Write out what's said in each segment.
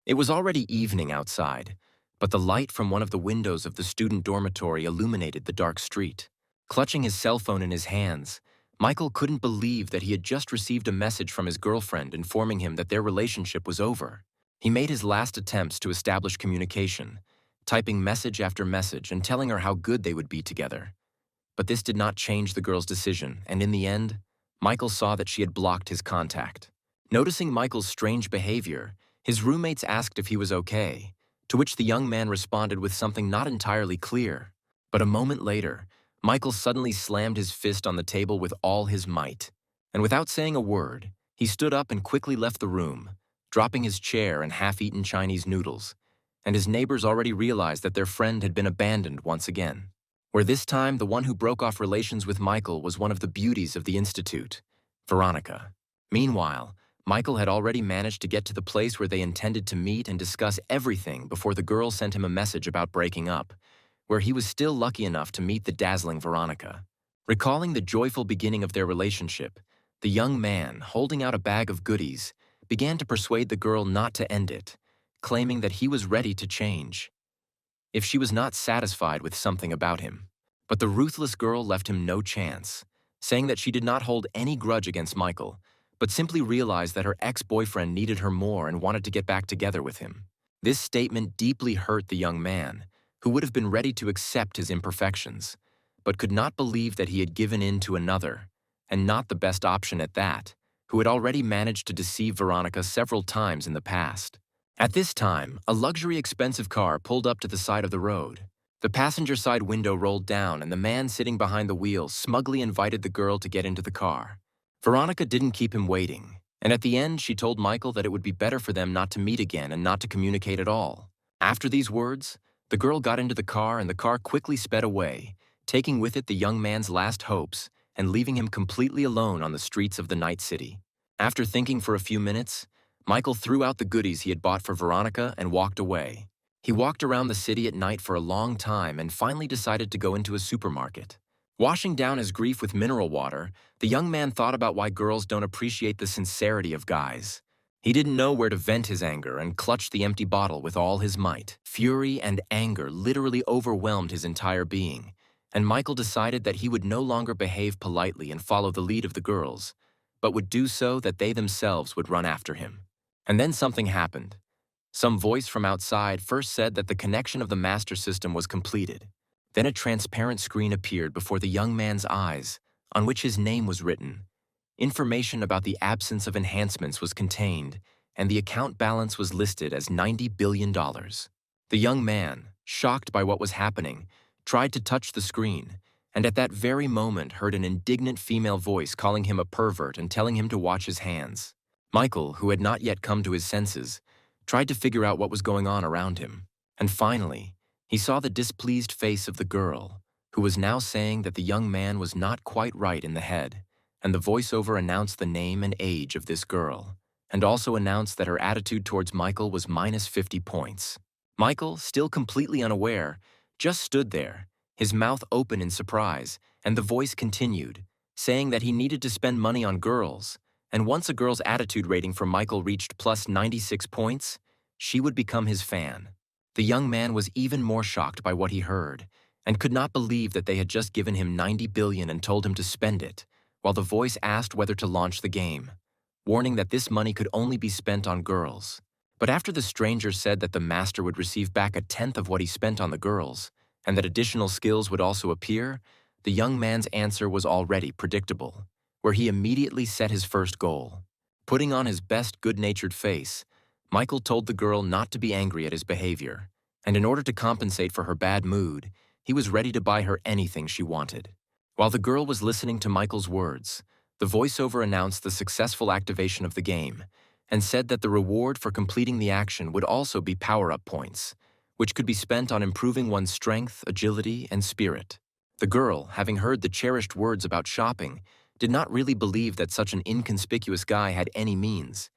It was already evening outside, but the light from one of the windows of the student dormitory illuminated the dark street. Clutching his cell phone in his hands, Michael couldn't believe that he had just received a message from his girlfriend informing him that their relationship was over. He made his last attempts to establish communication, typing message after message and telling her how good they would be together. But this did not change the girl's decision, and in the end, Michael saw that she had blocked his contact. Noticing Michael's strange behavior, his roommates asked if he was okay, to which the young man responded with something not entirely clear. But a moment later, Michael suddenly slammed his fist on the table with all his might. And without saying a word, he stood up and quickly left the room, dropping his chair and half-eaten Chinese noodles. And his neighbors already realized that their friend had been abandoned once again. Where this time, the one who broke off relations with Michael was one of the beauties of the institute, Veronica. Meanwhile, Michael had already managed to get to the place where they intended to meet and discuss everything before the girl sent him a message about breaking up, where he was still lucky enough to meet the dazzling Veronica. Recalling the joyful beginning of their relationship, the young man, holding out a bag of goodies, began to persuade the girl not to end it, claiming that he was ready to change if she was not satisfied with something about him. But the ruthless girl left him no chance, saying that she did not hold any grudge against Michael, but simply realized that her ex-boyfriend needed her more and wanted to get back together with him. This statement deeply hurt the young man, who would have been ready to accept his imperfections, but could not believe that he had given in to another, and not the best option at that, who had already managed to deceive Veronica several times in the past. At this time, a luxury expensive car pulled up to the side of the road. The passenger side window rolled down and the man sitting behind the wheel smugly invited the girl to get into the car. Veronica didn't keep him waiting, and at the end she told Michael that it would be better for them not to meet again and not to communicate at all. After these words, the girl got into the car and the car quickly sped away, taking with it the young man's last hopes and leaving him completely alone on the streets of the night city. After thinking for a few minutes, Michael threw out the goodies he had bought for Veronica and walked away. He walked around the city at night for a long time and finally decided to go into a supermarket. Washing down his grief with mineral water, the young man thought about why girls don't appreciate the sincerity of guys. He didn't know where to vent his anger and clutched the empty bottle with all his might. Fury and anger literally overwhelmed his entire being, and Michael decided that he would no longer behave politely and follow the lead of the girls, but would do so that they themselves would run after him. And then something happened. Some voice from outside first said that the connection of the master system was completed. Then a transparent screen appeared before the young man's eyes, on which his name was written. Information about the absence of enhancements was contained, and the account balance was listed as $90 billion. The young man, shocked by what was happening, tried to touch the screen, and at that very moment heard an indignant female voice calling him a pervert and telling him to watch his hands. Michael, who had not yet come to his senses, tried to figure out what was going on around him, and finally, he saw the displeased face of the girl, who was now saying that the young man was not quite right in the head, and the voiceover announced the name and age of this girl, and also announced that her attitude towards Michael was minus 50 points. Michael, still completely unaware, just stood there, his mouth open in surprise, and the voice continued, saying that he needed to spend money on girls, and once a girl's attitude rating for Michael reached plus 96 points, she would become his fan. The young man was even more shocked by what he heard, and could not believe that they had just given him 90 billion and told him to spend it, while the voice asked whether to launch the game, warning that this money could only be spent on girls. But after the stranger said that the master would receive back a tenth of what he spent on the girls, and that additional skills would also appear, the young man's answer was already predictable, where he immediately set his first goal. Putting on his best good-natured face, Michael told the girl not to be angry at his behavior, and in order to compensate for her bad mood, he was ready to buy her anything she wanted. While the girl was listening to Michael's words, the voiceover announced the successful activation of the game, and said that the reward for completing the action would also be power-up points, which could be spent on improving one's strength, agility, and spirit. The girl, having heard the cherished words about shopping, did not really believe that such an inconspicuous guy had any means,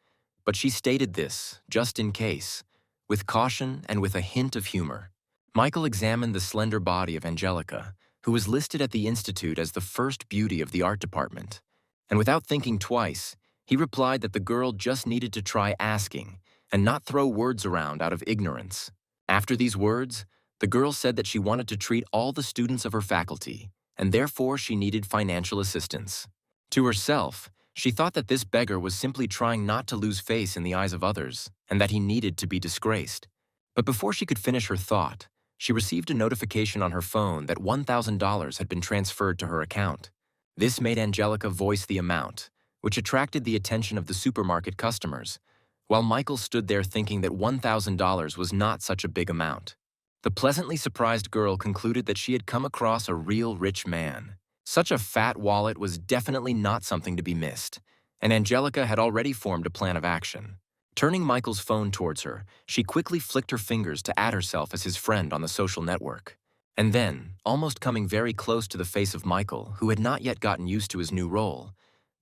but she stated this, just in case, with caution and with a hint of humor. Michael examined the slender body of Angelica, who was listed at the institute as the first beauty of the art department, and without thinking twice, he replied that the girl just needed to try asking, and not throw words around out of ignorance. After these words, the girl said that she wanted to treat all the students of her faculty, and therefore she needed financial assistance. To herself, she thought that this beggar was simply trying not to lose face in the eyes of others, and that he needed to be disgraced. But before she could finish her thought, she received a notification on her phone that $1,000 had been transferred to her account. This made Angelica voice the amount, which attracted the attention of the supermarket customers, while Michael stood there thinking that $1,000 was not such a big amount. The pleasantly surprised girl concluded that she had come across a real rich man. Such a fat wallet was definitely not something to be missed, and Angelica had already formed a plan of action. Turning Michael's phone towards her, she quickly flicked her fingers to add herself as his friend on the social network. And then, almost coming very close to the face of Michael, who had not yet gotten used to his new role,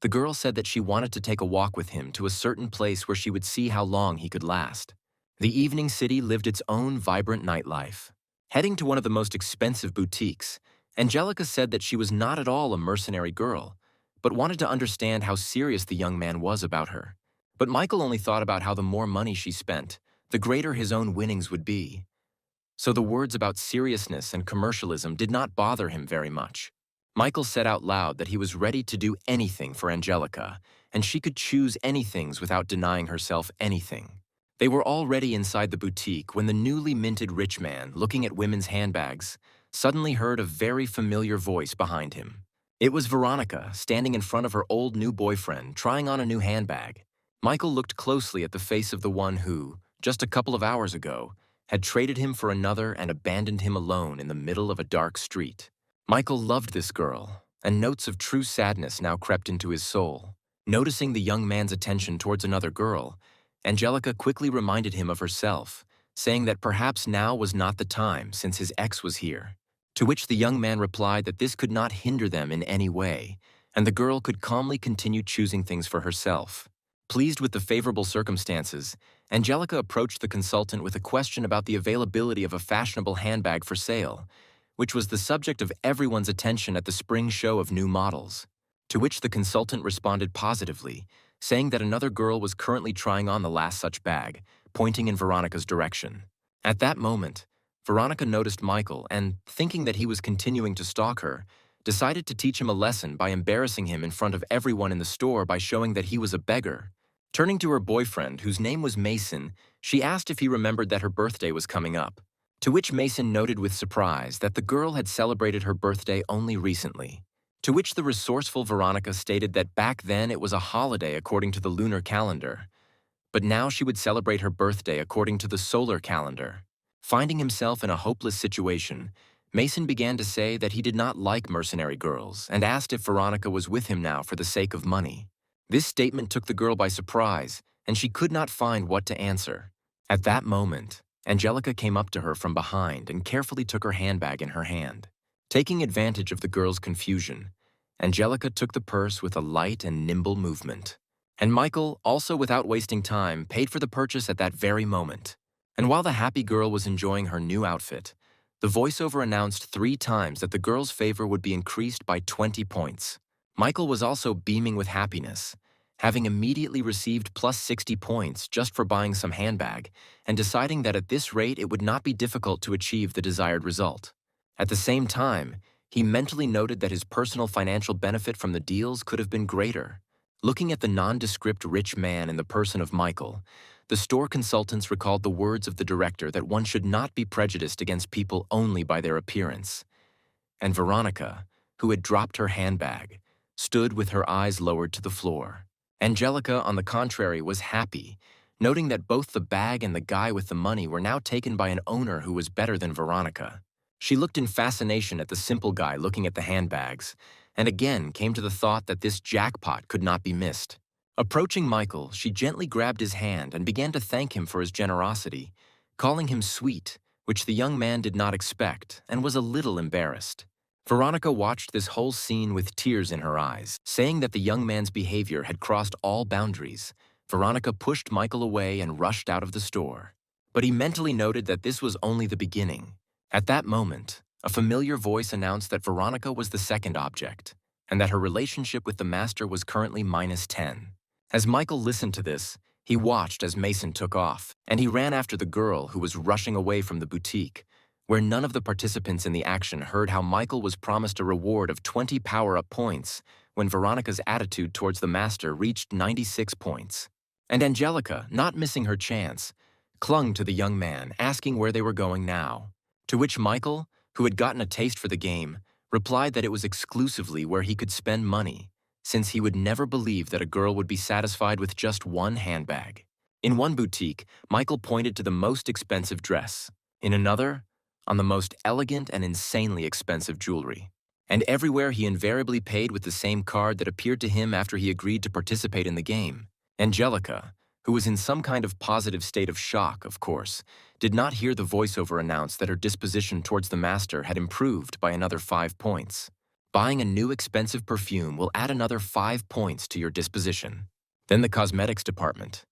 the girl said that she wanted to take a walk with him to a certain place where she would see how long he could last. The evening city lived its own vibrant nightlife. Heading to one of the most expensive boutiques, Angelica said that she was not at all a mercenary girl, but wanted to understand how serious the young man was about her. But Michael only thought about how the more money she spent, the greater his own winnings would be. So the words about seriousness and commercialism did not bother him very much. Michael said out loud that he was ready to do anything for Angelica, and she could choose anythings without denying herself anything. They were already inside the boutique when the newly minted rich man, looking at women's handbags, suddenly heard a very familiar voice behind him. It was Veronica, standing in front of her old new boyfriend, trying on a new handbag. Michael looked closely at the face of the one who, just a couple of hours ago, had traded him for another and abandoned him alone in the middle of a dark street. Michael loved this girl, and notes of true sadness now crept into his soul. Noticing the young man's attention towards another girl, Angelica quickly reminded him of herself, saying that perhaps now was not the time since his ex was here. To which the young man replied that this could not hinder them in any way, and the girl could calmly continue choosing things for herself. Pleased with the favorable circumstances, Angelica approached the consultant with a question about the availability of a fashionable handbag for sale, which was the subject of everyone's attention at the spring show of new models. To which the consultant responded positively, saying that another girl was currently trying on the last such bag, pointing in Veronica's direction. At that moment, Veronica noticed Michael and, thinking that he was continuing to stalk her, decided to teach him a lesson by embarrassing him in front of everyone in the store by showing that he was a beggar. Turning to her boyfriend, whose name was Mason, she asked if he remembered that her birthday was coming up. To which Mason noted with surprise that the girl had celebrated her birthday only recently. To which the resourceful Veronica stated that back then it was a holiday according to the lunar calendar, but now she would celebrate her birthday according to the solar calendar. Finding himself in a hopeless situation, Mason began to say that he did not like mercenary girls and asked if Veronica was with him now for the sake of money. This statement took the girl by surprise, and she could not find what to answer. At that moment, Angelica came up to her from behind and carefully took her handbag in her hand. Taking advantage of the girl's confusion, Angelica took the purse with a light and nimble movement. And Michael, also without wasting time, paid for the purchase at that very moment. And while the happy girl was enjoying her new outfit, the voiceover announced 3 times that the girl's favor would be increased by 20 points. Michael was also beaming with happiness, having immediately received plus 60 points just for buying some handbag, and deciding that at this rate it would not be difficult to achieve the desired result. At the same time, he mentally noted that his personal financial benefit from the deals could have been greater. Looking at the nondescript rich man in the person of Michael, the store consultants recalled the words of the director that one should not be prejudiced against people only by their appearance. And Veronica, who had dropped her handbag, stood with her eyes lowered to the floor. Angelica, on the contrary, was happy, noting that both the bag and the guy with the money were now taken by an owner who was better than Veronica. She looked in fascination at the simple guy looking at the handbags, and again came to the thought that this jackpot could not be missed. Approaching Michael, she gently grabbed his hand and began to thank him for his generosity, calling him sweet, which the young man did not expect and was a little embarrassed. Veronica watched this whole scene with tears in her eyes, saying that the young man's behavior had crossed all boundaries. Veronica pushed Michael away and rushed out of the store. But he mentally noted that this was only the beginning. At that moment, a familiar voice announced that Veronica was the second object, and that her relationship with the master was currently -10. As Michael listened to this, He watched as Mason took off, and he ran after the girl who was rushing away from the boutique, where none of the participants in the action heard how Michael was promised a reward of 20 power-up points when Veronica's attitude towards the master reached 96 points. And Angelica, not missing her chance, clung to the young man, asking where they were going now. To which Michael, who had gotten a taste for the game, replied that it was exclusively where he could spend money, since he would never believe that a girl would be satisfied with just one handbag. In one boutique, Michael pointed to the most expensive dress. In another, on the most elegant and insanely expensive jewelry. And everywhere he invariably paid with the same card that appeared to him after he agreed to participate in the game. Angelica, who was in some kind of positive state of shock, of course, did not hear the voiceover announce that her disposition towards the master had improved by another 5 points. Buying a new expensive perfume will add another 5 points to your disposition. Then the cosmetics department.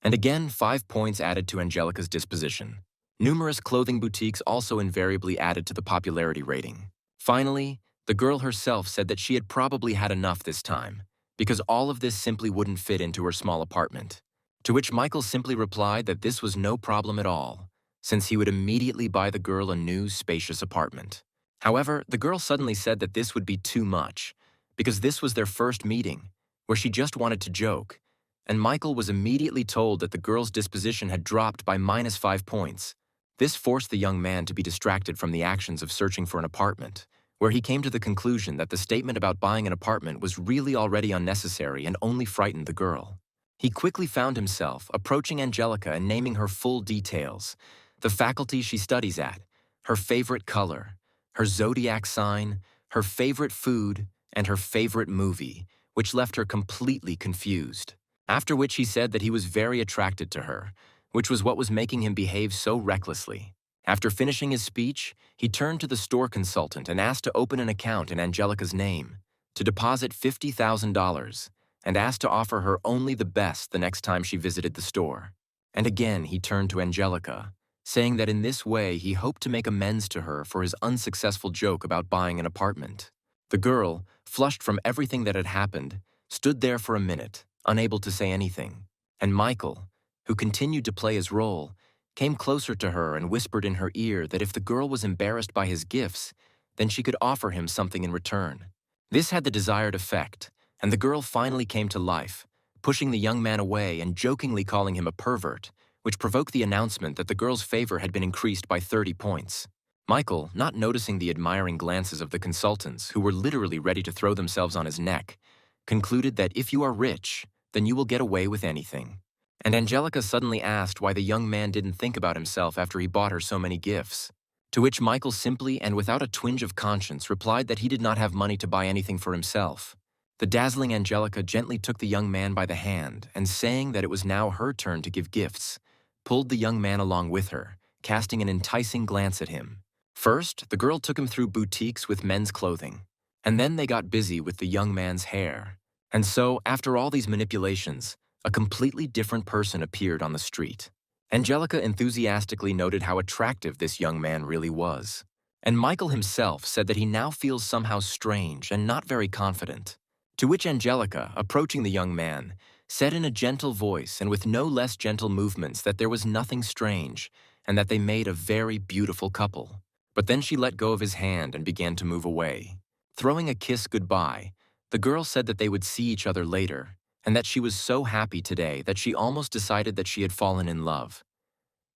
And again, 5 points added to Angelica's disposition. Numerous clothing boutiques also invariably added to the popularity rating. Finally, the girl herself said that she had probably had enough this time, because all of this simply wouldn't fit into her small apartment. To which Michael simply replied that this was no problem at all, since he would immediately buy the girl a new, spacious apartment. However, the girl suddenly said that this would be too much, because this was their first meeting, where she just wanted to joke, and Michael was immediately told that the girl's disposition had dropped by -5 points. This forced the young man to be distracted from the actions of searching for an apartment, where he came to the conclusion that the statement about buying an apartment was really already unnecessary and only frightened the girl. He quickly found himself approaching Angelica and naming her full details, the faculty she studies at, her favorite color, her zodiac sign, her favorite food, and her favorite movie, which left her completely confused. After which he said that he was very attracted to her, which was what was making him behave so recklessly. After finishing his speech, he turned to the store consultant and asked to open an account in Angelica's name, to deposit $50,000, and asked to offer her only the best the next time she visited the store. And again he turned to Angelica, saying that in this way he hoped to make amends to her for his unsuccessful joke about buying an apartment. The girl, flushed from everything that had happened, stood there for a minute, unable to say anything, and Michael, who continued to play his role, came closer to her and whispered in her ear that if the girl was embarrassed by his gifts, then she could offer him something in return. This had the desired effect, and the girl finally came to life, pushing the young man away and jokingly calling him a pervert, which provoked the announcement that the girl's favor had been increased by 30 points. Michael, not noticing the admiring glances of the consultants, who were literally ready to throw themselves on his neck, concluded that if you are rich, then you will get away with anything. And Angelica suddenly asked why the young man didn't think about himself after he bought her so many gifts. To which Michael simply and without a twinge of conscience replied that he did not have money to buy anything for himself. The dazzling Angelica gently took the young man by the hand and, saying that it was now her turn to give gifts, pulled the young man along with her, casting an enticing glance at him. First, the girl took him through boutiques with men's clothing, and then they got busy with the young man's hair. And so, after all these manipulations, a completely different person appeared on the street. Angelica enthusiastically noted how attractive this young man really was. And Michael himself said that he now feels somehow strange and not very confident. To which Angelica, approaching the young man, said in a gentle voice and with no less gentle movements that there was nothing strange and that they made a very beautiful couple. But then she let go of his hand and began to move away. Throwing a kiss goodbye, the girl said that they would see each other later, and that she was so happy today that she almost decided that she had fallen in love.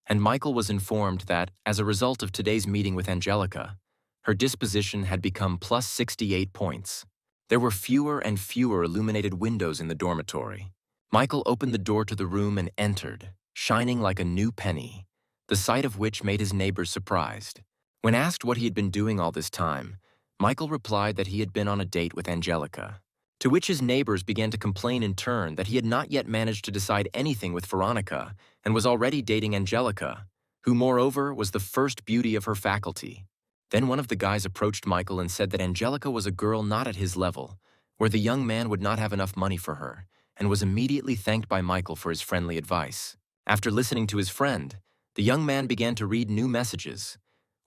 And Michael was informed that, as a result of today's meeting with Angelica, her disposition had become plus 68 points. There were fewer and fewer illuminated windows in the dormitory. Michael opened the door to the room and entered, shining like a new penny, the sight of which made his neighbors surprised. When asked what he had been doing all this time, Michael replied that he had been on a date with Angelica. To which his neighbors began to complain in turn that he had not yet managed to decide anything with Veronica and was already dating Angelica, who moreover was the first beauty of her faculty. Then one of the guys approached Michael and said that Angelica was a girl not at his level, where the young man would not have enough money for her, and was immediately thanked by Michael for his friendly advice. After listening to his friend, the young man began to read new messages,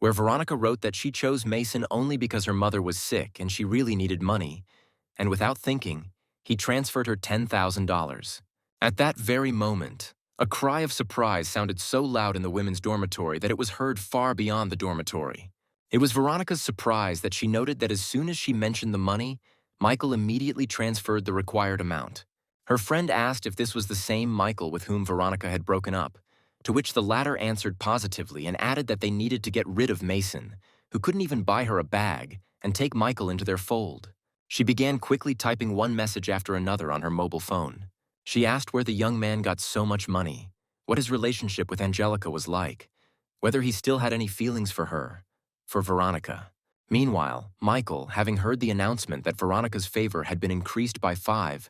where Veronica wrote that she chose Mason only because her mother was sick and she really needed money, and without thinking, he transferred her $10,000. At that very moment, a cry of surprise sounded so loud in the women's dormitory that it was heard far beyond the dormitory. It was Veronica's surprise that she noted that as soon as she mentioned the money, Michael immediately transferred the required amount. Her friend asked if this was the same Michael with whom Veronica had broken up, to which the latter answered positively and added that they needed to get rid of Mason, who couldn't even buy her a bag, and take Michael into their fold. She began quickly typing one message after another on her mobile phone. She asked where the young man got so much money, what his relationship with Angelica was like, whether he still had any feelings for her, for Veronica. Meanwhile, Michael, having heard the announcement that Veronica's favor had been increased by 5,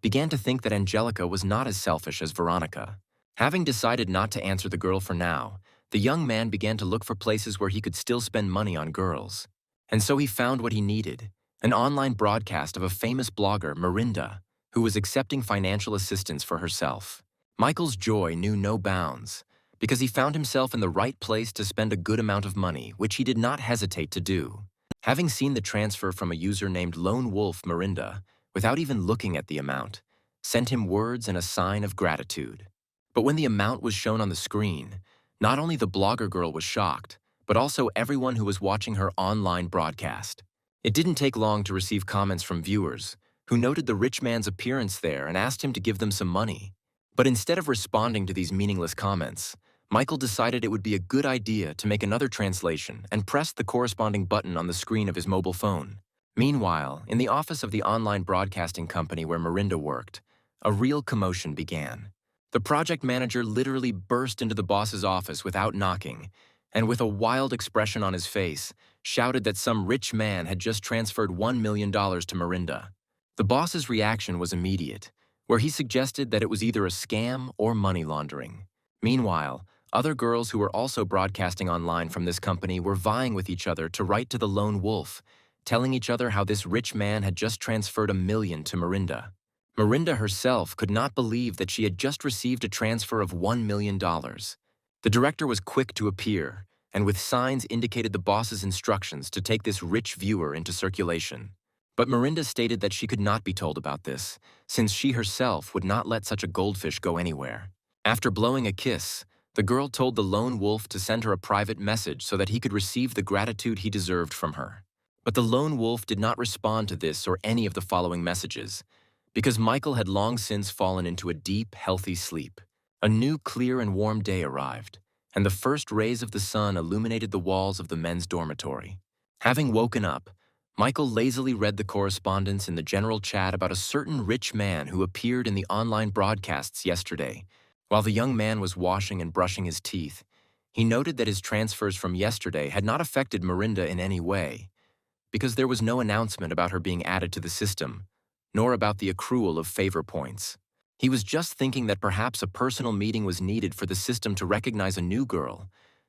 began to think that Angelica was not as selfish as Veronica. Having decided not to answer the girl for now, the young man began to look for places where he could still spend money on girls. And so he found what he needed, an online broadcast of a famous blogger, Mirinda, who was accepting financial assistance for herself. Michael's joy knew no bounds, because he found himself in the right place to spend a good amount of money, which he did not hesitate to do. Having seen the transfer from a user named Lone Wolf Mirinda, without even looking at the amount, sent him words and a sign of gratitude. But when the amount was shown on the screen, not only the blogger girl was shocked, but also everyone who was watching her online broadcast. It didn't take long to receive comments from viewers, who noted the rich man's appearance there and asked him to give them some money. But instead of responding to these meaningless comments, Michael decided it would be a good idea to make another translation and pressed the corresponding button on the screen of his mobile phone. Meanwhile, in the office of the online broadcasting company where Mirinda worked, a real commotion began. The project manager literally burst into the boss's office without knocking, and with a wild expression on his face, shouted that some rich man had just transferred $1 million to Mirinda. The boss's reaction was immediate, where he suggested that it was either a scam or money laundering. Meanwhile, other girls who were also broadcasting online from this company were vying with each other to write to the Lone Wolf, telling each other how this rich man had just transferred $1 million to Mirinda. Mirinda herself could not believe that she had just received a transfer of $1 million. The director was quick to appear, and with signs indicated the boss's instructions to take this rich viewer into circulation. But Mirinda stated that she could not be told about this, since she herself would not let such a goldfish go anywhere. After blowing a kiss, the girl told the Lone Wolf to send her a private message so that he could receive the gratitude he deserved from her. But the Lone Wolf did not respond to this or any of the following messages, because Michael had long since fallen into a deep, healthy sleep. A new, clear and warm day arrived, and the first rays of the sun illuminated the walls of the men's dormitory. Having woken up, Michael lazily read the correspondence in the general chat about a certain rich man who appeared in the online broadcasts yesterday. While the young man was washing and brushing his teeth, he noted that his transfers from yesterday had not affected Mirinda in any way, because there was no announcement about her being added to the system, nor about the accrual of favor points. He was just thinking that perhaps a personal meeting was needed for the system to recognize a new girl,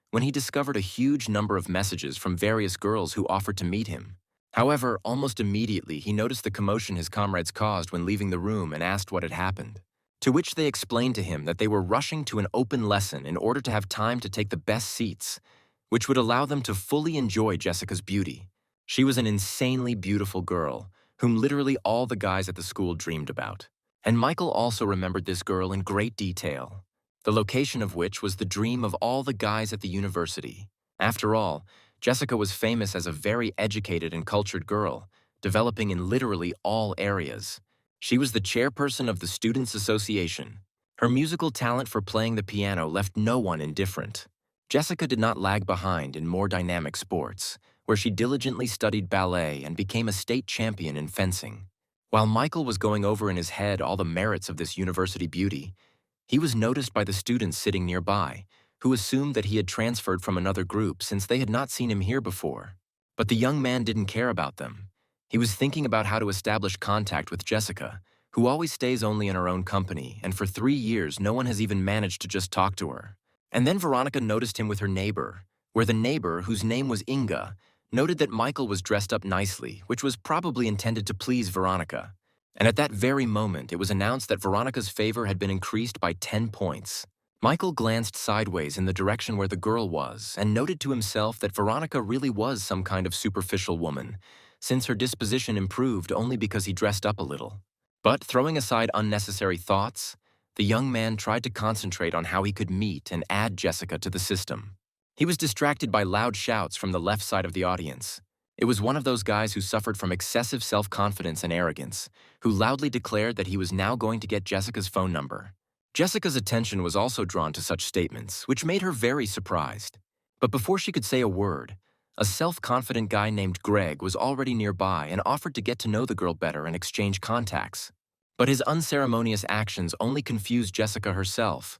when he discovered a huge number of messages from various girls who offered to meet him. However, almost immediately he noticed the commotion his comrades caused when leaving the room and asked what had happened. To which they explained to him that they were rushing to an open lesson in order to have time to take the best seats, which would allow them to fully enjoy Jessica's beauty. She was an insanely beautiful girl, whom literally all the guys at the school dreamed about. And Michael also remembered this girl in great detail, the location of which was the dream of all the guys at the university. After all, Jessica was famous as a very educated and cultured girl, developing in literally all areas. She was the chairperson of the Students' Association. Her musical talent for playing the piano left no one indifferent. Jessica did not lag behind in more dynamic sports, where she diligently studied ballet and became a state champion in fencing. While Michael was going over in his head all the merits of this university beauty, he was noticed by the students sitting nearby, who assumed that he had transferred from another group since they had not seen him here before. But the young man didn't care about them. He was thinking about how to establish contact with Jessica, who always stays only in her own company, and for 3 years no one has even managed to just talk to her. And then Veronica noticed him with her neighbor, where the neighbor, whose name was Inga, noted that Michael was dressed up nicely, which was probably intended to please Veronica. And at that very moment, it was announced that Veronica's favor had been increased by 10 points. Michael glanced sideways in the direction where the girl was and noted to himself that Veronica really was some kind of superficial woman, since her disposition improved only because he dressed up a little. But throwing aside unnecessary thoughts, the young man tried to concentrate on how he could meet and add Jessica to the system. He was distracted by loud shouts from the left side of the audience. It was one of those guys who suffered from excessive self-confidence and arrogance, who loudly declared that he was now going to get Jessica's phone number. Jessica's attention was also drawn to such statements, which made her very surprised. But before she could say a word, a self-confident guy named Greg was already nearby and offered to get to know the girl better and exchange contacts. But his unceremonious actions only confused Jessica herself,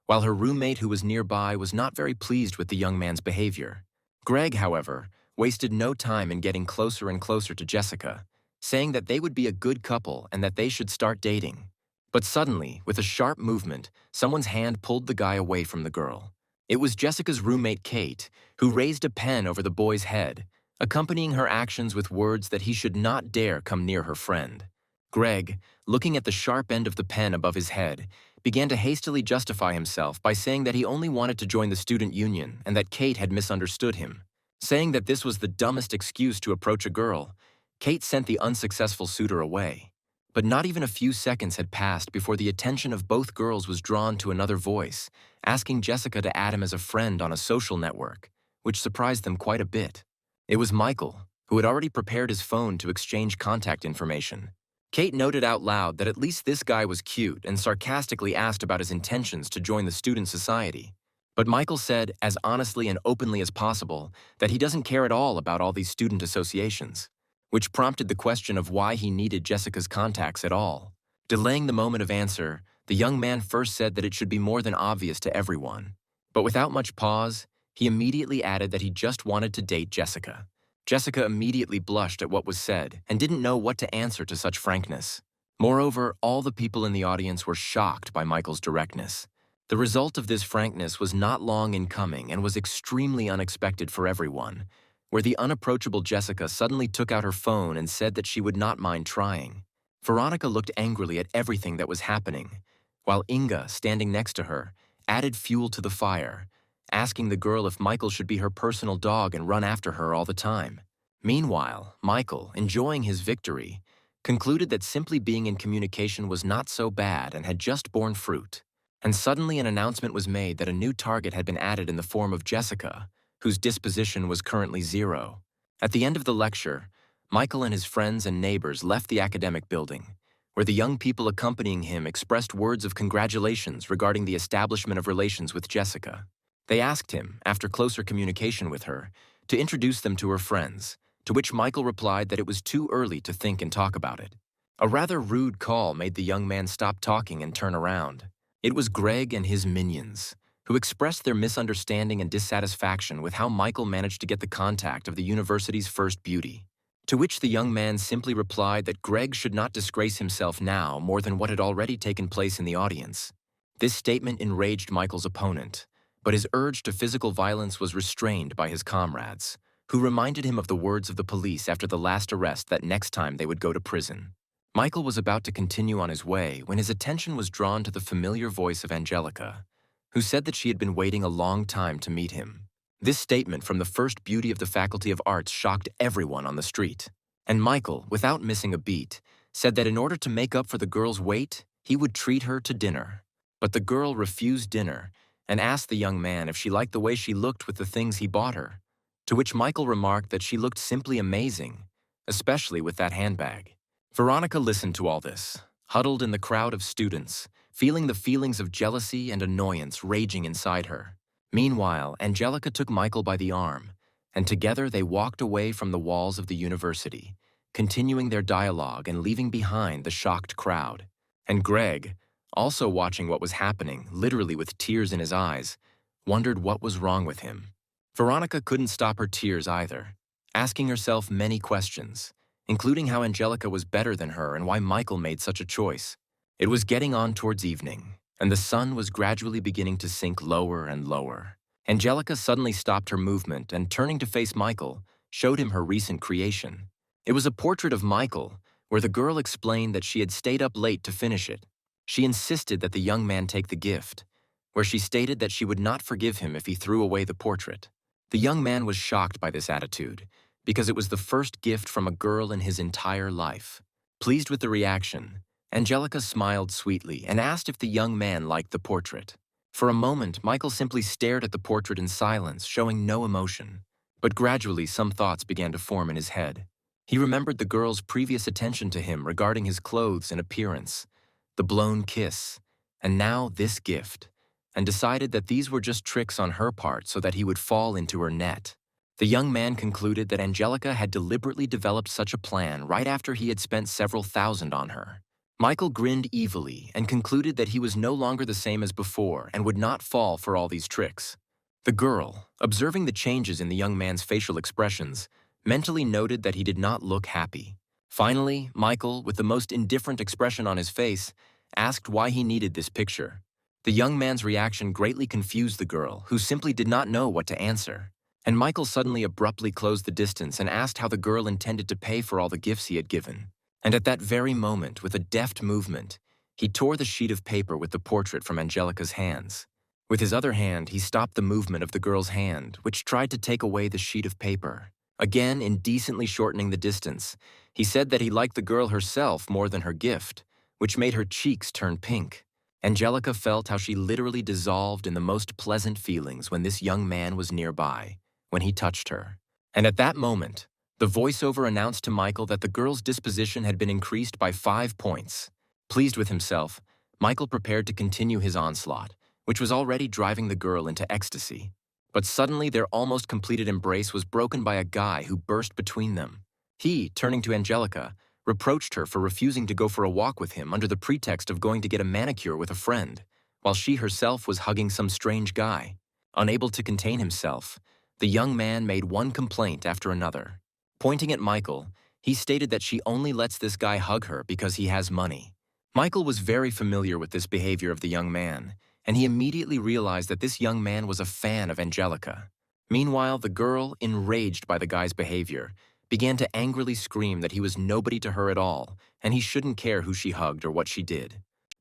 while her roommate who was nearby was not very pleased with the young man's behavior. Greg, however, wasted no time in getting closer and closer to Jessica, saying that they would be a good couple and that they should start dating. But suddenly, with a sharp movement, someone's hand pulled the guy away from the girl. It was Jessica's roommate, Kate, who raised a pen over the boy's head, accompanying her actions with words that he should not dare come near her friend. Greg, looking at the sharp end of the pen above his head, began to hastily justify himself by saying that he only wanted to join the student union and that Kate had misunderstood him. Saying that this was the dumbest excuse to approach a girl, Kate sent the unsuccessful suitor away. But not even a few seconds had passed before the attention of both girls was drawn to another voice, asking Jessica to add him as a friend on a social network, which surprised them quite a bit. It was Michael, who had already prepared his phone to exchange contact information. Kate noted out loud that at least this guy was cute and sarcastically asked about his intentions to join the student society. But Michael said, as honestly and openly as possible, that he doesn't care at all about all these student associations, which prompted the question of why he needed Jessica's contacts at all. Delaying the moment of answer, the young man first said that it should be more than obvious to everyone. But without much pause, he immediately added that he just wanted to date Jessica. Jessica immediately blushed at what was said and didn't know what to answer to such frankness. Moreover, all the people in the audience were shocked by Michael's directness. The result of this frankness was not long in coming and was extremely unexpected for everyone, where the unapproachable Jessica suddenly took out her phone and said that she would not mind trying. Veronica looked angrily at everything that was happening, while Inga, standing next to her, added fuel to the fire, asking the girl if Michael should be her personal dog and run after her all the time. Meanwhile, Michael, enjoying his victory, concluded that simply being in communication was not so bad and had just borne fruit. And suddenly an announcement was made that a new target had been added in the form of Jessica, whose disposition was currently 0. At the end of the lecture, Michael and his friends and neighbors left the academic building, where the young people accompanying him expressed words of congratulations regarding the establishment of relations with Jessica. They asked him, after closer communication with her, to introduce them to her friends, to which Michael replied that it was too early to think and talk about it. A rather rude call made the young man stop talking and turn around. It was Greg and his minions, who expressed their misunderstanding and dissatisfaction with how Michael managed to get the contact of the university's first beauty. To which the young man simply replied that Greg should not disgrace himself now more than what had already taken place in the audience. This statement enraged Michael's opponent, but his urge to physical violence was restrained by his comrades, who reminded him of the words of the police after the last arrest that next time they would go to prison. Michael was about to continue on his way when his attention was drawn to the familiar voice of Angelica, who said that she had been waiting a long time to meet him. This statement from the first beauty of the Faculty of Arts shocked everyone on the street. And Michael, without missing a beat, said that in order to make up for the girl's wait, he would treat her to dinner. But the girl refused dinner and asked the young man if she liked the way she looked with the things he bought her, to which Michael remarked that she looked simply amazing, especially with that handbag. Veronica listened to all this, huddled in the crowd of students, feeling the feelings of jealousy and annoyance raging inside her. Meanwhile, Angelica took Michael by the arm, and together they walked away from the walls of the university, continuing their dialogue and leaving behind the shocked crowd. And Greg, also watching what was happening, literally with tears in his eyes, wondered what was wrong with him. Veronica couldn't stop her tears either, asking herself many questions, including how Angelica was better than her and why Michael made such a choice. It was getting on towards evening, and the sun was gradually beginning to sink lower and lower. Angelica suddenly stopped her movement and, turning to face Michael, showed him her recent creation. It was a portrait of Michael, where the girl explained that she had stayed up late to finish it. She insisted that the young man take the gift, where she stated that she would not forgive him if he threw away the portrait. The young man was shocked by this attitude, because it was the first gift from a girl in his entire life. Pleased with the reaction, Angelica smiled sweetly and asked if the young man liked the portrait. For a moment, Michael simply stared at the portrait in silence, showing no emotion. But gradually, some thoughts began to form in his head. He remembered the girl's previous attention to him regarding his clothes and appearance, the blown kiss, and now this gift, and decided that these were just tricks on her part so that he would fall into her net. The young man concluded that Angelica had deliberately developed such a plan right after he had spent several thousand on her. Michael grinned evilly and concluded that he was no longer the same as before and would not fall for all these tricks. The girl, observing the changes in the young man's facial expressions, mentally noted that he did not look happy. Finally, Michael, with the most indifferent expression on his face, asked why he needed this picture. The young man's reaction greatly confused the girl, who simply did not know what to answer. And Michael suddenly abruptly closed the distance and asked how the girl intended to pay for all the gifts he had given. And at that very moment, with a deft movement, he tore the sheet of paper with the portrait from Angelica's hands. With his other hand, he stopped the movement of the girl's hand, which tried to take away the sheet of paper. Again, indecently shortening the distance, he said that he liked the girl herself more than her gift, which made her cheeks turn pink. Angelica felt how she literally dissolved in the most pleasant feelings when this young man was nearby, when he touched her. And at that moment, the voiceover announced to Michael that the girl's disposition had been increased by 5 points. Pleased with himself, Michael prepared to continue his onslaught, which was already driving the girl into ecstasy. But suddenly their almost completed embrace was broken by a guy who burst between them. He, turning to Angelica, reproached her for refusing to go for a walk with him under the pretext of going to get a manicure with a friend, while she herself was hugging some strange guy. Unable to contain himself, the young man made one complaint after another. Pointing at Michael, he stated that she only lets this guy hug her because he has money. Michael was very familiar with this behavior of the young man, and he immediately realized that this young man was a fan of Angelica. Meanwhile, the girl, enraged by the guy's behavior, began to angrily scream that he was nobody to her at all, and he shouldn't care who she hugged or what she did.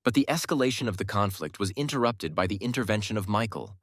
But the escalation of the conflict was interrupted by the intervention of Michael,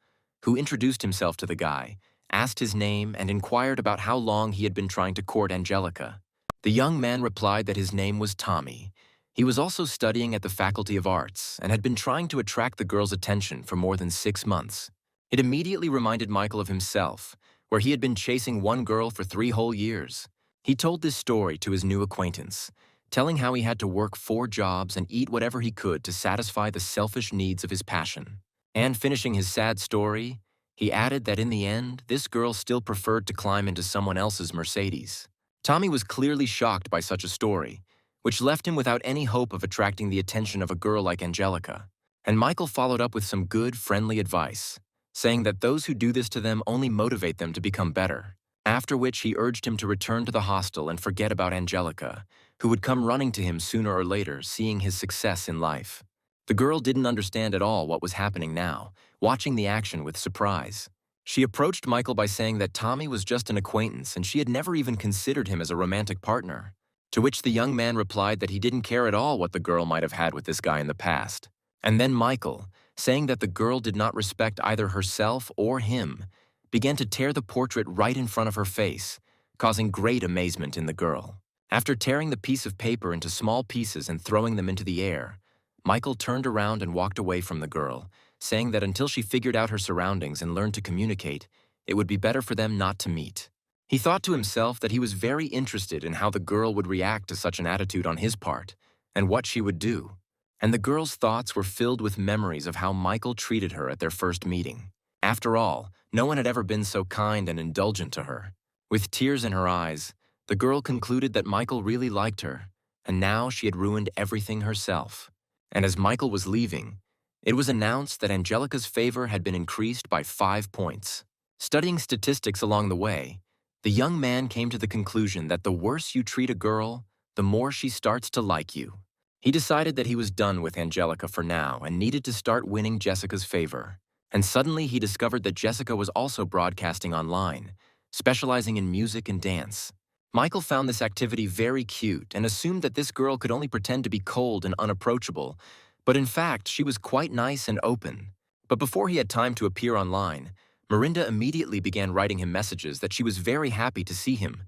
who introduced himself to the guy, asked his name, and inquired about how long he had been trying to court Angelica. The young man replied that his name was Tommy. He was also studying at the Faculty of Arts and had been trying to attract the girl's attention for more than 6 months. It immediately reminded Michael of himself, where he had been chasing one girl for 3 whole years. He told this story to his new acquaintance, telling how he had to work 4 jobs and eat whatever he could to satisfy the selfish needs of his passion. And finishing his sad story, he added that in the end, this girl still preferred to climb into someone else's Mercedes. Tommy was clearly shocked by such a story, which left him without any hope of attracting the attention of a girl like Angelica. And Michael followed up with some good, friendly advice, saying that those who do this to them only motivate them to become better. After which he urged him to return to the hostel and forget about Angelica, who would come running to him sooner or later, seeing his success in life. The girl didn't understand at all what was happening now, watching the action with surprise. She approached Michael by saying that Tommy was just an acquaintance and she had never even considered him as a romantic partner. To which the young man replied that he didn't care at all what the girl might have had with this guy in the past. And then Michael, saying that the girl did not respect either herself or him, began to tear the portrait right in front of her face, causing great amazement in the girl. After tearing the piece of paper into small pieces and throwing them into the air, Michael turned around and walked away from the girl, saying that until she figured out her surroundings and learned to communicate, it would be better for them not to meet. He thought to himself that he was very interested in how the girl would react to such an attitude on his part, and what she would do. And the girl's thoughts were filled with memories of how Michael treated her at their first meeting. After all, no one had ever been so kind and indulgent to her. With tears in her eyes, the girl concluded that Michael really liked her, and now she had ruined everything herself. And as Michael was leaving, it was announced that Angelica's favor had been increased by 5 points. Studying statistics along the way, the young man came to the conclusion that the worse you treat a girl, the more she starts to like you. He decided that he was done with Angelica for now and needed to start winning Jessica's favor. And suddenly he discovered that Jessica was also broadcasting online, specializing in music and dance. Michael found this activity very cute and assumed that this girl could only pretend to be cold and unapproachable, but in fact, she was quite nice and open. But before he had time to appear online, Miranda immediately began writing him messages that she was very happy to see him,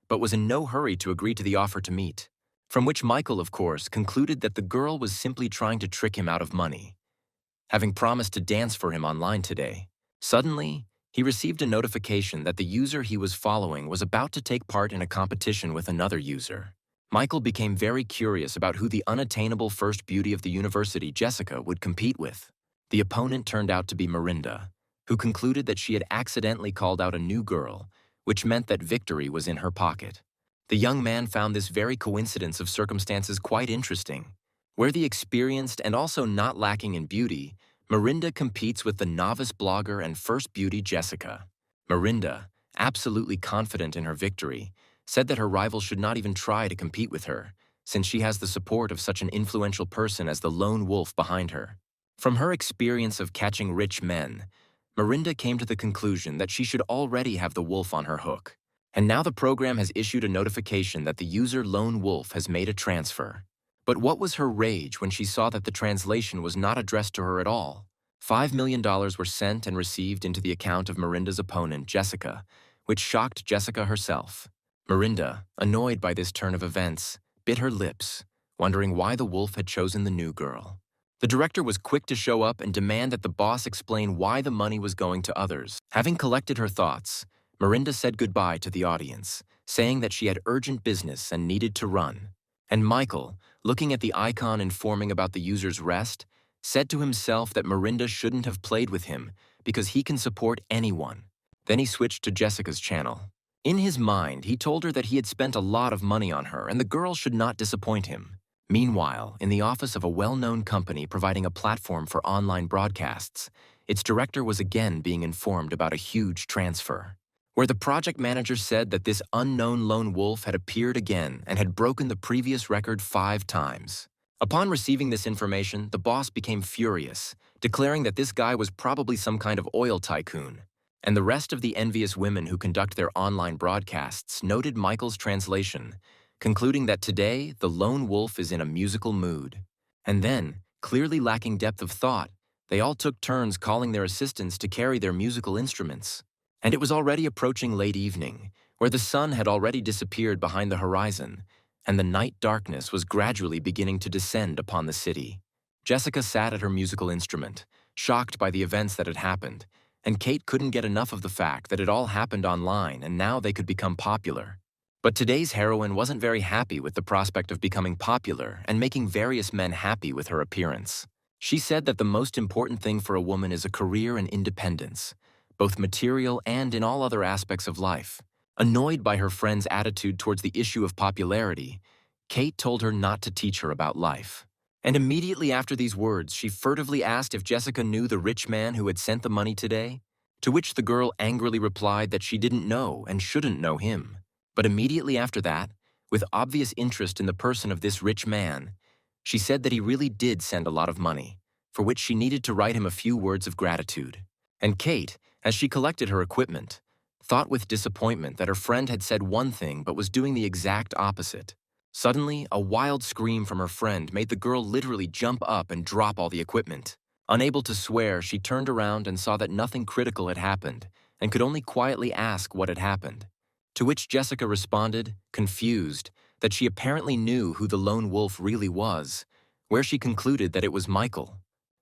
but was in no hurry to agree to the offer to meet. From which Michael, of course, concluded that the girl was simply trying to trick him out of money, having promised to dance for him online today. Suddenly, he received a notification that the user he was following was about to take part in a competition with another user. Michael became very curious about who the unattainable first beauty of the university, Jessica, would compete with. The opponent turned out to be Mirinda, who concluded that she had accidentally called out a new girl, which meant that victory was in her pocket. The young man found this very coincidence of circumstances quite interesting. Where the experienced and also not lacking in beauty, Mirinda competes with the novice blogger and first beauty Jessica. Mirinda, absolutely confident in her victory, said that her rival should not even try to compete with her, since she has the support of such an influential person as the lone wolf behind her. From her experience of catching rich men, Mirinda came to the conclusion that she should already have the wolf on her hook. And now the program has issued a notification that the user Lone Wolf has made a transfer. But what was her rage when she saw that the translation was not addressed to her at all? $5 million were sent and received into the account of Mirinda's opponent, Jessica, which shocked Jessica herself. Mirinda, annoyed by this turn of events, bit her lips, wondering why the wolf had chosen the new girl. The director was quick to show up and demand that the boss explain why the money was going to others. Having collected her thoughts, Mirinda said goodbye to the audience, saying that she had urgent business and needed to run. And Michael, looking at the icon informing about the user's rest, said to himself that Mirinda shouldn't have played with him because he can support anyone. Then he switched to Jessica's channel. In his mind, he told her that he had spent a lot of money on her and the girl should not disappoint him. Meanwhile, in the office of a well-known company providing a platform for online broadcasts, its director was again being informed about a huge transfer, where the project manager said that this unknown lone wolf had appeared again and had broken the previous record 5 times. Upon receiving this information, the boss became furious, declaring that this guy was probably some kind of oil tycoon. And the rest of the envious women who conduct their online broadcasts noted Michael's translation, concluding that today the lone wolf is in a musical mood. And then, clearly lacking depth of thought, they all took turns calling their assistants to carry their musical instruments. And it was already approaching late evening, where the sun had already disappeared behind the horizon, and the night darkness was gradually beginning to descend upon the city. Jessica sat at her musical instrument, shocked by the events that had happened, and Kate couldn't get enough of the fact that it all happened online and now they could become popular. But today's heroine wasn't very happy with the prospect of becoming popular and making various men happy with her appearance. She said that the most important thing for a woman is a career and independence, both material and in all other aspects of life. Annoyed by her friend's attitude towards the issue of popularity, Kate told her not to teach her about life. And immediately after these words, she furtively asked if Jessica knew the rich man who had sent the money today, to which the girl angrily replied that she didn't know and shouldn't know him. But immediately after that, with obvious interest in the person of this rich man, she said that he really did send a lot of money, for which she needed to write him a few words of gratitude. And Kate, as she collected her equipment, thought with disappointment that her friend had said one thing but was doing the exact opposite. Suddenly, a wild scream from her friend made the girl literally jump up and drop all the equipment. Unable to swear, she turned around and saw that nothing critical had happened and could only quietly ask what had happened. To which Jessica responded, confused, that she apparently knew who the lone wolf really was, where she concluded that it was Michael.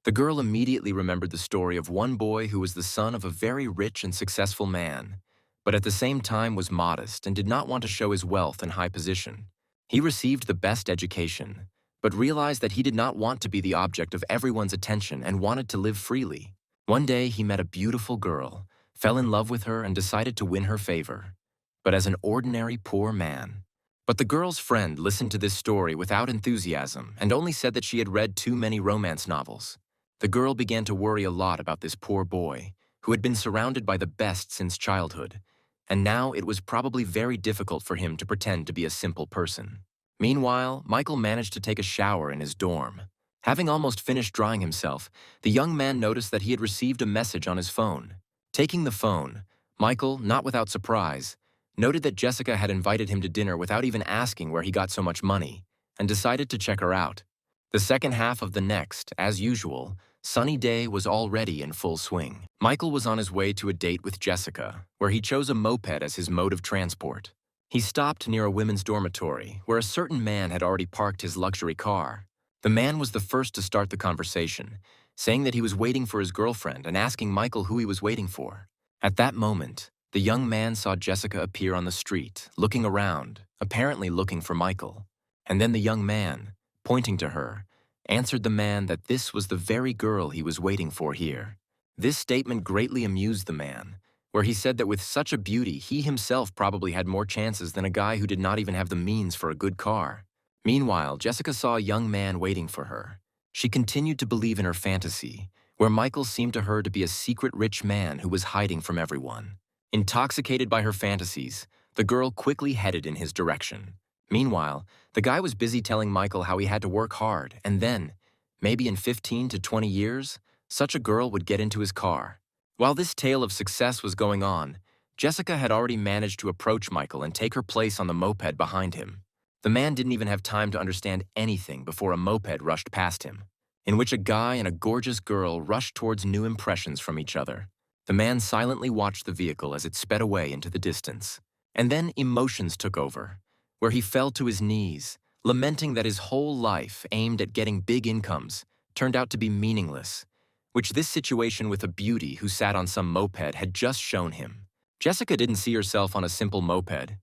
The girl immediately remembered the story of one boy who was the son of a very rich and successful man, but at the same time was modest and did not want to show his wealth and high position. He received the best education, but realized that he did not want to be the object of everyone's attention and wanted to live freely. One day he met a beautiful girl, fell in love with her and decided to win her favor, but as an ordinary poor man. But the girl's friend listened to this story without enthusiasm and only said that she had read too many romance novels. The girl began to worry a lot about this poor boy, who had been surrounded by the best since childhood, and now it was probably very difficult for him to pretend to be a simple person. Meanwhile, Michael managed to take a shower in his dorm. Having almost finished drying himself, the young man noticed that he had received a message on his phone. Taking the phone, Michael, not without surprise, noted that Jessica had invited him to dinner without even asking where he got so much money, and decided to check her out. The second half of the next, as usual, sunny day was already in full swing. Michael was on his way to a date with Jessica, where he chose a moped as his mode of transport. He stopped near a women's dormitory where a certain man had already parked his luxury car. The man was the first to start the conversation, saying that he was waiting for his girlfriend and asking Michael who he was waiting for. At that moment, the young man saw Jessica appear on the street, looking around, apparently looking for Michael. And then the young man, pointing to her, answered the man that this was the very girl he was waiting for here. This statement greatly amused the man, where he said that with such a beauty, he himself probably had more chances than a guy who did not even have the means for a good car. Meanwhile, Jessica saw a young man waiting for her. She continued to believe in her fantasy, where Michael seemed to her to be a secret rich man who was hiding from everyone. Intoxicated by her fantasies, the girl quickly headed in his direction. Meanwhile, the guy was busy telling Michael how he had to work hard, and then, maybe in 15 to 20 years, such a girl would get into his car. While this tale of success was going on, Jessica had already managed to approach Michael and take her place on the moped behind him. The man didn't even have time to understand anything before a moped rushed past him, in which a guy and a gorgeous girl rushed towards new impressions from each other. The man silently watched the vehicle as it sped away into the distance. And then emotions took over, where he fell to his knees, lamenting that his whole life, aimed at getting big incomes, turned out to be meaningless, which this situation with a beauty who sat on some moped had just shown him. Jessica didn't see herself on a simple moped.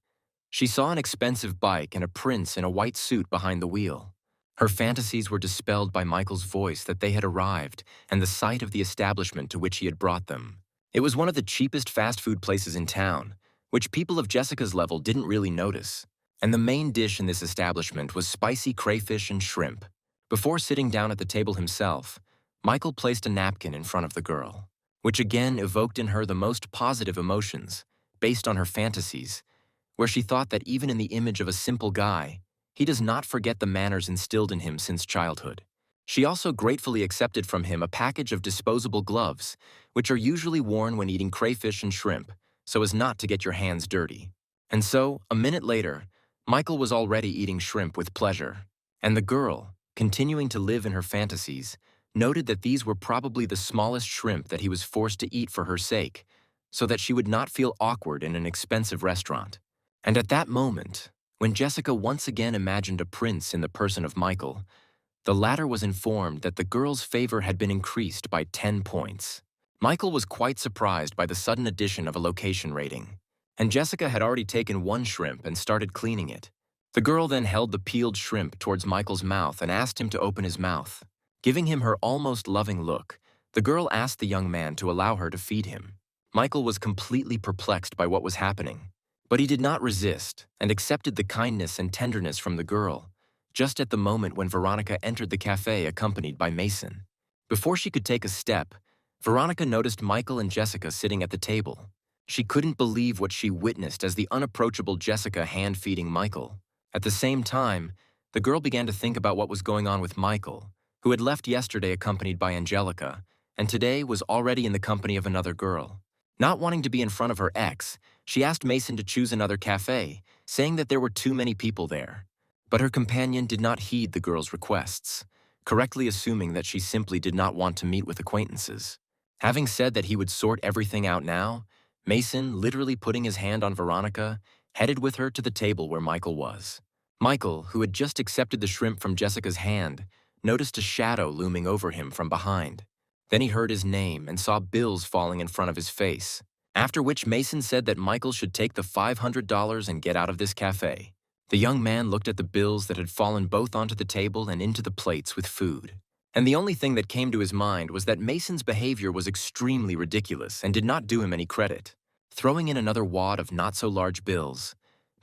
She saw an expensive bike and a prince in a white suit behind the wheel. Her fantasies were dispelled by Michael's voice that they had arrived and the sight of the establishment to which he had brought them. It was one of the cheapest fast food places in town, which people of Jessica's level didn't really notice. And the main dish in this establishment was spicy crayfish and shrimp. Before sitting down at the table himself, Michael placed a napkin in front of the girl, which again evoked in her the most positive emotions, based on her fantasies, where she thought that even in the image of a simple guy, he does not forget the manners instilled in him since childhood. She also gratefully accepted from him a package of disposable gloves, which are usually worn when eating crayfish and shrimp, so as not to get your hands dirty. And so, a minute later, Michael was already eating shrimp with pleasure, and the girl, continuing to live in her fantasies, noted that these were probably the smallest shrimp that he was forced to eat for her sake, so that she would not feel awkward in an expensive restaurant. And at that moment, when Jessica once again imagined a prince in the person of Michael, the latter was informed that the girl's favor had been increased by 10 points. Michael was quite surprised by the sudden addition of a location rating, and Jessica had already taken one shrimp and started cleaning it. The girl then held the peeled shrimp towards Michael's mouth and asked him to open his mouth. Giving him her almost loving look, the girl asked the young man to allow her to feed him. Michael was completely perplexed by what was happening, but he did not resist and accepted the kindness and tenderness from the girl, just at the moment when Veronica entered the cafe accompanied by Mason. Before she could take a step, Veronica noticed Michael and Jessica sitting at the table. She couldn't believe what she witnessed as the unapproachable Jessica hand-feeding Michael. At the same time, the girl began to think about what was going on with Michael, who had left yesterday accompanied by Angelica, and today was already in the company of another girl. Not wanting to be in front of her ex, she asked Mason to choose another cafe, saying that there were too many people there. But her companion did not heed the girl's requests, correctly assuming that she simply did not want to meet with acquaintances. Having said that he would sort everything out now, Mason, literally putting his hand on Veronica, headed with her to the table where Michael was. Michael, who had just accepted the shrimp from Jessica's hand, noticed a shadow looming over him from behind. Then he heard his name and saw bills falling in front of his face, after which Mason said that Michael should take the $500 and get out of this cafe. The young man looked at the bills that had fallen both onto the table and into the plates with food. And the only thing that came to his mind was that Mason's behavior was extremely ridiculous and did not do him any credit. Throwing in another wad of not-so-large bills,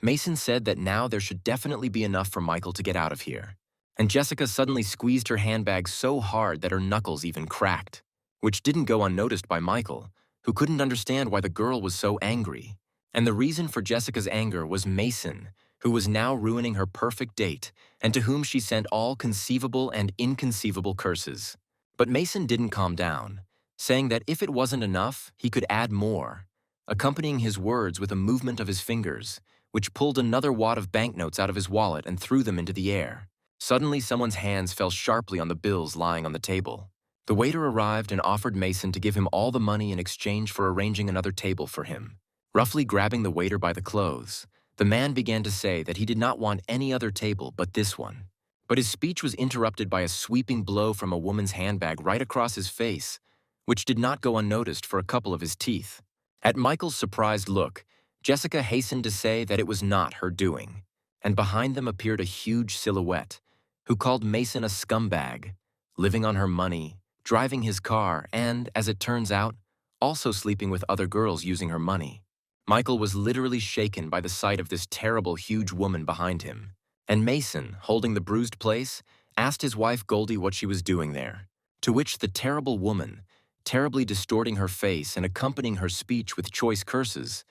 Mason said that now there should definitely be enough for Michael to get out of here. And Jessica suddenly squeezed her handbag so hard that her knuckles even cracked, which didn't go unnoticed by Michael, who couldn't understand why the girl was so angry. And the reason for Jessica's anger was Mason, who was now ruining her perfect date and to whom she sent all conceivable and inconceivable curses. But Mason didn't calm down, saying that if it wasn't enough, he could add more, accompanying his words with a movement of his fingers, which pulled another wad of banknotes out of his wallet and threw them into the air. Suddenly, someone's hands fell sharply on the bills lying on the table. The waiter arrived and offered Mason to give him all the money in exchange for arranging another table for him. Roughly grabbing the waiter by the clothes, The man began to say that he did not want any other table but this one. But his speech was interrupted by a sweeping blow from a woman's handbag right across his face, which did not go unnoticed for a couple of his teeth. At Michael's surprised look, Jessica hastened to say that it was not her doing, and behind them appeared a huge silhouette, who called Mason a scumbag, living on her money, driving his car, and, as it turns out, also sleeping with other girls using her money. Michael was literally shaken by the sight of this terrible, huge woman behind him. And Mason, holding the bruised place, asked his wife Goldie what she was doing there, to which the terrible woman, terribly distorting her face and accompanying her speech with choice curses,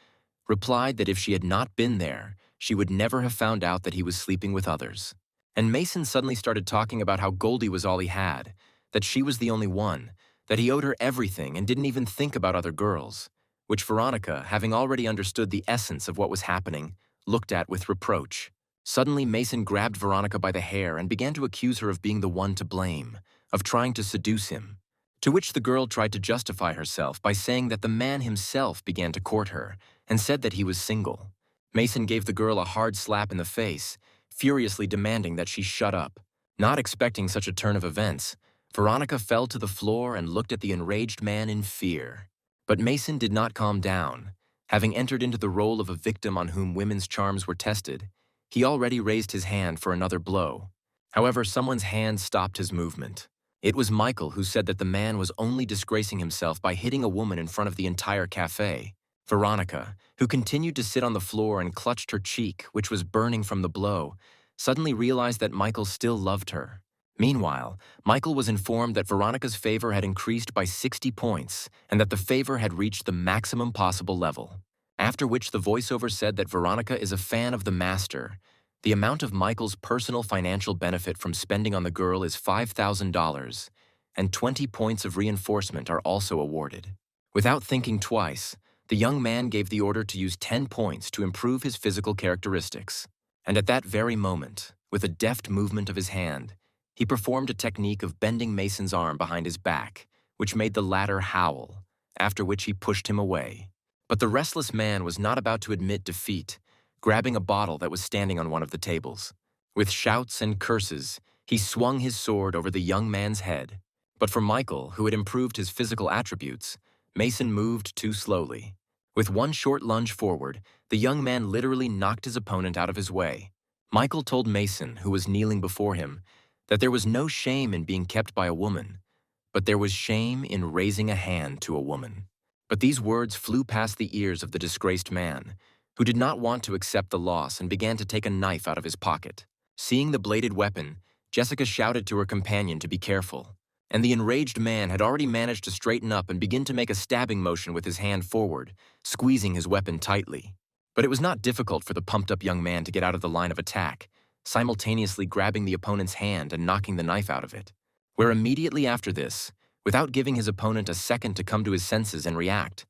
replied that if she had not been there, she would never have found out that he was sleeping with others. And Mason suddenly started talking about how Goldie was all he had, that she was the only one, that he owed her everything and didn't even think about other girls, which Veronica, having already understood the essence of what was happening, looked at with reproach. Suddenly, Mason grabbed Veronica by the hair and began to accuse her of being the one to blame, of trying to seduce him, to which the girl tried to justify herself by saying that the man himself began to court her and said that he was single. Mason gave the girl a hard slap in the face, furiously demanding that she shut up. Not expecting such a turn of events, Veronica fell to the floor and looked at the enraged man in fear. But Mason did not calm down. Having entered into the role of a victim on whom women's charms were tested, he already raised his hand for another blow. However, someone's hand stopped his movement. It was Michael who said that the man was only disgracing himself by hitting a woman in front of the entire cafe. Veronica, who continued to sit on the floor and clutched her cheek, which was burning from the blow, suddenly realized that Michael still loved her. Meanwhile, Michael was informed that Veronica's favor had increased by 60 points and that the favor had reached the maximum possible level. After which the voiceover said that Veronica is a fan of the master. The amount of Michael's personal financial benefit from spending on the girl is $5,000, and 20 points of reinforcement are also awarded. Without thinking twice, the young man gave the order to use 10 points to improve his physical characteristics. And at that very moment, with a deft movement of his hand, he performed a technique of bending Mason's arm behind his back, which made the latter howl, after which he pushed him away. But the restless man was not about to admit defeat, grabbing a bottle that was standing on one of the tables. With shouts and curses, he swung his sword over the young man's head. But for Michael, who had improved his physical attributes, Mason moved too slowly. With one short lunge forward, the young man literally knocked his opponent out of his way. Michael told Mason, who was kneeling before him, that there was no shame in being kept by a woman, but there was shame in raising a hand to a woman. But these words flew past the ears of the disgraced man, who did not want to accept the loss and began to take a knife out of his pocket. Seeing the bladed weapon, Jessica shouted to her companion to be careful, and the enraged man had already managed to straighten up and begin to make a stabbing motion with his hand forward, squeezing his weapon tightly. But it was not difficult for the pumped-up young man to get out of the line of attack, simultaneously grabbing the opponent's hand and knocking the knife out of it. Where immediately after this, without giving his opponent a second to come to his senses and react,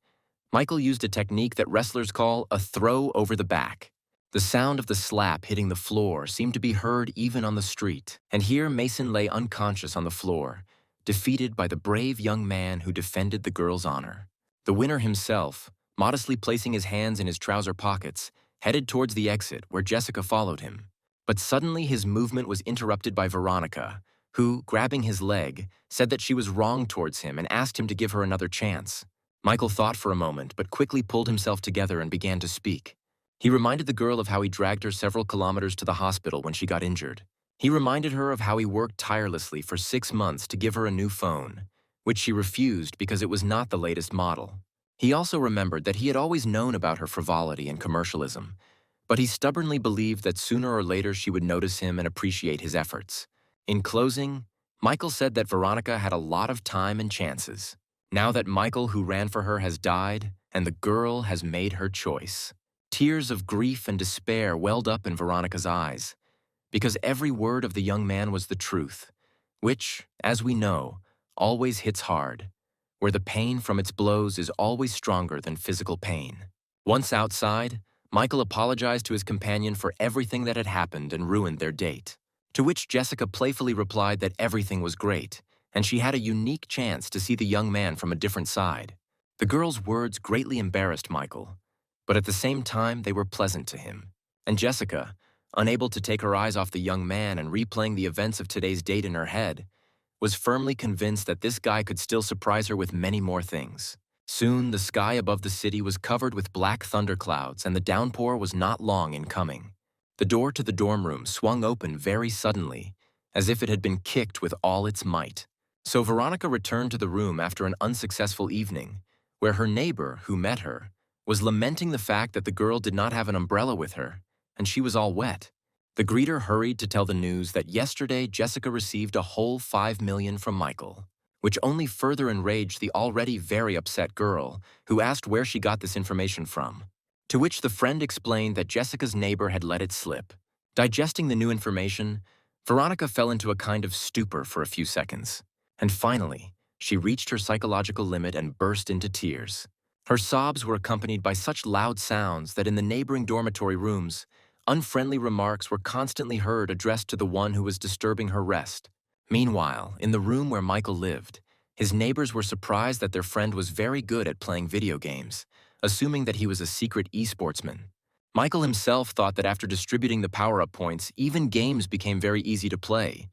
Michael used a technique that wrestlers call a throw over the back. The sound of the slap hitting the floor seemed to be heard even on the street, and here Mason lay unconscious on the floor, defeated by the brave young man who defended the girl's honor. The winner himself, modestly placing his hands in his trouser pockets, headed towards the exit where Jessica followed him. But suddenly his movement was interrupted by Veronica, who, grabbing his leg, said that she was wrong towards him and asked him to give her another chance. Michael thought for a moment, but quickly pulled himself together and began to speak. He reminded the girl of how he dragged her several kilometers to the hospital when she got injured. He reminded her of how he worked tirelessly for 6 months to give her a new phone, which she refused because it was not the latest model. He also remembered that he had always known about her frivolity and commercialism, but he stubbornly believed that sooner or later she would notice him and appreciate his efforts. In closing, Michael said that Veronica had a lot of time and chances. Now that Michael, who ran for her, has died, and the girl has made her choice. Tears of grief and despair welled up in Veronica's eyes, because every word of the young man was the truth, which, as we know, always hits hard, where the pain from its blows is always stronger than physical pain. Once outside, Michael apologized to his companion for everything that had happened and ruined their date, to which Jessica playfully replied that everything was great, and she had a unique chance to see the young man from a different side. The girl's words greatly embarrassed Michael, but at the same time they were pleasant to him. And Jessica, unable to take her eyes off the young man and replaying the events of today's date in her head, was firmly convinced that this guy could still surprise her with many more things. Soon, the sky above the city was covered with black thunderclouds, and the downpour was not long in coming. The door to the dorm room swung open very suddenly, as if it had been kicked with all its might. So Veronica returned to the room after an unsuccessful evening, where her neighbor, who met her, was lamenting the fact that the girl did not have an umbrella with her, and she was all wet. The greeter hurried to tell the news that yesterday Jessica received a whole $5 million from Michael, which only further enraged the already very upset girl, who asked where she got this information from. To which the friend explained that Jessica's neighbor had let it slip. Digesting the new information, Veronica fell into a kind of stupor for a few seconds. And finally, she reached her psychological limit and burst into tears. Her sobs were accompanied by such loud sounds that in the neighboring dormitory rooms, unfriendly remarks were constantly heard addressed to the one who was disturbing her rest. Meanwhile, in the room where Michael lived, his neighbors were surprised that their friend was very good at playing video games, assuming that he was a secret esportsman. Michael himself thought that after distributing the power-up points, even games became very easy to play.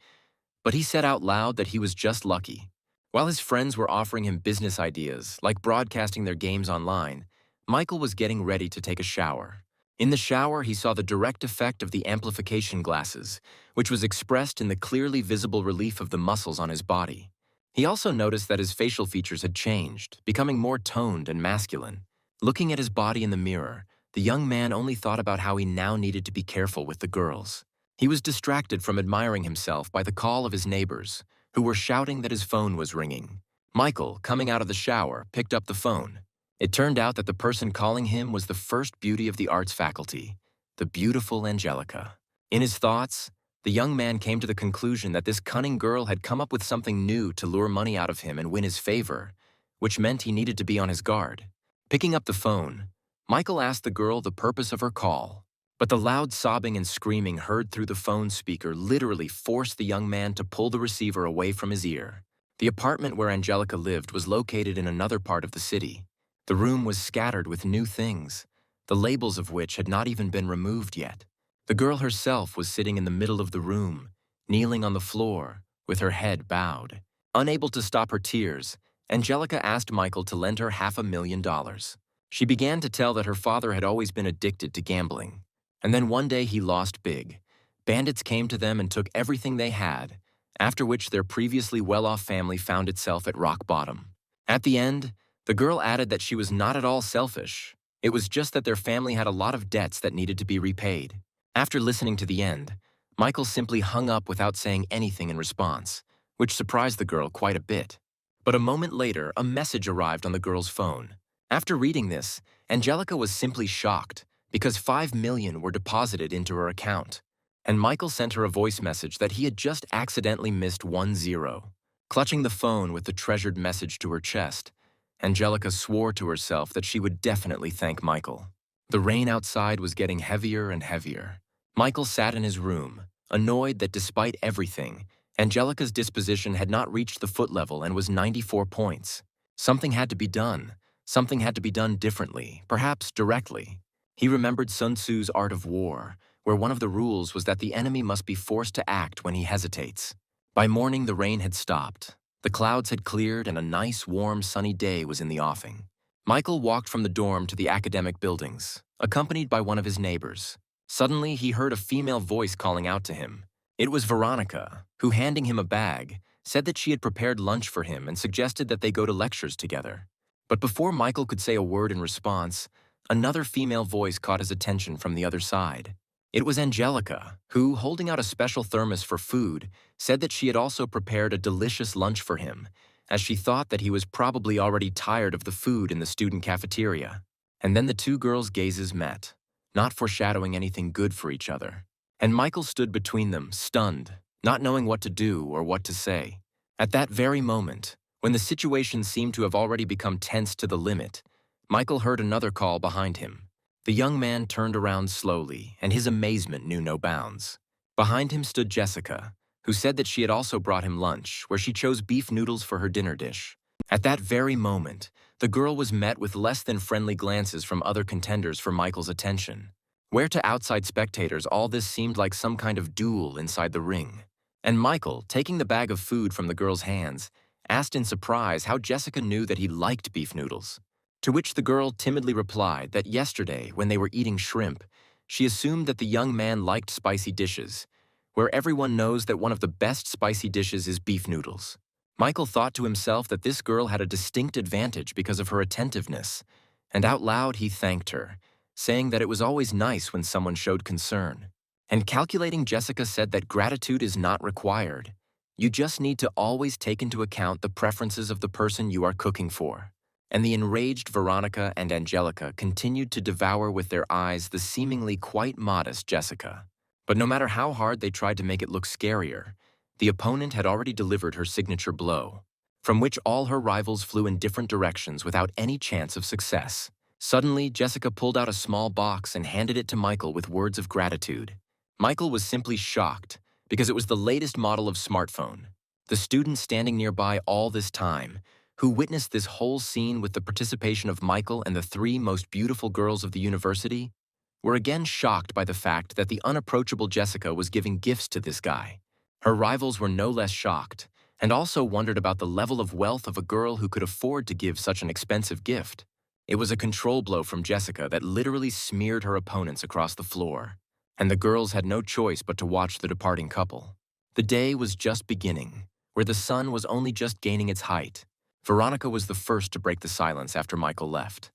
But he said out loud that he was just lucky. While his friends were offering him business ideas, like broadcasting their games online, Michael was getting ready to take a shower. In the shower, he saw the direct effect of the amplification glasses, which was expressed in the clearly visible relief of the muscles on his body. He also noticed that his facial features had changed, becoming more toned and masculine. Looking at his body in the mirror, the young man only thought about how he now needed to be careful with the girls. He was distracted from admiring himself by the call of his neighbors, who were shouting that his phone was ringing. Michael, coming out of the shower, picked up the phone. It turned out that the person calling him was the first beauty of the arts faculty, the beautiful Angelica. In his thoughts, the young man came to the conclusion that this cunning girl had come up with something new to lure money out of him and win his favor, which meant he needed to be on his guard. Picking up the phone, Michael asked the girl the purpose of her call, but the loud sobbing and screaming heard through the phone speaker literally forced the young man to pull the receiver away from his ear. The apartment where Angelica lived was located in another part of the city. The room was scattered with new things, the labels of which had not even been removed yet. The girl herself was sitting in the middle of the room, kneeling on the floor, with her head bowed. Unable to stop her tears, Angelica asked Michael to lend her $500,000. She began to tell that her father had always been addicted to gambling. And then one day he lost big. Bandits came to them and took everything they had, after which their previously well-off family found itself at rock bottom. At the end, the girl added that she was not at all selfish. It was just that their family had a lot of debts that needed to be repaid. After listening to the end, Michael simply hung up without saying anything in response, which surprised the girl quite a bit. But a moment later, a message arrived on the girl's phone. After reading this, Angelica was simply shocked, because $5 million were deposited into her account. And Michael sent her a voice message that he had just accidentally missed 1 0. Clutching the phone with the treasured message to her chest, Angelica swore to herself that she would definitely thank Michael. The rain outside was getting heavier and heavier. Michael sat in his room, annoyed that despite everything, Angelica's disposition had not reached the foot level and was 94 points. Something had to be done. Something had to be done differently, perhaps directly. He remembered Sun Tzu's Art of War, where one of the rules was that the enemy must be forced to act when he hesitates. By morning, the rain had stopped. The clouds had cleared and a nice, warm, sunny day was in the offing. Michael walked from the dorm to the academic buildings, accompanied by one of his neighbors. Suddenly, he heard a female voice calling out to him. It was Veronica, who, handing him a bag, said that she had prepared lunch for him and suggested that they go to lectures together. But before Michael could say a word in response, another female voice caught his attention from the other side. It was Angelica, who, holding out a special thermos for food, said that she had also prepared a delicious lunch for him, as she thought that he was probably already tired of the food in the student cafeteria. And then the two girls' gazes met, not foreshadowing anything good for each other. And Michael stood between them, stunned, not knowing what to do or what to say. At that very moment, when the situation seemed to have already become tense to the limit, Michael heard another call behind him. The young man turned around slowly, and his amazement knew no bounds. Behind him stood Jessica, who said that she had also brought him lunch, where she chose beef noodles for her dinner dish. At that very moment, the girl was met with less than friendly glances from other contenders for Michael's attention. Where to outside spectators, all this seemed like some kind of duel inside the ring. And Michael, taking the bag of food from the girl's hands, asked in surprise how Jessica knew that he liked beef noodles. To which the girl timidly replied that yesterday, when they were eating shrimp, she assumed that the young man liked spicy dishes, where everyone knows that one of the best spicy dishes is beef noodles. Michael thought to himself that this girl had a distinct advantage because of her attentiveness, and out loud he thanked her, saying that it was always nice when someone showed concern. And calculating Jessica said that gratitude is not required. You just need to always take into account the preferences of the person you are cooking for. And the enraged Veronica and Angelica continued to devour with their eyes the seemingly quite modest Jessica. But no matter how hard they tried to make it look scarier, the opponent had already delivered her signature blow, from which all her rivals flew in different directions without any chance of success. Suddenly, Jessica pulled out a small box and handed it to Michael with words of gratitude. Michael was simply shocked, because it was the latest model of smartphone. The student standing nearby all this time, who witnessed this whole scene with the participation of Michael and the three most beautiful girls of the university, were again shocked by the fact that the unapproachable Jessica was giving gifts to this guy. Her rivals were no less shocked, and also wondered about the level of wealth of a girl who could afford to give such an expensive gift. It was a control blow from Jessica that literally smeared her opponents across the floor, and the girls had no choice but to watch the departing couple. The day was just beginning, where the sun was only just gaining its height. Veronica was the first to break the silence after Michael left,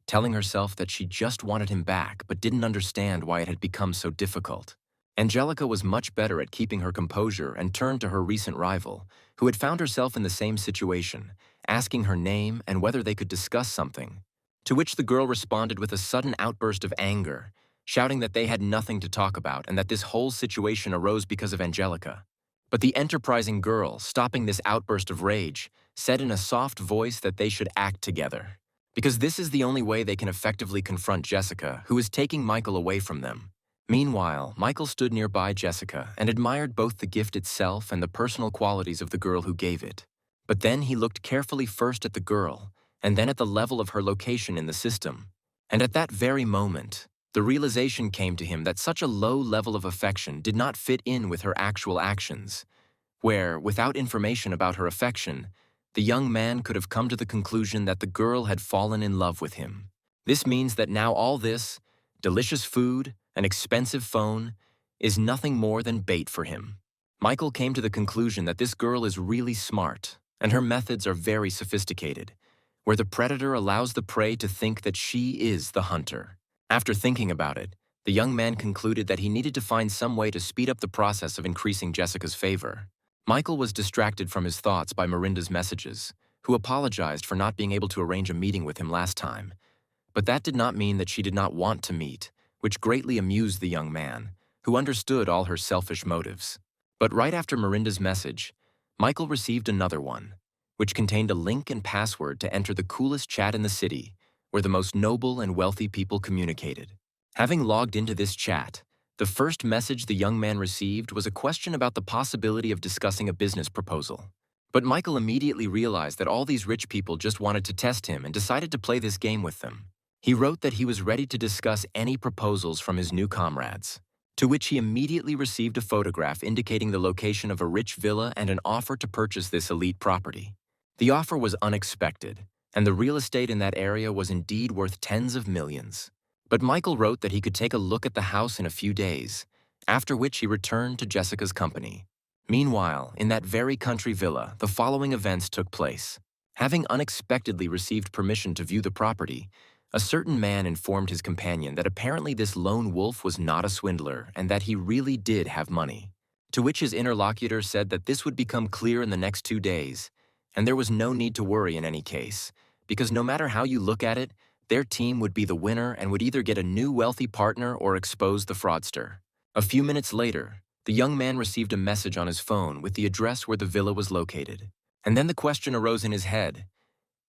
telling herself that she just wanted him back but didn't understand why it had become so difficult. Angelica was much better at keeping her composure and turned to her recent rival, who had found herself in the same situation, asking her name and whether they could discuss something. To which the girl responded with a sudden outburst of anger, shouting that they had nothing to talk about and that this whole situation arose because of Angelica. But the enterprising girl, stopping this outburst of rage, said in a soft voice that they should act together, because this is the only way they can effectively confront Jessica, who is taking Michael away from them. Meanwhile, Michael stood nearby Jessica and admired both the gift itself and the personal qualities of the girl who gave it. But then he looked carefully first at the girl, and then at the level of her location in the system. And at that very moment, the realization came to him that such a low level of affection did not fit in with her actual actions, where, without information about her affection, the young man could have come to the conclusion that the girl had fallen in love with him. This means that now all this, delicious food, an expensive phone, is nothing more than bait for him. Michael came to the conclusion that this girl is really smart, and her methods are very sophisticated, where the predator allows the prey to think that she is the hunter. After thinking about it, the young man concluded that he needed to find some way to speed up the process of increasing Jessica's favor. Michael was distracted from his thoughts by Miranda's messages, who apologized for not being able to arrange a meeting with him last time. But that did not mean that she did not want to meet, which greatly amused the young man, who understood all her selfish motives. But right after Miranda's message, Michael received another one, which contained a link and password to enter the coolest chat in the city, where the most noble and wealthy people communicated. Having logged into this chat, the first message the young man received was a question about the possibility of discussing a business proposal. But Michael immediately realized that all these rich people just wanted to test him and decided to play this game with them. He wrote that he was ready to discuss any proposals from his new comrades, to which he immediately received a photograph indicating the location of a rich villa and an offer to purchase this elite property. The offer was unexpected, and the real estate in that area was indeed worth tens of millions. But Michael wrote that he could take a look at the house in a few days, after which he returned to Jessica's company. Meanwhile, in that very country villa, the following events took place. Having unexpectedly received permission to view the property, a certain man informed his companion that apparently this lone wolf was not a swindler and that he really did have money. To which his interlocutor said that this would become clear in the next 2 days, and there was no need to worry in any case, because no matter how you look at it, their team would be the winner and would either get a new wealthy partner or expose the fraudster. A few minutes later, the young man received a message on his phone with the address where the villa was located. And then the question arose in his head: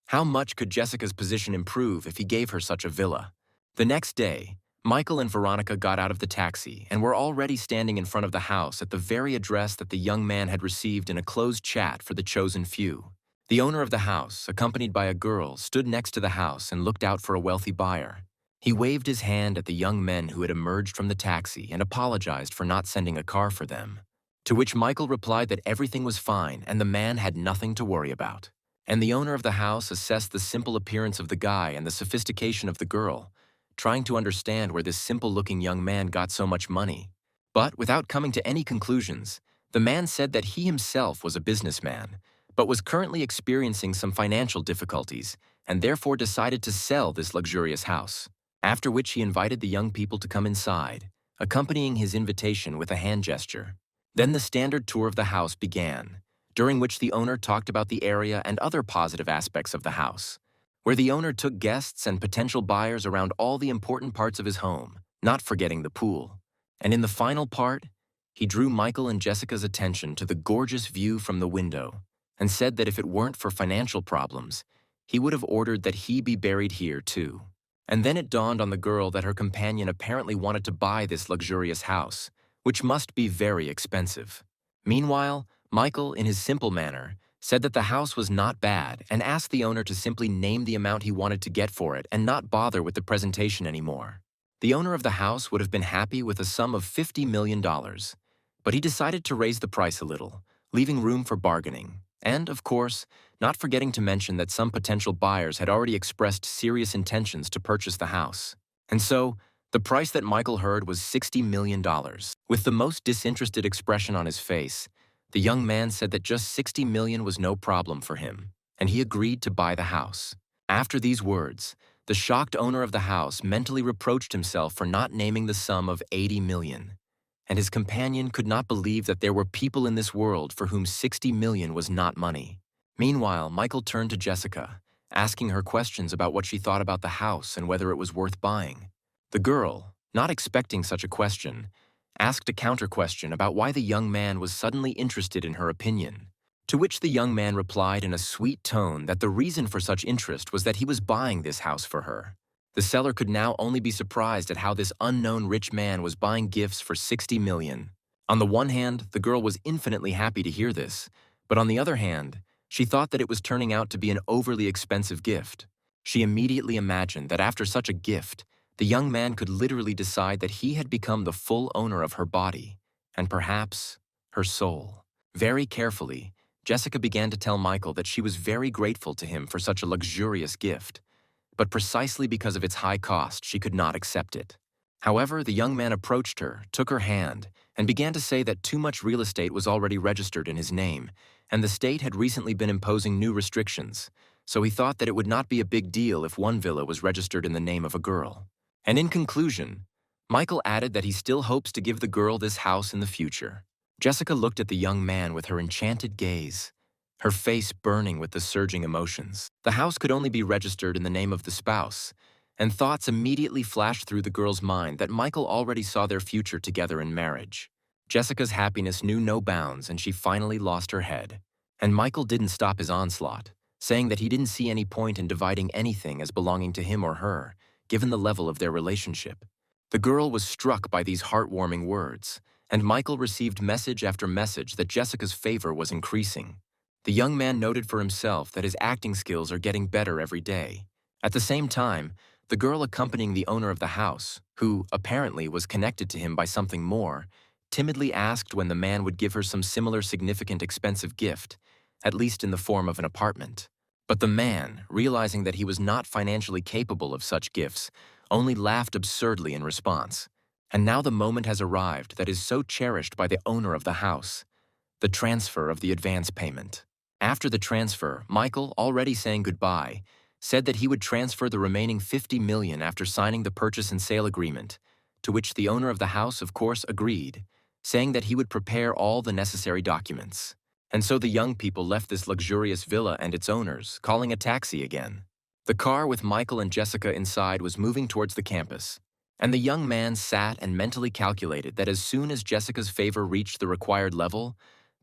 how much could Jessica's position improve if he gave her such a villa? The next day, Michael and Veronica got out of the taxi and were already standing in front of the house at the very address that the young man had received in a closed chat for the chosen few. The owner of the house, accompanied by a girl, stood next to the house and looked out for a wealthy buyer. He waved his hand at the young men who had emerged from the taxi and apologized for not sending a car for them, to which Michael replied that everything was fine and the man had nothing to worry about. And the owner of the house assessed the simple appearance of the guy and the sophistication of the girl, trying to understand where this simple-looking young man got so much money. But without coming to any conclusions, the man said that he himself was a businessman, but was currently experiencing some financial difficulties and therefore decided to sell this luxurious house. After which he invited the young people to come inside, accompanying his invitation with a hand gesture. Then the standard tour of the house began, during which the owner talked about the area and other positive aspects of the house, where the owner took guests and potential buyers around all the important parts of his home, not forgetting the pool. And in the final part, he drew Michael and Jessica's attention to the gorgeous view from the window and said that if it weren't for financial problems, he would have ordered that he be buried here too. And then it dawned on the girl that her companion apparently wanted to buy this luxurious house, which must be very expensive. Meanwhile, Michael, in his simple manner, said that the house was not bad and asked the owner to simply name the amount he wanted to get for it and not bother with the presentation anymore. The owner of the house would have been happy with a sum of $50 million, but he decided to raise the price a little, leaving room for bargaining. And, of course, not forgetting to mention that some potential buyers had already expressed serious intentions to purchase the house. And so, the price that Michael heard was $60 million. With the most disinterested expression on his face, the young man said that just $60 million was no problem for him, and he agreed to buy the house. After these words, the shocked owner of the house mentally reproached himself for not naming the sum of $80 million. And his companion could not believe that there were people in this world for whom $60 million was not money. Meanwhile, Michael turned to Jessica, asking her questions about what she thought about the house and whether it was worth buying. The girl, not expecting such a question, asked a counter-question about why the young man was suddenly interested in her opinion, to which the young man replied in a sweet tone that the reason for such interest was that he was buying this house for her. The seller could now only be surprised at how this unknown rich man was buying gifts for $60 million. On the one hand, the girl was infinitely happy to hear this, but on the other hand, she thought that it was turning out to be an overly expensive gift. She immediately imagined that after such a gift, the young man could literally decide that he had become the full owner of her body, and perhaps her soul. Very carefully, Jessica began to tell Michael that she was very grateful to him for such a luxurious gift, but precisely because of its high cost, she could not accept it. However, the young man approached her, took her hand, and began to say that too much real estate was already registered in his name, and the state had recently been imposing new restrictions, so he thought that it would not be a big deal if one villa was registered in the name of a girl. And in conclusion, Michael added that he still hopes to give the girl this house in the future. Jessica looked at the young man with her enchanted gaze, her face burning with the surging emotions. The house could only be registered in the name of the spouse, and thoughts immediately flashed through the girl's mind that Michael already saw their future together in marriage. Jessica's happiness knew no bounds, and she finally lost her head. And Michael didn't stop his onslaught, saying that he didn't see any point in dividing anything as belonging to him or her, given the level of their relationship. The girl was struck by these heartwarming words, and Michael received message after message that Jessica's favor was increasing. The young man noted for himself that his acting skills are getting better every day. At the same time, the girl accompanying the owner of the house, who apparently was connected to him by something more, timidly asked when the man would give her some similar significant expensive gift, at least in the form of an apartment. But the man, realizing that he was not financially capable of such gifts, only laughed absurdly in response. And now the moment has arrived that is so cherished by the owner of the house: the transfer of the advance payment. After the transfer, Michael, already saying goodbye, said that he would transfer the remaining $50 million after signing the purchase and sale agreement, to which the owner of the house, of course, agreed, saying that he would prepare all the necessary documents. And so the young people left this luxurious villa and its owners, calling a taxi again. The car with Michael and Jessica inside was moving towards the campus, and the young man sat and mentally calculated that as soon as Jessica's favor reached the required level,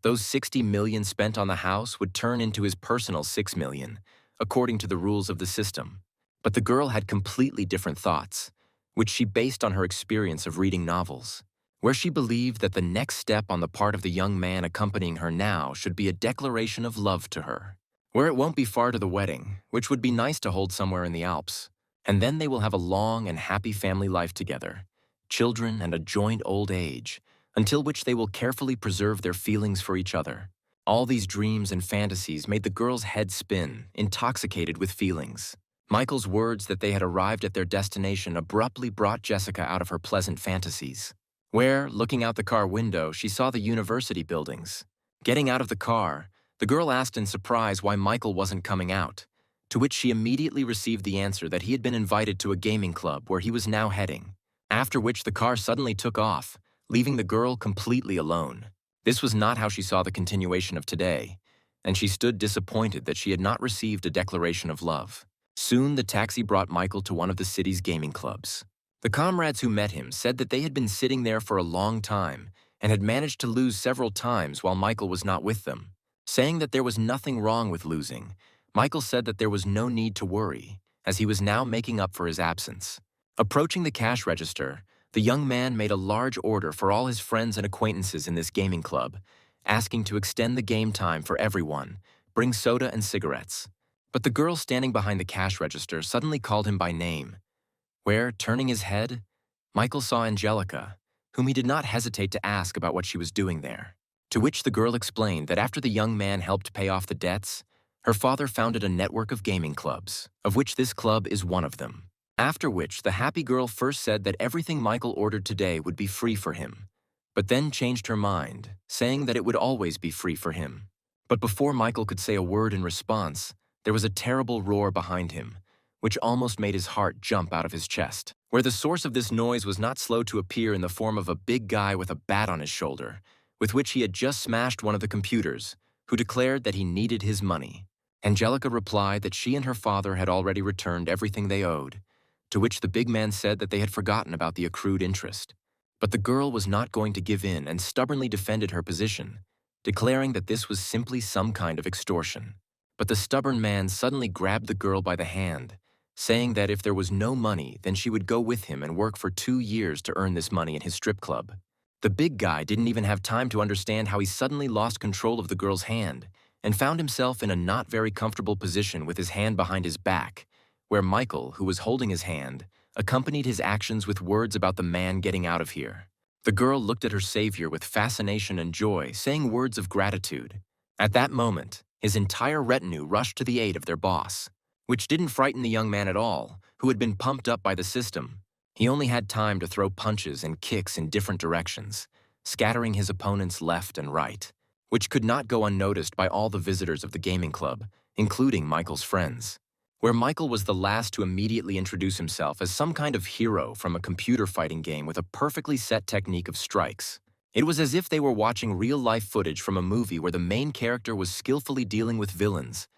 those $60 million spent on the house would turn into his personal $6 million, according to the rules of the system. But the girl had completely different thoughts, which she based on her experience of reading novels, where she believed that the next step on the part of the young man accompanying her now should be a declaration of love to her, where it won't be far to the wedding, which would be nice to hold somewhere in the Alps. And then they will have a long and happy family life together, children and a joint old age, until which they will carefully preserve their feelings for each other. All these dreams and fantasies made the girl's head spin, intoxicated with feelings. Michael's words that they had arrived at their destination abruptly brought Jessica out of her pleasant fantasies, where, looking out the car window, she saw the university buildings. Getting out of the car, the girl asked in surprise why Michael wasn't coming out, to which she immediately received the answer that he had been invited to a gaming club where he was now heading, after which the car suddenly took off, leaving the girl completely alone. This was not how she saw the continuation of today, and she stood disappointed that she had not received a declaration of love. Soon the taxi brought Michael to one of the city's gaming clubs. The comrades who met him said that they had been sitting there for a long time and had managed to lose several times while Michael was not with them. Saying that there was nothing wrong with losing, Michael said that there was no need to worry, as he was now making up for his absence. Approaching the cash register, the young man made a large order for all his friends and acquaintances in this gaming club, asking to extend the game time for everyone, bring soda and cigarettes. But the girl standing behind the cash register suddenly called him by name, where, turning his head, Michael saw Angelica, whom he did not hesitate to ask about what she was doing there. To which the girl explained that after the young man helped pay off the debts, her father founded a network of gaming clubs, of which this club is one of them. After which, the happy girl first said that everything Michael ordered today would be free for him, but then changed her mind, saying that it would always be free for him. But before Michael could say a word in response, there was a terrible roar behind him, which almost made his heart jump out of his chest, where the source of this noise was not slow to appear in the form of a big guy with a bat on his shoulder, with which he had just smashed one of the computers, who declared that he needed his money. Angelica replied that she and her father had already returned everything they owed, to which the big man said that they had forgotten about the accrued interest. But the girl was not going to give in and stubbornly defended her position, declaring that this was simply some kind of extortion. But the stubborn man suddenly grabbed the girl by the hand, saying that if there was no money, then she would go with him and work for 2 years to earn this money in his strip club. The big guy didn't even have time to understand how he suddenly lost control of the girl's hand and found himself in a not very comfortable position with his hand behind his back, where Michael, who was holding his hand, accompanied his actions with words about the man getting out of here. The girl looked at her savior with fascination and joy, saying words of gratitude. At that moment, his entire retinue rushed to the aid of their boss, which didn't frighten the young man at all, who had been pumped up by the system. He only had time to throw punches and kicks in different directions, scattering his opponents left and right, which could not go unnoticed by all the visitors of the gaming club, including Michael's friends, where Michael was the last to immediately introduce himself as some kind of hero from a computer fighting game with a perfectly set technique of strikes. It was as if they were watching real-life footage from a movie where the main character was skillfully dealing with villains,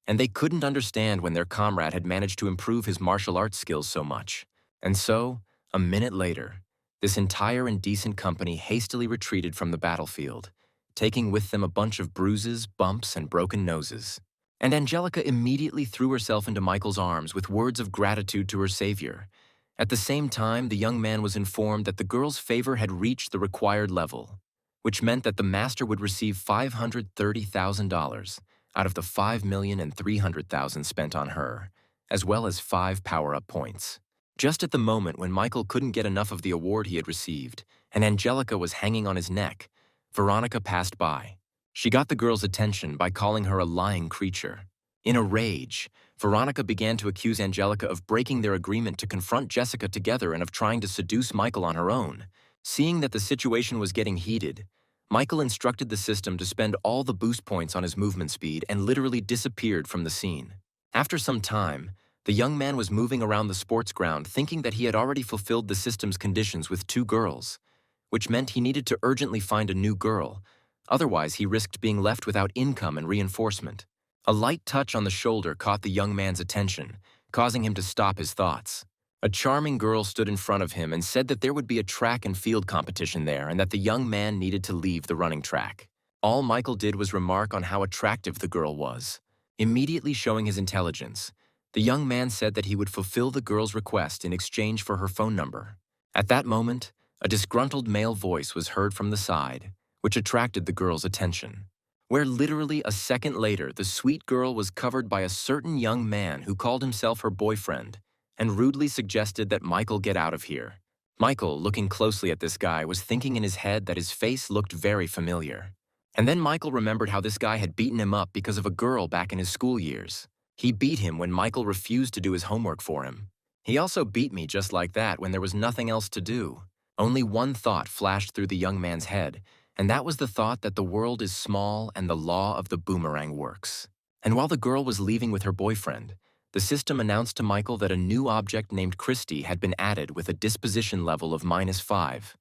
and they couldn't understand when their comrade had managed to improve his martial arts skills so much. And so, a minute later, this entire indecent company hastily retreated from the battlefield, taking with them a bunch of bruises, bumps, and broken noses. And Angelica immediately threw herself into Michael's arms with words of gratitude to her savior. At the same time, the young man was informed that the girl's favor had reached the required level, which meant that the master would receive $530,000 out of the $5,300,000 spent on her, as well as 5 power-up points. Just at the moment when Michael couldn't get enough of the award he had received, and Angelica was hanging on his neck, Veronica passed by. She got the girl's attention by calling her a lying creature. In a rage, Veronica began to accuse Angelica of breaking their agreement to confront Jessica together and of trying to seduce Michael on her own. Seeing that the situation was getting heated, Michael instructed the system to spend all the boost points on his movement speed and literally disappeared from the scene. After some time, the young man was moving around the sports ground thinking that he had already fulfilled the system's conditions with 2 girls, which meant he needed to urgently find a new girl. Otherwise, he risked being left without income and reinforcement. A light touch on the shoulder caught the young man's attention, causing him to stop his thoughts. A charming girl stood in front of him and said that there would be a track and field competition there and that the young man needed to leave the running track. All Michael did was remark on how attractive the girl was. Immediately showing his intelligence, the young man said that he would fulfill the girl's request in exchange for her phone number. At that moment, a disgruntled male voice was heard from the side, which attracted the girl's attention, where literally a second later the sweet girl was covered by a certain young man who called himself her boyfriend and rudely suggested that Michael get out of here. Michael, looking closely at this guy, was thinking in his head that his face looked very familiar. And then Michael remembered how this guy had beaten him up because of a girl back in his school years. He beat him when Michael refused to do his homework for him. He also beat me just like that when there was nothing else to do. Only one thought flashed through the young man's head, and that was the thought that the world is small and the law of the boomerang works. And while the girl was leaving with her boyfriend, the system announced to Michael that a new object named Christy had been added with a disposition level of -5.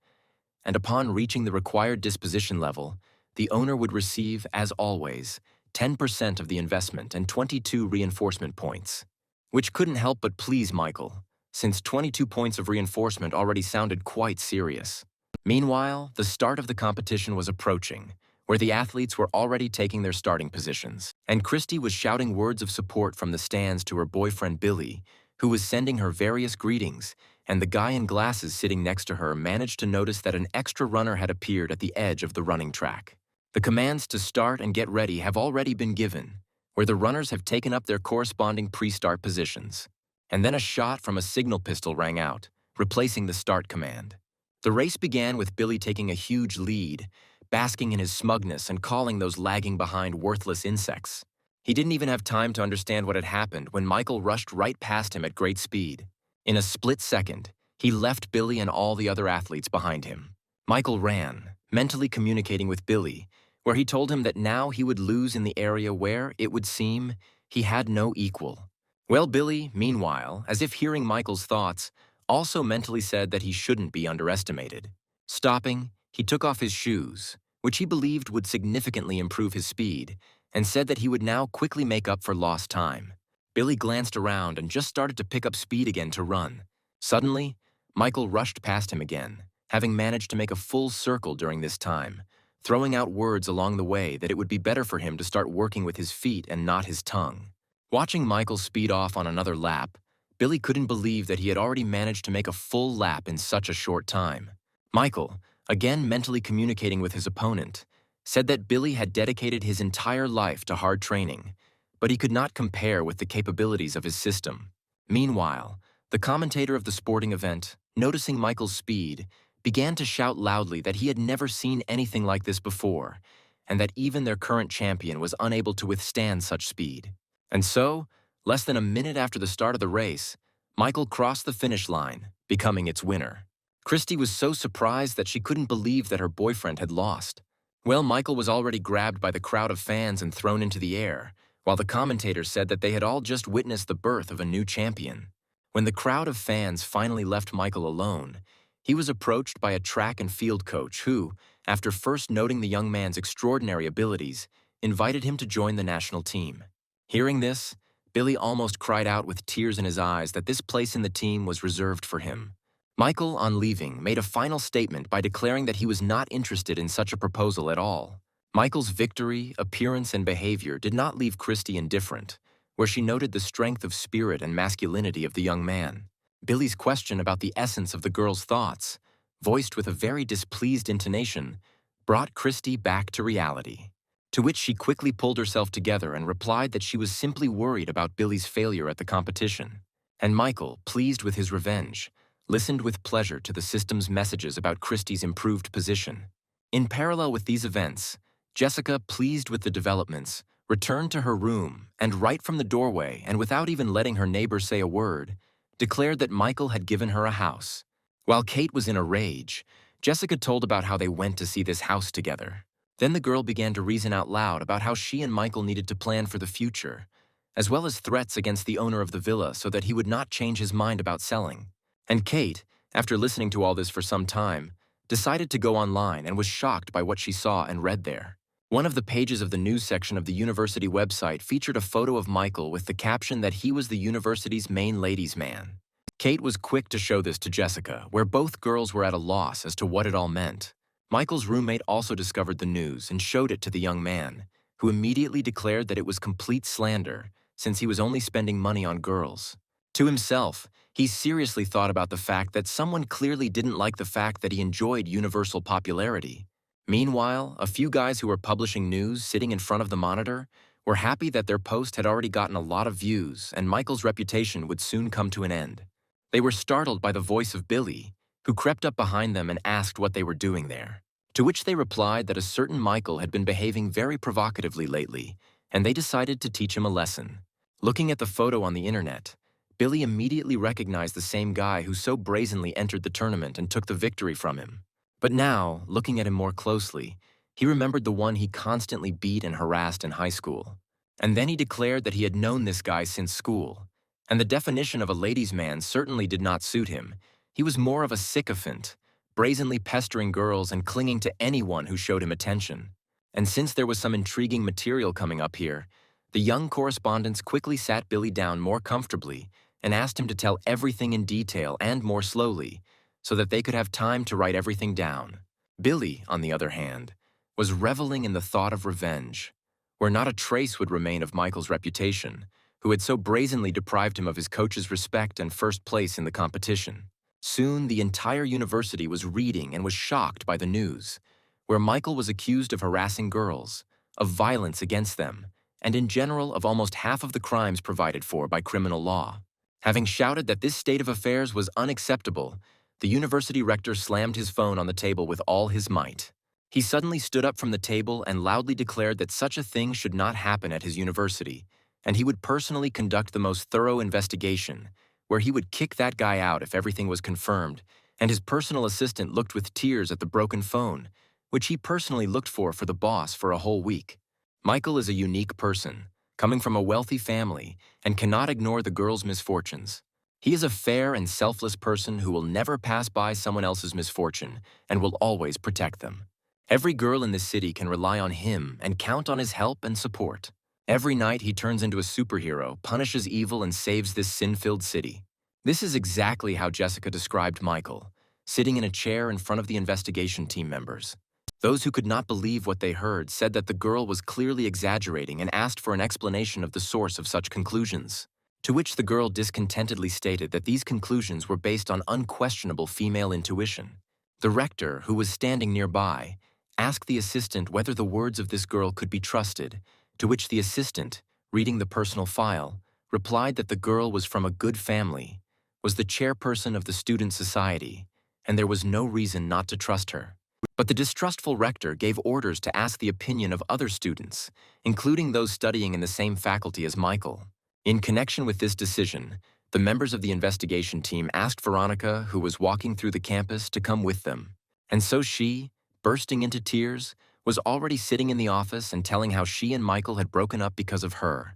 And upon reaching the required disposition level, the owner would receive, as always, 10% of the investment and 22 reinforcement points. Which couldn't help but please Michael, since 22 points of reinforcement already sounded quite serious. Meanwhile, the start of the competition was approaching, where the athletes were already taking their starting positions, and Christy was shouting words of support from the stands to her boyfriend Billy, who was sending her various greetings, and the guy in glasses sitting next to her managed to notice that an extra runner had appeared at the edge of the running track. The commands to start and get ready have already been given, where the runners have taken up their corresponding pre-start positions. And then a shot from a signal pistol rang out, replacing the start command. The race began with Billy taking a huge lead, basking in his smugness and calling those lagging behind worthless insects. He didn't even have time to understand what had happened when Michael rushed right past him at great speed. In a split second, he left Billy and all the other athletes behind him. Michael ran, mentally communicating with Billy, where he told him that now he would lose in the area where, it would seem, he had no equal. Well, Billy, meanwhile, as if hearing Michael's thoughts, also mentally said that he shouldn't be underestimated. Stopping, he took off his shoes, which he believed would significantly improve his speed, and said that he would now quickly make up for lost time. Billy glanced around and just started to pick up speed again to run. Suddenly, Michael rushed past him again, having managed to make a full circle during this time, throwing out words along the way that it would be better for him to start working with his feet and not his tongue. Watching Michael speed off on another lap, Billy couldn't believe that he had already managed to make a full lap in such a short time. Michael, again mentally communicating with his opponent, said that Billy had dedicated his entire life to hard training, but he could not compare with the capabilities of his system. Meanwhile, the commentator of the sporting event, noticing Michael's speed, began to shout loudly that he had never seen anything like this before, and that even their current champion was unable to withstand such speed. And so, less than a minute after the start of the race, Michael crossed the finish line, becoming its winner. Christy was so surprised that she couldn't believe that her boyfriend had lost. Well, Michael was already grabbed by the crowd of fans and thrown into the air, while the commentators said that they had all just witnessed the birth of a new champion. When the crowd of fans finally left Michael alone, he was approached by a track and field coach who, after first noting the young man's extraordinary abilities, invited him to join the national team. Hearing this, Billy almost cried out with tears in his eyes that this place in the team was reserved for him. Michael, on leaving, made a final statement by declaring that he was not interested in such a proposal at all. Michael's victory, appearance, and behavior did not leave Christy indifferent, where she noted the strength of spirit and masculinity of the young man. Billy's question about the essence of the girl's thoughts, voiced with a very displeased intonation, brought Christy back to reality. To which she quickly pulled herself together and replied that she was simply worried about Billy's failure at the competition. And Michael, pleased with his revenge, listened with pleasure to the system's messages about Christy's improved position. In parallel with these events, Jessica, pleased with the developments, returned to her room and right from the doorway and without even letting her neighbor say a word, declared that Michael had given her a house. While Kate was in a rage, Jessica told about how they went to see this house together. Then the girl began to reason out loud about how she and Michael needed to plan for the future, as well as threats against the owner of the villa so that he would not change his mind about selling. And Kate, after listening to all this for some time, decided to go online and was shocked by what she saw and read there. One of the pages of the news section of the university website featured a photo of Michael with the caption that he was the university's main ladies' man. Kate was quick to show this to Jessica, where both girls were at a loss as to what it all meant. Michael's roommate also discovered the news and showed it to the young man, who immediately declared that it was complete slander, since he was only spending money on girls. To himself, he seriously thought about the fact that someone clearly didn't like the fact that he enjoyed universal popularity. Meanwhile, a few guys who were publishing news sitting in front of the monitor were happy that their post had already gotten a lot of views and Michael's reputation would soon come to an end. They were startled by the voice of Billy, who crept up behind them and asked what they were doing there. To which they replied that a certain Michael had been behaving very provocatively lately, and they decided to teach him a lesson. Looking at the photo on the internet, Billy immediately recognized the same guy who so brazenly entered the tournament and took the victory from him. But now, looking at him more closely, he remembered the one he constantly beat and harassed in high school. And then he declared that he had known this guy since school. And the definition of a ladies' man certainly did not suit him. He was more of a sycophant, brazenly pestering girls and clinging to anyone who showed him attention. And since there was some intriguing material coming up here, the young correspondents quickly sat Billy down more comfortably and asked him to tell everything in detail and more slowly, so that they could have time to write everything down. Billy, on the other hand, was reveling in the thought of revenge, where not a trace would remain of Michael's reputation, who had so brazenly deprived him of his coach's respect and first place in the competition. Soon, the entire university was reading and was shocked by the news, where Michael was accused of harassing girls, of violence against them, and in general of almost half of the crimes provided for by criminal law. Having shouted that this state of affairs was unacceptable, the university rector slammed his phone on the table with all his might. He suddenly stood up from the table and loudly declared that such a thing should not happen at his university, and he would personally conduct the most thorough investigation, where he would kick that guy out if everything was confirmed, and his personal assistant looked with tears at the broken phone, which he personally looked for the boss for a whole week. Michael is a unique person, coming from a wealthy family, and cannot ignore the girl's misfortunes. He is a fair and selfless person who will never pass by someone else's misfortune and will always protect them. Every girl in this city can rely on him and count on his help and support. Every night he turns into a superhero, punishes evil, and saves this sin-filled city. This is exactly how Jessica described Michael, sitting in a chair in front of the investigation team members. Those who could not believe what they heard said that the girl was clearly exaggerating and asked for an explanation of the source of such conclusions. To which the girl discontentedly stated that these conclusions were based on unquestionable female intuition. The rector, who was standing nearby, asked the assistant whether the words of this girl could be trusted, to which the assistant, reading the personal file, replied that the girl was from a good family, was the chairperson of the student society, and there was no reason not to trust her. But the distrustful rector gave orders to ask the opinion of other students, including those studying in the same faculty as Michael. In connection with this decision, the members of the investigation team asked Veronica, who was walking through the campus, to come with them. And so she, bursting into tears, was already sitting in the office and telling how she and Michael had broken up because of her,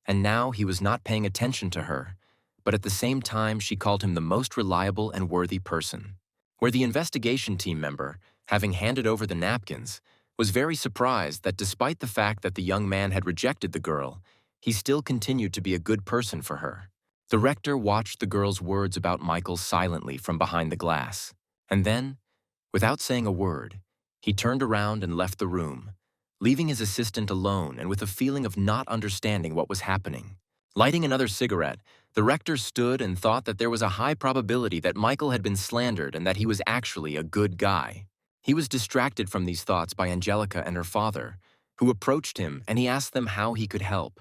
and now he was not paying attention to her, but at the same time she called him the most reliable and worthy person. Where the investigation team member, having handed over the napkins, was very surprised that despite the fact that the young man had rejected the girl, he still continued to be a good person for her. The rector watched the girl's words about Michael silently from behind the glass, and then, without saying a word, he turned around and left the room, leaving his assistant alone and with a feeling of not understanding what was happening. Lighting another cigarette, the rector stood and thought that there was a high probability that Michael had been slandered and that he was actually a good guy. He was distracted from these thoughts by Angelica and her father, who approached him and he asked them how he could help.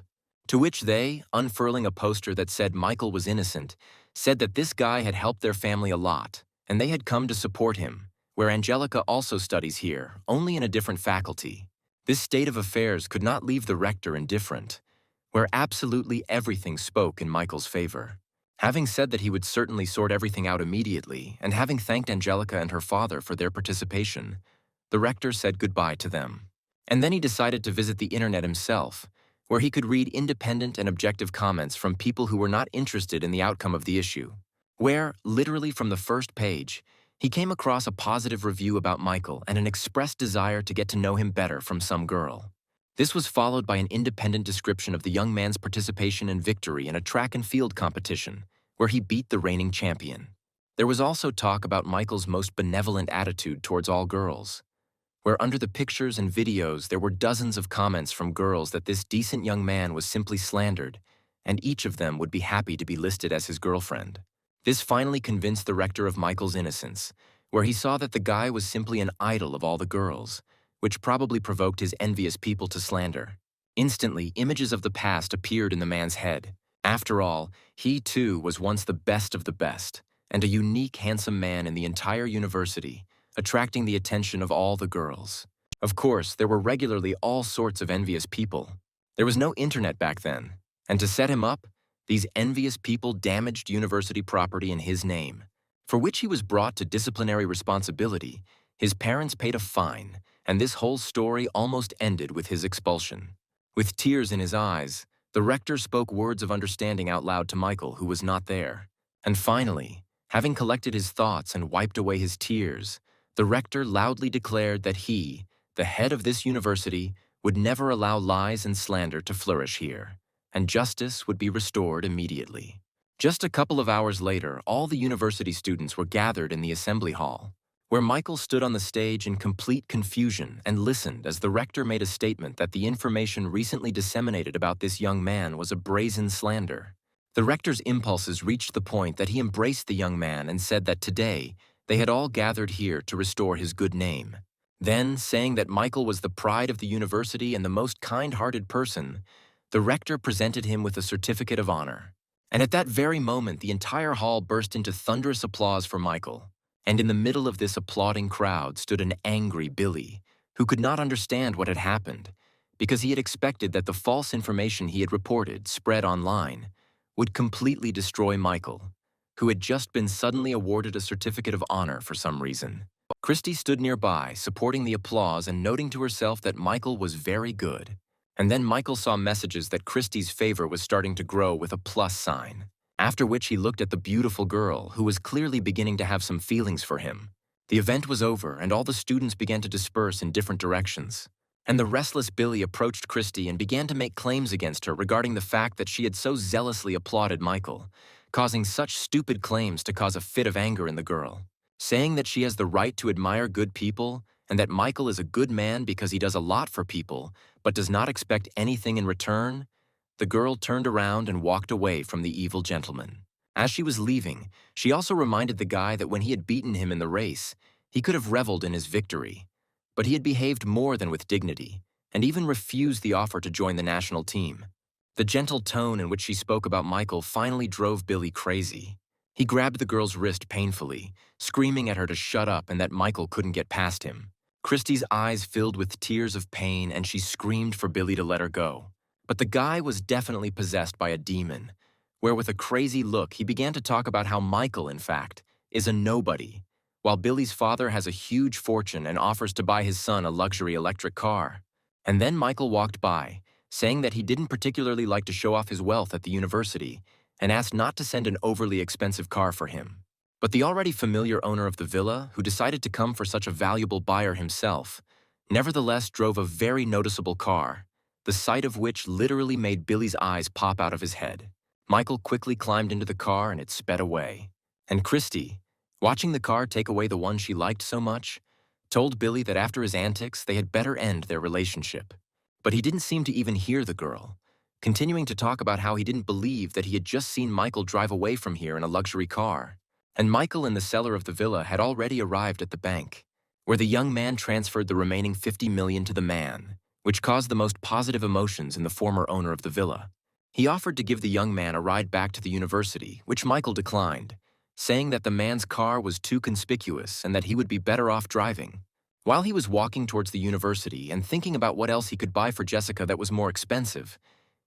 To which they, unfurling a poster that said Michael was innocent, said that this guy had helped their family a lot, and they had come to support him, where Angelica also studies here, only in a different faculty. This state of affairs could not leave the rector indifferent, where absolutely everything spoke in Michael's favor. Having said that he would certainly sort everything out immediately, and having thanked Angelica and her father for their participation, the rector said goodbye to them. And then he decided to visit the internet himself, where he could read independent and objective comments from people who were not interested in the outcome of the issue. Where, literally from the first page, he came across a positive review about Michael and an expressed desire to get to know him better from some girl. This was followed by an independent description of the young man's participation and victory in a track and field competition, where he beat the reigning champion. There was also talk about Michael's most benevolent attitude towards all girls, where under the pictures and videos there were dozens of comments from girls that this decent young man was simply slandered, and each of them would be happy to be listed as his girlfriend. This finally convinced the rector of Michael's innocence, where he saw that the guy was simply an idol of all the girls, which probably provoked his envious people to slander. Instantly, images of the past appeared in the man's head. After all, he too was once the best of the best, and a unique, handsome man in the entire university, attracting the attention of all the girls. Of course, there were regularly all sorts of envious people. There was no internet back then, and to set him up, these envious people damaged university property in his name, for which he was brought to disciplinary responsibility. His parents paid a fine, and this whole story almost ended with his expulsion. With tears in his eyes, the rector spoke words of understanding out loud to Michael, who was not there. And finally, having collected his thoughts and wiped away his tears, the rector loudly declared that he, the head of this university, would never allow lies and slander to flourish here, and justice would be restored immediately. Just a couple of hours later, all the university students were gathered in the assembly hall, where Michael stood on the stage in complete confusion and listened as the rector made a statement that the information recently disseminated about this young man was a brazen slander. The rector's impulses reached the point that he embraced the young man and said that today they had all gathered here to restore his good name. Then, saying that Michael was the pride of the university and the most kind-hearted person, the rector presented him with a certificate of honor. And at that very moment, the entire hall burst into thunderous applause for Michael. And in the middle of this applauding crowd stood an angry Billy, who could not understand what had happened, because he had expected that the false information he had reported, spread online, would completely destroy Michael, who had just been suddenly awarded a certificate of honor for some reason. Christy stood nearby, supporting the applause and noting to herself that Michael was very good. And then Michael saw messages that Christy's favor was starting to grow with a plus sign. After which he looked at the beautiful girl, who was clearly beginning to have some feelings for him. The event was over, and all the students began to disperse in different directions. And the restless Billy approached Christy and began to make claims against her regarding the fact that she had so zealously applauded Michael, causing such stupid claims to cause a fit of anger in the girl, saying that she has the right to admire good people and that Michael is a good man because he does a lot for people, but does not expect anything in return. The girl turned around and walked away from the evil gentleman. As she was leaving, she also reminded the guy that when he had beaten him in the race, he could have reveled in his victory. But he had behaved more than with dignity, and even refused the offer to join the national team. The gentle tone in which she spoke about Michael finally drove Billy crazy. He grabbed the girl's wrist painfully, screaming at her to shut up and that Michael couldn't get past him. Christy's eyes filled with tears of pain, and she screamed for Billy to let her go. But the guy was definitely possessed by a demon, where with a crazy look he began to talk about how Michael, in fact, is a nobody, while Billy's father has a huge fortune and offers to buy his son a luxury electric car. And then Michael walked by, saying that he didn't particularly like to show off his wealth at the university, and asked not to send an overly expensive car for him. But the already familiar owner of the villa, who decided to come for such a valuable buyer himself, nevertheless drove a very noticeable car, the sight of which literally made Billy's eyes pop out of his head. Michael quickly climbed into the car and it sped away. And Christy, watching the car take away the one she liked so much, told Billy that after his antics they had better end their relationship. But he didn't seem to even hear the girl, continuing to talk about how he didn't believe that he had just seen Michael drive away from here in a luxury car. And Michael and the seller of the villa had already arrived at the bank, where the young man transferred the remaining $50 million to the man, which caused the most positive emotions in the former owner of the villa. He offered to give the young man a ride back to the university, which Michael declined, saying that the man's car was too conspicuous and that he would be better off driving. While he was walking towards the university and thinking about what else he could buy for Jessica that was more expensive,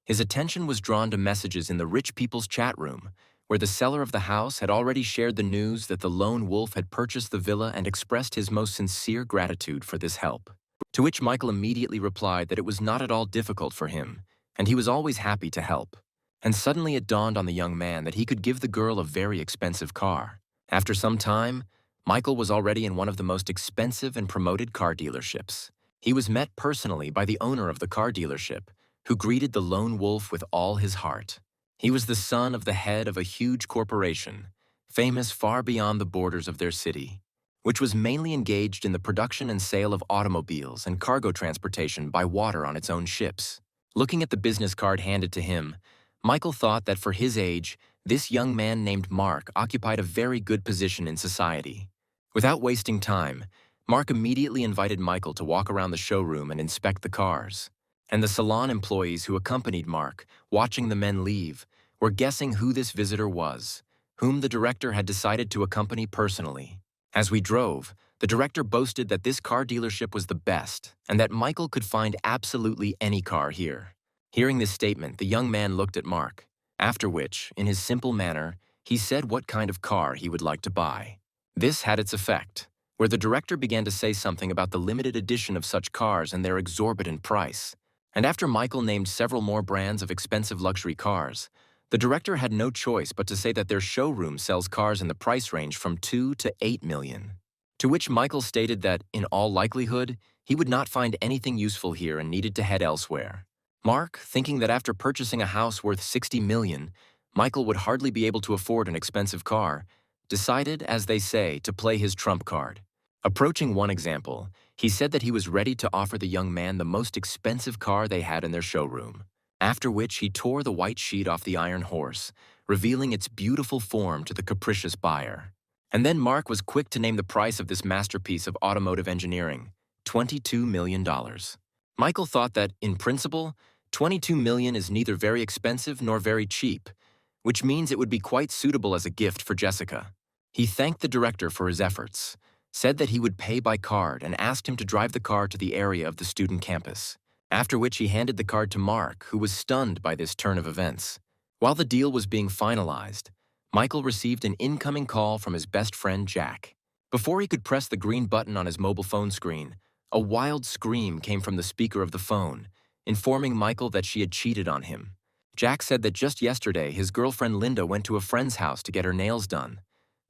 his attention was drawn to messages in the rich people's chat room, where the seller of the house had already shared the news that the lone wolf had purchased the villa and expressed his most sincere gratitude for this help. To which Michael immediately replied that it was not at all difficult for him, and he was always happy to help. And suddenly it dawned on the young man that he could give the girl a very expensive car. After some time, Michael was already in one of the most expensive and promoted car dealerships. He was met personally by the owner of the car dealership, who greeted the lone wolf with all his heart. He was the son of the head of a huge corporation, famous far beyond the borders of their city, which was mainly engaged in the production and sale of automobiles and cargo transportation by water on its own ships. Looking at the business card handed to him, Michael thought that for his age, this young man named Mark occupied a very good position in society. Without wasting time, Mark immediately invited Michael to walk around the showroom and inspect the cars. And the salon employees who accompanied Mark, watching the men leave, were guessing who this visitor was, whom the director had decided to accompany personally. As we drove, the director boasted that this car dealership was the best and that Michael could find absolutely any car here. Hearing this statement, the young man looked at Mark, after which, in his simple manner, he said what kind of car he would like to buy. This had its effect, where the director began to say something about the limited edition of such cars and their exorbitant price. And after Michael named several more brands of expensive luxury cars, the director had no choice but to say that their showroom sells cars in the price range from 2 to 8 million. To which Michael stated that, in all likelihood, he would not find anything useful here and needed to head elsewhere. Mark, thinking that after purchasing a house worth 60 million, Michael would hardly be able to afford an expensive car, decided, as they say, to play his trump card. Approaching one example, he said that he was ready to offer the young man the most expensive car they had in their showroom, after which he tore the white sheet off the iron horse, revealing its beautiful form to the capricious buyer. And then Mark was quick to name the price of this masterpiece of automotive engineering, $22 million. Michael thought that, in principle, 22 million is neither very expensive nor very cheap, which means it would be quite suitable as a gift for Jessica. He thanked the director for his efforts, said that he would pay by card and asked him to drive the car to the area of the student campus, after which he handed the card to Mark, who was stunned by this turn of events. While the deal was being finalized, Michael received an incoming call from his best friend Jack. Before he could press the green button on his mobile phone screen, a wild scream came from the speaker of the phone, informing Michael that she had cheated on him. Jack said that just yesterday his girlfriend Linda went to a friend's house to get her nails done,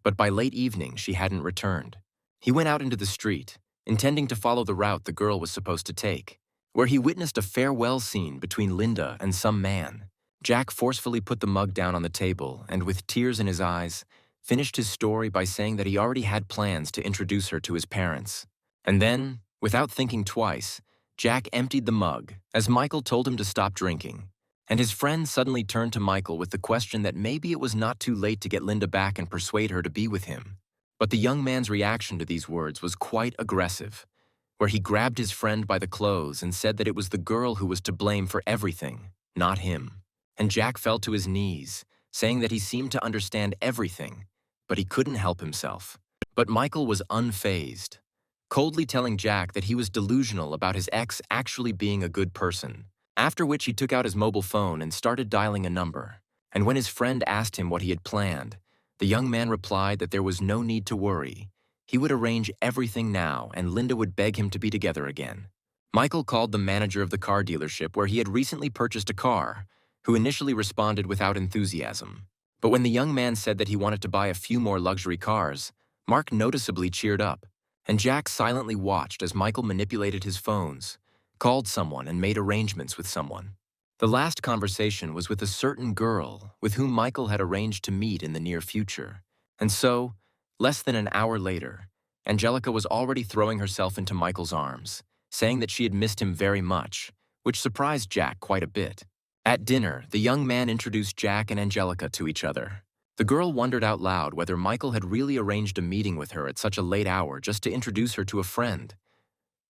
but by late evening she hadn't returned. He went out into the street, intending to follow the route the girl was supposed to take, where he witnessed a farewell scene between Linda and some man. Jack forcefully put the mug down on the table and, with tears in his eyes, finished his story by saying that he already had plans to introduce her to his parents. And then, without thinking twice, Jack emptied the mug as Michael told him to stop drinking. And his friend suddenly turned to Michael with the question that maybe it was not too late to get Linda back and persuade her to be with him. But the young man's reaction to these words was quite aggressive, where he grabbed his friend by the clothes and said that it was the girl who was to blame for everything, not him. And Jack fell to his knees, saying that he seemed to understand everything, but he couldn't help himself. But Michael was unfazed, coldly telling Jack that he was delusional about his ex actually being a good person, after which he took out his mobile phone and started dialing a number. And when his friend asked him what he had planned, the young man replied that there was no need to worry. He would arrange everything now, and Linda would beg him to be together again. Michael called the manager of the car dealership where he had recently purchased a car, who initially responded without enthusiasm. But when the young man said that he wanted to buy a few more luxury cars, Mark noticeably cheered up, and Jack silently watched as Michael manipulated his phones, called someone, and made arrangements with someone. The last conversation was with a certain girl with whom Michael had arranged to meet in the near future. And so, less than an hour later, Angelica was already throwing herself into Michael's arms, saying that she had missed him very much, which surprised Jack quite a bit. At dinner, the young man introduced Jack and Angelica to each other. The girl wondered out loud whether Michael had really arranged a meeting with her at such a late hour just to introduce her to a friend.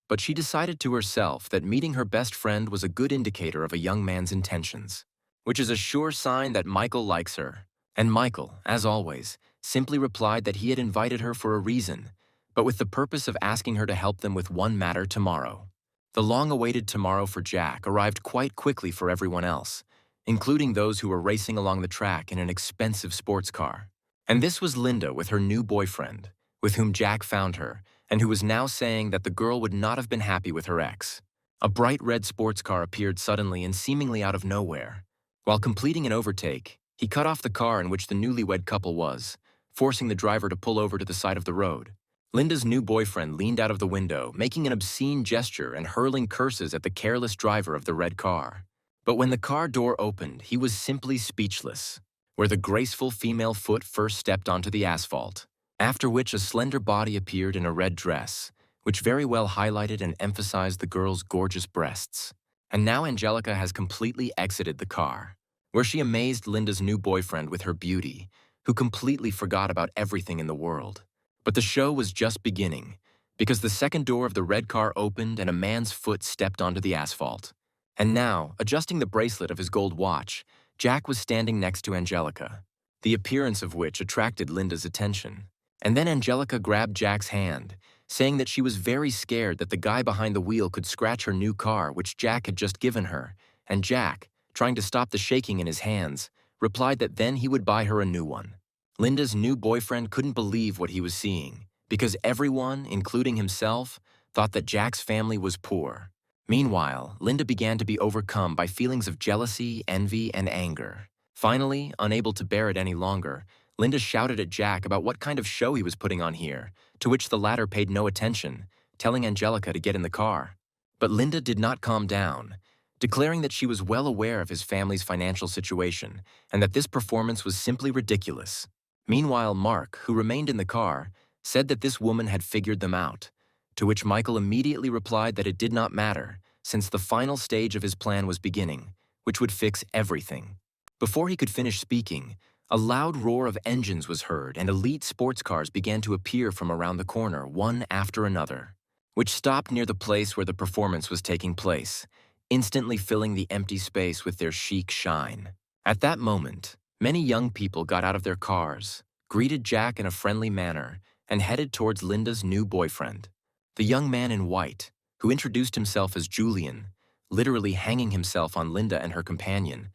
But she decided to herself that meeting her best friend was a good indicator of a young man's intentions, which is a sure sign that Michael likes her. And Michael, as always, simply replied that he had invited her for a reason, but with the purpose of asking her to help them with one matter tomorrow. The long-awaited tomorrow for Jack arrived quite quickly for everyone else, including those who were racing along the track in an expensive sports car. And this was Linda with her new boyfriend, with whom Jack found her, and who was now saying that the girl would not have been happy with her ex. A bright red sports car appeared suddenly and seemingly out of nowhere. While completing an overtake, he cut off the car in which the newlywed couple was, forcing the driver to pull over to the side of the road. Linda's new boyfriend leaned out of the window, making an obscene gesture and hurling curses at the careless driver of the red car. But when the car door opened, he was simply speechless, where the graceful female foot first stepped onto the asphalt, after which a slender body appeared in a red dress, which very well highlighted and emphasized the girl's gorgeous breasts. And now Angelica has completely exited the car, where she amazed Linda's new boyfriend with her beauty, who completely forgot about everything in the world. But the show was just beginning, because the second door of the red car opened and a man's foot stepped onto the asphalt. And now, adjusting the bracelet of his gold watch, Jack was standing next to Angelica, the appearance of which attracted Linda's attention. And then Angelica grabbed Jack's hand, saying that she was very scared that the guy behind the wheel could scratch her new car which Jack had just given her, and Jack, trying to stop the shaking in his hands, replied that then he would buy her a new one. Linda's new boyfriend couldn't believe what he was seeing, because everyone, including himself, thought that Jack's family was poor. Meanwhile, Linda began to be overcome by feelings of jealousy, envy, and anger. Finally, unable to bear it any longer, Linda shouted at Jack about what kind of show he was putting on here, to which the latter paid no attention, telling Angelica to get in the car. But Linda did not calm down, declaring that she was well aware of his family's financial situation and that this performance was simply ridiculous. Meanwhile, Mark, who remained in the car, said that this woman had figured them out, to which Michael immediately replied that it did not matter, since the final stage of his plan was beginning, which would fix everything. Before he could finish speaking, a loud roar of engines was heard and elite sports cars began to appear from around the corner, one after another, which stopped near the place where the performance was taking place, instantly filling the empty space with their chic shine. At that moment, many young people got out of their cars, greeted Jack in a friendly manner, and headed towards Linda's new boyfriend. The young man in white, who introduced himself as Julian, literally hanging himself on Linda and her companion,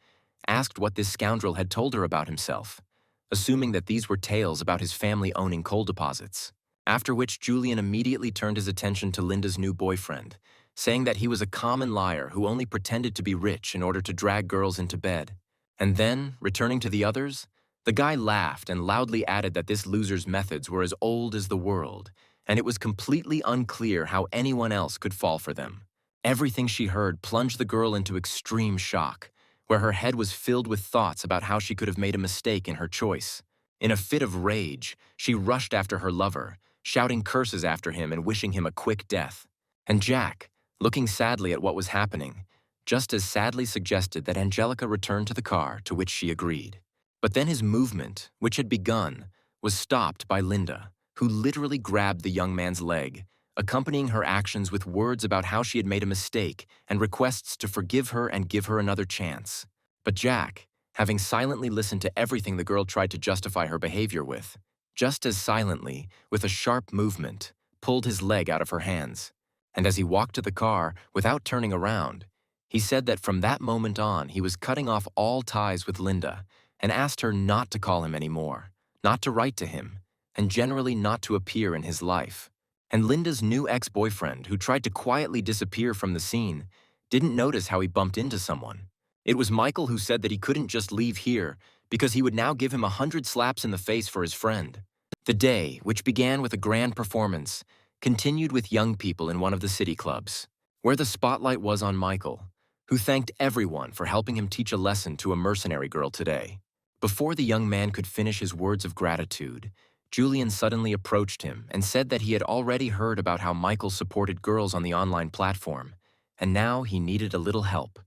asked what this scoundrel had told her about himself, assuming that these were tales about his family owning coal deposits. After which Julian immediately turned his attention to Linda's new boyfriend, saying that he was a common liar who only pretended to be rich in order to drag girls into bed. And then, returning to the others, the guy laughed and loudly added that this loser's methods were as old as the world, and it was completely unclear how anyone else could fall for them. Everything she heard plunged the girl into extreme shock, where her head was filled with thoughts about how she could have made a mistake in her choice. In a fit of rage, she rushed after her lover, shouting curses after him and wishing him a quick death. And Jack, looking sadly at what was happening, just as sadly suggested that Angelica return to the car, to which she agreed. But then his movement, which had begun, was stopped by Linda, who literally grabbed the young man's leg, accompanying her actions with words about how she had made a mistake and requests to forgive her and give her another chance. But Jack, having silently listened to everything the girl tried to justify her behavior with, just as silently, with a sharp movement, pulled his leg out of her hands. And as he walked to the car, without turning around, he said that from that moment on he was cutting off all ties with Linda and asked her not to call him anymore, not to write to him, and generally not to appear in his life. And Linda's new ex-boyfriend, who tried to quietly disappear from the scene, didn't notice how he bumped into someone. It was Michael who said that he couldn't just leave here because he would now give him 100 slaps in the face for his friend. The day, which began with a grand performance, continued with young people in one of the city clubs, where the spotlight was on Michael, who thanked everyone for helping him teach a lesson to a mercenary girl today. Before the young man could finish his words of gratitude, Julian suddenly approached him and said that he had already heard about how Michael supported girls on the online platform, and now he needed a little help.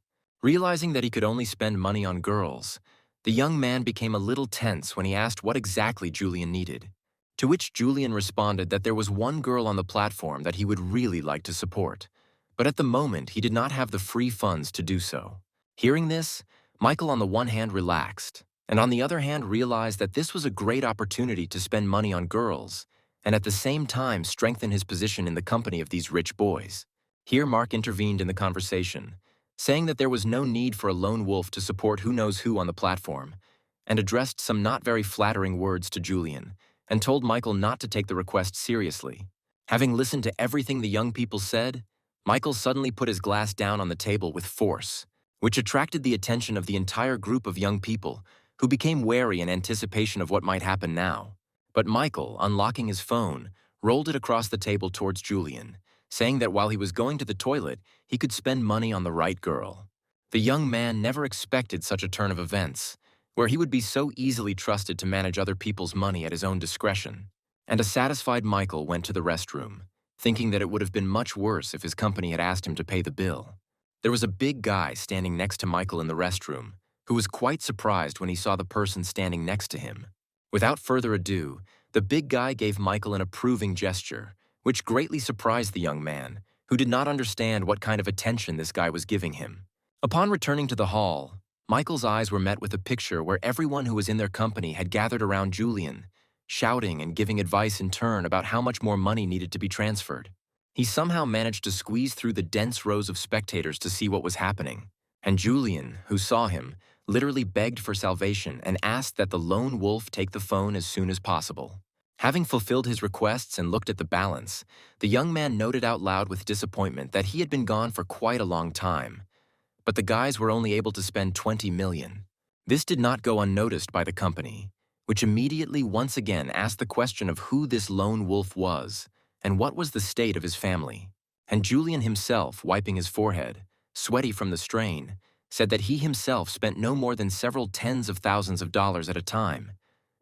Realizing that he could only spend money on girls, the young man became a little tense when he asked what exactly Julian needed, to which Julian responded that there was one girl on the platform that he would really like to support, but at the moment he did not have the free funds to do so. Hearing this, Michael on the one hand relaxed, and on the other hand realized that this was a great opportunity to spend money on girls, and at the same time strengthen his position in the company of these rich boys. Here Mark intervened in the conversation, saying that there was no need for a lone wolf to support who knows who on the platform, and addressed some not very flattering words to Julian, and told Michael not to take the request seriously. Having listened to everything the young people said, Michael suddenly put his glass down on the table with force, which attracted the attention of the entire group of young people, who became wary in anticipation of what might happen now. But Michael, unlocking his phone, rolled it across the table towards Julian, saying that while he was going to the toilet, he could spend money on the right girl. The young man never expected such a turn of events, where he would be so easily trusted to manage other people's money at his own discretion. And a satisfied Michael went to the restroom, thinking that it would have been much worse if his company had asked him to pay the bill. There was a big guy standing next to Michael in the restroom, who was quite surprised when he saw the person standing next to him. Without further ado, the big guy gave Michael an approving gesture, which greatly surprised the young man, who did not understand what kind of attention this guy was giving him. Upon returning to the hall, Michael's eyes were met with a picture where everyone who was in their company had gathered around Julian, shouting and giving advice in turn about how much more money needed to be transferred. He somehow managed to squeeze through the dense rows of spectators to see what was happening, and Julian, who saw him, literally begged for salvation and asked that the lone wolf take the phone as soon as possible. Having fulfilled his requests and looked at the balance, the young man noted out loud with disappointment that he had been gone for quite a long time, but the guys were only able to spend 20 million. This did not go unnoticed by the company, which immediately once again asked the question of who this lone wolf was and what was the state of his family. And Julian himself, wiping his forehead, sweaty from the strain, said that he himself spent no more than several tens of thousands of dollars at a time,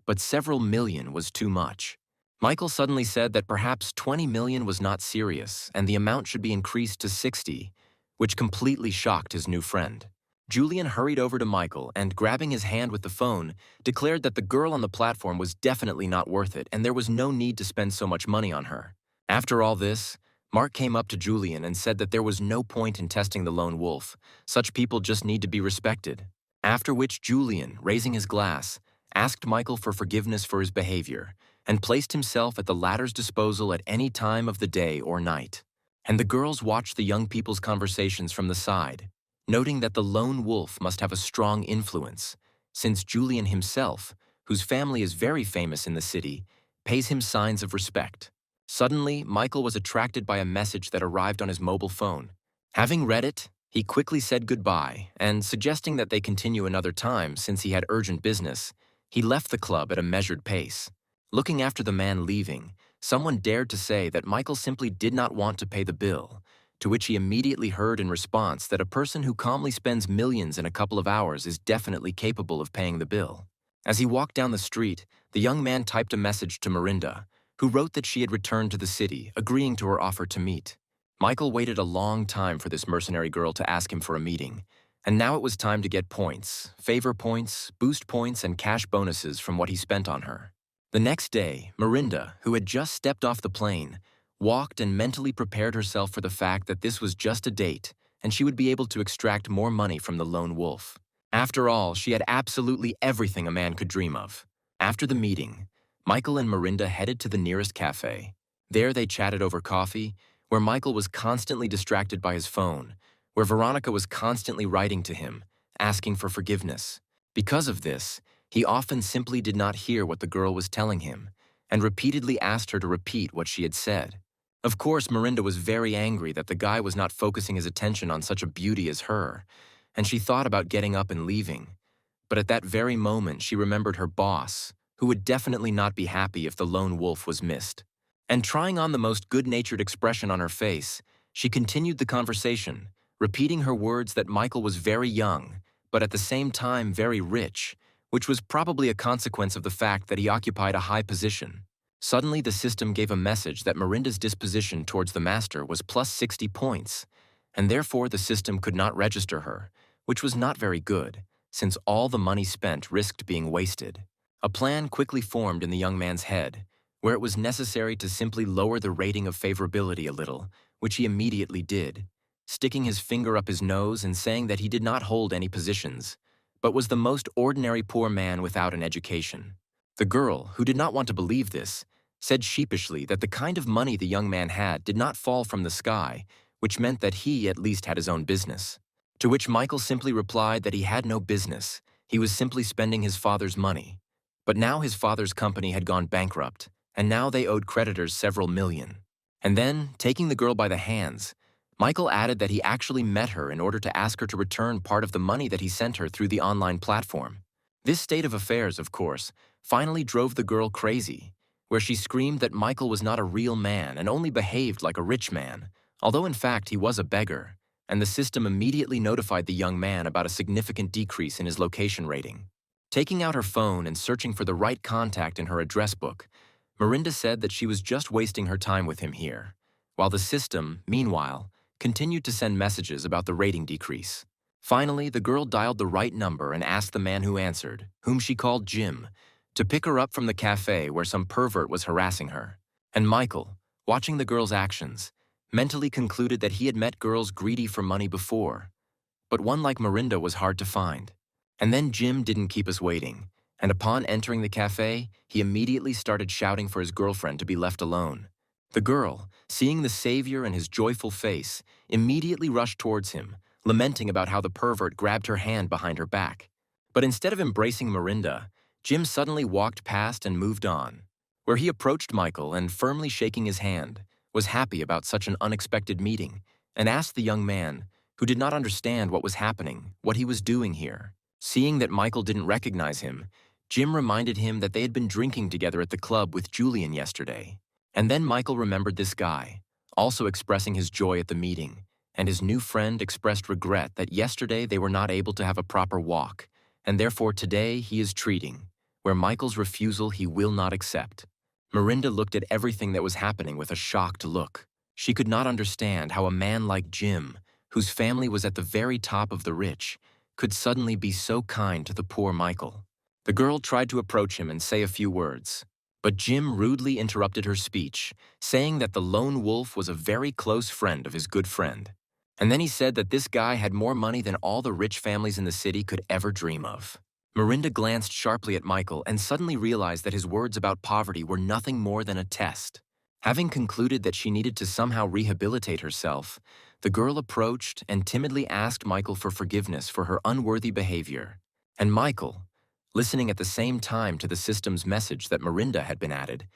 but several million was too much. Michael suddenly said that perhaps 20 million was not serious and the amount should be increased to 60, which completely shocked his new friend. Julian hurried over to Michael and, grabbing his hand with the phone, declared that the girl on the platform was definitely not worth it and there was no need to spend so much money on her. After all this, Mark came up to Julian and said that there was no point in testing the lone wolf. Such people just need to be respected. After which Julian, raising his glass, asked Michael for forgiveness for his behavior and placed himself at the latter's disposal at any time of the day or night. And the girls watched the young people's conversations from the side, noting that the lone wolf must have a strong influence, since Julian himself, whose family is very famous in the city, pays him signs of respect. Suddenly, Michael was attracted by a message that arrived on his mobile phone. Having read it, he quickly said goodbye, and suggesting that they continue another time since he had urgent business, he left the club at a measured pace. Looking after the man leaving, someone dared to say that Michael simply did not want to pay the bill, to which he immediately heard in response that a person who calmly spends millions in a couple of hours is definitely capable of paying the bill. As he walked down the street, the young man typed a message to Mirinda, who wrote that she had returned to the city, agreeing to her offer to meet. Michael waited a long time for this mercenary girl to ask him for a meeting, and now it was time to get points, favor points, boost points, and cash bonuses from what he spent on her. The next day, Mirinda, who had just stepped off the plane, walked and mentally prepared herself for the fact that this was just a date, and she would be able to extract more money from the lone wolf. After all, she had absolutely everything a man could dream of. After the meeting, Michael and Mirinda headed to the nearest cafe. There they chatted over coffee, where Michael was constantly distracted by his phone, where Veronica was constantly writing to him, asking for forgiveness. Because of this, he often simply did not hear what the girl was telling him, and repeatedly asked her to repeat what she had said. Of course, Mirinda was very angry that the guy was not focusing his attention on such a beauty as her, and she thought about getting up and leaving. But at that very moment, she remembered her boss, who would definitely not be happy if the lone wolf was missed. And trying on the most good-natured expression on her face, she continued the conversation, repeating her words that Michael was very young, but at the same time very rich, which was probably a consequence of the fact that he occupied a high position. Suddenly, the system gave a message that Mirinda's disposition towards the master was plus 60 points, and therefore the system could not register her, which was not very good, since all the money spent risked being wasted. A plan quickly formed in the young man's head, where it was necessary to simply lower the rating of favorability a little, which he immediately did, sticking his finger up his nose and saying that he did not hold any positions, but was the most ordinary poor man without an education. The girl, who did not want to believe this, said sheepishly that the kind of money the young man had did not fall from the sky, which meant that he at least had his own business. To which Michael simply replied that he had no business, he was simply spending his father's money. But now his father's company had gone bankrupt, and now they owed creditors several million. And then, taking the girl by the hands, Michael added that he actually met her in order to ask her to return part of the money that he sent her through the online platform. This state of affairs, of course, finally drove the girl crazy, where she screamed that Michael was not a real man and only behaved like a rich man, although in fact he was a beggar, and the system immediately notified the young man about a significant decrease in his location rating. Taking out her phone and searching for the right contact in her address book, Mirinda said that she was just wasting her time with him here, while the system, meanwhile, continued to send messages about the rating decrease. Finally, the girl dialed the right number and asked the man who answered, whom she called Jim, to pick her up from the cafe where some pervert was harassing her. And Michael, watching the girl's actions, mentally concluded that he had met girls greedy for money before, but one like Mirinda was hard to find. And then Jim didn't keep us waiting, and upon entering the cafe, he immediately started shouting for his girlfriend to be left alone. The girl, seeing the savior and his joyful face, immediately rushed towards him, lamenting about how the pervert grabbed her hand behind her back. But instead of embracing Mirinda, Jim suddenly walked past and moved on, where he approached Michael and, firmly shaking his hand, was happy about such an unexpected meeting, and asked the young man, who did not understand what was happening, what he was doing here. Seeing that Michael didn't recognize him, Jim reminded him that they had been drinking together at the club with Julian yesterday. And then Michael remembered this guy, also expressing his joy at the meeting, and his new friend expressed regret that yesterday they were not able to have a proper walk, and therefore today he is treating, where Michael's refusal he will not accept. Mirinda looked at everything that was happening with a shocked look. She could not understand how a man like Jim, whose family was at the very top of the rich, could suddenly be so kind to the poor Michael. The girl tried to approach him and say a few words, but Jim rudely interrupted her speech, saying that the lone wolf was a very close friend of his good friend. And then he said that this guy had more money than all the rich families in the city could ever dream of. Mirinda glanced sharply at Michael and suddenly realized that his words about poverty were nothing more than a test. Having concluded that she needed to somehow rehabilitate herself, the girl approached and timidly asked Michael for forgiveness for her unworthy behavior. And Michael, listening at the same time to the system's message that Mirinda had been added,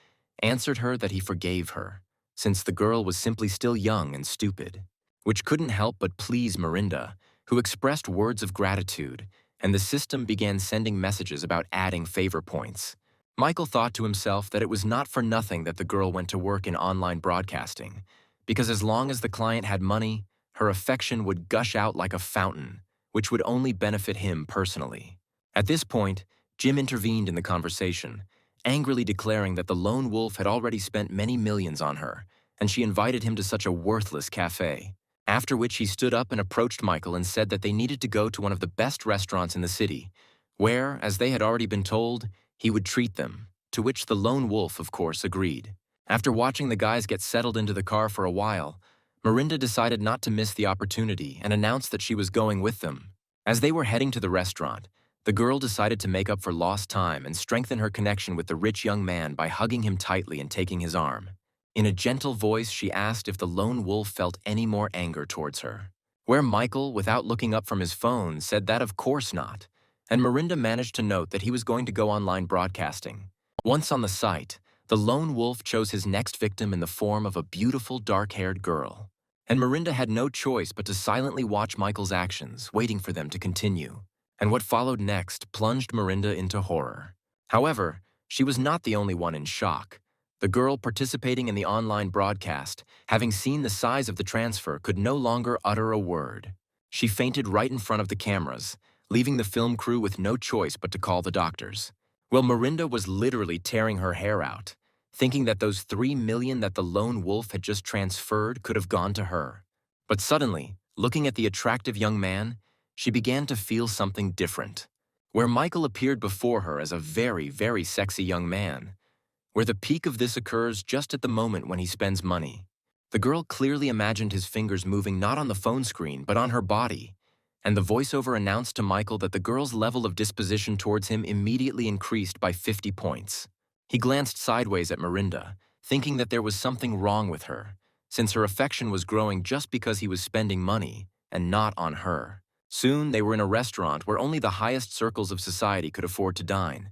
answered her that he forgave her, since the girl was simply still young and stupid, which couldn't help but please Mirinda, who expressed words of gratitude, and the system began sending messages about adding favor points. Michael thought to himself that it was not for nothing that the girl went to work in online broadcasting, because as long as the client had money, her affection would gush out like a fountain, which would only benefit him personally. At this point, Jim intervened in the conversation, angrily declaring that the lone wolf had already spent many millions on her, and she invited him to such a worthless cafe. After which he stood up and approached Michael and said that they needed to go to one of the best restaurants in the city, where, as they had already been told, he would treat them, to which the lone wolf, of course, agreed. After watching the guys get settled into the car for a while, Mirinda decided not to miss the opportunity and announced that she was going with them. As they were heading to the restaurant, the girl decided to make up for lost time and strengthen her connection with the rich young man by hugging him tightly and taking his arm. In a gentle voice, she asked if the lone wolf felt any more anger towards her, where Michael, without looking up from his phone, said that of course not, and Mirinda managed to note that he was going to go online broadcasting. Once on the site, the lone wolf chose his next victim in the form of a beautiful dark-haired girl, and Mirinda had no choice but to silently watch Michael's actions, waiting for them to continue. And what followed next plunged Mirinda into horror. However, she was not the only one in shock. The girl participating in the online broadcast, having seen the size of the transfer, could no longer utter a word. She fainted right in front of the cameras, leaving the film crew with no choice but to call the doctors. Well, Mirinda was literally tearing her hair out, thinking that those 3 million that the lone wolf had just transferred could have gone to her. But suddenly, looking at the attractive young man, she began to feel something different. Where Michael appeared before her as a very, very sexy young man, where the peak of this occurs just at the moment when he spends money. The girl clearly imagined his fingers moving not on the phone screen, but on her body, and the voiceover announced to Michael that the girl's level of disposition towards him immediately increased by 50 points. He glanced sideways at Mirinda, thinking that there was something wrong with her, since her affection was growing just because he was spending money, and not on her. Soon they were in a restaurant where only the highest circles of society could afford to dine,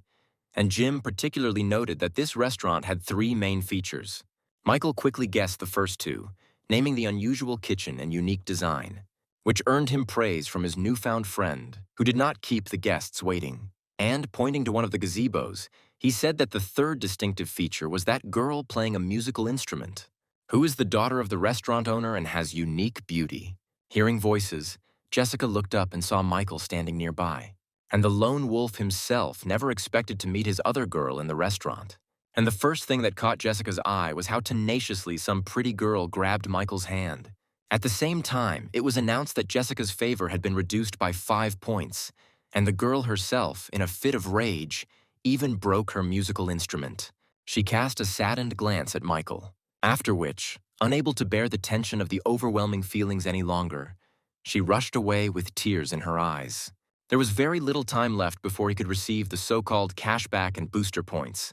and Jim particularly noted that this restaurant had 3 main features. Michael quickly guessed the first 2, naming the unusual kitchen and unique design, which earned him praise from his newfound friend, who did not keep the guests waiting. And, pointing to one of the gazebos, he said that the third distinctive feature was that girl playing a musical instrument, who is the daughter of the restaurant owner and has unique beauty. Hearing voices, Jessica looked up and saw Michael standing nearby. And the lone wolf himself never expected to meet his other girl in the restaurant. And the first thing that caught Jessica's eye was how tenaciously some pretty girl grabbed Michael's hand. At the same time, it was announced that Jessica's favor had been reduced by 5 points, and the girl herself, in a fit of rage, even broke her musical instrument. She cast a saddened glance at Michael, after which, unable to bear the tension of the overwhelming feelings any longer, she rushed away with tears in her eyes. There was very little time left before he could receive the so-called cashback and booster points,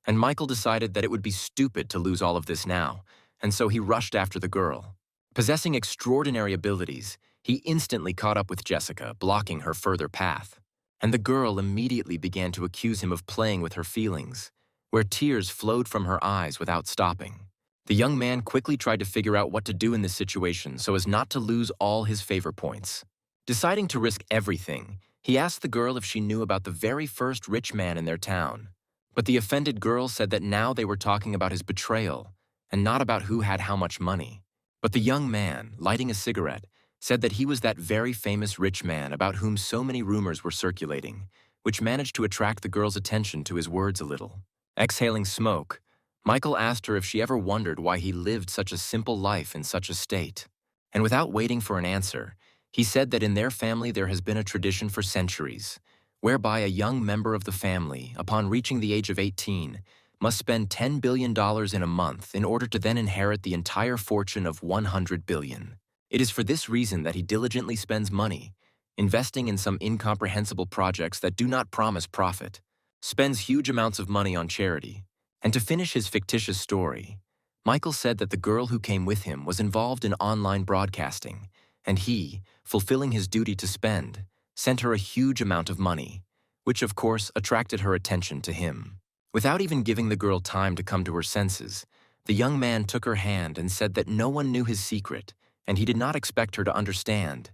and Michael decided that it would be stupid to lose all of this now, and so he rushed after the girl. Possessing extraordinary abilities, he instantly caught up with Jessica, blocking her further path. And the girl immediately began to accuse him of playing with her feelings, where tears flowed from her eyes without stopping. The young man quickly tried to figure out what to do in this situation so as not to lose all his favor points. Deciding to risk everything, he asked the girl if she knew about the very first rich man in their town. But the offended girl said that now they were talking about his betrayal and not about who had how much money. But the young man, lighting a cigarette, said that he was that very famous rich man about whom so many rumors were circulating, which managed to attract the girl's attention to his words a little. Exhaling smoke, Michael asked her if she ever wondered why he lived such a simple life in such a state. And without waiting for an answer, he said that in their family there has been a tradition for centuries, whereby a young member of the family, upon reaching the age of 18, must spend $10 billion in a month in order to then inherit the entire fortune of $100 billion. It is for this reason that he diligently spends money, investing in some incomprehensible projects that do not promise profit, spends huge amounts of money on charity. And to finish his fictitious story, Michael said that the girl who came with him was involved in online broadcasting, and he, fulfilling his duty to spend, sent her a huge amount of money, which of course attracted her attention to him. Without even giving the girl time to come to her senses, the young man took her hand and said that no one knew his secret, and he did not expect her to understand.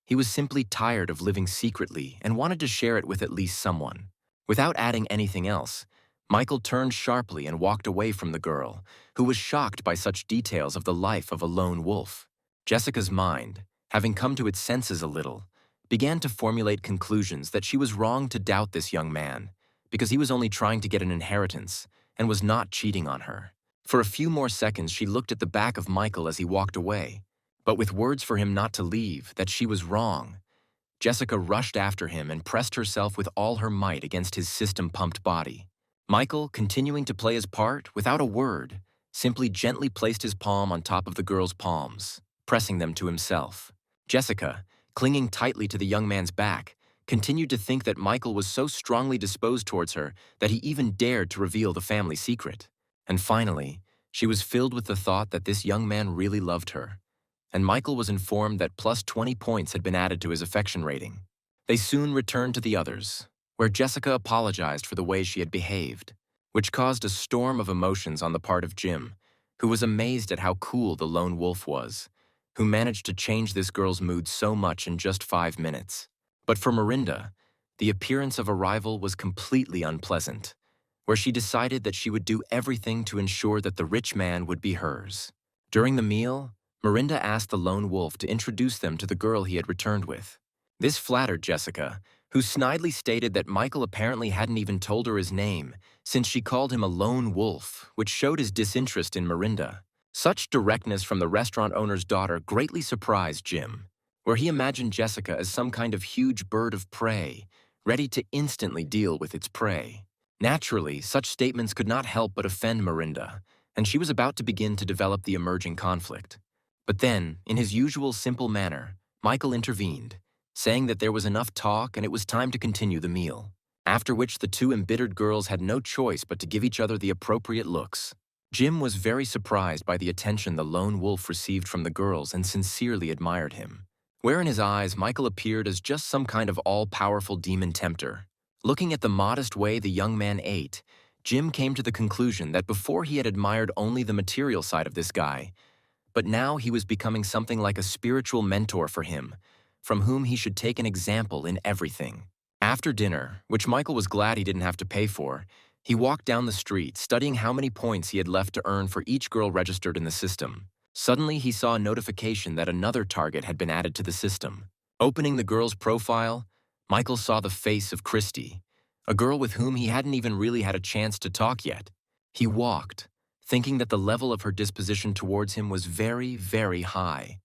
He was simply tired of living secretly and wanted to share it with at least someone. Without adding anything else, Michael turned sharply and walked away from the girl, who was shocked by such details of the life of a lone wolf. Jessica's mind, having come to its senses a little, began to formulate conclusions that she was wrong to doubt this young man, because he was only trying to get an inheritance and was not cheating on her. For a few more seconds she looked at the back of Michael as he walked away, but with words for him not to leave, that she was wrong. Jessica rushed after him and pressed herself with all her might against his system-pumped body. Michael, continuing to play his part without a word, simply gently placed his palm on top of the girl's palms, pressing them to himself. Jessica, clinging tightly to the young man's back, continued to think that Michael was so strongly disposed towards her that he even dared to reveal the family secret. And finally, she was filled with the thought that this young man really loved her, and Michael was informed that plus 20 points had been added to his affection rating. They soon returned to the others, where Jessica apologized for the way she had behaved, which caused a storm of emotions on the part of Jim, who was amazed at how cool the lone wolf was, who managed to change this girl's mood so much in just 5 minutes. But for Miranda, the appearance of a rival was completely unpleasant, where she decided that she would do everything to ensure that the rich man would be hers. During the meal, Miranda asked the lone wolf to introduce them to the girl he had returned with. This flattered Jessica, who snidely stated that Michael apparently hadn't even told her his name, since she called him a lone wolf, which showed his disinterest in Miranda. Such directness from the restaurant owner's daughter greatly surprised Jim, where he imagined Jessica as some kind of huge bird of prey, ready to instantly deal with its prey. Naturally, such statements could not help but offend Miranda, and she was about to begin to develop the emerging conflict. But then, in his usual simple manner, Michael intervened, saying that there was enough talk and it was time to continue the meal, after which the two embittered girls had no choice but to give each other the appropriate looks. Jim was very surprised by the attention the lone wolf received from the girls and sincerely admired him, where in his eyes Michael appeared as just some kind of all-powerful demon tempter. Looking at the modest way the young man ate, Jim came to the conclusion that before he had admired only the material side of this guy, but now he was becoming something like a spiritual mentor for him, from whom he should take an example in everything. After dinner, which Michael was glad he didn't have to pay for, he walked down the street, studying how many points he had left to earn for each girl registered in the system. Suddenly, he saw a notification that another target had been added to the system. Opening the girl's profile, Michael saw the face of Christy, a girl with whom he hadn't even really had a chance to talk yet. He walked, thinking that the level of her disposition towards him was very, very high,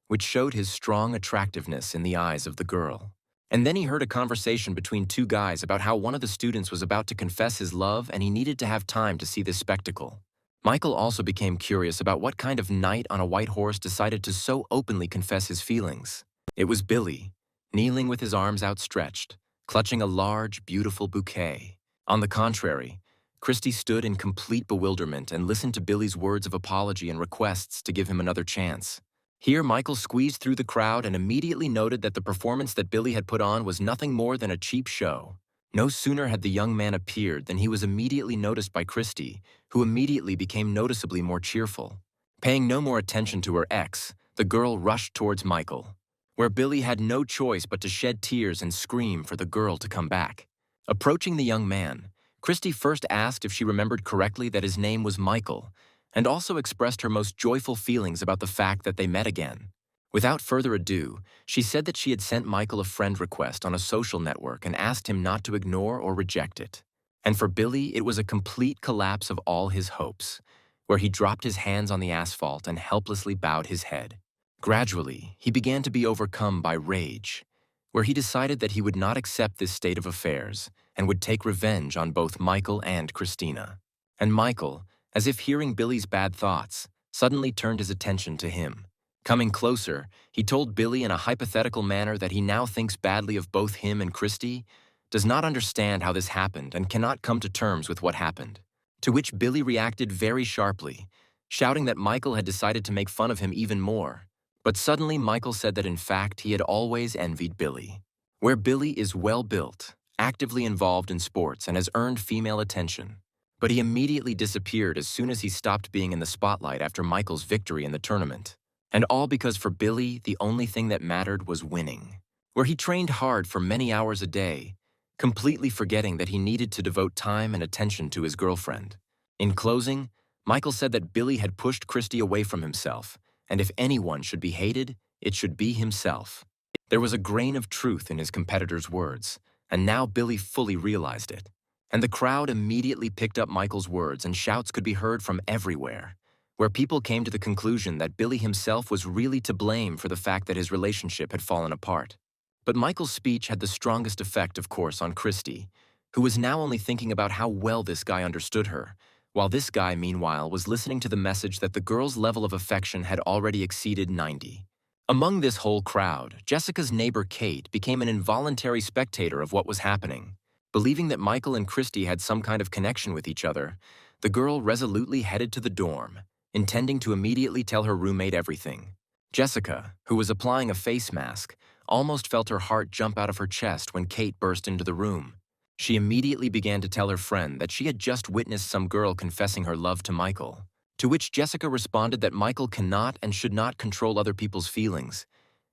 which showed his strong attractiveness in the eyes of the girl. And then he heard a conversation between two guys about how one of the students was about to confess his love and he needed to have time to see this spectacle. Michael also became curious about what kind of knight on a white horse decided to so openly confess his feelings. It was Billy, kneeling with his arms outstretched, clutching a large, beautiful bouquet. On the contrary, Christy stood in complete bewilderment and listened to Billy's words of apology and requests to give him another chance. Here, Michael squeezed through the crowd and immediately noted that the performance that Billy had put on was nothing more than a cheap show. No sooner had the young man appeared than he was immediately noticed by Christy, who immediately became noticeably more cheerful. Paying no more attention to her ex, the girl rushed towards Michael, where Billy had no choice but to shed tears and scream for the girl to come back. Approaching the young man, Christy first asked if she remembered correctly that his name was Michael, and also expressed her most joyful feelings about the fact that they met again. Without further ado, she said that she had sent Michael a friend request on a social network and asked him not to ignore or reject it. And for Billy, it was a complete collapse of all his hopes, where he dropped his hands on the asphalt and helplessly bowed his head. Gradually, he began to be overcome by rage, where he decided that he would not accept this state of affairs and would take revenge on both Michael and Christina. And Michael, as if hearing Billy's bad thoughts, suddenly turned his attention to him. Coming closer, he told Billy in a hypothetical manner that he now thinks badly of both him and Christy, does not understand how this happened and cannot come to terms with what happened. To which Billy reacted very sharply, shouting that Michael had decided to make fun of him even more. But suddenly Michael said that in fact he had always envied Billy. Where Billy is well-built, actively involved in sports, and has earned female attention. But he immediately disappeared as soon as he stopped being in the spotlight after Michael's victory in the tournament. And all because for Billy, the only thing that mattered was winning. Where he trained hard for many hours a day, completely forgetting that he needed to devote time and attention to his girlfriend. In closing, Michael said that Billy had pushed Christy away from himself, and if anyone should be hated, it should be himself. There was a grain of truth in his competitor's words, and now Billy fully realized it. And the crowd immediately picked up Michael's words, and shouts could be heard from everywhere, where people came to the conclusion that Billy himself was really to blame for the fact that his relationship had fallen apart. But Michael's speech had the strongest effect, of course, on Christy, who was now only thinking about how well this guy understood her, while this guy, meanwhile, was listening to the message that the girl's level of affection had already exceeded 90. Among this whole crowd, Jessica's neighbor Kate became an involuntary spectator of what was happening. Believing that Michael and Christy had some kind of connection with each other, the girl resolutely headed to the dorm, intending to immediately tell her roommate everything. Jessica, who was applying a face mask, almost felt her heart jump out of her chest when Kate burst into the room. She immediately began to tell her friend that she had just witnessed some girl confessing her love to Michael, to which Jessica responded that Michael cannot and should not control other people's feelings,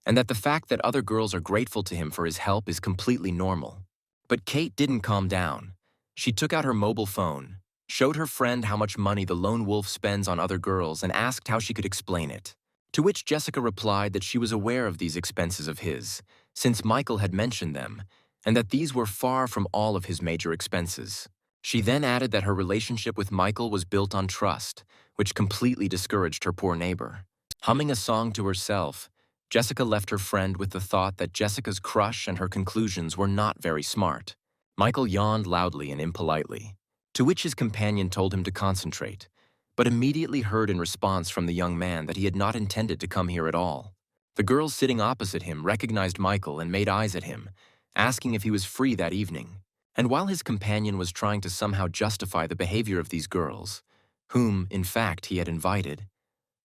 and that the fact that other girls are grateful to him for his help is completely normal. But Kate didn't calm down. She took out her mobile phone, showed her friend how much money the lone wolf spends on other girls, and asked how she could explain it. To which Jessica replied that she was aware of these expenses of his, since Michael had mentioned them, and that these were far from all of his major expenses. She then added that her relationship with Michael was built on trust, which completely discouraged her poor neighbor. Humming a song to herself, Jessica left her friend with the thought that Jessica's crush and her conclusions were not very smart. Michael yawned loudly and impolitely, to which his companion told him to concentrate, but immediately heard in response from the young man that he had not intended to come here at all. The girls sitting opposite him recognized Michael and made eyes at him, asking if he was free that evening. And while his companion was trying to somehow justify the behavior of these girls, whom, in fact, he had invited,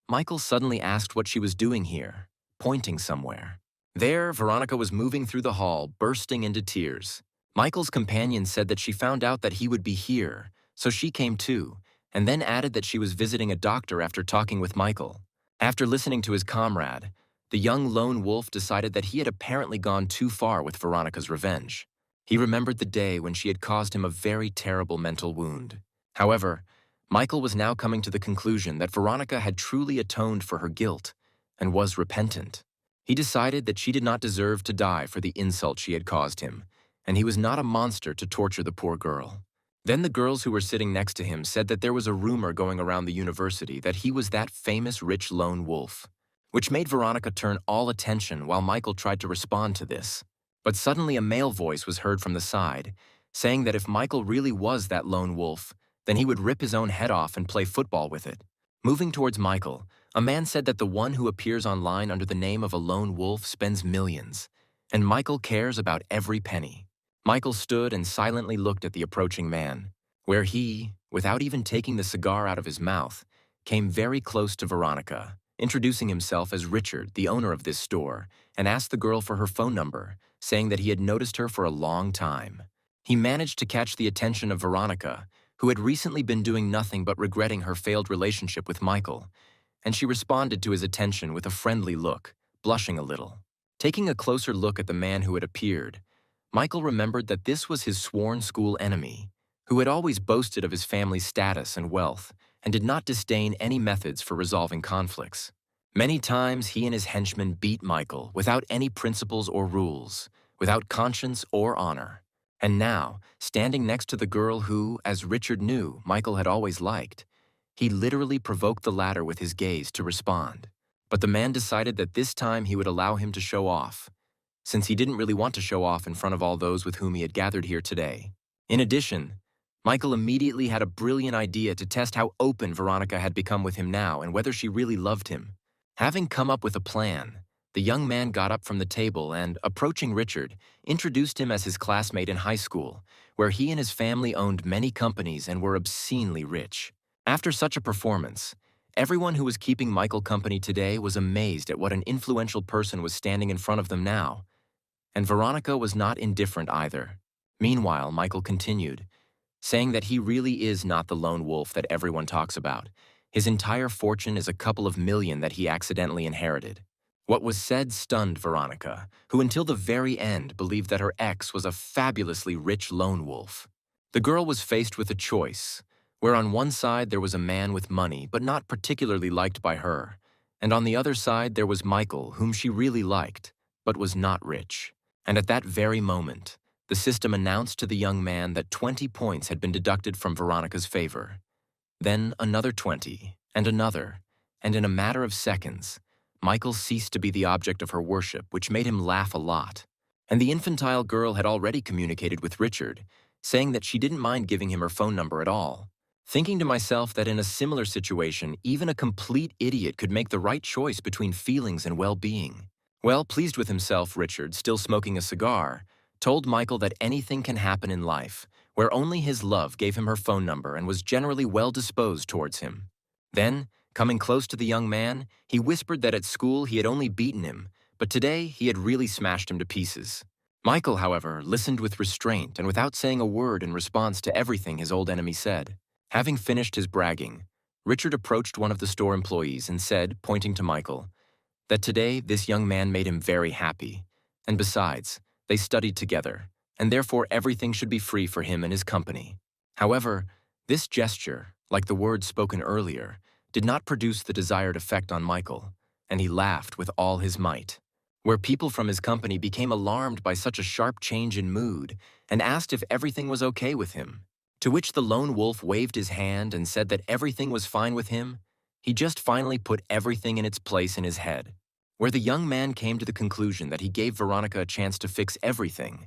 Michael suddenly asked what she was doing here, pointing somewhere. There, Veronica was moving through the hall, bursting into tears. Michael's companion said that she found out that he would be here, so she came too, and then added that she was visiting a doctor after talking with Michael. After listening to his comrade, the young lone wolf decided that he had apparently gone too far with Veronica's revenge. He remembered the day when she had caused him a very terrible mental wound. However, Michael was now coming to the conclusion that Veronica had truly atoned for her guilt and was repentant. He decided that she did not deserve to die for the insult she had caused him, and he was not a monster to torture the poor girl. Then the girls who were sitting next to him said that there was a rumor going around the university that he was that famous rich lone wolf, which made Veronica turn all attention while Michael tried to respond to this. But suddenly a male voice was heard from the side, saying that if Michael really was that lone wolf, then he would rip his own head off and play football with it. Moving towards Michael, a man said that the one who appears online under the name of a lone wolf spends millions, and Michael cares about every penny. Michael stood and silently looked at the approaching man, where he, without even taking the cigar out of his mouth, came very close to Veronica, introducing himself as Richard, the owner of this store, and asked the girl for her phone number, saying that he had noticed her for a long time. He managed to catch the attention of Veronica, who had recently been doing nothing but regretting her failed relationship with Michael, and she responded to his attention with a friendly look, blushing a little. Taking a closer look at the man who had appeared, Michael remembered that this was his sworn school enemy, who had always boasted of his family's status and wealth, and did not disdain any methods for resolving conflicts. Many times he and his henchmen beat Michael without any principles or rules, without conscience or honor. And now, standing next to the girl who, as Richard knew, Michael had always liked, he literally provoked the latter with his gaze to respond. But the man decided that this time he would allow him to show off, since he didn't really want to show off in front of all those with whom he had gathered here today. In addition, Michael immediately had a brilliant idea to test how open Veronica had become with him now and whether she really loved him. Having come up with a plan, the young man got up from the table and, approaching Richard, introduced him as his classmate in high school, where he and his family owned many companies and were obscenely rich. After such a performance, everyone who was keeping Michael company today was amazed at what an influential person was standing in front of them now, and Veronica was not indifferent either. Meanwhile, Michael continued, saying that he really is not the lone wolf that everyone talks about. His entire fortune is a couple of million that he accidentally inherited. What was said stunned Veronica, who until the very end believed that her ex was a fabulously rich lone wolf. The girl was faced with a choice, where on one side there was a man with money but not particularly liked by her, and on the other side there was Michael, whom she really liked, but was not rich. And at that very moment, the system announced to the young man that 20 points had been deducted from Veronica's favor. Then another 20, and another, and in a matter of seconds, Michael ceased to be the object of her worship, which made him laugh a lot. And the infantile girl had already communicated with Richard, saying that she didn't mind giving him her phone number at all. Thinking to myself that in a similar situation, even a complete idiot could make the right choice between feelings and well-being. Well pleased with himself, Richard, still smoking a cigar, told Michael that anything can happen in life, where only his love gave him her phone number and was generally well-disposed towards him. Then, coming close to the young man, he whispered that at school he had only beaten him, but today he had really smashed him to pieces. Michael, however, listened with restraint and without saying a word in response to everything his old enemy said. Having finished his bragging, Richard approached one of the store employees and said, pointing to Michael, that today this young man made him very happy, and besides, they studied together, and therefore everything should be free for him and his company. However, this gesture, like the words spoken earlier, did not produce the desired effect on Michael, and he laughed with all his might, where people from his company became alarmed by such a sharp change in mood and asked if everything was okay with him, to which the lone wolf waved his hand and said that everything was fine with him. He just finally put everything in its place in his head, where the young man came to the conclusion that he gave Veronica a chance to fix everything,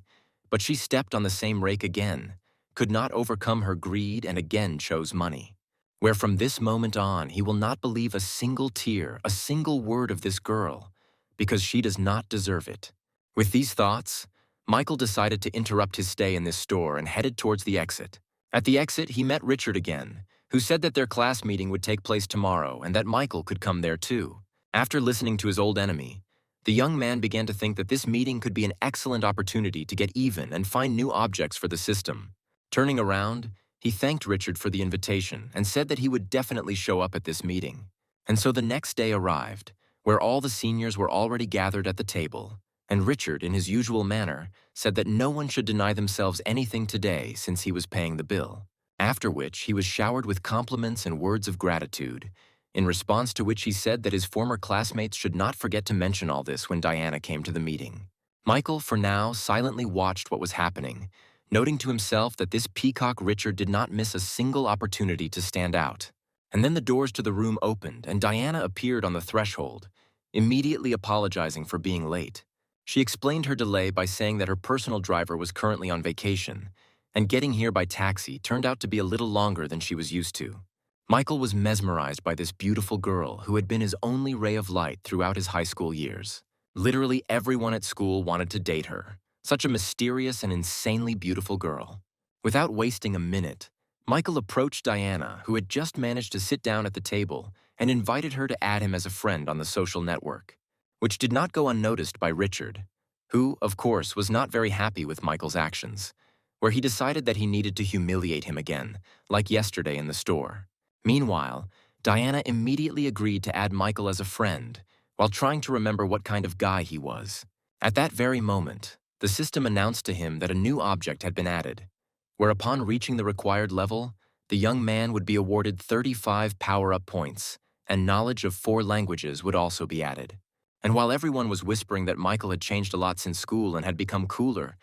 but she stepped on the same rake again, could not overcome her greed and again chose money, where from this moment on he will not believe a single tear, a single word of this girl, because she does not deserve it. With these thoughts, Michael decided to interrupt his stay in this store and headed towards the exit. At the exit, he met Richard again, who said that their class meeting would take place tomorrow and that Michael could come there too. After listening to his old enemy, the young man began to think that this meeting could be an excellent opportunity to get even and find new objects for the system. Turning around, he thanked Richard for the invitation and said that he would definitely show up at this meeting. And so the next day arrived, where all the seniors were already gathered at the table, and Richard, in his usual manner, said that no one should deny themselves anything today since he was paying the bill. After which he was showered with compliments and words of gratitude, in response to which he said that his former classmates should not forget to mention all this when Diana came to the meeting. Michael, for now, silently watched what was happening, noting to himself that this peacock Richard did not miss a single opportunity to stand out. And then the doors to the room opened and Diana appeared on the threshold, immediately apologizing for being late. She explained her delay by saying that her personal driver was currently on vacation, and getting here by taxi turned out to be a little longer than she was used to. Michael was mesmerized by this beautiful girl who had been his only ray of light throughout his high school years. Literally everyone at school wanted to date her. Such a mysterious and insanely beautiful girl. Without wasting a minute, Michael approached Diana, who had just managed to sit down at the table, and invited her to add him as a friend on the social network, which did not go unnoticed by Richard, who, of course, was not very happy with Michael's actions, where he decided that he needed to humiliate him again, like yesterday in the store. Meanwhile, Diana immediately agreed to add Michael as a friend, while trying to remember what kind of guy he was. At that very moment, the system announced to him that a new object had been added, where upon reaching the required level, the young man would be awarded 35 power-up points, and knowledge of 4 languages would also be added. And while everyone was whispering that Michael had changed a lot since school and had become cooler,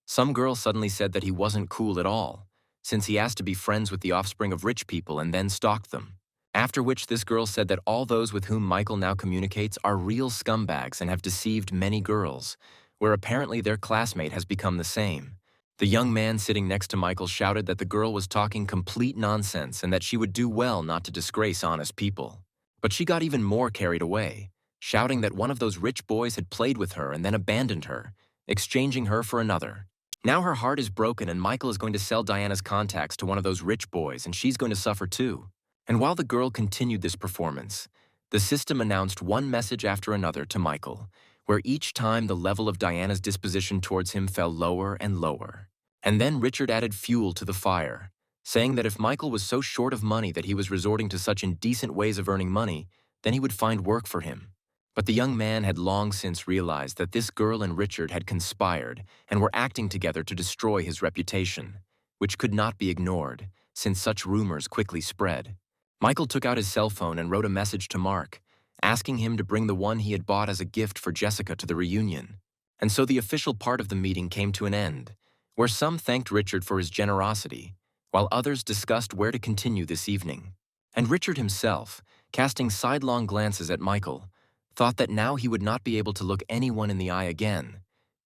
some girl suddenly said that he wasn't cool at all, since he asked to be friends with the offspring of rich people and then stalked them. After which this girl said that all those with whom Michael now communicates are real scumbags and have deceived many girls, where apparently their classmate has become the same. The young man sitting next to Michael shouted that the girl was talking complete nonsense and that she would do well not to disgrace honest people. But she got even more carried away, shouting that one of those rich boys had played with her and then abandoned her, exchanging her for another. Now her heart is broken and Michael is going to sell Diana's contacts to one of those rich boys and she's going to suffer too. And while the girl continued this performance, the system announced one message after another to Michael, where each time the level of Diana's disposition towards him fell lower and lower. And then Richard added fuel to the fire, saying that if Michael was so short of money that he was resorting to such indecent ways of earning money, then he would find work for him. But the young man had long since realized that this girl and Richard had conspired and were acting together to destroy his reputation, which could not be ignored, since such rumors quickly spread. Michael took out his cell phone and wrote a message to Mark, asking him to bring the one he had bought as a gift for Jessica to the reunion. And so the official part of the meeting came to an end, where some thanked Richard for his generosity, while others discussed where to continue this evening. And Richard himself, casting sidelong glances at Michael, thought that now he would not be able to look anyone in the eye again,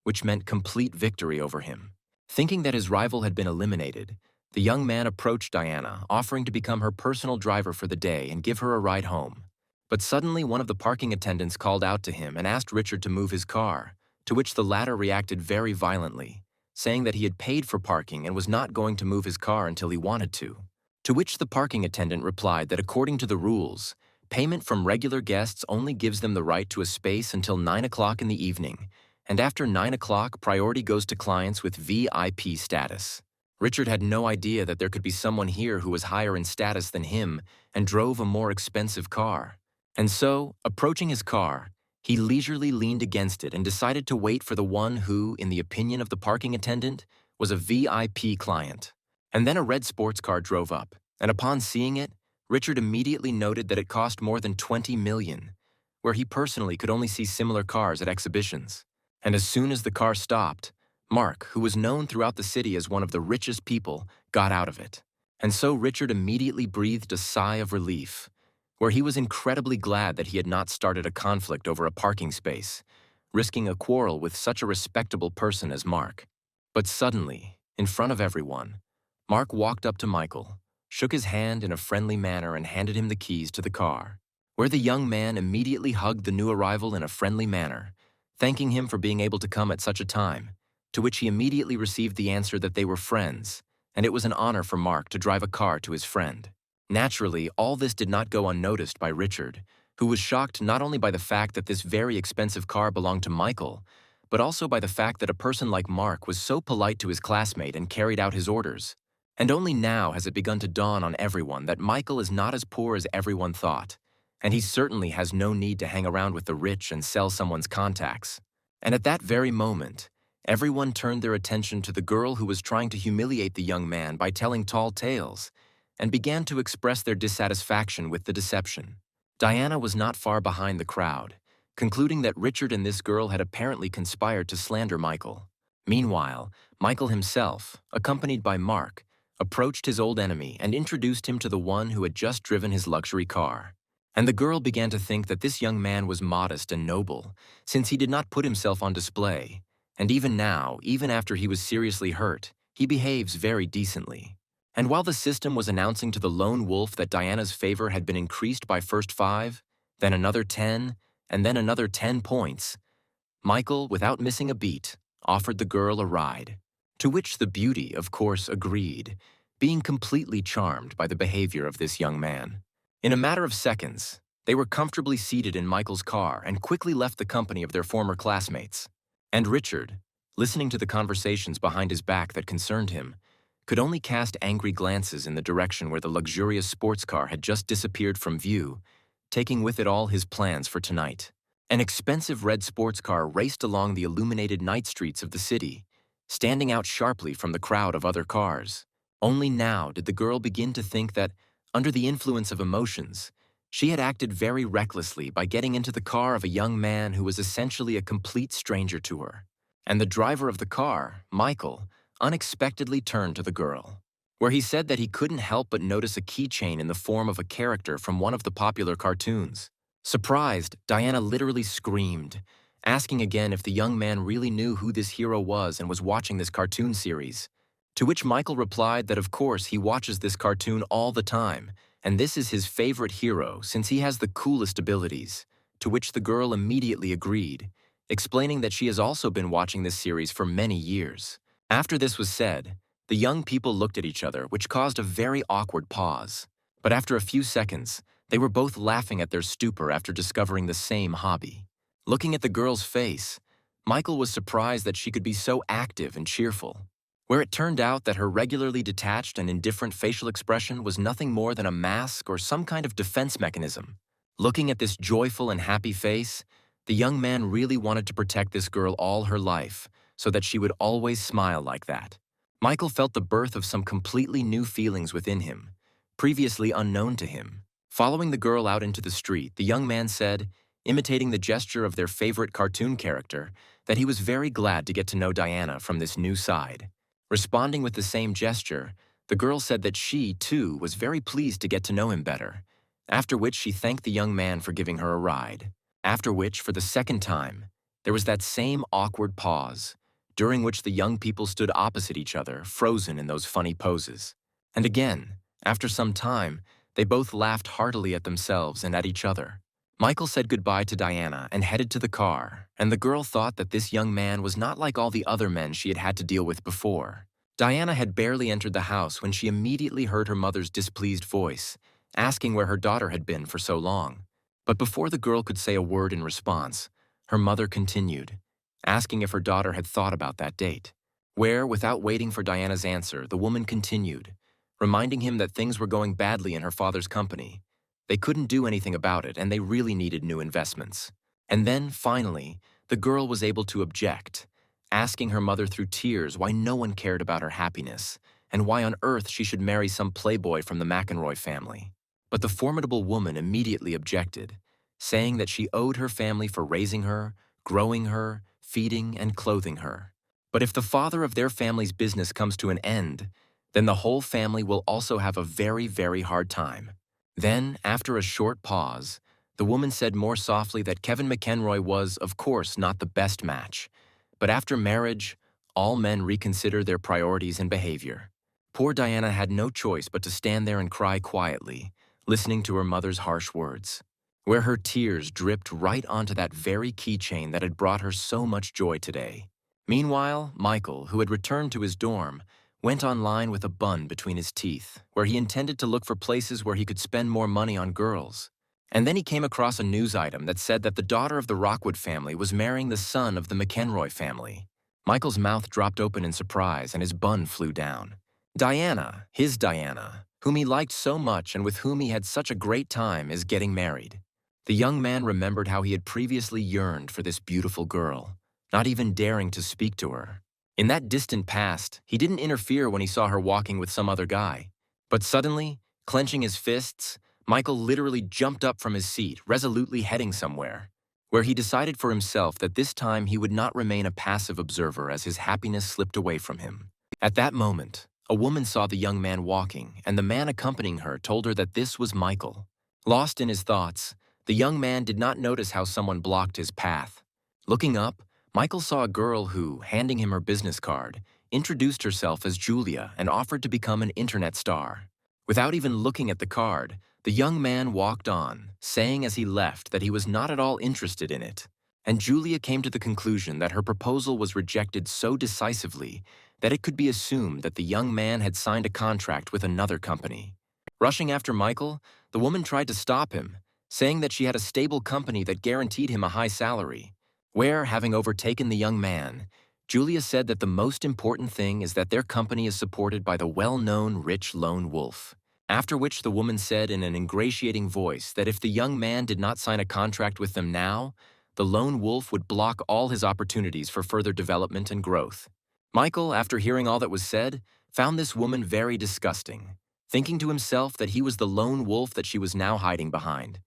which meant complete victory over him. Thinking that his rival had been eliminated, the young man approached Diana, offering to become her personal driver for the day and give her a ride home. But suddenly one of the parking attendants called out to him and asked Richard to move his car, to which the latter reacted very violently, saying that he had paid for parking and was not going to move his car until he wanted to. To which the parking attendant replied that according to the rules, payment from regular guests only gives them the right to a space until 9 o'clock in the evening, and after 9 o'clock, priority goes to clients with VIP status. Richard had no idea that there could be someone here who was higher in status than him and drove a more expensive car. And so, approaching his car, he leisurely leaned against it and decided to wait for the one who, in the opinion of the parking attendant, was a VIP client. And then a red sports car drove up, and upon seeing it, Richard immediately noted that it cost more than $20 million, where he personally could only see similar cars at exhibitions. And as soon as the car stopped, Mark, who was known throughout the city as one of the richest people, got out of it. And so Richard immediately breathed a sigh of relief, where he was incredibly glad that he had not started a conflict over a parking space, risking a quarrel with such a respectable person as Mark. But suddenly, in front of everyone, Mark walked up to Michael, shook his hand in a friendly manner and handed him the keys to the car, where the young man immediately hugged the new arrival in a friendly manner, thanking him for being able to come at such a time, to which he immediately received the answer that they were friends, and it was an honor for Mark to drive a car to his friend. Naturally, all this did not go unnoticed by Richard, who was shocked not only by the fact that this very expensive car belonged to Michael, but also by the fact that a person like Mark was so polite to his classmate and carried out his orders. And only now has it begun to dawn on everyone that Michael is not as poor as everyone thought, and he certainly has no need to hang around with the rich and sell someone's contacts. And at that very moment, everyone turned their attention to the girl who was trying to humiliate the young man by telling tall tales, and began to express their dissatisfaction with the deception. Diana was not far behind the crowd, concluding that Richard and this girl had apparently conspired to slander Michael. Meanwhile, Michael himself, accompanied by Mark, approached his old enemy and introduced him to the one who had just driven his luxury car. And the girl began to think that this young man was modest and noble, since he did not put himself on display. And even now, even after he was seriously hurt, he behaves very decently. And while the system was announcing to the lone wolf that Diana's favor had been increased by first 5, then another 10, and then another 10 points, Michael, without missing a beat, offered the girl a ride, to which the beauty, of course, agreed, being completely charmed by the behavior of this young man. In a matter of seconds, they were comfortably seated in Michael's car and quickly left the company of their former classmates. And Richard, listening to the conversations behind his back that concerned him, could only cast angry glances in the direction where the luxurious sports car had just disappeared from view, taking with it all his plans for tonight. An expensive red sports car raced along the illuminated night streets of the city, standing out sharply from the crowd of other cars. Only now did the girl begin to think that, under the influence of emotions, she had acted very recklessly by getting into the car of a young man who was essentially a complete stranger to her. And the driver of the car, Michael, unexpectedly turned to the girl, where he said that he couldn't help but notice a keychain in the form of a character from one of the popular cartoons. Surprised, Diana literally screamed, asking again if the young man really knew who this hero was and was watching this cartoon series. To which Michael replied that of course he watches this cartoon all the time, and this is his favorite hero since he has the coolest abilities, to which the girl immediately agreed, explaining that she has also been watching this series for many years. After this was said, the young people looked at each other, which caused a very awkward pause. But after a few seconds, they were both laughing at their stupor after discovering the same hobby. Looking at the girl's face, Michael was surprised that she could be so active and cheerful, where it turned out that her regularly detached and indifferent facial expression was nothing more than a mask or some kind of defense mechanism. Looking at this joyful and happy face, the young man really wanted to protect this girl all her life, so that she would always smile like that. Michael felt the birth of some completely new feelings within him, previously unknown to him. Following the girl out into the street, the young man said, imitating the gesture of their favorite cartoon character, that he was very glad to get to know Diana from this new side. Responding with the same gesture, the girl said that she, too, was very pleased to get to know him better, after which she thanked the young man for giving her a ride. After which, for the second time, there was that same awkward pause, during which the young people stood opposite each other, frozen in those funny poses. And again, after some time, they both laughed heartily at themselves and at each other. Michael said goodbye to Diana and headed to the car, and the girl thought that this young man was not like all the other men she had had to deal with before. Diana had barely entered the house when she immediately heard her mother's displeased voice, asking where her daughter had been for so long. But before the girl could say a word in response, her mother continued, asking if her daughter had thought about that date. Where, without waiting for Diana's answer, the woman continued, reminding him that things were going badly in her father's company. They couldn't do anything about it, and they really needed new investments. And then, finally, the girl was able to object, asking her mother through tears why no one cared about her happiness, and why on earth she should marry some playboy from the McEnroy family. But the formidable woman immediately objected, saying that she owed her family for raising her, growing her, feeding and clothing her. But if the father of their family's business comes to an end, then the whole family will also have a very, very hard time. Then, after a short pause, the woman said more softly that Kevin McEnroy was, of course, not the best match. But after marriage, all men reconsider their priorities and behavior. Poor Diana had no choice but to stand there and cry quietly, listening to her mother's harsh words, where her tears dripped right onto that very keychain that had brought her so much joy today. Meanwhile, Michael, who had returned to his dorm, went online with a bun between his teeth, where he intended to look for places where he could spend more money on girls. And then he came across a news item that said that the daughter of the Rockwood family was marrying the son of the McEnroy family. Michael's mouth dropped open in surprise and his bun flew down. Diana, his Diana, whom he liked so much and with whom he had such a great time, is getting married. The young man remembered how he had previously yearned for this beautiful girl, not even daring to speak to her. In that distant past, he didn't interfere when he saw her walking with some other guy. But suddenly, clenching his fists, Michael literally jumped up from his seat, resolutely heading somewhere, where he decided for himself that this time he would not remain a passive observer as his happiness slipped away from him. At that moment, a woman saw the young man walking, and the man accompanying her told her that this was Michael. Lost in his thoughts, the young man did not notice how someone blocked his path. Looking up, Michael saw a girl who, handing him her business card, introduced herself as Julia and offered to become an internet star. Without even looking at the card, the young man walked on, saying as he left that he was not at all interested in it. and Julia came to the conclusion that her proposal was rejected so decisively that it could be assumed that the young man had signed a contract with another company. Rushing after Michael, the woman tried to stop him, saying that she had a stable company that guaranteed him a high salary. Where, having overtaken the young man, Julia said that the most important thing is that their company is supported by the well-known rich lone wolf. After which the woman said in an ingratiating voice that if the young man did not sign a contract with them now, the lone wolf would block all his opportunities for further development and growth. Michael, after hearing all that was said, found this woman very disgusting, thinking to himself that he was the lone wolf that she was now hiding behind.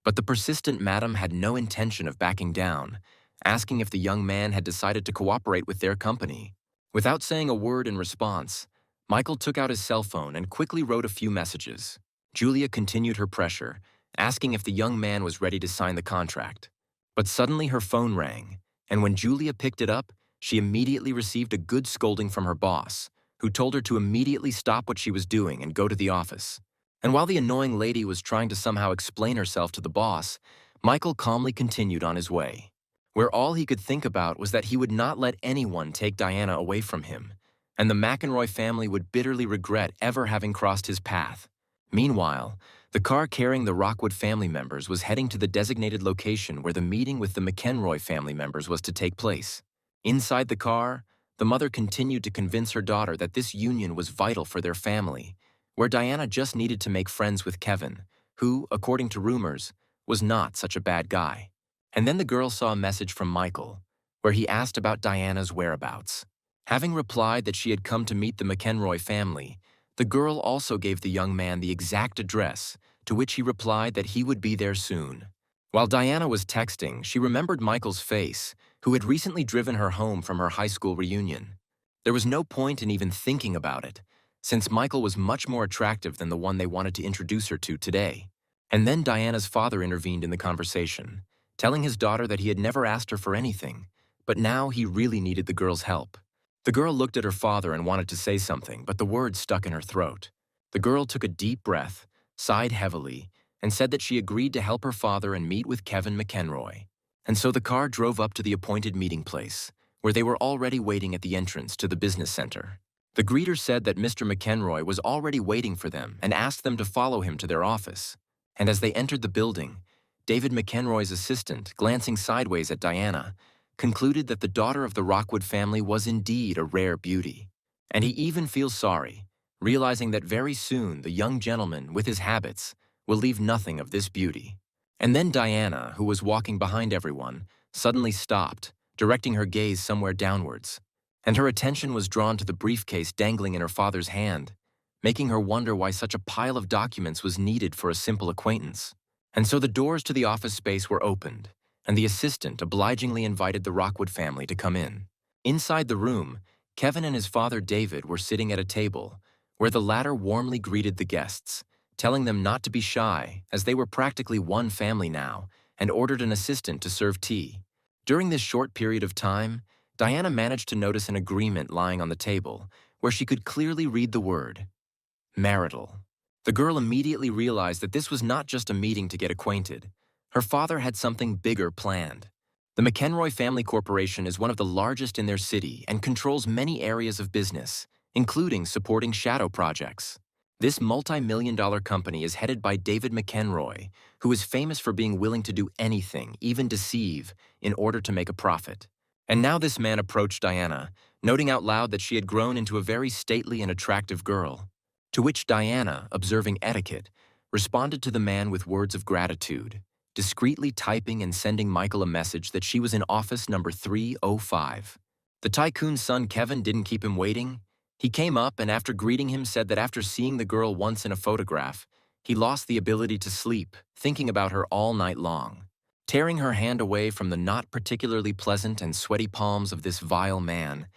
But the persistent madam had no intention of backing down, asking if the young man had decided to cooperate with their company. Without saying a word in response, Michael took out his cell phone and quickly wrote a few messages. Julia continued her pressure, asking if the young man was ready to sign the contract. But suddenly her phone rang, and when Julia picked it up, she immediately received a good scolding from her boss, who told her to immediately stop what she was doing and go to the office. And while the annoying lady was trying to somehow explain herself to the boss, Michael calmly continued on his way, where all he could think about was that he would not let anyone take Diana away from him, and the McEnroy family would bitterly regret ever having crossed his path. Meanwhile, the car carrying the Rockwood family members was heading to the designated location where the meeting with the McEnroy family members was to take place. Inside the car, the mother continued to convince her daughter that this union was vital for their family, where Diana just needed to make friends with Kevin, who, according to rumors, was not such a bad guy. And then the girl saw a message from Michael, where he asked about Diana's whereabouts. Having replied that she had come to meet the McEnroy family, the girl also gave the young man the exact address, to which he replied that he would be there soon. While Diana was texting, she remembered Michael's face, who had recently driven her home from her high school reunion. There was no point in even thinking about it, since Michael was much more attractive than the one they wanted to introduce her to today. And then Diana's father intervened in the conversation, telling his daughter that he had never asked her for anything, but now he really needed the girl's help. The girl looked at her father and wanted to say something, but the words stuck in her throat. The girl took a deep breath, sighed heavily, and said that she agreed to help her father and meet with Kevin McEnroy. And so the car drove up to the appointed meeting place, where they were already waiting at the entrance to the business center. The greeter said that Mr. McEnroy was already waiting for them and asked them to follow him to their office. And as they entered the building, David McEnroy's assistant, glancing sideways at Diana, concluded that the daughter of the Rockwood family was indeed a rare beauty. And he even feels sorry, realizing that very soon the young gentleman, with his habits, will leave nothing of this beauty. And then Diana, who was walking behind everyone, suddenly stopped, directing her gaze somewhere downwards. And her attention was drawn to the briefcase dangling in her father's hand, making her wonder why such a pile of documents was needed for a simple acquaintance. And so the doors to the office space were opened, and the assistant obligingly invited the Rockwood family to come in. Inside the room, Kevin and his father David were sitting at a table, where the latter warmly greeted the guests, telling them not to be shy, as they were practically one family now, and ordered an assistant to serve tea. During this short period of time, Diana managed to notice an agreement lying on the table, where she could clearly read the word, marital. The girl immediately realized that this was not just a meeting to get acquainted. Her father had something bigger planned. The McEnroy Family Corporation is one of the largest in their city and controls many areas of business, including supporting shadow projects. This multi-million-dollar company is headed by David McEnroy, who is famous for being willing to do anything, even deceive, in order to make a profit. And now this man approached Diana, noting out loud that she had grown into a very stately and attractive girl. To which Diana, observing etiquette, responded to the man with words of gratitude, discreetly typing and sending Michael a message that she was in office number 305. The tycoon's son Kevin didn't keep him waiting. He came up and after greeting him said that after seeing the girl once in a photograph, he lost the ability to sleep, thinking about her all night long. Tearing her hand away from the not particularly pleasant and sweaty palms of this vile man,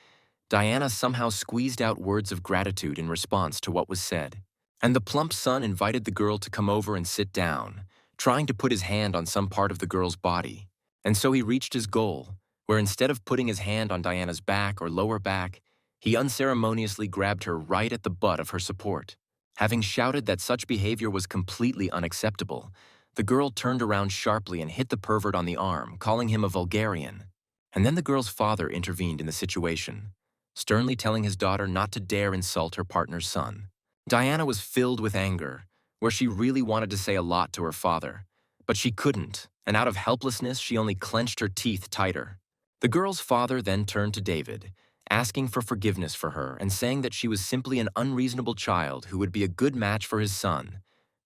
Diana somehow squeezed out words of gratitude in response to what was said. And the plump son invited the girl to come over and sit down, trying to put his hand on some part of the girl's body. And so he reached his goal, where instead of putting his hand on Diana's back or lower back, he unceremoniously grabbed her right at the butt of her support. Having shouted that such behavior was completely unacceptable, The girl turned around sharply and hit the pervert on the arm, calling him a vulgarian. And then the girl's father intervened in the situation, sternly telling his daughter not to dare insult her partner's son. Diana was filled with anger, where she really wanted to say a lot to her father, but she couldn't, and out of helplessness she only clenched her teeth tighter. The girl's father then turned to David, asking for forgiveness for her and saying that she was simply an unreasonable child who would be a good match for his son,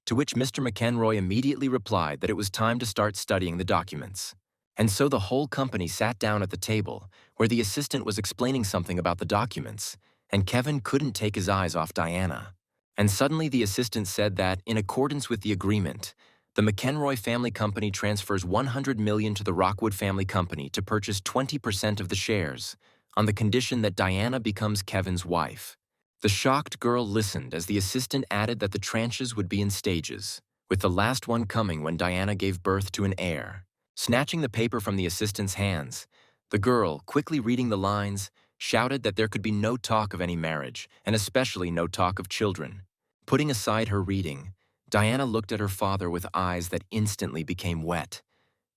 to which Mr. McEnroy immediately replied that it was time to start studying the documents. And so the whole company sat down at the table, where the assistant was explaining something about the documents, and Kevin couldn't take his eyes off Diana. And suddenly the assistant said that, in accordance with the agreement, the McEnroy family company transfers $100 million to the Rockwood family company to purchase 20% of the shares, on the condition that Diana becomes Kevin's wife. The shocked girl listened as the assistant added that the tranches would be in stages, with the last one coming when Diana gave birth to an heir. Snatching the paper from the assistant's hands, the girl, quickly reading the lines, shouted that there could be no talk of any marriage, and especially no talk of children. Putting aside her reading, Diana looked at her father with eyes that instantly became wet,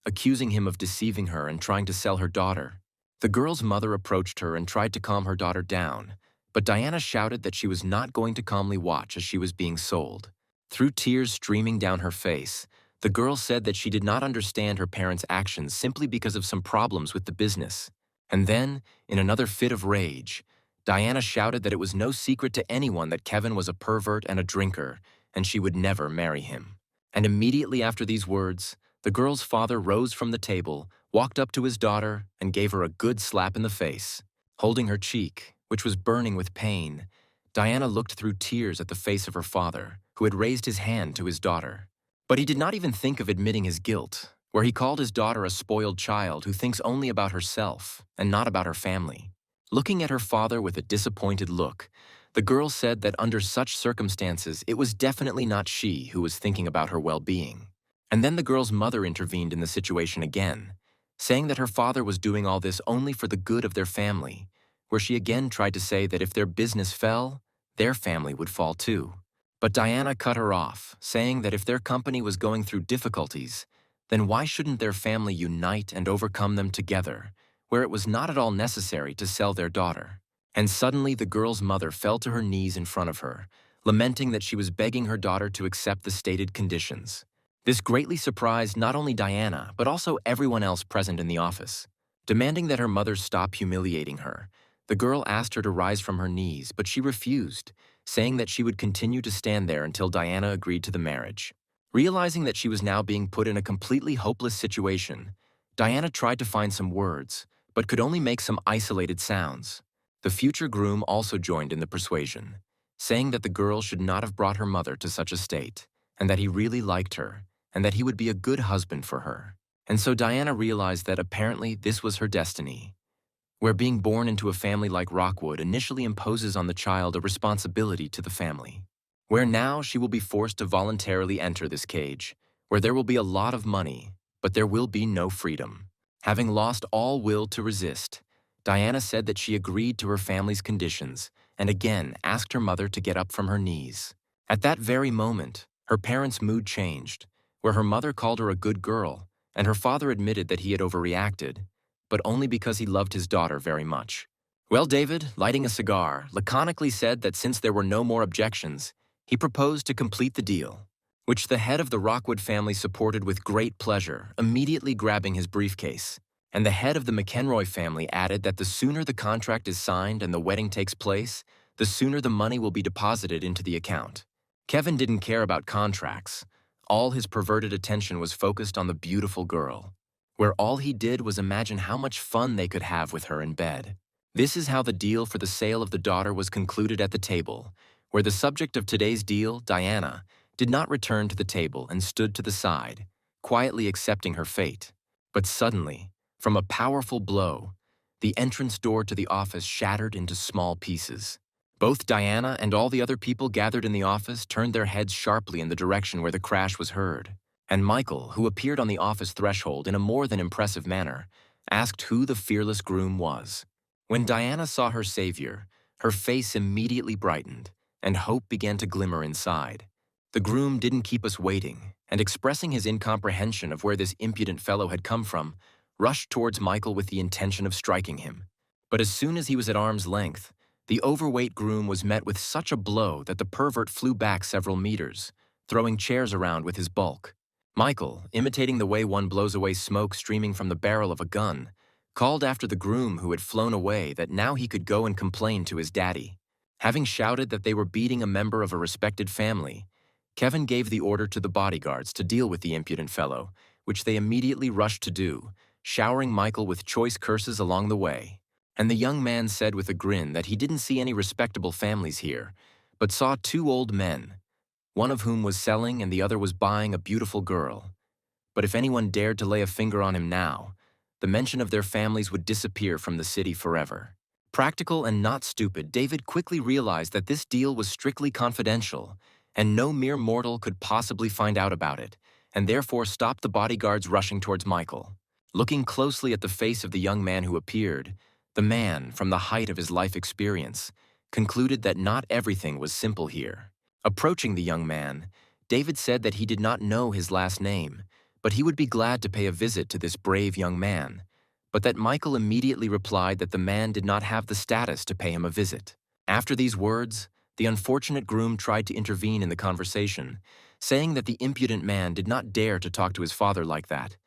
accusing him of deceiving her and trying to sell her daughter. The girl's mother approached her and tried to calm her daughter down, but Diana shouted that she was not going to calmly watch as she was being sold. Through tears streaming down her face, the girl said that she did not understand her parents' actions simply because of some problems with the business. And then, in another fit of rage, Diana shouted that it was no secret to anyone that Kevin was a pervert and a drinker, and she would never marry him. And immediately after these words, the girl's father rose from the table, walked up to his daughter, and gave her a good slap in the face. Holding her cheek, which was burning with pain, Diana looked through tears at the face of her father, who had raised his hand to his daughter. But he did not even think of admitting his guilt, where he called his daughter a spoiled child who thinks only about herself and not about her family. Looking at her father with a disappointed look, the girl said that under such circumstances, it was definitely not she who was thinking about her well-being. And then the girl's mother intervened in the situation again, saying that her father was doing all this only for the good of their family, where she again tried to say that if their business fell, their family would fall too. But Diana cut her off, saying that if their company was going through difficulties, then why shouldn't their family unite and overcome them together, where it was not at all necessary to sell their daughter? And suddenly the girl's mother fell to her knees in front of her, lamenting that she was begging her daughter to accept the stated conditions. This greatly surprised not only Diana, but also everyone else present in the office. Demanding that her mother stop humiliating her, the girl asked her to rise from her knees, but she refused, saying that she would continue to stand there until Diana agreed to the marriage. Realizing that she was now being put in a completely hopeless situation, Diana tried to find some words, but could only make some isolated sounds. The future groom also joined in the persuasion, saying that the girl should not have brought her mother to such a state, and that he really liked her, and that he would be a good husband for her. And so Diana realized that apparently this was her destiny, where being born into a family like Rockwood initially imposes on the child a responsibility to the family, where now she will be forced to voluntarily enter this cage, where there will be a lot of money, but there will be no freedom. Having lost all will to resist, Diana said that she agreed to her family's conditions and again asked her mother to get up from her knees. At that very moment, her parents' mood changed, where her mother called her a good girl, and her father admitted that he had overreacted, but only because he loved his daughter very much. Well, David, lighting a cigar, laconically said that since there were no more objections, he proposed to complete the deal, which the head of the Rockwood family supported with great pleasure, immediately grabbing his briefcase. And the head of the McEnroy family added that the sooner the contract is signed and the wedding takes place, the sooner the money will be deposited into the account. Kevin didn't care about contracts. All his perverted attention was focused on the beautiful girl, where all he did was imagine how much fun they could have with her in bed. This is how the deal for the sale of the daughter was concluded at the table, where the subject of today's deal, Diana, did not return to the table and stood to the side, quietly accepting her fate. But suddenly, from a powerful blow, the entrance door to the office shattered into small pieces. Both Diana and all the other people gathered in the office turned their heads sharply in the direction where the crash was heard, and Michael, who appeared on the office threshold in a more than impressive manner, asked who the fearless groom was. When Diana saw her savior, her face immediately brightened, and hope began to glimmer inside. The groom didn't keep us waiting, and expressing his incomprehension of where this impudent fellow had come from, rushed towards Michael with the intention of striking him. But as soon as he was at arm's length, the overweight groom was met with such a blow that the pervert flew back several meters, throwing chairs around with his bulk. Michael, imitating the way one blows away smoke streaming from the barrel of a gun, called after the groom who had flown away that now he could go and complain to his daddy. Having shouted that they were beating a member of a respected family, Kevin gave the order to the bodyguards to deal with the impudent fellow, which they immediately rushed to do, showering Michael with choice curses along the way. And the young man said with a grin that he didn't see any respectable families here, but saw two old men, one of whom was selling and the other was buying a beautiful girl. But if anyone dared to lay a finger on him now, the mention of their families would disappear from the city forever. Practical and not stupid, David quickly realized that this deal was strictly confidential, and no mere mortal could possibly find out about it, and therefore stopped the bodyguards rushing towards Michael. Looking closely at the face of the young man who appeared, the man, from the height of his life experience, concluded that not everything was simple here. Approaching the young man, David said that he did not know his last name, but he would be glad to pay a visit to this brave young man, but that Michael immediately replied that the man did not have the status to pay him a visit. After these words, the unfortunate groom tried to intervene in the conversation, saying that the impudent man did not dare to talk to his father like that.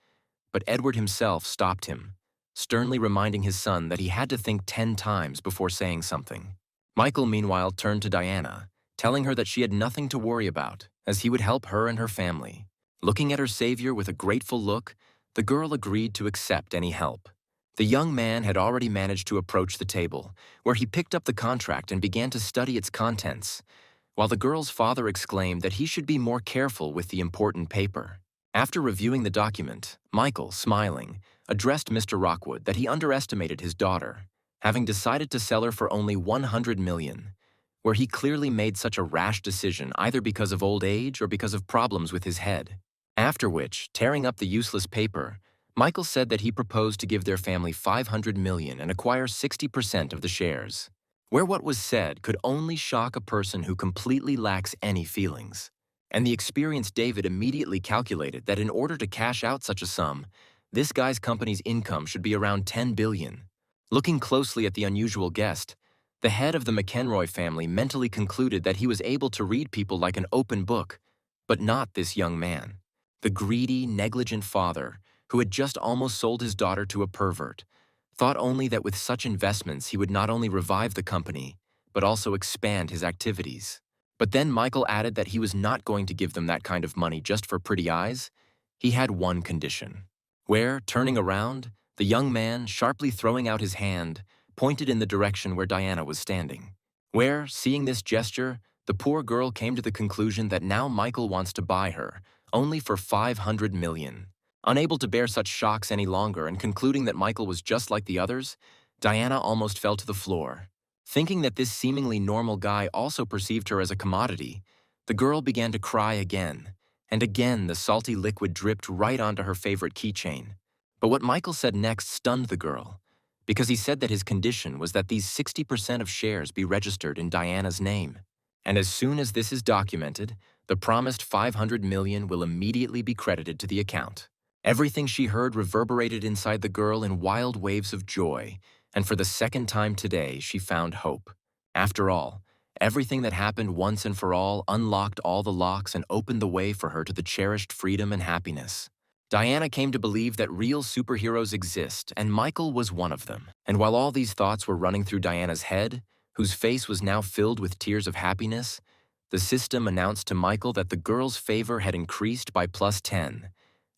But Edward himself stopped him, sternly reminding his son that he had to think 10 times before saying something. Michael, meanwhile, turned to Diana, telling her that she had nothing to worry about, as he would help her and her family. Looking at her savior with a grateful look, the girl agreed to accept any help. The young man had already managed to approach the table, where he picked up the contract and began to study its contents, while the girl's father exclaimed that he should be more careful with the important paper. After reviewing the document, Michael, smiling, addressed Mr. Rockwood that he underestimated his daughter, having decided to sell her for only $100 million, where he clearly made such a rash decision either because of old age or because of problems with his head. After which, tearing up the useless paper, Michael said that he proposed to give their family $500 million and acquire 60% of the shares, where what was said could only shock a person who completely lacks any feelings. And the experienced David immediately calculated that in order to cash out such a sum, this guy's company's income should be around $10 billion. Looking closely at the unusual guest, the head of the McEnroy family mentally concluded that he was able to read people like an open book, but not this young man. The greedy, negligent father, who had just almost sold his daughter to a pervert, thought only that with such investments he would not only revive the company, but also expand his activities. But then Michael added that he was not going to give them that kind of money just for pretty eyes. He had one condition, where, turning around, the young man, sharply throwing out his hand, pointed in the direction where Diana was standing. Where, seeing this gesture, the poor girl came to the conclusion that now Michael wants to buy her, only for $500 million. Unable to bear such shocks any longer and concluding that Michael was just like the others, Diana almost fell to the floor. Thinking that this seemingly normal guy also perceived her as a commodity, the girl began to cry again, and again the salty liquid dripped right onto her favorite keychain. But what Michael said next stunned the girl, because he said that his condition was that these 60% of shares be registered in Diana's name. And as soon as this is documented, the promised $500 million will immediately be credited to the account. Everything she heard reverberated inside the girl in wild waves of joy, and for the second time today she found hope. After all, everything that happened once and for all unlocked all the locks and opened the way for her to the cherished freedom and happiness. Diana came to believe that real superheroes exist, and Michael was one of them. And while all these thoughts were running through Diana's head, whose face was now filled with tears of happiness, the system announced to Michael that the girl's favor had increased by +10,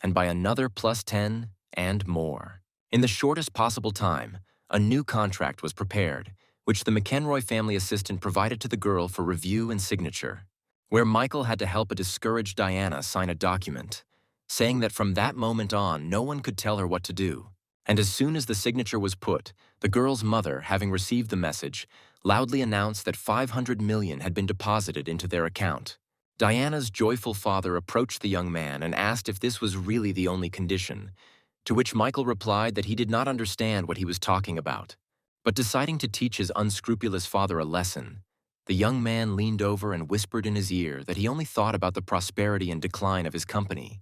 and by another +10, and more. In the shortest possible time, a new contract was prepared, which the McEnroy family assistant provided to the girl for review and signature, where Michael had to help a discouraged Diana sign a document, saying that from that moment on, no one could tell her what to do. And as soon as the signature was put, the girl's mother, having received the message, loudly announced that $500 million had been deposited into their account. Diana's joyful father approached the young man and asked if this was really the only condition, to which Michael replied that he did not understand what he was talking about. But deciding to teach his unscrupulous father a lesson, The young man leaned over and whispered in his ear that he only thought about the prosperity and decline of his company,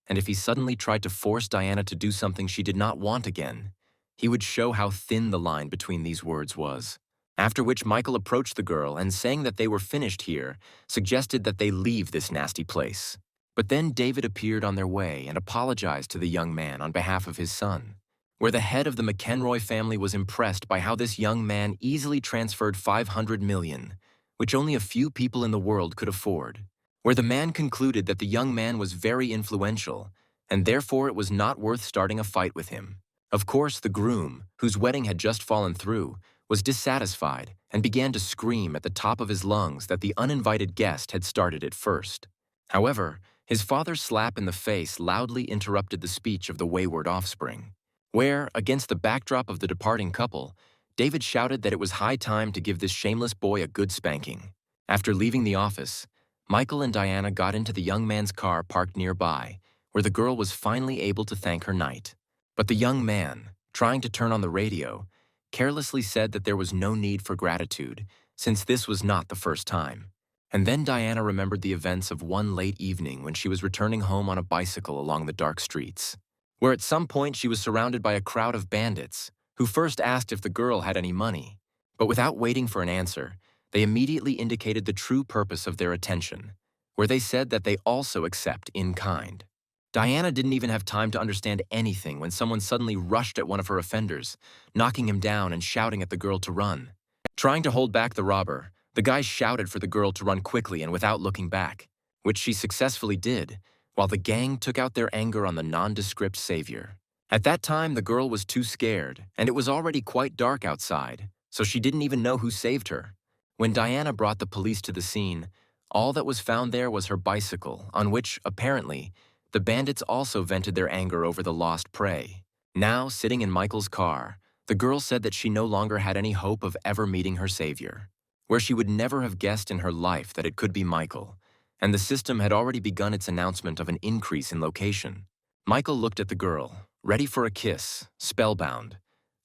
and if he suddenly tried to force Diana to do something she did not want again, he would show how thin the line between these words was. After which Michael approached the girl and, saying that they were finished here, suggested that they leave this nasty place. But then David appeared on their way and apologized to the young man on behalf of his son, where the head of the McEnroy family was impressed by how this young man easily transferred $500 million, which only a few people in the world could afford, where the man concluded that the young man was very influential, and therefore it was not worth starting a fight with him. Of course, the groom, whose wedding had just fallen through, was dissatisfied and began to scream at the top of his lungs that the uninvited guest had started it first. However, his father's slap in the face loudly interrupted the speech of the wayward offspring, where, against the backdrop of the departing couple, David shouted that it was high time to give this shameless boy a good spanking. After leaving the office, Michael and Diana got into the young man's car parked nearby, where the girl was finally able to thank her knight. But the young man, trying to turn on the radio, carelessly said that there was no need for gratitude, since this was not the first time. And then Diana remembered the events of one late evening when she was returning home on a bicycle along the dark streets, where at some point she was surrounded by a crowd of bandits, who first asked if the girl had any money. But without waiting for an answer, they immediately indicated the true purpose of their attention, where they said that they also accept in kind. Diana didn't even have time to understand anything when someone suddenly rushed at one of her offenders, knocking him down and shouting at the girl to run. Trying to hold back the robber, the guy shouted for the girl to run quickly and without looking back, which she successfully did, while the gang took out their anger on the nondescript savior. At that time, the girl was too scared, and it was already quite dark outside, so she didn't even know who saved her. When Diana brought the police to the scene, all that was found there was her bicycle, on which, apparently, the bandits also vented their anger over the lost prey. Now, sitting in Michael's car, the girl said that she no longer had any hope of ever meeting her savior, where she would never have guessed in her life that it could be Michael, and the system had already begun its announcement of an increase in location. Michael looked at the girl, ready for a kiss, spellbound,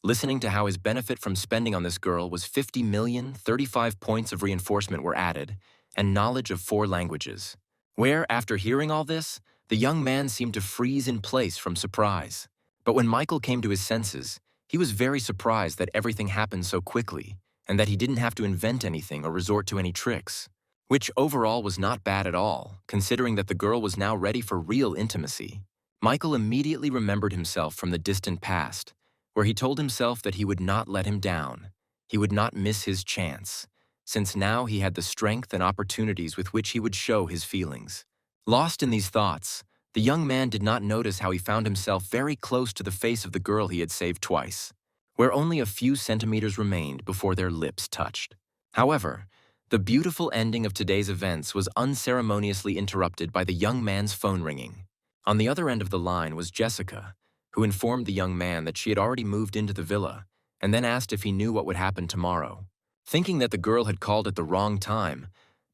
listening to how his benefit from spending on this girl was 50 million, 35 points of reinforcement were added, and knowledge of 4 languages. Where, after hearing all this, the young man seemed to freeze in place from surprise. But when Michael came to his senses, he was very surprised that everything happened so quickly, and that he didn't have to invent anything or resort to any tricks, which overall was not bad at all, considering that the girl was now ready for real intimacy. Michael immediately remembered himself from the distant past, where he told himself that he would not let him down. He would not miss his chance, since now he had the strength and opportunities with which he would show his feelings. Lost in these thoughts, the young man did not notice how he found himself very close to the face of the girl he had saved twice, where only a few centimeters remained before their lips touched. However, the beautiful ending of today's events was unceremoniously interrupted by the young man's phone ringing. On the other end of the line was Jessica, who informed the young man that she had already moved into the villa, and then asked if he knew what would happen tomorrow. Thinking that the girl had called at the wrong time,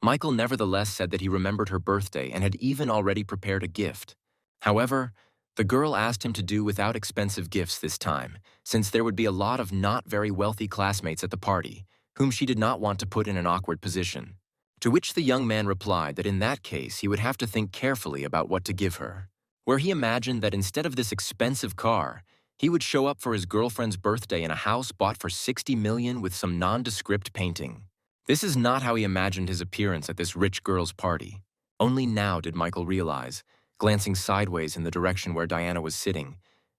Michael nevertheless said that he remembered her birthday and had even already prepared a gift. However, the girl asked him to do without expensive gifts this time, since there would be a lot of not very wealthy classmates at the party, whom she did not want to put in an awkward position. To which the young man replied that in that case he would have to think carefully about what to give her, where he imagined that instead of this expensive car, he would show up for his girlfriend's birthday in a house bought for 60 million with some nondescript painting. This is not how he imagined his appearance at this rich girl's party. Only now did Michael realize, glancing sideways in the direction where Diana was sitting,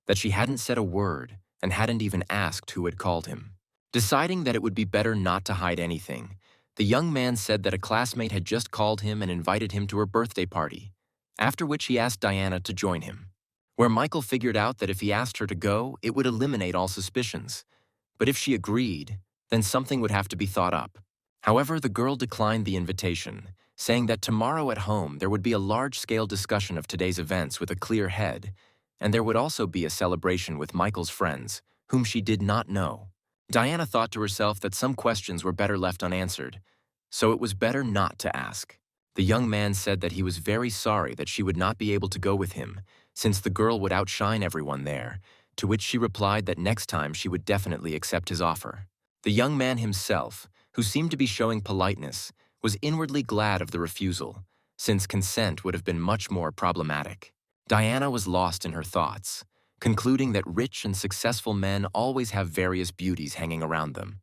that she hadn't said a word and hadn't even asked who had called him. Deciding that it would be better not to hide anything, the young man said that a classmate had just called him and invited him to her birthday party, after which he asked Diana to join him, where Michael figured out that if he asked her to go, it would eliminate all suspicions, but if she agreed, then something would have to be thought up. However, the girl declined the invitation, saying that tomorrow at home there would be a large-scale discussion of today's events with a clear head, and there would also be a celebration with Michael's friends, whom she did not know. Diana thought to herself that some questions were better left unanswered, so it was better not to ask. The young man said that he was very sorry that she would not be able to go with him, since the girl would outshine everyone there, to which she replied that next time she would definitely accept his offer. The young man himself, who seemed to be showing politeness, was inwardly glad of the refusal, since consent would have been much more problematic. Diana was lost in her thoughts, concluding that rich and successful men always have various beauties hanging around them.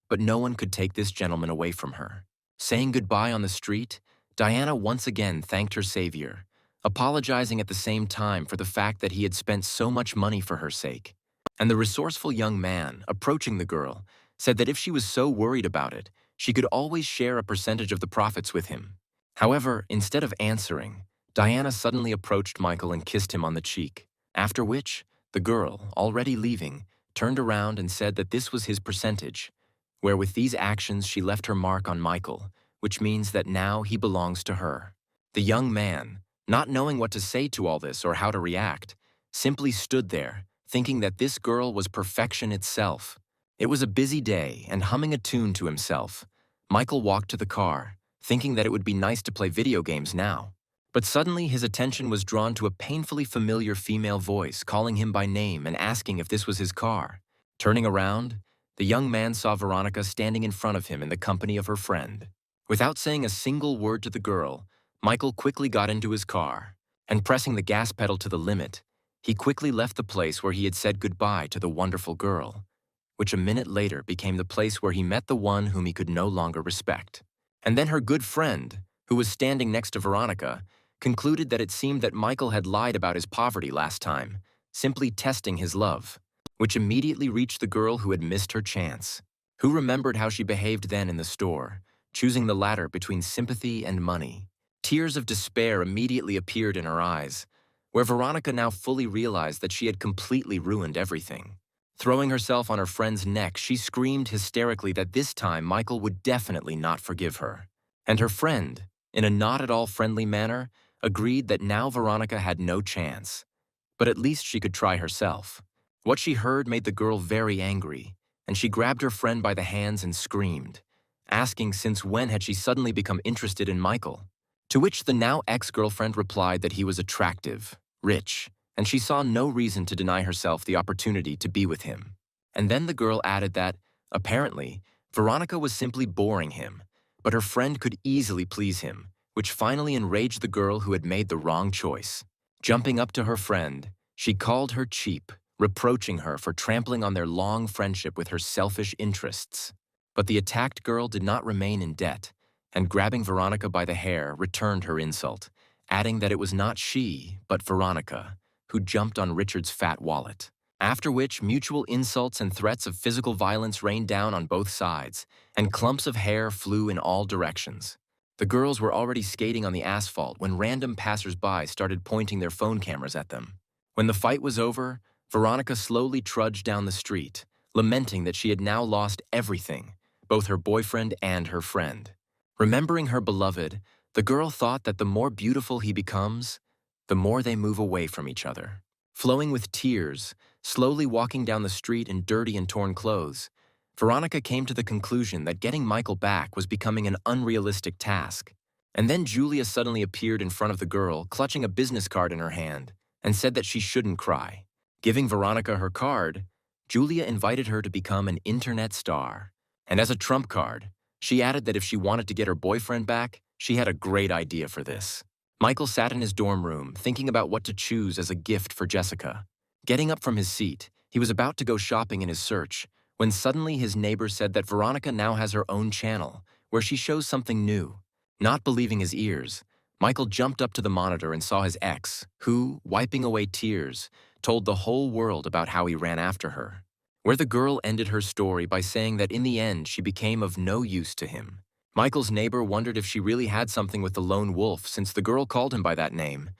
But no one could take this gentleman away from her. Saying goodbye on the street, Diana once again thanked her savior, apologizing at the same time for the fact that he had spent so much money for her sake. And the resourceful young man, approaching the girl, said that if she was so worried about it, she could always share a percentage of the profits with him. However, instead of answering, Diana suddenly approached Michael and kissed him on the cheek, after which, the girl, already leaving, turned around and said that this was his percentage, where with these actions she left her mark on Michael, which means that now he belongs to her. The young man, not knowing what to say to all this or how to react, simply stood there, thinking that this girl was perfection itself. It was a busy day, and humming a tune to himself, Michael walked to the car, thinking that it would be nice to play video games now. But suddenly his attention was drawn to a painfully familiar female voice calling him by name and asking if this was his car. Turning around, the young man saw Veronica standing in front of him in the company of her friend. Without saying a single word to the girl, Michael quickly got into his car, and pressing the gas pedal to the limit, he quickly left the place where he had said goodbye to the wonderful girl, which a minute later became the place where he met the one whom he could no longer respect. And then her good friend, who was standing next to Veronica, concluded that it seemed that Michael had lied about his poverty last time, simply testing his love, which immediately reached the girl who had missed her chance, who remembered how she behaved then in the store, choosing the latter between sympathy and money. Tears of despair immediately appeared in her eyes, where Veronica now fully realized that she had completely ruined everything. Throwing herself on her friend's neck, she screamed hysterically that this time Michael would definitely not forgive her. And her friend, in a not at all friendly manner, agreed that now Veronica had no chance. But at least she could try herself. What she heard made the girl very angry, and she grabbed her friend by the hands and screamed, asking since when had she suddenly become interested in Michael. To which the now ex-girlfriend replied that he was attractive, rich, and she saw no reason to deny herself the opportunity to be with him. And then the girl added that, apparently, Veronica was simply boring him, but her friend could easily please him, which finally enraged the girl who had made the wrong choice. Jumping up to her friend, she called her cheap, reproaching her for trampling on their long friendship with her selfish interests. But the attacked girl did not remain in debt, and grabbing Veronica by the hair, returned her insult, adding that it was not she, but Veronica, who jumped on Richard's fat wallet. After which, mutual insults and threats of physical violence rained down on both sides, and clumps of hair flew in all directions. The girls were already skating on the asphalt when random passers-by started pointing their phone cameras at them. When the fight was over, Veronica slowly trudged down the street, lamenting that she had now lost everything, both her boyfriend and her friend. Remembering her beloved, the girl thought that the more beautiful he becomes, the more they move away from each other. Flowing with tears, slowly walking down the street in dirty and torn clothes, Veronica came to the conclusion that getting Michael back was becoming an unrealistic task. And then Julia suddenly appeared in front of the girl, clutching a business card in her hand, and said that she shouldn't cry. Giving Veronica her card, Julia invited her to become an internet star. And as a trump card, she added that if she wanted to get her boyfriend back, she had a great idea for this. Michael sat in his dorm room, thinking about what to choose as a gift for Jessica. Getting up from his seat, he was about to go shopping in his search, when suddenly his neighbor said that Veronica now has her own channel, where she shows something new. Not believing his ears, Michael jumped up to the monitor and saw his ex, who, wiping away tears, told the whole world about how he ran after her. Where the girl ended her story by saying that in the end she became of no use to him. Michael's neighbor wondered if she really had something with the lone wolf since the girl called him by that name,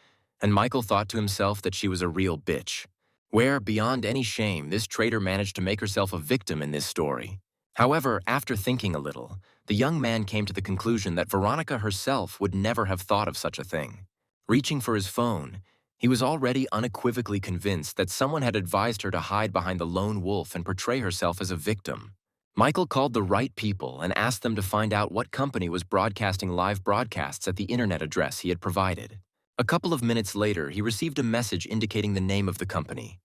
and Michael thought to himself that she was a real bitch. Where, beyond any shame, this traitor managed to make herself a victim in this story. However, after thinking a little, the young man came to the conclusion that Veronica herself would never have thought of such a thing. Reaching for his phone, he was already unequivocally convinced that someone had advised her to hide behind the lone wolf and portray herself as a victim. Michael called the right people and asked them to find out what company was broadcasting live broadcasts at the internet address he had provided. A couple of minutes later, he received a message indicating the name of the company,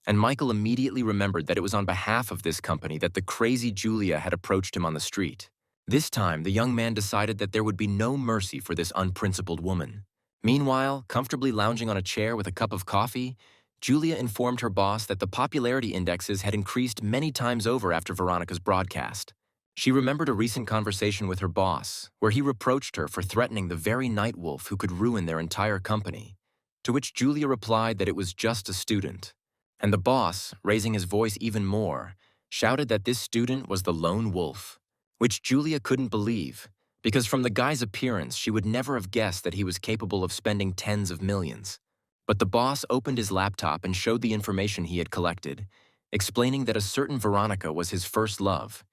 And Michael immediately remembered that it was on behalf of this company that the crazy Julia had approached him on the street. This time, the young man decided that there would be no mercy for this unprincipled woman. Meanwhile, comfortably lounging on a chair with a cup of coffee, Julia informed her boss that the popularity indexes had increased many times over after Veronica's broadcast. She remembered a recent conversation with her boss, where he reproached her for threatening the very night wolf who could ruin their entire company, to which Julia replied that it was just a student. And the boss, raising his voice even more, shouted that this student was the lone wolf, which Julia couldn't believe, because from the guy's appearance she would never have guessed that he was capable of spending tens of millions. But the boss opened his laptop and showed the information he had collected, explaining that a certain Veronica was his first love.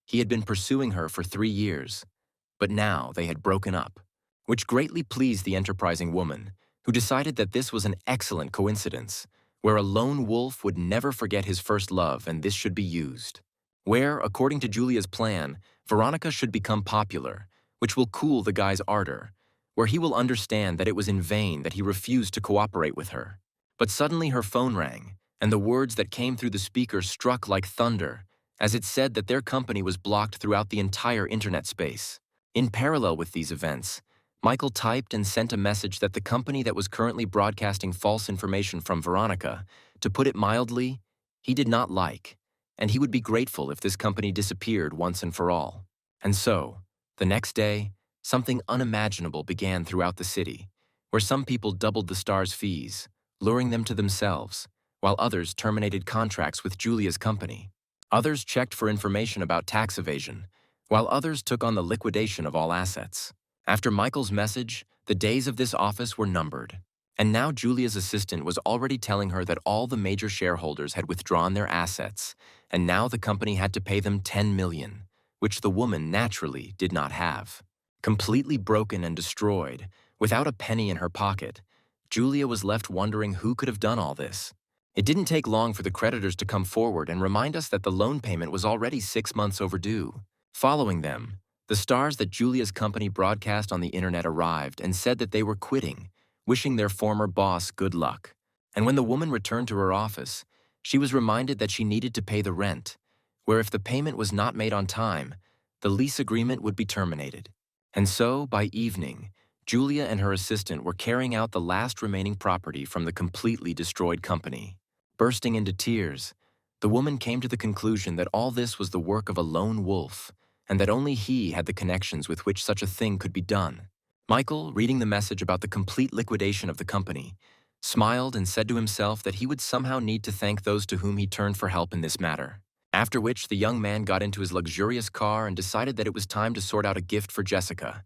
He had been pursuing her for 3 years, but now they had broken up, which greatly pleased the enterprising woman, who decided that this was an excellent coincidence, where a lone wolf would never forget his first love and this should be used. Where, according to Julia's plan, Veronica should become popular, which will cool the guy's ardor, where he will understand that it was in vain that he refused to cooperate with her. But suddenly her phone rang, and the words that came through the speaker struck like thunder, as it said that their company was blocked throughout the entire internet space. In parallel with these events, Michael typed and sent a message that the company that was currently broadcasting false information from Veronica, to put it mildly, he did not like, and he would be grateful if this company disappeared once and for all. And so, the next day, something unimaginable began throughout the city, where some people doubled the stars' fees, luring them to themselves, while others terminated contracts with Julia's company. Others checked for information about tax evasion, while others took on the liquidation of all assets. After Michael's message, the days of this office were numbered. And now Julia's assistant was already telling her that all the major shareholders had withdrawn their assets, and now the company had to pay them $10 million, which the woman naturally did not have. Completely broken and destroyed, without a penny in her pocket, Julia was left wondering who could have done all this. It didn't take long for the creditors to come forward and remind us that the loan payment was already 6 months overdue. Following them, the stars that Julia's company broadcast on the internet arrived and said that they were quitting, wishing their former boss good luck. And when the woman returned to her office, she was reminded that she needed to pay the rent, where if the payment was not made on time, the lease agreement would be terminated. And so, by evening, Julia and her assistant were carrying out the last remaining property from the completely destroyed company. Bursting into tears, the woman came to the conclusion that all this was the work of a lone wolf, and that only he had the connections with which such a thing could be done. Michael, reading the message about the complete liquidation of the company, smiled and said to himself that he would somehow need to thank those to whom he turned for help in this matter. After which, the young man got into his luxurious car and decided that it was time to sort out a gift for Jessica,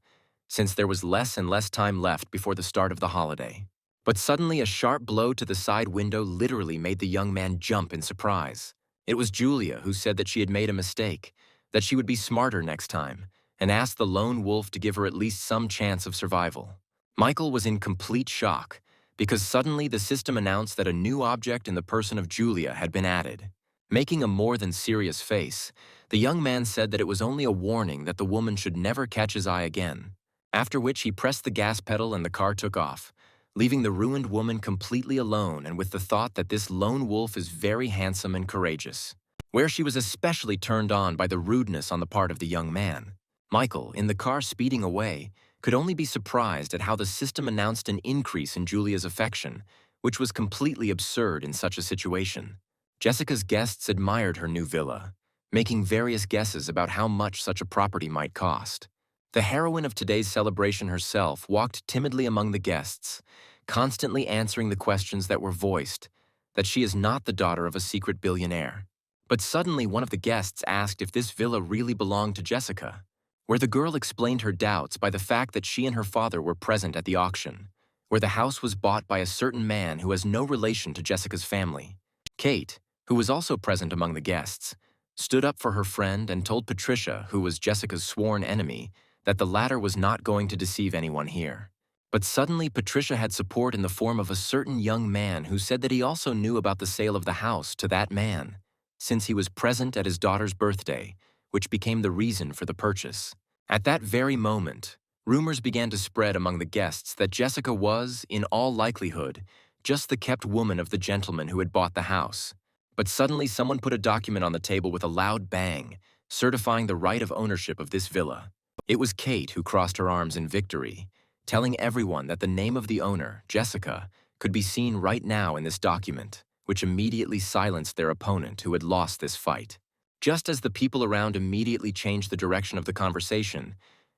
since there was less and less time left before the start of the holiday. But suddenly a sharp blow to the side window literally made the young man jump in surprise. It was Julia who said that she had made a mistake, that she would be smarter next time, and asked the lone wolf to give her at least some chance of survival. Michael was in complete shock, because suddenly the system announced that a new object in the person of Julia had been added. Making a more than serious face, the young man said that it was only a warning that the woman should never catch his eye again, after which he pressed the gas pedal and the car took off, leaving the ruined woman completely alone and with the thought that this lone wolf is very handsome and courageous, where she was especially turned on by the rudeness on the part of the young man. Michael, in the car speeding away, could only be surprised at how the system announced an increase in Julia's affection, which was completely absurd in such a situation. Jessica's guests admired her new villa, making various guesses about how much such a property might cost. The heroine of today's celebration herself walked timidly among the guests, constantly answering the questions that were voiced, that she is not the daughter of a secret billionaire. But suddenly one of the guests asked if this villa really belonged to Jessica, where the girl explained her doubts by the fact that she and her father were present at the auction, where the house was bought by a certain man who has no relation to Jessica's family. Kate, who was also present among the guests, stood up for her friend and told Patricia, who was Jessica's sworn enemy, that the latter was not going to deceive anyone here. But suddenly Patricia had support in the form of a certain young man who said that he also knew about the sale of the house to that man, since he was present at his daughter's birthday, which became the reason for the purchase. At that very moment, rumors began to spread among the guests that Jessica was, in all likelihood, just the kept woman of the gentleman who had bought the house. But suddenly someone put a document on the table with a loud bang, certifying the right of ownership of this villa. It was Kate who crossed her arms in victory, telling everyone that the name of the owner, Jessica, could be seen right now in this document, which immediately silenced their opponent who had lost this fight. Just as the people around immediately changed the direction of the conversation,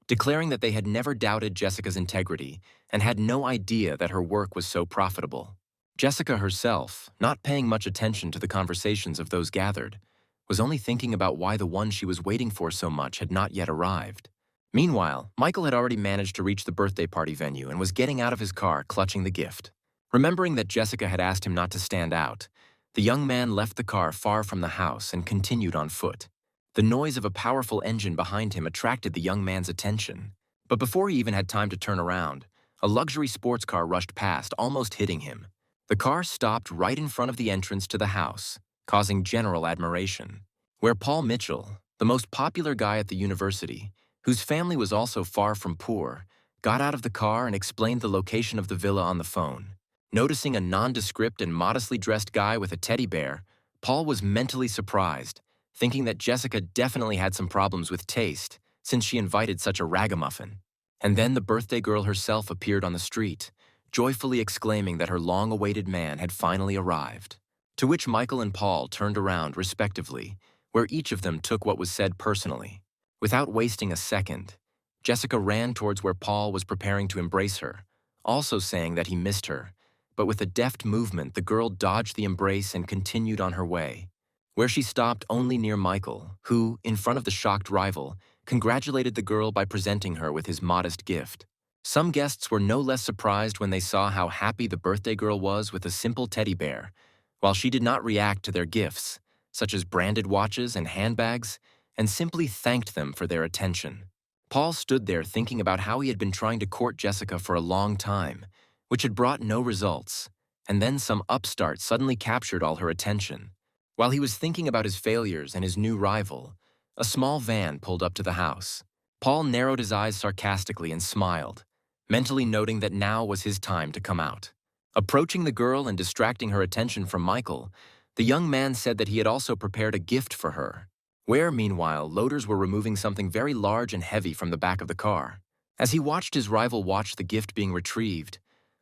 declaring that they had never doubted Jessica's integrity and had no idea that her work was so profitable. Jessica herself, not paying much attention to the conversations of those gathered, was only thinking about why the one she was waiting for so much had not yet arrived. Meanwhile, Michael had already managed to reach the birthday party venue and was getting out of his car clutching the gift. Remembering that Jessica had asked him not to stand out, the young man left the car far from the house and continued on foot. The noise of a powerful engine behind him attracted the young man's attention. But before he even had time to turn around, a luxury sports car rushed past, almost hitting him. The car stopped right in front of the entrance to the house, causing general admiration. Where Paul Mitchell, the most popular guy at the university, whose family was also far from poor, got out of the car and explained the location of the villa on the phone. Noticing a nondescript and modestly dressed guy with a teddy bear, Paul was mentally surprised, thinking that Jessica definitely had some problems with taste since she invited such a ragamuffin. And then the birthday girl herself appeared on the street, joyfully exclaiming that her long-awaited man had finally arrived. To which Michael and Paul turned around respectively, where each of them took what was said personally. Without wasting a second, Jessica ran towards where Paul was preparing to embrace her, also saying that he missed her, but with a deft movement the girl dodged the embrace and continued on her way, where she stopped only near Michael, who, in front of the shocked rival, congratulated the girl by presenting her with his modest gift. Some guests were no less surprised when they saw how happy the birthday girl was with a simple teddy bear, while she did not react to their gifts, such as branded watches and handbags, and simply thanked them for their attention. Paul stood there thinking about how he had been trying to court Jessica for a long time, which had brought no results, and then some upstart suddenly captured all her attention. While he was thinking about his failures and his new rival, a small van pulled up to the house. Paul narrowed his eyes sarcastically and smiled, mentally noting that now was his time to come out. Approaching the girl and distracting her attention from Michael, the young man said that he had also prepared a gift for her, where, meanwhile, loaders were removing something very large and heavy from the back of the car. As he watched his rival watch the gift being retrieved,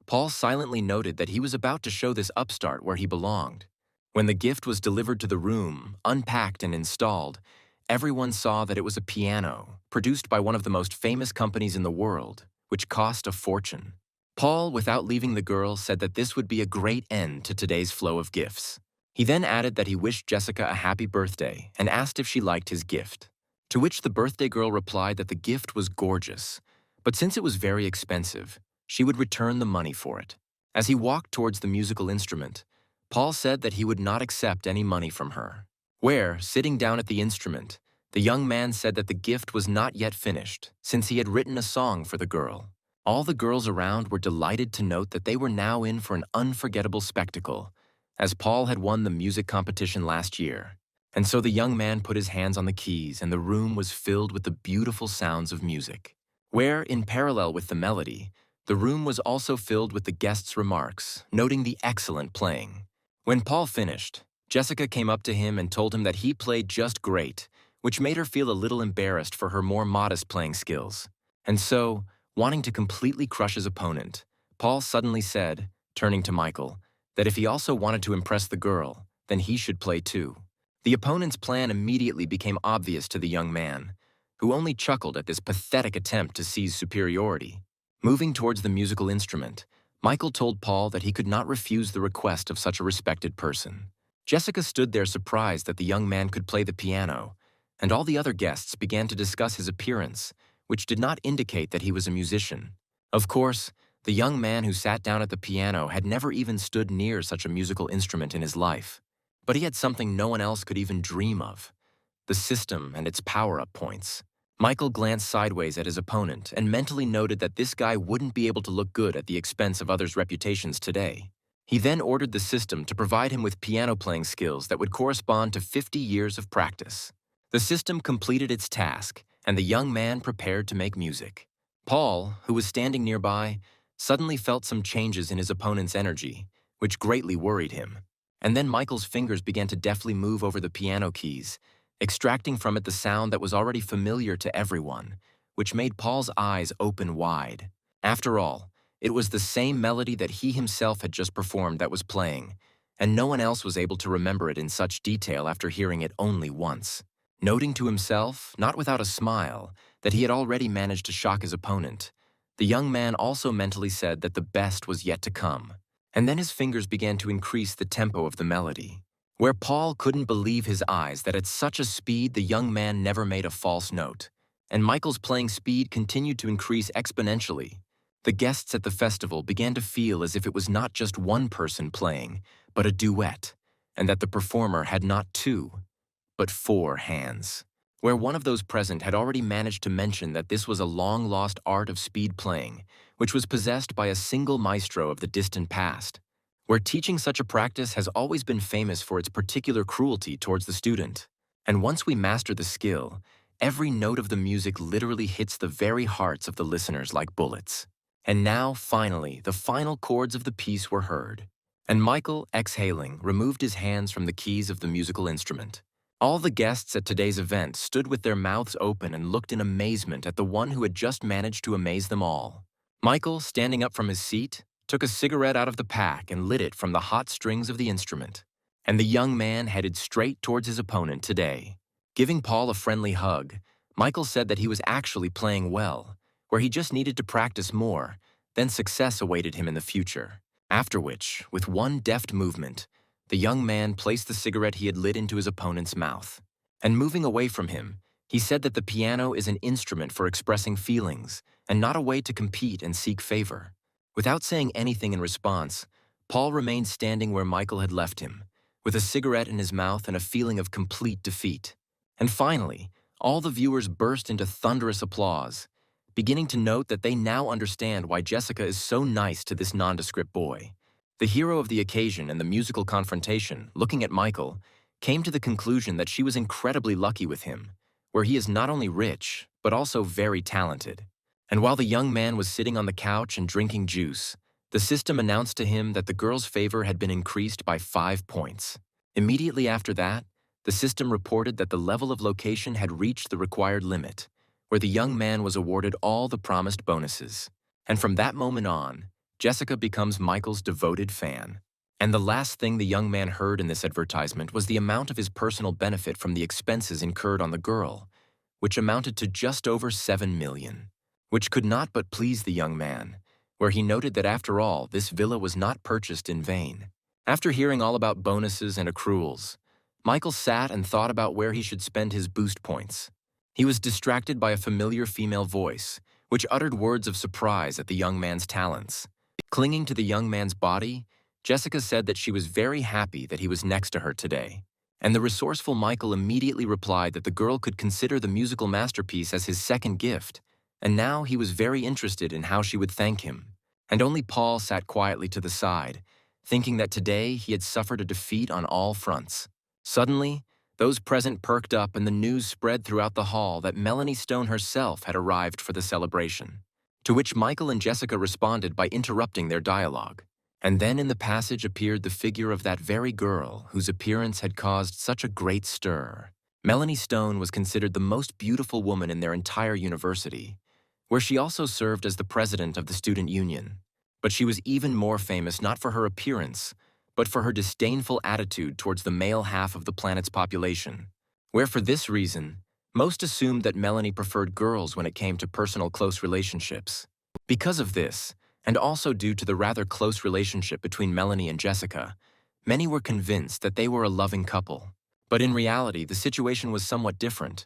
Paul silently noted that he was about to show this upstart where he belonged. When the gift was delivered to the room, unpacked and installed, everyone saw that it was a piano, produced by one of the most famous companies in the world, which cost a fortune. Paul, without leaving the girl, said that this would be a great end to today's flow of gifts. He then added that he wished Jessica a happy birthday and asked if she liked his gift, to which the birthday girl replied that the gift was gorgeous, but since it was very expensive, she would return the money for it. As he walked towards the musical instrument, Paul said that he would not accept any money from her. Where, sitting down at the instrument, the young man said that the gift was not yet finished, since he had written a song for the girl. All the girls around were delighted to note that they were now in for an unforgettable spectacle, as Paul had won the music competition last year. And so the young man put his hands on the keys and the room was filled with the beautiful sounds of music. Where, in parallel with the melody, the room was also filled with the guests' remarks, noting the excellent playing. When Paul finished, Jessica came up to him and told him that he played just great, which made her feel a little embarrassed for her more modest playing skills. And so, wanting to completely crush his opponent, Paul suddenly said, turning to Michael, that if he also wanted to impress the girl, then he should play too. The opponent's plan immediately became obvious to the young man, who only chuckled at this pathetic attempt to seize superiority. Moving towards the musical instrument, Michael told Paul that he could not refuse the request of such a respected person. Jessica stood there surprised that the young man could play the piano, and all the other guests began to discuss his appearance, which did not indicate that he was a musician. Of course, the young man who sat down at the piano had never even stood near such a musical instrument in his life. But he had something no one else could even dream of: the system and its power-up points. Michael glanced sideways at his opponent and mentally noted that this guy wouldn't be able to look good at the expense of others' reputations today. He then ordered the system to provide him with piano-playing skills that would correspond to 50 years of practice. The system completed its task, and the young man prepared to make music. Paul, who was standing nearby, suddenly felt some changes in his opponent's energy, which greatly worried him. And then Michael's fingers began to deftly move over the piano keys, extracting from it the sound that was already familiar to everyone, which made Paul's eyes open wide. After all, it was the same melody that he himself had just performed that was playing, and no one else was able to remember it in such detail after hearing it only once. Noting to himself, not without a smile, that he had already managed to shock his opponent, the young man also mentally said that the best was yet to come. And then his fingers began to increase the tempo of the melody, where Paul couldn't believe his eyes that at such a speed the young man never made a false note. And Michael's playing speed continued to increase exponentially. The guests at the festival began to feel as if it was not just one person playing, but a duet, and that the performer had not two, but four hands. Where one of those present had already managed to mention that this was a long-lost art of speed playing, which was possessed by a single maestro of the distant past, where teaching such a practice has always been famous for its particular cruelty towards the student. And once we master the skill, every note of the music literally hits the very hearts of the listeners like bullets. And now, finally, the final chords of the piece were heard, and Michael, exhaling, removed his hands from the keys of the musical instrument. All the guests at today's event stood with their mouths open and looked in amazement at the one who had just managed to amaze them all. Michael, standing up from his seat, took a cigarette out of the pack and lit it from the hot strings of the instrument. And the young man headed straight towards his opponent today. Giving Paul a friendly hug, Michael said that he was actually playing well, where he just needed to practice more, then success awaited him in the future. After which, with one deft movement, the young man placed the cigarette he had lit into his opponent's mouth. And moving away from him, he said that the piano is an instrument for expressing feelings and not a way to compete and seek favor. Without saying anything in response, Paul remained standing where Michael had left him, with a cigarette in his mouth and a feeling of complete defeat. And finally, all the viewers burst into thunderous applause, beginning to note that they now understand why Jessica is so nice to this nondescript boy. The hero of the occasion and the musical confrontation, looking at Michael, came to the conclusion that she was incredibly lucky with him, where he is not only rich, but also very talented. And while the young man was sitting on the couch and drinking juice, the system announced to him that the girl's favor had been increased by 5 points. Immediately after that, the system reported that the level of location had reached the required limit, where the young man was awarded all the promised bonuses. And from that moment on, Jessica becomes Michael's devoted fan. And the last thing the young man heard in this advertisement was the amount of his personal benefit from the expenses incurred on the girl, which amounted to just over 7 million, which could not but please the young man, where he noted that after all, this villa was not purchased in vain. After hearing all about bonuses and accruals, Michael sat and thought about where he should spend his boost points. He was distracted by a familiar female voice, which uttered words of surprise at the young man's talents. Clinging to the young man's body, Jessica said that she was very happy that he was next to her today. And the resourceful Michael immediately replied that the girl could consider the musical masterpiece as his second gift, and now he was very interested in how she would thank him. And only Paul sat quietly to the side, thinking that today he had suffered a defeat on all fronts. Suddenly, those present perked up and the news spread throughout the hall that Melanie Stone herself had arrived for the celebration, to which Michael and Jessica responded by interrupting their dialogue. And then in the passage appeared the figure of that very girl whose appearance had caused such a great stir. Melanie Stone was considered the most beautiful woman in their entire university, where she also served as the president of the student union. But she was even more famous not for her appearance, but for her disdainful attitude towards the male half of the planet's population, where for this reason, most assumed that Melanie preferred girls when it came to personal close relationships. Because of this, and also due to the rather close relationship between Melanie and Jessica, many were convinced that they were a loving couple. But in reality, the situation was somewhat different,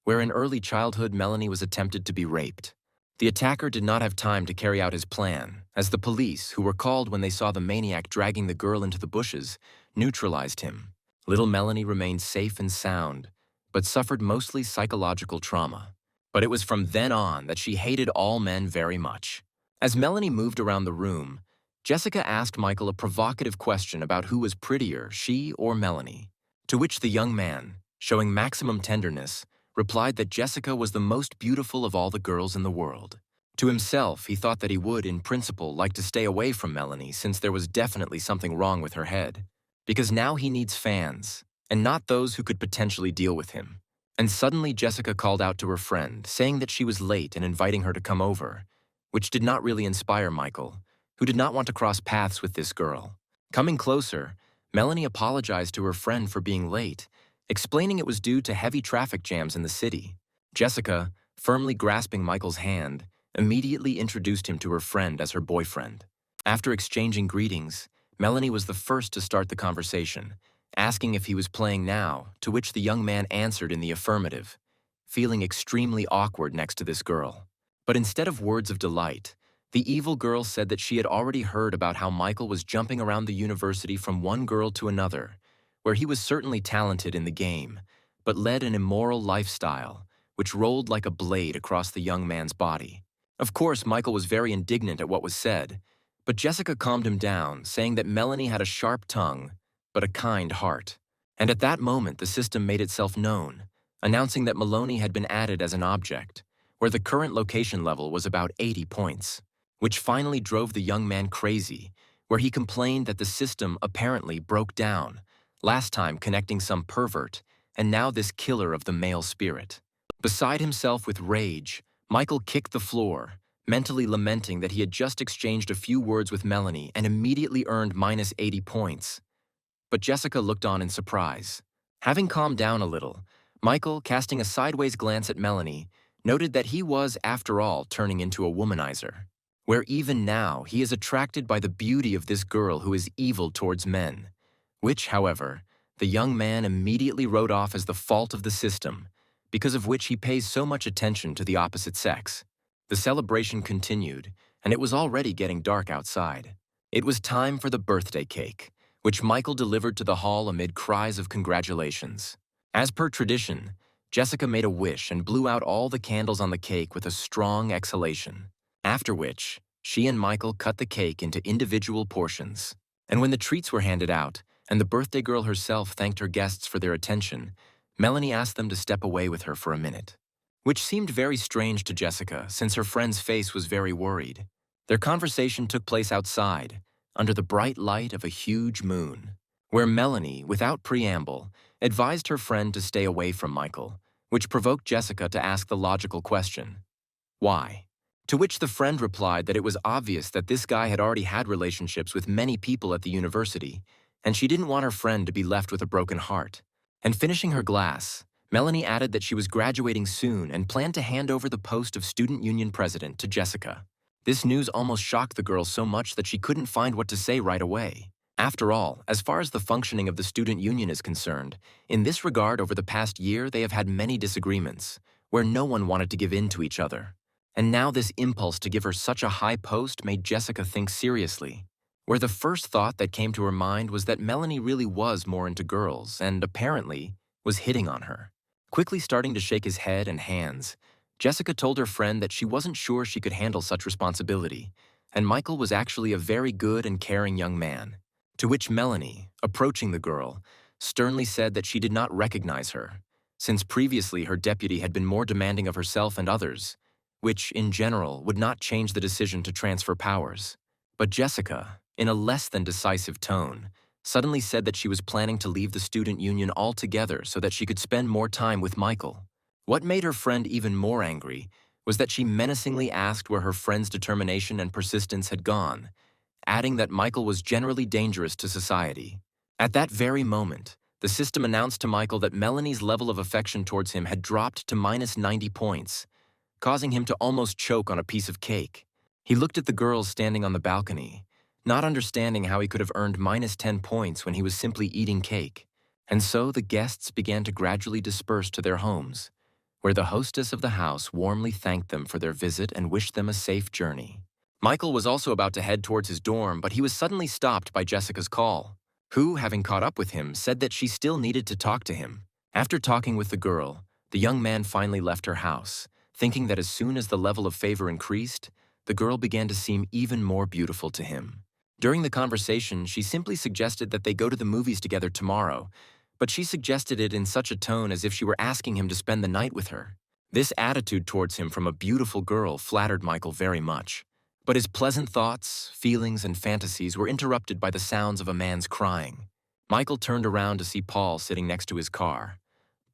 where in early childhood Melanie was attempted to be raped. The attacker did not have time to carry out his plan, as the police, who were called when they saw the maniac dragging the girl into the bushes, neutralized him. Little Melanie remained safe and sound, but suffered mostly psychological trauma. But it was from then on that she hated all men very much. As Melanie moved around the room, Jessica asked Michael a provocative question about who was prettier, she or Melanie, to which the young man, showing maximum tenderness, replied that Jessica was the most beautiful of all the girls in the world. To himself, he thought that he would, in principle, like to stay away from Melanie since there was definitely something wrong with her head. Because now he needs fans, and not those who could potentially deal with him. And suddenly Jessica called out to her friend, saying that she was late and inviting her to come over, which did not really inspire Michael, who did not want to cross paths with this girl. Coming closer, Melanie apologized to her friend for being late, explaining it was due to heavy traffic jams in the city. Jessica, firmly grasping Michael's hand, immediately introduced him to her friend as her boyfriend. After exchanging greetings, Melanie was the first to start the conversation, asking if he was playing now, to which the young man answered in the affirmative, feeling extremely awkward next to this girl. But instead of words of delight, the evil girl said that she had already heard about how Michael was jumping around the university from one girl to another, where he was certainly talented in the game, but led an immoral lifestyle, which rolled like a blade across the young man's body. Of course, Michael was very indignant at what was said, but Jessica calmed him down, saying that Melanie had a sharp tongue, but a kind heart. And at that moment, the system made itself known, announcing that Maloney had been added as an object, where the current location level was about 80 points, which finally drove the young man crazy, where he complained that the system apparently broke down, last time connecting some pervert, and now this killer of the male spirit. Beside himself with rage, Michael kicked the floor, mentally lamenting that he had just exchanged a few words with Melanie and immediately earned minus 80 points. But Jessica looked on in surprise. Having calmed down a little, Michael, casting a sideways glance at Melanie, noted that he was, after all, turning into a womanizer, where even now he is attracted by the beauty of this girl who is evil towards men, which, however, the young man immediately wrote off as the fault of the system, because of which he pays so much attention to the opposite sex. The celebration continued, and it was already getting dark outside. It was time for the birthday cake, which Michael delivered to the hall amid cries of congratulations. As per tradition, Jessica made a wish and blew out all the candles on the cake with a strong exhalation, after which she and Michael cut the cake into individual portions. And when the treats were handed out, and the birthday girl herself thanked her guests for their attention, Melanie asked them to step away with her for a minute, which seemed very strange to Jessica since her friend's face was very worried. Their conversation took place outside, under the bright light of a huge moon, where Melanie, without preamble, advised her friend to stay away from Michael, which provoked Jessica to ask the logical question, why? To which the friend replied that it was obvious that this guy had already had relationships with many people at the university, and she didn't want her friend to be left with a broken heart. And finishing her glass, Melanie added that she was graduating soon and planned to hand over the post of student union president to Jessica. This news almost shocked the girl so much that she couldn't find what to say right away. After all, as far as the functioning of the student union is concerned, in this regard over the past year they have had many disagreements, where no one wanted to give in to each other. And now this impulse to give her such a high post made Jessica think seriously, where the first thought that came to her mind was that Melanie really was more into girls and, apparently, was hitting on her. Quickly starting to shake his head and hands, Jessica told her friend that she wasn't sure she could handle such responsibility, and Michael was actually a very good and caring young man. To which Melanie, approaching the girl, sternly said that she did not recognize her, since previously her deputy had been more demanding of herself and others, which, in general, would not change the decision to transfer powers. But Jessica, in a less than decisive tone, suddenly said that she was planning to leave the student union altogether so that she could spend more time with Michael. What made her friend even more angry was that she menacingly asked where her friend's determination and persistence had gone, adding that Michael was generally dangerous to society. At that very moment, the system announced to Michael that Melanie's level of affection towards him had dropped to minus 90 points, causing him to almost choke on a piece of cake. He looked at the girls standing on the balcony, not understanding how he could have earned minus 10 points when he was simply eating cake. And so the guests began to gradually disperse to their homes, where the hostess of the house warmly thanked them for their visit and wished them a safe journey. Michael was also about to head towards his dorm, but he was suddenly stopped by Jessica's call, who, having caught up with him, said that she still needed to talk to him. After talking with the girl, the young man finally left her house, thinking that as soon as the level of favor increased, the girl began to seem even more beautiful to him. During the conversation, she simply suggested that they go to the movies together tomorrow, but she suggested it in such a tone as if she were asking him to spend the night with her. This attitude towards him from a beautiful girl flattered Michael very much. But his pleasant thoughts, feelings, and fantasies were interrupted by the sounds of a man's crying. Michael turned around to see Paul sitting next to his car,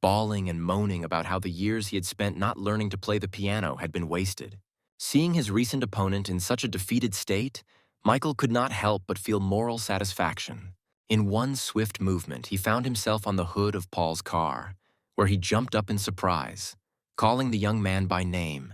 bawling and moaning about how the years he had spent not learning to play the piano had been wasted. Seeing his recent opponent in such a defeated state, Michael could not help but feel moral satisfaction. In one swift movement, he found himself on the hood of Paul's car, where he jumped up in surprise, calling the young man by name,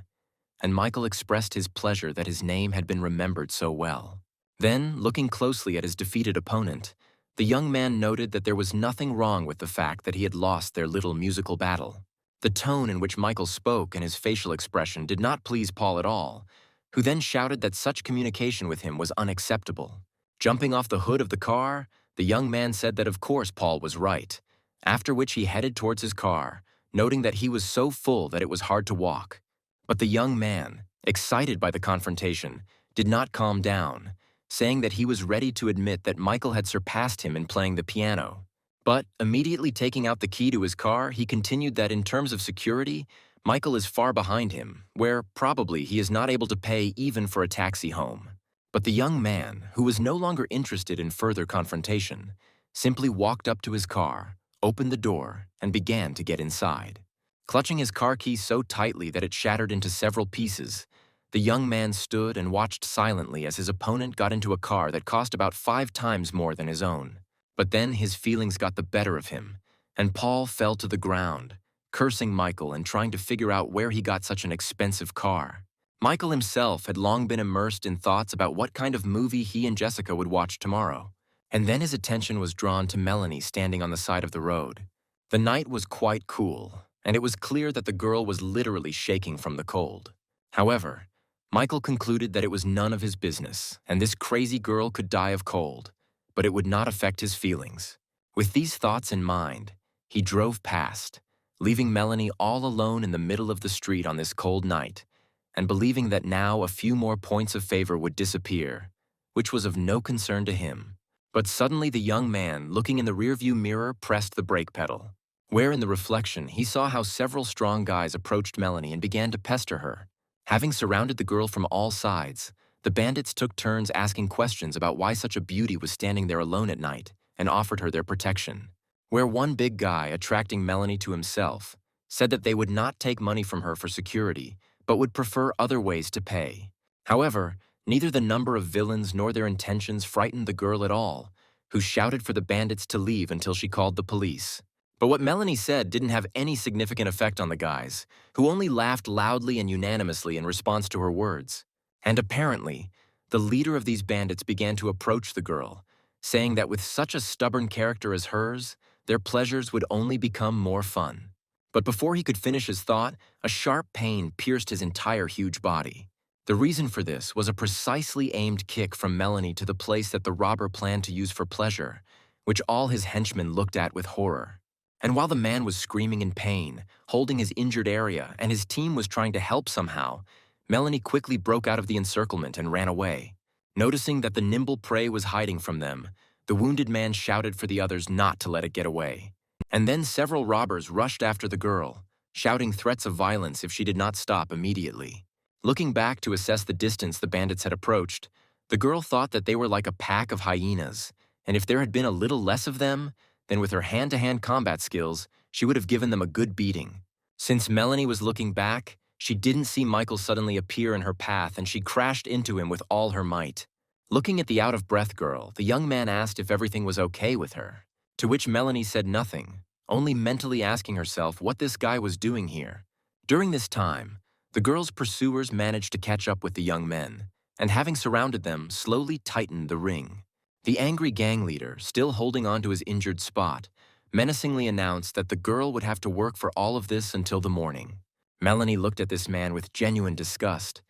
and Michael expressed his pleasure that his name had been remembered so well. Then, looking closely at his defeated opponent, the young man noted that there was nothing wrong with the fact that he had lost their little musical battle. The tone in which Michael spoke and his facial expression did not please Paul at all, who then shouted that such communication with him was unacceptable. Jumping off the hood of the car, the young man said that of course Paul was right, after which he headed towards his car, noting that he was so full that it was hard to walk. But the young man, excited by the confrontation, did not calm down, saying that he was ready to admit that Michael had surpassed him in playing the piano. But, immediately taking out the key to his car, he continued that in terms of security, Michael is far behind him, where probably he is not able to pay even for a taxi home. But the young man, who was no longer interested in further confrontation, simply walked up to his car, opened the door, and began to get inside. Clutching his car key so tightly that it shattered into several pieces, the young man stood and watched silently as his opponent got into a car that cost about 5 times more than his own. But then his feelings got the better of him, and Paul fell to the ground, cursing Michael and trying to figure out where he got such an expensive car. Michael himself had long been immersed in thoughts about what kind of movie he and Jessica would watch tomorrow. And then his attention was drawn to Melanie standing on the side of the road. The night was quite cool, and it was clear that the girl was literally shaking from the cold. However, Michael concluded that it was none of his business, and this crazy girl could die of cold, but it would not affect his feelings. With these thoughts in mind, he drove past, leaving Melanie all alone in the middle of the street on this cold night, and believing that now a few more points of favor would disappear, which was of no concern to him. But suddenly the young man, looking in the rearview mirror, pressed the brake pedal, where in the reflection he saw how several strong guys approached Melanie and began to pester her. Having surrounded the girl from all sides, the bandits took turns asking questions about why such a beauty was standing there alone at night and offered her their protection. Where one big guy, attracting Melanie to himself, said that they would not take money from her for security, but would prefer other ways to pay. However, neither the number of villains nor their intentions frightened the girl at all, who shouted for the bandits to leave until she called the police. But what Melanie said didn't have any significant effect on the guys, who only laughed loudly and unanimously in response to her words. And apparently, the leader of these bandits began to approach the girl, saying that with such a stubborn character as hers, their pleasures would only become more fun. But before he could finish his thought, a sharp pain pierced his entire huge body. The reason for this was a precisely aimed kick from Melanie to the place that the robber planned to use for pleasure, which all his henchmen looked at with horror. And while the man was screaming in pain, holding his injured area, and his team was trying to help somehow, Melanie quickly broke out of the encirclement and ran away. Noticing that the nimble prey was hiding from them, the wounded man shouted for the others not to let it get away. And then several robbers rushed after the girl, shouting threats of violence if she did not stop immediately. Looking back to assess the distance the bandits had approached, the girl thought that they were like a pack of hyenas, and if there had been a little less of them, then with her hand-to-hand combat skills, she would have given them a good beating. Since Melanie was looking back, she didn't see Michael suddenly appear in her path, and she crashed into him with all her might. Looking at the out-of-breath girl, the young man asked if everything was okay with her, to which Melanie said nothing, only mentally asking herself what this guy was doing here. During this time, the girl's pursuers managed to catch up with the young men, and having surrounded them, slowly tightened the ring. The angry gang leader, still holding on to his injured spot, menacingly announced that the girl would have to work for all of this until the morning. Melanie looked at this man with genuine disgust,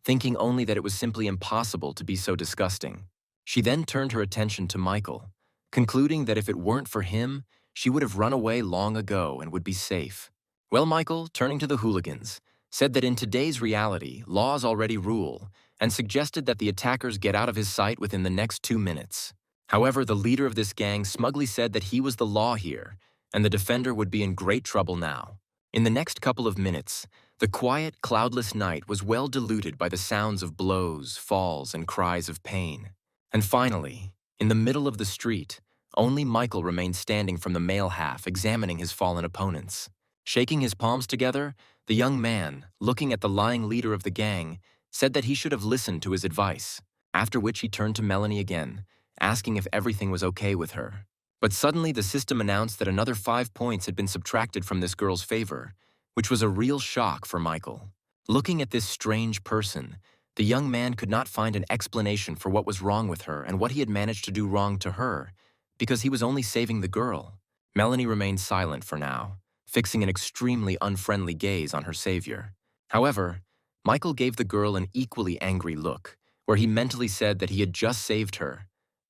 thinking only that it was simply impossible to be so disgusting. She then turned her attention to Michael, concluding that if it weren't for him, she would have run away long ago and would be safe. Well, Michael, turning to the hooligans, said that in today's reality, laws already rule, and suggested that the attackers get out of his sight within the next 2 minutes. However, the leader of this gang smugly said that he was the law here, and the defender would be in great trouble now. In the next couple of minutes, The quiet, cloudless night was well diluted by the sounds of blows, falls, and cries of pain. And finally, in the middle of the street, only Michael remained standing from the male half, examining his fallen opponents. Shaking his palms together, the young man, looking at the lying leader of the gang, said that he should have listened to his advice, after which he turned to Melanie again, asking if everything was okay with her. But suddenly the system announced that another 5 points had been subtracted from this girl's favor, which was a real shock for Michael. Looking at this strange person, the young man could not find an explanation for what was wrong with her and what he had managed to do wrong to her, because he was only saving the girl. Melanie remained silent for now, fixing an extremely unfriendly gaze on her savior. However, Michael gave the girl an equally angry look, where he mentally said that he had just saved her.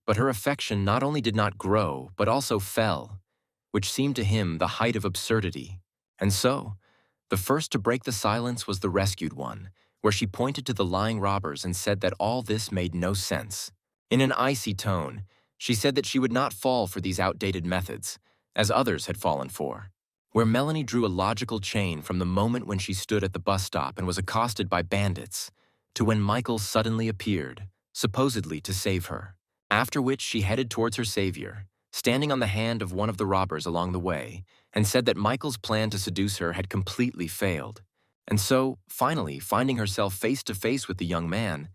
But her affection not only did not grow, but also fell, which seemed to him the height of absurdity. And so, the first to break the silence was the rescued one, where she pointed to the lying robbers and said that all this made no sense. In an icy tone, she said that she would not fall for these outdated methods, as others had fallen for. Where Melanie drew a logical chain from the moment when she stood at the bus stop and was accosted by bandits, to when Michael suddenly appeared, supposedly to save her. After which she headed towards her savior, standing on the hand of one of the robbers along the way, and said that Michael's plan to seduce her had completely failed. And so, finally, finding herself face to face with the young man,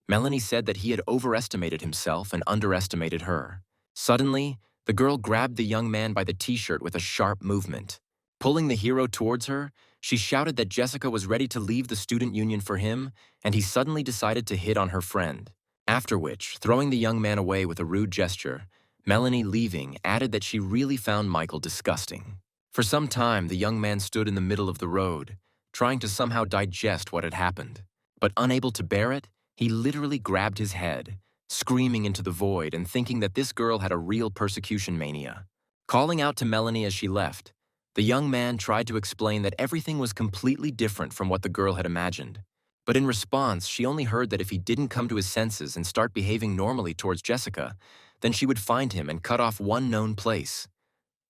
Melanie said that he had overestimated himself and underestimated her. Suddenly, the girl grabbed the young man by the t-shirt with a sharp movement. Pulling the hero towards her, she shouted that Jessica was ready to leave the student union for him, and he suddenly decided to hit on her friend. After which, throwing the young man away with a rude gesture, Melanie, leaving, added that she really found Michael disgusting. For some time, the young man stood in the middle of the road, trying to somehow digest what had happened. But unable to bear it, he literally grabbed his head, screaming into the void and thinking that this girl had a real persecution mania. Calling out to Melanie as she left, the young man tried to explain that everything was completely different from what the girl had imagined. But in response, she only heard that if he didn't come to his senses and start behaving normally towards Jessica, then she would find him and cut off one known place,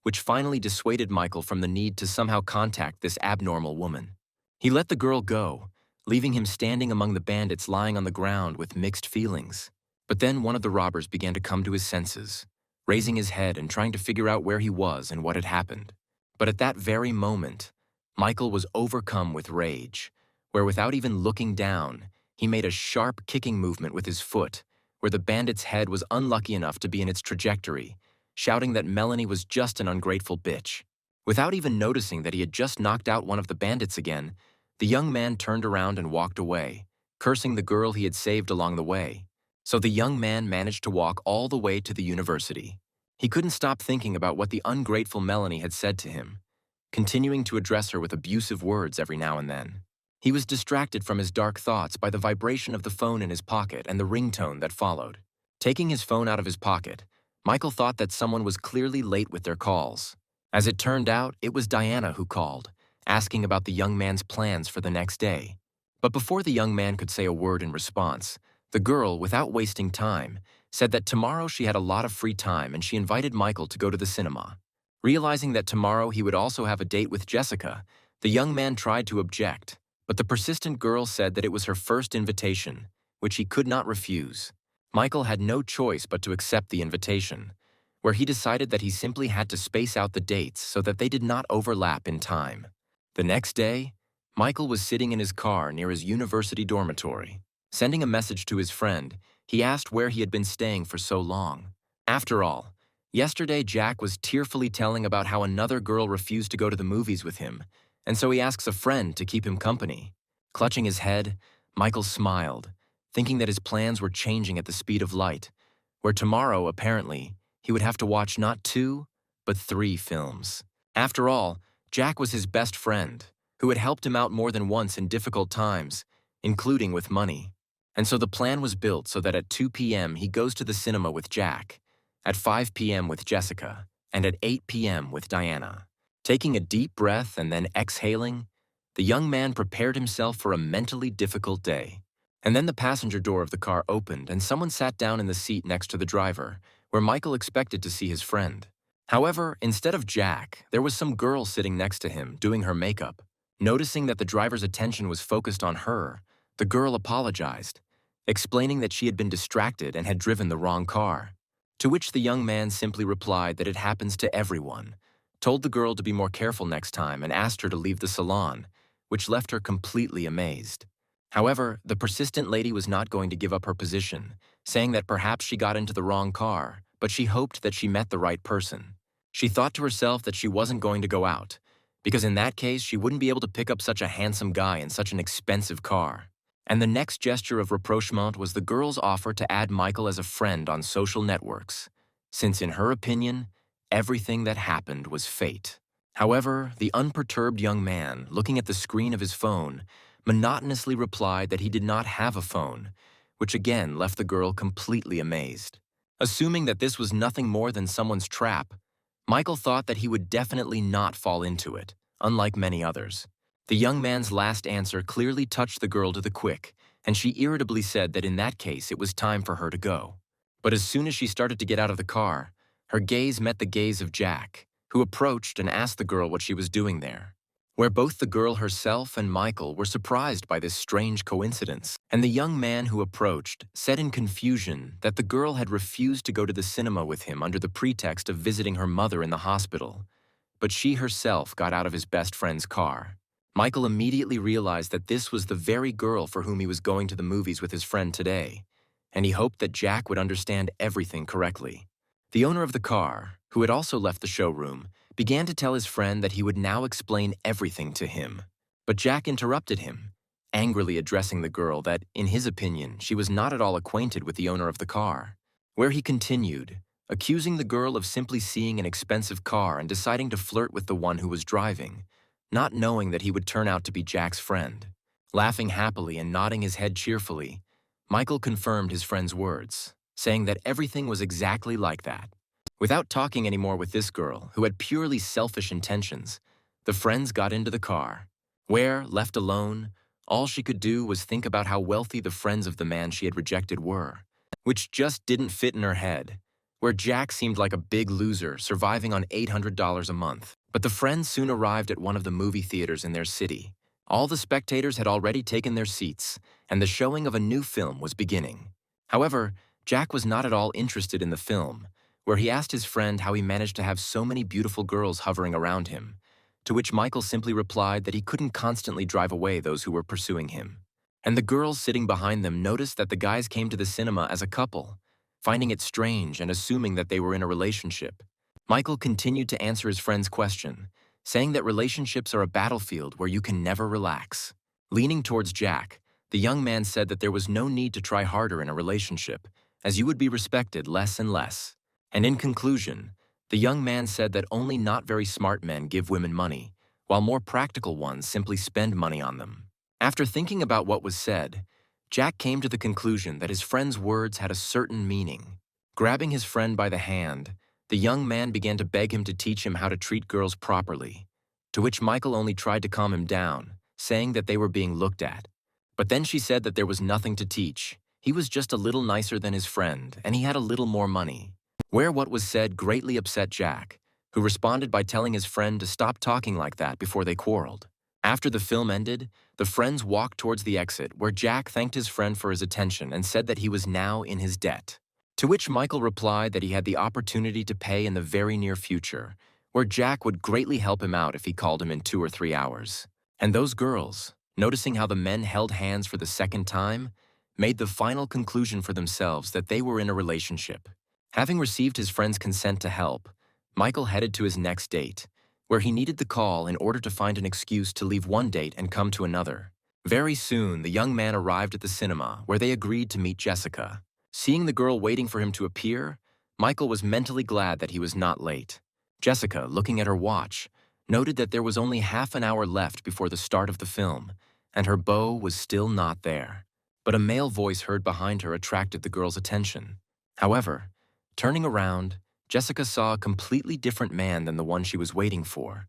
which finally dissuaded Michael from the need to somehow contact this abnormal woman. He let the girl go, leaving him standing among the bandits lying on the ground with mixed feelings. But then one of the robbers began to come to his senses, raising his head and trying to figure out where he was and what had happened. But at that very moment, Michael was overcome with rage, where without even looking down, he made a sharp kicking movement with his foot, where the bandit's head was unlucky enough to be in its trajectory, shouting that Melanie was just an ungrateful bitch. Without even noticing that he had just knocked out one of the bandits again, the young man turned around and walked away, cursing the girl he had saved along the way. So the young man managed to walk all the way to the university. He couldn't stop thinking about what the ungrateful Melanie had said to him, continuing to address her with abusive words every now and then. He was distracted from his dark thoughts by the vibration of the phone in his pocket and the ringtone that followed. Taking his phone out of his pocket, Michael thought that someone was clearly late with their calls. As it turned out, it was Diana who called, asking about the young man's plans for the next day. But before the young man could say a word in response, the girl, without wasting time, said that tomorrow she had a lot of free time and she invited Michael to go to the cinema. Realizing that tomorrow he would also have a date with Jessica, the young man tried to object, but the persistent girl said that it was her first invitation, which he could not refuse. Michael had no choice but to accept the invitation, where he decided that he simply had to space out the dates so that they did not overlap in time. The next day, Michael was sitting in his car near his university dormitory. Sending a message to his friend, he asked where he had been staying for so long. After all, yesterday Jack was tearfully telling about how another girl refused to go to the movies with him, and so he asks a friend to keep him company. Clutching his head, Michael smiled, thinking that his plans were changing at the speed of light, where tomorrow, apparently, he would have to watch not 2, but 3 films. After all, Jack was his best friend, who had helped him out more than once in difficult times, including with money. And so the plan was built so that at 2 p.m. he goes to the cinema with Jack, at 5 p.m. with Jessica, and at 8 p.m. with Diana. Taking a deep breath and then exhaling, the young man prepared himself for a mentally difficult day. And then the passenger door of the car opened and someone sat down in the seat next to the driver, where Michael expected to see his friend. However, instead of Jack, there was some girl sitting next to him doing her makeup. Noticing that the driver's attention was focused on her, the girl apologized, explaining that she had been distracted and had driven the wrong car. To which the young man simply replied that it happens to everyone, told the girl to be more careful next time and asked her to leave the salon, which left her completely amazed. However, the persistent lady was not going to give up her position, saying that perhaps she got into the wrong car, but she hoped that she met the right person. She thought to herself that she wasn't going to go out, because in that case she wouldn't be able to pick up such a handsome guy in such an expensive car. And the next gesture of rapprochement was the girl's offer to add Michael as a friend on social networks, since in her opinion, everything that happened was fate. However, the unperturbed young man, looking at the screen of his phone, monotonously replied that he did not have a phone, which again left the girl completely amazed. Assuming that this was nothing more than someone's trap, Michael thought that he would definitely not fall into it, unlike many others. The young man's last answer clearly touched the girl to the quick, and she irritably said that in that case it was time for her to go. But as soon as she started to get out of the car, her gaze met the gaze of Jack, who approached and asked the girl what she was doing there, where both the girl herself and Michael were surprised by this strange coincidence. And the young man who approached said in confusion that the girl had refused to go to the cinema with him under the pretext of visiting her mother in the hospital, but she herself got out of his best friend's car. Michael immediately realized that this was the very girl for whom he was going to the movies with his friend today, and he hoped that Jack would understand everything correctly. The owner of the car, who had also left the showroom, began to tell his friend that he would now explain everything to him. But Jack interrupted him, angrily addressing the girl that, in his opinion, she was not at all acquainted with the owner of the car, where he continued, accusing the girl of simply seeing an expensive car and deciding to flirt with the one who was driving, not knowing that he would turn out to be Jack's friend. Laughing happily and nodding his head cheerfully, Michael confirmed his friend's words, saying that everything was exactly like that. Without talking anymore with this girl, who had purely selfish intentions, the friends got into the car, where, left alone, all she could do was think about how wealthy the friends of the man she had rejected were, which just didn't fit in her head, where Jack seemed like a big loser surviving on $800 a month. But the friends soon arrived at one of the movie theaters in their city. All the spectators had already taken their seats, and the showing of a new film was beginning. However, Jack was not at all interested in the film, where he asked his friend how he managed to have so many beautiful girls hovering around him, to which Michael simply replied that he couldn't constantly drive away those who were pursuing him. And the girls sitting behind them noticed that the guys came to the cinema as a couple, finding it strange and assuming that they were in a relationship. Michael continued to answer his friend's question, saying that relationships are a battlefield where you can never relax. Leaning towards Jack, the young man said that there was no need to try harder in a relationship, as you would be respected less and less. And in conclusion, the young man said that only not very smart men give women money, while more practical ones simply spend money on them. After thinking about what was said, Jack came to the conclusion that his friend's words had a certain meaning. Grabbing his friend by the hand, the young man began to beg him to teach him how to treat girls properly, to which Michael only tried to calm him down, saying that they were being looked at. But then she said that there was nothing to teach. He was just a little nicer than his friend, and he had a little more money. Where what was said greatly upset Jack, who responded by telling his friend to stop talking like that before they quarreled. After the film ended, the friends walked towards the exit, where Jack thanked his friend for his attention and said that he was now in his debt. To which Michael replied that he had the opportunity to pay in the very near future, where Jack would greatly help him out if he called him in 2 or 3 hours. And those girls, noticing how the men held hands for the second time, made the final conclusion for themselves that they were in a relationship. Having received his friend's consent to help, Michael headed to his next date, where he needed the call in order to find an excuse to leave one date and come to another. Very soon, the young man arrived at the cinema, where they agreed to meet Jessica. Seeing the girl waiting for him to appear, Michael was mentally glad that he was not late. Jessica, looking at her watch, noted that there was only half an hour left before the start of the film, and her beau was still not there. But a male voice heard behind her attracted the girl's attention. However, turning around, Jessica saw a completely different man than the one she was waiting for,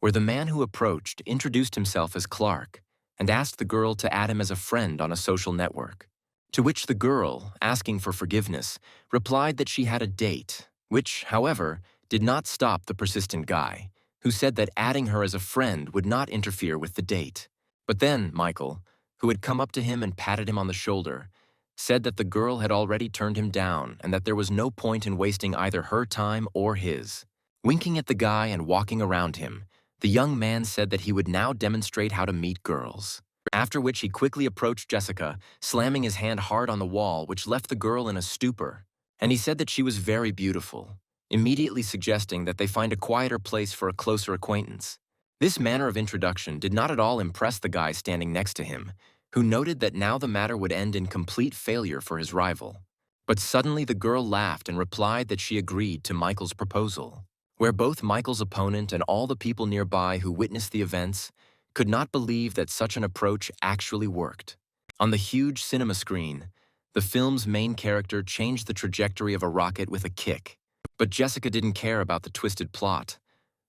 where the man who approached introduced himself as Clark and asked the girl to add him as a friend on a social network. To which the girl, asking for forgiveness, replied that she had a date, which, however, did not stop the persistent guy, who said that adding her as a friend would not interfere with the date. But then Michael, who had come up to him and patted him on the shoulder, said that the girl had already turned him down and that there was no point in wasting either her time or his. Winking at the guy and walking around him, the young man said that he would now demonstrate how to meet girls. After which he quickly approached Jessica, slamming his hand hard on the wall, which left the girl in a stupor. And he said that she was very beautiful, immediately suggesting that they find a quieter place for a closer acquaintance. This manner of introduction did not at all impress the guy standing next to him, who noted that now the matter would end in complete failure for his rival. But suddenly the girl laughed and replied that she agreed to Michael's proposal, where both Michael's opponent and all the people nearby who witnessed the events could not believe that such an approach actually worked. On the huge cinema screen, the film's main character changed the trajectory of a rocket with a kick. But Jessica didn't care about the twisted plot,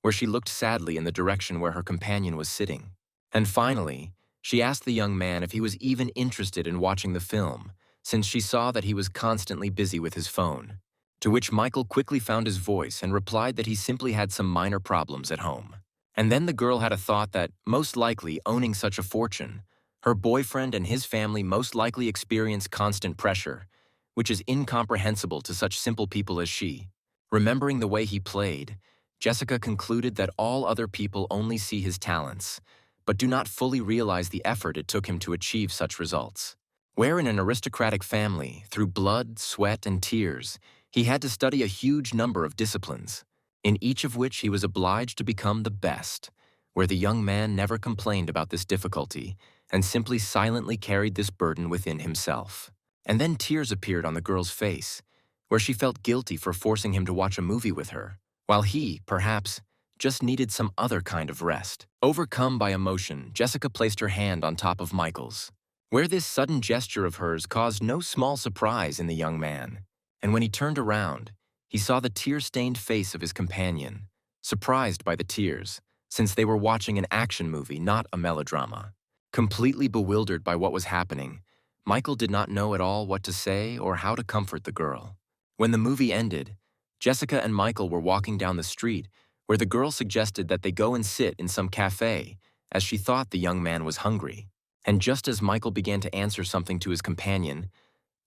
where she looked sadly in the direction where her companion was sitting. And finally, she asked the young man if he was even interested in watching the film, since she saw that he was constantly busy with his phone. To which Michael quickly found his voice and replied that he simply had some minor problems at home. And then the girl had a thought that, most likely owning such a fortune, her boyfriend and his family most likely experience constant pressure, which is incomprehensible to such simple people as she. Remembering the way he played, Jessica concluded that all other people only see his talents, but do not fully realize the effort it took him to achieve such results. Where in an aristocratic family, through blood, sweat, and tears, he had to study a huge number of disciplines, in each of which he was obliged to become the best, where the young man never complained about this difficulty and simply silently carried this burden within himself. And then tears appeared on the girl's face, where she felt guilty for forcing him to watch a movie with her, while he, perhaps, just needed some other kind of rest. Overcome by emotion, Jessica placed her hand on top of Michael's, where this sudden gesture of hers caused no small surprise in the young man. And when he turned around, he saw the tear-stained face of his companion, surprised by the tears, since they were watching an action movie, not a melodrama. Completely bewildered by what was happening, Michael did not know at all what to say or how to comfort the girl. When the movie ended, Jessica and Michael were walking down the street, where the girl suggested that they go and sit in some cafe, as she thought the young man was hungry. And just as Michael began to answer something to his companion,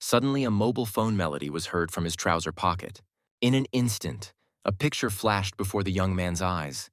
suddenly a mobile phone melody was heard from his trouser pocket. In an instant, a picture flashed before the young man's eyes,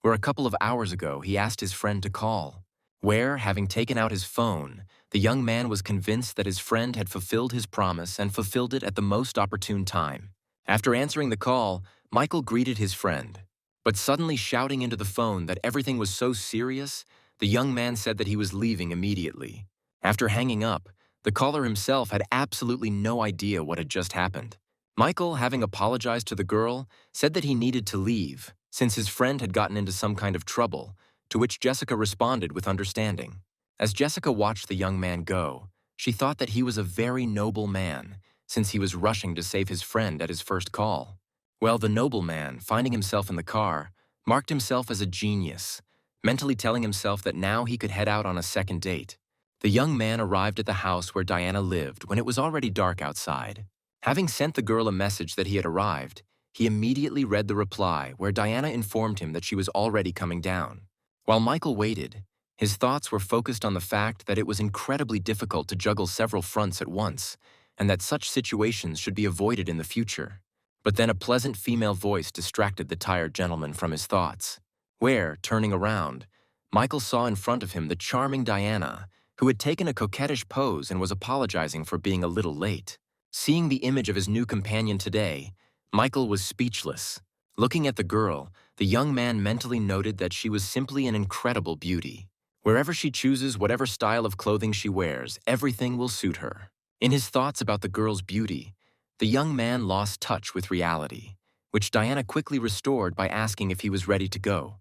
where a couple of hours ago he asked his friend to call, where, having taken out his phone, the young man was convinced that his friend had fulfilled his promise and fulfilled it at the most opportune time. After answering the call, Michael greeted his friend, but suddenly shouting into the phone that everything was so serious, the young man said that he was leaving immediately. After hanging up, the caller himself had absolutely no idea what had just happened. Michael, having apologized to the girl, said that he needed to leave, since his friend had gotten into some kind of trouble, to which Jessica responded with understanding. As Jessica watched the young man go, she thought that he was a very noble man, since he was rushing to save his friend at his first call. Well, the noble man, finding himself in the car, marked himself as a genius, mentally telling himself that now he could head out on a second date. The young man arrived at the house where Diana lived when it was already dark outside. Having sent the girl a message that he had arrived, he immediately read the reply where Diana informed him that she was already coming down. While Michael waited, his thoughts were focused on the fact that it was incredibly difficult to juggle several fronts at once, and that such situations should be avoided in the future. But then a pleasant female voice distracted the tired gentleman from his thoughts, where, turning around, Michael saw in front of him the charming Diana, who had taken a coquettish pose and was apologizing for being a little late. Seeing the image of his new companion today, Michael was speechless. Looking at the girl, the young man mentally noted that she was simply an incredible beauty. Wherever she chooses whatever style of clothing she wears, everything will suit her. In his thoughts about the girl's beauty, the young man lost touch with reality, which Diana quickly restored by asking if he was ready to go,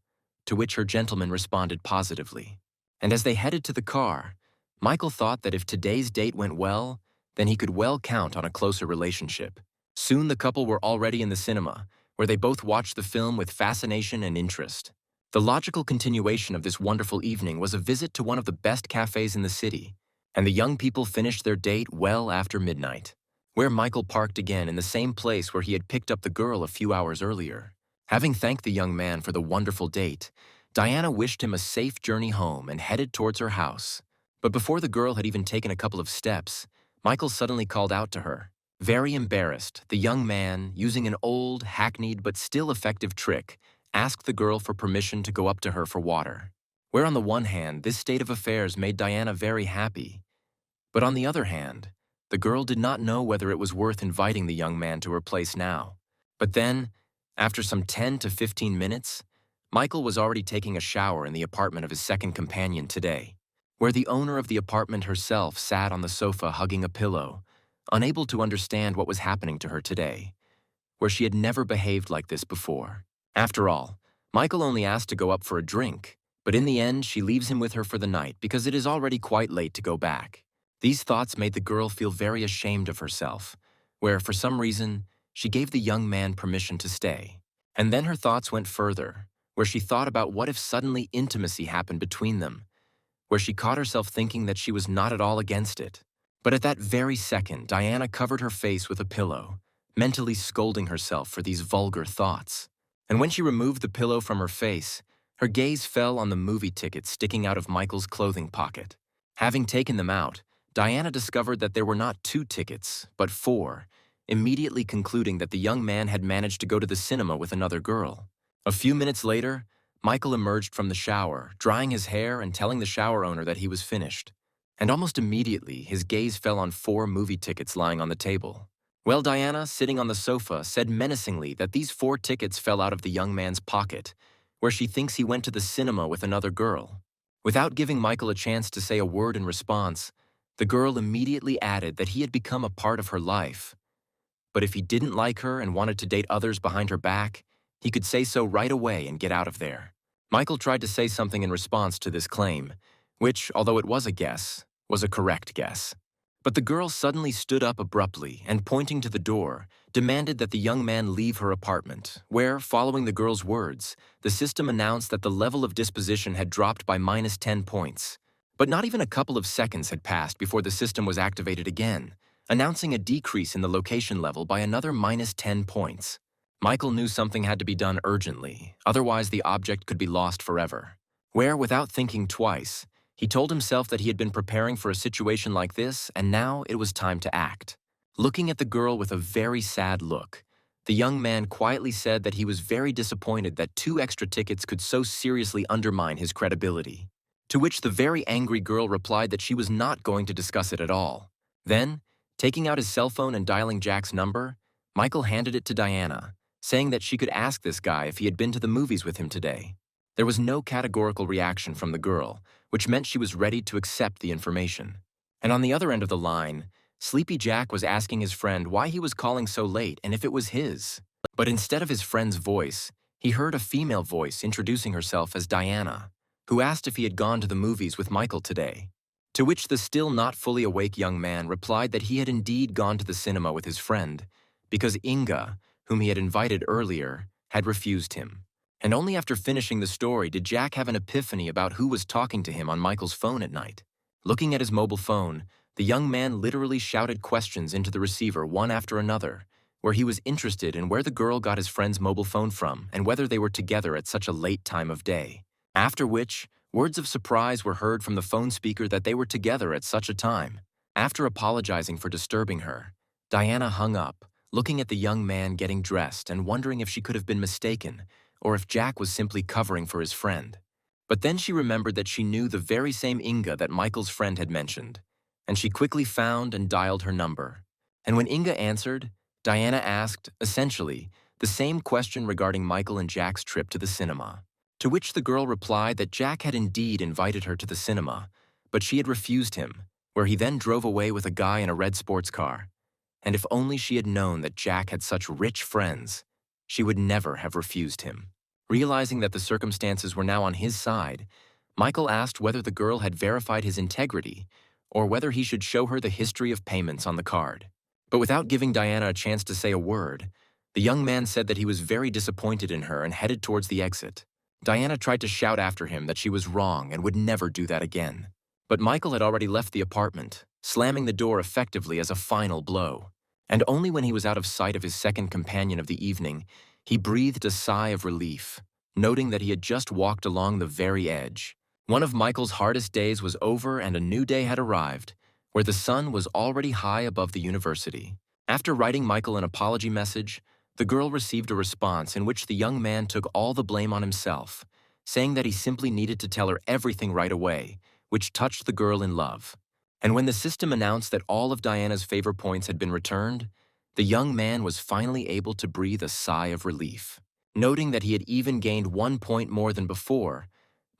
to which her gentleman responded positively. And as they headed to the car, Michael thought that if today's date went well, then he could well count on a closer relationship. Soon the couple were already in the cinema, where they both watched the film with fascination and interest. The logical continuation of this wonderful evening was a visit to one of the best cafes in the city, and the young people finished their date well after midnight, where Michael parked again in the same place where he had picked up the girl a few hours earlier. Having thanked the young man for the wonderful date, Diana wished him a safe journey home and headed towards her house. But before the girl had even taken a couple of steps, Michael suddenly called out to her. Very embarrassed, the young man, using an old, hackneyed but still effective trick, asked the girl for permission to go up to her for water. Where on the one hand, this state of affairs made Diana very happy. But on the other hand, the girl did not know whether it was worth inviting the young man to her place now. But then, after some 10 to 15 minutes, Michael was already taking a shower in the apartment of his second companion today, where the owner of the apartment herself sat on the sofa hugging a pillow, unable to understand what was happening to her today, where she had never behaved like this before. After all, Michael only asked to go up for a drink, but in the end she leaves him with her for the night because it is already quite late to go back. These thoughts made the girl feel very ashamed of herself, where, for some reason, she gave the young man permission to stay. And then her thoughts went further, where she thought about what if suddenly intimacy happened between them, where she caught herself thinking that she was not at all against it. But at that very second, Diana covered her face with a pillow, mentally scolding herself for these vulgar thoughts. And when she removed the pillow from her face, her gaze fell on the movie tickets sticking out of Michael's clothing pocket. Having taken them out, Diana discovered that there were not 2 tickets, but 4, immediately concluding that the young man had managed to go to the cinema with another girl. A few minutes later, Michael emerged from the shower, drying his hair and telling the shower owner that he was finished. And almost immediately, his gaze fell on 4 movie tickets lying on the table. Well, Diana, sitting on the sofa, said menacingly that these 4 tickets fell out of the young man's pocket, where she thinks he went to the cinema with another girl. Without giving Michael a chance to say a word in response, the girl immediately added that he had become a part of her life. But if he didn't like her and wanted to date others behind her back, he could say so right away and get out of there. Michael tried to say something in response to this claim, which, although it was a guess, was a correct guess. But the girl suddenly stood up abruptly and, pointing to the door, demanded that the young man leave her apartment, where, following the girl's words, the system announced that the level of disposition had dropped by -10 points. But not even a couple of seconds had passed before the system was activated again, announcing a decrease in the location level by another -10 points. Michael knew something had to be done urgently, otherwise the object could be lost forever. Where, without thinking twice, he told himself that he had been preparing for a situation like this, and now it was time to act. Looking at the girl with a very sad look, the young man quietly said that he was very disappointed that 2 extra tickets could so seriously undermine his credibility. To which the very angry girl replied that she was not going to discuss it at all. Then, taking out his cell phone and dialing Jack's number, Michael handed it to Diana, saying that she could ask this guy if he had been to the movies with him today. There was no categorical reaction from the girl, which meant she was ready to accept the information. And on the other end of the line, Sleepy Jack was asking his friend why he was calling so late and if it was his. But instead of his friend's voice, he heard a female voice introducing herself as Diana, who asked if he had gone to the movies with Michael today. To which the still not fully awake young man replied that he had indeed gone to the cinema with his friend, because Inga, whom he had invited earlier, had refused him. And only after finishing the story did Jack have an epiphany about who was talking to him on Michael's phone at night. Looking at his mobile phone, the young man literally shouted questions into the receiver one after another, where he was interested in where the girl got his friend's mobile phone from and whether they were together at such a late time of day. After which, words of surprise were heard from the phone speaker that they were together at such a time. After apologizing for disturbing her, Diana hung up, looking at the young man getting dressed and wondering if she could have been mistaken or if Jack was simply covering for his friend. But then she remembered that she knew the very same Inga that Michael's friend had mentioned, and she quickly found and dialed her number. And when Inga answered, Diana asked, essentially, the same question regarding Michael and Jack's trip to the cinema. To which the girl replied that Jack had indeed invited her to the cinema, but she had refused him, where he then drove away with a guy in a red sports car. And if only she had known that Jack had such rich friends, she would never have refused him. Realizing that the circumstances were now on his side, Michael asked whether the girl had verified his integrity or whether he should show her the history of payments on the card. But without giving Diana a chance to say a word, the young man said that he was very disappointed in her and headed towards the exit. Diana tried to shout after him that she was wrong and would never do that again. But Michael had already left the apartment, slamming the door effectively as a final blow. And only when he was out of sight of his second companion of the evening, He breathed a sigh of relief, noting that he had just walked along the very edge. One of Michael's hardest days was over and a new day had arrived, where the sun was already high above the university. After writing Michael an apology message, the girl received a response in which the young man took all the blame on himself, saying that he simply needed to tell her everything right away, which touched the girl in love. And when the system announced that all of Diana's favor points had been returned, the young man was finally able to breathe a sigh of relief. Noting that he had even gained 1 point more than before,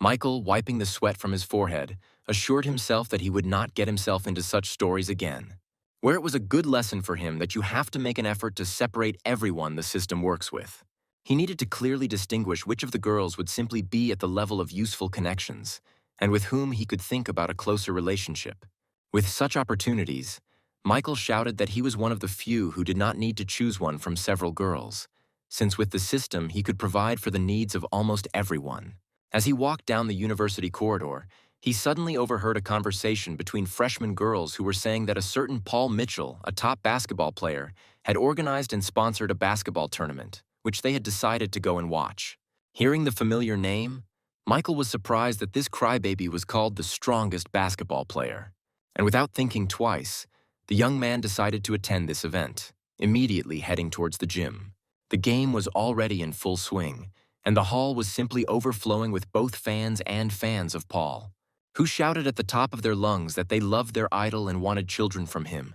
Michael, wiping the sweat from his forehead, assured himself that he would not get himself into such stories again. Where it was a good lesson for him that you have to make an effort to separate everyone the system works with. He needed to clearly distinguish which of the girls would simply be at the level of useful connections, and with whom he could think about a closer relationship. With such opportunities, Michael shouted that he was one of the few who did not need to choose one from several girls, since with the system he could provide for the needs of almost everyone. As he walked down the university corridor, he suddenly overheard a conversation between freshman girls who were saying that a certain Paul Mitchell, a top basketball player, had organized and sponsored a basketball tournament, which they had decided to go and watch. Hearing the familiar name, Michael was surprised that this crybaby was called the strongest basketball player. And without thinking twice, the young man decided to attend this event, immediately heading towards the gym. The game was already in full swing, and the hall was simply overflowing with both fans and fans of Paul, who shouted at the top of their lungs that they loved their idol and wanted children from him.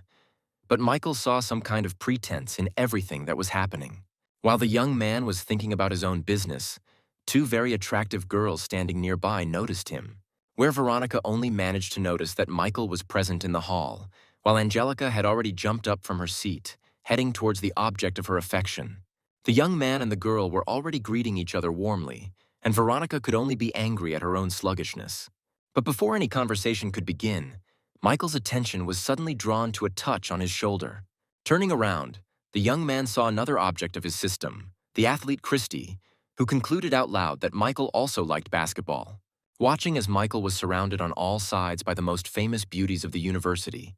But Michael saw some kind of pretense in everything that was happening. While the young man was thinking about his own business, two very attractive girls standing nearby noticed him, where Veronica only managed to notice that Michael was present in the hall, while Angelica had already jumped up from her seat, heading towards the object of her affection. The young man and the girl were already greeting each other warmly, and Veronica could only be angry at her own sluggishness. But before any conversation could begin, Michael's attention was suddenly drawn to a touch on his shoulder. Turning around, the young man saw another object of his system, the athlete Christy, who concluded out loud that Michael also liked basketball. Watching as Michael was surrounded on all sides by the most famous beauties of the university,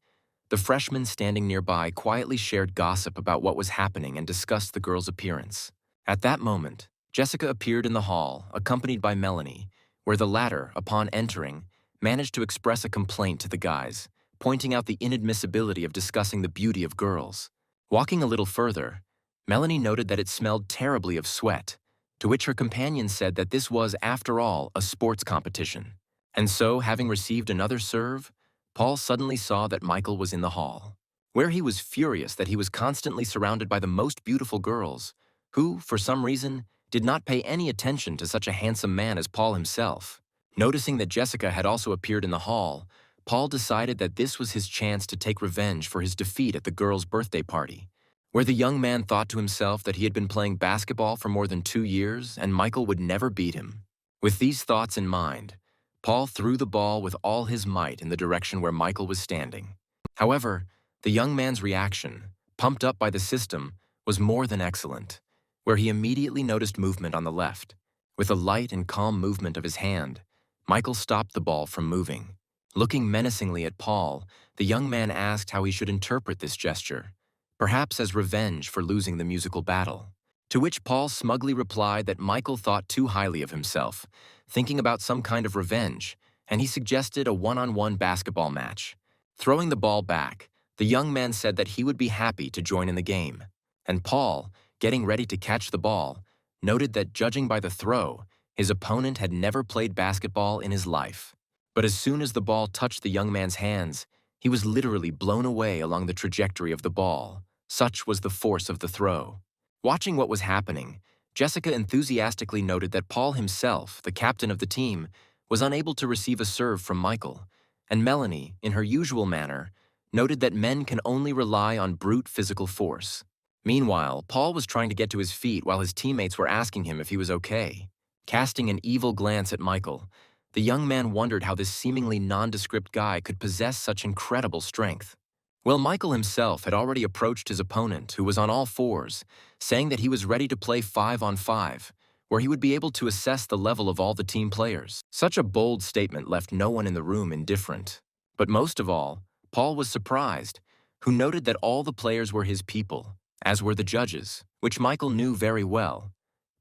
the freshmen standing nearby quietly shared gossip about what was happening and discussed the girl's appearance. At that moment, Jessica appeared in the hall, accompanied by Melanie, where the latter, upon entering, managed to express a complaint to the guys, pointing out the inadmissibility of discussing the beauty of girls. Walking a little further, Melanie noted that it smelled terribly of sweat, to which her companion said that this was, after all, a sports competition. And so, having received another serve, Paul suddenly saw that Michael was in the hall, where he was furious that he was constantly surrounded by the most beautiful girls, who, for some reason, did not pay any attention to such a handsome man as Paul himself. Noticing that Jessica had also appeared in the hall, Paul decided that this was his chance to take revenge for his defeat at the girl's birthday party, where the young man thought to himself that he had been playing basketball for more than 2 years and Michael would never beat him. With these thoughts in mind, Paul threw the ball with all his might in the direction where Michael was standing. However, the young man's reaction, pumped up by the system, was more than excellent, where he immediately noticed movement on the left. With a light and calm movement of his hand, Michael stopped the ball from moving. Looking menacingly at Paul, the young man asked how he should interpret this gesture, perhaps as revenge for losing the musical battle. To which Paul smugly replied that Michael thought too highly of himself, thinking about some kind of revenge, and he suggested a one-on-one basketball match. Throwing the ball back, the young man said that he would be happy to join in the game. And Paul, getting ready to catch the ball, noted that judging by the throw, his opponent had never played basketball in his life. But as soon as the ball touched the young man's hands, he was literally blown away along the trajectory of the ball. Such was the force of the throw. Watching what was happening, Jessica enthusiastically noted that Paul himself, the captain of the team, was unable to receive a serve from Michael, and Melanie, in her usual manner, noted that men can only rely on brute physical force. Meanwhile, Paul was trying to get to his feet while his teammates were asking him if he was okay. Casting an evil glance at Michael, the young man wondered how this seemingly nondescript guy could possess such incredible strength. Well, Michael himself had already approached his opponent, who was on all fours, saying that he was ready to play 5-on-5, where he would be able to assess the level of all the team players. Such a bold statement left no one in the room indifferent. But most of all, Paul was surprised, who noted that all the players were his people, as were the judges, which Michael knew very well,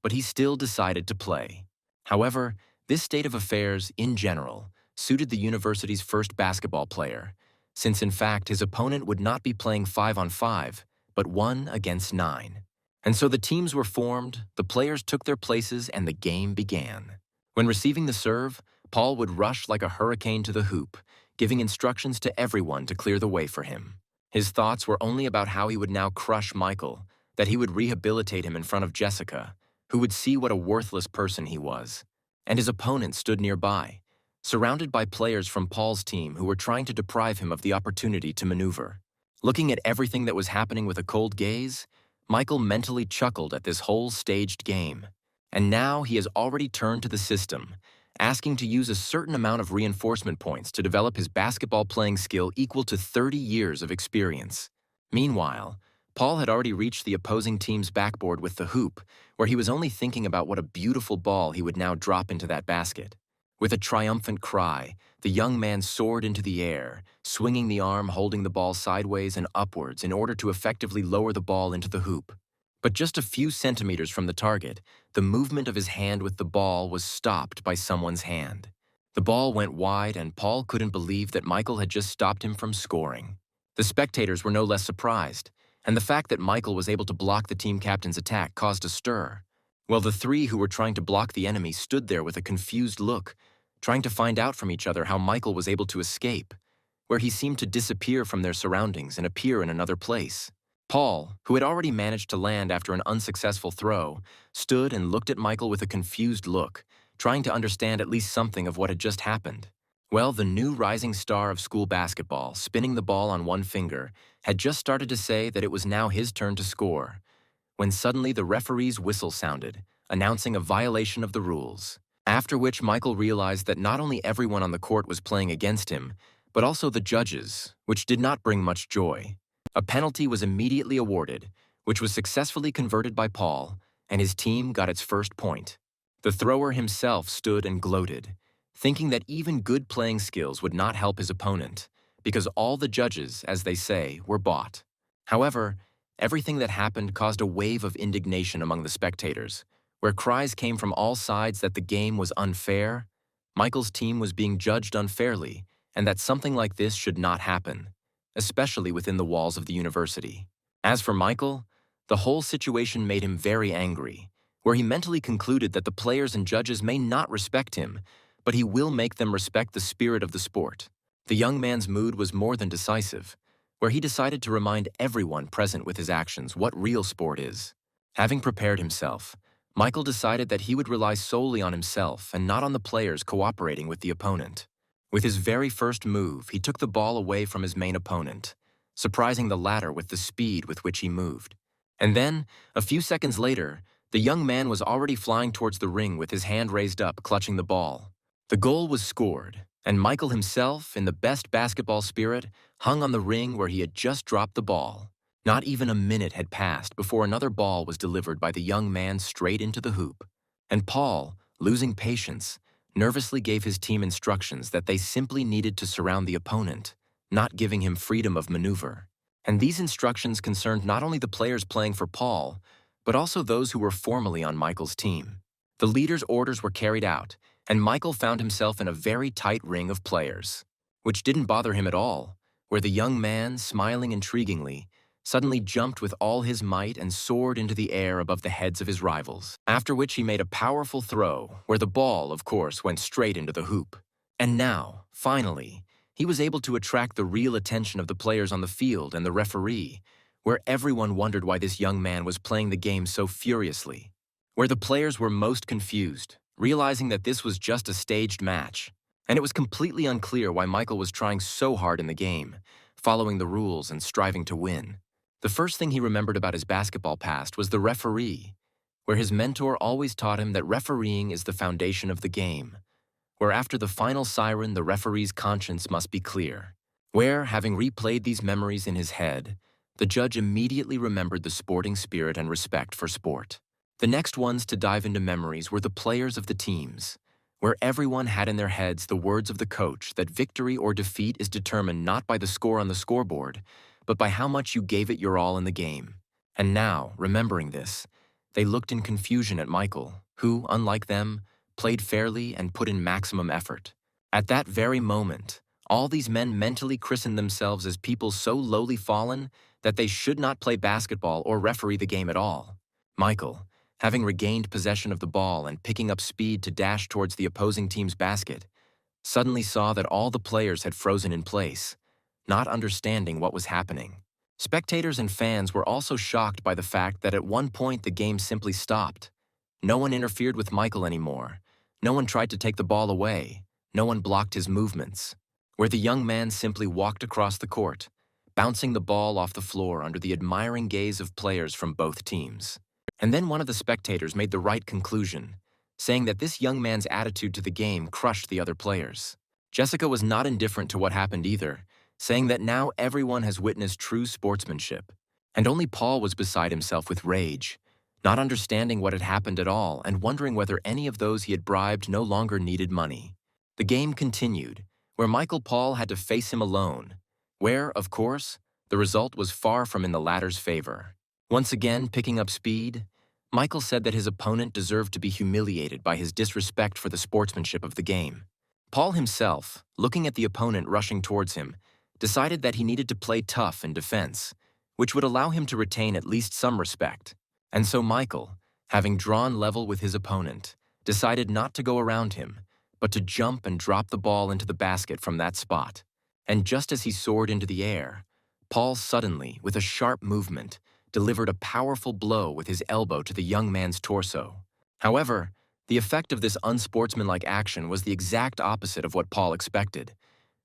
but he still decided to play. However, this state of affairs, in general, suited the university's first basketball player, since in fact his opponent would not be playing 5-on-5, but 1 against 9. And so the teams were formed, the players took their places, and the game began. When receiving the serve, Paul would rush like a hurricane to the hoop, giving instructions to everyone to clear the way for him. His thoughts were only about how he would now crush Michael, that he would rehabilitate him in front of Jessica, who would see what a worthless person he was. And his opponent stood nearby, surrounded by players from Paul's team who were trying to deprive him of the opportunity to maneuver. Looking at everything that was happening with a cold gaze, Michael mentally chuckled at this whole staged game. And now he has already turned to the system, asking to use a certain amount of reinforcement points to develop his basketball playing skill equal to 30 years of experience. Meanwhile, Paul had already reached the opposing team's backboard with the hoop, where he was only thinking about what a beautiful ball he would now drop into that basket. With a triumphant cry, the young man soared into the air, swinging the arm holding the ball sideways and upwards in order to effectively lower the ball into the hoop. But just a few centimeters from the target, the movement of his hand with the ball was stopped by someone's hand. The ball went wide, and Paul couldn't believe that Michael had just stopped him from scoring. The spectators were no less surprised, and the fact that Michael was able to block the team captain's attack caused a stir. While the three who were trying to block the enemy stood there with a confused look, trying to find out from each other how Michael was able to escape, where he seemed to disappear from their surroundings and appear in another place. Paul, who had already managed to land after an unsuccessful throw, stood and looked at Michael with a confused look, trying to understand at least something of what had just happened. Well, the new rising star of school basketball, spinning the ball on one finger, had just started to say that it was now his turn to score, when suddenly the referee's whistle sounded, announcing a violation of the rules. After which Michael realized that not only everyone on the court was playing against him, but also the judges, which did not bring much joy. A penalty was immediately awarded, which was successfully converted by Paul, and his team got its first point. The thrower himself stood and gloated, thinking that even good playing skills would not help his opponent, because all the judges, as they say, were bought. However, everything that happened caused a wave of indignation among the spectators, where cries came from all sides that the game was unfair, Michael's team was being judged unfairly, and that something like this should not happen, especially within the walls of the university. As for Michael, the whole situation made him very angry, where he mentally concluded that the players and judges may not respect him, but he will make them respect the spirit of the sport. The young man's mood was more than decisive, where he decided to remind everyone present with his actions what real sport is. Having prepared himself, Michael decided that he would rely solely on himself and not on the players cooperating with the opponent. With his very first move, he took the ball away from his main opponent, surprising the latter with the speed with which he moved. And then, a few seconds later, the young man was already flying towards the ring with his hand raised up, clutching the ball. The goal was scored, and Michael himself, in the best basketball spirit, hung on the ring where he had just dropped the ball. Not even a minute had passed before another ball was delivered by the young man straight into the hoop. And Paul, losing patience, nervously gave his team instructions that they simply needed to surround the opponent, not giving him freedom of maneuver. And these instructions concerned not only the players playing for Paul, but also those who were formerly on Michael's team. The leader's orders were carried out, and Michael found himself in a very tight ring of players, which didn't bother him at all, where the young man, smiling intriguingly, suddenly jumped with all his might and soared into the air above the heads of his rivals, after which he made a powerful throw, where the ball, of course, went straight into the hoop. And now, finally, he was able to attract the real attention of the players on the field and the referee, where everyone wondered why this young man was playing the game so furiously, where the players were most confused, realizing that this was just a staged match, and it was completely unclear why Michael was trying so hard in the game, following the rules and striving to win. The first thing he remembered about his basketball past was the referee, where his mentor always taught him that refereeing is the foundation of the game, where after the final siren the referee's conscience must be clear, where, having replayed these memories in his head, the judge immediately remembered the sporting spirit and respect for sport. The next ones to dive into memories were the players of the teams, where everyone had in their heads the words of the coach that victory or defeat is determined not by the score on the scoreboard, but by how much you gave it your all in the game. And now, remembering this, they looked in confusion at Michael, who, unlike them, played fairly and put in maximum effort. At that very moment, all these men mentally christened themselves as people so lowly fallen that they should not play basketball or referee the game at all. Michael, having regained possession of the ball and picking up speed to dash towards the opposing team's basket, suddenly saw that all the players had frozen in place, not understanding what was happening. Spectators and fans were also shocked by the fact that at one point the game simply stopped. No one interfered with Michael anymore. No one tried to take the ball away. No one blocked his movements. Where the young man simply walked across the court, bouncing the ball off the floor under the admiring gaze of players from both teams. And then one of the spectators made the right conclusion, saying that this young man's attitude to the game crushed the other players. Jessica was not indifferent to what happened either, saying that now everyone has witnessed true sportsmanship. And only Paul was beside himself with rage, not understanding what had happened at all and wondering whether any of those he had bribed no longer needed money. The game continued, where Michael Paul had to face him alone, where, of course, the result was far from in the latter's favor. Once again, picking up speed, Michael said that his opponent deserved to be humiliated by his disrespect for the sportsmanship of the game. Paul himself, looking at the opponent rushing towards him, decided that he needed to play tough in defense, which would allow him to retain at least some respect. And so Michael, having drawn level with his opponent, decided not to go around him, but to jump and drop the ball into the basket from that spot. And just as he soared into the air, Paul suddenly, with a sharp movement, delivered a powerful blow with his elbow to the young man's torso. However, the effect of this unsportsmanlike action was the exact opposite of what Paul expected,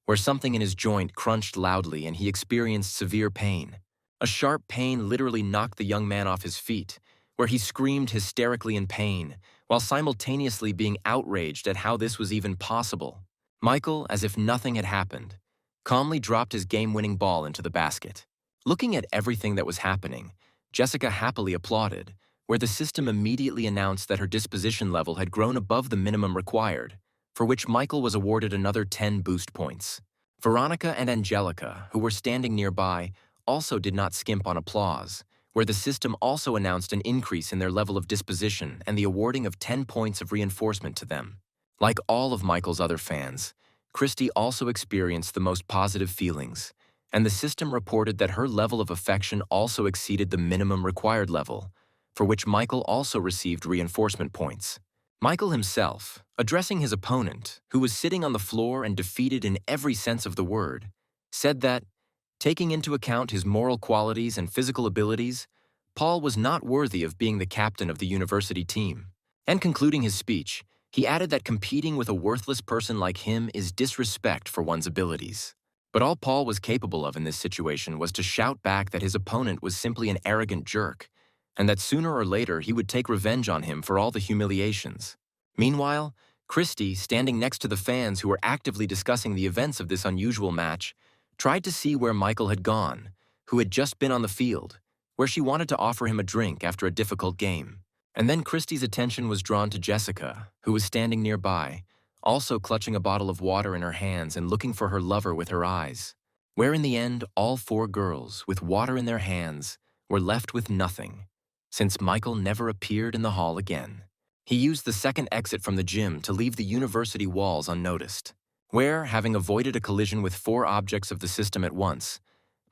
where something in his joint crunched loudly and he experienced severe pain. A sharp pain literally knocked the young man off his feet, where he screamed hysterically in pain, while simultaneously being outraged at how this was even possible. Michael, as if nothing had happened, calmly dropped his game-winning ball into the basket. Looking at everything that was happening, Jessica happily applauded, where the system immediately announced that her disposition level had grown above the minimum required, for which Michael was awarded another 10 boost points. Veronica and Angelica, who were standing nearby, also did not skimp on applause, where the system also announced an increase in their level of disposition and the awarding of 10 points of reinforcement to them. Like all of Michael's other fans, Christy also experienced the most positive feelings, and the system reported that her level of affection also exceeded the minimum required level, for which Michael also received reinforcement points. Michael himself, addressing his opponent, who was sitting on the floor and defeated in every sense of the word, said that, taking into account his moral qualities and physical abilities, Paul was not worthy of being the captain of the university team. And concluding his speech, he added that competing with a worthless person like him is disrespect for one's abilities. But all Paul was capable of in this situation was to shout back that his opponent was simply an arrogant jerk, and that sooner or later he would take revenge on him for all the humiliations. Meanwhile, Christy, standing next to the fans who were actively discussing the events of this unusual match, tried to see where Michael had gone, who had just been on the field, where she wanted to offer him a drink after a difficult game. And then Christy's attention was drawn to Jessica, who was standing nearby, also clutching a bottle of water in her hands and looking for her lover with her eyes, where in the end all 4 girls, with water in their hands, were left with nothing, since Michael never appeared in the hall again. He used the second exit from the gym to leave the university walls unnoticed, where, having avoided a collision with 4 objects of the system at once,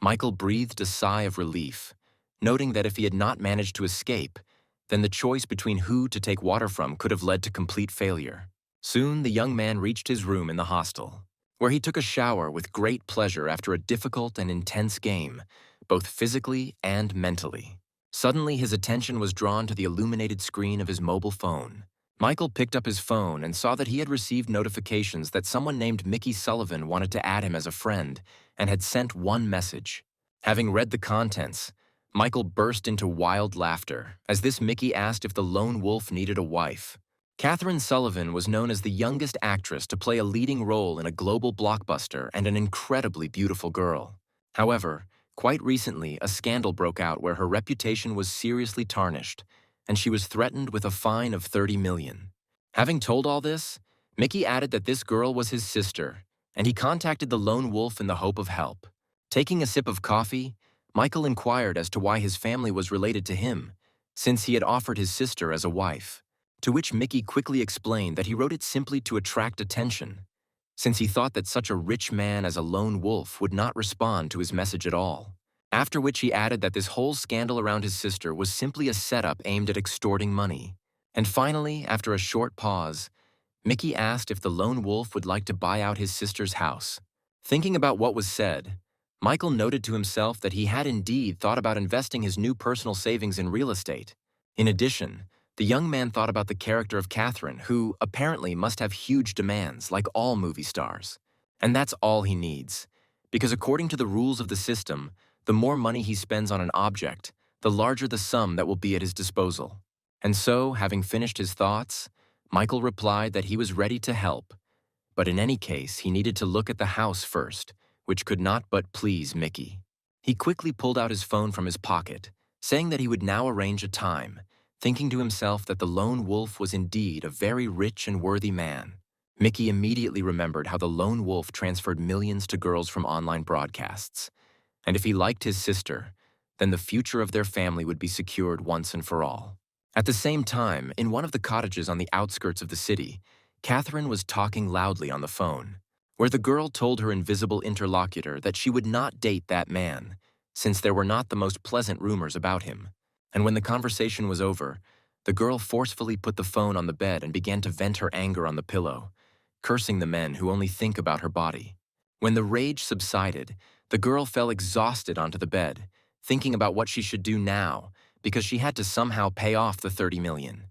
Michael breathed a sigh of relief, noting that if he had not managed to escape, then the choice between who to take water from could have led to complete failure. Soon the young man reached his room in the hostel, where he took a shower with great pleasure after a difficult and intense game, both physically and mentally. Suddenly his attention was drawn to the illuminated screen of his mobile phone. Michael picked up his phone and saw that he had received notifications that someone named Mickey Sullivan wanted to add him as a friend and had sent one message. Having read the contents, Michael burst into wild laughter as this Mickey asked if the lone wolf needed a wife. Catherine Sullivan was known as the youngest actress to play a leading role in a global blockbuster and an incredibly beautiful girl. However, quite recently, a scandal broke out where her reputation was seriously tarnished, and she was threatened with a fine of $30 million. Having told all this, Mickey added that this girl was his sister, and he contacted the lone wolf in the hope of help. Taking a sip of coffee, Michael inquired as to why his family was related to him, since he had offered his sister as a wife, to which Mickey quickly explained that he wrote it simply to attract attention, since he thought that such a rich man as a lone wolf would not respond to his message at all. After which he added that this whole scandal around his sister was simply a setup aimed at extorting money. And finally, after a short pause, Mickey asked if the lone wolf would like to buy out his sister's house. Thinking about what was said, Michael noted to himself that he had indeed thought about investing his new personal savings in real estate. In addition, the young man thought about the character of Catherine, who apparently must have huge demands like all movie stars. And that's all he needs, because according to the rules of the system, the more money he spends on an object, the larger the sum that will be at his disposal. And so, having finished his thoughts, Michael replied that he was ready to help, but in any case, he needed to look at the house first, which could not but please Mickey. He quickly pulled out his phone from his pocket, saying that he would now arrange a time, thinking to himself that the lone wolf was indeed a very rich and worthy man. Mickey immediately remembered how the lone wolf transferred millions to girls from online broadcasts, and if he liked his sister, then the future of their family would be secured once and for all. At the same time, in one of the cottages on the outskirts of the city, Catherine was talking loudly on the phone, where the girl told her invisible interlocutor that she would not date that man, since there were not the most pleasant rumors about him. And when the conversation was over, the girl forcefully put the phone on the bed and began to vent her anger on the pillow, cursing the men who only think about her body. When the rage subsided, the girl fell exhausted onto the bed, thinking about what she should do now, because she had to somehow pay off the 30 million,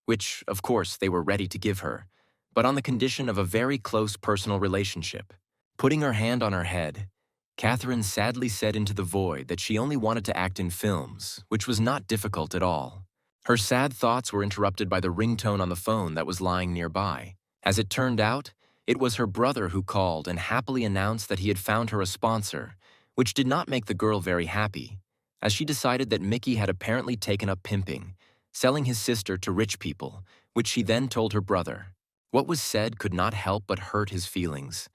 which, of course, they were ready to give her, but on the condition of a very close personal relationship. Putting her hand on her head, Catherine sadly said into the void that she only wanted to act in films, which was not difficult at all. Her sad thoughts were interrupted by the ringtone on the phone that was lying nearby. As it turned out, it was her brother who called and happily announced that he had found her a sponsor, which did not make the girl very happy, as she decided that Mickey had apparently taken up pimping, selling his sister to rich people, which she then told her brother. What was said could not help but hurt his feelings,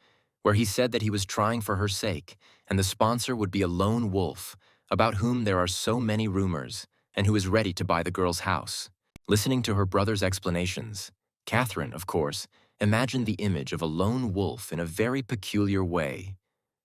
where he said that he was trying for her sake, and the sponsor would be a lone wolf, about whom there are so many rumors, and who is ready to buy the girl's house. Listening to her brother's explanations, Catherine, of course, imagined the image of a lone wolf in a very peculiar way,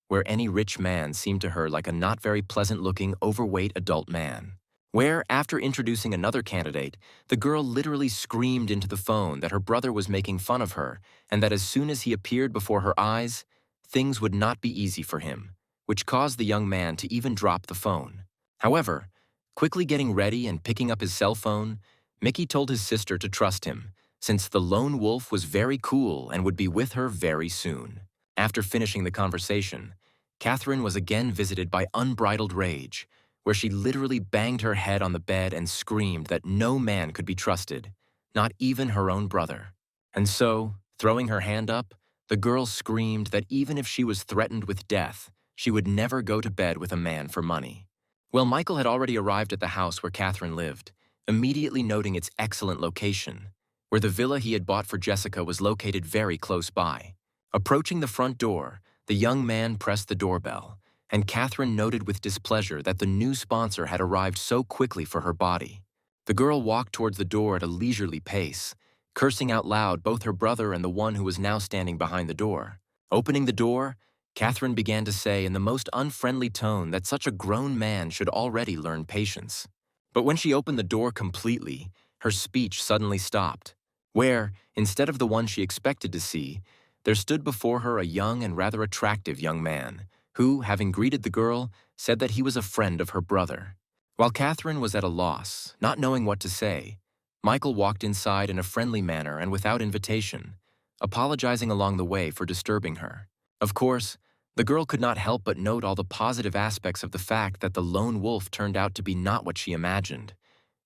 where any rich man seemed to her like a not very pleasant-looking, overweight adult man. Where, after introducing another candidate, the girl literally screamed into the phone that her brother was making fun of her and that as soon as he appeared before her eyes, things would not be easy for him, which caused the young man to even drop the phone. However, quickly getting ready and picking up his cell phone, Mickey told his sister to trust him, since the lone wolf was very cool and would be with her very soon. After finishing the conversation, Catherine was again visited by unbridled rage, where she literally banged her head on the bed and screamed that no man could be trusted, not even her own brother. And so, throwing her hand up, the girl screamed that even if she was threatened with death, she would never go to bed with a man for money. Well, Michael had already arrived at the house where Catherine lived, immediately noting its excellent location, where the villa he had bought for Jessica was located very close by. Approaching the front door, the young man pressed the doorbell, and Catherine noted with displeasure that the new sponsor had arrived so quickly for her body. The girl walked towards the door at a leisurely pace, cursing out loud both her brother and the one who was now standing behind the door. Opening the door, Catherine began to say in the most unfriendly tone that such a grown man should already learn patience. But when she opened the door completely, her speech suddenly stopped, where, instead of the one she expected to see, there stood before her a young and rather attractive young man, who, having greeted the girl, said that he was a friend of her brother. While Catherine was at a loss, not knowing what to say, Michael walked inside in a friendly manner and without invitation, apologizing along the way for disturbing her. Of course, the girl could not help but note all the positive aspects of the fact that the lone wolf turned out to be not what she imagined,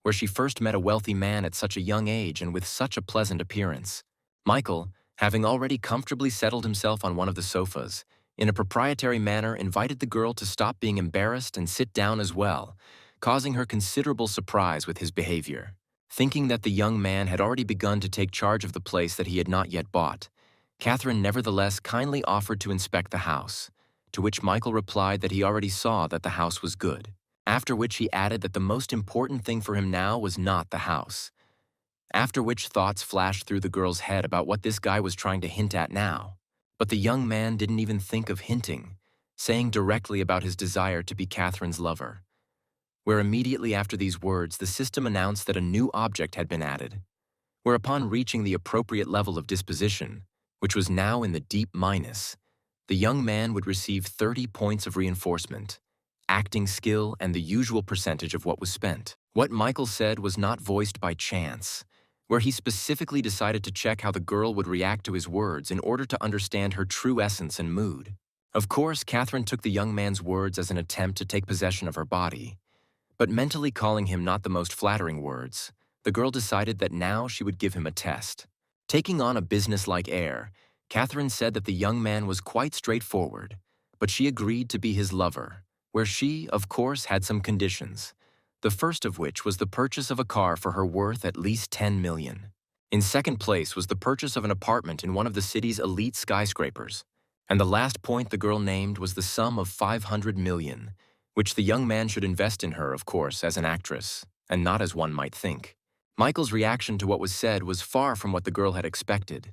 where she first met a wealthy man at such a young age and with such a pleasant appearance. Michael, having already comfortably settled himself on one of the sofas, in a proprietary manner invited the girl to stop being embarrassed and sit down as well, causing her considerable surprise with his behavior. Thinking that the young man had already begun to take charge of the place that he had not yet bought, Catherine nevertheless kindly offered to inspect the house, to which Michael replied that he already saw that the house was good. After which he added that the most important thing for him now was not the house. After which thoughts flashed through the girl's head about what this guy was trying to hint at now. But the young man didn't even think of hinting, saying directly about his desire to be Catherine's lover. Where immediately after these words, the system announced that a new object had been added. Where upon reaching the appropriate level of disposition, which was now in the deep minus, the young man would receive 30 points of reinforcement, acting skill, and the usual percentage of what was spent. What Michael said was not voiced by chance, where he specifically decided to check how the girl would react to his words in order to understand her true essence and mood. Of course, Catherine took the young man's words as an attempt to take possession of her body, but mentally calling him not the most flattering words, the girl decided that now she would give him a test. Taking on a businesslike air, Catherine said that the young man was quite straightforward, but she agreed to be his lover, where she, of course, had some conditions, the first of which was the purchase of a car for her worth at least 10 million. In second place was the purchase of an apartment in one of the city's elite skyscrapers, and the last point the girl named was the sum of 500 million, which the young man should invest in her, of course, as an actress, and not as one might think. Michael's reaction to what was said was far from what the girl had expected,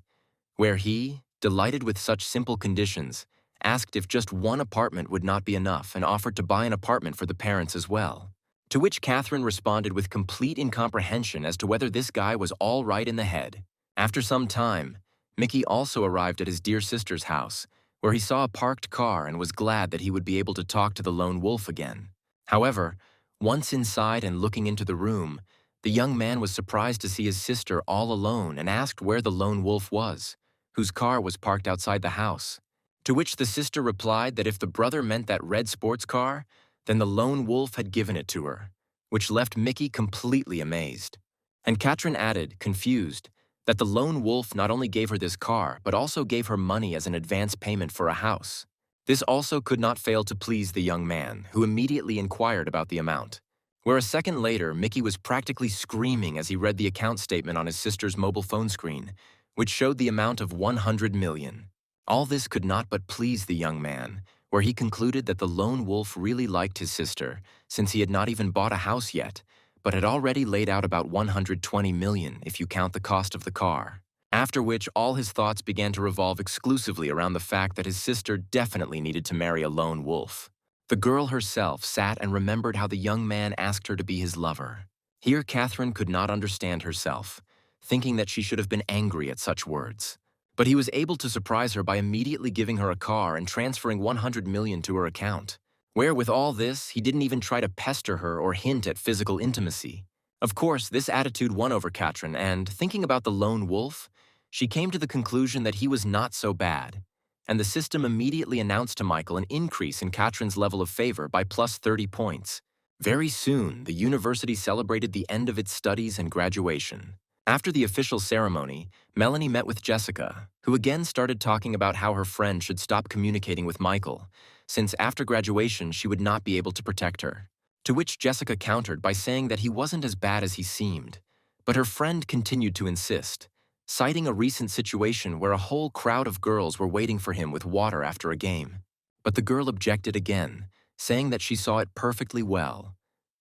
where he, delighted with such simple conditions, asked if just one apartment would not be enough and offered to buy an apartment for the parents as well. To which Catherine responded with complete incomprehension as to whether this guy was all right in the head. After some time, Mickey also arrived at his dear sister's house, where he saw a parked car and was glad that he would be able to talk to the lone wolf again. However, once inside and looking into the room, the young man was surprised to see his sister all alone and asked where the lone wolf was, whose car was parked outside the house. To which the sister replied that if the brother meant that red sports car, then the lone wolf had given it to her, which left Mickey completely amazed. And Katrin added, confused, that the lone wolf not only gave her this car, but also gave her money as an advance payment for a house. This also could not fail to please the young man, who immediately inquired about the amount. Where a second later, Mickey was practically screaming as he read the account statement on his sister's mobile phone screen, which showed the amount of 100 million. All this could not but please the young man, where he concluded that the lone wolf really liked his sister, since he had not even bought a house yet, but had already laid out about 120 million if you count the cost of the car. After which all his thoughts began to revolve exclusively around the fact that his sister definitely needed to marry a lone wolf. The girl herself sat and remembered how the young man asked her to be his lover. Here Catherine could not understand herself, thinking that she should have been angry at such words. But he was able to surprise her by immediately giving her a car and transferring 100 million to her account, where with all this, he didn't even try to pester her or hint at physical intimacy. Of course, this attitude won over Katrin, and thinking about the lone wolf, she came to the conclusion that he was not so bad, and the system immediately announced to Michael an increase in Katrin's level of favor by plus 30 points. Very soon, the university celebrated the end of its studies and graduation. After the official ceremony, Melanie met with Jessica, who again started talking about how her friend should stop communicating with Michael, since after graduation she would not be able to protect her. To which Jessica countered by saying that he wasn't as bad as he seemed, but her friend continued to insist, citing a recent situation where a whole crowd of girls were waiting for him with water after a game. But the girl objected again, saying that she saw it perfectly well.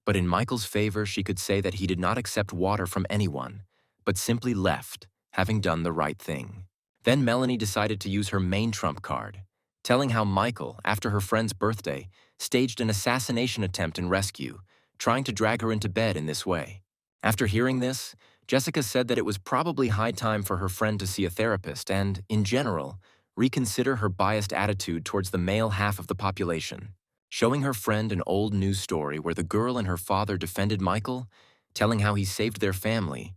But in Michael's favor, she could say that he did not accept water from anyone, but simply left, having done the right thing. Then Melanie decided to use her main trump card, telling how Michael, after her friend's birthday, staged an assassination attempt and rescue, trying to drag her into bed in this way. After hearing this, Jessica said that it was probably high time for her friend to see a therapist and, in general, reconsider her biased attitude towards the male half of the population. Showing her friend an old news story where the girl and her father defended Michael, telling how he saved their family,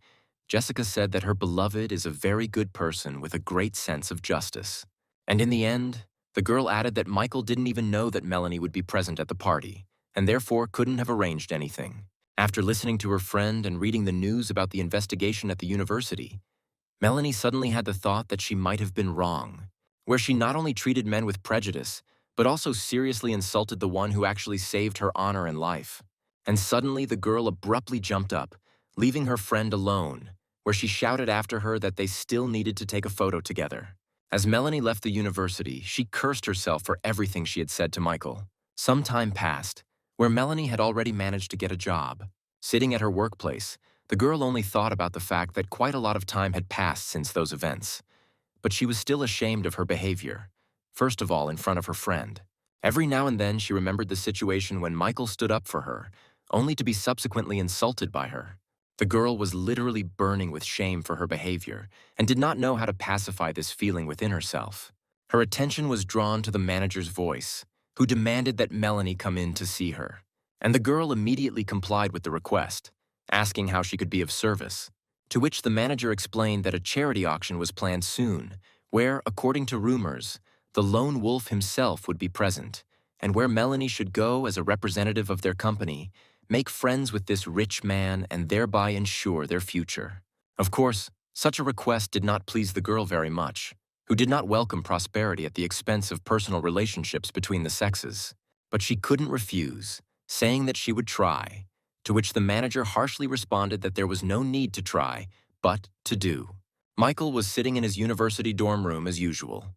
Jessica said that her beloved is a very good person with a great sense of justice. And in the end, the girl added that Michael didn't even know that Melanie would be present at the party, and therefore couldn't have arranged anything. After listening to her friend and reading the news about the investigation at the university, Melanie suddenly had the thought that she might have been wrong, where she not only treated men with prejudice, but also seriously insulted the one who actually saved her honor and life. And suddenly the girl abruptly jumped up, leaving her friend alone, where she shouted after her that they still needed to take a photo together. As Melanie left the university, she cursed herself for everything she had said to Michael. Some time passed, where Melanie had already managed to get a job. Sitting at her workplace, the girl only thought about the fact that quite a lot of time had passed since those events. But she was still ashamed of her behavior, first of all in front of her friend. Every now and then she remembered the situation when Michael stood up for her, only to be subsequently insulted by her. The girl was literally burning with shame for her behavior and did not know how to pacify this feeling within herself. Her attention was drawn to the manager's voice, who demanded that Melanie come in to see her. And the girl immediately complied with the request, asking how she could be of service. To which the manager explained that a charity auction was planned soon, where, according to rumors, the lone wolf himself would be present, and where Melanie should go as a representative of their company, make friends with this rich man and thereby ensure their future. Of course, such a request did not please the girl very much, who did not welcome prosperity at the expense of personal relationships between the sexes. But she couldn't refuse, saying that she would try, to which the manager harshly responded that there was no need to try, but to do. Michael was sitting in his university dorm room as usual,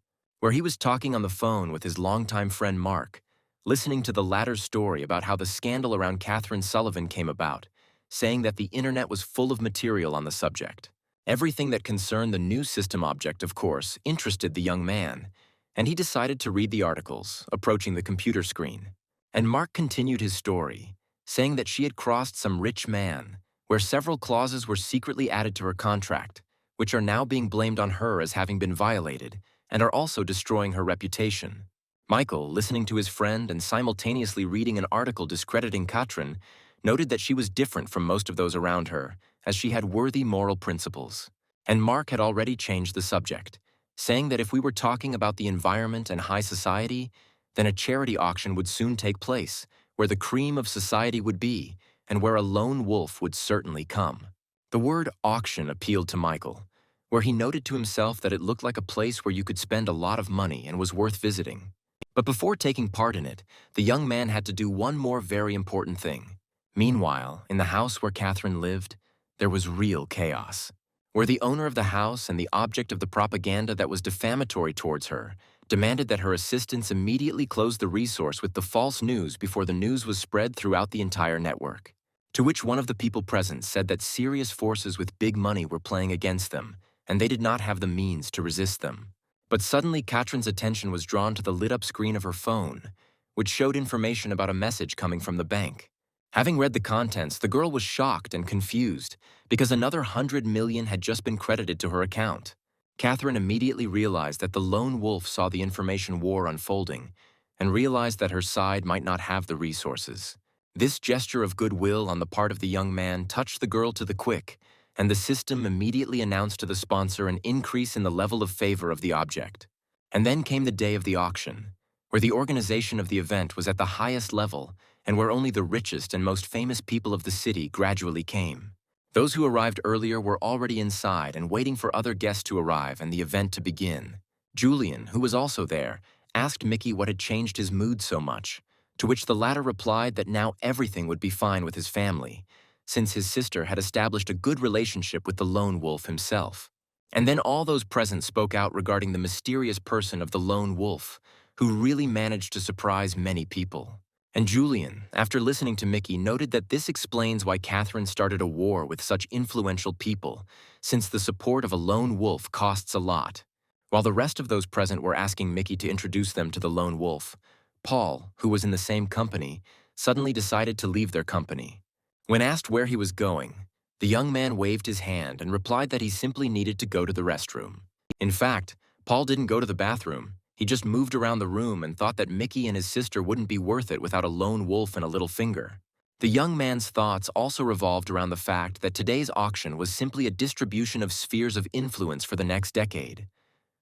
where he was talking on the phone with his longtime friend Mark, listening to the latter's story about how the scandal around Catherine Sullivan came about, saying that the internet was full of material on the subject. Everything that concerned the new system object, of course, interested the young man, and he decided to read the articles, approaching the computer screen. And Mark continued his story, saying that she had crossed some rich man, where several clauses were secretly added to her contract, which are now being blamed on her as having been violated, and are also destroying her reputation. Michael, listening to his friend and simultaneously reading an article discrediting Katrin, noted that she was different from most of those around her, as she had worthy moral principles. And Mark had already changed the subject, saying that if we were talking about the environment and high society, then a charity auction would soon take place, where the cream of society would be, and where a lone wolf would certainly come. The word auction appealed to Michael, where he noted to himself that it looked like a place where you could spend a lot of money and was worth visiting. But before taking part in it, the young man had to do one more very important thing. Meanwhile, in the house where Catherine lived, there was real chaos, where the owner of the house and the object of the propaganda that was defamatory towards her demanded that her assistants immediately close the resource with the false news before the news was spread throughout the entire network. To which one of the people present said that serious forces with big money were playing against them, and they did not have the means to resist them. But suddenly Katrin's attention was drawn to the lit-up screen of her phone, which showed information about a message coming from the bank. Having read the contents, the girl was shocked and confused, because another 100 million had just been credited to her account. Catherine immediately realized that the lone wolf saw the information war unfolding, and realized that her side might not have the resources. This gesture of goodwill on the part of the young man touched the girl to the quick, and the system immediately announced to the sponsor an increase in the level of favor of the object. And then came the day of the auction, where the organization of the event was at the highest level and where only the richest and most famous people of the city gradually came. Those who arrived earlier were already inside and waiting for other guests to arrive and the event to begin. Julian, who was also there, asked Mickey what had changed his mood so much, to which the latter replied that now everything would be fine with his family, since his sister had established a good relationship with the lone wolf himself. And then all those present spoke out regarding the mysterious person of the lone wolf, who really managed to surprise many people. And Julian, after listening to Mickey, noted that this explains why Catherine started a war with such influential people, since the support of a lone wolf costs a lot. While the rest of those present were asking Mickey to introduce them to the lone wolf, Paul, who was in the same company, suddenly decided to leave their company. When asked where he was going, the young man waved his hand and replied that he simply needed to go to the restroom. In fact, Paul didn't go to the bathroom. He just moved around the room and thought that Mickey and his sister wouldn't be worth it without a lone wolf and a little finger. The young man's thoughts also revolved around the fact that today's auction was simply a distribution of spheres of influence for the next decade,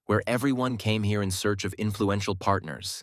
where everyone came here in search of influential partners,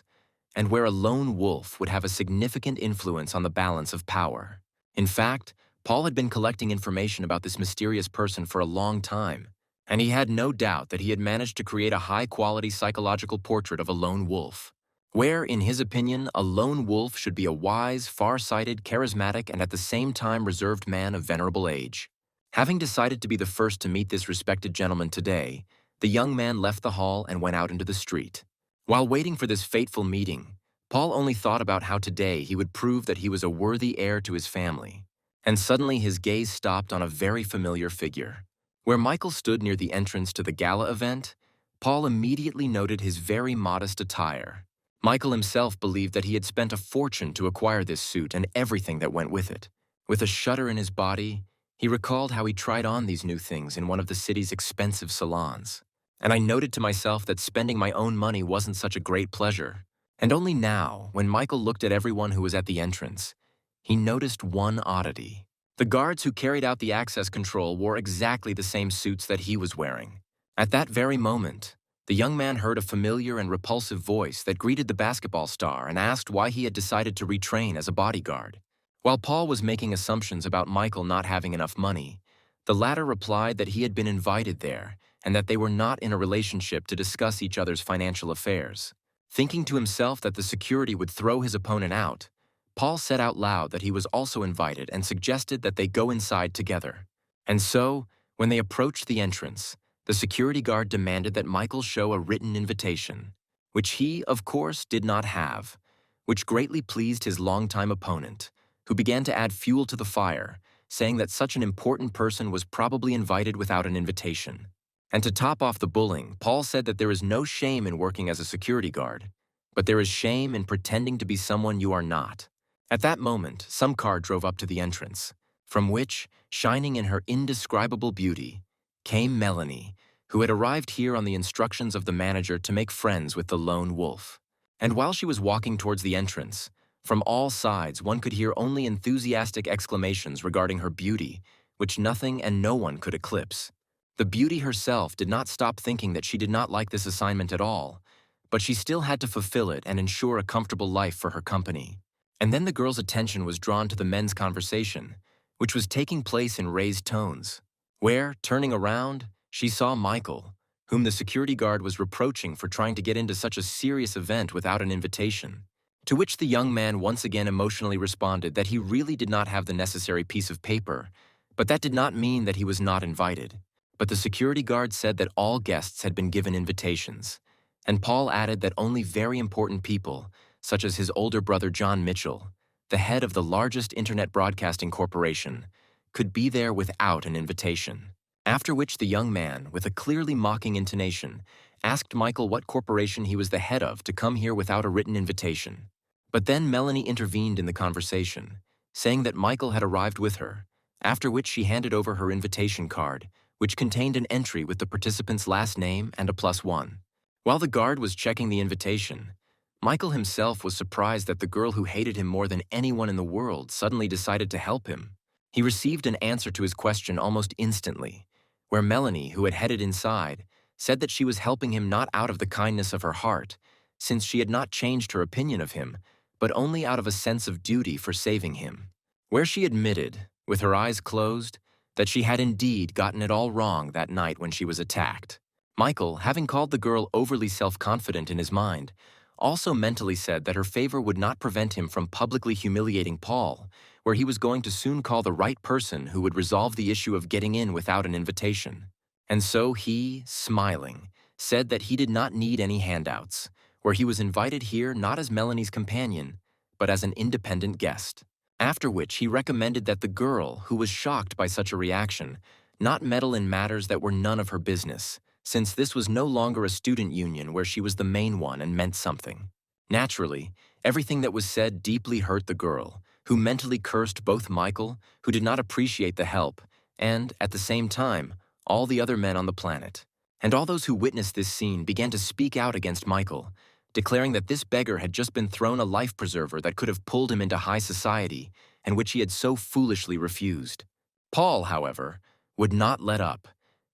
and where a lone wolf would have a significant influence on the balance of power. In fact, Paul had been collecting information about this mysterious person for a long time, and he had no doubt that he had managed to create a high-quality psychological portrait of a lone wolf, where, in his opinion, a lone wolf should be a wise, far-sighted, charismatic, and at the same time reserved man of venerable age. Having decided to be the first to meet this respected gentleman today, the young man left the hall and went out into the street. While waiting for this fateful meeting, Paul only thought about how today he would prove that he was a worthy heir to his family. And suddenly his gaze stopped on a very familiar figure. Where Michael stood near the entrance to the gala event, Paul immediately noted his very modest attire. Michael himself believed that he had spent a fortune to acquire this suit and everything that went with it. With a shudder in his body, he recalled how he tried on these new things in one of the city's expensive salons. And I noted to myself that spending my own money wasn't such a great pleasure. And only now, when Michael looked at everyone who was at the entrance, he noticed one oddity. The guards who carried out the access control wore exactly the same suits that he was wearing. At that very moment, the young man heard a familiar and repulsive voice that greeted the basketball star and asked why he had decided to retrain as a bodyguard. While Paul was making assumptions about Michael not having enough money, the latter replied that he had been invited there and that they were not in a relationship to discuss each other's financial affairs. Thinking to himself that the security would throw his opponent out, Paul said out loud that he was also invited and suggested that they go inside together. And so, when they approached the entrance, the security guard demanded that Michael show a written invitation, which he, of course, did not have, which greatly pleased his longtime opponent, who began to add fuel to the fire, saying that such an important person was probably invited without an invitation. And to top off the bullying, Paul said that there is no shame in working as a security guard, but there is shame in pretending to be someone you are not. At that moment, some car drove up to the entrance, from which, shining in her indescribable beauty, came Melanie, who had arrived here on the instructions of the manager to make friends with the lone wolf. And while she was walking towards the entrance, from all sides one could hear only enthusiastic exclamations regarding her beauty, which nothing and no one could eclipse. The beauty herself did not stop thinking that she did not like this assignment at all, but she still had to fulfill it and ensure a comfortable life for her company. And then the girl's attention was drawn to the men's conversation, which was taking place in raised tones, where, turning around, she saw Michael, whom the security guard was reproaching for trying to get into such a serious event without an invitation. To which the young man once again emotionally responded that he really did not have the necessary piece of paper, but that did not mean that he was not invited. But the security guard said that all guests had been given invitations, and Paul added that only very important people, such as his older brother John Mitchell, the head of the largest internet broadcasting corporation, could be there without an invitation. After which the young man, with a clearly mocking intonation, asked Michael what corporation he was the head of to come here without a written invitation. But then Melanie intervened in the conversation, saying that Michael had arrived with her, after which she handed over her invitation card, which contained an entry with the participant's last name and a +1. While the guard was checking the invitation, Michael himself was surprised that the girl who hated him more than anyone in the world suddenly decided to help him. He received an answer to his question almost instantly, where Melanie, who had headed inside, said that she was helping him not out of the kindness of her heart, since she had not changed her opinion of him, but only out of a sense of duty for saving him. Where she admitted, with her eyes closed, that she had indeed gotten it all wrong that night when she was attacked. Michael, having called the girl overly self-confident in his mind, also mentally said that her favor would not prevent him from publicly humiliating Paul, where he was going to soon call the right person who would resolve the issue of getting in without an invitation. And so he, smiling, said that he did not need any handouts, where he was invited here not as Melanie's companion, but as an independent guest. After which he recommended that the girl, who was shocked by such a reaction, not meddle in matters that were none of her business, since this was no longer a student union where she was the main one and meant something. Naturally, everything that was said deeply hurt the girl, who mentally cursed both Michael, who did not appreciate the help, and, at the same time, all the other men on the planet. And all those who witnessed this scene began to speak out against Michael, declaring that this beggar had just been thrown a life preserver that could have pulled him into high society, and which he had so foolishly refused. Paul, however, would not let up,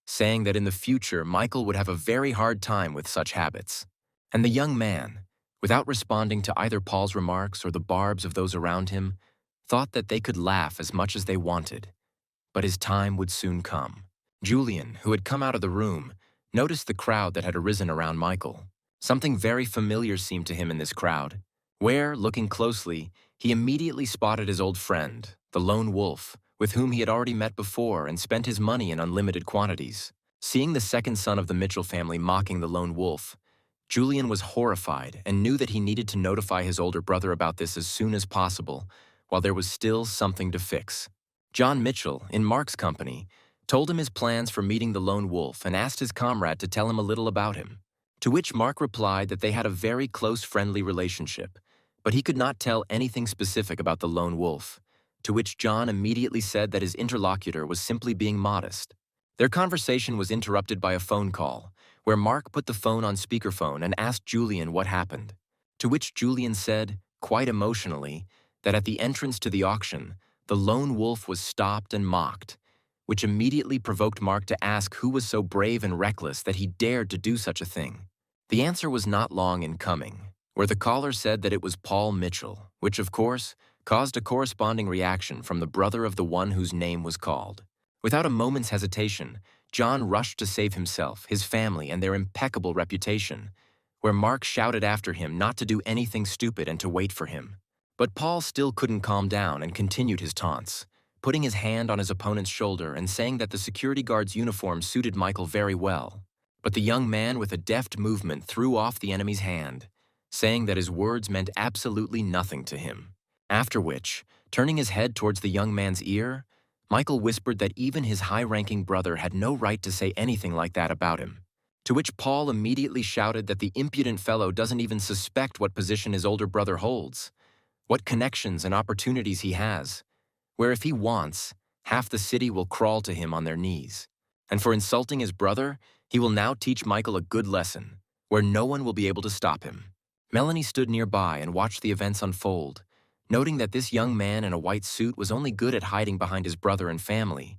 saying that in the future Michael would have a very hard time with such habits. And the young man, without responding to either Paul's remarks or the barbs of those around him, thought that they could laugh as much as they wanted. But his time would soon come. Julian, who had come out of the room, noticed the crowd that had arisen around Michael. Something very familiar seemed to him in this crowd, where, looking closely, he immediately spotted his old friend, the lone wolf, with whom he had already met before and spent his money in unlimited quantities. Seeing the second son of the Mitchell family mocking the lone wolf, Julian was horrified and knew that he needed to notify his older brother about this as soon as possible, while there was still something to fix. John Mitchell, in Mark's company, told him his plans for meeting the lone wolf and asked his comrade to tell him a little about him. To which Mark replied that they had a very close friendly relationship, but he could not tell anything specific about the lone wolf, to which John immediately said that his interlocutor was simply being modest. Their conversation was interrupted by a phone call, where Mark put the phone on speakerphone and asked Julian what happened, to which Julian said, quite emotionally, that at the entrance to the auction, the lone wolf was stopped and mocked, which immediately provoked Mark to ask who was so brave and reckless that he dared to do such a thing. The answer was not long in coming, where the caller said that it was Paul Mitchell, which, of course, caused a corresponding reaction from the brother of the one whose name was called. Without a moment's hesitation, John rushed to save himself, his family, and their impeccable reputation, where Mark shouted after him not to do anything stupid and to wait for him. But Paul still couldn't calm down and continued his taunts, putting his hand on his opponent's shoulder and saying that the security guard's uniform suited Michael very well. But the young man with a deft movement threw off the enemy's hand, saying that his words meant absolutely nothing to him. After which, turning his head towards the young man's ear, Michael whispered that even his high-ranking brother had no right to say anything like that about him. To which Paul immediately shouted that the impudent fellow doesn't even suspect what position his older brother holds, what connections and opportunities he has, where if he wants, half the city will crawl to him on their knees. And for insulting his brother, he will now teach Michael a good lesson, where no one will be able to stop him. Melanie stood nearby and watched the events unfold, noting that this young man in a white suit was only good at hiding behind his brother and family,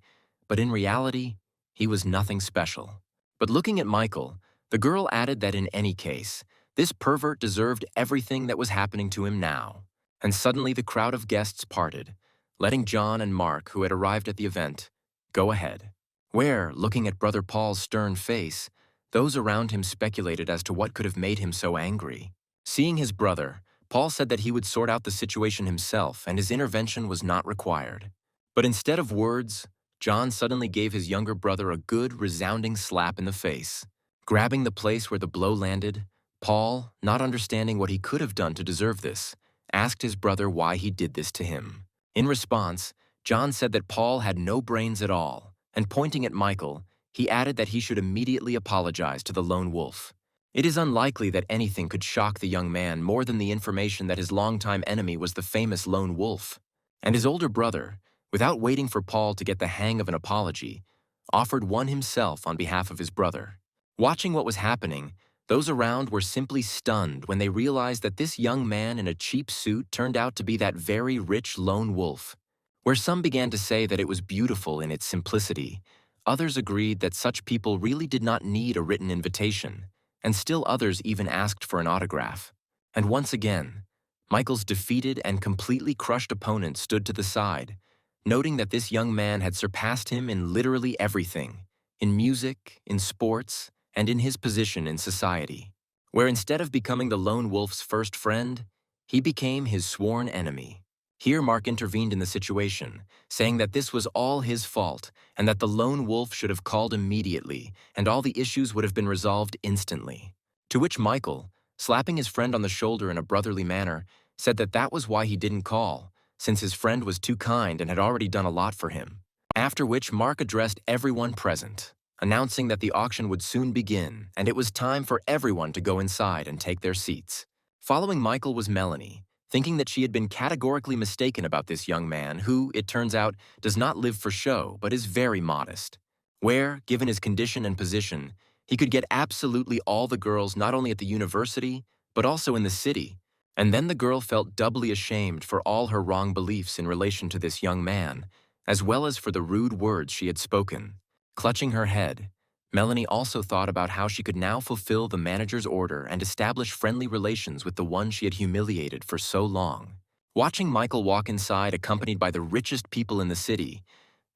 but in reality, he was nothing special. But looking at Michael, the girl added that in any case, this pervert deserved everything that was happening to him now. And suddenly the crowd of guests parted, letting John and Mark, who had arrived at the event, go ahead. Where, looking at Brother Paul's stern face, those around him speculated as to what could have made him so angry. Seeing his brother, Paul said that he would sort out the situation himself and his intervention was not required. But instead of words, John suddenly gave his younger brother a good, resounding slap in the face. Grabbing the place where the blow landed, Paul, not understanding what he could have done to deserve this, asked his brother why he did this to him. In response, John said that Paul had no brains at all, and pointing at Michael, he added that he should immediately apologize to the lone wolf. It is unlikely that anything could shock the young man more than the information that his longtime enemy was the famous lone wolf. And his older brother, without waiting for Paul to get the hang of an apology, offered one himself on behalf of his brother. Watching what was happening, those around were simply stunned when they realized that this young man in a cheap suit turned out to be that very rich lone wolf. Where some began to say that it was beautiful in its simplicity, others agreed that such people really did not need a written invitation, and still others even asked for an autograph. And once again, Michael's defeated and completely crushed opponent stood to the side, noting that this young man had surpassed him in literally everything, in music, in sports, and in his position in society, where instead of becoming the lone wolf's first friend, he became his sworn enemy. Here Mark intervened in the situation, saying that this was all his fault and that the lone wolf should have called immediately and all the issues would have been resolved instantly. To which Michael, slapping his friend on the shoulder in a brotherly manner, said that that was why he didn't call, since his friend was too kind and had already done a lot for him. After which Mark addressed everyone present, announcing that the auction would soon begin and it was time for everyone to go inside and take their seats. Following Michael was Melanie, thinking that she had been categorically mistaken about this young man who, it turns out, does not live for show but is very modest, where, given his condition and position, he could get absolutely all the girls not only at the university but also in the city. And then the girl felt doubly ashamed for all her wrong beliefs in relation to this young man, as well as for the rude words she had spoken. Clutching her head, Melanie also thought about how she could now fulfill the manager's order and establish friendly relations with the one she had humiliated for so long. Watching Michael walk inside accompanied by the richest people in the city,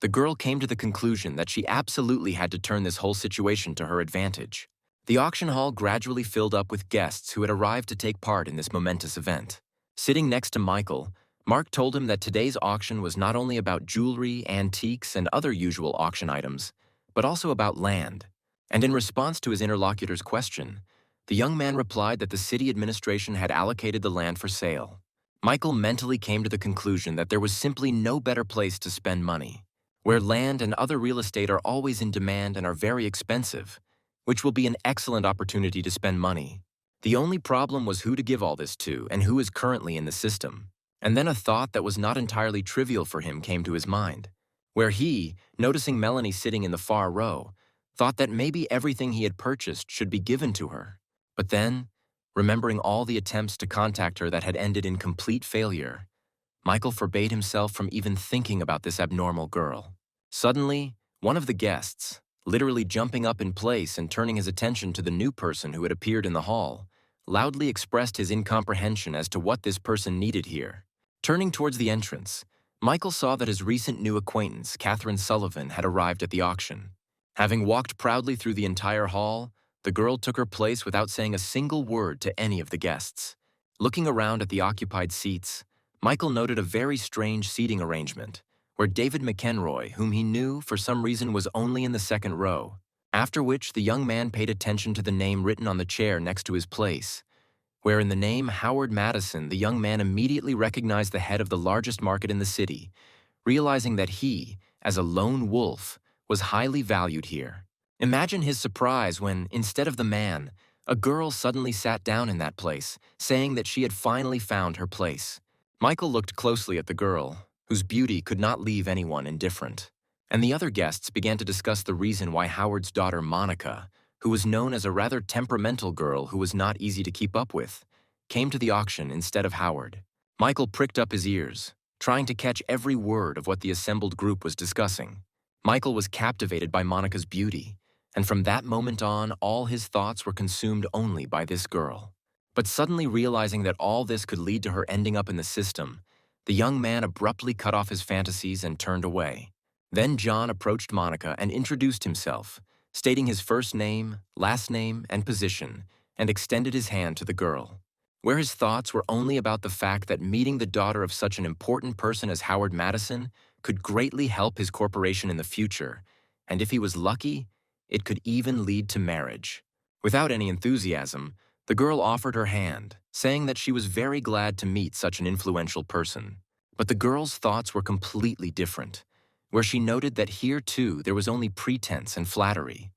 the girl came to the conclusion that she absolutely had to turn this whole situation to her advantage. The auction hall gradually filled up with guests who had arrived to take part in this momentous event. Sitting next to Michael, Mark told him that today's auction was not only about jewelry, antiques, and other usual auction items, but also about land, And in response to his interlocutor's question, the young man replied that the city administration had allocated the land for sale. Michael mentally came to the conclusion that there was simply no better place to spend money, where land and other real estate are always in demand and are very expensive, which will be an excellent opportunity to spend money. The only problem was who to give all this to and who is currently in the system. And then a thought that was not entirely trivial for him came to his mind, where he, noticing Melanie sitting in the far row, thought that maybe everything he had purchased should be given to her. But then, remembering all the attempts to contact her that had ended in complete failure, Michael forbade himself from even thinking about this abnormal girl. Suddenly, one of the guests, literally jumping up in place and turning his attention to the new person who had appeared in the hall, loudly expressed his incomprehension as to what this person needed here. Turning towards the entrance, Michael saw that his recent new acquaintance, Catherine Sullivan, had arrived at the auction. Having walked proudly through the entire hall, the girl took her place without saying a single word to any of the guests. Looking around at the occupied seats, Michael noted a very strange seating arrangement, where David McEnroy, whom he knew for some reason was only in the second row, after which the young man paid attention to the name written on the chair next to his place, where in the name Howard Madison, the young man immediately recognized the head of the largest market in the city, realizing that he, as a lone wolf, was highly valued here. Imagine his surprise when, instead of the man, a girl suddenly sat down in that place, saying that she had finally found her place. Michael looked closely at the girl, whose beauty could not leave anyone indifferent. And the other guests began to discuss the reason why Howard's daughter Monica, who was known as a rather temperamental girl who was not easy to keep up with, came to the auction instead of Howard. Michael pricked up his ears, trying to catch every word of what the assembled group was discussing. Michael was captivated by Monica's beauty, and from that moment on, all his thoughts were consumed only by this girl. But suddenly realizing that all this could lead to her ending up in the system, the young man abruptly cut off his fantasies and turned away. Then John approached Monica and introduced himself, stating his first name, last name, and position, and extended his hand to the girl. Where his thoughts were only about the fact that meeting the daughter of such an important person as Howard Madison could greatly help his corporation in the future, and if he was lucky, it could even lead to marriage. Without any enthusiasm, the girl offered her hand, saying that she was very glad to meet such an influential person. But the girl's thoughts were completely different, where she noted that here too there was only pretense and flattery,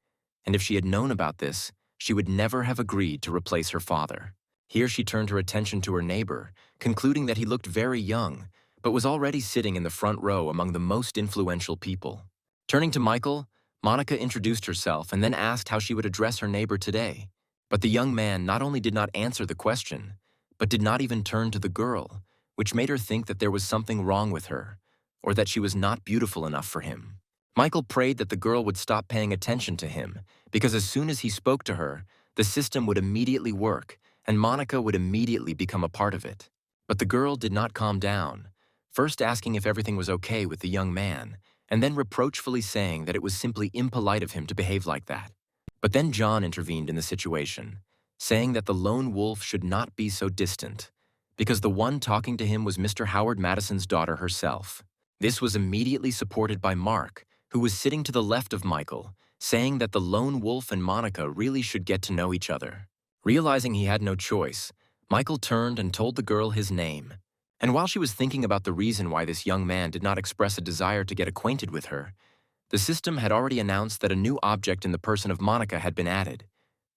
and if she had known about this, she would never have agreed to replace her father. Here she turned her attention to her neighbor, concluding that he looked very young, but was already sitting in the front row among the most influential people. Turning to Michael, Monica introduced herself and then asked how she would address her neighbor today. But the young man not only did not answer the question, but did not even turn to the girl, which made her think that there was something wrong with her, or that she was not beautiful enough for him. Michael prayed that the girl would stop paying attention to him, because as soon as he spoke to her, the system would immediately work, and Monica would immediately become a part of it. But the girl did not calm down, first asking if everything was okay with the young man, and then reproachfully saying that it was simply impolite of him to behave like that. But then John intervened in the situation, saying that the lone wolf should not be so distant, because the one talking to him was Mr. Howard Madison's daughter herself. This was immediately supported by Mark, who was sitting to the left of Michael, saying that the lone wolf and Monica really should get to know each other. Realizing he had no choice, Michael turned and told the girl his name. And while she was thinking about the reason why this young man did not express a desire to get acquainted with her, the system had already announced that a new object in the person of Monica had been added,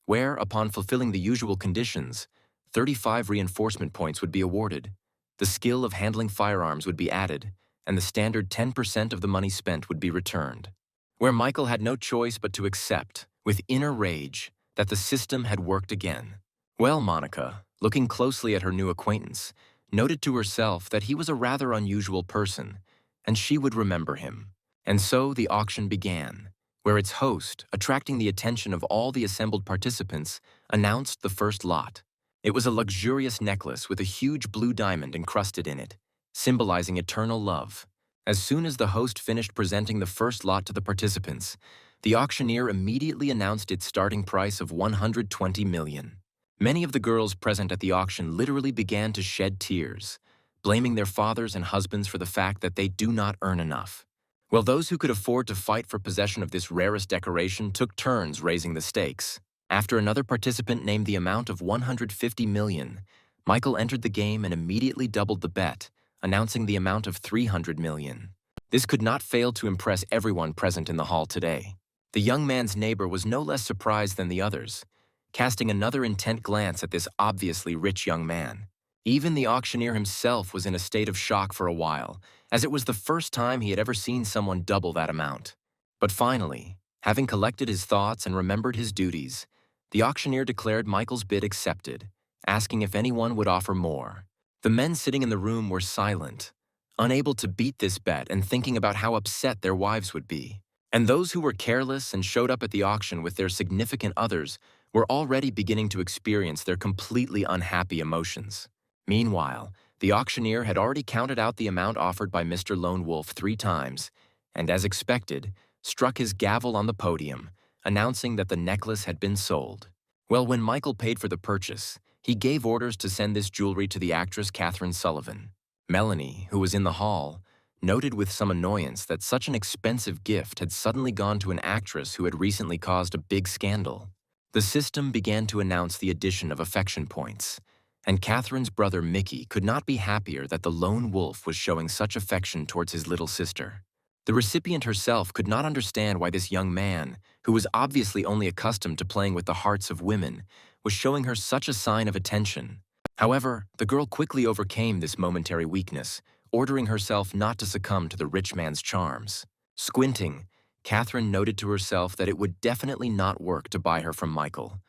where, upon fulfilling the usual conditions, 35 reinforcement points would be awarded, the skill of handling firearms would be added, and the standard 10% of the money spent would be returned. Where Michael had no choice but to accept, with inner rage, that the system had worked again. Well, Monica, looking closely at her new acquaintance, noted to herself that he was a rather unusual person, and she would remember him. And so the auction began, where its host, attracting the attention of all the assembled participants, announced the first lot. It was a luxurious necklace with a huge blue diamond encrusted in it, symbolizing eternal love. As soon as the host finished presenting the first lot to the participants, the auctioneer immediately announced its starting price of $120 million. Many of the girls present at the auction literally began to shed tears, blaming their fathers and husbands for the fact that they do not earn enough. Well, those who could afford to fight for possession of this rarest decoration took turns raising the stakes. After another participant named the amount of 150 million, Michael entered the game and immediately doubled the bet, announcing the amount of 300 million. This could not fail to impress everyone present in the hall today. The young man's neighbor was no less surprised than the others, casting another intent glance at this obviously rich young man. Even the auctioneer himself was in a state of shock for a while, as it was the first time he had ever seen someone double that amount. But finally, having collected his thoughts and remembered his duties, the auctioneer declared Michael's bid accepted, asking if anyone would offer more. The men sitting in the room were silent, unable to beat this bet and thinking about how upset their wives would be. And those who were careless and showed up at the auction with their significant others were already beginning to experience their completely unhappy emotions. Meanwhile, the auctioneer had already counted out the amount offered by Mr. Lone Wolf 3 times, and as expected, struck his gavel on the podium, announcing that the necklace had been sold. Well, when Michael paid for the purchase, he gave orders to send this jewelry to the actress Catherine Sullivan. Melanie, who was in the hall, noted with some annoyance that such an expensive gift had suddenly gone to an actress who had recently caused a big scandal. The system began to announce the addition of affection points, and Catherine's brother Mickey could not be happier that the lone wolf was showing such affection towards his little sister. The recipient herself could not understand why this young man, who was obviously only accustomed to playing with the hearts of women, was showing her such a sign of attention. However, the girl quickly overcame this momentary weakness, ordering herself not to succumb to the rich man's charms. Squinting, Catherine noted to herself that it would definitely not work to buy her from Michael,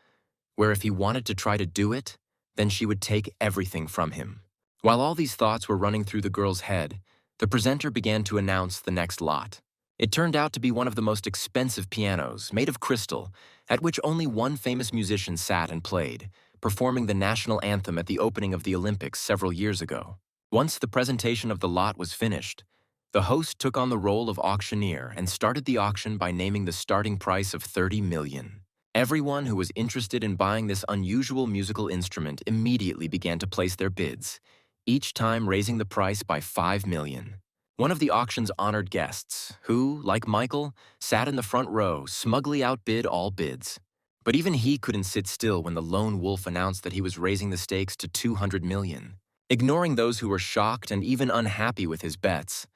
where if he wanted to try to do it, then she would take everything from him. While all these thoughts were running through the girl's head, the presenter began to announce the next lot. It turned out to be one of the most expensive pianos, made of crystal, at which only one famous musician sat and played, performing the national anthem at the opening of the Olympics several years ago. Once the presentation of the lot was finished, the host took on the role of auctioneer and started the auction by naming the starting price of 30 million. Everyone who was interested in buying this unusual musical instrument immediately began to place their bids, each time raising the price by 5 million. One of the auction's honored guests, who, like Michael, sat in the front row, smugly outbid all bids. But even he couldn't sit still when the lone wolf announced that he was raising the stakes to 200 million. Ignoring those who were shocked and even unhappy with his bets,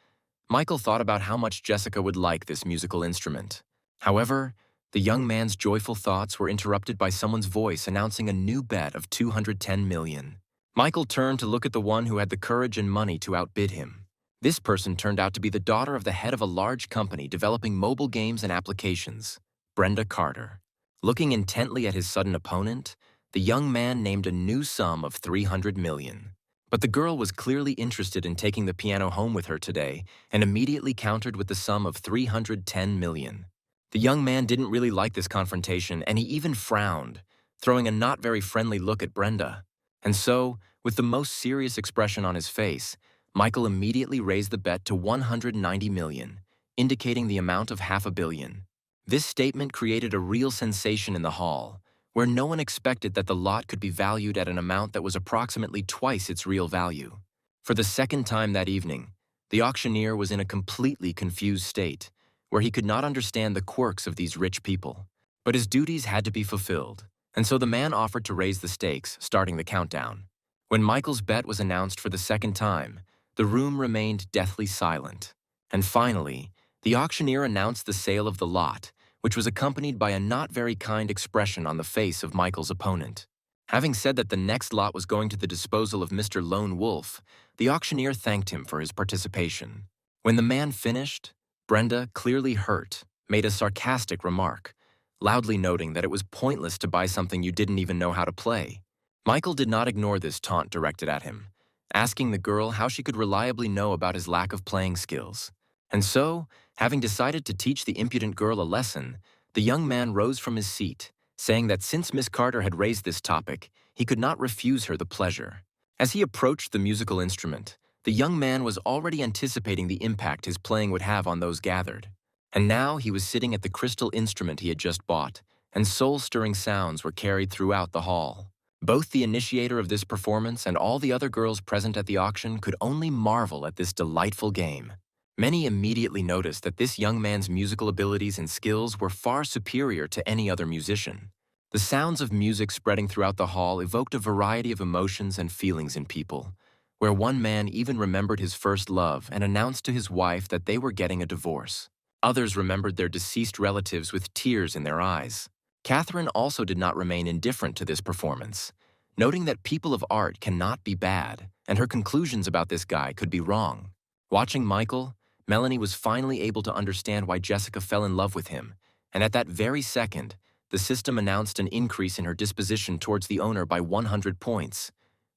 Michael thought about how much Jessica would like this musical instrument. However, the young man's joyful thoughts were interrupted by someone's voice announcing a new bet of 210 million. Michael turned to look at the one who had the courage and money to outbid him. This person turned out to be the daughter of the head of a large company developing mobile games and applications, Brenda Carter. Looking intently at his sudden opponent, the young man named a new sum of 300 million. But the girl was clearly interested in taking the piano home with her today and immediately countered with the sum of 310 million. The young man didn't really like this confrontation, and he even frowned, throwing a not very friendly look at Brenda. And so, with the most serious expression on his face, Michael immediately raised the bet to 190 million, indicating the amount of $500 million. This statement created a real sensation in the hall, where no one expected that the lot could be valued at an amount that was approximately twice its real value. For the second time that evening, the auctioneer was in a completely confused state, where he could not understand the quirks of these rich people. But his duties had to be fulfilled, and so the man offered to raise the stakes, starting the countdown. When Michael's bet was announced for the second time, the room remained deathly silent. And finally, the auctioneer announced the sale of the lot, which was accompanied by a not very kind expression on the face of Michael's opponent. Having said that the next lot was going to the disposal of Mr. Lone Wolf, the auctioneer thanked him for his participation. When the man finished, Brenda, clearly hurt, made a sarcastic remark, loudly noting that it was pointless to buy something you didn't even know how to play. Michael did not ignore this taunt directed at him, asking the girl how she could reliably know about his lack of playing skills. And so, having decided to teach the impudent girl a lesson, the young man rose from his seat, saying that since Miss Carter had raised this topic, he could not refuse her the pleasure. As he approached the musical instrument, the young man was already anticipating the impact his playing would have on those gathered. And now he was sitting at the crystal instrument he had just bought, and soul-stirring sounds were carried throughout the hall. Both the initiator of this performance and all the other girls present at the auction could only marvel at this delightful game. Many immediately noticed that this young man's musical abilities and skills were far superior to any other musician. The sounds of music spreading throughout the hall evoked a variety of emotions and feelings in people, where one man even remembered his first love and announced to his wife that they were getting a divorce. Others remembered their deceased relatives with tears in their eyes. Catherine also did not remain indifferent to this performance, noting that people of art cannot be bad, and her conclusions about this guy could be wrong. Watching Michael, Melanie was finally able to understand why Jessica fell in love with him, and at that very second, the system announced an increase in her disposition towards the owner by 100 points,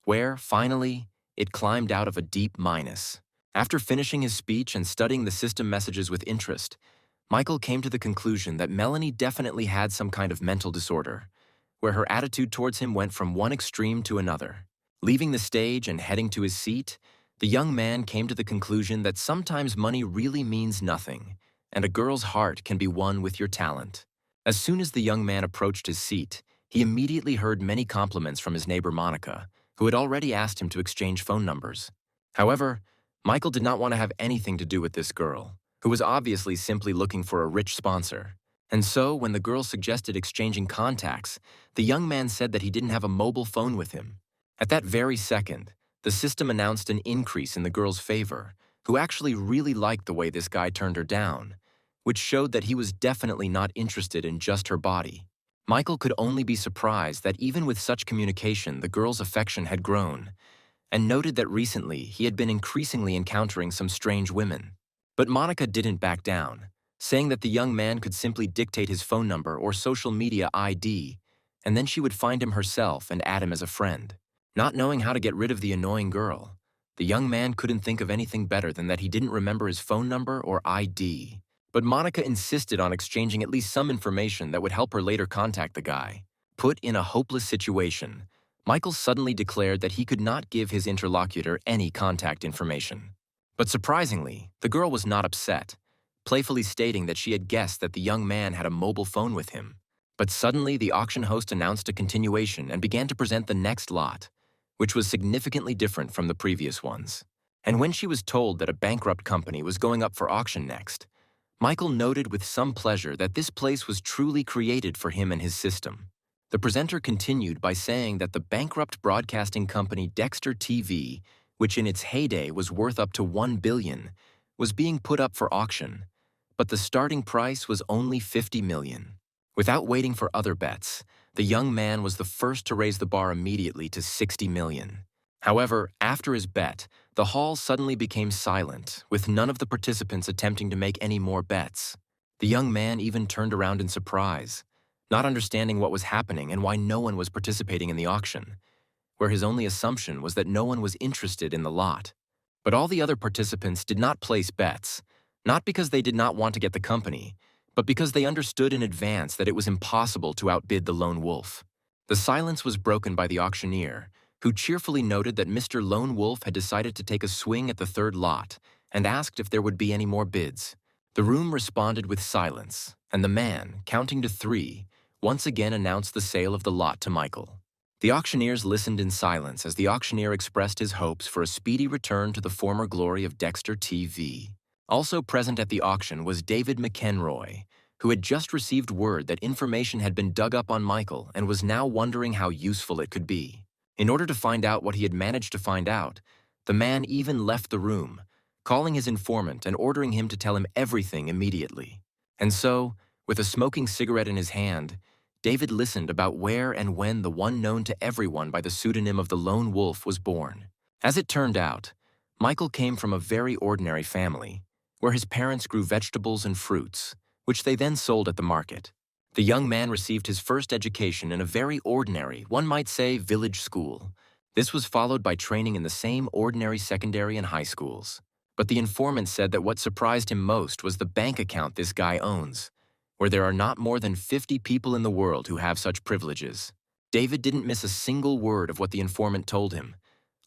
where, finally, it climbed out of a deep minus. After finishing his speech and studying the system messages with interest, Michael came to the conclusion that Melanie definitely had some kind of mental disorder, where her attitude towards him went from one extreme to another. Leaving the stage and heading to his seat, the young man came to the conclusion that sometimes money really means nothing, and a girl's heart can be won with your talent. As soon as the young man approached his seat, he immediately heard many compliments from his neighbor Monica, who had already asked him to exchange phone numbers. However, Michael did not want to have anything to do with this girl, who was obviously simply looking for a rich sponsor. And so, when the girl suggested exchanging contacts, the young man said that he didn't have a mobile phone with him. At that very second, the system announced an increase in the girl's favor, who actually really liked the way this guy turned her down, which showed that he was definitely not interested in just her body. Michael could only be surprised that even with such communication, the girl's affection had grown, and noted that recently he had been increasingly encountering some strange women. But Monica didn't back down, saying that the young man could simply dictate his phone number or social media ID, and then she would find him herself and add him as a friend. Not knowing how to get rid of the annoying girl, the young man couldn't think of anything better than that he didn't remember his phone number or ID. But Monica insisted on exchanging at least some information that would help her later contact the guy. Put in a hopeless situation, Michael suddenly declared that he could not give his interlocutor any contact information. But surprisingly, the girl was not upset, playfully stating that she had guessed that the young man had a mobile phone with him. But suddenly, the auction host announced a continuation and began to present the next lot, which was significantly different from the previous ones. And when she was told that a bankrupt company was going up for auction next, Michael noted with some pleasure that this place was truly created for him and his system. The presenter continued by saying that the bankrupt broadcasting company Dexter TV, which in its heyday was worth up to $1 billion, was being put up for auction, but the starting price was only $50 million. Without waiting for other bets, the young man was the first to raise the bar immediately to $60 million. However, after his bet, the hall suddenly became silent, with none of the participants attempting to make any more bets. The young man even turned around in surprise, not understanding what was happening and why no one was participating in the auction, where his only assumption was that no one was interested in the lot. But all the other participants did not place bets, not because they did not want to get the company, but because they understood in advance that it was impossible to outbid the lone wolf. The silence was broken by the auctioneer, who cheerfully noted that Mr. Lone Wolf had decided to take a swing at the third lot and asked if there would be any more bids. The room responded with silence, and the man, counting to 3, once again announced the sale of the lot to Michael. The auctioneers listened in silence as the auctioneer expressed his hopes for a speedy return to the former glory of Dexter TV. Also present at the auction was David McEnroy, who had just received word that information had been dug up on Michael and was now wondering how useful it could be. In order to find out what he had managed to find out, the man even left the room, calling his informant and ordering him to tell him everything immediately. And so, with a smoking cigarette in his hand, David listened about where and when the one known to everyone by the pseudonym of the Lone Wolf was born. As it turned out, Michael came from a very ordinary family, where his parents grew vegetables and fruits, which they then sold at the market. The young man received his first education in a very ordinary, one might say, village school. This was followed by training in the same ordinary secondary and high schools. But the informant said that what surprised him most was the bank account this guy owns, where there are not more than 50 people in the world who have such privileges. David didn't miss a single word of what the informant told him,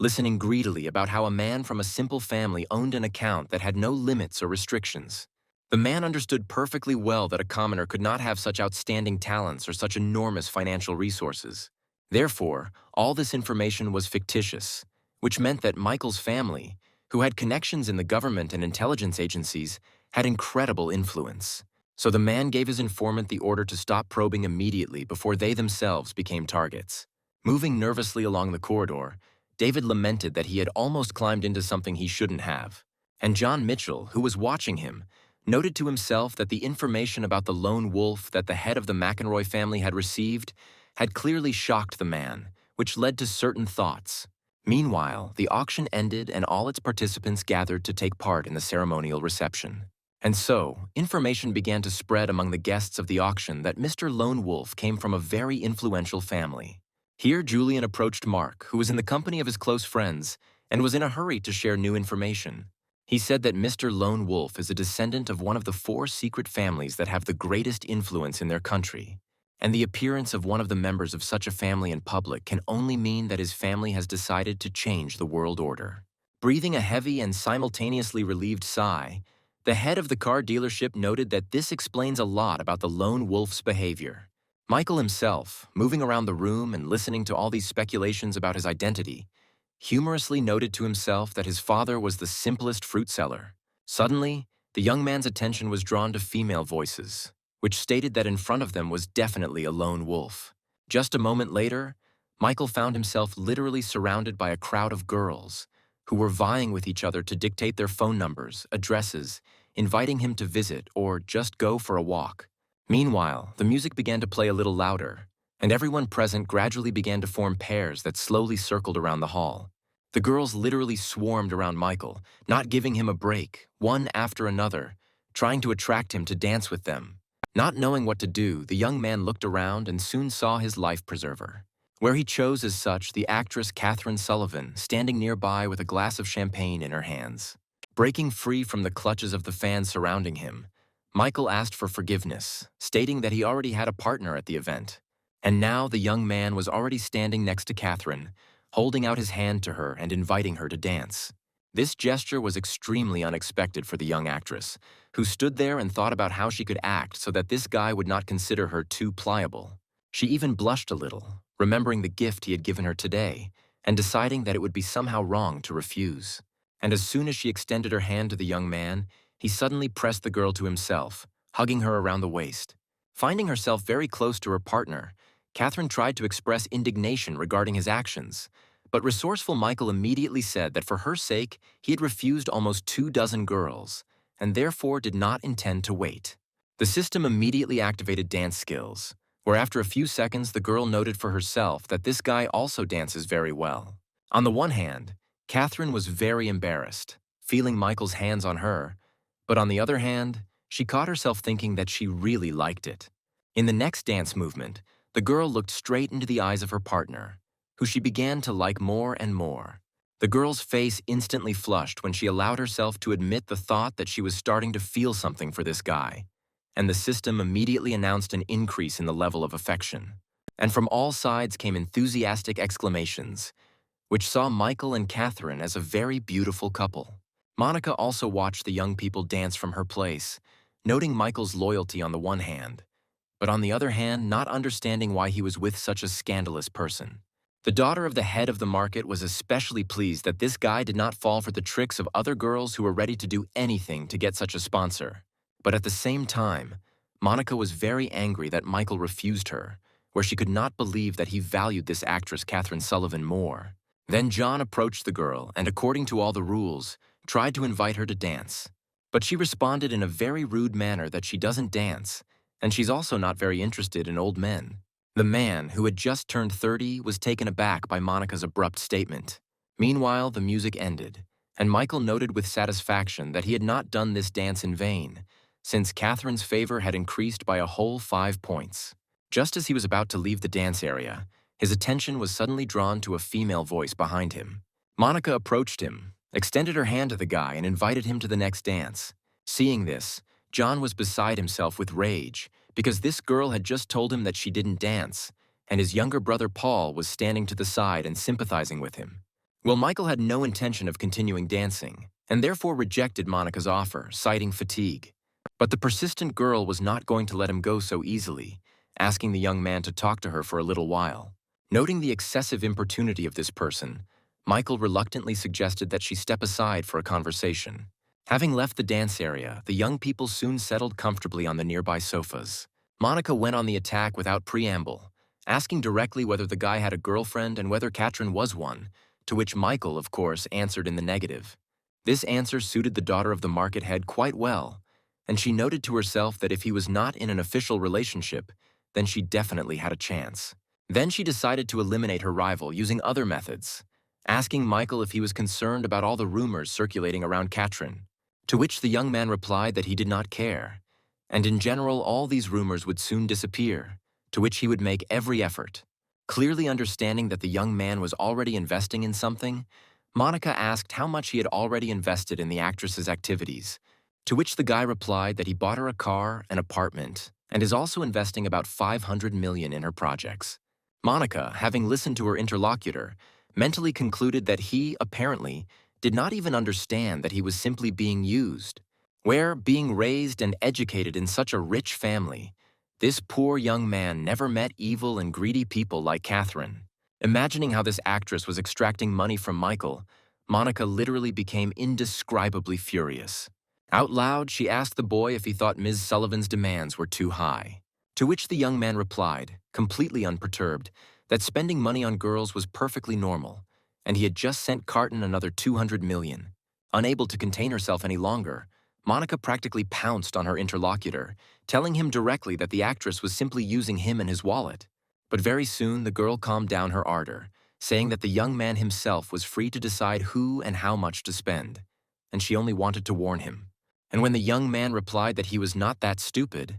listening greedily about how a man from a simple family owned an account that had no limits or restrictions. The man understood perfectly well that a commoner could not have such outstanding talents or such enormous financial resources. Therefore, all this information was fictitious, which meant that Michael's family, who had connections in the government and intelligence agencies, had incredible influence. So the man gave his informant the order to stop probing immediately before they themselves became targets. Moving nervously along the corridor, David lamented that he had almost climbed into something he shouldn't have. And John Mitchell, who was watching him, noted to himself that the information about the lone wolf that the head of the McEnroy family had received had clearly shocked the man, which led to certain thoughts. Meanwhile, the auction ended and all its participants gathered to take part in the ceremonial reception. And so, information began to spread among the guests of the auction that Mr. Lone Wolf came from a very influential family. Here, Julian approached Mark, who was in the company of his close friends, and was in a hurry to share new information. He said that Mr. Lone Wolf is a descendant of one of the 4 secret families that have the greatest influence in their country, and the appearance of one of the members of such a family in public can only mean that his family has decided to change the world order. Breathing a heavy and simultaneously relieved sigh, the head of the car dealership noted that this explains a lot about the lone wolf's behavior. Michael himself, moving around the room and listening to all these speculations about his identity, humorously noted to himself that his father was the simplest fruit seller. Suddenly, the young man's attention was drawn to female voices, which stated that in front of them was definitely a lone wolf. Just a moment later, Michael found himself literally surrounded by a crowd of girls who were vying with each other to dictate their phone numbers, addresses, inviting him to visit or just go for a walk. Meanwhile, the music began to play a little louder, and everyone present gradually began to form pairs that slowly circled around the hall. The girls literally swarmed around Michael, not giving him a break, one after another, trying to attract him to dance with them. Not knowing what to do, the young man looked around and soon saw his life preserver, where he chose as such the actress Catherine Sullivan standing nearby with a glass of champagne in her hands. Breaking free from the clutches of the fans surrounding him, Michael asked for forgiveness, stating that he already had a partner at the event. And now the young man was already standing next to Catherine, holding out his hand to her and inviting her to dance. This gesture was extremely unexpected for the young actress, who stood there and thought about how she could act so that this guy would not consider her too pliable. She even blushed a little, remembering the gift he had given her today, and deciding that it would be somehow wrong to refuse. And as soon as she extended her hand to the young man, he suddenly pressed the girl to himself, hugging her around the waist. Finding herself very close to her partner, Catherine tried to express indignation regarding his actions, but resourceful Michael immediately said that for her sake, he had refused almost 24 girls, and therefore did not intend to wait. The system immediately activated dance skills, where after a few seconds the girl noted for herself that this guy also dances very well. On the one hand, Catherine was very embarrassed, feeling Michael's hands on her, but on the other hand, she caught herself thinking that she really liked it. In the next dance movement, the girl looked straight into the eyes of her partner, who she began to like more and more. The girl's face instantly flushed when she allowed herself to admit the thought that she was starting to feel something for this guy, and the system immediately announced an increase in the level of affection. And from all sides came enthusiastic exclamations, which saw Michael and Catherine as a very beautiful couple. Monica also watched the young people dance from her place, noting Michael's loyalty on the one hand, but on the other hand, not understanding why he was with such a scandalous person. The daughter of the head of the market was especially pleased that this guy did not fall for the tricks of other girls who were ready to do anything to get such a sponsor. But at the same time, Monica was very angry that Michael refused her, where she could not believe that he valued this actress Catherine Sullivan more. Then John approached the girl and, according to all the rules, tried to invite her to dance. But she responded in a very rude manner that she doesn't dance, and she's also not very interested in old men. The man, who had just turned 30, was taken aback by Monica's abrupt statement. Meanwhile, the music ended, and Michael noted with satisfaction that he had not done this dance in vain, since Catherine's favor had increased by a whole 5 points. Just as he was about to leave the dance area, his attention was suddenly drawn to a female voice behind him. Monica approached him, extended her hand to the guy, and invited him to the next dance. Seeing this, John was beside himself with rage, because this girl had just told him that she didn't dance, and his younger brother Paul was standing to the side and sympathizing with him. Well, Michael had no intention of continuing dancing, and therefore rejected Monica's offer, citing fatigue. But the persistent girl was not going to let him go so easily, asking the young man to talk to her for a little while. Noting the excessive importunity of this person, Michael reluctantly suggested that she step aside for a conversation. Having left the dance area, the young people soon settled comfortably on the nearby sofas. Monica went on the attack without preamble, asking directly whether the guy had a girlfriend and whether Katrin was one, to which Michael, of course, answered in the negative. This answer suited the daughter of the market head quite well, and she noted to herself that if he was not in an official relationship, then she definitely had a chance. Then she decided to eliminate her rival using other methods, asking Michael if he was concerned about all the rumors circulating around Katrin, to which the young man replied that he did not care, and in general all these rumors would soon disappear, to which he would make every effort. Clearly understanding that the young man was already investing in something, Monica asked how much he had already invested in the actress's activities, to which the guy replied that he bought her a car, an apartment, and is also investing about $500 million in her projects. Monica, having listened to her interlocutor, mentally concluded that he, apparently, did not even understand that he was simply being used, where, being raised and educated in such a rich family, this poor young man never met evil and greedy people like Katrin. Imagining how this actress was extracting money from Michael, Monica literally became indescribably furious. Out loud, she asked the boy if he thought Ms. Sullivan's demands were too high, to which the young man replied, completely unperturbed, that spending money on girls was perfectly normal, and he had just sent Carton another $200 million. Unable to contain herself any longer, Monica practically pounced on her interlocutor, telling him directly that the actress was simply using him and his wallet. But very soon the girl calmed down her ardor, saying that the young man himself was free to decide who and how much to spend, and she only wanted to warn him. And when the young man replied that he was not that stupid,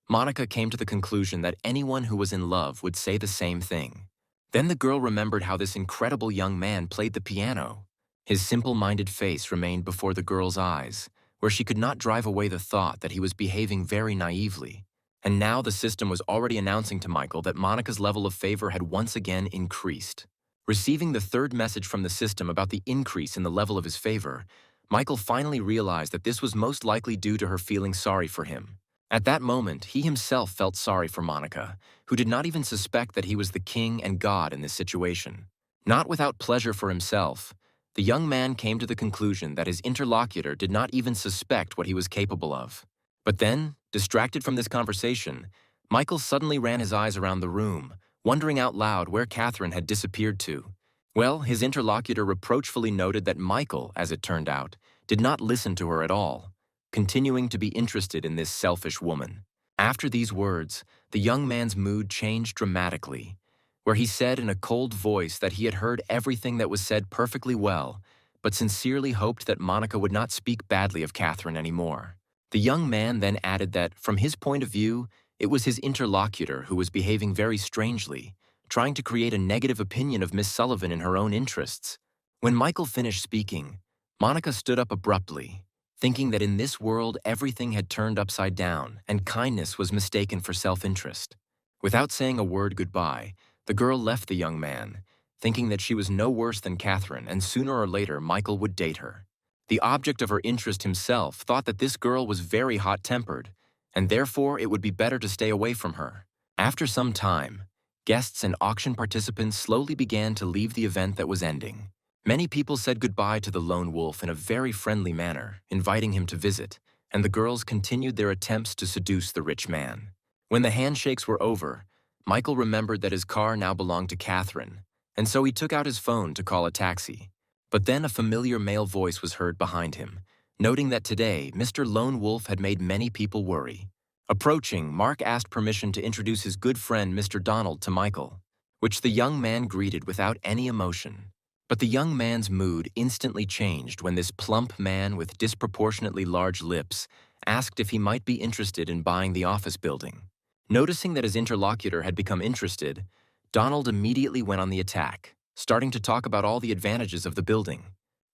Monica came to the conclusion that anyone who was in love would say the same thing. Then the girl remembered how this incredible young man played the piano. His simple-minded face remained before the girl's eyes, where she could not drive away the thought that he was behaving very naively. And now the system was already announcing to Michael that Monica's level of favor had once again increased. Receiving the third message from the system about the increase in the level of his favor, Michael finally realized that this was most likely due to her feeling sorry for him. At that moment, he himself felt sorry for Monica, who did not even suspect that he was the king and god in this situation. Not without pleasure for himself, the young man came to the conclusion that his interlocutor did not even suspect what he was capable of. But then, distracted from this conversation, Michael suddenly ran his eyes around the room, wondering out loud where Katrin had disappeared to. Well, his interlocutor reproachfully noted that Michael, as it turned out, did not listen to her at all, continuing to be interested in this selfish woman. After these words, the young man's mood changed dramatically, where he said in a cold voice that he had heard everything that was said perfectly well, but sincerely hoped that Monica would not speak badly of Katrin anymore. The young man then added that, from his point of view, it was his interlocutor who was behaving very strangely, trying to create a negative opinion of Miss Sullivan in her own interests. When Michael finished speaking, Monica stood up abruptly, thinking that in this world everything had turned upside down and kindness was mistaken for self-interest. Without saying a word goodbye, the girl left the young man, thinking that she was no worse than Katrin and sooner or later Michael would date her. The object of her interest himself thought that this girl was very hot-tempered, and therefore it would be better to stay away from her. After some time, guests and auction participants slowly began to leave the event that was ending. Many people said goodbye to the lone wolf in a very friendly manner, inviting him to visit, and the girls continued their attempts to seduce the rich man. When the handshakes were over, Michael remembered that his car now belonged to Katrin, and so he took out his phone to call a taxi. But then a familiar male voice was heard behind him, noting that today Mr. Lone Wolf had made many people worry. Approaching, Mark asked permission to introduce his good friend Mr. Donald to Michael, which the young man greeted without any emotion. But the young man's mood instantly changed when this plump man with disproportionately large lips asked if he might be interested in buying the office building. Noticing that his interlocutor had become interested, Donald immediately went on the attack, starting to talk about all the advantages of the building.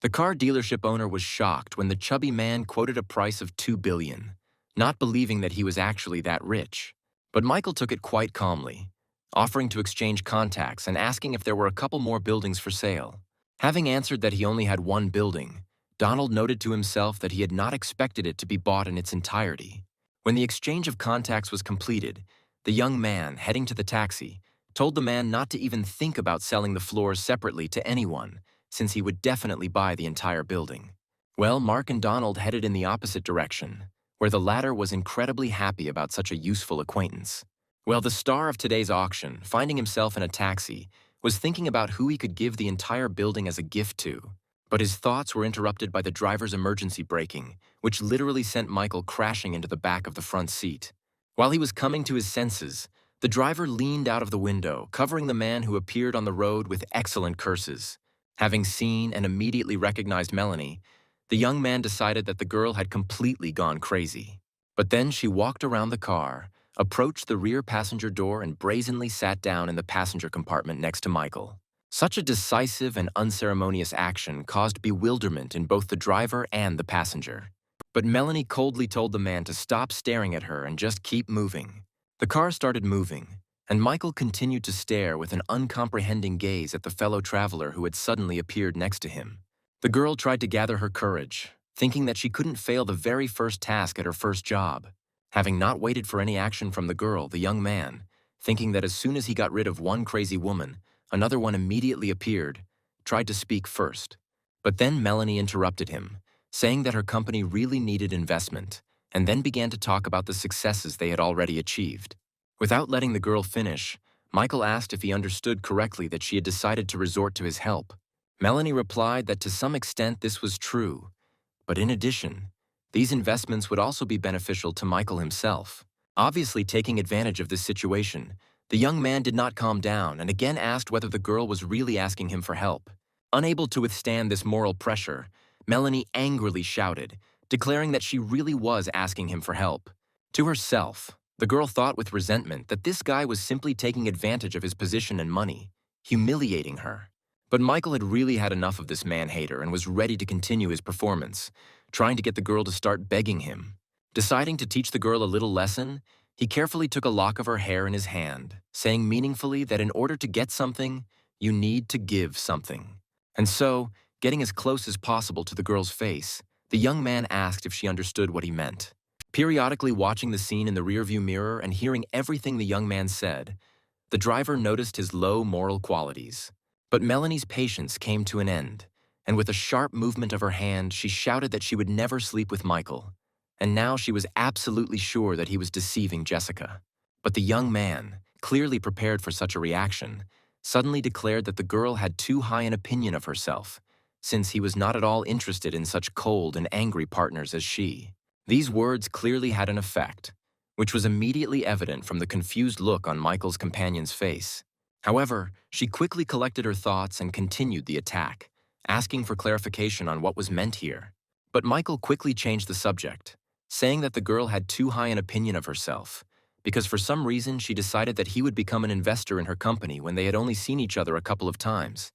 The car dealership owner was shocked when the chubby man quoted a price of $2 billion, not believing that he was actually that rich. But Michael took it quite calmly, offering to exchange contacts and asking if there were a couple more buildings for sale. Having answered that he only had one building, Donald noted to himself that he had not expected it to be bought in its entirety. When the exchange of contacts was completed, the young man, heading to the taxi, told the man not to even think about selling the floors separately to anyone, since he would definitely buy the entire building. Well, Mark and Donald headed in the opposite direction, where the latter was incredibly happy about such a useful acquaintance. Well, the star of today's auction, finding himself in a taxi, was thinking about who he could give the entire building as a gift to. But his thoughts were interrupted by the driver's emergency braking, which literally sent Michael crashing into the back of the front seat. While he was coming to his senses, the driver leaned out of the window, covering the man who appeared on the road with excellent curses. Having seen and immediately recognized Melanie, the young man decided that the girl had completely gone crazy. But then she walked around the car, approached the rear passenger door, and brazenly sat down in the passenger compartment next to Michael. Such a decisive and unceremonious action caused bewilderment in both the driver and the passenger. But Melanie coldly told the man to stop staring at her and just keep moving. The car started moving, and Michael continued to stare with an uncomprehending gaze at the fellow traveler who had suddenly appeared next to him. The girl tried to gather her courage, thinking that she couldn't fail the very first task at her first job. Having not waited for any action from the girl, the young man, thinking that as soon as he got rid of one crazy woman, another one immediately appeared, tried to speak first. But then Melanie interrupted him, saying that her company really needed investment, and then began to talk about the successes they had already achieved. Without letting the girl finish, Michael asked if he understood correctly that she had decided to resort to his help. Melanie replied that to some extent this was true, but in addition, these investments would also be beneficial to Michael himself. Obviously taking advantage of this situation, the young man did not calm down and again asked whether the girl was really asking him for help. Unable to withstand this moral pressure, Melanie angrily shouted, declaring that she really was asking him for help. To herself, the girl thought with resentment that this guy was simply taking advantage of his position and money, humiliating her. But Michael had really had enough of this man-hater and was ready to continue his performance, trying to get the girl to start begging him. Deciding to teach the girl a little lesson, he carefully took a lock of her hair in his hand, saying meaningfully that in order to get something, you need to give something. And so, getting as close as possible to the girl's face, the young man asked if she understood what he meant. Periodically watching the scene in the rearview mirror and hearing everything the young man said, the driver noticed his low moral qualities. But Melanie's patience came to an end, and with a sharp movement of her hand, she shouted that she would never sleep with Michael. And now she was absolutely sure that he was deceiving Jessica. But the young man, clearly prepared for such a reaction, suddenly declared that the girl had too high an opinion of herself, since he was not at all interested in such cold and angry partners as she. These words clearly had an effect, which was immediately evident from the confused look on Michael's companion's face. However, she quickly collected her thoughts and continued the attack, asking for clarification on what was meant here. But Michael quickly changed the subject, saying that the girl had too high an opinion of herself, because for some reason she decided that he would become an investor in her company when they had only seen each other a couple of times,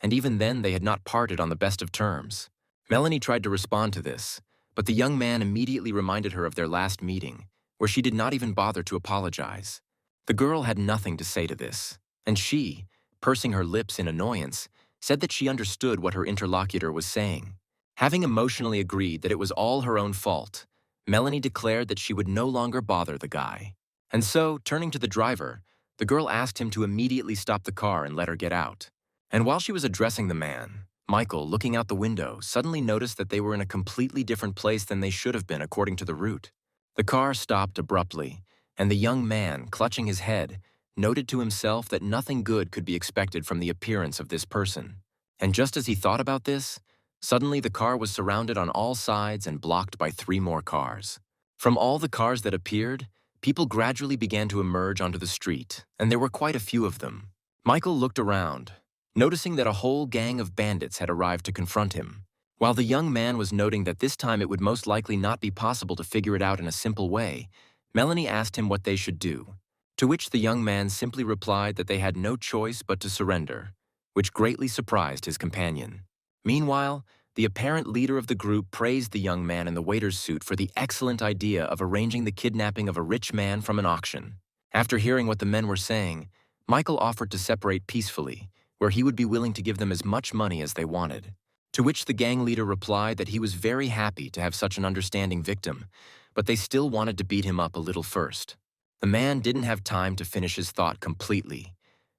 and even then they had not parted on the best of terms. Melanie tried to respond to this, but the young man immediately reminded her of their last meeting, where she did not even bother to apologize. The girl had nothing to say to this, and she, pursing her lips in annoyance, said that she understood what her interlocutor was saying. Having emotionally agreed that it was all her own fault, Melanie declared that she would no longer bother the guy. And so, turning to the driver, the girl asked him to immediately stop the car and let her get out. And while she was addressing the man, Michael, looking out the window, suddenly noticed that they were in a completely different place than they should have been according to the route. The car stopped abruptly, and the young man, clutching his head, noted to himself that nothing good could be expected from the appearance of this person. And just as he thought about this, suddenly the car was surrounded on all sides and blocked by 3 more cars. From all the cars that appeared, people gradually began to emerge onto the street, and there were quite a few of them. Michael looked around, noticing that a whole gang of bandits had arrived to confront him. While the young man was noting that this time it would most likely not be possible to figure it out in a simple way, Melanie asked him what they should do, to which the young man simply replied that they had no choice but to surrender, which greatly surprised his companion. Meanwhile, the apparent leader of the group praised the young man in the waiter's suit for the excellent idea of arranging the kidnapping of a rich man from an auction. After hearing what the men were saying, Michael offered to separate peacefully, where he would be willing to give them as much money as they wanted. To which the gang leader replied that he was very happy to have such an understanding victim, but they still wanted to beat him up a little first. The man didn't have time to finish his thought completely,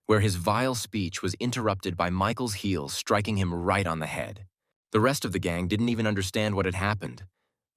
where his vile speech was interrupted by Michael's heel striking him right on the head. The rest of the gang didn't even understand what had happened,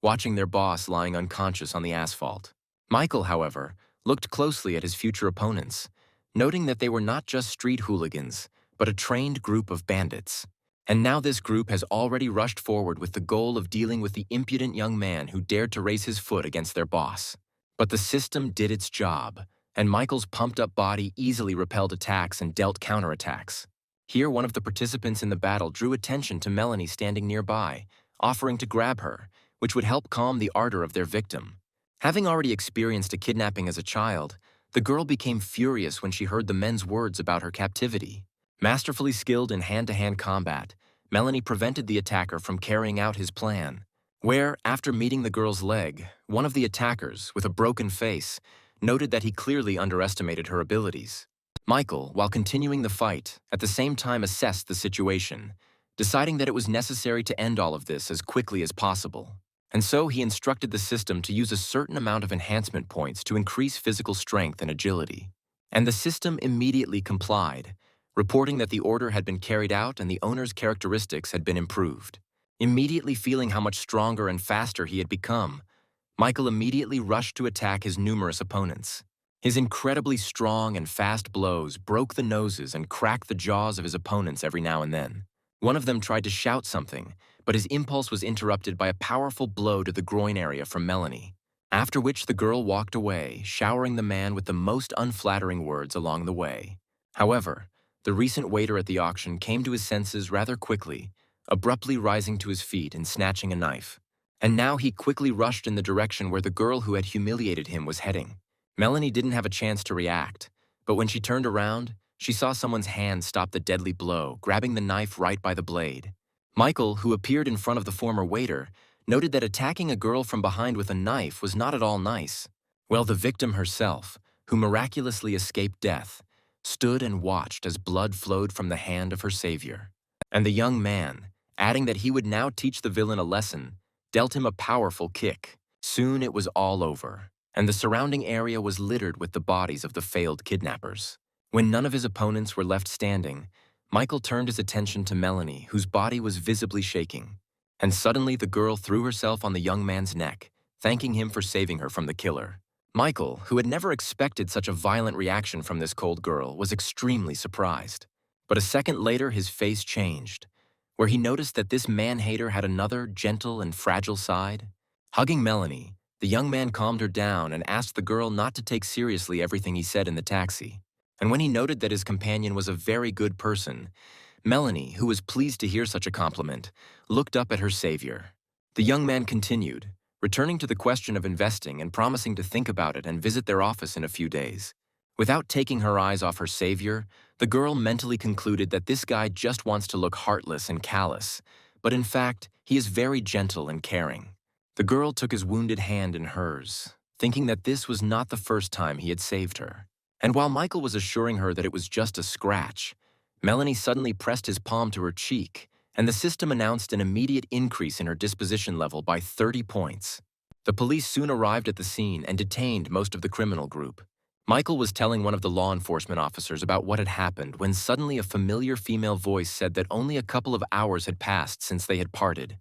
watching their boss lying unconscious on the asphalt. Michael, however, looked closely at his future opponents, noting that they were not just street hooligans, but a trained group of bandits. And now this group has already rushed forward with the goal of dealing with the impudent young man who dared to raise his foot against their boss. But the system did its job, and Michael's pumped-up body easily repelled attacks and dealt counterattacks. Here, one of the participants in the battle drew attention to Melanie standing nearby, offering to grab her, which would help calm the ardor of their victim. Having already experienced a kidnapping as a child, the girl became furious when she heard the men's words about her captivity. Masterfully skilled in hand-to-hand combat, Melanie prevented the attacker from carrying out his plan, where, after meeting the girl's leg, one of the attackers, with a broken face, noted that he clearly underestimated her abilities. Michael, while continuing the fight, at the same time assessed the situation, deciding that it was necessary to end all of this as quickly as possible. And so he instructed the system to use a certain amount of enhancement points to increase physical strength and agility. And the system immediately complied, reporting that the order had been carried out and the owner's characteristics had been improved. Immediately feeling how much stronger and faster he had become, Michael immediately rushed to attack his numerous opponents. His incredibly strong and fast blows broke the noses and cracked the jaws of his opponents every now and then. One of them tried to shout something, but his impulse was interrupted by a powerful blow to the groin area from Melanie, after which the girl walked away, showering the man with the most unflattering words along the way. However, the recent waiter at the auction came to his senses rather quickly, abruptly rising to his feet and snatching a knife. And now he quickly rushed in the direction where the girl who had humiliated him was heading. Melanie didn't have a chance to react, but when she turned around, she saw someone's hand stop the deadly blow, grabbing the knife right by the blade. Michael, who appeared in front of the former waiter, noted that attacking a girl from behind with a knife was not at all nice. Well, the victim herself, who miraculously escaped death, stood and watched as blood flowed from the hand of her savior. And the young man, adding that he would now teach the villain a lesson, dealt him a powerful kick. Soon it was all over, and the surrounding area was littered with the bodies of the failed kidnappers. When none of his opponents were left standing, Michael turned his attention to Melanie, whose body was visibly shaking. And suddenly the girl threw herself on the young man's neck, thanking him for saving her from the killer. Michael, who had never expected such a violent reaction from this cold girl, was extremely surprised. But a second later his face changed, where he noticed that this man-hater had another gentle and fragile side. Hugging Melanie, the young man calmed her down and asked the girl not to take seriously everything he said in the taxi. And when he noted that his companion was a very good person, Melanie, who was pleased to hear such a compliment, looked up at her savior. The young man continued, returning to the question of investing and promising to think about it and visit their office in a few days. Without taking her eyes off her savior, the girl mentally concluded that this guy just wants to look heartless and callous, but in fact, he is very gentle and caring. The girl took his wounded hand in hers, thinking that this was not the first time he had saved her. And while Michael was assuring her that it was just a scratch, Melanie suddenly pressed his palm to her cheek, and the system announced an immediate increase in her disposition level by 30 points. The police soon arrived at the scene and detained most of the criminal group. Michael was telling one of the law enforcement officers about what had happened when suddenly a familiar female voice said that only a couple of hours had passed since they had parted,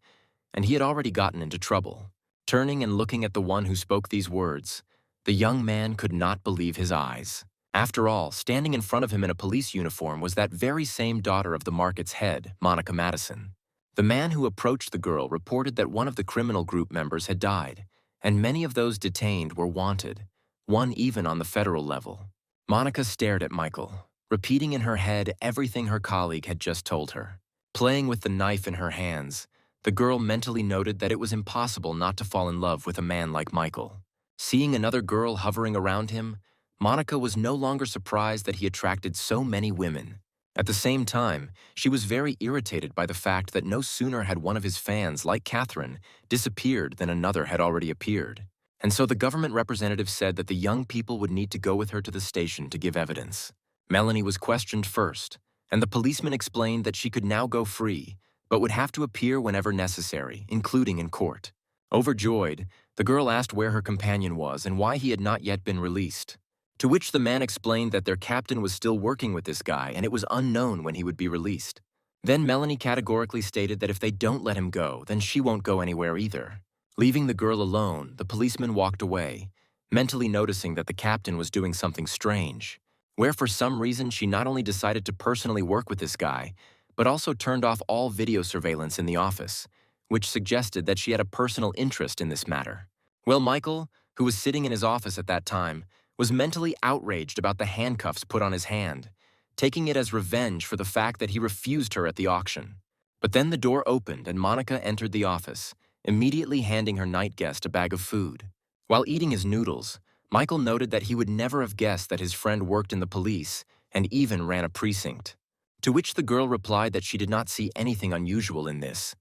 and he had already gotten into trouble. Turning and looking at the one who spoke these words, the young man could not believe his eyes. After all, standing in front of him in a police uniform was that very same daughter of the market's head, Monica Madison. The man who approached the girl reported that one of the criminal group members had died, and many of those detained were wanted, one even on the federal level. Monica stared at Michael, repeating in her head everything her colleague had just told her. Playing with the knife in her hands, the girl mentally noted that it was impossible not to fall in love with a man like Michael. Seeing another girl hovering around him, Monica was no longer surprised that he attracted so many women. At the same time, she was very irritated by the fact that no sooner had one of his fans, like Catherine, disappeared than another had already appeared. And so the government representative said that the young people would need to go with her to the station to give evidence. Melanie was questioned first, and the policeman explained that she could now go free, but would have to appear whenever necessary, including in court. Overjoyed, the girl asked where her companion was and why he had not yet been released. To which the man explained that their captain was still working with this guy and it was unknown when he would be released. Then Melanie categorically stated that if they don't let him go, then she won't go anywhere either. Leaving the girl alone, the policeman walked away, mentally noticing that the captain was doing something strange, where for some reason she not only decided to personally work with this guy, but also turned off all video surveillance in the office, which suggested that she had a personal interest in this matter. Well, Michael, who was sitting in his office at that time, was mentally outraged about the handcuffs put on his hand, taking it as revenge for the fact that he refused her at the auction. But then the door opened and Monica entered the office, immediately handing her night guest a bag of food. While eating his noodles, Michael noted that he would never have guessed that his friend worked in the police and even ran a precinct. To which the girl replied that she did not see anything unusual in this,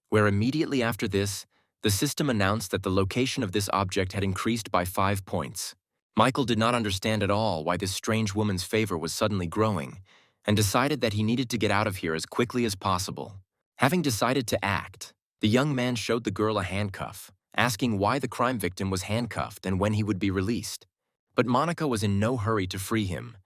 where immediately after this, the system announced that the location of this object had increased by 5 points. Michael did not understand at all why this strange woman's favor was suddenly growing, and decided that he needed to get out of here as quickly as possible. Having decided to act, the young man showed the girl a handcuff, asking why the crime victim was handcuffed and when he would be released. But Monica was in no hurry to free him,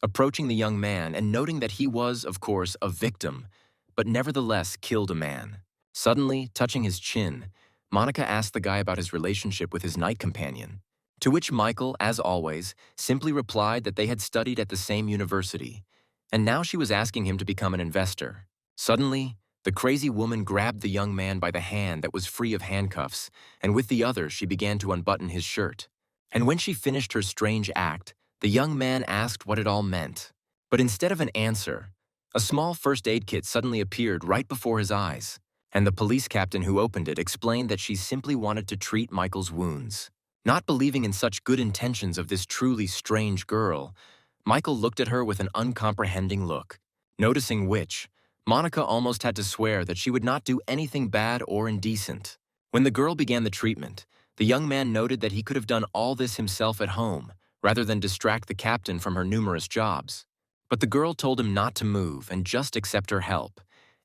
approaching the young man and noting that he was, of course, a victim, but nevertheless killed a man. Suddenly, touching his chin, Monica asked the guy about his relationship with his night companion, to which Michael, as always, simply replied that they had studied at the same university, and now she was asking him to become an investor. Suddenly, the crazy woman grabbed the young man by the hand that was free of handcuffs, and with the other she began to unbutton his shirt. And when she finished her strange act, the young man asked what it all meant. But instead of an answer, a small first aid kit suddenly appeared right before his eyes, and the police captain who opened it explained that she simply wanted to treat Michael's wounds. Not believing in such good intentions of this truly strange girl, Michael looked at her with an uncomprehending look, noticing which, Monica almost had to swear that she would not do anything bad or indecent. When the girl began the treatment, the young man noted that he could have done all this himself at home, rather than distract the captain from her numerous jobs. But the girl told him not to move and just accept her help,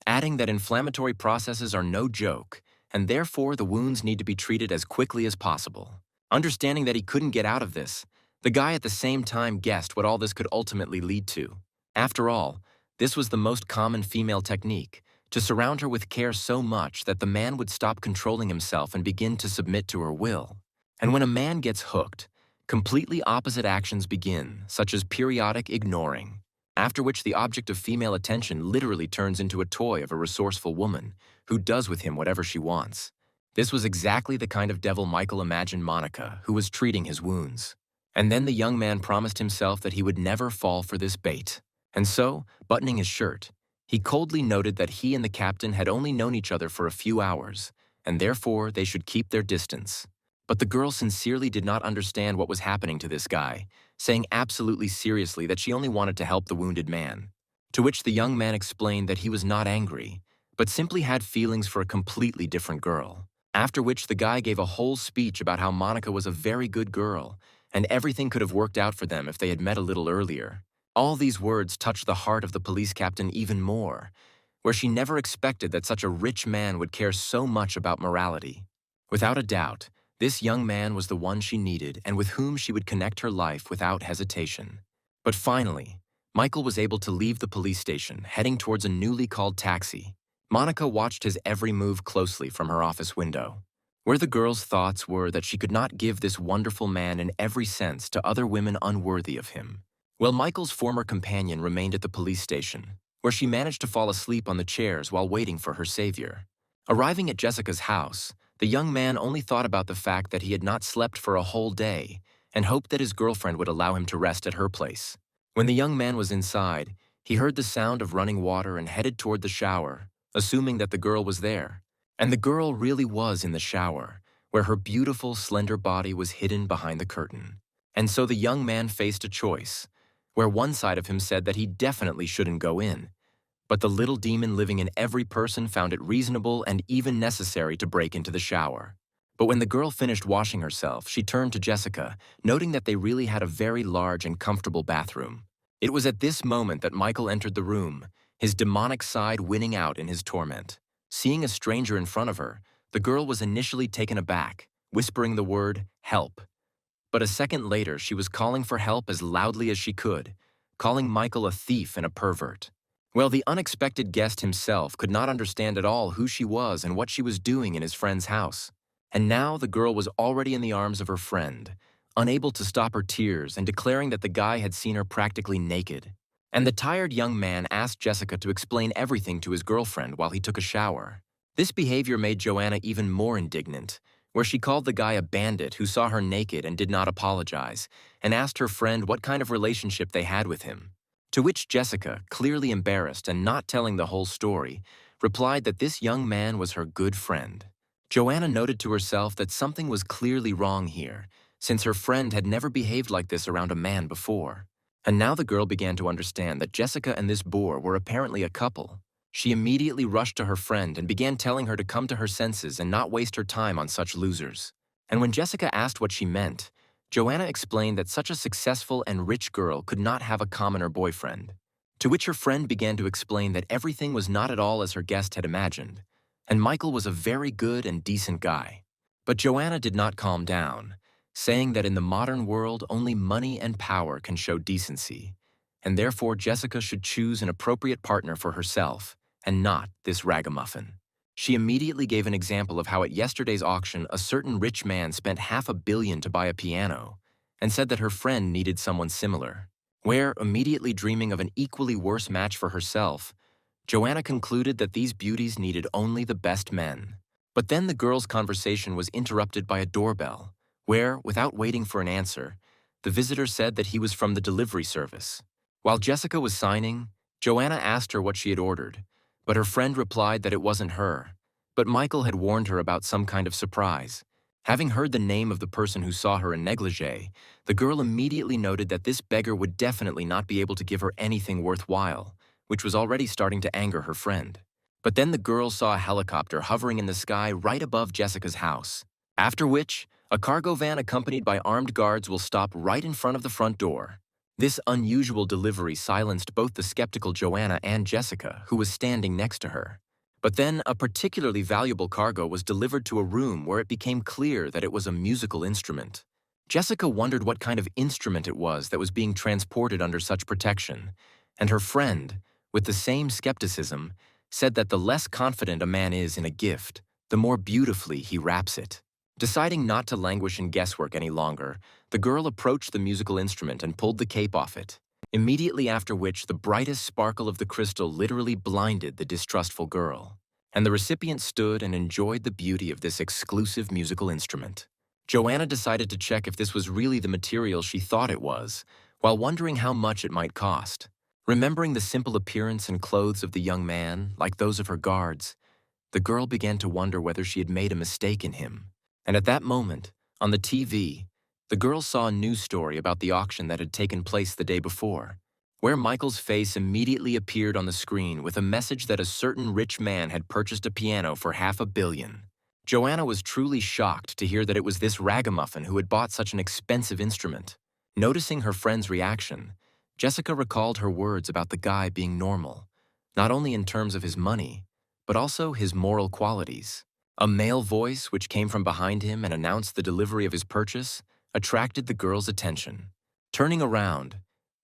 adding that inflammatory processes are no joke, and therefore the wounds need to be treated as quickly as possible. Understanding that he couldn't get out of this, the guy at the same time guessed what all this could ultimately lead to. After all, this was the most common female technique, to surround her with care so much that the man would stop controlling himself and begin to submit to her will. And when a man gets hooked, completely opposite actions begin, such as periodic ignoring, after which the object of female attention literally turns into a toy of a resourceful woman who does with him whatever she wants. This was exactly the kind of devil Michael imagined Monica, who was treating his wounds. And then the young man promised himself that he would never fall for this bait. And so, buttoning his shirt, he coldly noted that he and the captain had only known each other for a few hours, and therefore they should keep their distance. But the girl sincerely did not understand what was happening to this guy, saying absolutely seriously that she only wanted to help the wounded man. To which the young man explained that he was not angry, but simply had feelings for a completely different girl. After which the guy gave a whole speech about how Monica was a very good girl, and everything could have worked out for them if they had met a little earlier. All these words touched the heart of the police captain even more, where she never expected that such a rich man would care so much about morality. Without a doubt, this young man was the one she needed and with whom she would connect her life without hesitation. But finally, Michael was able to leave the police station, heading towards a newly called taxi. Monica watched his every move closely from her office window, where the girl's thoughts were that she could not give this wonderful man in every sense to other women unworthy of him. Well, Michael's former companion remained at the police station, where she managed to fall asleep on the chairs while waiting for her savior. Arriving at Jessica's house, the young man only thought about the fact that he had not slept for a whole day and hoped that his girlfriend would allow him to rest at her place. When the young man was inside, he heard the sound of running water and headed toward the shower, assuming that the girl was there. And the girl really was in the shower, where her beautiful, slender body was hidden behind the curtain. And so the young man faced a choice, where one side of him said that he definitely shouldn't go in, but the little demon living in every person found it reasonable and even necessary to break into the shower. But when the girl finished washing herself, she turned to Jessica, noting that they really had a very large and comfortable bathroom. It was at this moment that Michael entered the room, his demonic side winning out in his torment. Seeing a stranger in front of her, the girl was initially taken aback, whispering the word, "help." But a second later, she was calling for help as loudly as she could, calling Michael a thief and a pervert. Well, the unexpected guest himself could not understand at all who she was and what she was doing in his friend's house. And now the girl was already in the arms of her friend, unable to stop her tears and declaring that the guy had seen her practically naked. And the tired young man asked Jessica to explain everything to his girlfriend while he took a shower. This behavior made Joanna even more indignant, where she called the guy a bandit who saw her naked and did not apologize, and asked her friend what kind of relationship they had with him. To which Jessica, clearly embarrassed and not telling the whole story, replied that this young man was her good friend. Joanna noted to herself that something was clearly wrong here, since her friend had never behaved like this around a man before. And now the girl began to understand that Jessica and this boor were apparently a couple. She immediately rushed to her friend and began telling her to come to her senses and not waste her time on such losers. And when Jessica asked what she meant, Joanna explained that such a successful and rich girl could not have a commoner boyfriend. To which her friend began to explain that everything was not at all as her guest had imagined, and Michael was a very good and decent guy. But Joanna did not calm down, saying that in the modern world only money and power can show decency, and therefore Jessica should choose an appropriate partner for herself, and not this ragamuffin. She immediately gave an example of how at yesterday's auction a certain rich man spent $500 million to buy a piano, and said that her friend needed someone similar. Where, immediately dreaming of an equally worse match for herself, Joanna concluded that these beauties needed only the best men. But then the girl's conversation was interrupted by a doorbell, where, without waiting for an answer, the visitor said that he was from the delivery service. While Jessica was signing, Joanna asked her what she had ordered, but her friend replied that it wasn't her. But Michael had warned her about some kind of surprise. Having heard the name of the person who saw her in negligee, the girl immediately noted that this beggar would definitely not be able to give her anything worthwhile, which was already starting to anger her friend. But then the girl saw a helicopter hovering in the sky right above Jessica's house, after which a cargo van accompanied by armed guards will stop right in front of the front door. This unusual delivery silenced both the skeptical Joanna and Jessica, who was standing next to her. But then a particularly valuable cargo was delivered to a room where it became clear that it was a musical instrument. Jessica wondered what kind of instrument it was that was being transported under such protection, and her friend, with the same skepticism, said that the less confident a man is in a gift, the more beautifully he wraps it. Deciding not to languish in guesswork any longer, the girl approached the musical instrument and pulled the cape off it, immediately after which the brightest sparkle of the crystal literally blinded the distrustful girl, and the recipient stood and enjoyed the beauty of this exclusive musical instrument. Joanna decided to check if this was really the material she thought it was, while wondering how much it might cost. Remembering the simple appearance and clothes of the young man, like those of her guards, the girl began to wonder whether she had made a mistake in him. And at that moment, on the TV, the girl saw a news story about the auction that had taken place the day before, where Michael's face immediately appeared on the screen with a message that a certain rich man had purchased a piano for $500 million. Joanna was truly shocked to hear that it was this ragamuffin who had bought such an expensive instrument. Noticing her friend's reaction, Jessica recalled her words about the guy being normal, not only in terms of his money, but also his moral qualities. A male voice, which came from behind him and announced the delivery of his purchase, attracted the girl's attention. Turning around,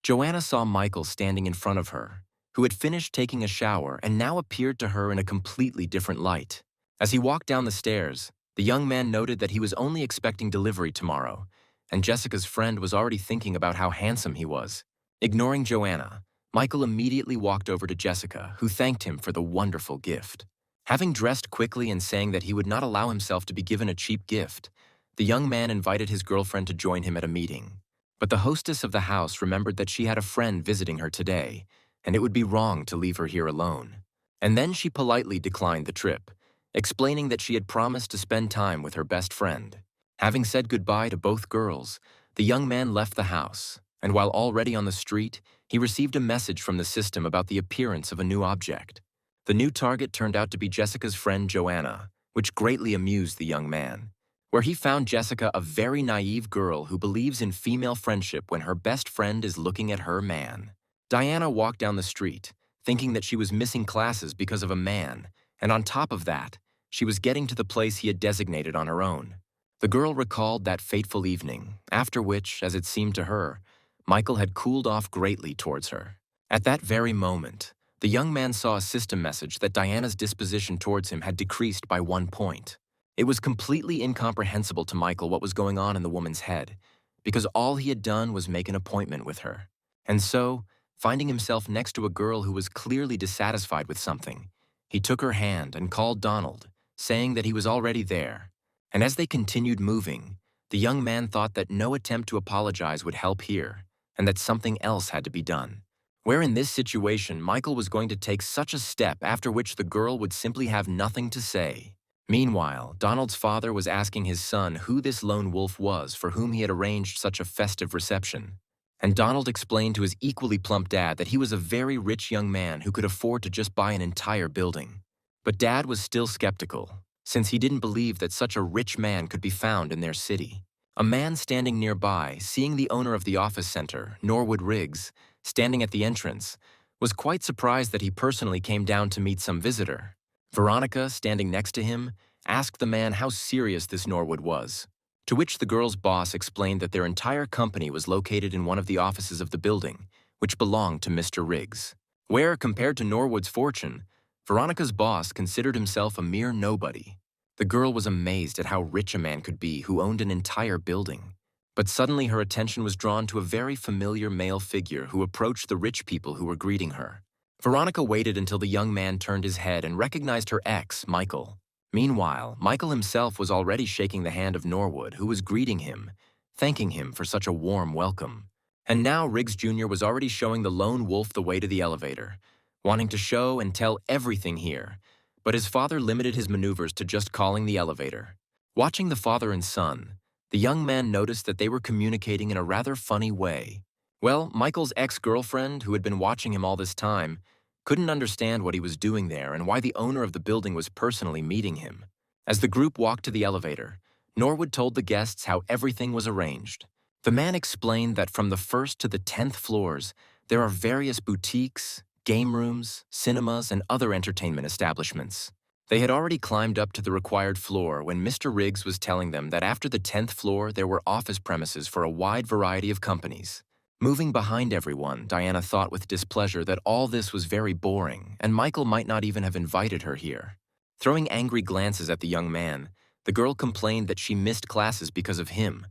Joanna saw Michael standing in front of her, who had finished taking a shower and now appeared to her in a completely different light. As he walked down the stairs, the young man noted that he was only expecting delivery tomorrow, and Jessica's friend was already thinking about how handsome he was. Ignoring Joanna, Michael immediately walked over to Jessica, who thanked him for the wonderful gift. Having dressed quickly and saying that he would not allow himself to be given a cheap gift, the young man invited his girlfriend to join him at a meeting. But the hostess of the house remembered that she had a friend visiting her today, and it would be wrong to leave her here alone. And then she politely declined the trip, explaining that she had promised to spend time with her best friend. Having said goodbye to both girls, the young man left the house, and while already on the street, he received a message from the system about the appearance of a new object. The new target turned out to be Jessica's friend Joanna, which greatly amused the young man, where he found Jessica a very naive girl who believes in female friendship when her best friend is looking at her man. Diana walked down the street, thinking that she was missing classes because of a man, and on top of that, she was getting to the place he had designated on her own. The girl recalled that fateful evening, after which, as it seemed to her, Michael had cooled off greatly towards her. At that very moment, the young man saw a system message that Diana's disposition towards him had decreased by 1 point. It was completely incomprehensible to Michael what was going on in the woman's head, because all he had done was make an appointment with her. And so, finding himself next to a girl who was clearly dissatisfied with something, he took her hand and called Donald, saying that he was already there. And as they continued moving, the young man thought that no attempt to apologize would help here, and that something else had to be done. Where in this situation, Michael was going to take such a step after which the girl would simply have nothing to say. Meanwhile, Donald's father was asking his son who this lone wolf was for whom he had arranged such a festive reception. And Donald explained to his equally plump dad that he was a very rich young man who could afford to just buy an entire building. But Dad was still skeptical, since he didn't believe that such a rich man could be found in their city. A man standing nearby, seeing the owner of the office center, Norwood Riggs, standing at the entrance, was quite surprised that he personally came down to meet some visitor. Veronica, standing next to him, asked the man how serious this Norwood was, to which the girl's boss explained that their entire company was located in one of the offices of the building, which belonged to Mr. Riggs. Where, compared to Norwood's fortune, Veronica's boss considered himself a mere nobody. The girl was amazed at how rich a man could be who owned an entire building. But suddenly her attention was drawn to a very familiar male figure who approached the rich people who were greeting her. Veronica waited until the young man turned his head and recognized her ex, Michael. Meanwhile, Michael himself was already shaking the hand of Norwood, who was greeting him, thanking him for such a warm welcome. And now Riggs Jr. was already showing the lone wolf the way to the elevator, wanting to show and tell everything here, but his father limited his maneuvers to just calling the elevator. Watching the father and son, the young man noticed that they were communicating in a rather funny way. Well, Michael's ex-girlfriend, who had been watching him all this time, couldn't understand what he was doing there and why the owner of the building was personally meeting him. As the group walked to the elevator, Norwood told the guests how everything was arranged. The man explained that from the 1st to the 10th floors, there are various boutiques, game rooms, cinemas, and other entertainment establishments. They had already climbed up to the required floor when Mr. Riggs was telling them that after the 10th floor there were office premises for a wide variety of companies. Moving behind everyone, Diana thought with displeasure that all this was very boring, and Michael might not even have invited her here. Throwing angry glances at the young man, the girl complained that she missed classes because of him,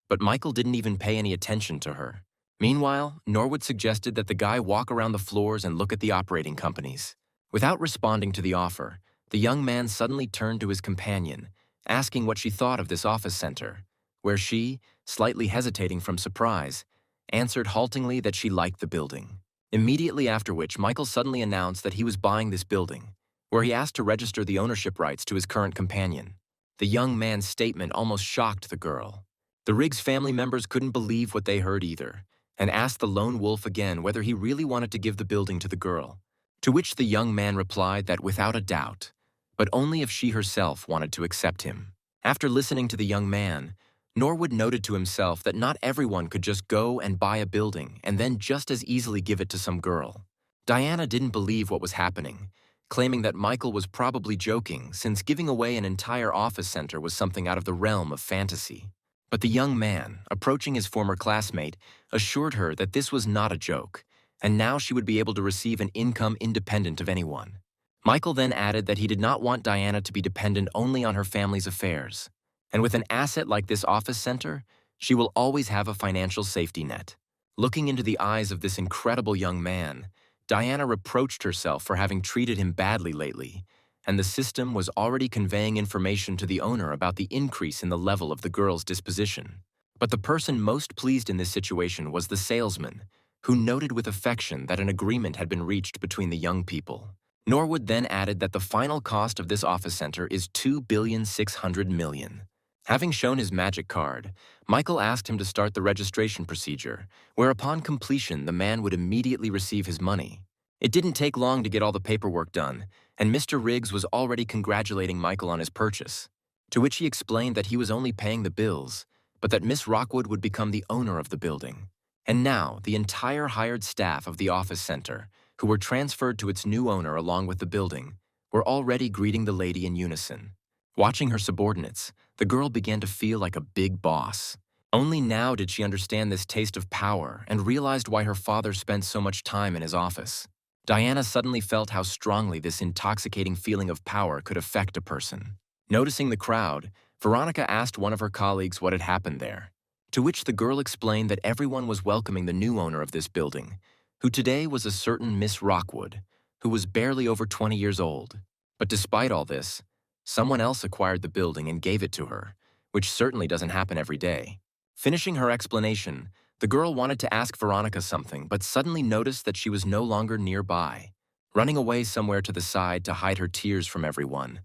but Michael didn't even pay any attention to her. Meanwhile, Norwood suggested that the guy walk around the floors and look at the operating companies. Without responding to the offer, the young man suddenly turned to his companion, asking what she thought of this office center, where she, slightly hesitating from surprise, answered haltingly that she liked the building. Immediately after which, Michael suddenly announced that he was buying this building, where he asked to register the ownership rights to his current companion. The young man's statement almost shocked the girl. The Riggs family members couldn't believe what they heard either, and asked the lone wolf again whether he really wanted to give the building to the girl, to which the young man replied that without a doubt, but only if she herself wanted to accept him. After listening to the young man, Norwood noted to himself that not everyone could just go and buy a building and then just as easily give it to some girl. Diana didn't believe what was happening, claiming that Michael was probably joking since giving away an entire office center was something out of the realm of fantasy. But the young man, approaching his former classmate, assured her that this was not a joke, and now she would be able to receive an income independent of anyone. Michael then added that he did not want Diana to be dependent only on her family's affairs, and with an asset like this office center, she will always have a financial safety net. Looking into the eyes of this incredible young man, Diana reproached herself for having treated him badly lately, and the system was already conveying information to the owner about the increase in the level of the girl's disposition. But the person most pleased in this situation was the salesman, who noted with affection that an agreement had been reached between the young people. Norwood then added that the final cost of this office center is $2,600,000,000. Having shown his magic card, Michael asked him to start the registration procedure, where upon completion the man would immediately receive his money. It didn't take long to get all the paperwork done, and Mr. Riggs was already congratulating Michael on his purchase, to which he explained that he was only paying the bills, but that Miss Rockwood would become the owner of the building. And now, the entire hired staff of the office center, who were transferred to its new owner along with the building, were already greeting the lady in unison. Watching her subordinates, the girl began to feel like a big boss. Only now did she understand this taste of power and realized why her father spent so much time in his office. Diana suddenly felt how strongly this intoxicating feeling of power could affect a person. Noticing the crowd, Veronica asked one of her colleagues what had happened there, to which the girl explained that everyone was welcoming the new owner of this building, who today was a certain Miss Rockwood, who was barely over 20 years old. But despite all this, someone else acquired the building and gave it to her, which certainly doesn't happen every day. Finishing her explanation, the girl wanted to ask Veronica something, but suddenly noticed that she was no longer nearby. Running away somewhere to the side to hide her tears from everyone,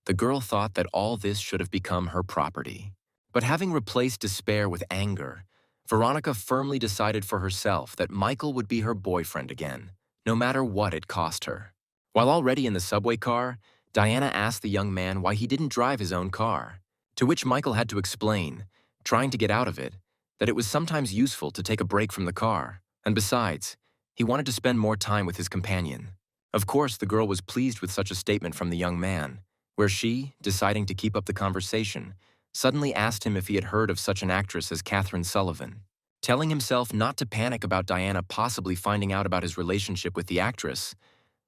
the girl thought that all this should have become her property. But having replaced despair with anger, Veronica firmly decided for herself that Michael would be her boyfriend again, no matter what it cost her. While already in the subway car, Diana asked the young man why he didn't drive his own car, to which Michael had to explain, trying to get out of it, that it was sometimes useful to take a break from the car, and besides, he wanted to spend more time with his companion. Of course, the girl was pleased with such a statement from the young man, where she, deciding to keep up the conversation, suddenly asked him if he had heard of such an actress as Catherine Sullivan. Telling himself not to panic about Diana possibly finding out about his relationship with the actress,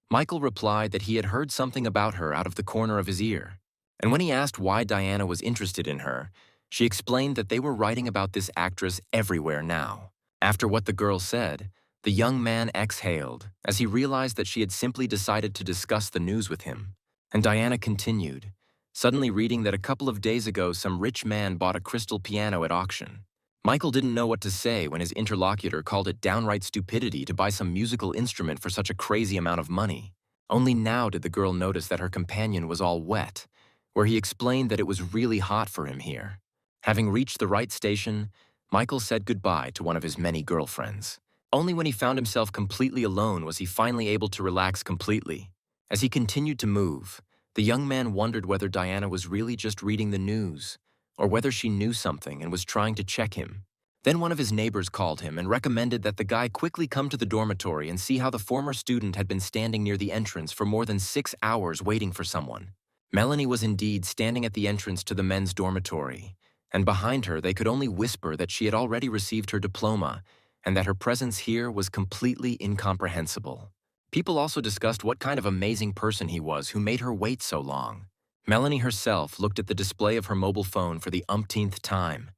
Michael replied that he had heard something about her out of the corner of his ear. And when he asked why Diana was interested in her, she explained that they were writing about this actress everywhere now. After what the girl said, the young man exhaled as he realized that she had simply decided to discuss the news with him. And Diana continued, suddenly reading that a couple of days ago some rich man bought a crystal piano at auction. Michael didn't know what to say when his interlocutor called it downright stupidity to buy some musical instrument for such a crazy amount of money. Only now did the girl notice that her companion was all wet, where he explained that it was really hot for him here. Having reached the right station, Michael said goodbye to one of his many girlfriends. Only when he found himself completely alone was he finally able to relax completely. As he continued to move, the young man wondered whether Diana was really just reading the news, or whether she knew something and was trying to check him. Then one of his neighbors called him and recommended that the guy quickly come to the dormitory and see how the former student had been standing near the entrance for more than 6 hours waiting for someone. Melanie was indeed standing at the entrance to the men's dormitory, and behind her they could only whisper that she had already received her diploma and that her presence here was completely incomprehensible. People also discussed what kind of amazing person he was who made her wait so long. Melanie herself looked at the display of her mobile phone for the umpteenth time,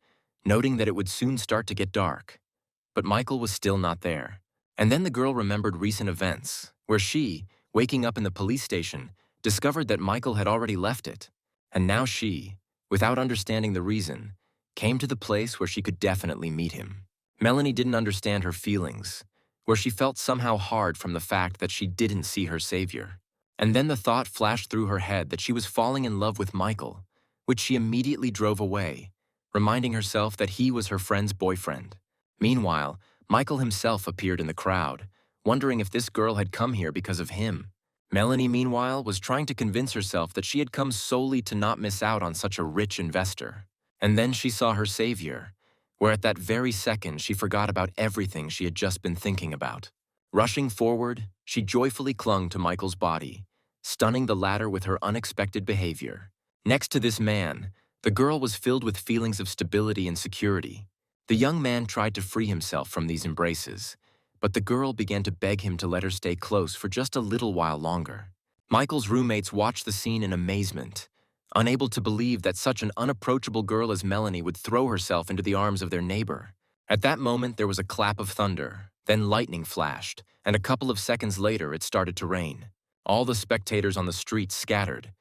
noting that it would soon start to get dark. But Michael was still not there. And then the girl remembered recent events, where she, waking up in the police station, discovered that Michael had already left it. And now she, without understanding the reason, came to the place where she could definitely meet him. Melanie didn't understand her feelings, where she felt somehow hard from the fact that she didn't see her savior. And then the thought flashed through her head that she was falling in love with Michael, which she immediately drove away, reminding herself that he was her friend's boyfriend. Meanwhile, Michael himself appeared in the crowd, wondering if this girl had come here because of him. Melanie, meanwhile, was trying to convince herself that she had come solely to not miss out on such a rich investor. And then she saw her savior, where at that very second she forgot about everything she had just been thinking about. Rushing forward, she joyfully clung to Michael's body, stunning the latter with her unexpected behavior. Next to this man, the girl was filled with feelings of stability and security. The young man tried to free himself from these embraces, but the girl began to beg him to let her stay close for just a little while longer. Michael's roommates watched the scene in amazement, unable to believe that such an unapproachable girl as Melanie would throw herself into the arms of their neighbor. At that moment, there was a clap of thunder, then lightning flashed, and a couple of seconds later it started to rain. All the spectators on the street scattered,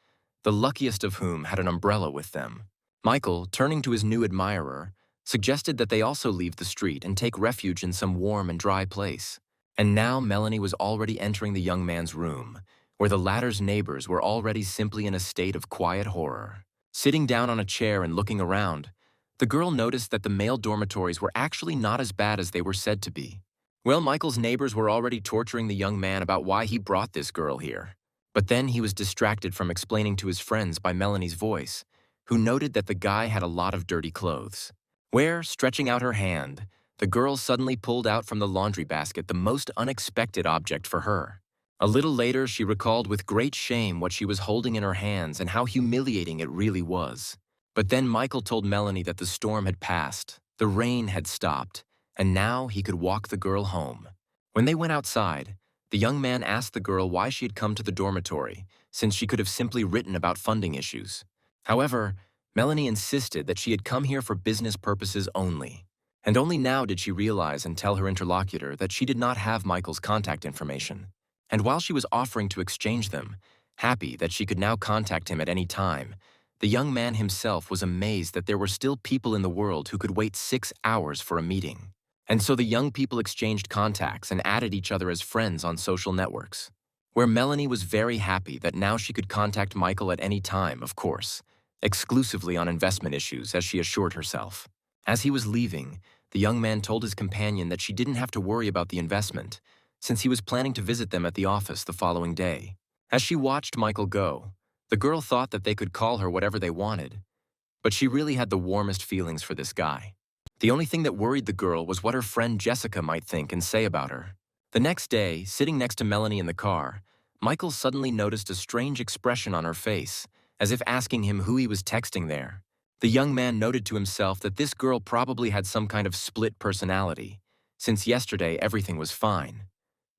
the luckiest of whom had an umbrella with them. Michael, turning to his new admirer, suggested that they also leave the street and take refuge in some warm and dry place. And now Melanie was already entering the young man's room, where the latter's neighbors were already simply in a state of quiet horror. Sitting down on a chair and looking around, the girl noticed that the male dormitories were actually not as bad as they were said to be. Well, Michael's neighbors were already torturing the young man about why he brought this girl here. But then he was distracted from explaining to his friends by Melanie's voice, who noted that the guy had a lot of dirty clothes. Where, stretching out her hand, the girl suddenly pulled out from the laundry basket the most unexpected object for her. A little later, she recalled with great shame what she was holding in her hands and how humiliating it really was. But then Michael told Melanie that the storm had passed, the rain had stopped, and now he could walk the girl home. When they went outside, the young man asked the girl why she had come to the dormitory, since she could have simply written about funding issues. However, Melanie insisted that she had come here for business purposes only. And only now did she realize and tell her interlocutor that she did not have Michael's contact information. And while she was offering to exchange them, happy that she could now contact him at any time, the young man himself was amazed that there were still people in the world who could wait 6 hours for a meeting. And so the young people exchanged contacts and added each other as friends on social networks, where Melanie was very happy that now she could contact Michael at any time, of course, exclusively on investment issues, as she assured herself. As he was leaving, the young man told his companion that she didn't have to worry about the investment, since he was planning to visit them at the office the following day. As she watched Michael go, the girl thought that they could call her whatever they wanted, but she really had the warmest feelings for this guy. The only thing that worried the girl was what her friend Jessica might think and say about her. The next day, sitting next to Melanie in the car, Michael suddenly noticed a strange expression on her face, as if asking him who he was texting there. The young man noted to himself that this girl probably had some kind of split personality, since yesterday everything was fine.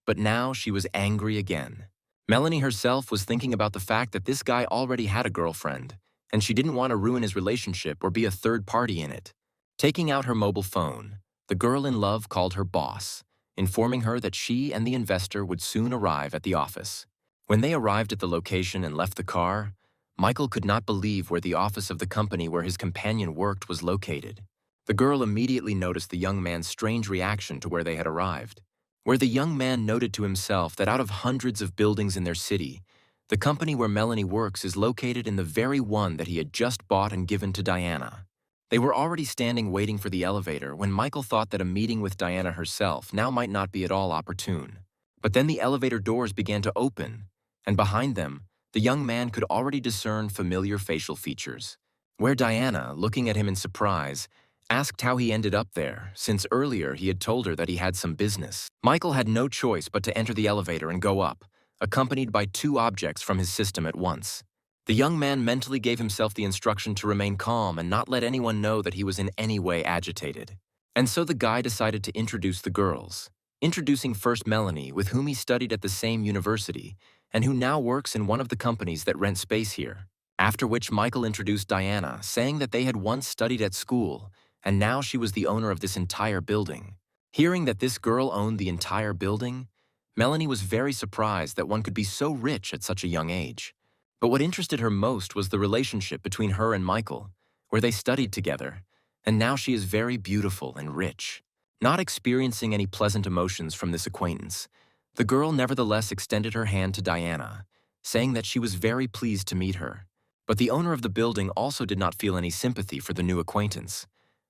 But now she was angry again. Melanie herself was thinking about the fact that this guy already had a girlfriend, and she didn't want to ruin his relationship or be a third party in it. Taking out her mobile phone, the girl in love called her boss, informing her that she and the investor would soon arrive at the office. When they arrived at the location and left the car, Michael could not believe where the office of the company where his companion worked was located. The girl immediately noticed the young man's strange reaction to where they had arrived, where the young man noted to himself that out of hundreds of buildings in their city, the company where Melanie works is located in the very one that he had just bought and given to Diana. They were already standing waiting for the elevator when Michael thought that a meeting with Diana herself now might not be at all opportune. But then the elevator doors began to open, and behind them, the young man could already discern familiar facial features, where Diana, looking at him in surprise, asked how he ended up there, since earlier he had told her that he had some business. Michael had no choice but to enter the elevator and go up, accompanied by 2 objects from his system at once. The young man mentally gave himself the instruction to remain calm and not let anyone know that he was in any way agitated. And so the guy decided to introduce the girls, introducing first Melanie, with whom he studied at the same university, and who now works in one of the companies that rent space here. After which Michael introduced Diana, saying that they had once studied at school, and now she was the owner of this entire building. Hearing that this girl owned the entire building, Melanie was very surprised that one could be so rich at such a young age. But what interested her most was the relationship between her and Michael, where they studied together, and now she is very beautiful and rich. Not experiencing any pleasant emotions from this acquaintance, the girl nevertheless extended her hand to Diana, saying that she was very pleased to meet her. But the owner of the building also did not feel any sympathy for the new acquaintance,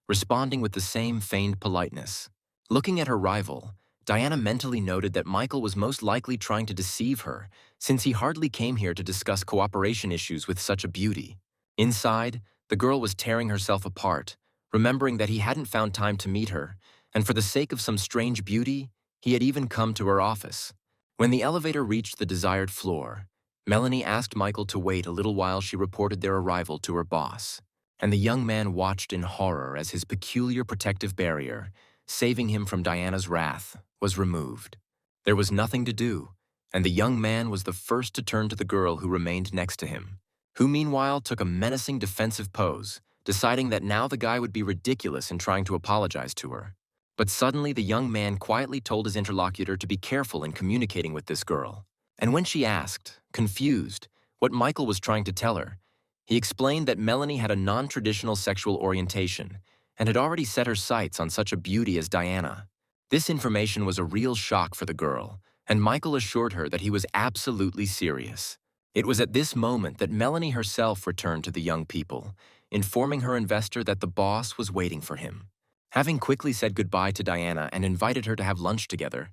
responding with the same feigned politeness. Looking at her rival, Diana mentally noted that Michael was most likely trying to deceive her, since he hardly came here to discuss cooperation issues with such a beauty. Inside, the girl was tearing herself apart, remembering that he hadn't found time to meet her, and for the sake of some strange beauty, he had even come to her office. When the elevator reached the desired floor, Melanie asked Michael to wait a little while she reported their arrival to her boss, and the young man watched in horror as his peculiar protective barrier, saving him from Diana's wrath, was removed. There was nothing to do, and the young man was the first to turn to the girl who remained next to him, who meanwhile took a menacing defensive pose, deciding that now the guy would be ridiculous in trying to apologize to her. But suddenly the young man quietly told his interlocutor to be careful in communicating with this girl. And when she asked, confused, what Michael was trying to tell her, he explained that Melanie had a non-traditional sexual orientation and had already set her sights on such a beauty as Diana. This information was a real shock for the girl, and Michael assured her that he was absolutely serious. It was at this moment that Melanie herself returned to the young people, informing her investor that the boss was waiting for him. Having quickly said goodbye to Diana and invited her to have lunch together,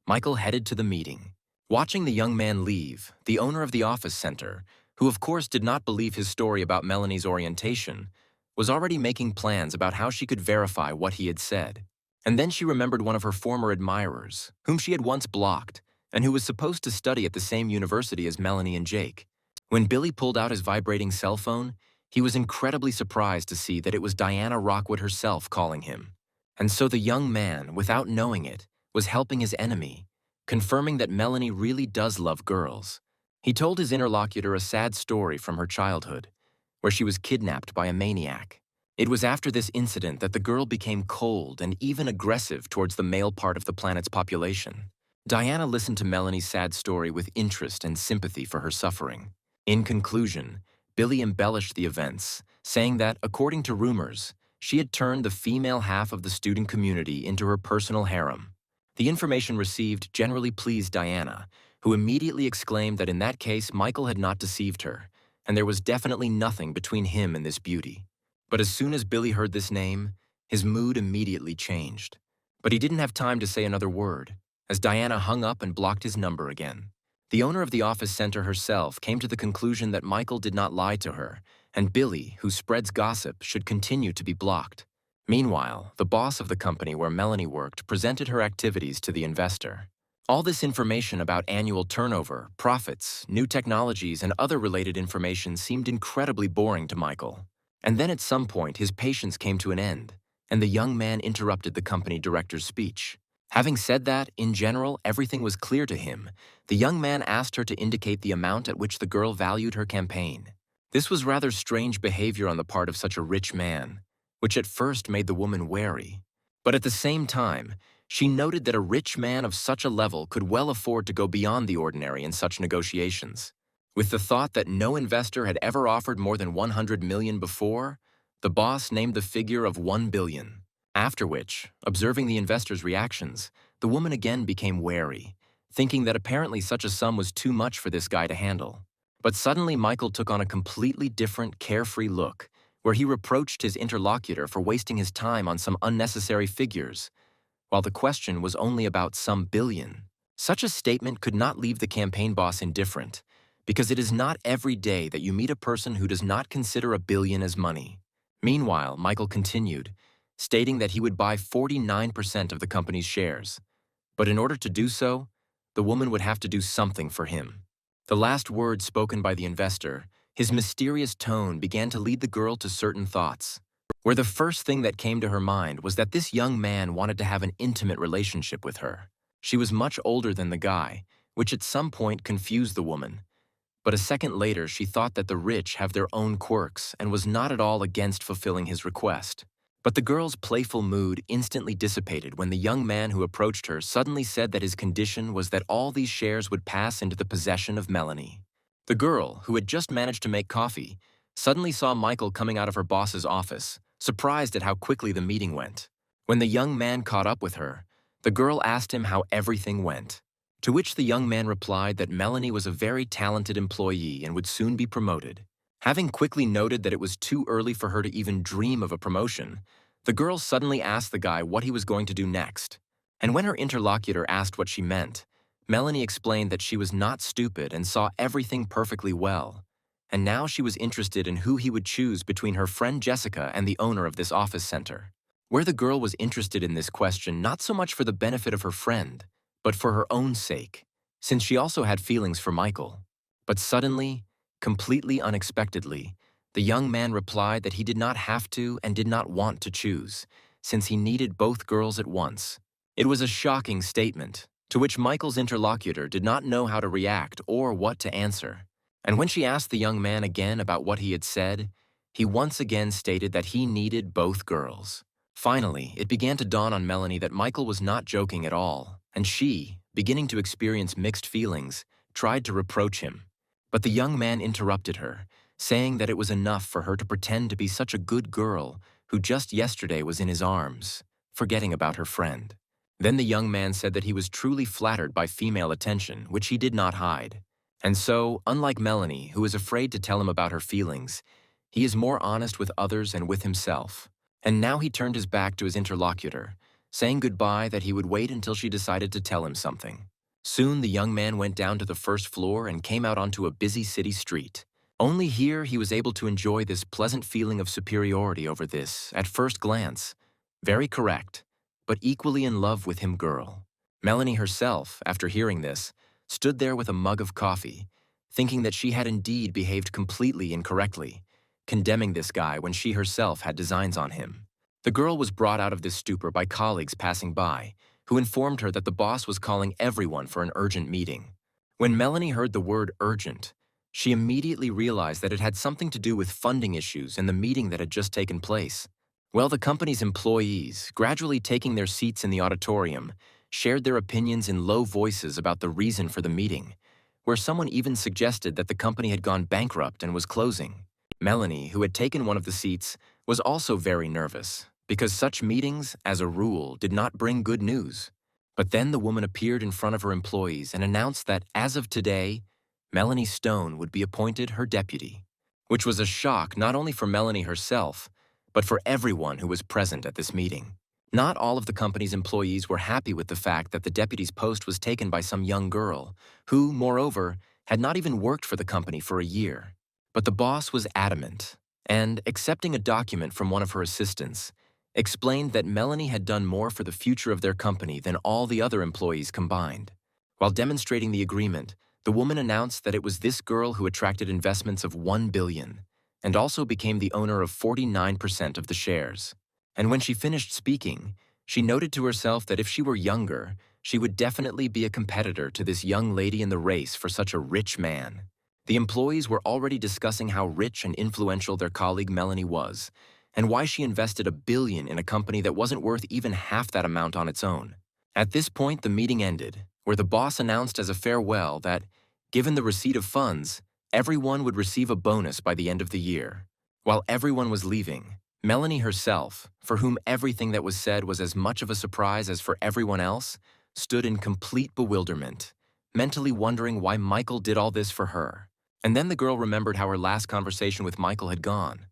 Michael headed to the meeting. Watching the young man leave, the owner of the office center, who of course did not believe his story about Melanie's orientation, was already making plans about how she could verify what he had said. And then she remembered one of her former admirers, whom she had once blocked, and who was supposed to study at the same university as Melanie and Jake. When Billy pulled out his vibrating cell phone, He was incredibly surprised to see that it was Diana Rockwood herself calling him. And so the young man, without knowing it, was helping his enemy, confirming that Melanie really does love girls. He told his interlocutor a sad story from her childhood, where she was kidnapped by a maniac. It was after this incident that the girl became cold and even aggressive towards the male part of the planet's population. Diana listened to Melanie's sad story with interest and sympathy for her suffering. In conclusion, Billy embellished the events, saying that, according to rumors, she had turned the female half of the student community into her personal harem. The information received generally pleased Diana, who immediately exclaimed that in that case Michael had not deceived her, and there was definitely nothing between him and this beauty. But as soon as Billy heard this name, his mood immediately changed. But he didn't have time to say another word, as Diana hung up and blocked his number again. The owner of the office center herself came to the conclusion that Michael did not lie to her, and Billy, who spreads gossip, should continue to be blocked. Meanwhile, the boss of the company where Melanie worked presented her activities to the investor. All this information about annual turnover, profits, new technologies, and other related information seemed incredibly boring to Michael. And then at some point, his patience came to an end, and the young man interrupted the company director's speech. Having said that, in general, everything was clear to him. The young man asked her to indicate the amount at which the girl valued her campaign. This was rather strange behavior on the part of such a rich man, which at first made the woman wary. But at the same time, she noted that a rich man of such a level could well afford to go beyond the ordinary in such negotiations. With the thought that no investor had ever offered more than 100 million before, the boss named the figure of 1 billion. After which, observing the investor's reactions, the woman again became wary, thinking that apparently such a sum was too much for this guy to handle. But suddenly Michael took on a completely different, carefree look, where he reproached his interlocutor for wasting his time on some unnecessary figures, while the question was only about some billion. Such a statement could not leave the campaign boss indifferent, because it is not every day that you meet a person who does not consider a billion as money. Meanwhile, Michael continued, stating that he would buy 49% of the company's shares. But in order to do so, the woman would have to do something for him. The last words spoken by the investor, his mysterious tone began to lead the girl to certain thoughts, where the first thing that came to her mind was that this young man wanted to have an intimate relationship with her. She was much older than the guy, which at some point confused the woman. But a second later, she thought that the rich have their own quirks and was not at all against fulfilling his request. But the girl's playful mood instantly dissipated when the young man who approached her suddenly said that his condition was that all these shares would pass into the possession of Melanie. The girl, who had just managed to make coffee, suddenly saw Michael coming out of her boss's office, surprised at how quickly the meeting went. When the young man caught up with her, the girl asked him how everything went, to which the young man replied that Melanie was a very talented employee and would soon be promoted. Having quickly noted that it was too early for her to even dream of a promotion, the girl suddenly asked the guy what he was going to do next. And when her interlocutor asked what she meant, Melanie explained that she was not stupid and saw everything perfectly well. And now she was interested in who he would choose between her friend Jessica and the owner of this office center. Where the girl was interested in this question not so much for the benefit of her friend, but for her own sake, since she also had feelings for Michael. But suddenly, completely unexpectedly, the young man replied that he did not have to and did not want to choose, since he needed both girls at once. It was a shocking statement, to which Michael's interlocutor did not know how to react or what to answer. And when she asked the young man again about what he had said, he once again stated that he needed both girls. Finally, it began to dawn on Melanie that Michael was not joking at all, and she, beginning to experience mixed feelings, tried to reproach him. But the young man interrupted her, saying that it was enough for her to pretend to be such a good girl who just yesterday was in his arms, forgetting about her friend. Then the young man said that he was truly flattered by female attention, which he did not hide. And so, unlike Melanie, who is afraid to tell him about her feelings, he is more honest with others and with himself. And now he turned his back to his interlocutor, saying goodbye that he would wait until she decided to tell him something. Soon the young man went down to the first floor and came out onto a busy city street. Only here he was able to enjoy this pleasant feeling of superiority over this, at first glance, very correct, but equally in love with him girl. Melanie herself, after hearing this, stood there with a mug of coffee, thinking that she had indeed behaved completely incorrectly, condemning this guy when she herself had designs on him. The girl was brought out of this stupor by colleagues passing by, who informed her that the boss was calling everyone for an urgent meeting. When Melanie heard the word urgent, she immediately realized that it had something to do with funding issues in the meeting that had just taken place. Well, the company's employees, gradually taking their seats in the auditorium, shared their opinions in low voices about the reason for the meeting, where someone even suggested that the company had gone bankrupt and was closing. Melanie, who had taken one of the seats, was also very nervous, because such meetings, as a rule, did not bring good news. But then the woman appeared in front of her employees and announced that, as of today, Melanie Stone would be appointed her deputy, which was a shock not only for Melanie herself, but for everyone who was present at this meeting. Not all of the company's employees were happy with the fact that the deputy's post was taken by some young girl, who, moreover, had not even worked for the company for a year. But the boss was adamant, and, accepting a document from one of her assistants, explained that Melanie had done more for the future of their company than all the other employees combined. While demonstrating the agreement, the woman announced that it was this girl who attracted investments of $1 billion, and also became the owner of 49% of the shares. And when she finished speaking, she noted to herself that if she were younger, she would definitely be a competitor to this young lady in the race for such a rich man. The employees were already discussing how rich and influential their colleague Melanie was, and why she invested $1 billion in a company that wasn't worth even half that amount on its own. At this point, the meeting ended, where the boss announced as a farewell that, given the receipt of funds, everyone would receive a bonus by the end of the year. While everyone was leaving, Melanie herself, for whom everything that was said was as much of a surprise as for everyone else, stood in complete bewilderment, mentally wondering why Michael did all this for her. And then the girl remembered how her last conversation with Michael had gone,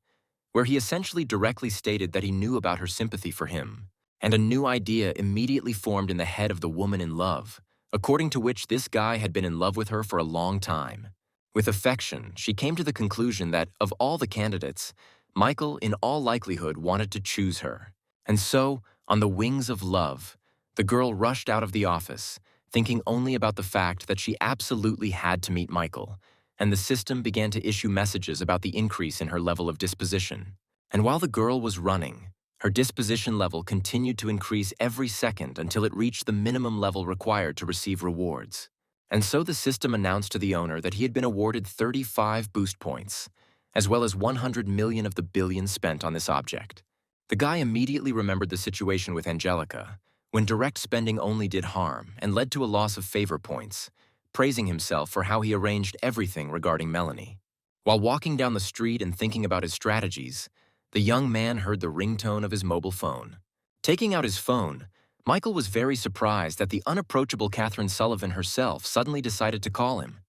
where he essentially directly stated that he knew about her sympathy for him, and a new idea immediately formed in the head of the woman in love, according to which this guy had been in love with her for a long time. With affection, she came to the conclusion that, of all the candidates, Michael, in all likelihood, wanted to choose her. And so, on the wings of love, the girl rushed out of the office, thinking only about the fact that she absolutely had to meet Michael, and the system began to issue messages about the increase in her level of disposition. And while the girl was running, her disposition level continued to increase every second until it reached the minimum level required to receive rewards. And so the system announced to the owner that he had been awarded 35 boost points, as well as 100 million of the billions spent on this object. The guy immediately remembered the situation with Angelica, when direct spending only did harm and led to a loss of favor points, praising himself for how he arranged everything regarding Melanie. While walking down the street and thinking about his strategies, the young man heard the ringtone of his mobile phone. Taking out his phone, Michael was very surprised that the unapproachable Catherine Sullivan herself suddenly decided to call him.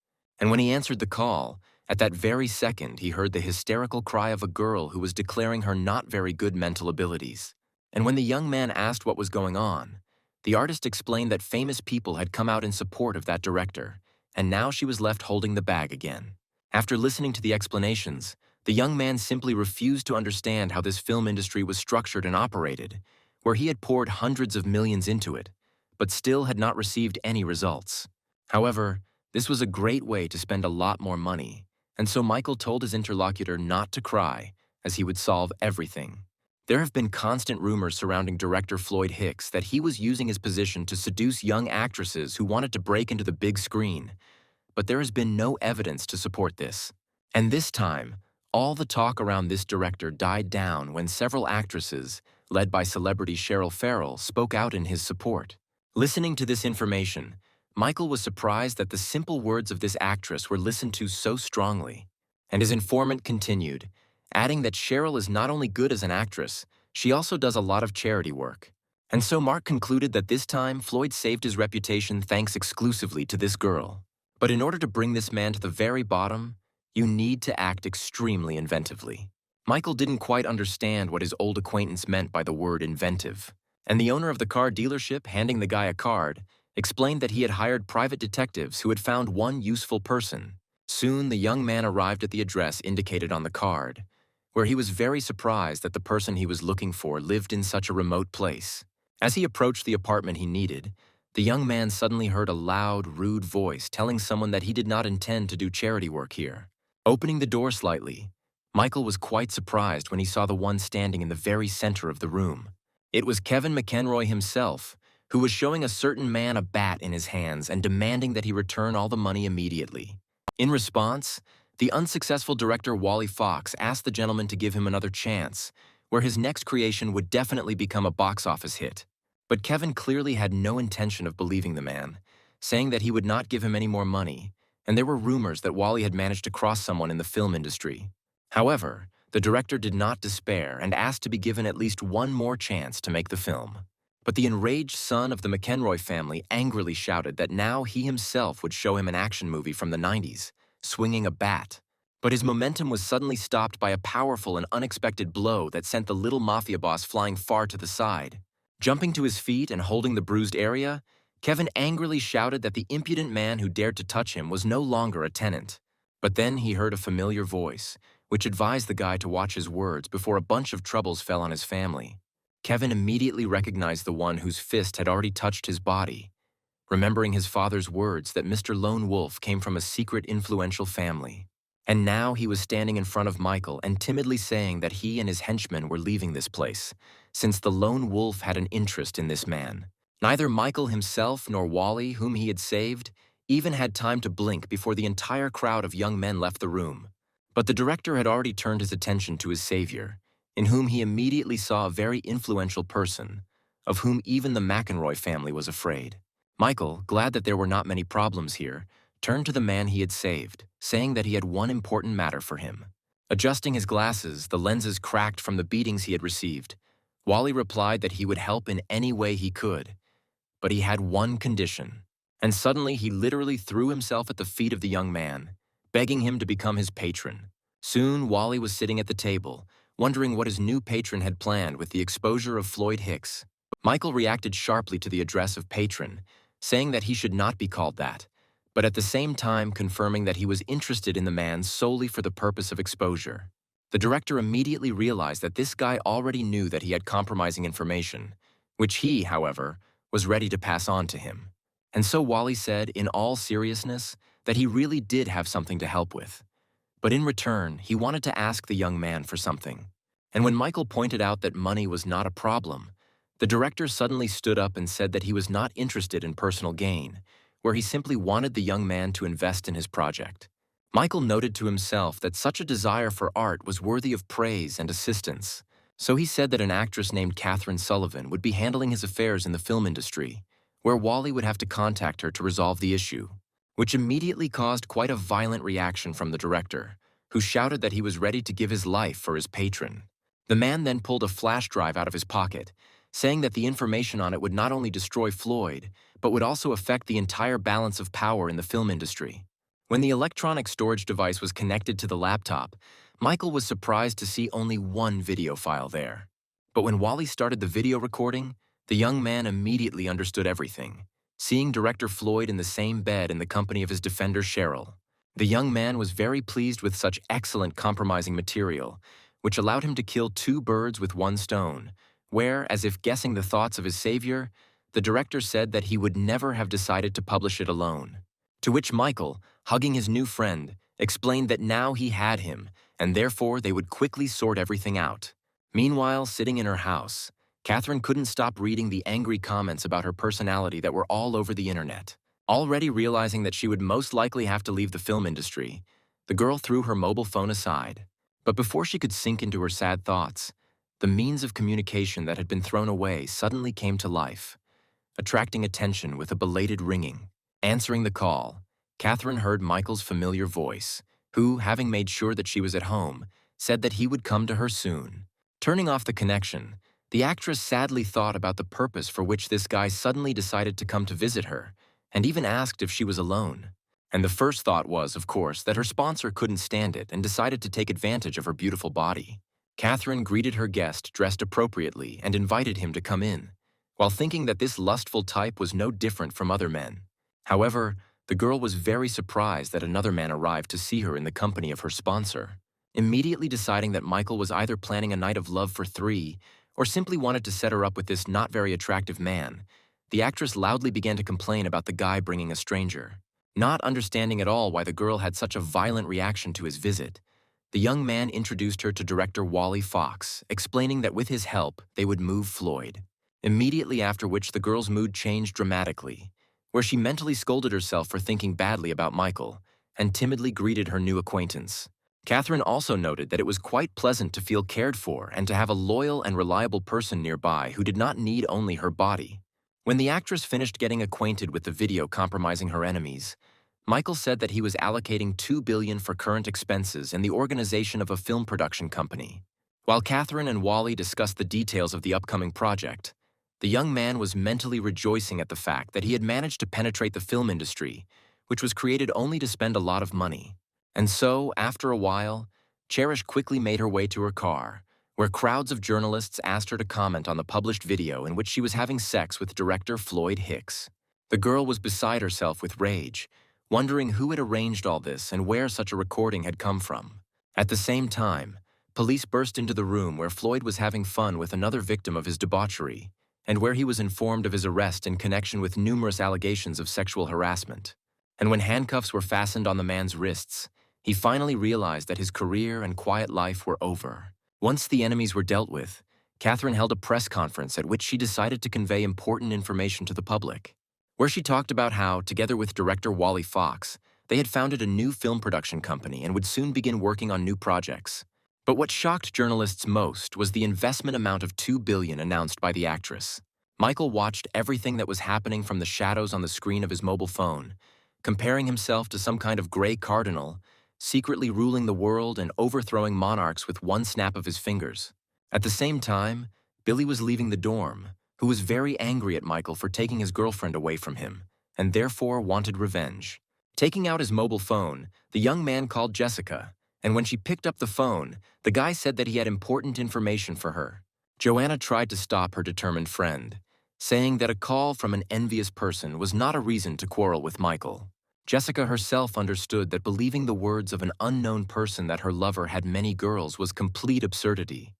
And when he answered the call, at that very second he heard the hysterical cry of a girl who was declaring her not very good mental abilities. And when the young man asked what was going on, the artist explained that famous people had come out in support of that director, and now she was left holding the bag again. After listening to the explanations, the young man simply refused to understand how this film industry was structured and operated, where he had poured hundreds of millions into it, but still had not received any results. However, this was a great way to spend a lot more money, and so Michael told his interlocutor not to cry, as he would solve everything. There have been constant rumors surrounding director Floyd Hicks that he was using his position to seduce young actresses who wanted to break into the big screen, but there has been no evidence to support this. And this time, all the talk around this director died down when several actresses, led by celebrity Cheryl Farrell, spoke out in his support. Listening to this information, Michael was surprised that the simple words of this actress were listened to so strongly. And his informant continued, adding that Cheryl is not only good as an actress, she also does a lot of charity work. And so Mark concluded that this time Floyd saved his reputation thanks exclusively to this girl. But in order to bring this man to the very bottom, you need to act extremely inventively. Michael didn't quite understand what his old acquaintance meant by the word inventive, and the owner of the car dealership, handing the guy a card, explained that he had hired private detectives who had found one useful person. Soon the young man arrived at the address indicated on the card, where he was very surprised that the person he was looking for lived in such a remote place. As he approached the apartment he needed, the young man suddenly heard a loud, rude voice telling someone that he did not intend to do charity work here. Opening the door slightly, Michael was quite surprised when he saw the one standing in the very center of the room. It was Kevin McEnroy himself, who was showing a certain man a bat in his hands and demanding that he return all the money immediately. In response, the unsuccessful director Wally Fox asked the gentleman to give him another chance, where his next creation would definitely become a box office hit. But Kevin clearly had no intention of believing the man, saying that he would not give him any more money, and there were rumors that Wally had managed to cross someone in the film industry. However, the director did not despair and asked to be given at least one more chance to make the film. But the enraged son of the McEnroy family angrily shouted that now he himself would show him an action movie from the 90s, swinging a bat. But his momentum was suddenly stopped by a powerful and unexpected blow that sent the little mafia boss flying far to the side. Jumping to his feet and holding the bruised area, Kevin angrily shouted that the impudent man who dared to touch him was no longer a tenant. But then he heard a familiar voice, which advised the guy to watch his words before a bunch of troubles fell on his family. Kevin immediately recognized the one whose fist had already touched his body, remembering his father's words that Mr. Lone Wolf came from a secret influential family. And now he was standing in front of Michael and timidly saying that he and his henchmen were leaving this place, since the Lone Wolf had an interest in this man. Neither Michael himself nor Wally, whom he had saved, even had time to blink before the entire crowd of young men left the room. But the director had already turned his attention to his savior, in whom he immediately saw a very influential person, of whom even the McEnroy family was afraid. Michael, glad that there were not many problems here, turned to the man he had saved, saying that he had one important matter for him. Adjusting his glasses, the lenses cracked from the beatings he had received. Wally replied that he would help in any way he could, but he had one condition. And suddenly he literally threw himself at the feet of the young man, begging him to become his patron. Soon Wally was sitting at the table, wondering what his new patron had planned with the exposure of Floyd Hicks. Michael reacted sharply to the address of patron, saying that he should not be called that, but at the same time confirming that he was interested in the man solely for the purpose of exposure. The director immediately realized that this guy already knew that he had compromising information, which he, however, was ready to pass on to him. And so Wally said, in all seriousness, that he really did have something to help with. But in return, he wanted to ask the young man for something. And when Michael pointed out that money was not a problem, the director suddenly stood up and said that he was not interested in personal gain, where he simply wanted the young man to invest in his project. Michael noted to himself that such a desire for art was worthy of praise and assistance, so he said that an actress named Catherine Sullivan would be handling his affairs in the film industry, where Wally would have to contact her to resolve the issue, which immediately caused quite a violent reaction from the director, who shouted that he was ready to give his life for his patron. The man then pulled a flash drive out of his pocket, saying that the information on it would not only destroy Floyd, but would also affect the entire balance of power in the film industry. When the electronic storage device was connected to the laptop, Michael was surprised to see only one video file there. But when Wally started the video recording, the young man immediately understood everything, seeing director Floyd in the same bed in the company of his defender Cheryl. The young man was very pleased with such excellent compromising material, which allowed him to kill two birds with one stone, where, as if guessing the thoughts of his savior, the director said that he would never have decided to publish it alone. To which Michael, hugging his new friend, explained that now he had him, and therefore they would quickly sort everything out. Meanwhile, sitting in her house, Catherine couldn't stop reading the angry comments about her personality that were all over the internet. Already realizing that she would most likely have to leave the film industry, the girl threw her mobile phone aside. But before she could sink into her sad thoughts, the means of communication that had been thrown away suddenly came to life, attracting attention with a belated ringing. Answering the call, Catherine heard Michael's familiar voice, who, having made sure that she was at home, said that he would come to her soon. Turning off the connection, the actress sadly thought about the purpose for which this guy suddenly decided to come to visit her, and even asked if she was alone. And the first thought was, of course, that her sponsor couldn't stand it and decided to take advantage of her beautiful body. Catherine greeted her guest dressed appropriately and invited him to come in, while thinking that this lustful type was no different from other men. However, the girl was very surprised that another man arrived to see her in the company of her sponsor. Immediately deciding that Michael was either planning a night of love for three or simply wanted to set her up with this not very attractive man, the actress loudly began to complain about the guy bringing a stranger. Not understanding at all why the girl had such a violent reaction to his visit, The young man introduced her to director Wally Fox, explaining that with his help, they would move Floyd. Immediately after which the girl's mood changed dramatically, where she mentally scolded herself for thinking badly about Michael and timidly greeted her new acquaintance. Catherine also noted that it was quite pleasant to feel cared for and to have a loyal and reliable person nearby who did not need only her body. When the actress finished getting acquainted with the video compromising her enemies, Michael said that he was allocating $2 billion for current expenses and the organization of a film production company. While Catherine and Wally discussed the details of the upcoming project, the young man was mentally rejoicing at the fact that he had managed to penetrate the film industry, which was created only to spend a lot of money. And so, after a while, Cherish quickly made her way to her car, where crowds of journalists asked her to comment on the published video in which she was having sex with director Floyd Hicks. The girl was beside herself with rage, wondering who had arranged all this and where such a recording had come from. At the same time, police burst into the room where Floyd was having fun with another victim of his debauchery, and where he was informed of his arrest in connection with numerous allegations of sexual harassment. And when handcuffs were fastened on the man's wrists, he finally realized that his career and quiet life were over. Once the enemies were dealt with, Catherine held a press conference at which she decided to convey important information to the public, where she talked about how, together with director Wally Fox, they had founded a new film production company and would soon begin working on new projects. But what shocked journalists most was the investment amount of $2 billion announced by the actress. Michael watched everything that was happening from the shadows on the screen of his mobile phone, comparing himself to some kind of gray cardinal, secretly ruling the world and overthrowing monarchs with one snap of his fingers. At the same time, Billy was leaving the dorm, who was very angry at Michael for taking his girlfriend away from him, and therefore wanted revenge. Taking out his mobile phone, the young man called Jessica, and when she picked up the phone, the guy said that he had important information for her. Joanna tried to stop her determined friend, saying that a call from an envious person was not a reason to quarrel with Michael. Jessica herself understood that believing the words of an unknown person that her lover had many girls was complete absurdity.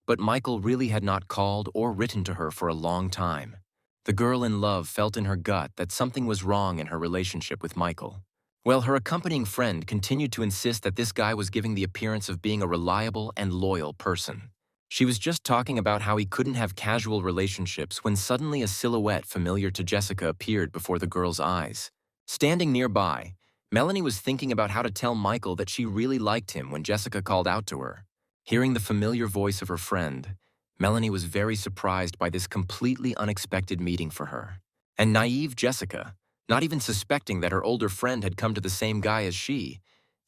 But Michael really had not called or written to her for a long time. The girl in love felt in her gut that something was wrong in her relationship with Michael. Well, her accompanying friend continued to insist that this guy was giving the appearance of being a reliable and loyal person. She was just talking about how he couldn't have casual relationships when suddenly a silhouette familiar to Jessica appeared before the girl's eyes. Standing nearby, Melanie was thinking about how to tell Michael that she really liked him when Jessica called out to her. Hearing the familiar voice of her friend, Melanie was very surprised by this completely unexpected meeting for her. And naive Jessica, not even suspecting that her older friend had come to the same guy as she,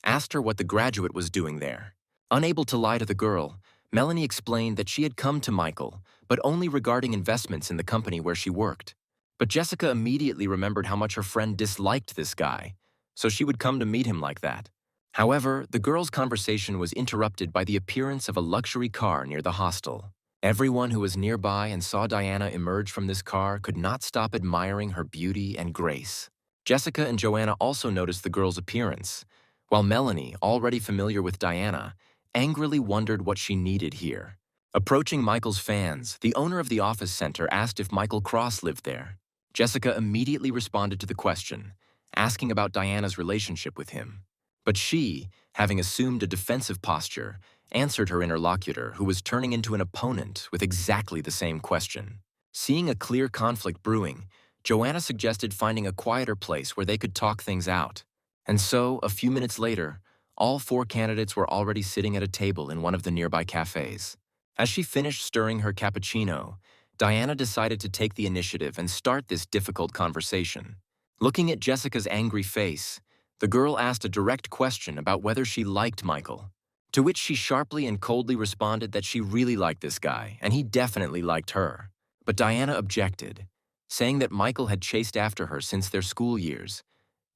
asked her what the graduate was doing there. Unable to lie to the girl, Melanie explained that she had come to Michael, but only regarding investments in the company where she worked. But Jessica immediately remembered how much her friend disliked this guy, so she would come to meet him like that. However, the girls' conversation was interrupted by the appearance of a luxury car near the hostel. Everyone who was nearby and saw Diana emerge from this car could not stop admiring her beauty and grace. Jessica and Joanna also noticed the girl's appearance, while Melanie, already familiar with Diana, angrily wondered what she needed here. Approaching Michael's fans, the owner of the office center asked if Michael Cross lived there. Jessica immediately responded to the question, asking about Diana's relationship with him. But she, having assumed a defensive posture, answered her interlocutor, who was turning into an opponent, with exactly the same question. Seeing a clear conflict brewing, Joanna suggested finding a quieter place where they could talk things out. And so, a few minutes later, all 4 candidates were already sitting at a table in one of the nearby cafes. As she finished stirring her cappuccino, Diana decided to take the initiative and start this difficult conversation. Looking at Jessica's angry face, the girl asked a direct question about whether she liked Michael, to which she sharply and coldly responded that she really liked this guy, and he definitely liked her. But Diana objected, saying that Michael had chased after her since their school years,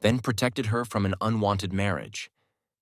then protected her from an unwanted marriage,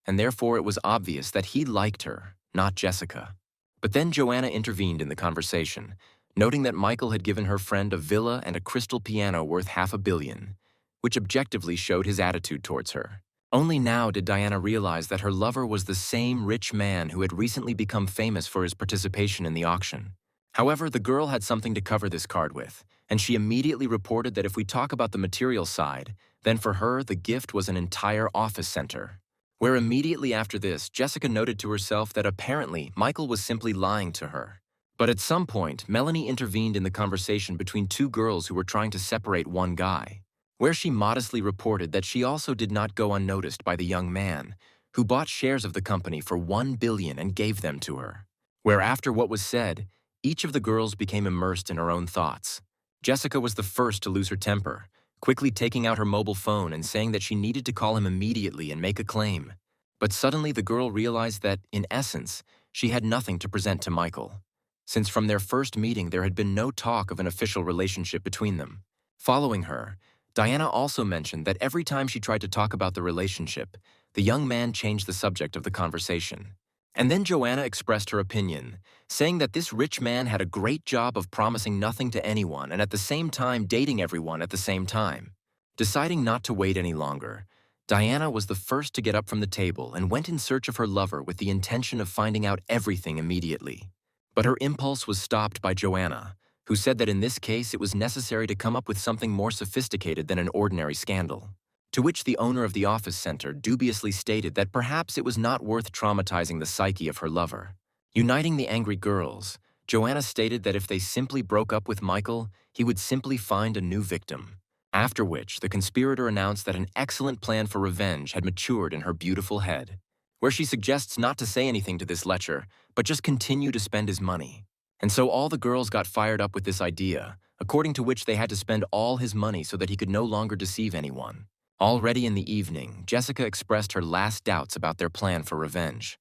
and therefore it was obvious that he liked her, not Jessica. But then Joanna intervened in the conversation, noting that Michael had given her friend a villa and a crystal piano worth $500 million, which objectively showed his attitude towards her. Only now did Diana realize that her lover was the same rich man who had recently become famous for his participation in the auction. However, the girl had something to cover this card with, and she immediately reported that if we talk about the material side, then for her the gift was an entire office center. Where immediately after this, Jessica noted to herself that apparently Michael was simply lying to her. But at some point, Melanie intervened in the conversation between two girls who were trying to separate one guy, where she modestly reported that she also did not go unnoticed by the young man, who bought shares of the company for $1 billion and gave them to her. Where after what was said, each of the girls became immersed in her own thoughts. Jessica was the first to lose her temper, quickly taking out her mobile phone and saying that she needed to call him immediately and make a claim. But suddenly the girl realized that, in essence, she had nothing to present to Michael, since from their first meeting there had been no talk of an official relationship between them. Following her, Diana also mentioned that every time she tried to talk about the relationship, the young man changed the subject of the conversation. And then Joanna expressed her opinion, saying that this rich man had a great job of promising nothing to anyone and at the same time dating everyone at the same time. Deciding not to wait any longer, Diana was the first to get up from the table and went in search of her lover with the intention of finding out everything immediately. But her impulse was stopped by Joanna, who said that in this case it was necessary to come up with something more sophisticated than an ordinary scandal. To which the owner of the office center dubiously stated that perhaps it was not worth traumatizing the psyche of her lover. Uniting the angry girls, Joanna stated that if they simply broke up with Michael, he would simply find a new victim. After which, the conspirator announced that an excellent plan for revenge had matured in her beautiful head, where she suggests not to say anything to this lecher, but just continue to spend his money. And so all the girls got fired up with this idea, according to which they had to spend all his money so that he could no longer deceive anyone. Already in the evening, Jessica expressed her last doubts about their plan for revenge.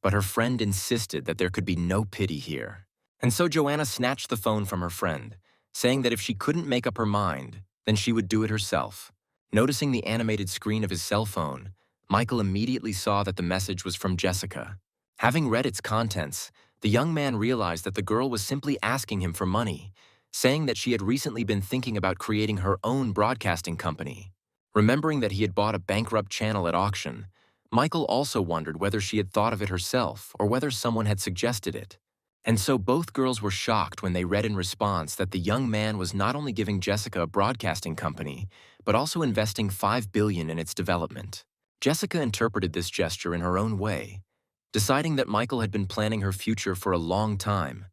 But her friend insisted that there could be no pity here. And so Joanna snatched the phone from her friend, saying that if she couldn't make up her mind, then she would do it herself. Noticing the animated screen of his cell phone, Michael immediately saw that the message was from Jessica. Having read its contents, the young man realized that the girl was simply asking him for money, saying that she had recently been thinking about creating her own broadcasting company. Remembering that he had bought a bankrupt channel at auction, Michael also wondered whether she had thought of it herself or whether someone had suggested it. And so both girls were shocked when they read in response that the young man was not only giving Jessica a broadcasting company, but also investing $5 billion in its development. Jessica interpreted this gesture in her own way, deciding that Michael had been planning her future for a long time,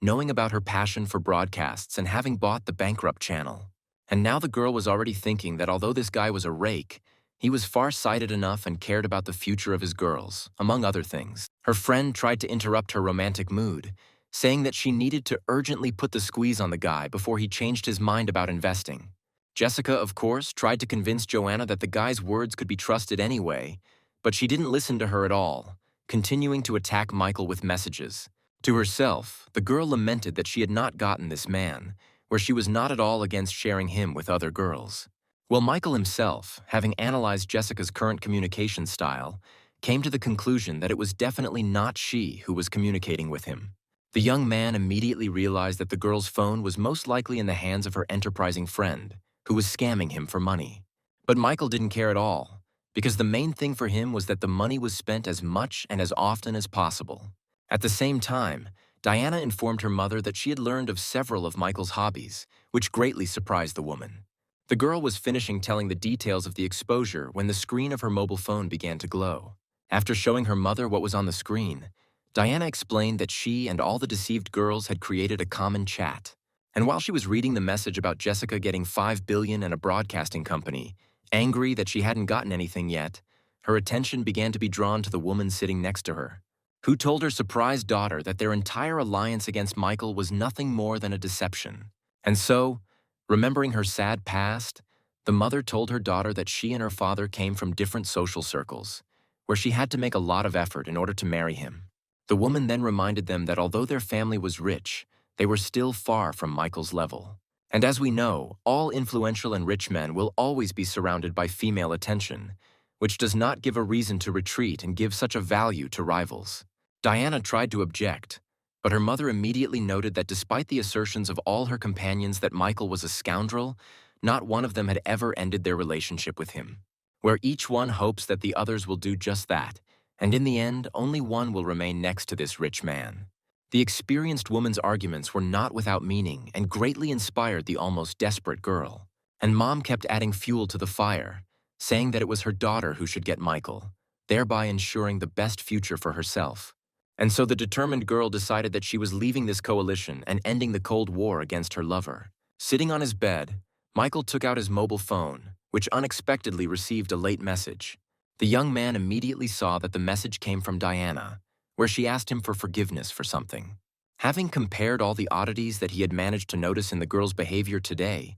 knowing about her passion for broadcasts and having bought the bankrupt channel. And now the girl was already thinking that although this guy was a rake, he was far-sighted enough and cared about the future of his girls, among other things. Her friend tried to interrupt her romantic mood, saying that she needed to urgently put the squeeze on the guy before he changed his mind about investing. Jessica, of course, tried to convince Joanna that the guy's words could be trusted anyway, but she didn't listen to her at all, continuing to attack Michael with messages. To herself, the girl lamented that she had not gotten this man, where she was not at all against sharing him with other girls. Well, Michael himself, having analyzed Jessica's current communication style, came to the conclusion that it was definitely not she who was communicating with him. The young man immediately realized that the girl's phone was most likely in the hands of her enterprising friend, who was scamming him for money. But Michael didn't care at all, because the main thing for him was that the money was spent as much and as often as possible. At the same time, Diana informed her mother that she had learned of several of Michael's hobbies, which greatly surprised the woman. The girl was finishing telling the details of the exposure when the screen of her mobile phone began to glow. After showing her mother what was on the screen, Diana explained that she and all the deceived girls had created a common chat. And while she was reading the message about Jessica getting $5 billion and a broadcasting company, angry that she hadn't gotten anything yet, her attention began to be drawn to the woman sitting next to her, who told her surprised daughter that their entire alliance against Michael was nothing more than a deception. And so, remembering her sad past, the mother told her daughter that she and her father came from different social circles, where she had to make a lot of effort in order to marry him. The woman then reminded them that although their family was rich, they were still far from Michael's level. And as we know, all influential and rich men will always be surrounded by female attention, which does not give a reason to retreat and give such a value to rivals. Diana tried to object, but her mother immediately noted that despite the assertions of all her companions that Michael was a scoundrel, not one of them had ever ended their relationship with him, where each one hopes that the others will do just that, and in the end, only one will remain next to this rich man. The experienced woman's arguments were not without meaning and greatly inspired the almost desperate girl. And Mom kept adding fuel to the fire, saying that it was her daughter who should get Michael, thereby ensuring the best future for herself. And so the determined girl decided that she was leaving this coalition and ending the Cold War against her lover. Sitting on his bed, Michael took out his mobile phone, which unexpectedly received a late message. The young man immediately saw that the message came from Diana, where she asked him for forgiveness for something. Having compared all the oddities that he had managed to notice in the girl's behavior today,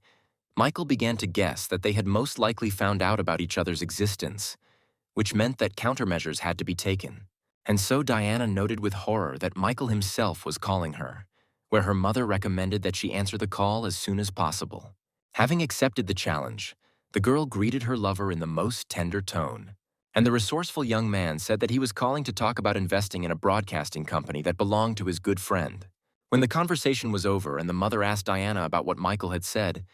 Michael began to guess that they had most likely found out about each other's existence, which meant that countermeasures had to be taken. And so Diana noted with horror that Michael himself was calling her, where her mother recommended that she answer the call as soon as possible. Having accepted the challenge, the girl greeted her lover in the most tender tone. And the resourceful young man said that he was calling to talk about investing in a broadcasting company that belonged to his good friend. When the conversation was over and the mother asked Diana about what Michael had said,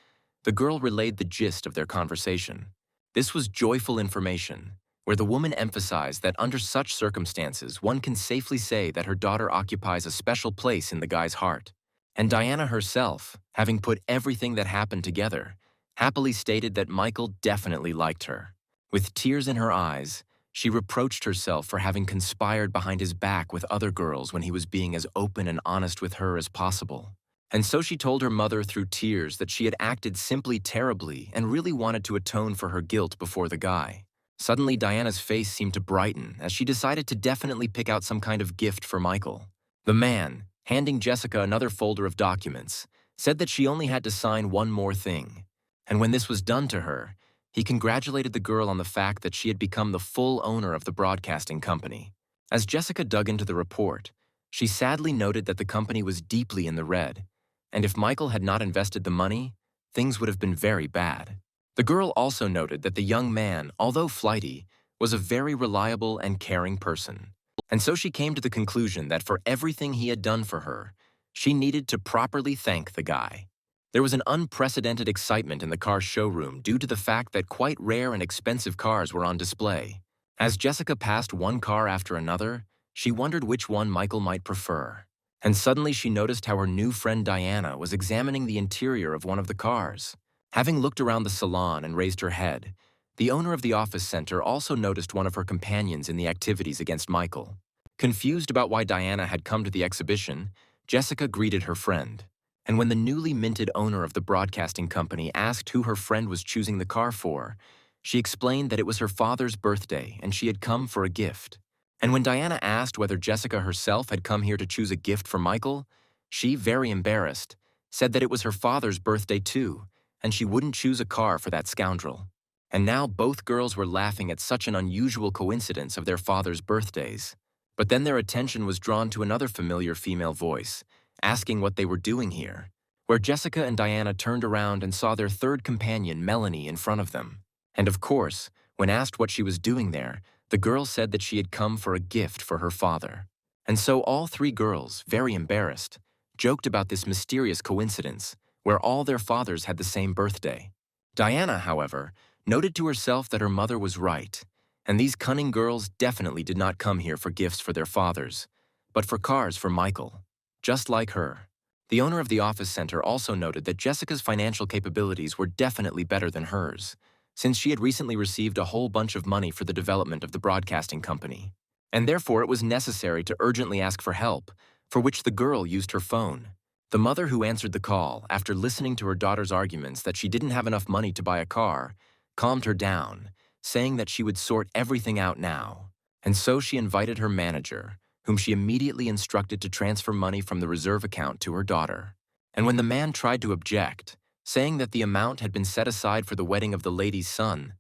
the girl relayed the gist of their conversation. This was joyful information, where the woman emphasized that under such circumstances, one can safely say that her daughter occupies a special place in the guy's heart. And Diana herself, having put everything that happened together, happily stated that Michael definitely liked her. With tears in her eyes, she reproached herself for having conspired behind his back with other girls when he was being as open and honest with her as possible. And so she told her mother through tears that she had acted simply terribly and really wanted to atone for her guilt before the guy. Suddenly, Diana's face seemed to brighten as she decided to definitely pick out some kind of gift for Michael. The man, handing Jessica another folder of documents, said that she only had to sign one more thing. And when this was done to her, he congratulated the girl on the fact that she had become the full owner of the broadcasting company. As Jessica dug into the report, she sadly noted that the company was deeply in the red, and if Michael had not invested the money, things would have been very bad. The girl also noted that the young man, although flighty, was a very reliable and caring person. And so she came to the conclusion that for everything he had done for her, she needed to properly thank the guy. There was an unprecedented excitement in the car showroom due to the fact that quite rare and expensive cars were on display. As Jessica passed one car after another, she wondered which one Michael might prefer. And suddenly she noticed how her new friend Diana was examining the interior of one of the cars. Having looked around the salon and raised her head, the owner of the office center also noticed one of her companions in the activities against Michael. Confused about why Diana had come to the exhibition, Jessica greeted her friend. And when the newly minted owner of the broadcasting company asked who her friend was choosing the car for, she explained that it was her father's birthday and she had come for a gift. And when Diana asked whether Jessica herself had come here to choose a gift for Michael, she, very embarrassed, said that it was her father's birthday too, and she wouldn't choose a car for that scoundrel. And now both girls were laughing at such an unusual coincidence of their father's birthdays. But then their attention was drawn to another familiar female voice, asking what they were doing here, where Jessica and Diana turned around and saw their third companion, Melanie, in front of them. And of course, when asked what she was doing there, the girl said that she had come for a gift for her father. And so all three girls, very embarrassed, joked about this mysterious coincidence, where all their fathers had the same birthday. Diana, however, noted to herself that her mother was right, and these cunning girls definitely did not come here for gifts for their fathers, but for cars for Michael. Just like her. The owner of the office center also noted that Jessica's financial capabilities were definitely better than hers, since she had recently received a whole bunch of money for the development of the broadcasting company. And therefore it was necessary to urgently ask for help, for which the girl used her phone. The mother who answered the call, after listening to her daughter's arguments that she didn't have enough money to buy a car, calmed her down, saying that she would sort everything out now. And so she invited her manager, whom she immediately instructed to transfer money from the reserve account to her daughter. And when the man tried to object, saying that the amount had been set aside for the wedding of the lady's son,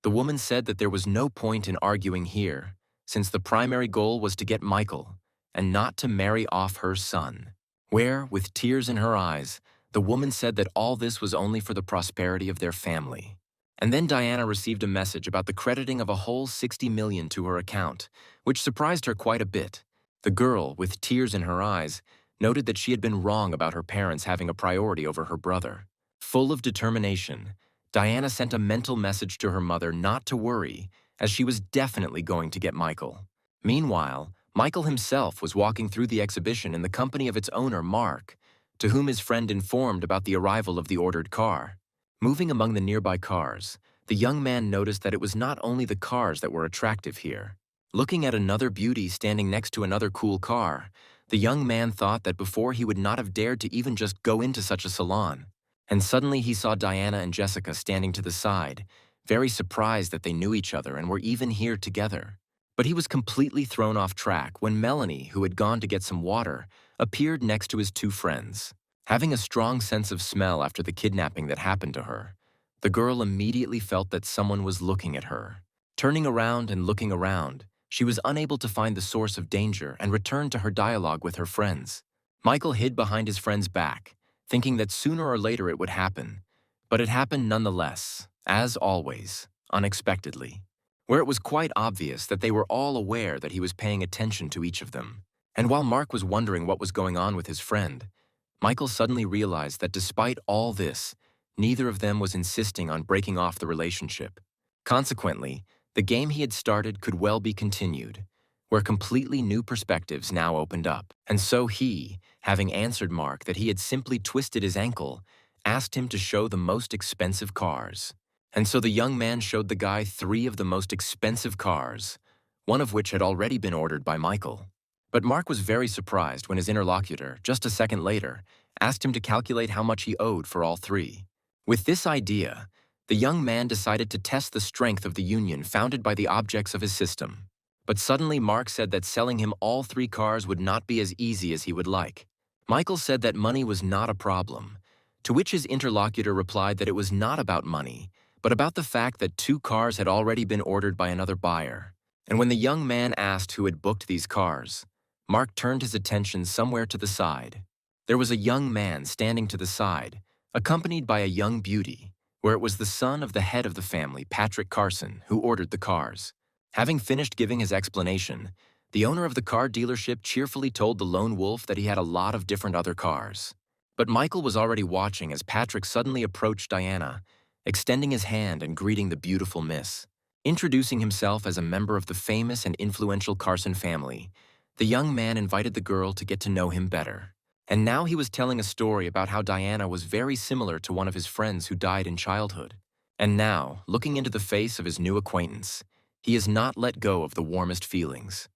the woman said that there was no point in arguing here, since the primary goal was to get Michael, and not to marry off her son. Where, with tears in her eyes, the woman said that all this was only for the prosperity of their family. And then Diana received a message about the crediting of a whole $60 million to her account, which surprised her quite a bit. The girl, with tears in her eyes, noted that she had been wrong about her parents having a priority over her brother. Full of determination, Diana sent a mental message to her mother not to worry, as she was definitely going to get Michael. Meanwhile, Michael himself was walking through the exhibition in the company of its owner, Mark, to whom his friend informed about the arrival of the ordered car. Moving among the nearby cars, the young man noticed that it was not only the cars that were attractive here. Looking at another beauty standing next to another cool car, the young man thought that before he would not have dared to even just go into such a salon. And suddenly he saw Diana and Jessica standing to the side, very surprised that they knew each other and were even here together. But he was completely thrown off track when Melanie, who had gone to get some water, appeared next to his two friends. Having a strong sense of smell after the kidnapping that happened to her, the girl immediately felt that someone was looking at her. Turning around and looking around, she was unable to find the source of danger and returned to her dialogue with her friends. Michael hid behind his friend's back, thinking that sooner or later it would happen. But it happened nonetheless, as always, unexpectedly, where it was quite obvious that they were all aware that he was paying attention to each of them. And while Mark was wondering what was going on with his friend, Michael suddenly realized that despite all this, neither of them was insisting on breaking off the relationship. Consequently, the game he had started could well be continued, where completely new perspectives now opened up. And so he, having answered Mark that he had simply twisted his ankle, asked him to show the most expensive cars. And so the young man showed the guy 3 of the most expensive cars, one of which had already been ordered by Michael. But Mark was very surprised when his interlocutor, just a second later, asked him to calculate how much he owed for all 3. With this idea, the young man decided to test the strength of the union founded by the objects of his system. But suddenly Mark said that selling him all 3 cars would not be as easy as he would like. Michael said that money was not a problem, to which his interlocutor replied that it was not about money, but about the fact that 2 cars had already been ordered by another buyer. And when the young man asked who had booked these cars, Mark turned his attention somewhere to the side. There was a young man standing to the side, accompanied by a young beauty, where it was the son of the head of the family, Patrick Carson, who ordered the cars. Having finished giving his explanation, the owner of the car dealership cheerfully told the lone wolf that he had a lot of different other cars. But Michael was already watching as Patrick suddenly approached Diana, extending his hand and greeting the beautiful miss. Introducing himself as a member of the famous and influential Carson family, the young man invited the girl to get to know him better. And now he was telling a story about how Diana was very similar to one of his friends who died in childhood. And now, looking into the face of his new acquaintance, he has not let go of the warmest feelings,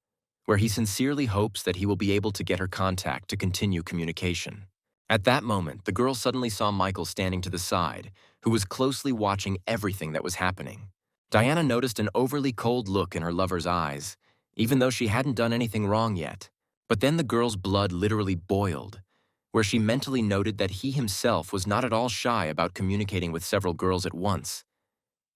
where he sincerely hopes that he will be able to get her contact to continue communication. At that moment, the girl suddenly saw Michael standing to the side, who was closely watching everything that was happening. Diana noticed an overly cold look in her lover's eyes, even though she hadn't done anything wrong yet. But then the girl's blood literally boiled, where she mentally noted that he himself was not at all shy about communicating with several girls at once.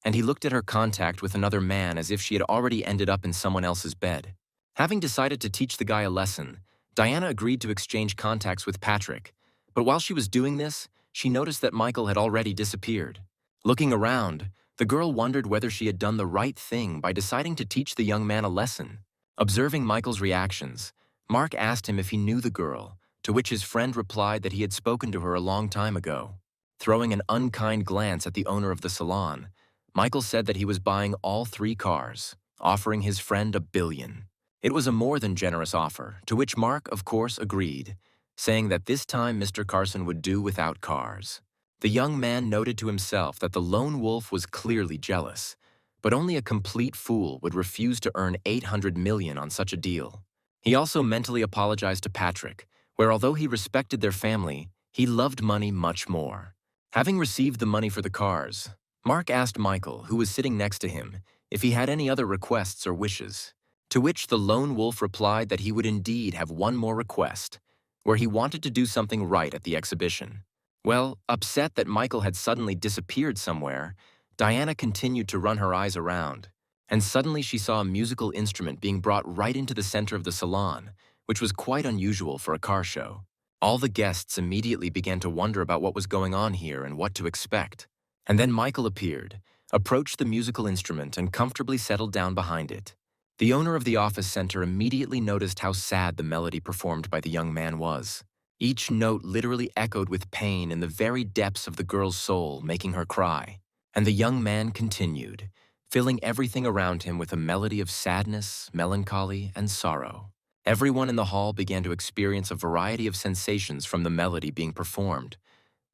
And he looked at her contact with another man as if she had already ended up in someone else's bed. Having decided to teach the guy a lesson, Diana agreed to exchange contacts with Patrick, but while she was doing this, she noticed that Michael had already disappeared. Looking around, the girl wondered whether she had done the right thing by deciding to teach the young man a lesson. Observing Michael's reactions, Mark asked him if he knew the girl, to which his friend replied that he had spoken to her a long time ago. Throwing an unkind glance at the owner of the salon, Michael said that he was buying all 3 cars, offering his friend $1 billion. It was a more than generous offer, to which Mark, of course, agreed, saying that this time Mr. Carson would do without cars. The young man noted to himself that the lone wolf was clearly jealous, but only a complete fool would refuse to earn $800 million on such a deal. He also mentally apologized to Patrick, where although he respected their family, he loved money much more. Having received the money for the cars, Mark asked Michael, who was sitting next to him, if he had any other requests or wishes, to which the lone wolf replied that he would indeed have one more request, where he wanted to do something right at the exhibition. Well, upset that Michael had suddenly disappeared somewhere, Diana continued to run her eyes around, and suddenly she saw a musical instrument being brought right into the center of the salon, which was quite unusual for a car show. All the guests immediately began to wonder about what was going on here and what to expect. And then Michael appeared, approached the musical instrument, and comfortably settled down behind it. The owner of the office center immediately noticed how sad the melody performed by the young man was. Each note literally echoed with pain in the very depths of the girl's soul, making her cry. And the young man continued, filling everything around him with a melody of sadness, melancholy, and sorrow. Everyone in the hall began to experience a variety of sensations from the melody being performed.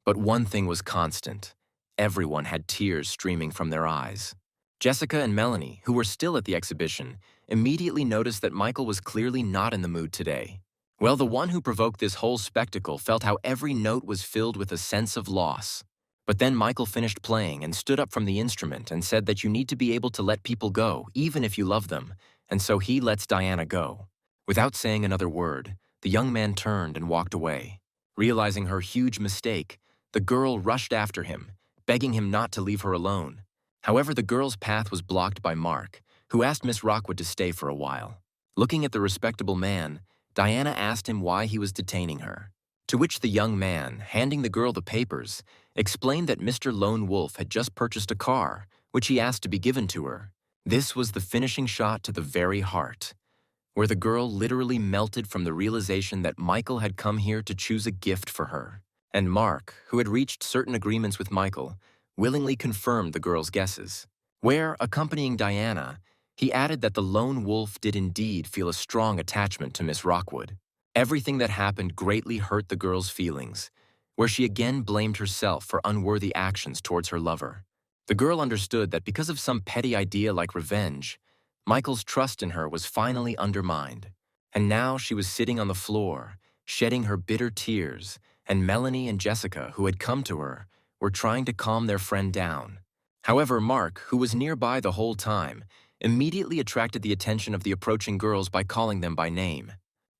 But one thing was constant. Everyone had tears streaming from their eyes. Jessica and Melanie, who were still at the exhibition, immediately noticed that Michael was clearly not in the mood today. Well, the one who provoked this whole spectacle felt how every note was filled with a sense of loss. But then Michael finished playing and stood up from the instrument and said that you need to be able to let people go, even if you love them, and so he lets Diana go. Without saying another word, the young man turned and walked away. Realizing her huge mistake, the girl rushed after him, begging him not to leave her alone. However, the girl's path was blocked by Mark, who asked Miss Rockwood to stay for a while. Looking at the respectable man, Diana asked him why he was detaining her. To which the young man, handing the girl the papers, explained that Mr. Lone Wolf had just purchased a car, which he asked to be given to her. This was the finishing shot to the very heart, where the girl literally melted from the realization that Michael had come here to choose a gift for her. And Mark, who had reached certain agreements with Michael, willingly confirmed the girl's guesses. Where, accompanying Diana, he added that the lone wolf did indeed feel a strong attachment to Miss Rockwood. Everything that happened greatly hurt the girl's feelings, where she again blamed herself for unworthy actions towards her lover. The girl understood that because of some petty idea like revenge, Michael's trust in her was finally undermined. And now she was sitting on the floor, shedding her bitter tears, and Melanie and Jessica, who had come to her, were trying to calm their friend down. However, Mark, who was nearby the whole time, immediately attracted the attention of the approaching girls by calling them by name.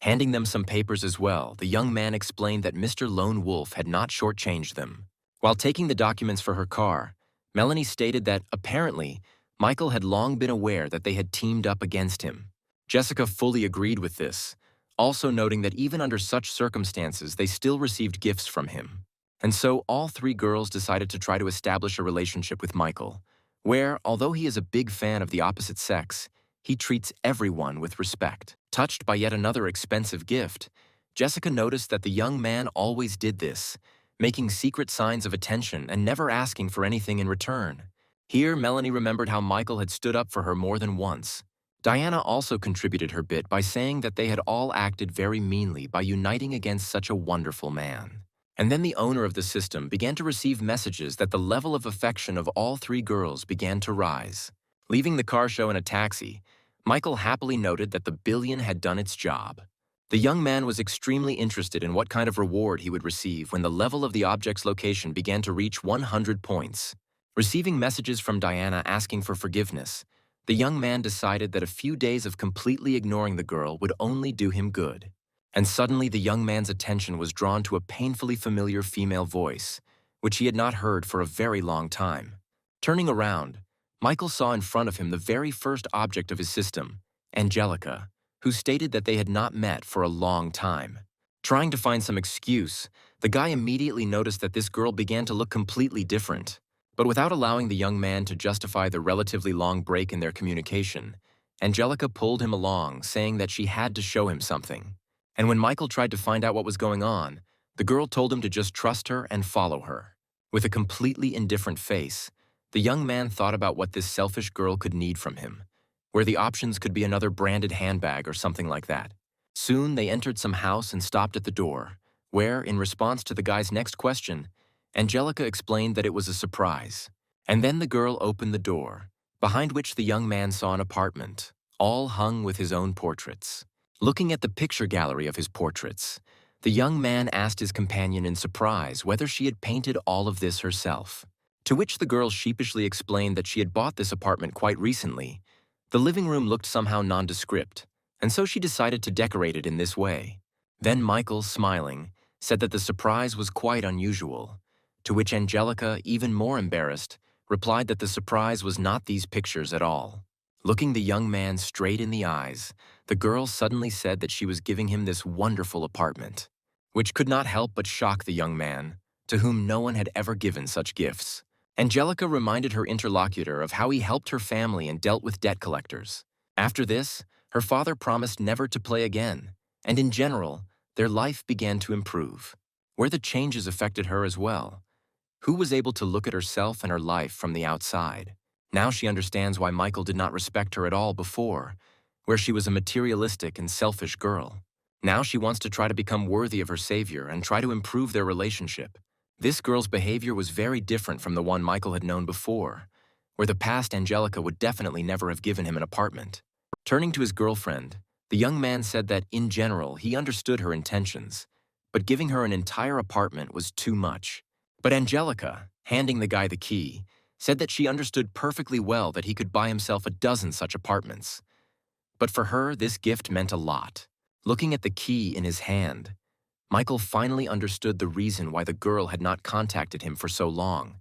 Handing them some papers as well, the young man explained that Mr. Lone Wolf had not shortchanged them. While taking the documents for her car, Melanie stated that, apparently, Michael had long been aware that they had teamed up against him. Jessica fully agreed with this, also noting that even under such circumstances, they still received gifts from him. And so all three girls decided to try to establish a relationship with Michael, where, although he is a big fan of the opposite sex, he treats everyone with respect. Touched by yet another expensive gift, Jessica noticed that the young man always did this, making secret signs of attention and never asking for anything in return. Here, Melanie remembered how Michael had stood up for her more than once. Diana also contributed her bit by saying that they had all acted very meanly by uniting against such a wonderful man. And then the owner of the system began to receive messages that the level of affection of all three girls began to rise. Leaving the car show in a taxi, Michael happily noted that the billion had done its job. The young man was extremely interested in what kind of reward he would receive when the level of the object's location began to reach 100 points. Receiving messages from Diana asking for forgiveness, the young man decided that a few days of completely ignoring the girl would only do him good. And suddenly the young man's attention was drawn to a painfully familiar female voice, which he had not heard for a very long time. Turning around, Michael saw in front of him the very first object of his system, Angelica, who stated that they had not met for a long time. Trying to find some excuse, the guy immediately noticed that this girl began to look completely different. But without allowing the young man to justify the relatively long break in their communication, Angelica pulled him along, saying that she had to show him something. And when Michael tried to find out what was going on, the girl told him to just trust her and follow her. With a completely indifferent face, the young man thought about what this selfish girl could need from him, where the options could be another branded handbag or something like that. Soon they entered some house and stopped at the door, where, in response to the guy's next question, Angelica explained that it was a surprise. And then the girl opened the door, behind which the young man saw an apartment, all hung with his own portraits. Looking at the picture gallery of his portraits, the young man asked his companion in surprise whether she had painted all of this herself. To which the girl sheepishly explained that she had bought this apartment quite recently. The living room looked somehow nondescript, and so she decided to decorate it in this way. Then Michael, smiling, said that the surprise was quite unusual. To which Angelica, even more embarrassed, replied that the surprise was not these pictures at all. Looking the young man straight in the eyes, the girl suddenly said that she was giving him this wonderful apartment, which could not help but shock the young man, to whom no one had ever given such gifts. Angelica reminded her interlocutor of how he helped her family and dealt with debt collectors. After this, her father promised never to play again, and in general, their life began to improve, where the changes affected her as well. Who was able to look at herself and her life from the outside? Now she understands why Michael did not respect her at all before, where she was a materialistic and selfish girl. Now she wants to try to become worthy of her savior and try to improve their relationship. This girl's behavior was very different from the one Michael had known before, where the past Angelica would definitely never have given him an apartment. Turning to his girlfriend, the young man said that, in general, he understood her intentions, but giving her an entire apartment was too much. But Angelica, handing the guy the key, said that she understood perfectly well that he could buy himself a dozen such apartments. But for her, this gift meant a lot. Looking at the key in his hand, Michael finally understood the reason why the girl had not contacted him for so long,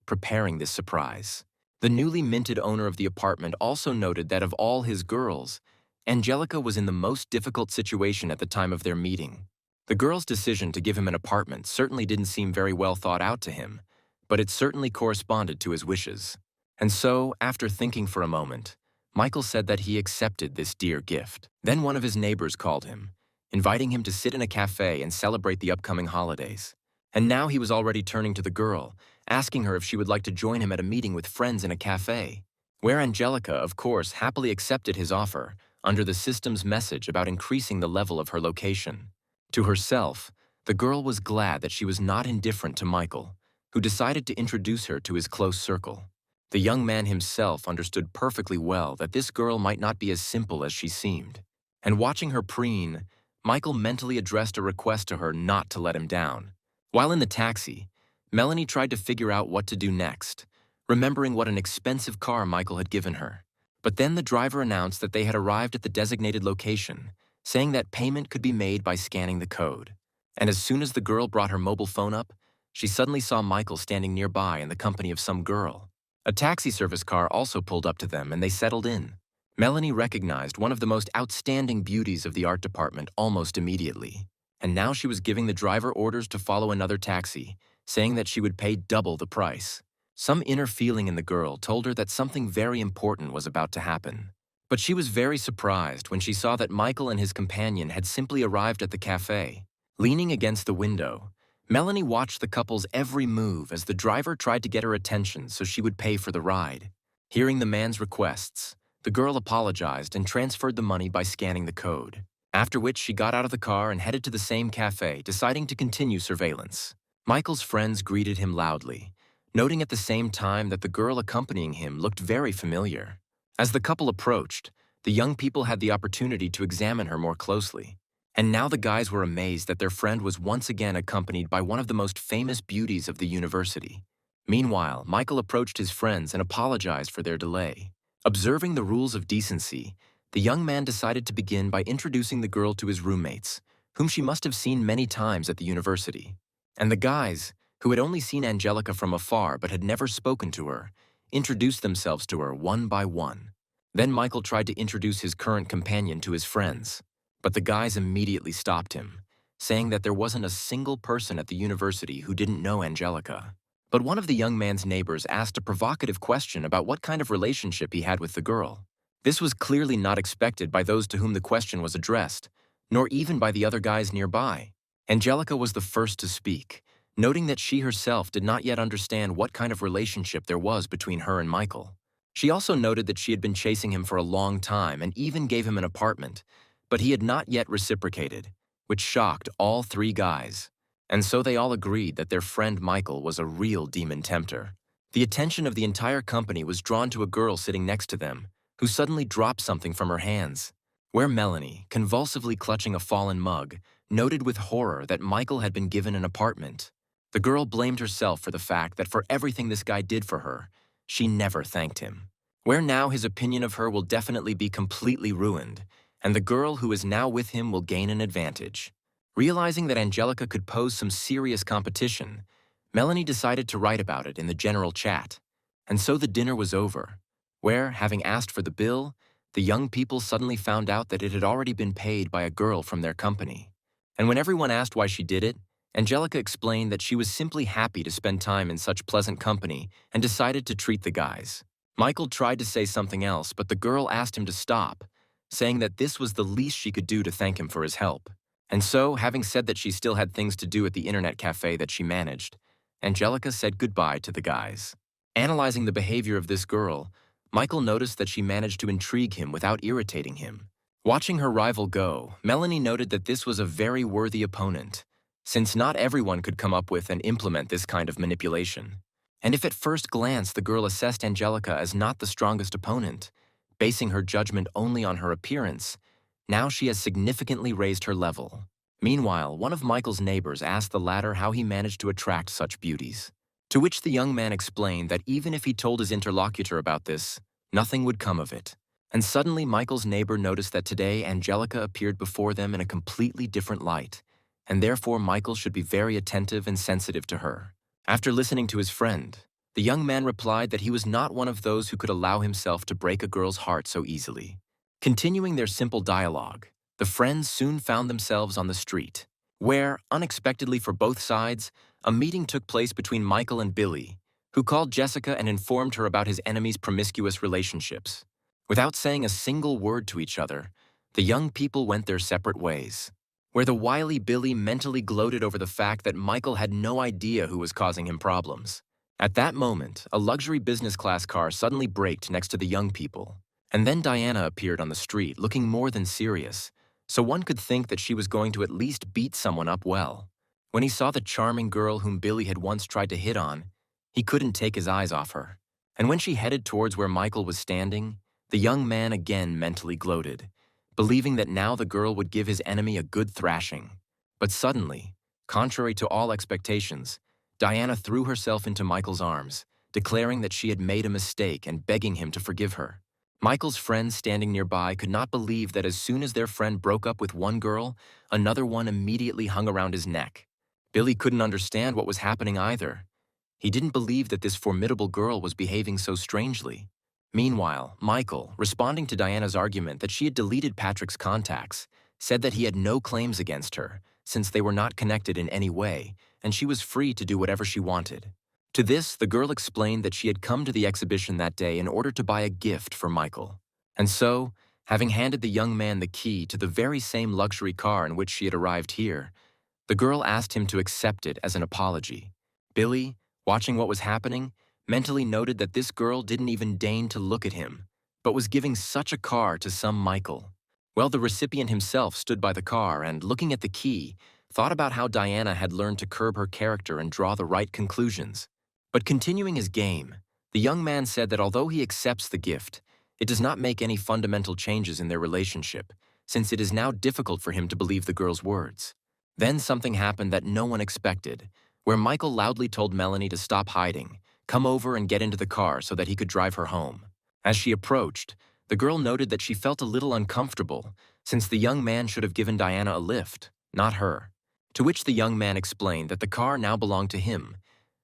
preparing this surprise. The newly minted owner of the apartment also noted that of all his girls, Angelica was in the most difficult situation at the time of their meeting. The girl's decision to give him an apartment certainly didn't seem very well thought out to him, but it certainly corresponded to his wishes. And so, after thinking for a moment, Michael said that he accepted this dear gift. Then one of his neighbors called him, inviting him to sit in a cafe and celebrate the upcoming holidays. And now he was already turning to the girl, asking her if she would like to join him at a meeting with friends in a cafe, where Angelica, of course, happily accepted his offer under the system's message about increasing the level of her location. To herself, the girl was glad that she was not indifferent to Michael, who decided to introduce her to his close circle. The young man himself understood perfectly well that this girl might not be as simple as she seemed, and watching her preen, Michael mentally addressed a request to her not to let him down. While in the taxi, Melanie tried to figure out what to do next, remembering what an expensive car Michael had given her. But then the driver announced that they had arrived at the designated location, saying that payment could be made by scanning the code. And as soon as the girl brought her mobile phone up, she suddenly saw Michael standing nearby in the company of some girl. A taxi service car also pulled up to them and they settled in. Melanie recognized one of the most outstanding beauties of the art department almost immediately, and now she was giving the driver orders to follow another taxi, saying that she would pay double the price. Some inner feeling in the girl told her that something very important was about to happen. But she was very surprised when she saw that Michael and his companion had simply arrived at the cafe. Leaning against the window, Melanie watched the couple's every move as the driver tried to get her attention so she would pay for the ride. Hearing the man's requests, the girl apologized and transferred the money by scanning the code, after which she got out of the car and headed to the same cafe, deciding to continue surveillance. Michael's friends greeted him loudly, noting at the same time that the girl accompanying him looked very familiar. As the couple approached, the young people had the opportunity to examine her more closely. And now the guys were amazed that their friend was once again accompanied by one of the most famous beauties of the university. Meanwhile, Michael approached his friends and apologized for their delay. Observing the rules of decency, the young man decided to begin by introducing the girl to his roommates, whom she must have seen many times at the university. And the guys, who had only seen Angelica from afar but had never spoken to her, introduced themselves to her one by one. Then Michael tried to introduce his current companion to his friends, but the guys immediately stopped him, saying that there wasn't a single person at the university who didn't know Angelica. But one of the young man's neighbors asked a provocative question about what kind of relationship he had with the girl. This was clearly not expected by those to whom the question was addressed, nor even by the other guys nearby. Angelica was the first to speak, noting that she herself did not yet understand what kind of relationship there was between her and Michael. She also noted that she had been chasing him for a long time and even gave him an apartment, but he had not yet reciprocated, which shocked all three guys. And so they all agreed that their friend Michael was a real demon tempter. The attention of the entire company was drawn to a girl sitting next to them, who suddenly dropped something from her hands, where Melanie, convulsively clutching a fallen mug, noted with horror that Michael had been given an apartment. The girl blamed herself for the fact that for everything this guy did for her, she never thanked him. Where now his opinion of her will definitely be completely ruined, and the girl who is now with him will gain an advantage. Realizing that Angelica could pose some serious competition, Melanie decided to write about it in the general chat. And so the dinner was over, where, having asked for the bill, the young people suddenly found out that it had already been paid by a girl from their company. And when everyone asked why she did it, Angelica explained that she was simply happy to spend time in such pleasant company and decided to treat the guys. Michael tried to say something else, but the girl asked him to stop, saying that this was the least she could do to thank him for his help. And so, having said that she still had things to do at the internet cafe that she managed, Angelica said goodbye to the guys. Analyzing the behavior of this girl, Michael noticed that she managed to intrigue him without irritating him. Watching her rival go, Melanie noted that this was a very worthy opponent, since not everyone could come up with and implement this kind of manipulation. And if at first glance the girl assessed Angelica as not the strongest opponent, basing her judgment only on her appearance, now she has significantly raised her level. Meanwhile, one of Michael's neighbors asked the latter how he managed to attract such beauties. To which the young man explained that even if he told his interlocutor about this, nothing would come of it. And suddenly Michael's neighbor noticed that today Angelica appeared before them in a completely different light, and therefore Michael should be very attentive and sensitive to her. After listening to his friend, the young man replied that he was not one of those who could allow himself to break a girl's heart so easily. Continuing their simple dialogue, the friends soon found themselves on the street, where, unexpectedly for both sides, a meeting took place between Michael and Billy, who called Jessica and informed her about his enemy's promiscuous relationships. Without saying a single word to each other, the young people went their separate ways, where the wily Billy mentally gloated over the fact that Michael had no idea who was causing him problems. At that moment, a luxury business class car suddenly braked next to the young people, and then Diana appeared on the street looking more than serious, so one could think that she was going to at least beat someone up well. When he saw the charming girl whom Billy had once tried to hit on, he couldn't take his eyes off her. And when she headed towards where Michael was standing, the young man again mentally gloated, believing that now the girl would give his enemy a good thrashing. But suddenly, contrary to all expectations, Diana threw herself into Michael's arms, declaring that she had made a mistake and begging him to forgive her. Michael's friends standing nearby could not believe that as soon as their friend broke up with one girl, another one immediately hung around his neck. Billy couldn't understand what was happening either. He didn't believe that this formidable girl was behaving so strangely. Meanwhile, Michael, responding to Diana's argument that she had deleted Patrick's contacts, said that he had no claims against her, since they were not connected in any way, and she was free to do whatever she wanted. To this, the girl explained that she had come to the exhibition that day in order to buy a gift for Michael. And so, having handed the young man the key to the very same luxury car in which she had arrived here, the girl asked him to accept it as an apology. Billy, watching what was happening, mentally noted that this girl didn't even deign to look at him, but was giving such a car to some Michael. Well, the recipient himself stood by the car and, looking at the key, thought about how Diana had learned to curb her character and draw the right conclusions. But continuing his game, the young man said that although he accepts the gift, it does not make any fundamental changes in their relationship, since it is now difficult for him to believe the girl's words. Then something happened that no one expected, where Michael loudly told Melanie to stop hiding, come over and get into the car so that he could drive her home. As she approached, the girl noted that she felt a little uncomfortable, since the young man should have given Diana a lift, not her. To which the young man explained that the car now belonged to him.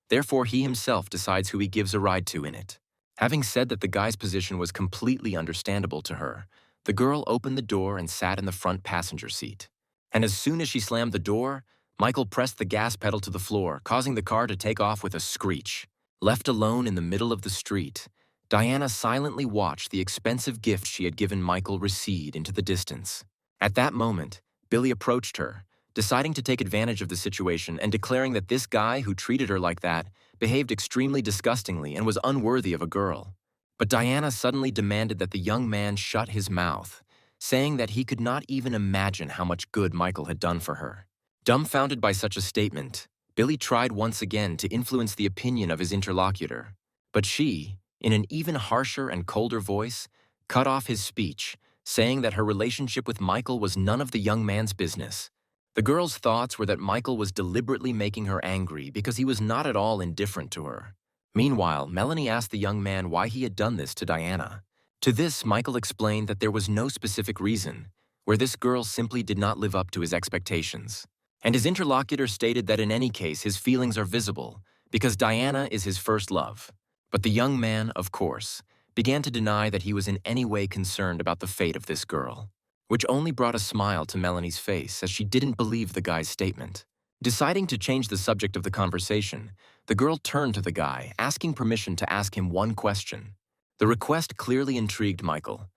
Therefore, he himself decides who he gives a ride to in it. Having said that the guy's position was completely understandable to her, the girl opened the door and sat in the front passenger seat. And as soon as she slammed the door, Michael pressed the gas pedal to the floor, causing the car to take off with a screech. Left alone in the middle of the street, Diana silently watched the expensive gift she had given Michael recede into the distance. At that moment, Billy approached her, deciding to take advantage of the situation and declaring that this guy who treated her like that behaved extremely disgustingly and was unworthy of a girl. But Diana suddenly demanded that the young man shut his mouth, saying that he could not even imagine how much good Michael had done for her. Dumbfounded by such a statement, Billy tried once again to influence the opinion of his interlocutor, but she, in an even harsher and colder voice, cut off his speech, saying that her relationship with Michael was none of the young man's business. The girl's thoughts were that Michael was deliberately making her angry because he was not at all indifferent to her. Meanwhile, Melanie asked the young man why he had done this to Diana. To this, Michael explained that there was no specific reason, where this girl simply did not live up to his expectations. And his interlocutor stated that in any case his feelings are visible, because Diana is his first love. But the young man, of course, began to deny that he was in any way concerned about the fate of this girl, which only brought a smile to Melanie's face as she didn't believe the guy's statement. Deciding to change the subject of the conversation, the girl turned to the guy, asking permission to ask him one question. The request clearly intrigued Michael,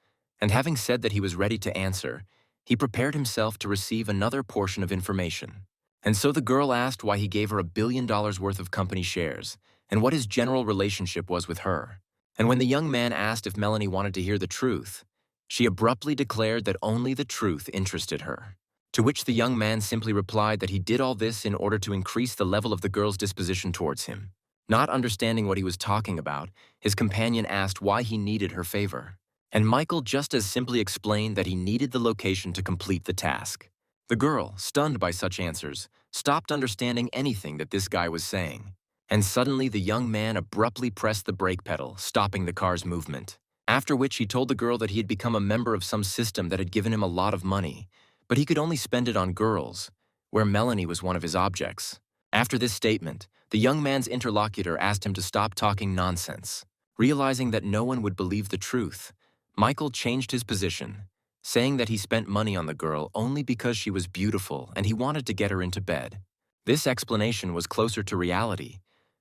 and having said that he was ready to answer, he prepared himself to receive another portion of information. And so the girl asked why he gave her $1 billion worth of company shares, and what his general relationship was with her. And when the young man asked if Melanie wanted to hear the truth, she abruptly declared that only the truth interested her. To which the young man simply replied that he did all this in order to increase the level of the girl's disposition towards him. Not understanding what he was talking about, his companion asked why he needed her favor. And Michael just as simply explained that he needed the location to complete the task. The girl, stunned by such answers, stopped understanding anything that this guy was saying. And suddenly the young man abruptly pressed the brake pedal, stopping the car's movement. After which he told the girl that he had become a member of some system that had given him a lot of money, but he could only spend it on girls, where Melanie was one of his objects. After this statement, the young man's interlocutor asked him to stop talking nonsense. Realizing that no one would believe the truth, Michael changed his position, saying that he spent money on the girl only because she was beautiful and he wanted to get her into bed. This explanation was closer to reality,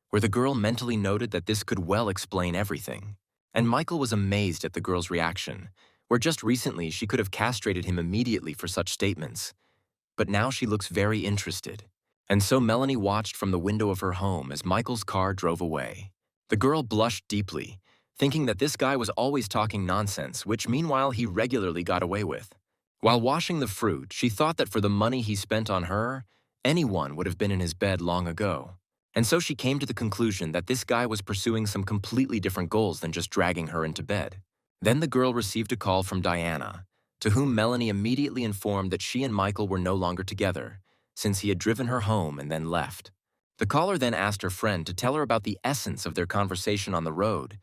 where the girl mentally noted that this could well explain everything. And Michael was amazed at the girl's reaction, where just recently she could have castrated him immediately for such statements. But now she looks very interested. And so Melanie watched from the window of her home as Michael's car drove away. The girl blushed deeply, thinking that this guy was always talking nonsense, which meanwhile he regularly got away with. While washing the fruit, she thought that for the money he spent on her, anyone would have been in his bed long ago. And so she came to the conclusion that this guy was pursuing some completely different goals than just dragging her into bed. Then the girl received a call from Diana, to whom Melanie immediately informed that she and Michael were no longer together, since he had driven her home and then left. The caller then asked her friend to tell her about the essence of their conversation on the road.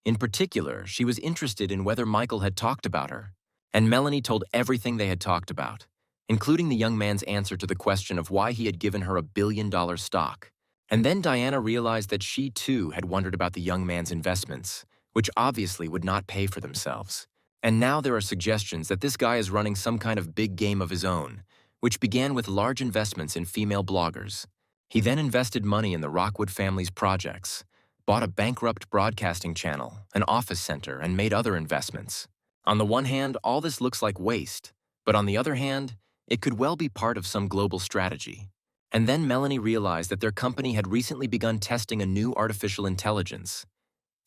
In particular, she was interested in whether Michael had talked about her. And Melanie told everything they had talked about, including the young man's answer to the question of why he had given her $1 billion stock. And then Diana realized that she too had wondered about the young man's investments, which obviously would not pay for themselves. And now there are suggestions that this guy is running some kind of big game of his own, which began with large investments in female bloggers. He then invested money in the Rockwood family's projects, bought a bankrupt broadcasting channel, an office center, and made other investments. On the one hand, all this looks like waste, but on the other hand, it could well be part of some global strategy. And then Melanie realized that their company had recently begun testing a new artificial intelligence.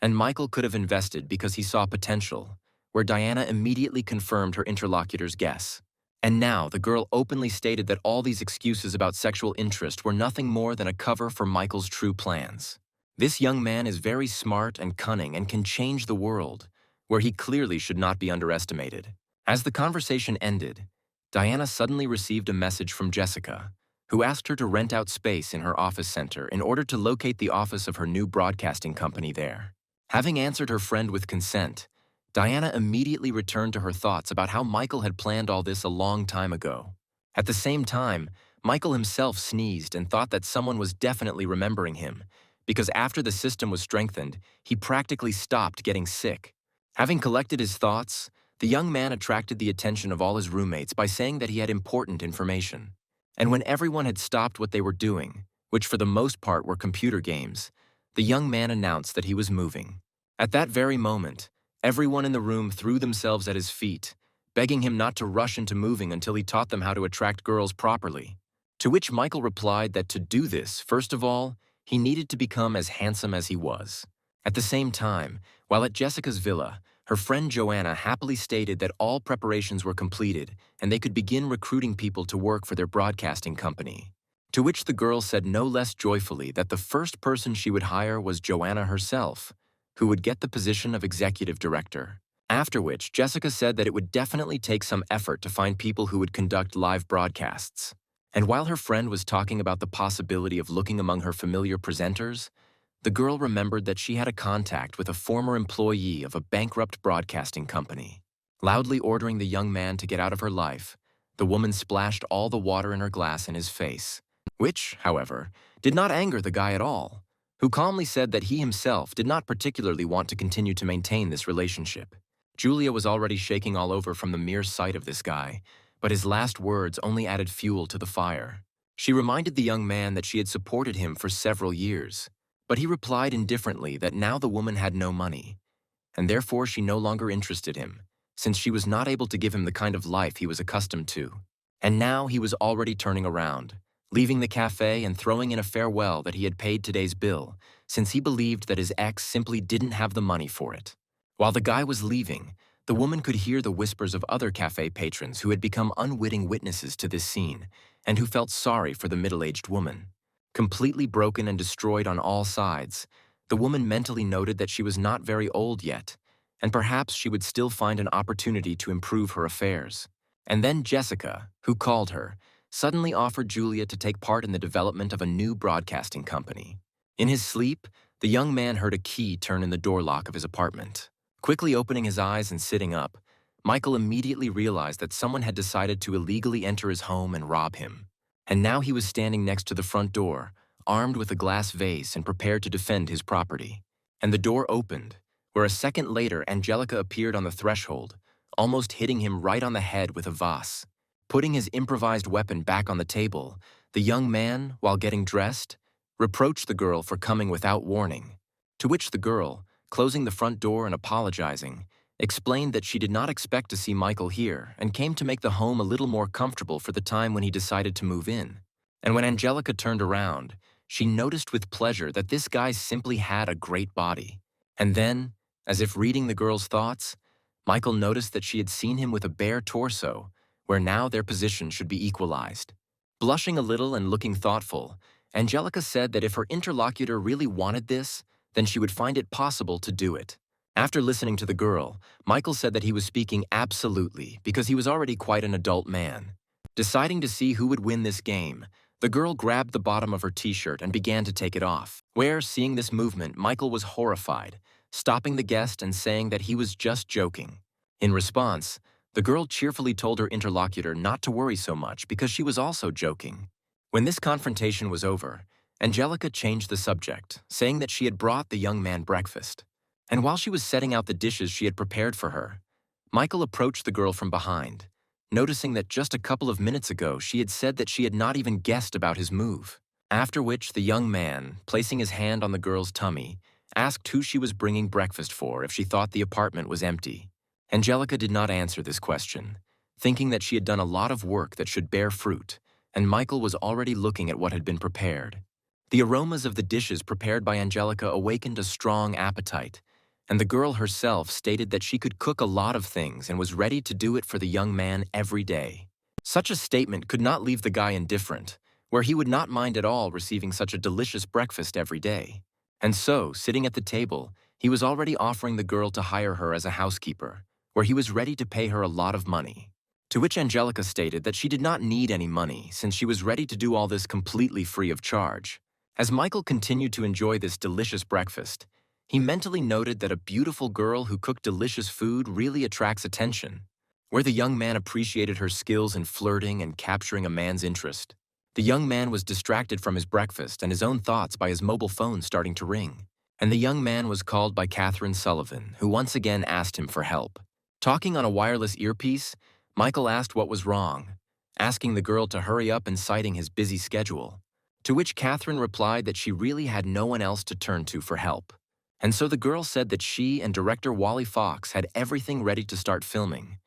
And Michael could have invested because he saw potential, where Diana immediately confirmed her interlocutor's guess. And now the girl openly stated that all these excuses about sexual interest were nothing more than a cover for Michael's true plans. This young man is very smart and cunning and can change the world, where he clearly should not be underestimated. As the conversation ended, Diana suddenly received a message from Jessica, who asked her to rent out space in her office center in order to locate the office of her new broadcasting company there. Having answered her friend with consent, Diana immediately returned to her thoughts about how Michael had planned all this a long time ago. At the same time, Michael himself sneezed and thought that someone was definitely remembering him, because after the system was strengthened, he practically stopped getting sick. Having collected his thoughts, the young man attracted the attention of all his roommates by saying that he had important information. And when everyone had stopped what they were doing, which for the most part were computer games, the young man announced that he was moving. At that very moment, everyone in the room threw themselves at his feet, begging him not to rush into moving until he taught them how to attract girls properly. To which Michael replied that to do this, first of all, he needed to become as handsome as he was. At the same time, while at Jessica's villa, her friend Joanna happily stated that all preparations were completed and they could begin recruiting people to work for their broadcasting company. To which the girl said no less joyfully that the first person she would hire was Joanna herself, who would get the position of executive director. After which, Jessica said that it would definitely take some effort to find people who would conduct live broadcasts. And while her friend was talking about the possibility of looking among her familiar presenters, the girl remembered that she had a contact with a former employee of a bankrupt broadcasting company. Loudly ordering the young man to get out of her life, the woman splashed all the water in her glass in his face, which, however, did not anger the guy at all, who calmly said that he himself did not particularly want to continue to maintain this relationship. Julia was already shaking all over from the mere sight of this guy, but his last words only added fuel to the fire. She reminded the young man that she had supported him for several years, but he replied indifferently that now the woman had no money, and therefore she no longer interested him, since she was not able to give him the kind of life he was accustomed to. And now he was already turning around, leaving the cafe and throwing in a farewell that he had paid today's bill, since he believed that his ex simply didn't have the money for it. While the guy was leaving, the woman could hear the whispers of other cafe patrons who had become unwitting witnesses to this scene and who felt sorry for the middle-aged woman. Completely broken and destroyed on all sides, the woman mentally noted that she was not very old yet, and perhaps she would still find an opportunity to improve her affairs. And then Jessica, who called her, suddenly offered Julia to take part in the development of a new broadcasting company. In his sleep, the young man heard a key turn in the door lock of his apartment. Quickly opening his eyes and sitting up, Michael immediately realized that someone had decided to illegally enter his home and rob him. And now he was standing next to the front door, armed with a glass vase and prepared to defend his property. And the door opened, where a second later Angelica appeared on the threshold, almost hitting him right on the head with a vase. Putting his improvised weapon back on the table, the young man, while getting dressed, reproached the girl for coming without warning. To which the girl, closing the front door and apologizing, explained that she did not expect to see Michael here and came to make the home a little more comfortable for the time when he decided to move in. And when Angelica turned around, she noticed with pleasure that this guy simply had a great body. And then, as if reading the girl's thoughts, Michael noticed that she had seen him with a bare torso, where now their position should be equalized. Blushing a little and looking thoughtful, Angelica said that if her interlocutor really wanted this, then she would find it possible to do it. After listening to the girl, Michael said that he was speaking absolutely because he was already quite an adult man. Deciding to see who would win this game, the girl grabbed the bottom of her t-shirt and began to take it off, where, seeing this movement, Michael was horrified, stopping the guest and saying that he was just joking. In response, the girl cheerfully told her interlocutor not to worry so much because she was also joking. When this confrontation was over, Angelica changed the subject, saying that she had brought the young man breakfast. And while she was setting out the dishes she had prepared for her, Michael approached the girl from behind, noticing that just a couple of minutes ago she had said that she had not even guessed about his move. After which the young man, placing his hand on the girl's tummy, asked who she was bringing breakfast for if she thought the apartment was empty. Angelica did not answer this question, thinking that she had done a lot of work that should bear fruit, and Michael was already looking at what had been prepared. The aromas of the dishes prepared by Angelica awakened a strong appetite, and the girl herself stated that she could cook a lot of things and was ready to do it for the young man every day. Such a statement could not leave the guy indifferent, where he would not mind at all receiving such a delicious breakfast every day. And so, sitting at the table, he was already offering the girl to hire her as a housekeeper, where he was ready to pay her a lot of money. To which Angelica stated that she did not need any money since she was ready to do all this completely free of charge. As Michael continued to enjoy this delicious breakfast, he mentally noted that a beautiful girl who cooked delicious food really attracts attention. Where the young man appreciated her skills in flirting and capturing a man's interest, the young man was distracted from his breakfast and his own thoughts by his mobile phone starting to ring. And the young man was called by Catherine Sullivan, who once again asked him for help. Talking on a wireless earpiece, Michael asked what was wrong, asking the girl to hurry up and citing his busy schedule. To which Catherine replied that she really had no one else to turn to for help. And so the girl said that she and director Wally Fox had everything ready to start filming.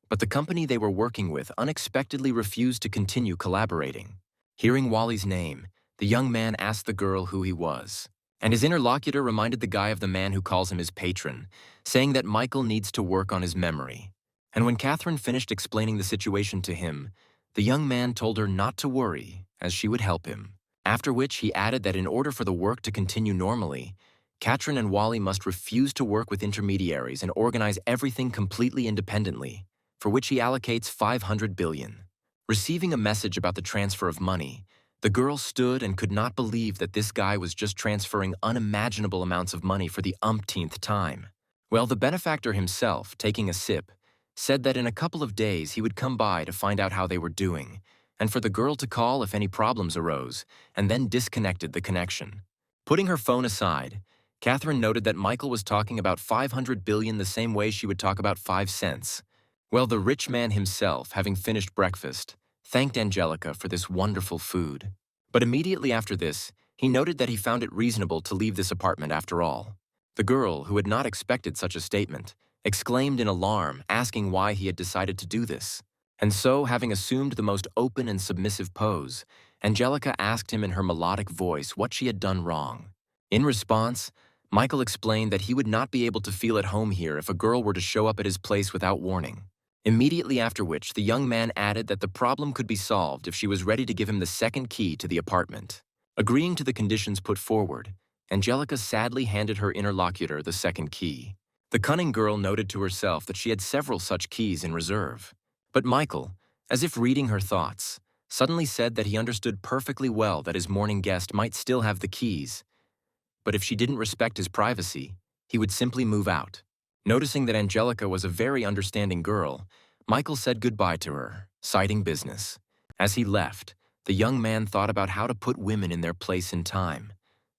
But the company they were working with unexpectedly refused to continue collaborating. Hearing Wally's name, the young man asked the girl who he was. And his interlocutor reminded the guy of the man who calls him his patron, saying that Michael needs to work on his memory. And when Catherine finished explaining the situation to him, the young man told her not to worry, as she would help him. After which he added that in order for the work to continue normally, Catherine and Wally must refuse to work with intermediaries and organize everything completely independently, for which he allocates $500 billion. Receiving a message about the transfer of money, the girl stood and could not believe that this guy was just transferring unimaginable amounts of money for the umpteenth time. Well, the benefactor himself, taking a sip, said that in a couple of days he would come by to find out how they were doing, and for the girl to call if any problems arose, and then disconnected the connection. Putting her phone aside, Catherine noted that Michael was talking about $500 billion the same way she would talk about 5 cents. Well, the rich man himself, having finished breakfast, thanked Angelica for this wonderful food. But immediately after this, he noted that he found it reasonable to leave this apartment after all. The girl, who had not expected such a statement, exclaimed in alarm, asking why he had decided to do this. And so, having assumed the most open and submissive pose, Angelica asked him in her melodic voice what she had done wrong. In response, Michael explained that he would not be able to feel at home here if a girl were to show up at his place without warning. Immediately after which, the young man added that the problem could be solved if she was ready to give him the second key to the apartment. Agreeing to the conditions put forward, Angelica sadly handed her interlocutor the second key. The cunning girl noted to herself that she had several such keys in reserve. But Michael, as if reading her thoughts, suddenly said that he understood perfectly well that his morning guest might still have the keys, but if she didn't respect his privacy, he would simply move out. Noticing that Angelica was a very understanding girl, Michael said goodbye to her, citing business. As he left, the young man thought about how to put women in their place in time,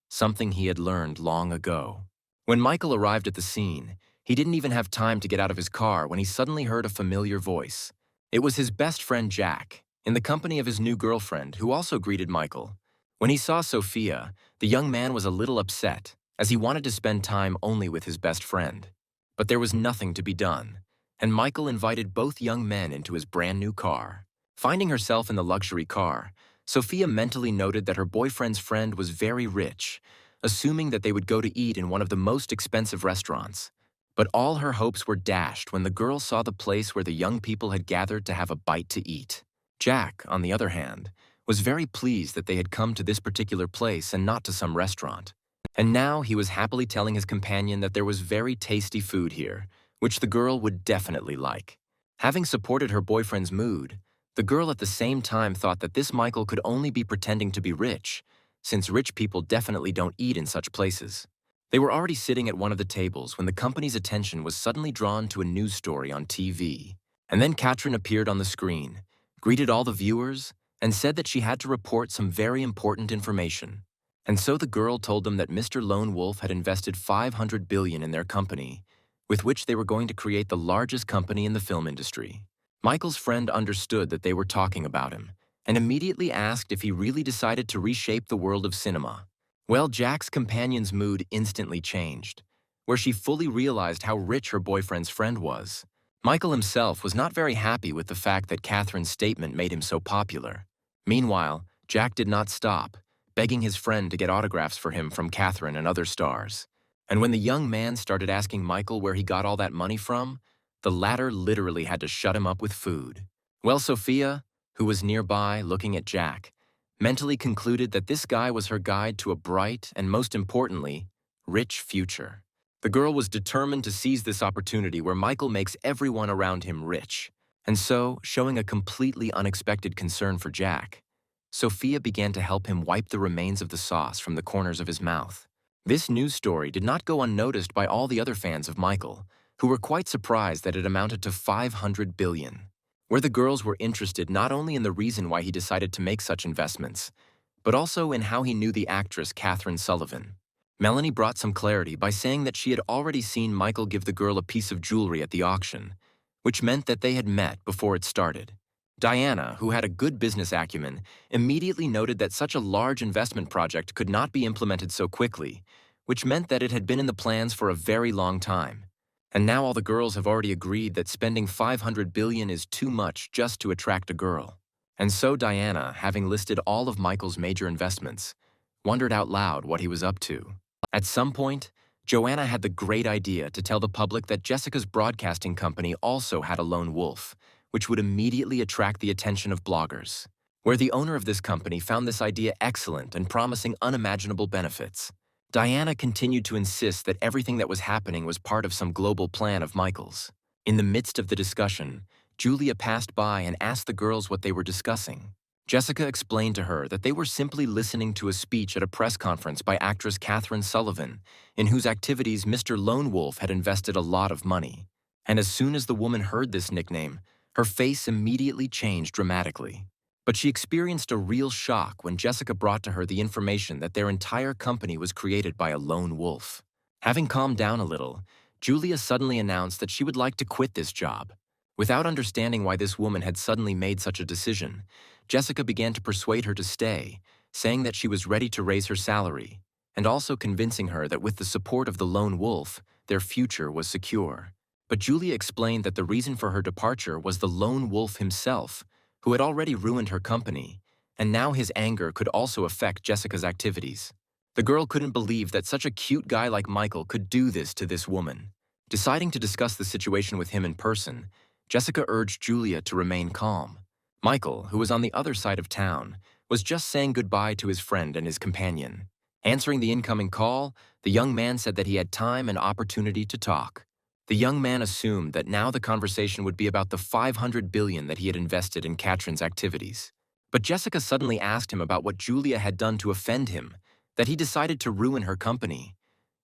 something he had learned long ago. When Michael arrived at the scene, he didn't even have time to get out of his car when he suddenly heard a familiar voice. It was his best friend Jack, in the company of his new girlfriend, who also greeted Michael. When he saw Sophia, the young man was a little upset, as he wanted to spend time only with his best friend. But there was nothing to be done, and Michael invited both young men into his brand new car. Finding herself in the luxury car, Sophia mentally noted that her boyfriend's friend was very rich, assuming that they would go to eat in one of the most expensive restaurants. But all her hopes were dashed when the girl saw the place where the young people had gathered to have a bite to eat. Jack, on the other hand, was very pleased that they had come to this particular place and not to some restaurant. And now he was happily telling his companion that there was very tasty food here, which the girl would definitely like. Having supported her boyfriend's mood, the girl at the same time thought that this Michael could only be pretending to be rich, since rich people definitely don't eat in such places. They were already sitting at one of the tables when the company's attention was suddenly drawn to a news story on TV. And then Katrin appeared on the screen, greeted all the viewers, and said that she had to report some very important information. And so the girl told them that Mr. Lone Wolf had invested $500 billion in their company, with which they were going to create the largest company in the film industry. Michael's friend understood that they were talking about him, and immediately asked if he really decided to reshape the world of cinema. Well, Jack's companion's mood instantly changed, where she fully realized how rich her boyfriend's friend was. Michael himself was not very happy with the fact that Catherine's statement made him so popular. Meanwhile, Jack did not stop, begging his friend to get autographs for him from Catherine and other stars. And when the young man started asking Michael where he got all that money from, the latter literally had to shut him up with food. Well, Sophia, who was nearby looking at Jack, mentally concluded that this guy was her guide to a bright and, most importantly, rich future. The girl was determined to seize this opportunity where Michael makes everyone around him rich. And so, showing a completely unexpected concern for Jack, Sophia began to help him wipe the remains of the sauce from the corners of his mouth. This news story did not go unnoticed by all the other fans of Michael, who were quite surprised that it amounted to $500 billion, where the girls were interested not only in the reason why he decided to make such investments, but also in how he knew the actress Catherine Sullivan. Melanie brought some clarity by saying that she had already seen Michael give the girl a piece of jewelry at the auction, which meant that they had met before it started. Diana, who had a good business acumen, immediately noted that such a large investment project could not be implemented so quickly, which meant that it had been in the plans for a very long time. And now all the girls have already agreed that spending $500 billion is too much just to attract a girl. And so Diana, having listed all of Michael's major investments, wondered out loud what he was up to. At some point, Joanna had the great idea to tell the public that Jessica's broadcasting company also had a lone wolf, which would immediately attract the attention of bloggers, where the owner of this company found this idea excellent and promising unimaginable benefits. Diana continued to insist that everything that was happening was part of some global plan of Michael's. In the midst of the discussion, Julia passed by and asked the girls what they were discussing. Jessica explained to her that they were simply listening to a speech at a press conference by actress Catherine Sullivan, in whose activities Mr. Lone Wolf had invested a lot of money. And as soon as the woman heard this nickname, her face immediately changed dramatically. But she experienced a real shock when Jessica brought to her the information that their entire company was created by a lone wolf. Having calmed down a little, Julia suddenly announced that she would like to quit this job. Without understanding why this woman had suddenly made such a decision, Jessica began to persuade her to stay, saying that she was ready to raise her salary, and also convincing her that with the support of the lone wolf, their future was secure. But Julia explained that the reason for her departure was the lone wolf himself, who had already ruined her company, and now his anger could also affect Jessica's activities. The girl couldn't believe that such a cute guy like Michael could do this to this woman. Deciding to discuss the situation with him in person, Jessica urged Julia to remain calm. Michael, who was on the other side of town, was just saying goodbye to his friend and his companion. Answering the incoming call, the young man said that he had time and opportunity to talk. The young man assumed that now the conversation would be about the 500 billion that he had invested in Katrin's activities. But Jessica suddenly asked him about what Julia had done to offend him, that he decided to ruin her company,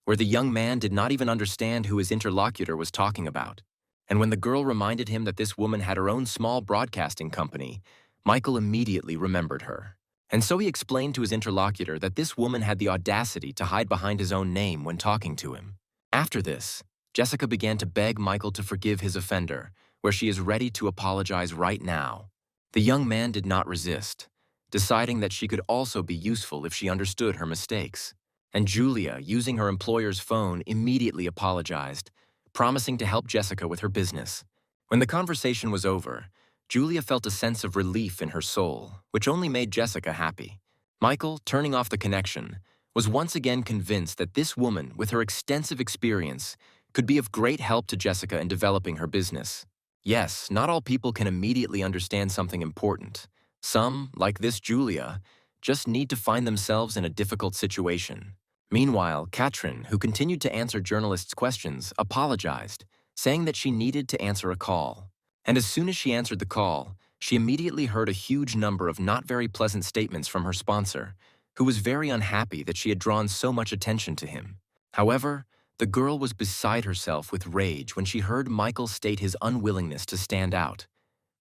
where the young man did not even understand who his interlocutor was talking about. And when the girl reminded him that this woman had her own small broadcasting company, Michael immediately remembered her. And so he explained to his interlocutor that this woman had the audacity to hide behind his own name when talking to him. After this, Jessica began to beg Michael to forgive his offender, where she is ready to apologize right now. The young man did not resist, deciding that she could also be useful if she understood her mistakes. And Julia, using her employer's phone, immediately apologized, promising to help Jessica with her business. When the conversation was over, Julia felt a sense of relief in her soul, which only made Jessica happy. Michael, turning off the connection, was once again convinced that this woman, with her extensive experience, could be of great help to Jessica in developing her business. Yes, not all people can immediately understand something important. Some, like this Julia, just need to find themselves in a difficult situation. Meanwhile, Katrin, who continued to answer journalists' questions, apologized, saying that she needed to answer a call. And as soon as she answered the call, she immediately heard a huge number of not very pleasant statements from her sponsor, who was very unhappy that she had drawn so much attention to him. However, the girl was beside herself with rage when she heard Michael state his unwillingness to stand out,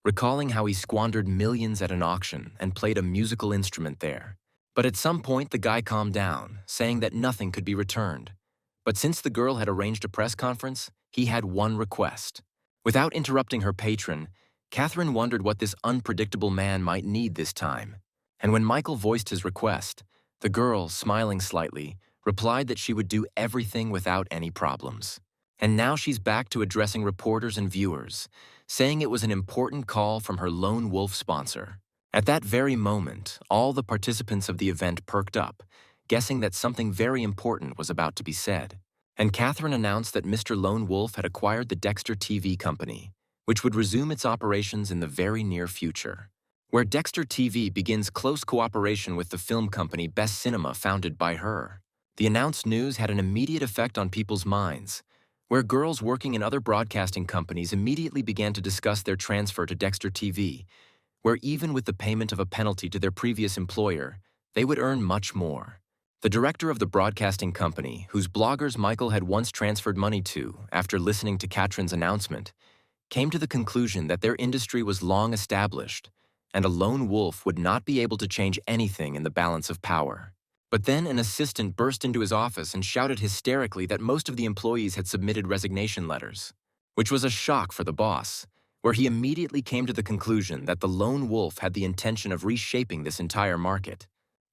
recalling how he squandered millions at an auction and played a musical instrument there. But at some point, the guy calmed down, saying that nothing could be returned. But since the girl had arranged a press conference, he had one request. Without interrupting her patron, Catherine wondered what this unpredictable man might need this time. And when Michael voiced his request, the girl, smiling slightly, replied that she would do everything without any problems. And now she's back to addressing reporters and viewers, saying it was an important call from her lone wolf sponsor. At that very moment, all the participants of the event perked up, guessing that something very important was about to be said. And Catherine announced that Mr. Lone Wolf had acquired the Dexter TV company, which would resume its operations in the very near future. Where Dexter TV begins close cooperation with the film company Best Cinema founded by her. The announced news had an immediate effect on people's minds, where girls working in other broadcasting companies immediately began to discuss their transfer to Dexter TV, where even with the payment of a penalty to their previous employer, they would earn much more. The director of the broadcasting company, whose bloggers Michael had once transferred money to after listening to Katrin's announcement, came to the conclusion that their industry was long established, and a lone wolf would not be able to change anything in the balance of power. But then an assistant burst into his office and shouted hysterically that most of the employees had submitted resignation letters, which was a shock for the boss, where he immediately came to the conclusion that the lone wolf had the intention of reshaping this entire market.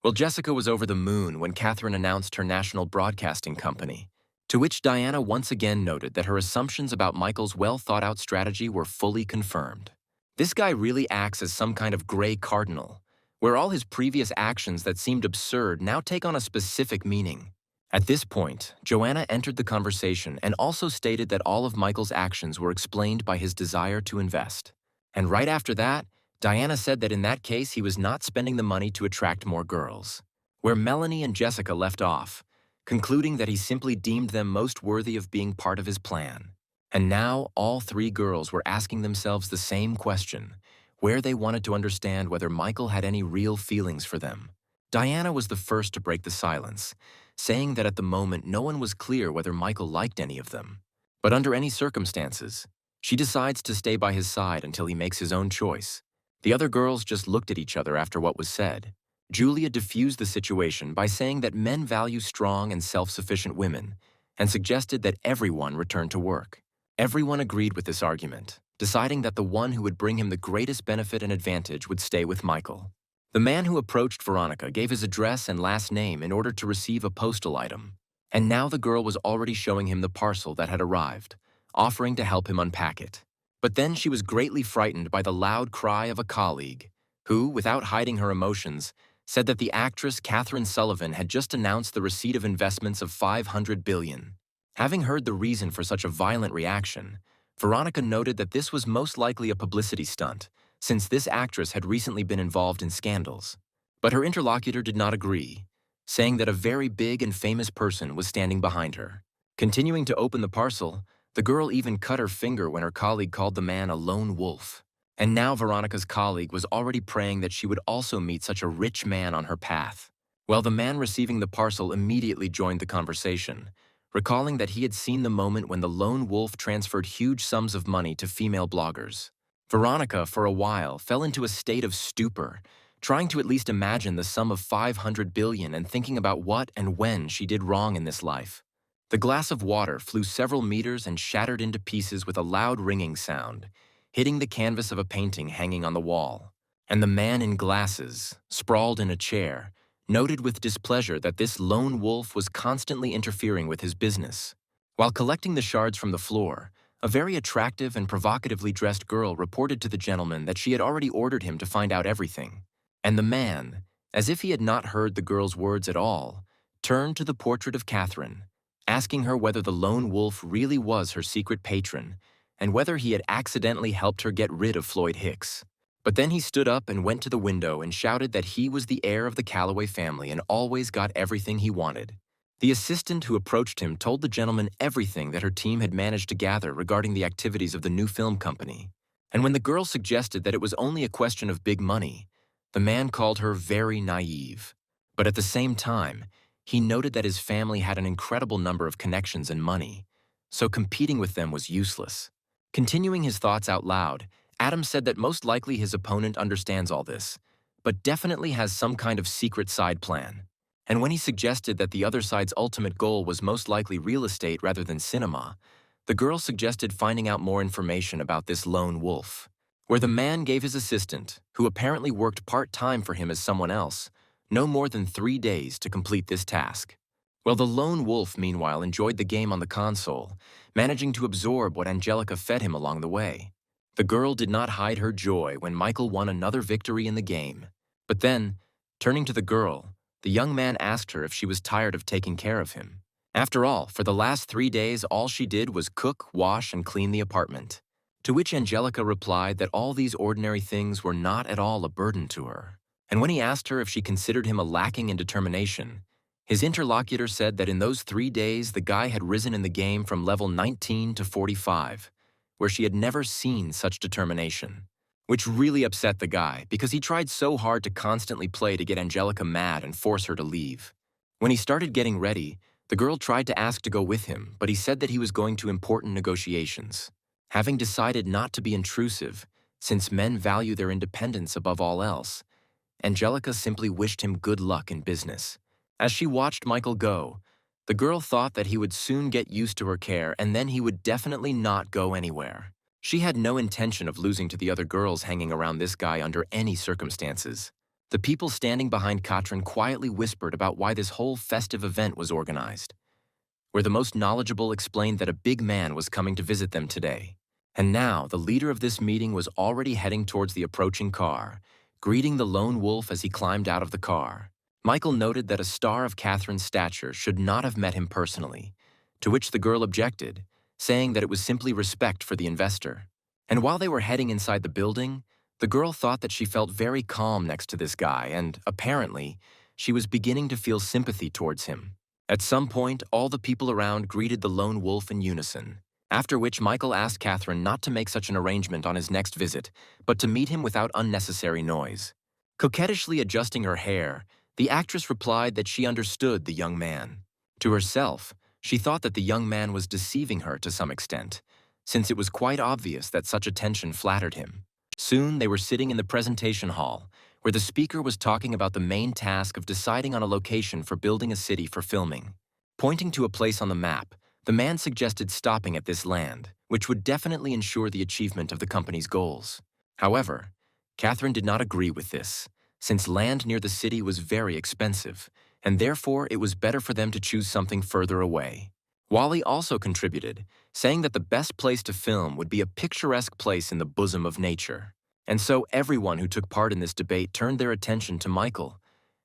Well, Jessica was over the moon when Catherine announced her national broadcasting company, to which Diana once again noted that her assumptions about Michael's well-thought-out strategy were fully confirmed. This guy really acts as some kind of gray cardinal, where all his previous actions that seemed absurd now take on a specific meaning. At this point, Joanna entered the conversation and also stated that all of Michael's actions were explained by his desire to invest. And right after that, Diana said that in that case he was not spending the money to attract more girls. Where Melanie and Jessica left off, concluding that he simply deemed them most worthy of being part of his plan. And now all three girls were asking themselves the same question, where they wanted to understand whether Michael had any real feelings for them. Diana was the first to break the silence, saying that at the moment no one was clear whether Michael liked any of them. But under any circumstances, she decides to stay by his side until he makes his own choice. The other girls just looked at each other after what was said. Julia diffused the situation by saying that men value strong and self-sufficient women, and suggested that everyone return to work. Everyone agreed with this argument, deciding that the one who would bring him the greatest benefit and advantage would stay with Michael. The man who approached Veronica gave his address and last name in order to receive a postal item, and now the girl was already showing him the parcel that had arrived, offering to help him unpack it. But then she was greatly frightened by the loud cry of a colleague, who, without hiding her emotions, said that the actress Catherine Sullivan had just announced the receipt of investments of 500 billion. Having heard the reason for such a violent reaction, Veronica noted that this was most likely a publicity stunt, since this actress had recently been involved in scandals. But her interlocutor did not agree, saying that a very big and famous person was standing behind her. Continuing to open the parcel, the girl even cut her finger when her colleague called the man a lone wolf. And now Veronica's colleague was already praying that she would also meet such a rich man on her path. Well, the man receiving the parcel immediately joined the conversation, recalling that he had seen the moment when the lone wolf transferred huge sums of money to female bloggers. Veronica, for a while, fell into a state of stupor, trying to at least imagine the sum of 500 billion and thinking about what and when she did wrong in this life. The glass of water flew several meters and shattered into pieces with a loud ringing sound, hitting the canvas of a painting hanging on the wall. And the man in glasses, sprawled in a chair, noted with displeasure that this lone wolf was constantly interfering with his business. While collecting the shards from the floor, a very attractive and provocatively dressed girl reported to the gentleman that she had already ordered him to find out everything. And the man, as if he had not heard the girl's words at all, turned to the portrait of Catherine, asking her whether the lone wolf really was her secret patron and whether he had accidentally helped her get rid of Floyd Hicks. But then he stood up and went to the window and shouted that he was the heir of the Calloway family and always got everything he wanted. The assistant who approached him told the gentleman everything that her team had managed to gather regarding the activities of the new film company. And when the girl suggested that it was only a question of big money, the man called her very naive. But at the same time, he noted that his family had an incredible number of connections and money, so competing with them was useless. Continuing his thoughts out loud, Adam said that most likely his opponent understands all this, but definitely has some kind of secret side plan. And when he suggested that the other side's ultimate goal was most likely real estate rather than cinema, the girl suggested finding out more information about this lone wolf, where the man gave his assistant, who apparently worked part-time for him as someone else, no more than 3 days to complete this task. Well, the lone wolf, meanwhile, enjoyed the game on the console, managing to absorb what Angelica fed him along the way. The girl did not hide her joy when Michael won another victory in the game. But then, turning to the girl, the young man asked her if she was tired of taking care of him. After all, for the last 3 days, all she did was cook, wash, and clean the apartment. To which Angelica replied that all these ordinary things were not at all a burden to her. And when he asked her if she considered him a lacking in determination, his interlocutor said that in those 3 days the guy had risen in the game from level 19 to 45, where she had never seen such determination. Which really upset the guy because he tried so hard to constantly play to get Angelica mad and force her to leave. When he started getting ready, the girl tried to ask to go with him, but he said that he was going to important negotiations. Having decided not to be intrusive, since men value their independence above all else, Angelica simply wished him good luck in business. As she watched Michael go, the girl thought that he would soon get used to her care and then he would definitely not go anywhere. She had no intention of losing to the other girls hanging around this guy under any circumstances. The people standing behind Katrin quietly whispered about why this whole festive event was organized, where the most knowledgeable explained that a big man was coming to visit them today. And now the leader of this meeting was already heading towards the approaching car, greeting the lone wolf as he climbed out of the car. Michael noted that a star of Catherine's stature should not have met him personally, to which the girl objected, saying that it was simply respect for the investor. And while they were heading inside the building, the girl thought that she felt very calm next to this guy and, apparently, she was beginning to feel sympathy towards him. At some point, all the people around greeted the lone wolf in unison, after which Michael asked Catherine not to make such an arrangement on his next visit, but to meet him without unnecessary noise. Coquettishly adjusting her hair, the actress replied that she understood the young man. To herself, she thought that the young man was deceiving her to some extent, since it was quite obvious that such attention flattered him. Soon they were sitting in the presentation hall, where the speaker was talking about the main task of deciding on a location for building a city for filming. Pointing to a place on the map, the man suggested stopping at this land, which would definitely ensure the achievement of the company's goals. However, Catherine did not agree with this, since land near the city was very expensive, and therefore it was better for them to choose something further away. Wally also contributed, saying that the best place to film would be a picturesque place in the bosom of nature. And so everyone who took part in this debate turned their attention to Michael,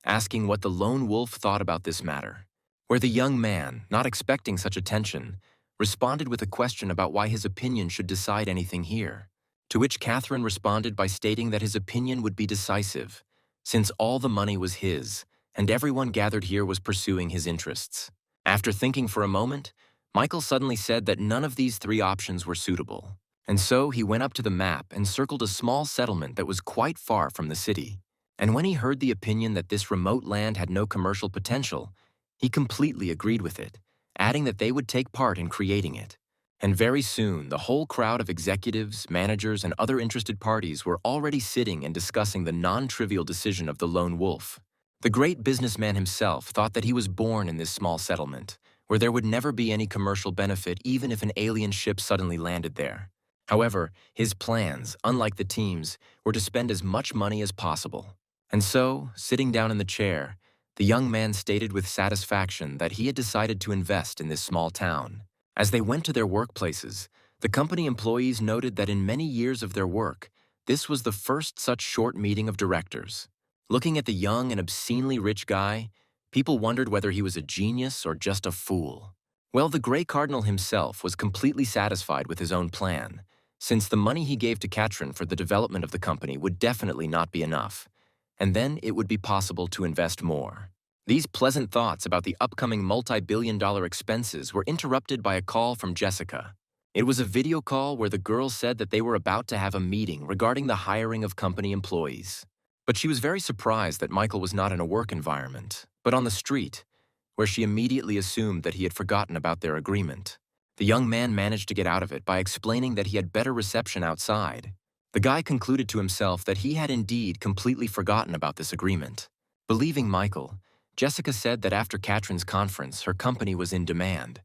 asking what the lone wolf thought about this matter, where the young man, not expecting such attention, responded with a question about why his opinion should decide anything here, to which Catherine responded by stating that his opinion would be decisive, since all the money was his, and everyone gathered here was pursuing his interests. After thinking for a moment, Michael suddenly said that none of these three options were suitable, and so he went up to the map and circled a small settlement that was quite far from the city. And when he heard the opinion that this remote land had no commercial potential, he completely agreed with it, adding that they would take part in creating it. And very soon, the whole crowd of executives, managers, and other interested parties were already sitting and discussing the non-trivial decision of the lone wolf. The great businessman himself thought that he was born in this small settlement, where there would never be any commercial benefit even if an alien ship suddenly landed there. However, his plans, unlike the team's, were to spend as much money as possible. And so, sitting down in the chair, the young man stated with satisfaction that he had decided to invest in this small town. As they went to their workplaces, the company employees noted that in many years of their work, this was the first such short meeting of directors. Looking at the young and obscenely rich guy, people wondered whether he was a genius or just a fool. Well, the Grey Cardinal himself was completely satisfied with his own plan, since the money he gave to Katrin for the development of the company would definitely not be enough, and then it would be possible to invest more. These pleasant thoughts about the upcoming multi-billion-dollar expenses were interrupted by a call from Jessica. It was a video call where the girl said that they were about to have a meeting regarding the hiring of company employees. But she was very surprised that Michael was not in a work environment, but on the street, where she immediately assumed that he had forgotten about their agreement. The young man managed to get out of it by explaining that he had better reception outside. The guy concluded to himself that he had indeed completely forgotten about this agreement. Believing Michael, Jessica said that after Katrin's conference, her company was in demand.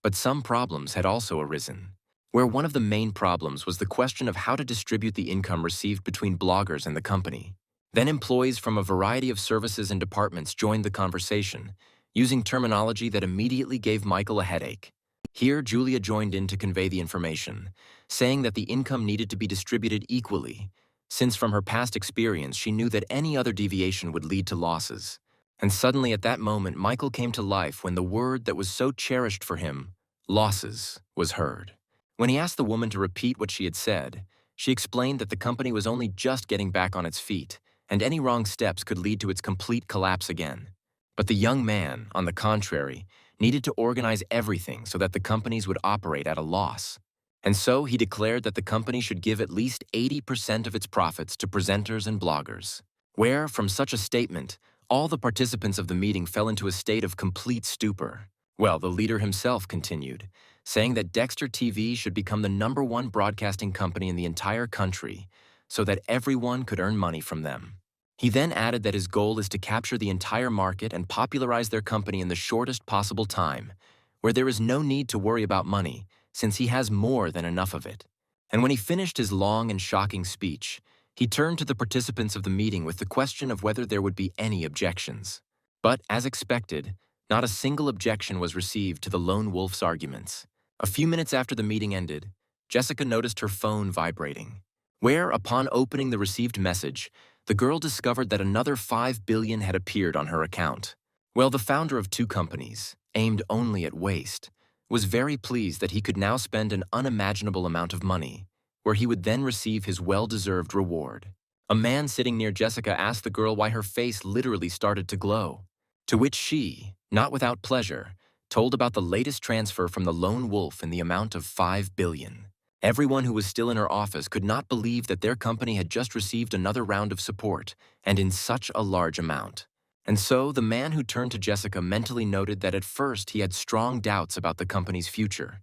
But some problems had also arisen, where one of the main problems was the question of how to distribute the income received between bloggers and the company. Then employees from a variety of services and departments joined the conversation, using terminology that immediately gave Michael a headache. Here, Julia joined in to convey the information, saying that the income needed to be distributed equally, since from her past experience she knew that any other deviation would lead to losses. And suddenly at that moment, Michael came to life when the word that was so cherished for him, losses, was heard. When he asked the woman to repeat what she had said, she explained that the company was only just getting back on its feet, and any wrong steps could lead to its complete collapse again. But the young man, on the contrary, needed to organize everything so that the companies would operate at a loss. And so he declared that the company should give at least 80% of its profits to presenters and bloggers. Where, from such a statement, all the participants of the meeting fell into a state of complete stupor. Well, the leader himself continued, saying that Dexter TV should become the #1 broadcasting company in the entire country, so that everyone could earn money from them. He then added that his goal is to capture the entire market and popularize their company in the shortest possible time, where there is no need to worry about money, since he has more than enough of it. And when he finished his long and shocking speech, he turned to the participants of the meeting with the question of whether there would be any objections. But, as expected, not a single objection was received to the lone wolf's arguments. A few minutes after the meeting ended, Jessica noticed her phone vibrating, where, upon opening the received message, the girl discovered that another $5 billion had appeared on her account. Well, the founder of two companies, aimed only at waste, was very pleased that he could now spend an unimaginable amount of money, where he would then receive his well-deserved reward. A man sitting near Jessica asked the girl why her face literally started to glow, to which she, not without pleasure, told about the latest transfer from the lone wolf in the amount of $5 billion. Everyone who was still in her office could not believe that their company had just received another round of support, and in such a large amount. And so the man who turned to Jessica mentally noted that at first he had strong doubts about the company's future.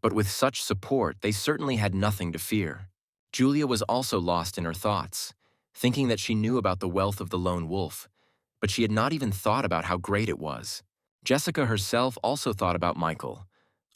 But with such support, they certainly had nothing to fear. Julia was also lost in her thoughts, thinking that she knew about the wealth of the lone wolf, but she had not even thought about how great it was. Jessica herself also thought about Michael,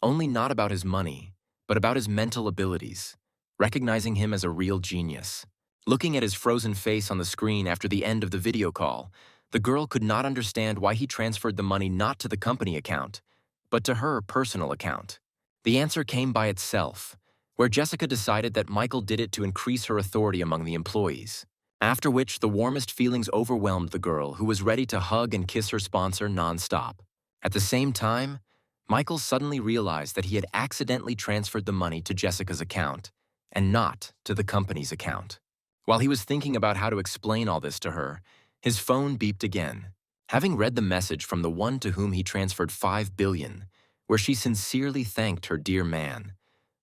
only not about his money, but about his mental abilities, recognizing him as a real genius. Looking at his frozen face on the screen after the end of the video call, the girl could not understand why he transferred the money not to the company account, but to her personal account. The answer came by itself, where Jessica decided that Michael did it to increase her authority among the employees, after which the warmest feelings overwhelmed the girl, who was ready to hug and kiss her sponsor non-stop. At the same time, Michael suddenly realized that he had accidentally transferred the money to Jessica's account, and not to the company's account. While he was thinking about how to explain all this to her, His phone beeped again. Having read the message from the one to whom he transferred 5 billion, where she sincerely thanked her dear man,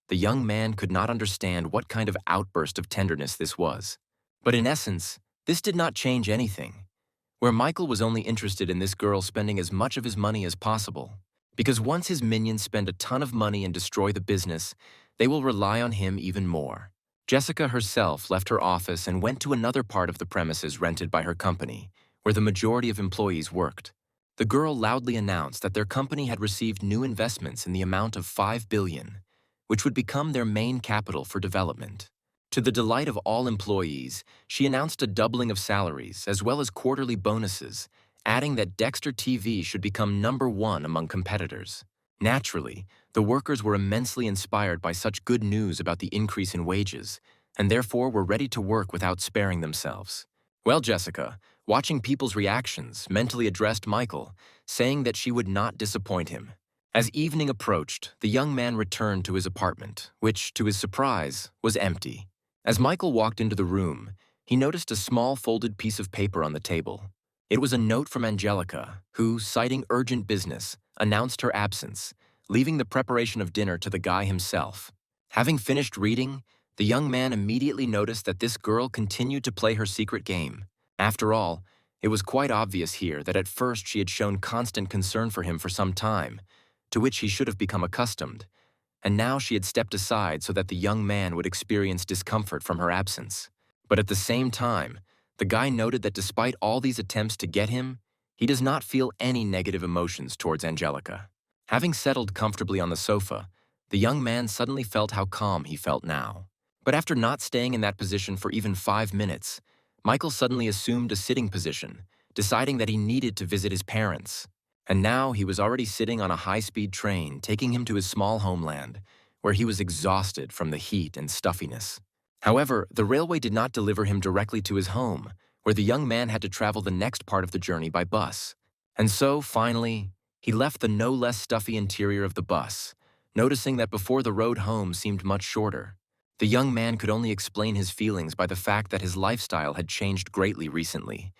the young man could not understand what kind of outburst of tenderness this was. But in essence, this did not change anything, where Michael was only interested in this girl spending as much of his money as possible. Because once his minions spend a ton of money and destroy the business, they will rely on him even more. Jessica herself left her office and went to another part of the premises rented by her company, where the majority of employees worked. The girl loudly announced that their company had received new investments in the amount of 5 billion, which would become their main capital for development. To the delight of all employees, she announced a doubling of salaries as well as quarterly bonuses, adding that Dexter TV should become #1 among competitors. Naturally, the workers were immensely inspired by such good news about the increase in wages, and therefore were ready to work without sparing themselves. Well, Jessica, watching people's reactions, mentally addressed Michael, saying that she would not disappoint him. As evening approached, the young man returned to his apartment, which, to his surprise, was empty. As Michael walked into the room, he noticed a small folded piece of paper on the table. It was a note from Angelica, who, citing urgent business, announced her absence, leaving the preparation of dinner to the guy himself. Having finished reading, the young man immediately noticed that this girl continued to play her secret game. After all, it was quite obvious here that at first she had shown constant concern for him for some time, to which he should have become accustomed, and now she had stepped aside so that the young man would experience discomfort from her absence. But at the same time, the guy noted that despite all these attempts to get him, he does not feel any negative emotions towards Angelica. Having settled comfortably on the sofa, the young man suddenly felt how calm he felt now. But after not staying in that position for even 5 minutes, Michael suddenly assumed a sitting position, deciding that he needed to visit his parents. And now he was already sitting on a high-speed train taking him to his small homeland, where he was exhausted from the heat and stuffiness. However, the railway did not deliver him directly to his home, where the young man had to travel the next part of the journey by bus. And so, finally, he left the no less stuffy interior of the bus, noticing that before the road home seemed much shorter. The young man could only explain his feelings by the fact that his lifestyle had changed greatly recently,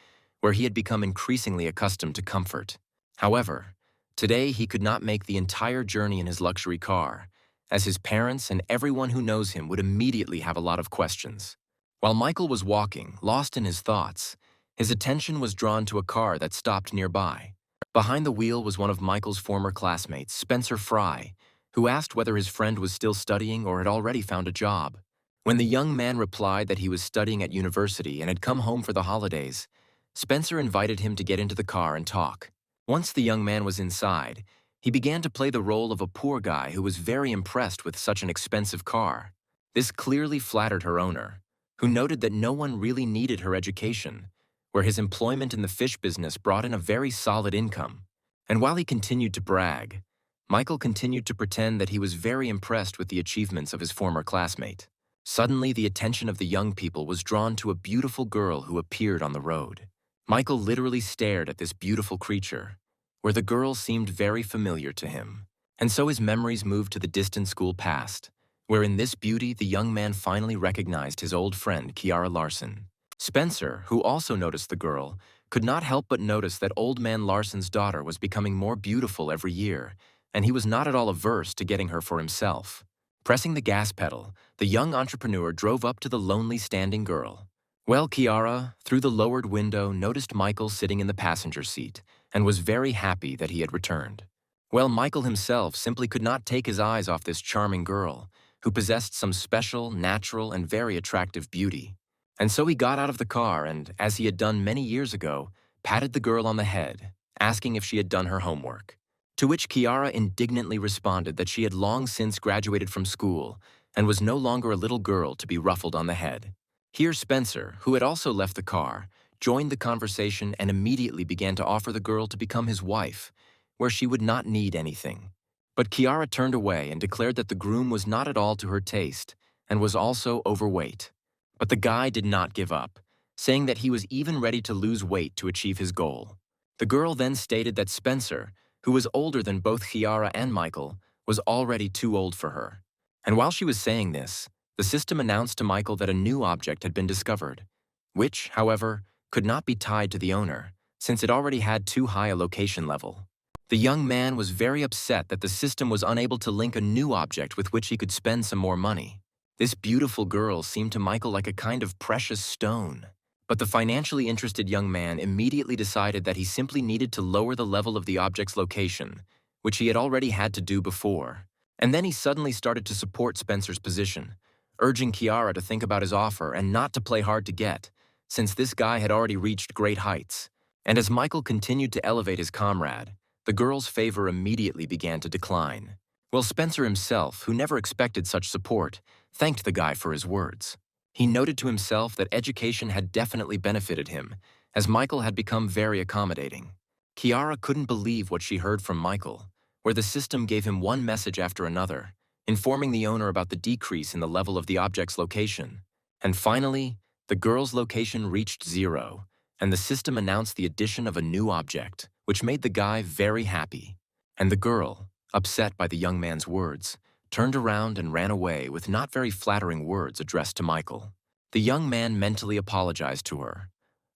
where he had become increasingly accustomed to comfort. However, today he could not make the entire journey in his luxury car, as his parents and everyone who knows him would immediately have a lot of questions. While Michael was walking, lost in his thoughts, his attention was drawn to a car that stopped nearby. Behind the wheel was one of Michael's former classmates, Spencer Fry, who asked whether his friend was still studying or had already found a job. When the young man replied that he was studying at university and had come home for the holidays, Spencer invited him to get into the car and talk. Once the young man was inside, he began to play the role of a poor guy who was very impressed with such an expensive car. This clearly flattered her owner, who noted that no one really needed her education, where his employment in the fish business brought in a very solid income. And while he continued to brag, Michael continued to pretend that he was very impressed with the achievements of his former classmate. Suddenly, the attention of the young people was drawn to a beautiful girl who appeared on the road. Michael literally stared at this beautiful creature, where the girl seemed very familiar to him. And so his memories moved to the distant school past, where in this beauty the young man finally recognized his old friend Kiara Larson. Spencer, who also noticed the girl, could not help but notice that old man Larson's daughter was becoming more beautiful every year, and he was not at all averse to getting her for himself. Pressing the gas pedal, the young entrepreneur drove up to the lonely standing girl. Well, Kiara, through the lowered window, noticed Michael sitting in the passenger seat and was very happy that he had returned. Well, Michael himself simply could not take his eyes off this charming girl, who possessed some special, natural, and very attractive beauty. And so he got out of the car and, as he had done many years ago, patted the girl on the head, asking if she had done her homework. To which Kiara indignantly responded that she had long since graduated from school and was no longer a little girl to be ruffled on the head. Here Spencer, who had also left the car, joined the conversation and immediately began to offer the girl to become his wife, where she would not need anything. But Kiara turned away and declared that the groom was not at all to her taste and was also overweight. But the guy did not give up, saying that he was even ready to lose weight to achieve his goal. The girl then stated that Spencer, who was older than both Kiara and Michael, was already too old for her. And while she was saying this, the system announced to Michael that a new object had been discovered, which, however, could not be tied to the owner, since it already had too high a location level. The young man was very upset that the system was unable to link a new object with which he could spend some more money. This beautiful girl seemed to Michael like a kind of precious stone. But the financially interested young man immediately decided that he simply needed to lower the level of the object's location, which he had already had to do before. And then he suddenly started to support Spencer's position, urging Kiara to think about his offer and not to play hard to get, since this guy had already reached great heights. And as Michael continued to elevate his comrade, the girl's favor immediately began to decline. Well, Spencer himself, who never expected such support, thanked the guy for his words. He noted to himself that education had definitely benefited him, as Michael had become very accommodating. Kiara couldn't believe what she heard from Michael, where the system gave him one message after another, informing the owner about the decrease in the level of the object's location. And finally, the girl's location reached 0, and the system announced the addition of a new object, which made the guy very happy. And the girl, upset by the young man's words, turned around and ran away with not very flattering words addressed to Michael. The young man mentally apologized to her,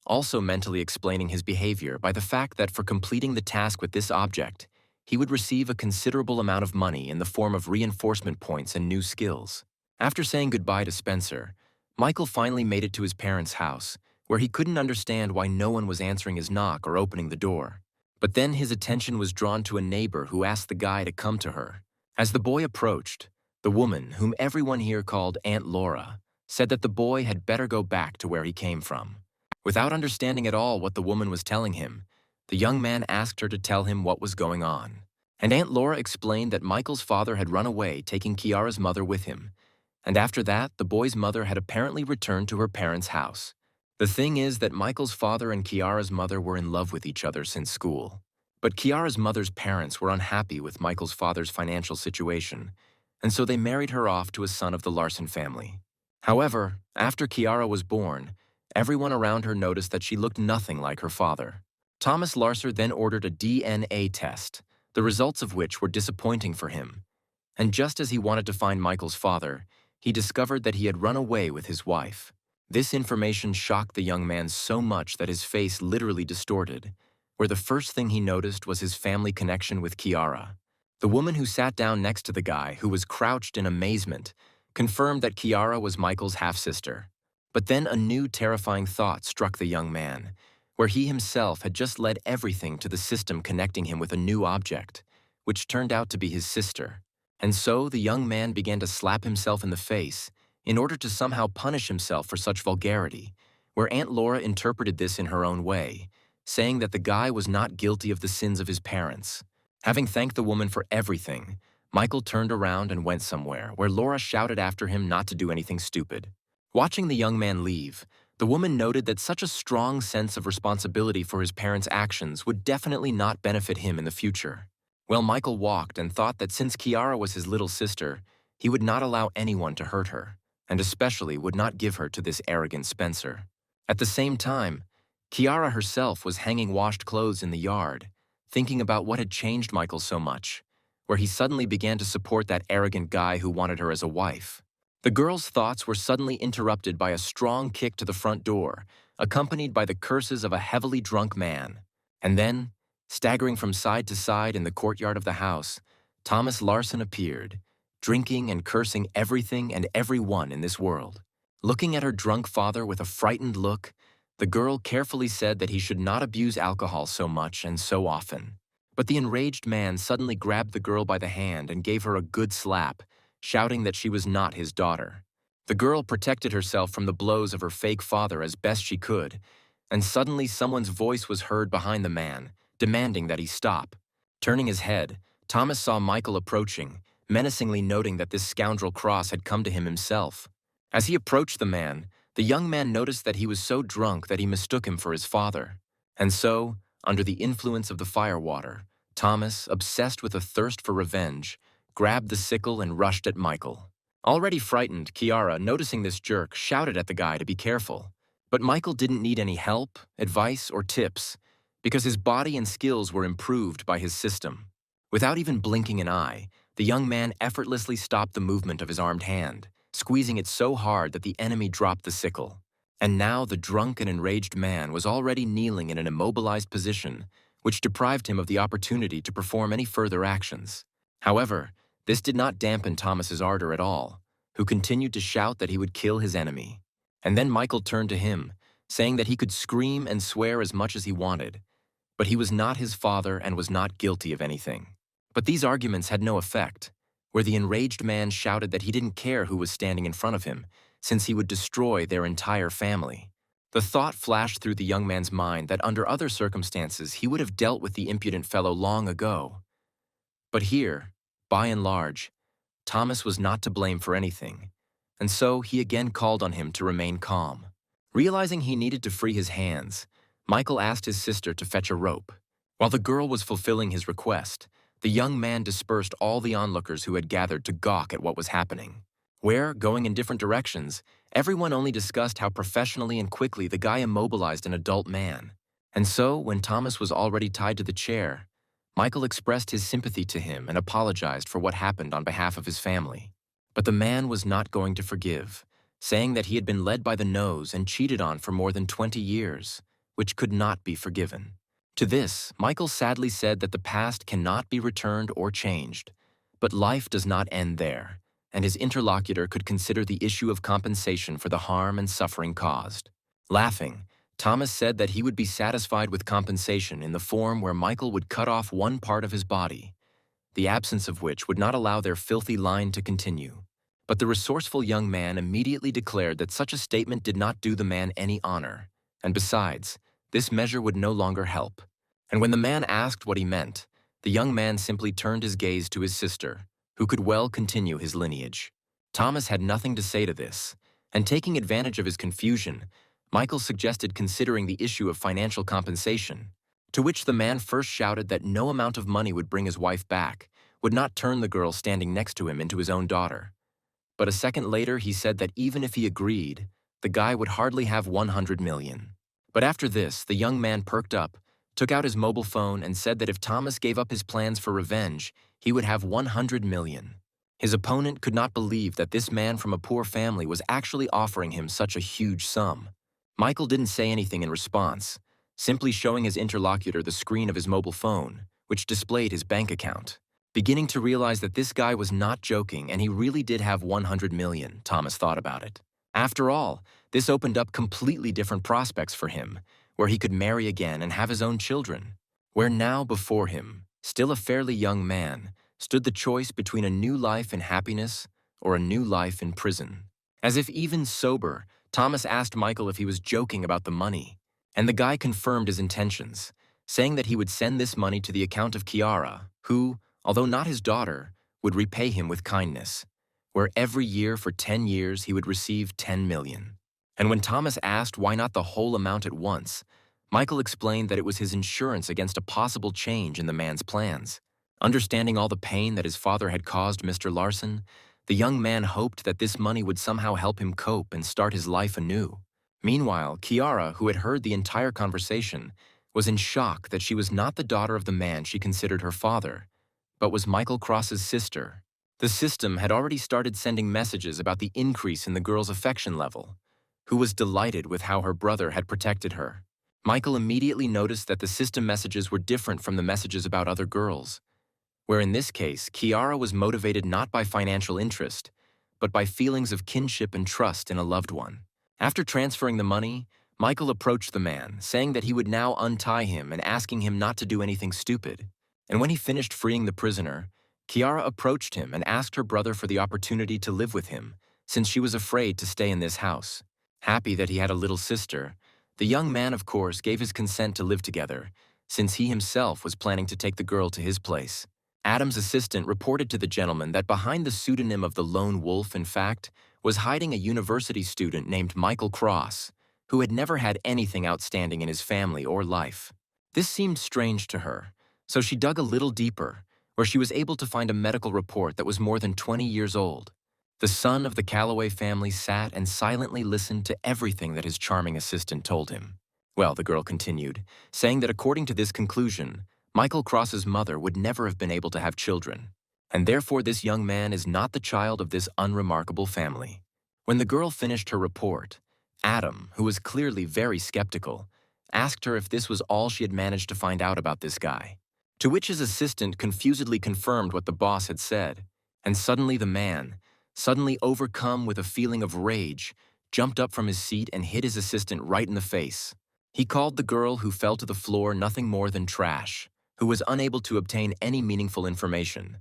also mentally explaining his behavior by the fact that for completing the task with this object, he would receive a considerable amount of money in the form of reinforcement points and new skills. After saying goodbye to Spencer, Michael finally made it to his parents' house, where he couldn't understand why no one was answering his knock or opening the door. But then his attention was drawn to a neighbor who asked the guy to come to her. As the boy approached, the woman, whom everyone here called Aunt Laura, said that the boy had better go back to where he came from. Without understanding at all what the woman was telling him, the young man asked her to tell him what was going on. And Aunt Laura explained that Michael's father had run away, taking Kiara's mother with him. And after that, the boy's mother had apparently returned to her parents' house. The thing is that Michael's father and Kiara's mother were in love with each other since school. But Kiara's mother's parents were unhappy with Michael's father's financial situation, and so they married her off to a son of the Larson family. However, after Kiara was born, everyone around her noticed that she looked nothing like her father. Thomas Larson then ordered a DNA test, the results of which were disappointing for him. And just as he wanted to find Michael's father, he discovered that he had run away with his wife. This information shocked the young man so much that his face literally distorted, where the first thing he noticed was his family connection with Kiara. The woman who sat down next to the guy, who was crouched in amazement, confirmed that Kiara was Michael's half-sister. But then a new terrifying thought struck the young man, where he himself had just led everything to the system connecting him with a new object, which turned out to be his sister. And so the young man began to slap himself in the face in order to somehow punish himself for such vulgarity, where Aunt Laura interpreted this in her own way, saying that the guy was not guilty of the sins of his parents. Having thanked the woman for everything, Michael turned around and went somewhere, where Laura shouted after him not to do anything stupid. Watching the young man leave, the woman noted that such a strong sense of responsibility for his parents' actions would definitely not benefit him in the future. Well, Michael walked and thought that since Kiara was his little sister, he would not allow anyone to hurt her, and especially would not give her to this arrogant Spencer. At the same time, Kiara herself was hanging washed clothes in the yard, thinking about what had changed Michael so much, where he suddenly began to support that arrogant guy who wanted her as a wife. The girl's thoughts were suddenly interrupted by a strong kick to the front door, accompanied by the curses of a heavily drunk man. And then, staggering from side to side in the courtyard of the house, Thomas Larson appeared, drinking and cursing everything and everyone in this world. Looking at her drunk father with a frightened look, the girl carefully said that he should not abuse alcohol so much and so often. But the enraged man suddenly grabbed the girl by the hand and gave her a good slap, shouting that she was not his daughter. The girl protected herself from the blows of her fake father as best she could, and suddenly someone's voice was heard behind the man, demanding that he stop. Turning his head, Thomas saw Michael approaching, menacingly noting that this scoundrel Cross had come to him himself. As he approached the man, the young man noticed that he was so drunk that he mistook him for his father. And so, under the influence of the firewater, Thomas, obsessed with a thirst for revenge, grabbed the sickle and rushed at Michael. Already frightened, Kiara, noticing this jerk, shouted at the guy to be careful. But Michael didn't need any help, advice, or tips, because his body and skills were improved by his system. Without even blinking an eye, the young man effortlessly stopped the movement of his armed hand, squeezing it so hard that the enemy dropped the sickle. And now the drunk and enraged man was already kneeling in an immobilized position, which deprived him of the opportunity to perform any further actions. However, this did not dampen Thomas's ardor at all, who continued to shout that he would kill his enemy. And then Michael turned to him, saying that he could scream and swear as much as he wanted, but he was not his father and was not guilty of anything. But these arguments had no effect, where the enraged man shouted that he didn't care who was standing in front of him, since he would destroy their entire family. The thought flashed through the young man's mind that under other circumstances he would have dealt with the impudent fellow long ago. But here, by and large, Thomas was not to blame for anything, and so he again called on him to remain calm. Realizing he needed to free his hands, Michael asked his sister to fetch a rope. While the girl was fulfilling his request, the young man dispersed all the onlookers who had gathered to gawk at what was happening. Where, going in different directions, everyone only discussed how professionally and quickly the guy immobilized an adult man. And so, when Thomas was already tied to the chair, Michael expressed his sympathy to him and apologized for what happened on behalf of his family. But the man was not going to forgive, saying that he had been led by the nose and cheated on for more than 20 years, which could not be forgiven. To this, Michael sadly said that the past cannot be returned or changed, but life does not end there, and his interlocutor could consider the issue of compensation for the harm and suffering caused. Laughing, Thomas said that he would be satisfied with compensation in the form where Michael would cut off one part of his body, the absence of which would not allow their filthy line to continue. But the resourceful young man immediately declared that such a statement did not do the man any honor, and besides, this measure would no longer help. And when the man asked what he meant, the young man simply turned his gaze to his sister, who could well continue his lineage. Thomas had nothing to say to this, and taking advantage of his confusion, Michael suggested considering the issue of financial compensation, to which the man first shouted that no amount of money would bring his wife back, would not turn the girl standing next to him into his own daughter. But a second later he said that even if he agreed, the guy would hardly have 100 million. But after this, the young man perked up, took out his mobile phone and said that if Thomas gave up his plans for revenge, he would have 100 million. His opponent could not believe that this man from a poor family was actually offering him such a huge sum. Michael didn't say anything in response, simply showing his interlocutor the screen of his mobile phone, which displayed his bank account. Beginning to realize that this guy was not joking and he really did have 100 million, Thomas thought about it. After all, this opened up completely different prospects for him, where he could marry again and have his own children. Where now before him, still a fairly young man, stood the choice between a new life in happiness or a new life in prison. As if even sober, Thomas asked Michael if he was joking about the money, and the guy confirmed his intentions, saying that he would send this money to the account of Kiara, who, although not his daughter, would repay him with kindness, where every year for 10 years he would receive 10 million. And when Thomas asked why not the whole amount at once, Michael explained that it was his insurance against a possible change in the man's plans. Understanding all the pain that his father had caused Mr. Larson, the young man hoped that this money would somehow help him cope and start his life anew. Meanwhile, Kiara, who had heard the entire conversation, was in shock that she was not the daughter of the man she considered her father, but was Michael Cross's sister. The system had already started sending messages about the increase in the girl's affection level, who was delighted with how her brother had protected her. Michael immediately noticed that the system messages were different from the messages about other girls, where in this case, Kiara was motivated not by financial interest, but by feelings of kinship and trust in a loved one. After transferring the money, Michael approached the man, saying that he would now untie him and asking him not to do anything stupid. And when he finished freeing the prisoner, Kiara approached him and asked her brother for the opportunity to live with him, since she was afraid to stay in this house. Happy that he had a little sister, the young man, of course, gave his consent to live together, since he himself was planning to take the girl to his place. Adam's assistant reported to the gentleman that behind the pseudonym of the Lone Wolf, in fact, was hiding a university student named Michael Cross, who had never had anything outstanding in his family or life. This seemed strange to her, so she dug a little deeper, where she was able to find a medical report that was more than 20 years old. The son of the Calloway family sat and silently listened to everything that his charming assistant told him. Well, the girl continued, saying that according to this conclusion, Michael Cross's mother would never have been able to have children, and therefore this young man is not the child of this unremarkable family. When the girl finished her report, Adam, who was clearly very skeptical, asked her if this was all she had managed to find out about this guy. To which his assistant confusedly confirmed what the boss had said, and suddenly the man, suddenly overcome with a feeling of rage, jumped up from his seat and hit his assistant right in the face. He called the girl who fell to the floor nothing more than trash, who was unable to obtain any meaningful information,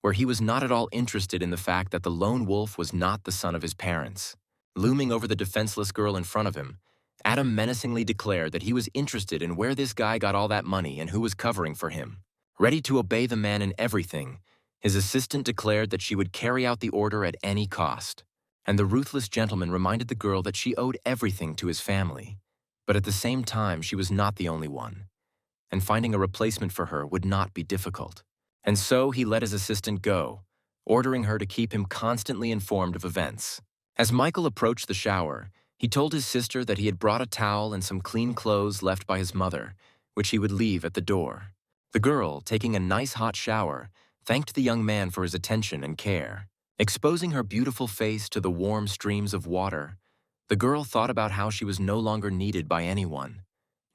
where he was not at all interested in the fact that the lone wolf was not the son of his parents. Looming over the defenseless girl in front of him, Adam menacingly declared that he was interested in where this guy got all that money and who was covering for him. Ready to obey the man in everything, his assistant declared that she would carry out the order at any cost. And the ruthless gentleman reminded the girl that she owed everything to his family. But at the same time, she was not the only one, and finding a replacement for her would not be difficult. And so he let his assistant go, ordering her to keep him constantly informed of events. As Michael approached the shower, he told his sister that he had brought a towel and some clean clothes left by his mother, which he would leave at the door. The girl, taking a nice hot shower, thanked the young man for his attention and care. Exposing her beautiful face to the warm streams of water, the girl thought about how she was no longer needed by anyone,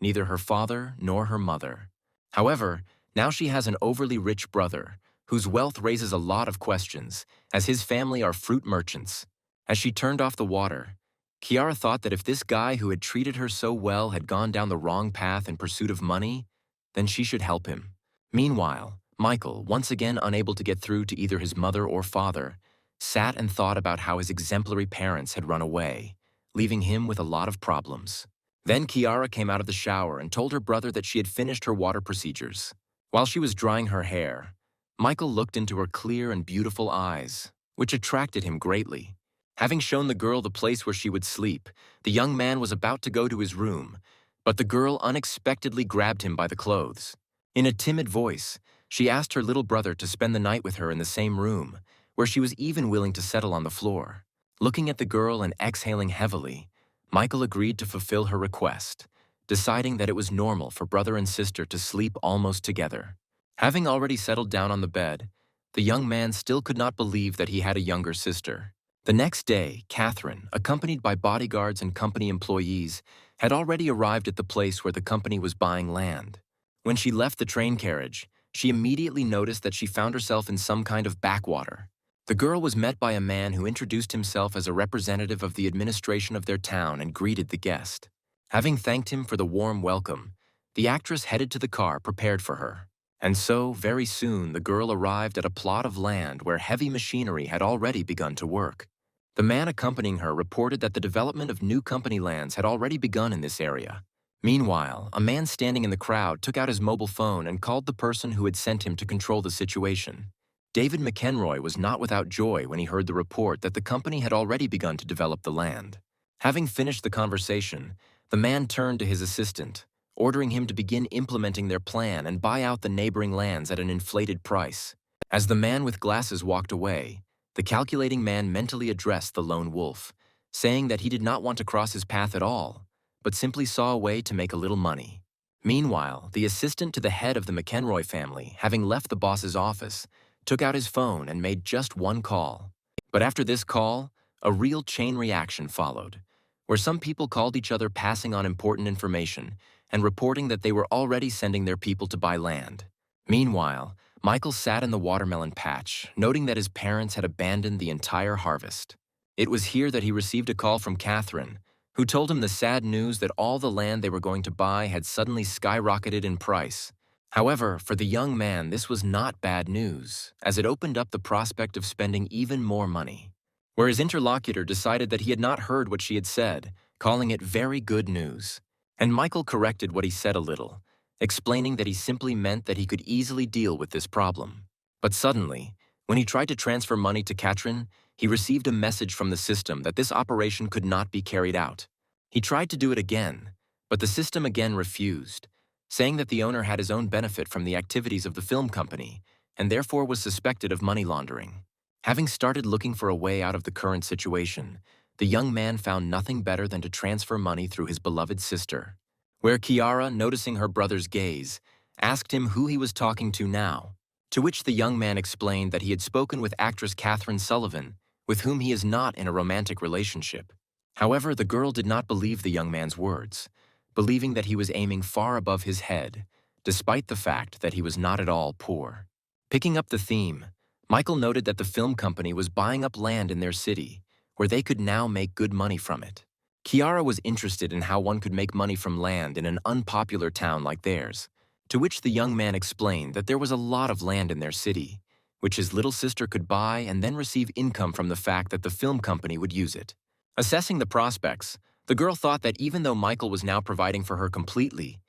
neither her father nor her mother. However, now she has an overly rich brother, whose wealth raises a lot of questions, as his family are fruit merchants. As she turned off the water, Kiara thought that if this guy who had treated her so well had gone down the wrong path in pursuit of money, then she should help him. Meanwhile, Michael, once again unable to get through to either his mother or father, sat and thought about how his exemplary parents had run away, leaving him with a lot of problems. Then Kiara came out of the shower and told her brother that she had finished her water procedures. While she was drying her hair, Michael looked into her clear and beautiful eyes, which attracted him greatly. Having shown the girl the place where she would sleep, the young man was about to go to his room, but the girl unexpectedly grabbed him by the clothes. In a timid voice, she asked her little brother to spend the night with her in the same room, where she was even willing to settle on the floor. Looking at the girl and exhaling heavily, Michael agreed to fulfill her request, deciding that it was normal for brother and sister to sleep almost together. Having already settled down on the bed, the young man still could not believe that he had a younger sister. The next day, Catherine, accompanied by bodyguards and company employees, had already arrived at the place where the company was buying land. When she left the train carriage, she immediately noticed that she found herself in some kind of backwater. The girl was met by a man who introduced himself as a representative of the administration of their town and greeted the guest. Having thanked him for the warm welcome, the actress headed to the car prepared for her. And so, very soon, the girl arrived at a plot of land where heavy machinery had already begun to work. The man accompanying her reported that the development of new company lands had already begun in this area. Meanwhile, a man standing in the crowd took out his mobile phone and called the person who had sent him to control the situation. David McEnroy was not without joy when he heard the report that the company had already begun to develop the land. Having finished the conversation, the man turned to his assistant, ordering him to begin implementing their plan and buy out the neighboring lands at an inflated price. As the man with glasses walked away, the calculating man mentally addressed the lone wolf, saying that he did not want to cross his path at all, but simply saw a way to make a little money. Meanwhile, the assistant to the head of the McEnroy family, having left the boss's office, took out his phone and made just one call. But after this call, a real chain reaction followed, where some people called each other passing on important information and reporting that they were already sending their people to buy land. Meanwhile, Michael sat in the watermelon patch, noting that his parents had abandoned the entire harvest. It was here that he received a call from Catherine, who told him the sad news that all the land they were going to buy had suddenly skyrocketed in price. However, for the young man, this was not bad news, as it opened up the prospect of spending even more money. Where his interlocutor decided that he had not heard what she had said, calling it very good news. And Michael corrected what he said a little, explaining that he simply meant that he could easily deal with this problem. But suddenly, when he tried to transfer money to Catherine, he received a message from the system that this operation could not be carried out. He tried to do it again, but the system again refused, saying that the owner had his own benefit from the activities of the film company and therefore was suspected of money laundering. Having started looking for a way out of the current situation, the young man found nothing better than to transfer money through his beloved sister, where Kiara, noticing her brother's gaze, asked him who he was talking to now, to which the young man explained that he had spoken with actress Catherine Sullivan, with whom he is not in a romantic relationship. However, the girl did not believe the young man's words, believing that he was aiming far above his head, despite the fact that he was not at all poor. Picking up the theme, Michael noted that the film company was buying up land in their city, where they could now make good money from it. Kiara was interested in how one could make money from land in an unpopular town like theirs, to which the young man explained that there was a lot of land in their city, which his little sister could buy and then receive income from the fact that the film company would use it. Assessing the prospects, the girl thought that even though Michael was now providing for her completely,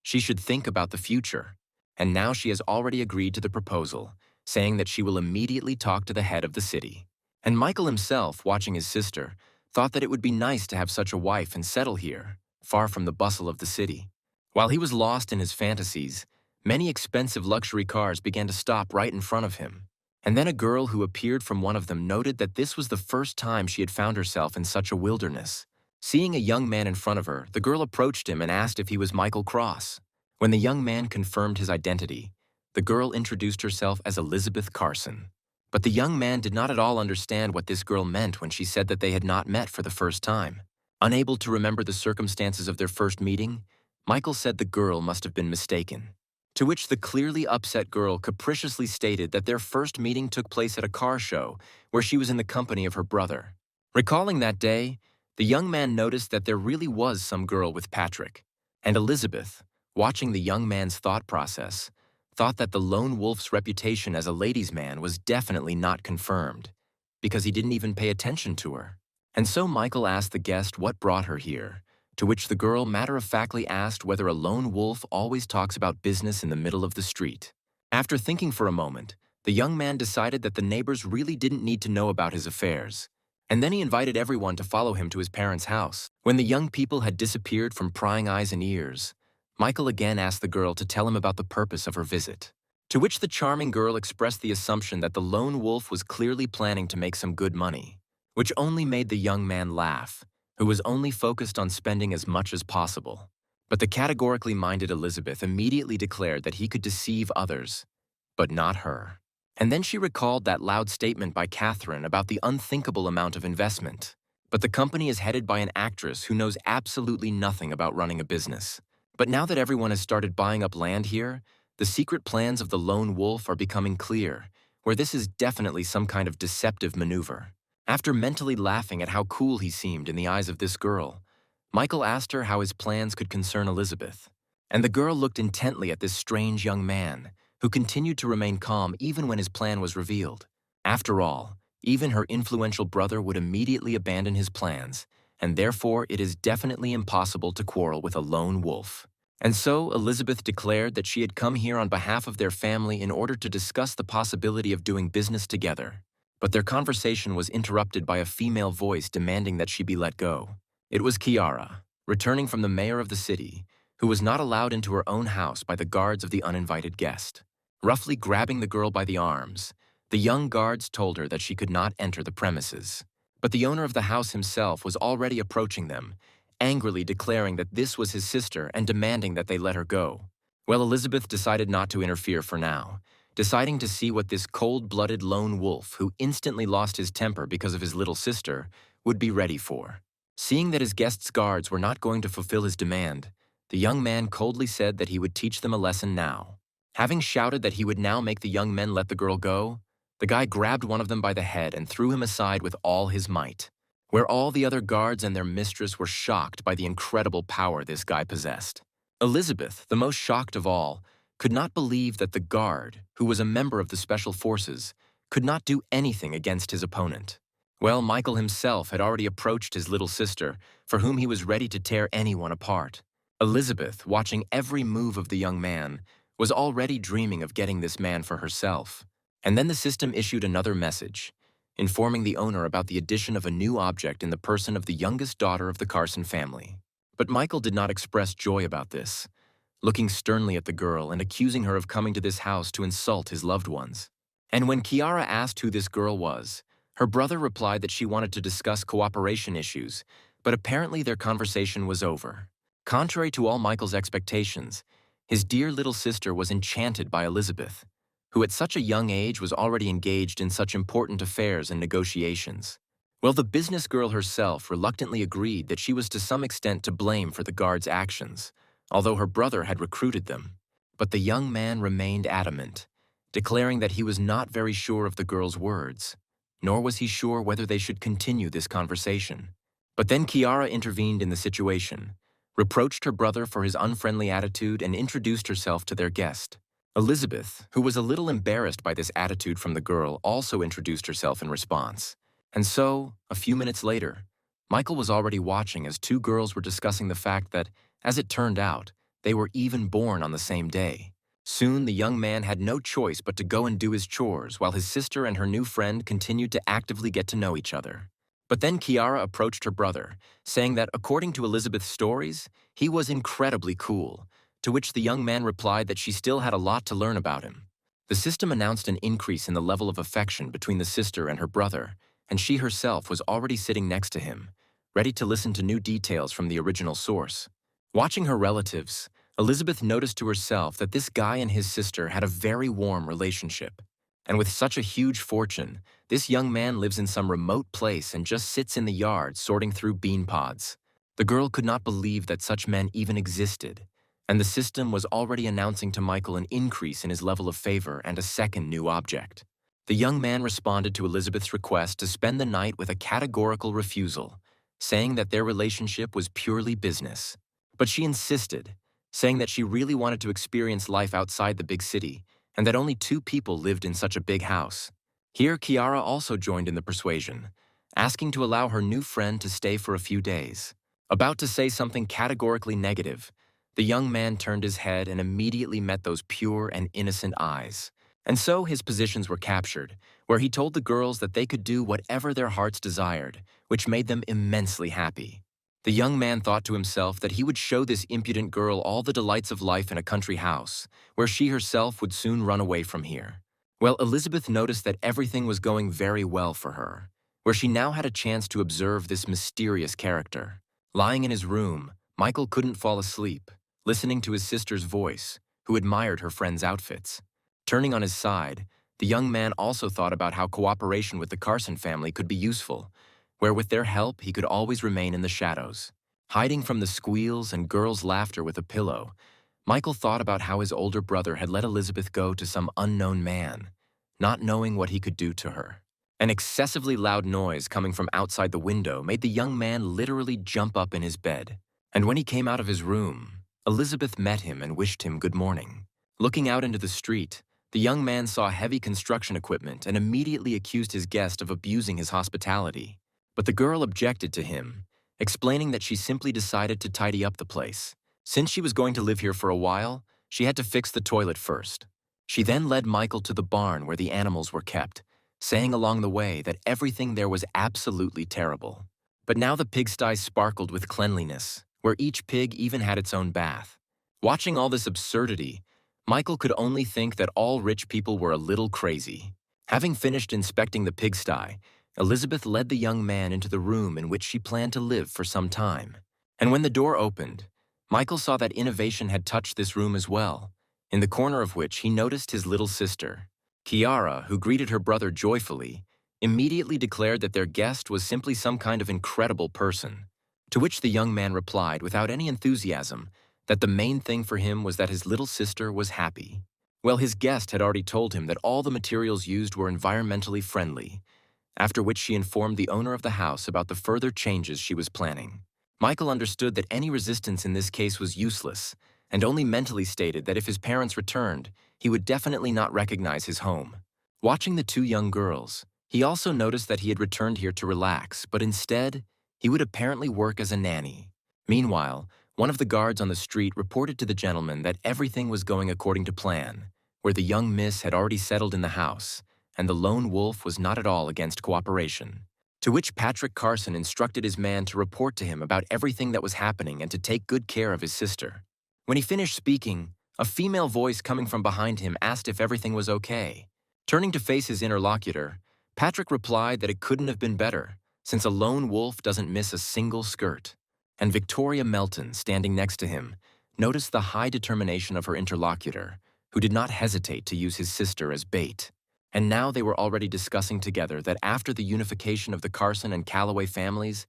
she should think about the future. And now she has already agreed to the proposal, saying that she will immediately talk to the head of the city. And Michael himself, watching his sister, thought that it would be nice to have such a wife and settle here, far from the bustle of the city. While he was lost in his fantasies, many expensive luxury cars began to stop right in front of him. And then a girl who appeared from one of them noted that this was the first time she had found herself in such a wilderness. Seeing a young man in front of her, the girl approached him and asked if he was Michael Cross. When the young man confirmed his identity, the girl introduced herself as Elizabeth Carson. But the young man did not at all understand what this girl meant when she said that they had not met for the first time. Unable to remember the circumstances of their first meeting, Michael said the girl must have been mistaken. To which the clearly upset girl capriciously stated that their first meeting took place at a car show where she was in the company of her brother. Recalling that day, the young man noticed that there really was some girl with Patrick. And Elizabeth, watching the young man's thought process, thought that the lone wolf's reputation as a ladies' man was definitely not confirmed, because he didn't even pay attention to her. And so Michael asked the guest what brought her here, to which the girl matter-of-factly asked whether a lone wolf always talks about business in the middle of the street. After thinking for a moment, the young man decided that the neighbors really didn't need to know about his affairs, and then he invited everyone to follow him to his parents' house. When the young people had disappeared from prying eyes and ears, Michael again asked the girl to tell him about the purpose of her visit, to which the charming girl expressed the assumption that the lone wolf was clearly planning to make some good money, which only made the young man laugh, who was only focused on spending as much as possible. But the categorically minded Elizabeth immediately declared that he could deceive others, but not her. And then she recalled that loud statement by Catherine about the unthinkable amount of investment. But the company is headed by an actress who knows absolutely nothing about running a business. But now that everyone has started buying up land here, the secret plans of the lone wolf are becoming clear, where this is definitely some kind of deceptive maneuver. After mentally laughing at how cool he seemed in the eyes of this girl, Michael asked her how his plans could concern Elizabeth. And the girl looked intently at this strange young man, who continued to remain calm even when his plan was revealed. After all, even her influential brother would immediately abandon his plans, and therefore it is definitely impossible to quarrel with a lone wolf. And so Elizabeth declared that she had come here on behalf of their family in order to discuss the possibility of doing business together. But their conversation was interrupted by a female voice demanding that she be let go. It was Kiara, returning from the mayor of the city, who was not allowed into her own house by the guards of the uninvited guest. Roughly grabbing the girl by the arms, the young guards told her that she could not enter the premises. But the owner of the house himself was already approaching them, angrily declaring that this was his sister and demanding that they let her go. Well, Elizabeth decided not to interfere for now, deciding to see what this cold-blooded lone wolf, who instantly lost his temper because of his little sister, would be ready for. Seeing that his guest's guards were not going to fulfill his demand, the young man coldly said that he would teach them a lesson now. Having shouted that he would now make the young men let the girl go, the guy grabbed one of them by the head and threw him aside with all his might, where all the other guards and their mistress were shocked by the incredible power this guy possessed. Elizabeth, the most shocked of all, could not believe that the guard, who was a member of the special forces, could not do anything against his opponent. Well, Michael himself had already approached his little sister, for whom he was ready to tear anyone apart. Elizabeth, watching every move of the young man, was already dreaming of getting this man for herself. And then the system issued another message, informing the owner about the addition of a new object in the person of the youngest daughter of the Carson family. But Michael did not express joy about this, looking sternly at the girl and accusing her of coming to this house to insult his loved ones. And when Kiara asked who this girl was, her brother replied that she wanted to discuss cooperation issues, but apparently their conversation was over. Contrary to all Michael's expectations, his dear little sister was enchanted by Elizabeth, who at such a young age was already engaged in such important affairs and negotiations. Well, the business girl herself reluctantly agreed that she was to some extent to blame for the guards' actions, although her brother had recruited them. But the young man remained adamant, declaring that he was not very sure of the girl's words, nor was he sure whether they should continue this conversation. But then Kiara intervened in the situation, reproached her brother for his unfriendly attitude, and introduced herself to their guest. Elizabeth, who was a little embarrassed by this attitude from the girl, also introduced herself in response. And so, a few minutes later, Michael was already watching as two girls were discussing the fact that, as it turned out, they were even born on the same day. Soon, the young man had no choice but to go and do his chores while his sister and her new friend continued to actively get to know each other. But then Kiara approached her brother, saying that according to Elizabeth's stories, he was incredibly cool, to which the young man replied that she still had a lot to learn about him. The system announced an increase in the level of affection between the sister and her brother, and she herself was already sitting next to him, ready to listen to new details from the original source. Watching her relatives, Elizabeth noticed to herself that this guy and his sister had a very warm relationship. And with such a huge fortune, this young man lives in some remote place and just sits in the yard sorting through bean pods. The girl could not believe that such men even existed, and the system was already announcing to Michael an increase in his level of favor and a second new object. The young man responded to Elizabeth's request to spend the night with a categorical refusal, saying that their relationship was purely business. But she insisted, saying that she really wanted to experience life outside the big city, and that only two people lived in such a big house. Here, Kiara also joined in the persuasion, asking to allow her new friend to stay for a few days. About to say something categorically negative, the young man turned his head and immediately met those pure and innocent eyes. And so his positions were captured, where he told the girls that they could do whatever their hearts desired, which made them immensely happy. The young man thought to himself that he would show this impudent girl all the delights of life in a country house, where she herself would soon run away from here. Well, Elizabeth noticed that everything was going very well for her, where she now had a chance to observe this mysterious character. Lying in his room, Michael couldn't fall asleep, listening to his sister's voice, who admired her friend's outfits. Turning on his side, the young man also thought about how cooperation with the Carson family could be useful, where with their help he could always remain in the shadows. Hiding from the squeals and girls' laughter with a pillow, Michael thought about how his older brother had let Elizabeth go to some unknown man, not knowing what he could do to her. An excessively loud noise coming from outside the window made the young man literally jump up in his bed. And when he came out of his room, Elizabeth met him and wished him good morning. Looking out into the street, the young man saw heavy construction equipment and immediately accused his guest of abusing his hospitality. But the girl objected to him, explaining that she simply decided to tidy up the place. Since she was going to live here for a while, she had to fix the toilet first. She then led Michael to the barn where the animals were kept, saying along the way that everything there was absolutely terrible. But now the pigsty sparkled with cleanliness, where each pig even had its own bath. Watching all this absurdity, Michael could only think that all rich people were a little crazy. Having finished inspecting the pigsty, Elizabeth led the young man into the room in which she planned to live for some time. And when the door opened, Michael saw that innovation had touched this room as well, in the corner of which he noticed his little sister. Kiara, who greeted her brother joyfully, immediately declared that their guest was simply some kind of incredible person, to which the young man replied without any enthusiasm that the main thing for him was that his little sister was happy. Well, his guest had already told him that all the materials used were environmentally friendly, after which she informed the owner of the house about the further changes she was planning. Michael understood that any resistance in this case was useless, and only mentally stated that if his parents returned, he would definitely not recognize his home. Watching the two young girls, he also noticed that he had returned here to relax, but instead, he would apparently work as a nanny. Meanwhile, one of the guards on the street reported to the gentleman that everything was going according to plan, where the young miss had already settled in the house, and the lone wolf was not at all against cooperation. To which Patrick Carson instructed his man to report to him about everything that was happening and to take good care of his sister. When he finished speaking, a female voice coming from behind him asked if everything was okay. Turning to face his interlocutor, Patrick replied that it couldn't have been better, since a lone wolf doesn't miss a single skirt. And Victoria Melton, standing next to him, noticed the high determination of her interlocutor, who did not hesitate to use his sister as bait. And now they were already discussing together that after the unification of the Carson and Calloway families,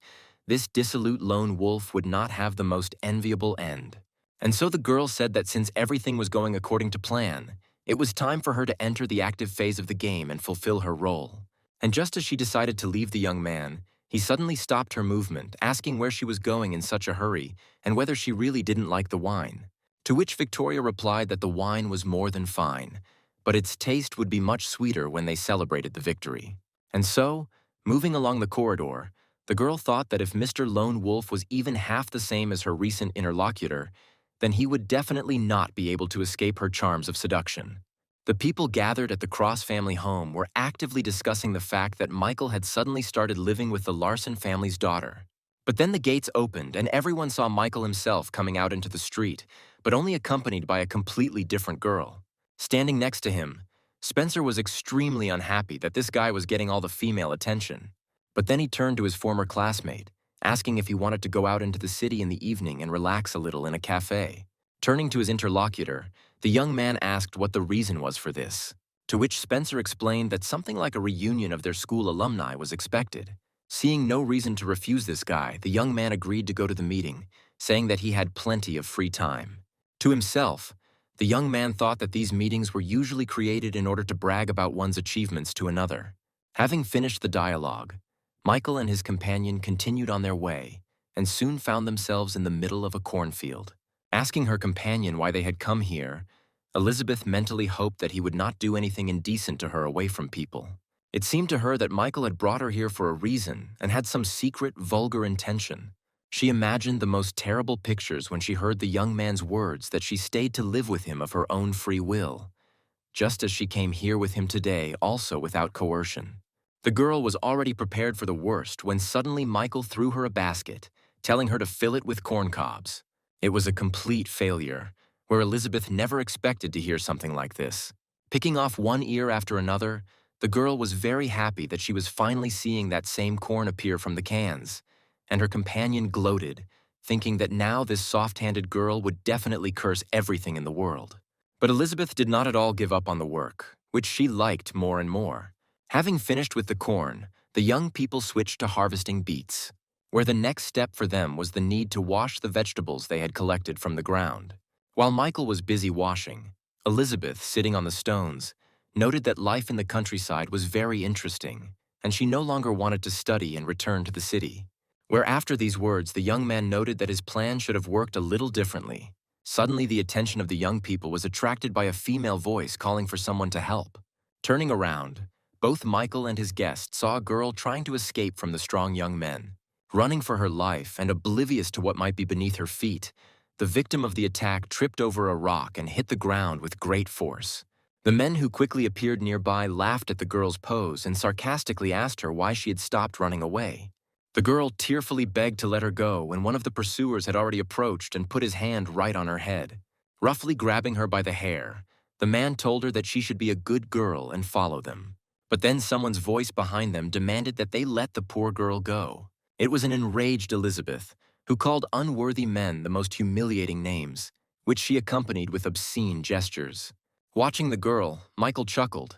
this dissolute lone wolf would not have the most enviable end. And so the girl said that since everything was going according to plan, it was time for her to enter the active phase of the game and fulfill her role. And just as she decided to leave the young man, he suddenly stopped her movement, asking where she was going in such a hurry and whether she really didn't like the wine. To which Victoria replied that the wine was more than fine, but its taste would be much sweeter when they celebrated the victory. And so, moving along the corridor, the girl thought that if Mr. Lone Wolf was even half the same as her recent interlocutor, then he would definitely not be able to escape her charms of seduction. The people gathered at the Cross family home were actively discussing the fact that Michael had suddenly started living with the Larson family's daughter. But then the gates opened and everyone saw Michael himself coming out into the street, but only accompanied by a completely different girl. Standing next to him, Spencer was extremely unhappy that this guy was getting all the female attention. But then he turned to his former classmate, asking if he wanted to go out into the city in the evening and relax a little in a cafe. Turning to his interlocutor, the young man asked what the reason was for this, to which Spencer explained that something like a reunion of their school alumni was expected. Seeing no reason to refuse this guy, the young man agreed to go to the meeting, saying that he had plenty of free time. To himself, the young man thought that these meetings were usually created in order to brag about one's achievements to another. Having finished the dialogue, Michael and his companion continued on their way and soon found themselves in the middle of a cornfield. Asking her companion why they had come here, Elizabeth mentally hoped that he would not do anything indecent to her away from people. It seemed to her that Michael had brought her here for a reason and had some secret, vulgar intention. She imagined the most terrible pictures when she heard the young man's words that she stayed to live with him of her own free will, just as she came here with him today, also without coercion. The girl was already prepared for the worst when suddenly Michael threw her a basket, telling her to fill it with corn cobs. It was a complete failure, where Elizabeth never expected to hear something like this. Picking off one ear after another, the girl was very happy that she was finally seeing that same corn appear from the cans, and her companion gloated, thinking that now this soft-handed girl would definitely curse everything in the world. But Elizabeth did not at all give up on the work, which she liked more and more. Having finished with the corn, the young people switched to harvesting beets, where the next step for them was the need to wash the vegetables they had collected from the ground. While Michael was busy washing, Elizabeth, sitting on the stones, noted that life in the countryside was very interesting, and she no longer wanted to study and return to the city. Where after these words, the young man noted that his plan should have worked a little differently. Suddenly, the attention of the young people was attracted by a female voice calling for someone to help. Turning around, both Michael and his guest saw a girl trying to escape from the strong young men. Running for her life and oblivious to what might be beneath her feet, the victim of the attack tripped over a rock and hit the ground with great force. The men who quickly appeared nearby laughed at the girl's pose and sarcastically asked her why she had stopped running away. The girl tearfully begged to let her go when one of the pursuers had already approached and put his hand right on her head. Roughly grabbing her by the hair, the man told her that she should be a good girl and follow them. But then someone's voice behind them demanded that they let the poor girl go. It was an enraged Elizabeth, who called unworthy men the most humiliating names, which she accompanied with obscene gestures. Watching the girl, Michael chuckled,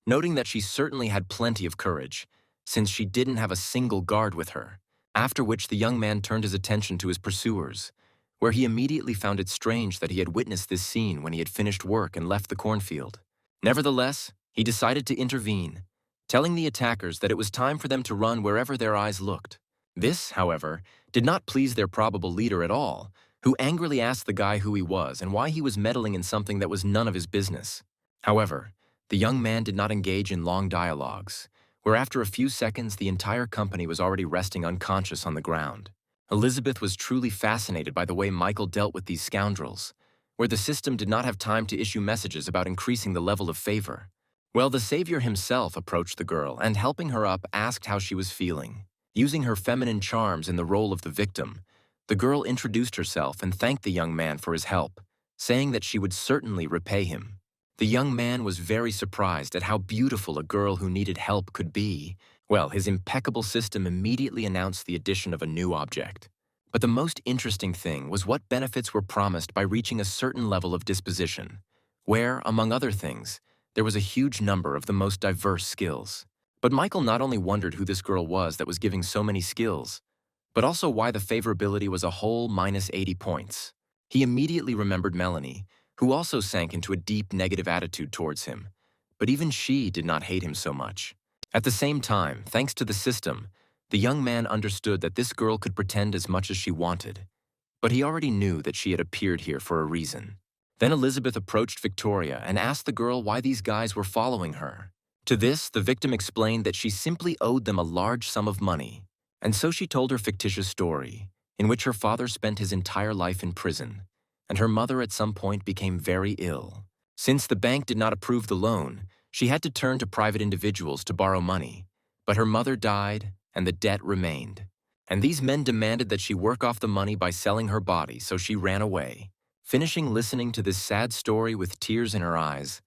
noting that she certainly had plenty of courage, since she didn't have a single guard with her, after which the young man turned his attention to his pursuers, where he immediately found it strange that he had witnessed this scene when he had finished work and left the cornfield. Nevertheless, he decided to intervene, telling the attackers that it was time for them to run wherever their eyes looked. This, however, did not please their probable leader at all, who angrily asked the guy who he was and why he was meddling in something that was none of his business. However, the young man did not engage in long dialogues, where after a few seconds the entire company was already resting unconscious on the ground. Elizabeth was truly fascinated by the way Michael dealt with these scoundrels, where the system did not have time to issue messages about increasing the level of favor. Well, the savior himself approached the girl and, helping her up, asked how she was feeling. Using her feminine charms in the role of the victim, the girl introduced herself and thanked the young man for his help, saying that she would certainly repay him. The young man was very surprised at how beautiful a girl who needed help could be. Well, his impeccable system immediately announced the addition of a new object. But the most interesting thing was what benefits were promised by reaching a certain level of disposition, where, among other things, There was a huge number of the most diverse skills. But Michael not only wondered who this girl was that was giving so many skills, but also why the favorability was a whole minus 80 points. He immediately remembered Melanie, who also sank into a deep negative attitude towards him. But even she did not hate him so much. At the same time, thanks to the system, the young man understood that this girl could pretend as much as she wanted. But he already knew that she had appeared here for a reason. Then Elizabeth approached Victoria and asked the girl why these guys were following her. To this, the victim explained that she simply owed them a large sum of money. And so she told her fictitious story, in which her father spent his entire life in prison, and her mother at some point became very ill. Since the bank did not approve the loan, she had to turn to private individuals to borrow money. But her mother died, and the debt remained. And these men demanded that she work off the money by selling her body, so she ran away. Finishing listening to this sad story with tears in her eyes,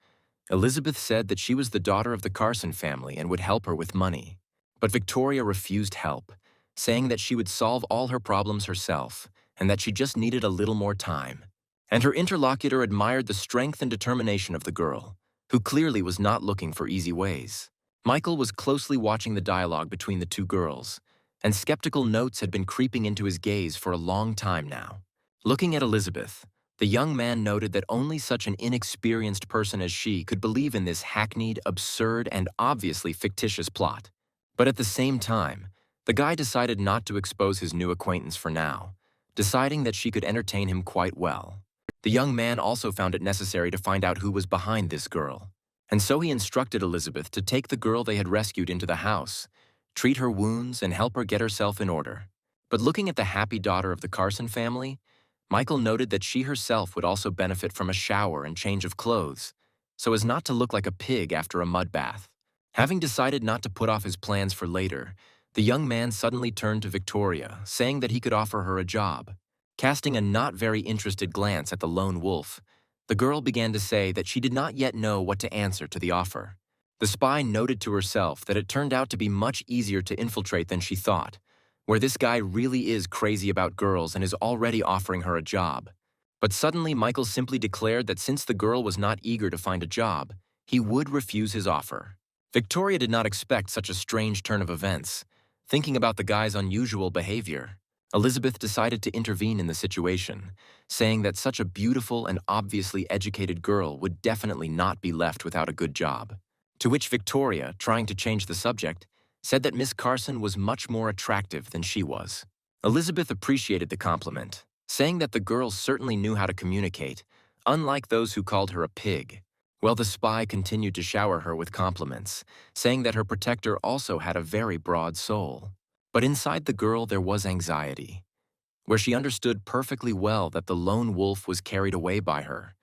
Elizabeth said that she was the daughter of the Carson family and would help her with money. But Victoria refused help, saying that she would solve all her problems herself and that she just needed a little more time. And her interlocutor admired the strength and determination of the girl, who clearly was not looking for easy ways. Michael was closely watching the dialogue between the two girls, and skeptical notes had been creeping into his gaze for a long time now. Looking at Elizabeth, the young man noted that only such an inexperienced person as she could believe in this hackneyed, absurd, and obviously fictitious plot. But at the same time, the guy decided not to expose his new acquaintance for now, deciding that she could entertain him quite well. The young man also found it necessary to find out who was behind this girl, and so he instructed Elizabeth to take the girl they had rescued into the house, treat her wounds, and help her get herself in order. But looking at the happy daughter of the Carson family, Michael noted that she herself would also benefit from a shower and change of clothes, so as not to look like a pig after a mud bath. Having decided not to put off his plans for later, the young man suddenly turned to Victoria, saying that he could offer her a job. Casting a not very interested glance at the lone wolf, the girl began to say that she did not yet know what to answer to the offer. The spy noted to herself that it turned out to be much easier to infiltrate than she thought, where this guy really is crazy about girls and is already offering her a job. But suddenly Michael simply declared that since the girl was not eager to find a job, he would refuse his offer. Victoria did not expect such a strange turn of events. Thinking about the guy's unusual behavior, Elizabeth decided to intervene in the situation, saying that such a beautiful and obviously educated girl would definitely not be left without a good job. To which Victoria, trying to change the subject, said that Miss Carson was much more attractive than she was. Elizabeth appreciated the compliment, saying that the girl certainly knew how to communicate, unlike those who called her a pig. While the spy continued to shower her with compliments, saying that her protector also had a very broad soul. But inside the girl there was anxiety, where she understood perfectly well that the lone wolf was carried away by her.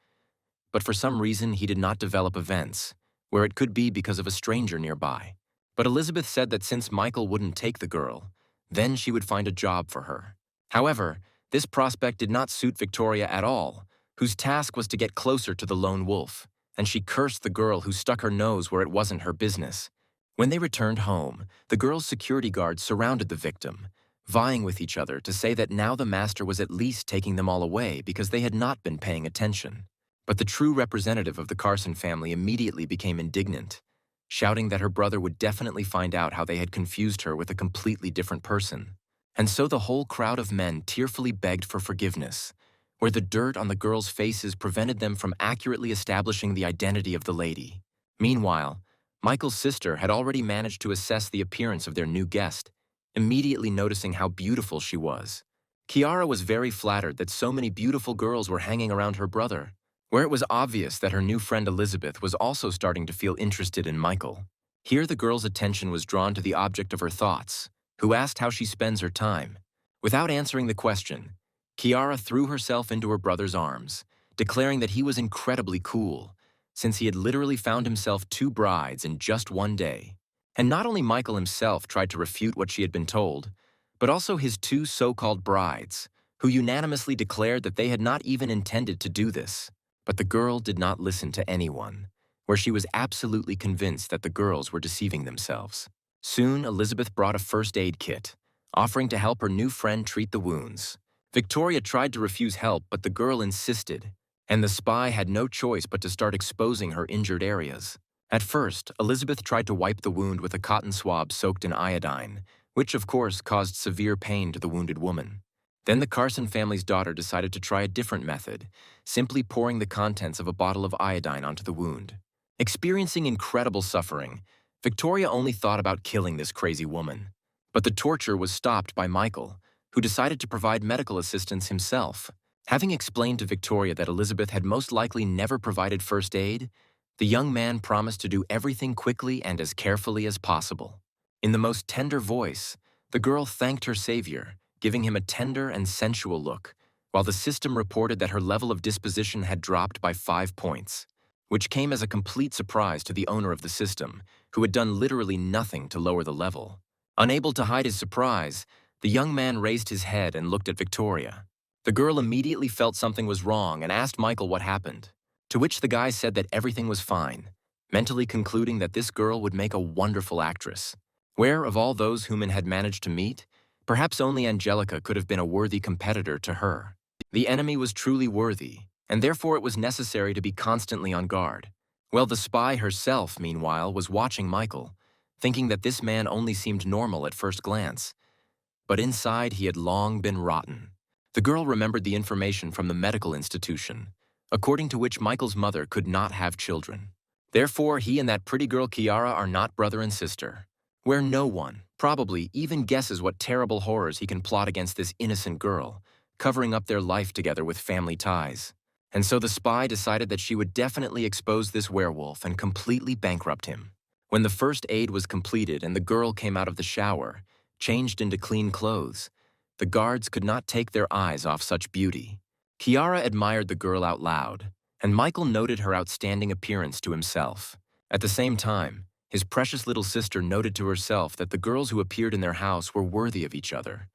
But for some reason he did not develop events, where it could be because of a stranger nearby. But Elizabeth said that since Michael wouldn't take the girl, then she would find a job for her. However, this prospect did not suit Victoria at all, whose task was to get closer to the lone wolf, and she cursed the girl who stuck her nose where it wasn't her business. When they returned home, the girl's security guards surrounded the victim, vying with each other to say that now the master was at least taking them all away because they had not been paying attention. But the true representative of the Carson family immediately became indignant, shouting that her brother would definitely find out how they had confused her with a completely different person. And so the whole crowd of men tearfully begged for forgiveness, where the dirt on the girls' faces prevented them from accurately establishing the identity of the lady. Meanwhile, Michael's sister had already managed to assess the appearance of their new guest, immediately noticing how beautiful she was. Kiara was very flattered that so many beautiful girls were hanging around her brother, where it was obvious that her new friend Elizabeth was also starting to feel interested in Michael. Here the girl's attention was drawn to the object of her thoughts, who asked how she spends her time. Without answering the question, Kiara threw herself into her brother's arms, declaring that he was incredibly cool, since he had literally found himself 2 brides in just one day. And not only Michael himself tried to refute what she had been told, but also his 2 so-called brides, who unanimously declared that they had not even intended to do this. But the girl did not listen to anyone, where she was absolutely convinced that the girls were deceiving themselves. Soon, Elizabeth brought a first aid kit, offering to help her new friend treat the wounds. Victoria tried to refuse help, but the girl insisted, and the spy had no choice but to start exposing her injured areas. At first, Elizabeth tried to wipe the wound with a cotton swab soaked in iodine, which of course caused severe pain to the wounded woman. Then the Carson family's daughter decided to try a different method, simply pouring the contents of a bottle of iodine onto the wound. Experiencing incredible suffering, Victoria only thought about killing this crazy woman. But the torture was stopped by Michael, who decided to provide medical assistance himself. Having explained to Victoria that Elizabeth had most likely never provided first aid, the young man promised to do everything quickly and as carefully as possible. In the most tender voice, the girl thanked her savior, giving him a tender and sensual look, while the system reported that her level of disposition had dropped by 5 points, which came as a complete surprise to the owner of the system, who had done literally nothing to lower the level. Unable to hide his surprise, the young man raised his head and looked at Victoria. The girl immediately felt something was wrong and asked Michael what happened, to which the guy said that everything was fine, mentally concluding that this girl would make a wonderful actress. Where, of all those whom it had managed to meet, perhaps only Angelica could have been a worthy competitor to her. The enemy was truly worthy, and therefore it was necessary to be constantly on guard. Well, the spy herself, meanwhile, was watching Michael, thinking that this man only seemed normal at first glance. But inside he had long been rotten. The girl remembered the information from the medical institution, according to which Michael's mother could not have children. Therefore, he and that pretty girl Kiara are not brother and sister, where no one, probably, even guesses what terrible horrors he can plot against this innocent girl, covering up their life together with family ties. And so the spy decided that she would definitely expose this werewolf and completely bankrupt him. When the first aid was completed and the girl came out of the shower, changed into clean clothes, the guards could not take their eyes off such beauty. Kiara admired the girl out loud, and Michael noted her outstanding appearance to himself. At the same time, his precious little sister noted to herself that the girls who appeared in their house were worthy of each other,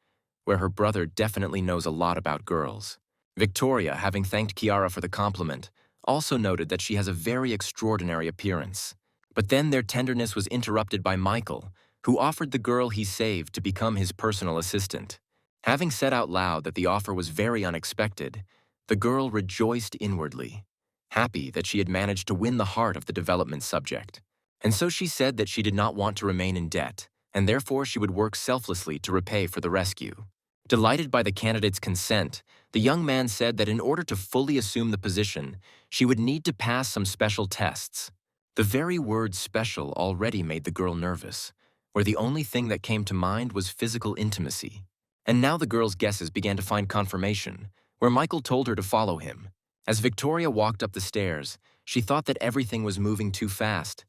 where her brother definitely knows a lot about girls. Victoria, having thanked Kiara for the compliment, also noted that she has a very extraordinary appearance. But then their tenderness was interrupted by Michael, who offered the girl he saved to become his personal assistant. Having said out loud that the offer was very unexpected, the girl rejoiced inwardly, happy that she had managed to win the heart of the development subject. And so she said that she did not want to remain in debt, and therefore she would work selflessly to repay for the rescue. Delighted by the candidate's consent, the young man said that in order to fully assume the position, she would need to pass some special tests. The very word special already made the girl nervous, where the only thing that came to mind was physical intimacy. And now the girl's guesses began to find confirmation, where Michael told her to follow him. As Victoria walked up the stairs, she thought that everything was moving too fast,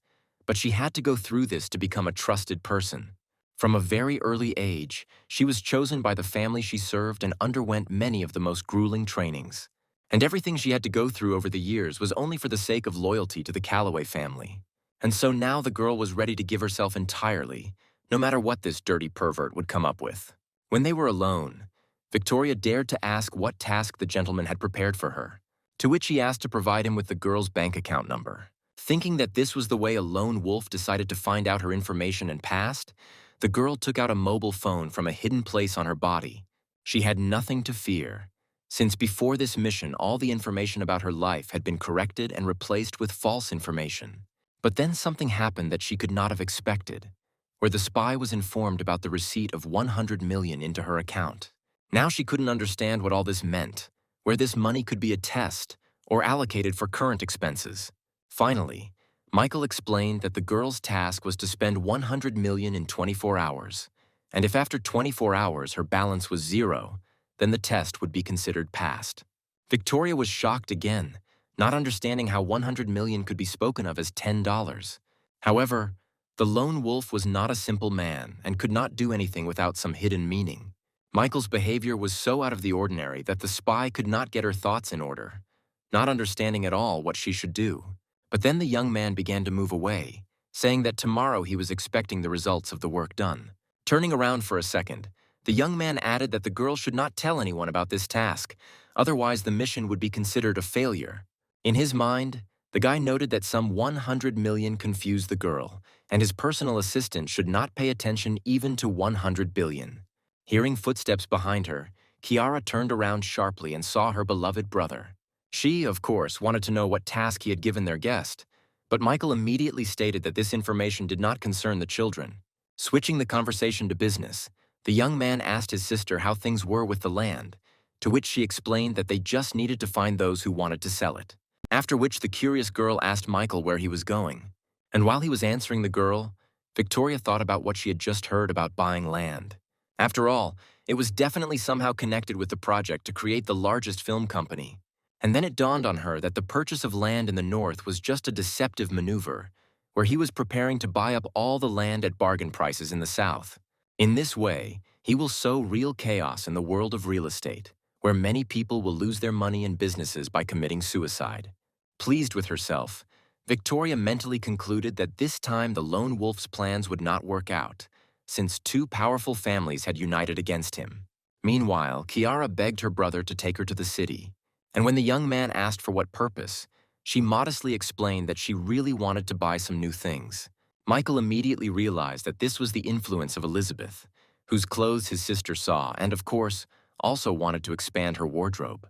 but she had to go through this to become a trusted person. From a very early age, she was chosen by the family she served and underwent many of the most grueling trainings. And everything she had to go through over the years was only for the sake of loyalty to the Calloway family. And so now the girl was ready to give herself entirely, no matter what this dirty pervert would come up with. When they were alone, Victoria dared to ask what task the gentleman had prepared for her, to which he asked to provide him with the girl's bank account number. Thinking that this was the way a lone wolf decided to find out her information and past, the girl took out a mobile phone from a hidden place on her body. She had nothing to fear, since before this mission all the information about her life had been corrected and replaced with false information. But then something happened that she could not have expected, where the spy was informed about the receipt of 100 million into her account. Now she couldn't understand what all this meant, where this money could be a test or allocated for current expenses. Finally, Michael explained that the girl's task was to spend 100 million in 24 hours, and if after 24 hours her balance was 0, then the test would be considered passed. Victoria was shocked again, not understanding how 100 million could be spoken of as $10. However, the lone wolf was not a simple man and could not do anything without some hidden meaning. Michael's behavior was so out of the ordinary that the spy could not get her thoughts in order, not understanding at all what she should do. But then the young man began to move away, saying that tomorrow he was expecting the results of the work done. Turning around for a second, the young man added that the girl should not tell anyone about this task, otherwise the mission would be considered a failure. In his mind, the guy noted that some 100 million confused the girl, and his personal assistant should not pay attention even to 100 billion. Hearing footsteps behind her, Kiara turned around sharply and saw her beloved brother. She, of course, wanted to know what task he had given their guest, but Michael immediately stated that this information did not concern the children. Switching the conversation to business, the young man asked his sister how things were with the land, to which she explained that they just needed to find those who wanted to sell it. After which the curious girl asked Michael where he was going. And while he was answering the girl, Victoria thought about what she had just heard about buying land. After all, it was definitely somehow connected with the project to create the largest film company. And then it dawned on her that the purchase of land in the north was just a deceptive maneuver, where he was preparing to buy up all the land at bargain prices in the south. In this way, he will sow real chaos in the world of real estate, where many people will lose their money and businesses by committing suicide. Pleased with herself, Victoria mentally concluded that this time the lone wolf's plans would not work out, since two powerful families had united against him. Meanwhile, Kiara begged her brother to take her to the city, and when the young man asked for what purpose, she modestly explained that she really wanted to buy some new things. Michael immediately realized that this was the influence of Elizabeth, whose clothes his sister saw and, of course, also wanted to expand her wardrobe.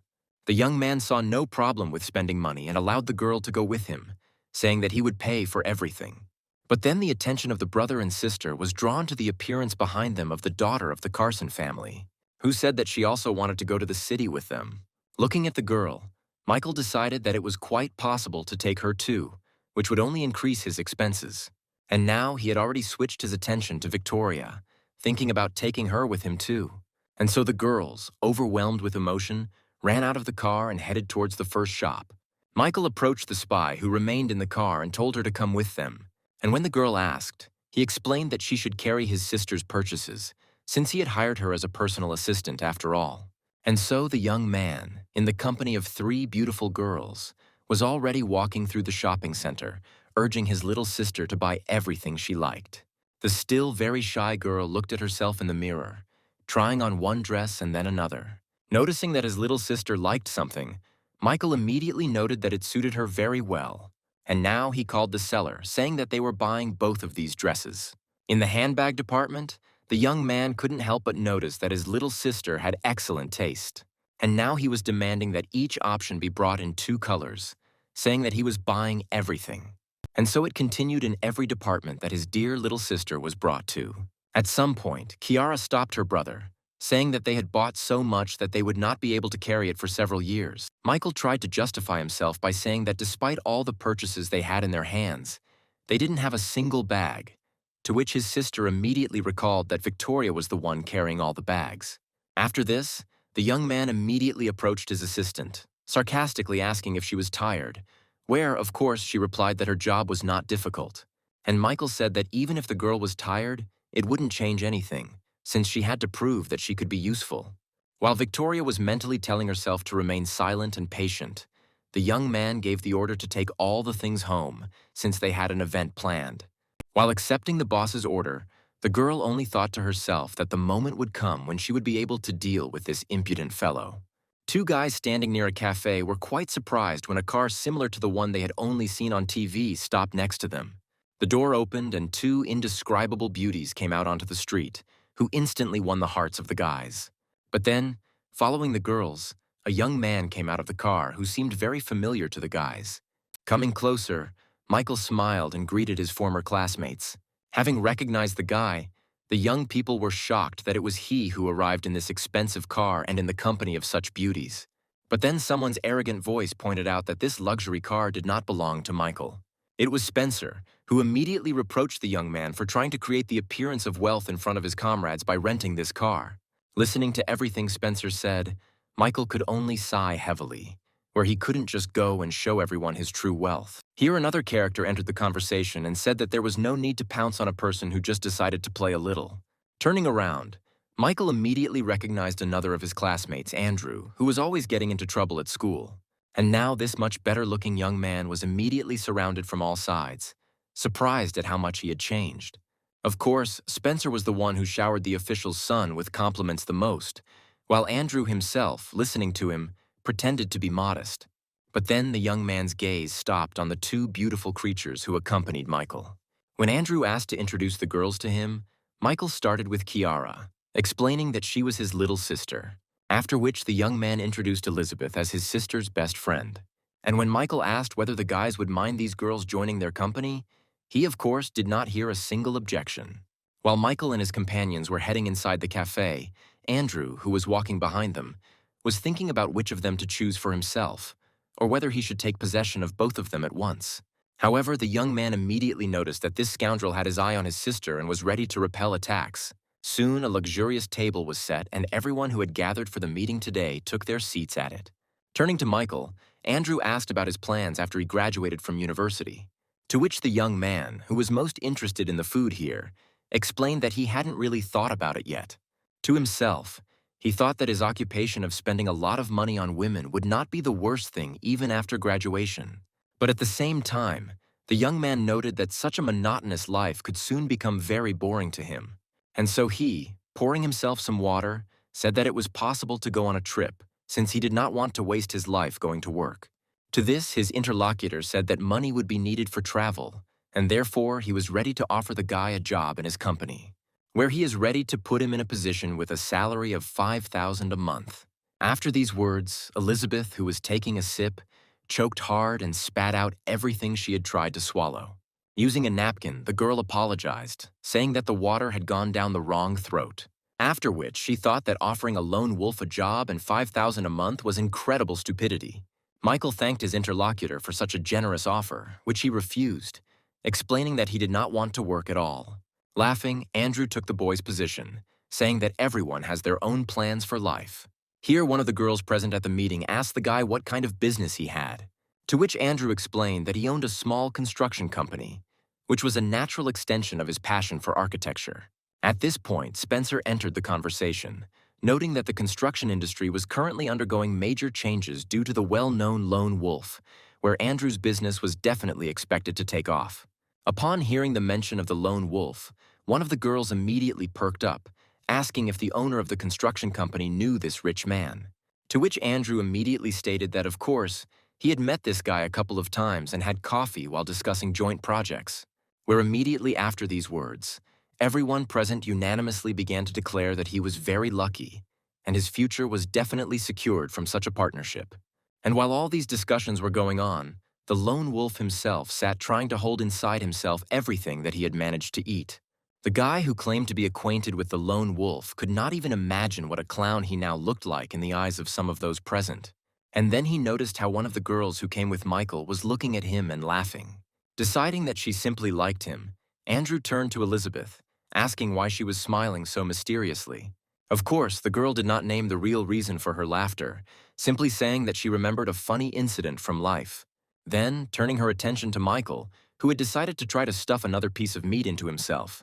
The young man saw no problem with spending money and allowed the girl to go with him, saying that he would pay for everything. But then the attention of the brother and sister was drawn to the appearance behind them of the daughter of the Carson family, who said that she also wanted to go to the city with them. Looking at the girl, Michael decided that it was quite possible to take her too, which would only increase his expenses. And now he had already switched his attention to Victoria, thinking about taking her with him too. And so the girls, overwhelmed with emotion, ran out of the car and headed towards the first shop. Michael approached the spy who remained in the car and told her to come with them. And when the girl asked, he explained that she should carry his sister's purchases, since he had hired her as a personal assistant after all. And so the young man, in the company of three beautiful girls, was already walking through the shopping center, urging his little sister to buy everything she liked. The still very shy girl looked at herself in the mirror, trying on one dress and then another. Noticing that his little sister liked something, Michael immediately noted that it suited her very well, and now he called the seller, saying that they were buying both of these dresses. In the handbag department, the young man couldn't help but notice that his little sister had excellent taste, and now he was demanding that each option be brought in 2 colors, saying that he was buying everything. And so it continued in every department that his dear little sister was brought to. At some point, Kiara stopped her brother, saying that they had bought so much that they would not be able to carry it for several years. Michael tried to justify himself by saying that despite all the purchases they had in their hands, they didn't have a single bag, to which his sister immediately recalled that Victoria was the one carrying all the bags. After this, the young man immediately approached his assistant, sarcastically asking if she was tired, where, of course, she replied that her job was not difficult. And Michael said that even if the girl was tired, it wouldn't change anything, since she had to prove that she could be useful. While Victoria was mentally telling herself to remain silent and patient, the young man gave the order to take all the things home, since they had an event planned. While accepting the boss's order, the girl only thought to herself that the moment would come when she would be able to deal with this impudent fellow. 2 guys standing near a cafe were quite surprised when a car similar to the one they had only seen on TV stopped next to them. The door opened and 2 indescribable beauties came out onto the street, who instantly won the hearts of the guys. But then, following the girls, a young man came out of the car who seemed very familiar to the guys. Coming closer, Michael smiled and greeted his former classmates. Having recognized the guy, the young people were shocked that it was he who arrived in this expensive car and in the company of such beauties. But then someone's arrogant voice pointed out that this luxury car did not belong to Michael. It was Spencer, who immediately reproached the young man for trying to create the appearance of wealth in front of his comrades by renting this car. Listening to everything Spencer said, Michael could only sigh heavily, where he couldn't just go and show everyone his true wealth. Here another character entered the conversation and said that there was no need to pounce on a person who just decided to play a little. Turning around, Michael immediately recognized another of his classmates, Andrew, who was always getting into trouble at school. And now this much better-looking young man was immediately surrounded from all sides, surprised at how much he had changed. Of course, Spencer was the one who showered the official's son with compliments the most, while Andrew himself, listening to him, pretended to be modest. But then the young man's gaze stopped on the 2 beautiful creatures who accompanied Michael. When Andrew asked to introduce the girls to him, Michael started with Kiara, explaining that she was his little sister. After which the young man introduced Elizabeth as his sister's best friend. And when Michael asked whether the guys would mind these girls joining their company, he, of course, did not hear a single objection. While Michael and his companions were heading inside the cafe, Andrew, who was walking behind them, was thinking about which of them to choose for himself, or whether he should take possession of both of them at once. However, the young man immediately noticed that this scoundrel had his eye on his sister and was ready to repel attacks. Soon, a luxurious table was set, and everyone who had gathered for the meeting today took their seats at it. Turning to Michael, Andrew asked about his plans after he graduated from university, to which the young man, who was most interested in the food here, explained that he hadn't really thought about it yet. To himself, he thought that his occupation of spending a lot of money on women would not be the worst thing even after graduation. But at the same time, the young man noted that such a monotonous life could soon become very boring to him. And so he, pouring himself some water, said that it was possible to go on a trip, since he did not want to waste his life going to work. To this, his interlocutor said that money would be needed for travel, and therefore he was ready to offer the guy a job in his company, where he is ready to put him in a position with a salary of $5,000 a month. After these words, Elizabeth, who was taking a sip, choked hard and spat out everything she had tried to swallow. Using a napkin, the girl apologized, saying that the water had gone down the wrong throat. After which, she thought that offering a lone wolf a job and $5,000 a month was incredible stupidity. Michael thanked his interlocutor for such a generous offer, which he refused, explaining that he did not want to work at all. Laughing, Andrew took the boy's position, saying that everyone has their own plans for life. Here, one of the girls present at the meeting asked the guy what kind of business he had, to which Andrew explained that he owned a small construction company, which was a natural extension of his passion for architecture. At this point, Spencer entered the conversation, noting that the construction industry was currently undergoing major changes due to the well-known lone wolf, where Andrew's business was definitely expected to take off. Upon hearing the mention of the lone wolf, one of the girls immediately perked up, asking if the owner of the construction company knew this rich man. To which Andrew immediately stated that, of course, he had met this guy a couple of times and had coffee while discussing joint projects, where immediately after these words, everyone present unanimously began to declare that he was very lucky, and his future was definitely secured from such a partnership. And while all these discussions were going on, the lone wolf himself sat trying to hold inside himself everything that he had managed to eat. The guy who claimed to be acquainted with the lone wolf could not even imagine what a clown he now looked like in the eyes of some of those present. And then he noticed how one of the girls who came with Michael was looking at him and laughing. Deciding that she simply liked him, Andrew turned to Elizabeth, asking why she was smiling so mysteriously. Of course, the girl did not name the real reason for her laughter, simply saying that she remembered a funny incident from life. Then, turning her attention to Michael, who had decided to try to stuff another piece of meat into himself,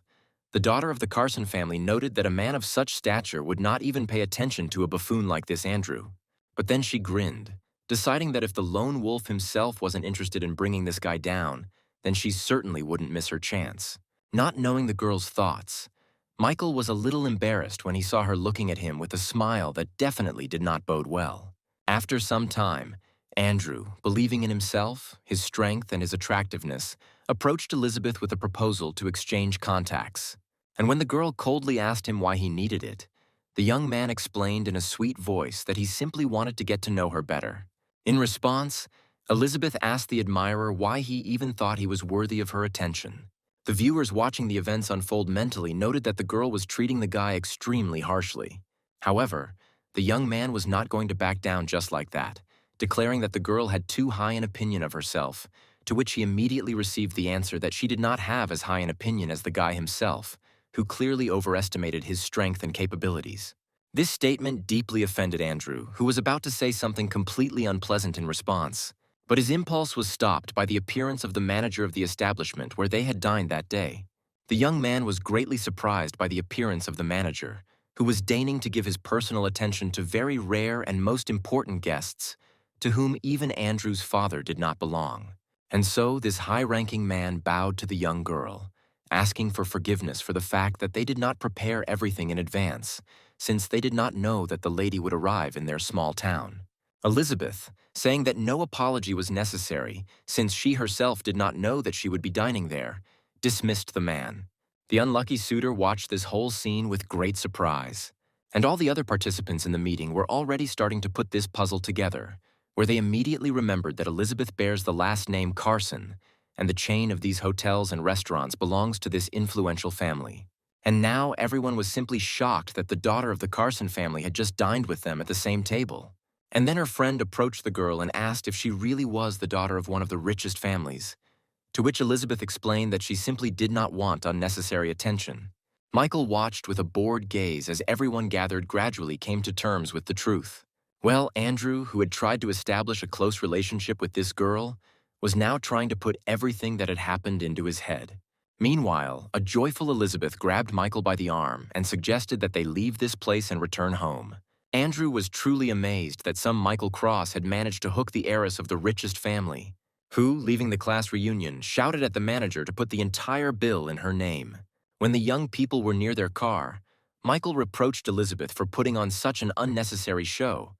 the daughter of the Carson family noted that a man of such stature would not even pay attention to a buffoon like this Andrew. But then she grinned, deciding that if the lone wolf himself wasn't interested in bringing this guy down, then she certainly wouldn't miss her chance. Not knowing the girl's thoughts, Michael was a little embarrassed when he saw her looking at him with a smile that definitely did not bode well. After some time, Andrew, believing in himself, his strength, and his attractiveness, approached Elizabeth with a proposal to exchange contacts. And when the girl coldly asked him why he needed it, the young man explained in a sweet voice that he simply wanted to get to know her better. In response, Elizabeth asked the admirer why he even thought he was worthy of her attention. The viewers watching the events unfold mentally noted that the girl was treating the guy extremely harshly. However, the young man was not going to back down just like that, declaring that the girl had too high an opinion of herself, to which he immediately received the answer that she did not have as high an opinion as the guy himself, who clearly overestimated his strength and capabilities. This statement deeply offended Andrew, who was about to say something completely unpleasant in response. But his impulse was stopped by the appearance of the manager of the establishment where they had dined that day. The young man was greatly surprised by the appearance of the manager, who was deigning to give his personal attention to very rare and most important guests, to whom even Andrew's father did not belong. And so this high-ranking man bowed to the young girl, asking for forgiveness for the fact that they did not prepare everything in advance, since they did not know that the lady would arrive in their small town. Elizabeth, saying that no apology was necessary since she herself did not know that she would be dining there, dismissed the man. The unlucky suitor watched this whole scene with great surprise. And all the other participants in the meeting were already starting to put this puzzle together, where they immediately remembered that Elizabeth bears the last name Carson, and the chain of these hotels and restaurants belongs to this influential family. And now everyone was simply shocked that the daughter of the Carson family had just dined with them at the same table. And then her friend approached the girl and asked if she really was the daughter of one of the richest families, to which Elizabeth explained that she simply did not want unnecessary attention. Michael watched with a bored gaze as everyone gathered gradually came to terms with the truth. Well, Andrew, who had tried to establish a close relationship with this girl, was now trying to put everything that had happened into his head. Meanwhile, a joyful Elizabeth grabbed Michael by the arm and suggested that they leave this place and return home. Andrew was truly amazed that some Michael Cross had managed to hook the heiress of the richest family, who, leaving the class reunion, shouted at the manager to put the entire bill in her name. When the young people were near their car, Michael reproached Elizabeth for putting on such an unnecessary show,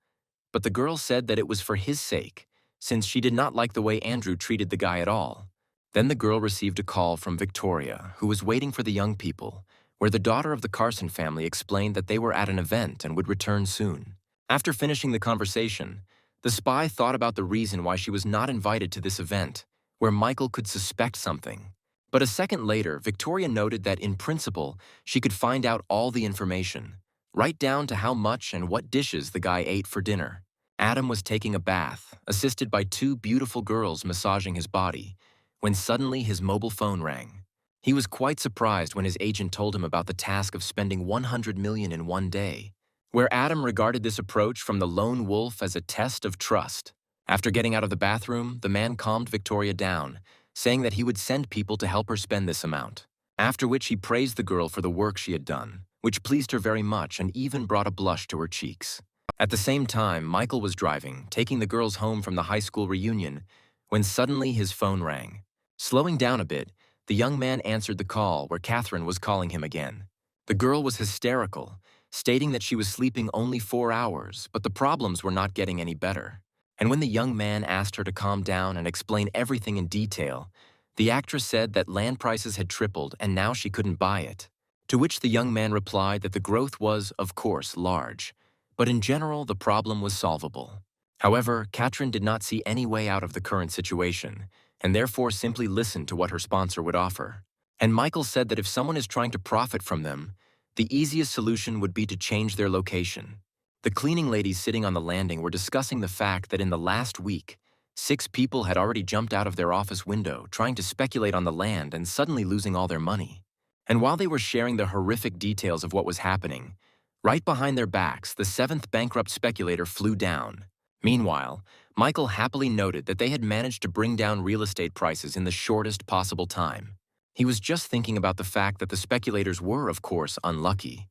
but the girl said that it was for his sake, since she did not like the way Andrew treated the guy at all. Then the girl received a call from Victoria, who was waiting for the young people, where the daughter of the Carson family explained that they were at an event and would return soon. After finishing the conversation, the spy thought about the reason why she was not invited to this event, where Michael could suspect something. But a second later, Victoria noted that in principle, she could find out all the information, right down to how much and what dishes the guy ate for dinner. Adam was taking a bath, assisted by two beautiful girls massaging his body, when suddenly his mobile phone rang. He was quite surprised when his agent told him about the task of spending 100 million in one day, where Adam regarded this approach from the lone wolf as a test of trust. After getting out of the bathroom, the man calmed Victoria down, saying that he would send people to help her spend this amount, after which he praised the girl for the work she had done, which pleased her very much and even brought a blush to her cheeks. At the same time, Michael was driving, taking the girls home from the high school reunion, when suddenly his phone rang. Slowing down a bit, the young man answered the call where Catherine was calling him again. The girl was hysterical, stating that she was sleeping only 4 hours, but the problems were not getting any better. And when the young man asked her to calm down and explain everything in detail, the actress said that land prices had tripled and now she couldn't buy it. To which the young man replied that the growth was, of course, large, but in general the problem was solvable. However, Katrin did not see any way out of the current situation, and therefore simply listened to what her sponsor would offer. And Michael said that if someone is trying to profit from them, the easiest solution would be to change their location. The cleaning ladies sitting on the landing were discussing the fact that in the last week, 6 people had already jumped out of their office window trying to speculate on the land and suddenly losing all their money. And while they were sharing the horrific details of what was happening, right behind their backs, the 7th bankrupt speculator flew down. Meanwhile, Michael happily noted that they had managed to bring down real estate prices in the shortest possible time. He was just thinking about the fact that the speculators were, of course, unlucky,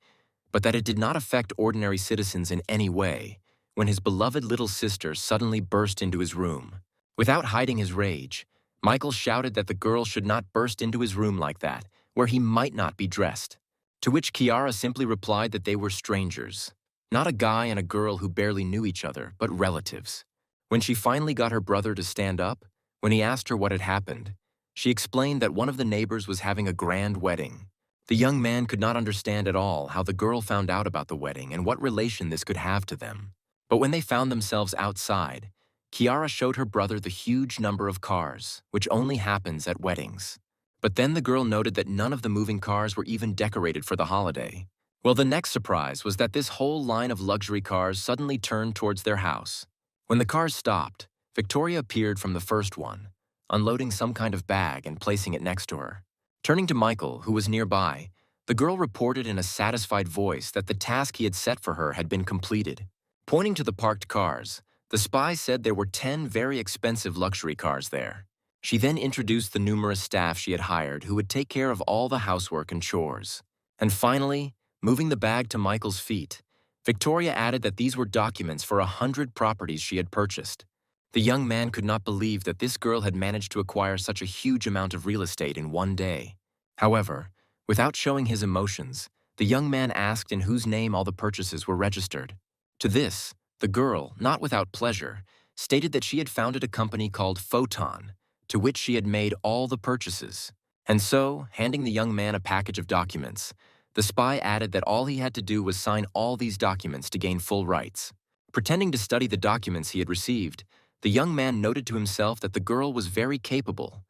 but that it did not affect ordinary citizens in any way, when his beloved little sister suddenly burst into his room. Without hiding his rage, Michael shouted that the girl should not burst into his room like that, where he might not be dressed. To which Kiara simply replied that they were strangers, not a guy and a girl who barely knew each other, but relatives. When she finally got her brother to stand up, when he asked her what had happened, she explained that one of the neighbors was having a grand wedding. The young man could not understand at all how the girl found out about the wedding and what relation this could have to them. But when they found themselves outside, Kiara showed her brother the huge number of cars, which only happens at weddings. But then the girl noted that none of the moving cars were even decorated for the holiday. Well, the next surprise was that this whole line of luxury cars suddenly turned towards their house. When the cars stopped, Victoria appeared from the first one, unloading some kind of bag and placing it next to her. Turning to Michael, who was nearby, the girl reported in a satisfied voice that the task he had set for her had been completed. Pointing to the parked cars, the spy said there were 10 very expensive luxury cars there. She then introduced the numerous staff she had hired who would take care of all the housework and chores. And finally, moving the bag to Michael's feet, Victoria added that these were documents for 100 properties she had purchased. The young man could not believe that this girl had managed to acquire such a huge amount of real estate in one day. However, without showing his emotions, the young man asked in whose name all the purchases were registered. To this, the girl, not without pleasure, stated that she had founded a company called Photon, to which she had made all the purchases. And so, handing the young man a package of documents, The spy added that all he had to do was sign all these documents to gain full rights. Pretending to study the documents he had received, the young man noted to himself that the girl was very capable,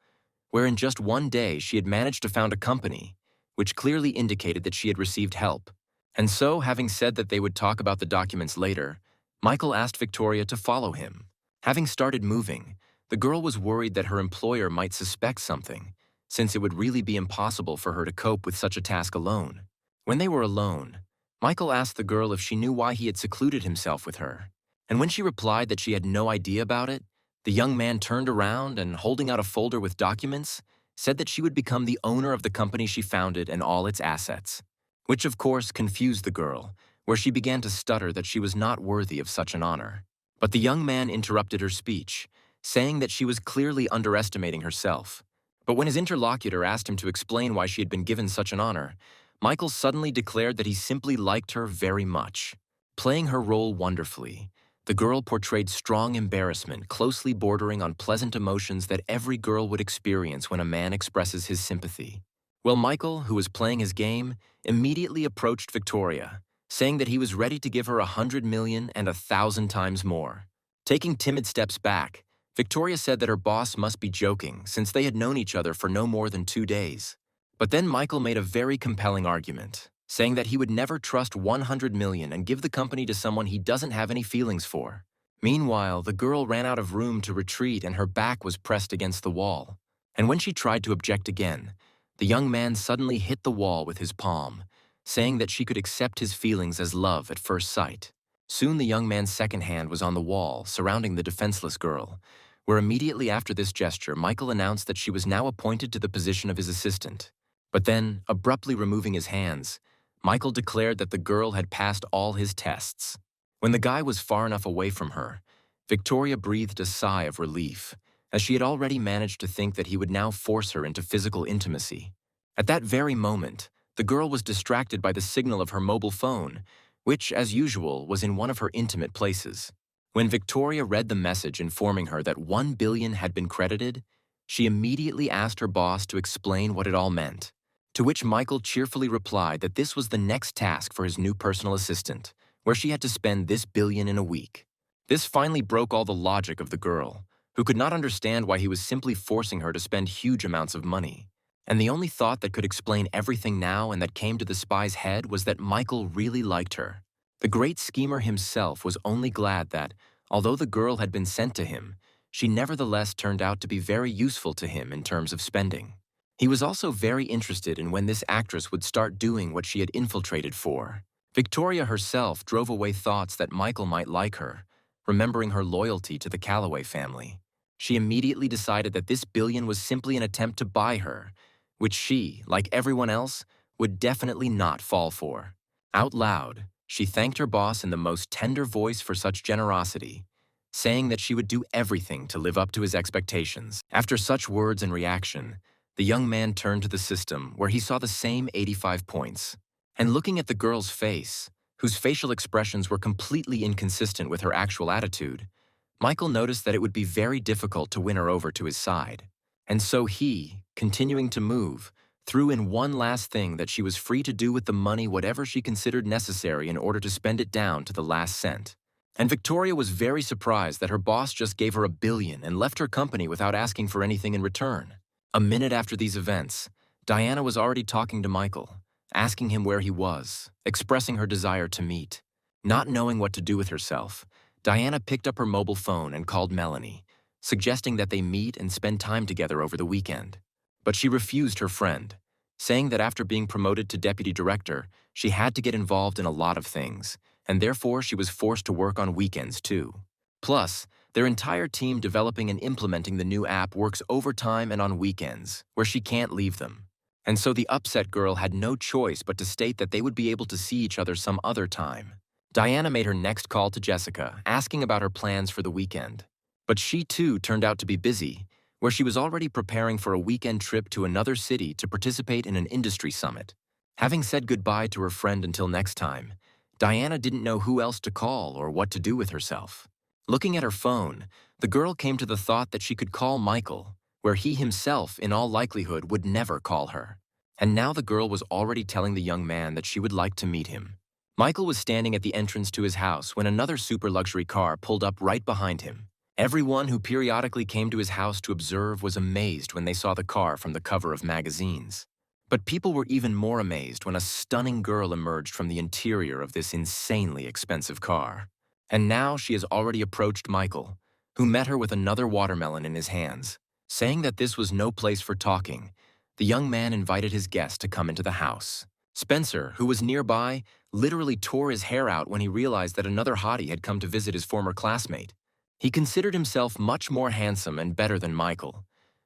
where in just one day she had managed to found a company, which clearly indicated that she had received help. And so, having said that they would talk about the documents later, Michael asked Victoria to follow him. Having started moving, the girl was worried that her employer might suspect something, since it would really be impossible for her to cope with such a task alone. When they were alone, Michael asked the girl if she knew why he had secluded himself with her. And when she replied that she had no idea about it, the young man turned around and, holding out a folder with documents, said that she would become the owner of the company she founded and all its assets. Which of course confused the girl, where she began to stutter that she was not worthy of such an honor. But the young man interrupted her speech, saying that she was clearly underestimating herself. But when his interlocutor asked him to explain why she had been given such an honor, Michael suddenly declared that he simply liked her very much. Playing her role wonderfully, the girl portrayed strong embarrassment, closely bordering on pleasant emotions that every girl would experience when a man expresses his sympathy. Well, Michael, who was playing his game, immediately approached Victoria, saying that he was ready to give her 100 million and 1,000 times more. Taking timid steps back, Victoria said that her boss must be joking since they had known each other for no more than 2 days. But then Michael made a very compelling argument, saying that he would never trust 100 million and give the company to someone he doesn't have any feelings for. Meanwhile, the girl ran out of room to retreat and her back was pressed against the wall. And when she tried to object again, the young man suddenly hit the wall with his palm, saying that she could accept his feelings as love at first sight. Soon the young man's second hand was on the wall, surrounding the defenseless girl, where immediately after this gesture, Michael announced that she was now appointed to the position of his assistant. But then, abruptly removing his hands, Michael declared that the girl had passed all his tests. When the guy was far enough away from her, Victoria breathed a sigh of relief, as she had already managed to think that he would now force her into physical intimacy. At that very moment, the girl was distracted by the signal of her mobile phone, which, as usual, was in one of her intimate places. When Victoria read the message informing her that 1 billion had been credited, she immediately asked her boss to explain what it all meant, to which Michael cheerfully replied that this was the next task for his new personal assistant, where she had to spend this billion in a week. This finally broke all the logic of the girl, who could not understand why he was simply forcing her to spend huge amounts of money. And the only thought that could explain everything now and that came to the spy's head was that Michael really liked her. The great schemer himself was only glad that, although the girl had been sent to him, she nevertheless turned out to be very useful to him in terms of spending. He was also very interested in when this actress would start doing what she had infiltrated for. Victoria herself drove away thoughts that Michael might like her, remembering her loyalty to the Calloway family. She immediately decided that this billion was simply an attempt to buy her, which she, like everyone else, would definitely not fall for. Out loud, she thanked her boss in the most tender voice for such generosity, saying that she would do everything to live up to his expectations. After such words and reaction, the young man turned to the system where he saw the same 85 points. And looking at the girl's face, whose facial expressions were completely inconsistent with her actual attitude, Michael noticed that it would be very difficult to win her over to his side. And so he, continuing to move, threw in one last thing that she was free to do with the money whatever she considered necessary in order to spend it down to the last cent. And Victoria was very surprised that her boss just gave her 1 billion and left her company without asking for anything in return. A minute after these events, Diana was already talking to Michael, asking him where he was, expressing her desire to meet. Not knowing what to do with herself, Diana picked up her mobile phone and called Melanie, suggesting that they meet and spend time together over the weekend. But she refused her friend, saying that after being promoted to deputy director, she had to get involved in a lot of things, and therefore she was forced to work on weekends too. Plus, their entire team developing and implementing the new app works overtime and on weekends, where she can't leave them. And so the upset girl had no choice but to state that they would be able to see each other some other time. Diana made her next call to Jessica, asking about her plans for the weekend. But she too turned out to be busy, where she was already preparing for a weekend trip to another city to participate in an industry summit. Having said goodbye to her friend until next time, Diana didn't know who else to call or what to do with herself. Looking at her phone, the girl came to the thought that she could call Michael, where he himself, in all likelihood, would never call her. And now the girl was already telling the young man that she would like to meet him. Michael was standing at the entrance to his house when another super luxury car pulled up right behind him. Everyone who periodically came to his house to observe was amazed when they saw the car from the cover of magazines. But people were even more amazed when a stunning girl emerged from the interior of this insanely expensive car. And now she has already approached Michael, who met her with another watermelon in his hands. Saying that this was no place for talking, the young man invited his guest to come into the house. Spencer, who was nearby, literally tore his hair out when he realized that another hottie had come to visit his former classmate. He considered himself much more handsome and better than Michael,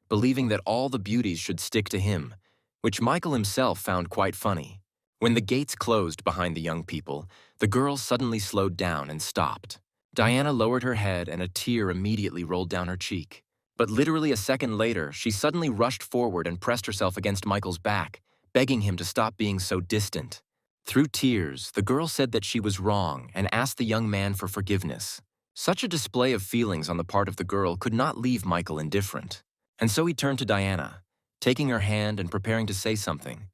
believing that all the beauties should stick to him, which Michael himself found quite funny. When the gates closed behind the young people, the girl suddenly slowed down and stopped. Diana lowered her head and a tear immediately rolled down her cheek. But literally a second later, she suddenly rushed forward and pressed herself against Michael's back, begging him to stop being so distant. Through tears, the girl said that she was wrong and asked the young man for forgiveness. Such a display of feelings on the part of the girl could not leave Michael indifferent. And so he turned to Diana, taking her hand and preparing to say something.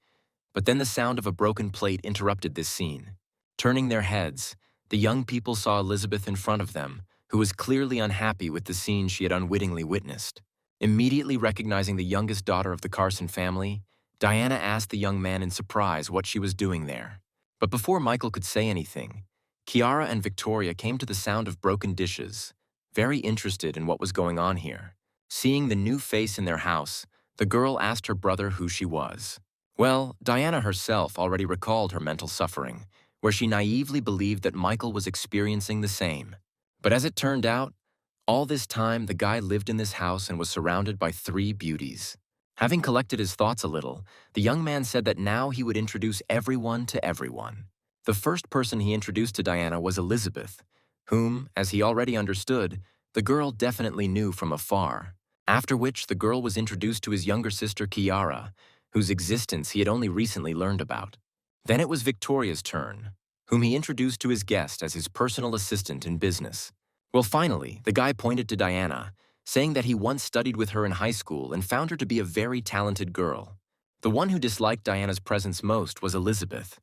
But then the sound of a broken plate interrupted this scene. Turning their heads, the young people saw Elizabeth in front of them, who was clearly unhappy with the scene she had unwittingly witnessed. Immediately recognizing the youngest daughter of the Carson family, Diana asked the young man in surprise what she was doing there. But before Michael could say anything, Kiara and Victoria came to the sound of broken dishes, very interested in what was going on here. Seeing the new face in their house, the girl asked her brother who she was. Well, Diana herself already recalled her mental suffering, where she naively believed that Michael was experiencing the same. But as it turned out, all this time the guy lived in this house and was surrounded by 3 beauties. Having collected his thoughts a little, the young man said that now he would introduce everyone to everyone. The first person he introduced to Diana was Elizabeth, whom, as he already understood, the girl definitely knew from afar. After which the girl was introduced to his younger sister Kiara, whose existence he had only recently learned about. Then it was Victoria's turn, whom he introduced to his guest as his personal assistant in business. Well, finally, the guy pointed to Diana, saying that he once studied with her in high school and found her to be a very talented girl. The one who disliked Diana's presence most was Elizabeth,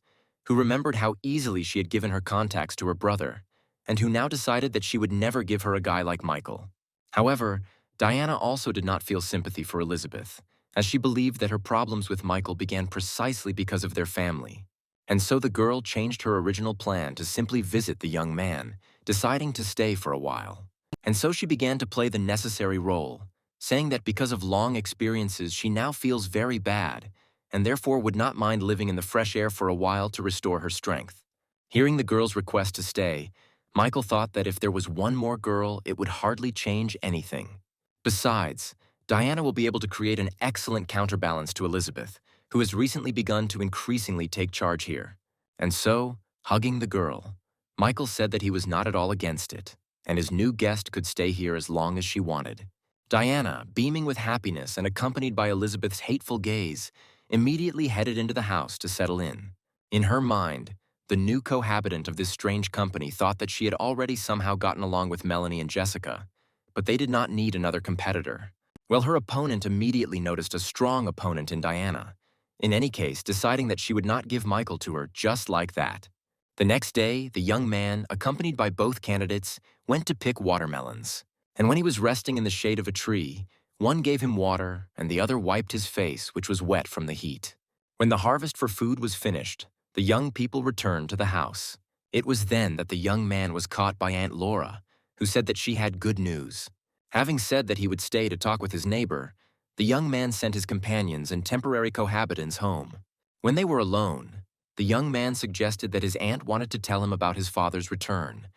who remembered how easily she had given her contacts to her brother, and who now decided that she would never give her a guy like Michael. However, Diana also did not feel sympathy for Elizabeth, as she believed that her problems with Michael began precisely because of their family. And so the girl changed her original plan to simply visit the young man, deciding to stay for a while. And so she began to play the necessary role, saying that because of long experiences she now feels very bad, and therefore would not mind living in the fresh air for a while to restore her strength. Hearing the girl's request to stay, Michael thought that if there was one more girl, it would hardly change anything. Besides, Diana will be able to create an excellent counterbalance to Elizabeth, who has recently begun to increasingly take charge here. And so, hugging the girl, Michael said that he was not at all against it, and his new guest could stay here as long as she wanted. Diana, beaming with happiness and accompanied by Elizabeth's hateful gaze, immediately headed into the house to settle in. In her mind, the new cohabitant of this strange company thought that she had already somehow gotten along with Melanie and Jessica, but they did not need another competitor. Well, her opponent immediately noticed a strong opponent in Diana, in any case deciding that she would not give Michael to her just like that. The next day, the young man, accompanied by both candidates, went to pick watermelons. And when he was resting in the shade of a tree, one gave him water and the other wiped his face, which was wet from the heat. When the harvest for food was finished, the young people returned to the house. It was then that the young man was caught by Aunt Laura, who said that she had good news. Having said that he would stay to talk with his neighbor, the young man sent his companions and temporary cohabitants home. When they were alone, the young man suggested that his aunt wanted to tell him about his father's return,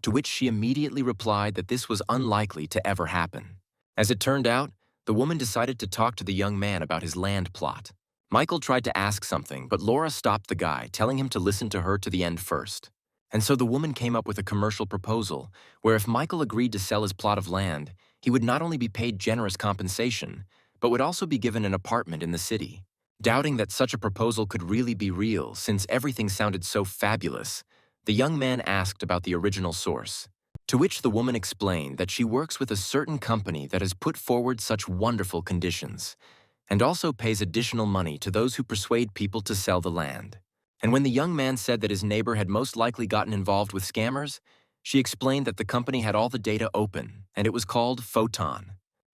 to which she immediately replied that this was unlikely to ever happen. As it turned out, the woman decided to talk to the young man about his land plot. Michael tried to ask something, but Laura stopped the guy, telling him to listen to her to the end first. And so the woman came up with a commercial proposal where if Michael agreed to sell his plot of land, he would not only be paid generous compensation, but would also be given an apartment in the city. Doubting that such a proposal could really be real since everything sounded so fabulous, the young man asked about the original source, to which the woman explained that she works with a certain company that has put forward such wonderful conditions, and also pays additional money to those who persuade people to sell the land. And when the young man said that his neighbor had most likely gotten involved with scammers, she explained that the company had all the data open, and it was called Photon.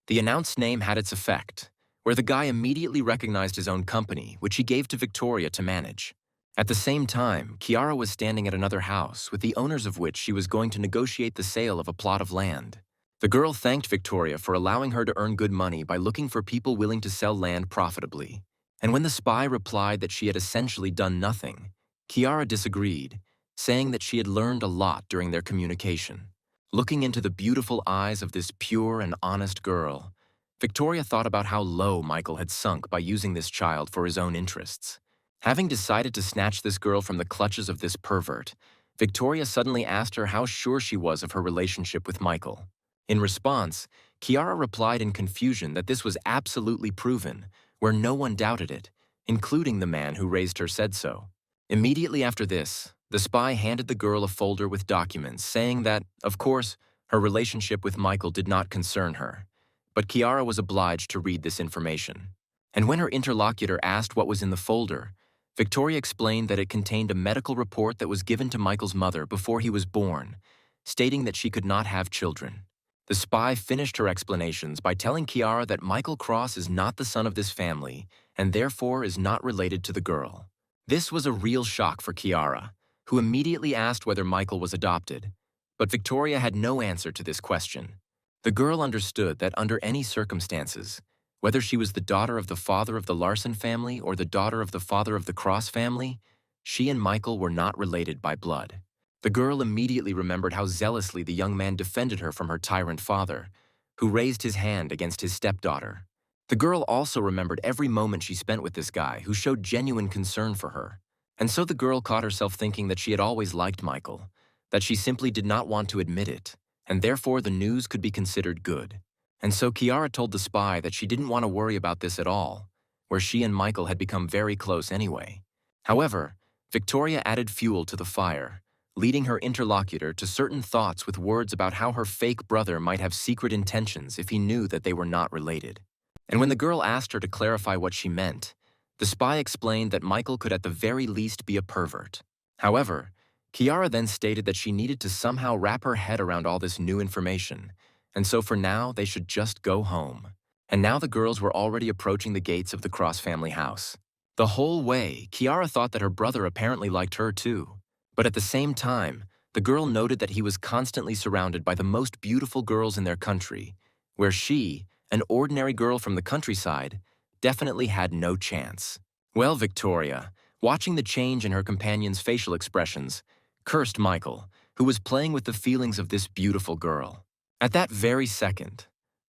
The announced name had its effect, where the guy immediately recognized his own company, which he gave to Victoria to manage. At the same time, Kiara was standing at another house, with the owners of which she was going to negotiate the sale of a plot of land. The girl thanked Victoria for allowing her to earn good money by looking for people willing to sell land profitably. And when the spy replied that she had essentially done nothing, Kiara disagreed, saying that she had learned a lot during their communication. Looking into the beautiful eyes of this pure and honest girl, Victoria thought about how low Michael had sunk by using this child for his own interests. Having decided to snatch this girl from the clutches of this pervert, Victoria suddenly asked her how sure she was of her relationship with Michael. In response, Kiara replied in confusion that this was absolutely proven, where no one doubted it, including the man who raised her said so. Immediately after this, the spy handed the girl a folder with documents saying that, of course, her relationship with Michael did not concern her, but Kiara was obliged to read this information. And when her interlocutor asked what was in the folder, Victoria explained that it contained a medical report that was given to Michael's mother before he was born, stating that she could not have children. The spy finished her explanations by telling Kiara that Michael Cross is not the son of this family and therefore is not related to the girl. This was a real shock for Kiara, who immediately asked whether Michael was adopted, but Victoria had no answer to this question. The girl understood that under any circumstances, whether she was the daughter of the father of the Larson family or the daughter of the father of the Cross family, she and Michael were not related by blood. The girl immediately remembered how zealously the young man defended her from her tyrant father, who raised his hand against his stepdaughter. The girl also remembered every moment she spent with this guy who showed genuine concern for her. And so the girl caught herself thinking that she had always liked Michael, that she simply did not want to admit it, and therefore the news could be considered good. And so Kiara told the spy that she didn't want to worry about this at all, where she and Michael had become very close anyway. However, Victoria added fuel to the fire, leading her interlocutor to certain thoughts with words about how her fake brother might have secret intentions if he knew that they were not related. And when the girl asked her to clarify what she meant, the spy explained that Michael could at the very least be a pervert. However, Kiara then stated that she needed to somehow wrap her head around all this new information, and so for now they should just go home. And now the girls were already approaching the gates of the Cross family house. The whole way, Kiara thought that her brother apparently liked her too. But at the same time, the girl noted that he was constantly surrounded by the most beautiful girls in their country, where she, an ordinary girl from the countryside, definitely had no chance. Well, Victoria, watching the change in her companion's facial expressions, cursed Michael, who was playing with the feelings of this beautiful girl. At that very second,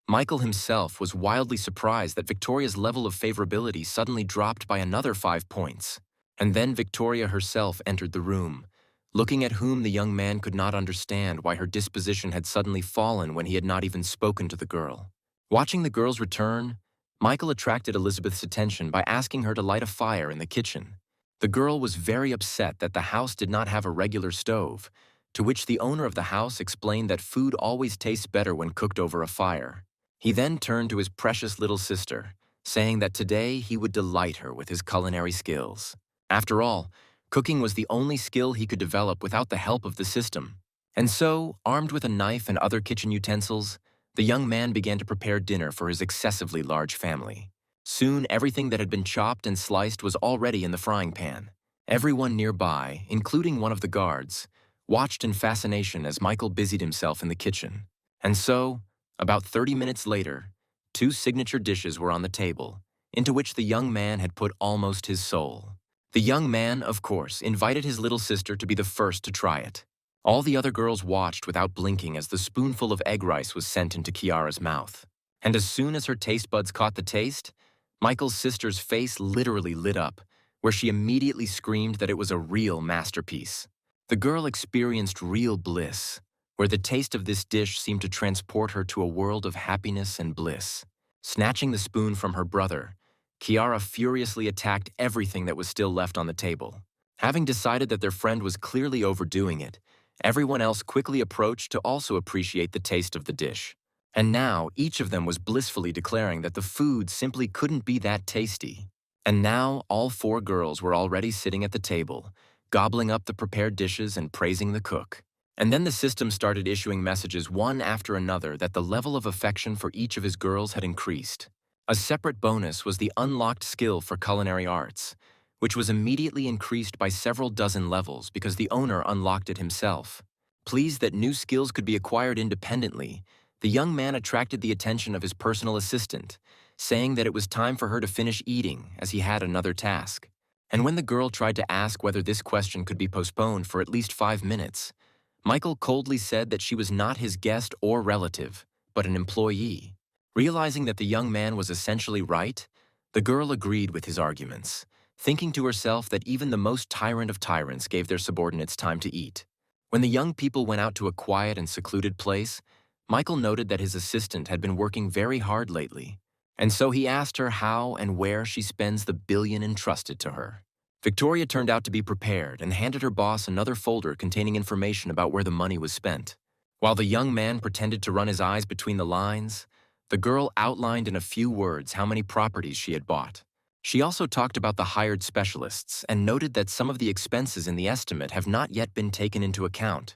Michael himself was wildly surprised that Victoria's level of favorability suddenly dropped by another 5 points. And then Victoria herself entered the room, looking at whom the young man could not understand why her disposition had suddenly fallen when he had not even spoken to the girl. Watching the girl's return, Michael attracted Elizabeth's attention by asking her to light a fire in the kitchen. The girl was very upset that the house did not have a regular stove, to which the owner of the house explained that food always tastes better when cooked over a fire. He then turned to his precious little sister, saying that today he would delight her with his culinary skills. After all, cooking was the only skill he could develop without the help of the system. And so, armed with a knife and other kitchen utensils, the young man began to prepare dinner for his excessively large family. Soon, everything that had been chopped and sliced was already in the frying pan. Everyone nearby, including one of the guards, watched in fascination as Michael busied himself in the kitchen. And so, about 30 minutes later, 2 signature dishes were on the table, into which the young man had put almost his soul. The young man, of course, invited his little sister to be the first to try it. All the other girls watched without blinking as the spoonful of egg rice was sent into Kiara's mouth. And as soon as her taste buds caught the taste, Michael's sister's face literally lit up, where she immediately screamed that it was a real masterpiece. The girl experienced real bliss, where the taste of this dish seemed to transport her to a world of happiness and bliss. Snatching the spoon from her brother, Kiara furiously attacked everything that was still left on the table. Having decided that their friend was clearly overdoing it, everyone else quickly approached to also appreciate the taste of the dish. And now each of them was blissfully declaring that the food simply couldn't be that tasty. And now all four girls were already sitting at the table, gobbling up the prepared dishes and praising the cook. And then the system started issuing messages one after another that the level of affection for each of his girls had increased. A separate bonus was the unlocked skill for culinary arts, which was immediately increased by several dozen levels because the owner unlocked it himself. Pleased that new skills could be acquired independently, the young man attracted the attention of his personal assistant, saying that it was time for her to finish eating as he had another task. And when the girl tried to ask whether this question could be postponed for at least 5 minutes, Michael coldly said that she was not his guest or relative, but an employee. Realizing that the young man was essentially right, the girl agreed with his arguments, thinking to herself that even the most tyrant of tyrants gave their subordinates time to eat. When the young people went out to a quiet and secluded place, Michael noted that his assistant had been working very hard lately, and so he asked her how and where she spends the billion entrusted to her. Victoria turned out to be prepared and handed her boss another folder containing information about where the money was spent. While the young man pretended to run his eyes between the lines, the girl outlined in a few words how many properties she had bought. She also talked about the hired specialists and noted that some of the expenses in the estimate have not yet been taken into account.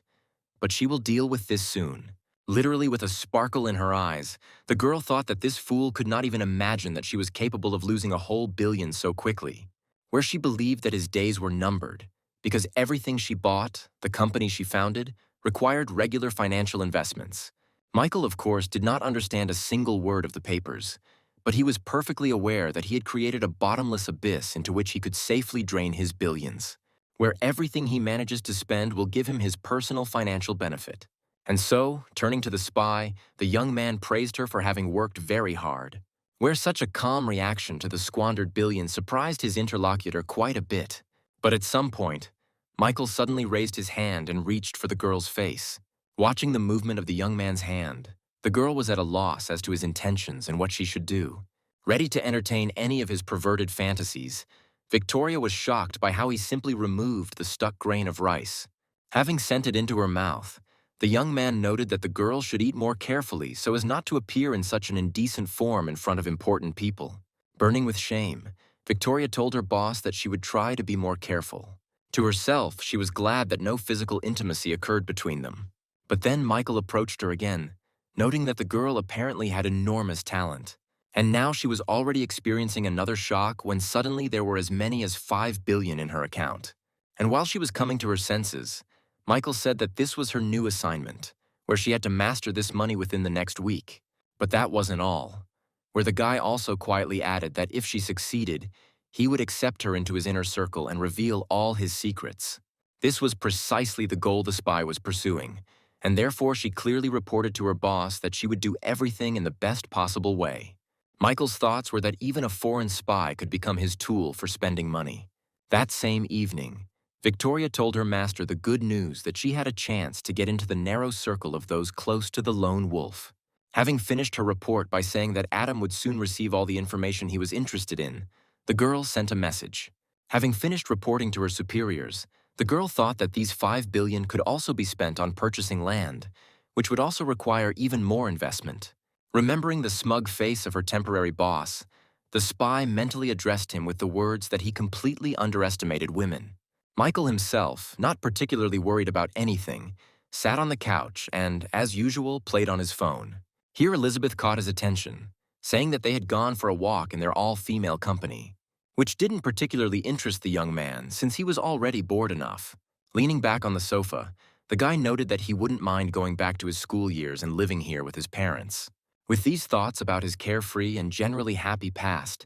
But she will deal with this soon. Literally with a sparkle in her eyes, the girl thought that this fool could not even imagine that she was capable of losing a whole billion so quickly. Where she believed that his days were numbered, because everything she bought, the company she founded, required regular financial investments. Michael, of course, did not understand a single word of the papers, but he was perfectly aware that he had created a bottomless abyss into which he could safely drain his billions, where everything he manages to spend will give him his personal financial benefit. And so, turning to the spy, the young man praised her for having worked very hard. Where such a calm reaction to the squandered billion surprised his interlocutor quite a bit. But at some point, Michael suddenly raised his hand and reached for the girl's face. Watching the movement of the young man's hand, the girl was at a loss as to his intentions and what she should do. Ready to entertain any of his perverted fantasies, Victoria was shocked by how he simply removed the stuck grain of rice. Having sent it into her mouth, the young man noted that the girl should eat more carefully so as not to appear in such an indecent form in front of important people. Burning with shame, Victoria told her boss that she would try to be more careful. To herself, she was glad that no physical intimacy occurred between them. But then Michael approached her again, noting that the girl apparently had enormous talent. And now she was already experiencing another shock when suddenly there were as many as 5 billion in her account. And while she was coming to her senses, Michael said that this was her new assignment, where she had to master this money within the next week. But that wasn't all, where the guy also quietly added that if she succeeded, he would accept her into his inner circle and reveal all his secrets. This was precisely the goal the spy was pursuing, and therefore she clearly reported to her boss that she would do everything in the best possible way. Michael's thoughts were that even a foreign spy could become his tool for spending money. That same evening, Victoria told her master the good news that she had a chance to get into the narrow circle of those close to the lone wolf. Having finished her report by saying that Adam would soon receive all the information he was interested in, the girl sent a message. Having finished reporting to her superiors, the girl thought that these 5 billion could also be spent on purchasing land, which would also require even more investment. Remembering the smug face of her temporary boss, the spy mentally addressed him with the words that he completely underestimated women. Michael himself, not particularly worried about anything, sat on the couch and, as usual, played on his phone. Here Elizabeth caught his attention, saying that they had gone for a walk in their all-female company, which didn't particularly interest the young man since he was already bored enough. Leaning back on the sofa, the guy noted that he wouldn't mind going back to his school years and living here with his parents. With these thoughts about his carefree and generally happy past,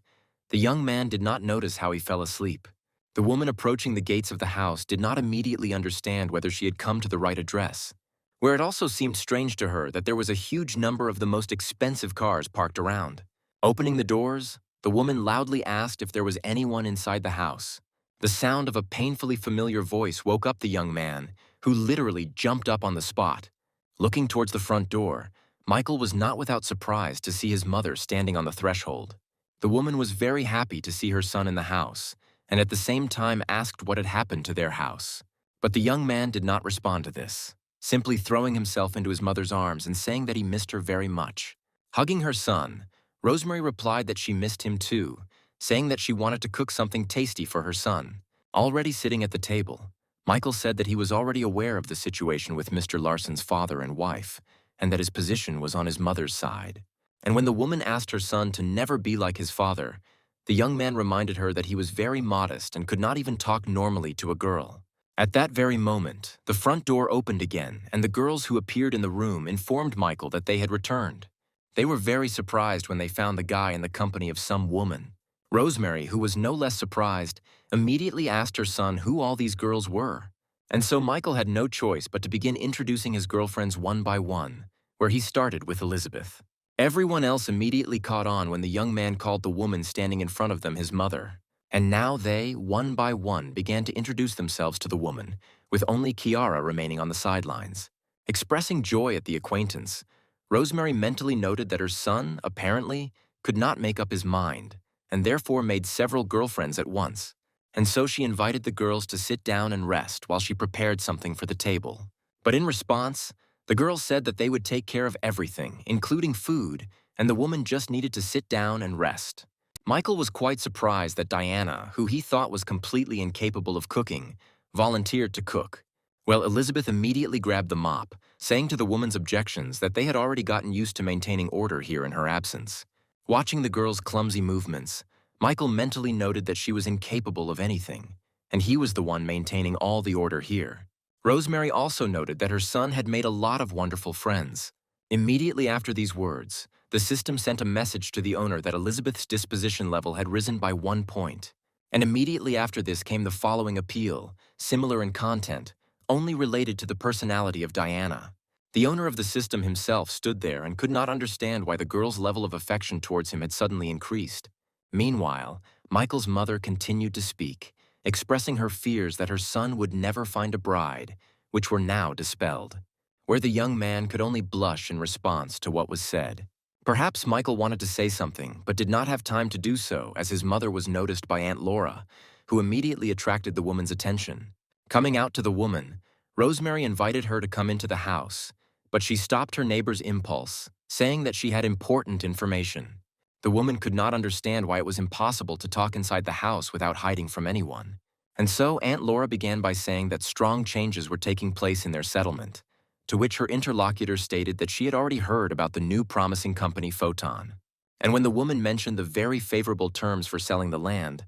the young man did not notice how he fell asleep. The woman approaching the gates of the house did not immediately understand whether she had come to the right address, where it also seemed strange to her that there was a huge number of the most expensive cars parked around. Opening the doors, the woman loudly asked if there was anyone inside the house. The sound of a painfully familiar voice woke up the young man, who literally jumped up on the spot. Looking towards the front door, Michael was not without surprise to see his mother standing on the threshold. The woman was very happy to see her son in the house, and at the same time asked what had happened to their house. But the young man did not respond to this. simply throwing himself into his mother's arms and saying that he missed her very much. Hugging her son, Rosemary replied that she missed him too, saying that she wanted to cook something tasty for her son. Already sitting at the table, Michael said that he was already aware of the situation with Mr. Larson's father and wife, and that his position was on his mother's side. And when the woman asked her son to never be like his father, the young man reminded her that he was very modest and could not even talk normally to a girl. At that very moment, the front door opened again, and the girls who appeared in the room informed Michael that they had returned. They were very surprised when they found the guy in the company of some woman. Rosemary, who was no less surprised, immediately asked her son who all these girls were. And so Michael had no choice but to begin introducing his girlfriends one by one, where he started with Elizabeth. Everyone else immediately caught on when the young man called the woman standing in front of them his mother. And now they, one by one, began to introduce themselves to the woman, with only Kiara remaining on the sidelines. Expressing joy at the acquaintance, Rosemary mentally noted that her son, apparently, could not make up his mind, and therefore made several girlfriends at once. And so she invited the girls to sit down and rest while she prepared something for the table. But in response, the girls said that they would take care of everything, including food, and the woman just needed to sit down and rest. Michael was quite surprised that Diana, who he thought was completely incapable of cooking, volunteered to cook. Well, Elizabeth immediately grabbed the mop, saying to the woman's objections that they had already gotten used to maintaining order here in her absence. Watching the girl's clumsy movements, Michael mentally noted that she was incapable of anything, and he was the one maintaining all the order here. Rosemary also noted that her son had made a lot of wonderful friends. Immediately after these words, the system sent a message to the owner that Elizabeth's disposition level had risen by 1 point. And immediately after this came the following appeal, similar in content, only related to the personality of Diana. The owner of the system himself stood there and could not understand why the girl's level of affection towards him had suddenly increased. Meanwhile, Michael's mother continued to speak, expressing her fears that her son would never find a bride, which were now dispelled, where the young man could only blush in response to what was said. Perhaps Michael wanted to say something, but did not have time to do so as his mother was noticed by Aunt Laura, who immediately attracted the woman's attention. Coming out to the woman, Rosemary invited her to come into the house, but she stopped her neighbor's impulse, saying that she had important information. The woman could not understand why it was impossible to talk inside the house without hiding from anyone. And so Aunt Laura began by saying that strong changes were taking place in their settlement, to which her interlocutor stated that she had already heard about the new promising company Photon. And when the woman mentioned the very favorable terms for selling the land,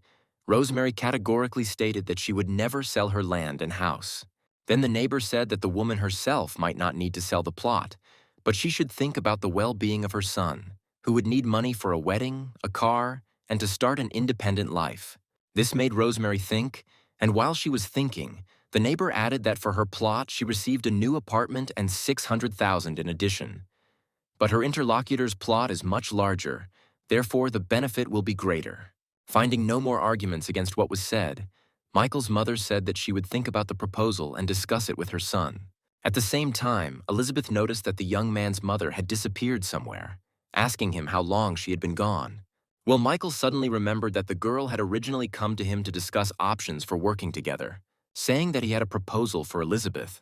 Rosemary categorically stated that she would never sell her land and house. Then the neighbor said that the woman herself might not need to sell the plot, but she should think about the well-being of her son, who would need money for a wedding, a car, and to start an independent life. This made Rosemary think, and while she was thinking, the neighbor added that for her plot she received a new apartment and $600,000 in addition. But her interlocutor's plot is much larger, therefore the benefit will be greater. Finding no more arguments against what was said, Michael's mother said that she would think about the proposal and discuss it with her son. At the same time, Elizabeth noticed that the young man's mother had disappeared somewhere, asking him how long she had been gone. Well, Michael suddenly remembered that the girl had originally come to him to discuss options for working together. Saying that he had a proposal for Elizabeth,